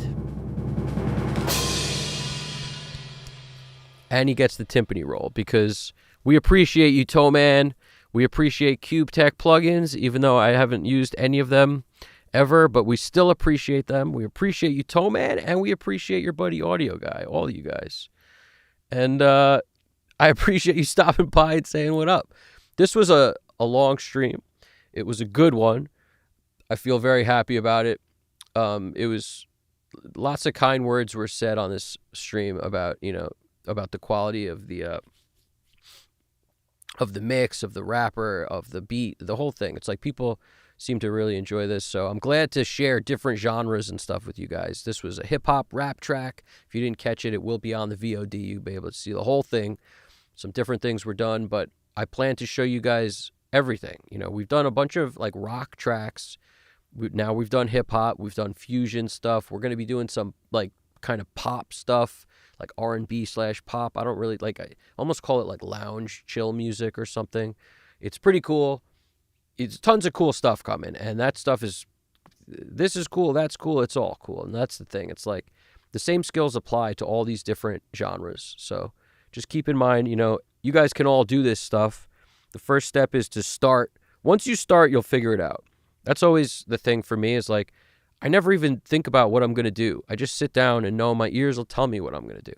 he gets the timpani roll, because we appreciate you, Toeman. We appreciate Cube Tech plugins, even though I haven't used any of them ever, but we still appreciate them. We appreciate you, Toeman, and we appreciate your buddy Audio Guy, all of you guys. And I appreciate you stopping by and saying what up. This was a long stream. It was a good one. I feel very happy about it. It was lots of kind words were said on this stream about the quality of the mix, of the rapper, of the beat, the whole thing. It's like people seem to really enjoy this. So I'm glad to share different genres and stuff with you guys. This was a hip-hop rap track. If you didn't catch it, it will be on the VOD. You'll be able to see the whole thing. Some different things were done, but I plan to show you guys everything. We've done a bunch of like rock tracks. Now we've done hip-hop. We've done fusion stuff. We're going to be doing some like kind of pop stuff, like R&B/pop. I don't really I almost call it like lounge chill music or something. It's pretty cool. It's tons of cool stuff coming, and that stuff this is cool, that's cool, it's all cool. And that's the thing. It's like the same skills apply to all these different genres. So just keep in mind, you guys can all do this stuff. The first step is to start. Once you start, you'll figure it out. That's always the thing for me, is like, I never even think about what I'm going to do. I just sit down and know my ears will tell me what I'm going to do.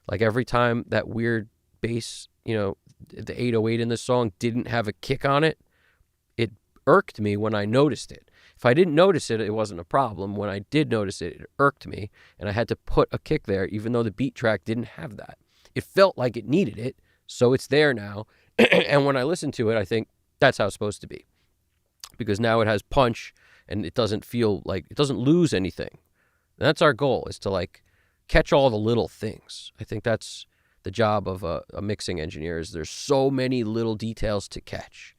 Like every time that weird bass, the 808 in this song didn't have a kick on it, it irked me when I noticed it. If I didn't notice it, it wasn't a problem. When I did notice it, it irked me, and I had to put a kick there, even though the beat track didn't have that. It felt like it needed it, so it's there now. And when I listen to it, I think that's how it's supposed to be, because now it has punch, and it doesn't feel like it doesn't lose anything. And that's our goal, is to like catch all the little things. I think that's the job of a mixing engineer. Is there's so many little details to catch.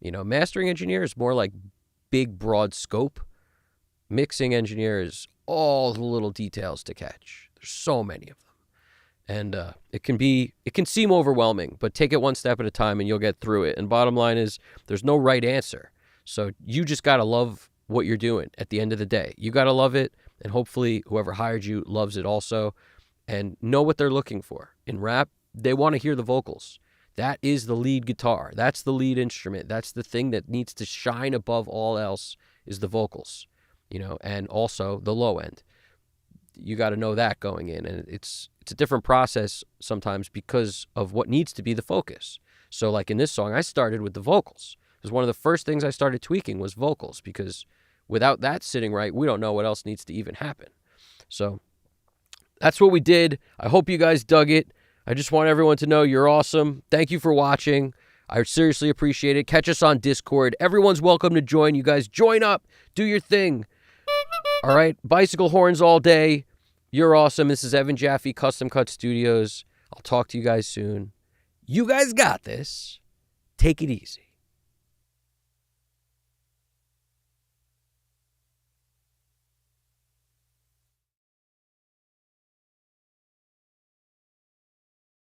Mastering engineer is more like big, broad scope. Mixing engineer is all the little details to catch. There's so many of them. And it can seem overwhelming, but take it one step at a time and you'll get through it. And bottom line is, there's no right answer. So you just got to love what you're doing at the end of the day. You got to love it, and hopefully whoever hired you loves it also, and know what they're looking for. In rap, they want to hear the vocals. That is the lead guitar. That's the lead instrument. That's the thing that needs to shine above all else, is the vocals, and also the low end. You got to know that going in, and it's a different process sometimes because of what needs to be the focus. So like in this song, I started with the vocals, because one of the first things I started tweaking was vocals, because without that sitting right, we don't know what else needs to even happen. So that's what we did. I hope you guys dug it. I just want everyone to know you're awesome. Thank you for watching. I seriously appreciate it. Catch us on Discord. Everyone's welcome to join. You guys join up. Do your thing. All right? Bicycle horns all day. You're awesome. This is Evan Jaffe, Custom Cut Studios. I'll talk to you guys soon. You guys got this. Take it easy.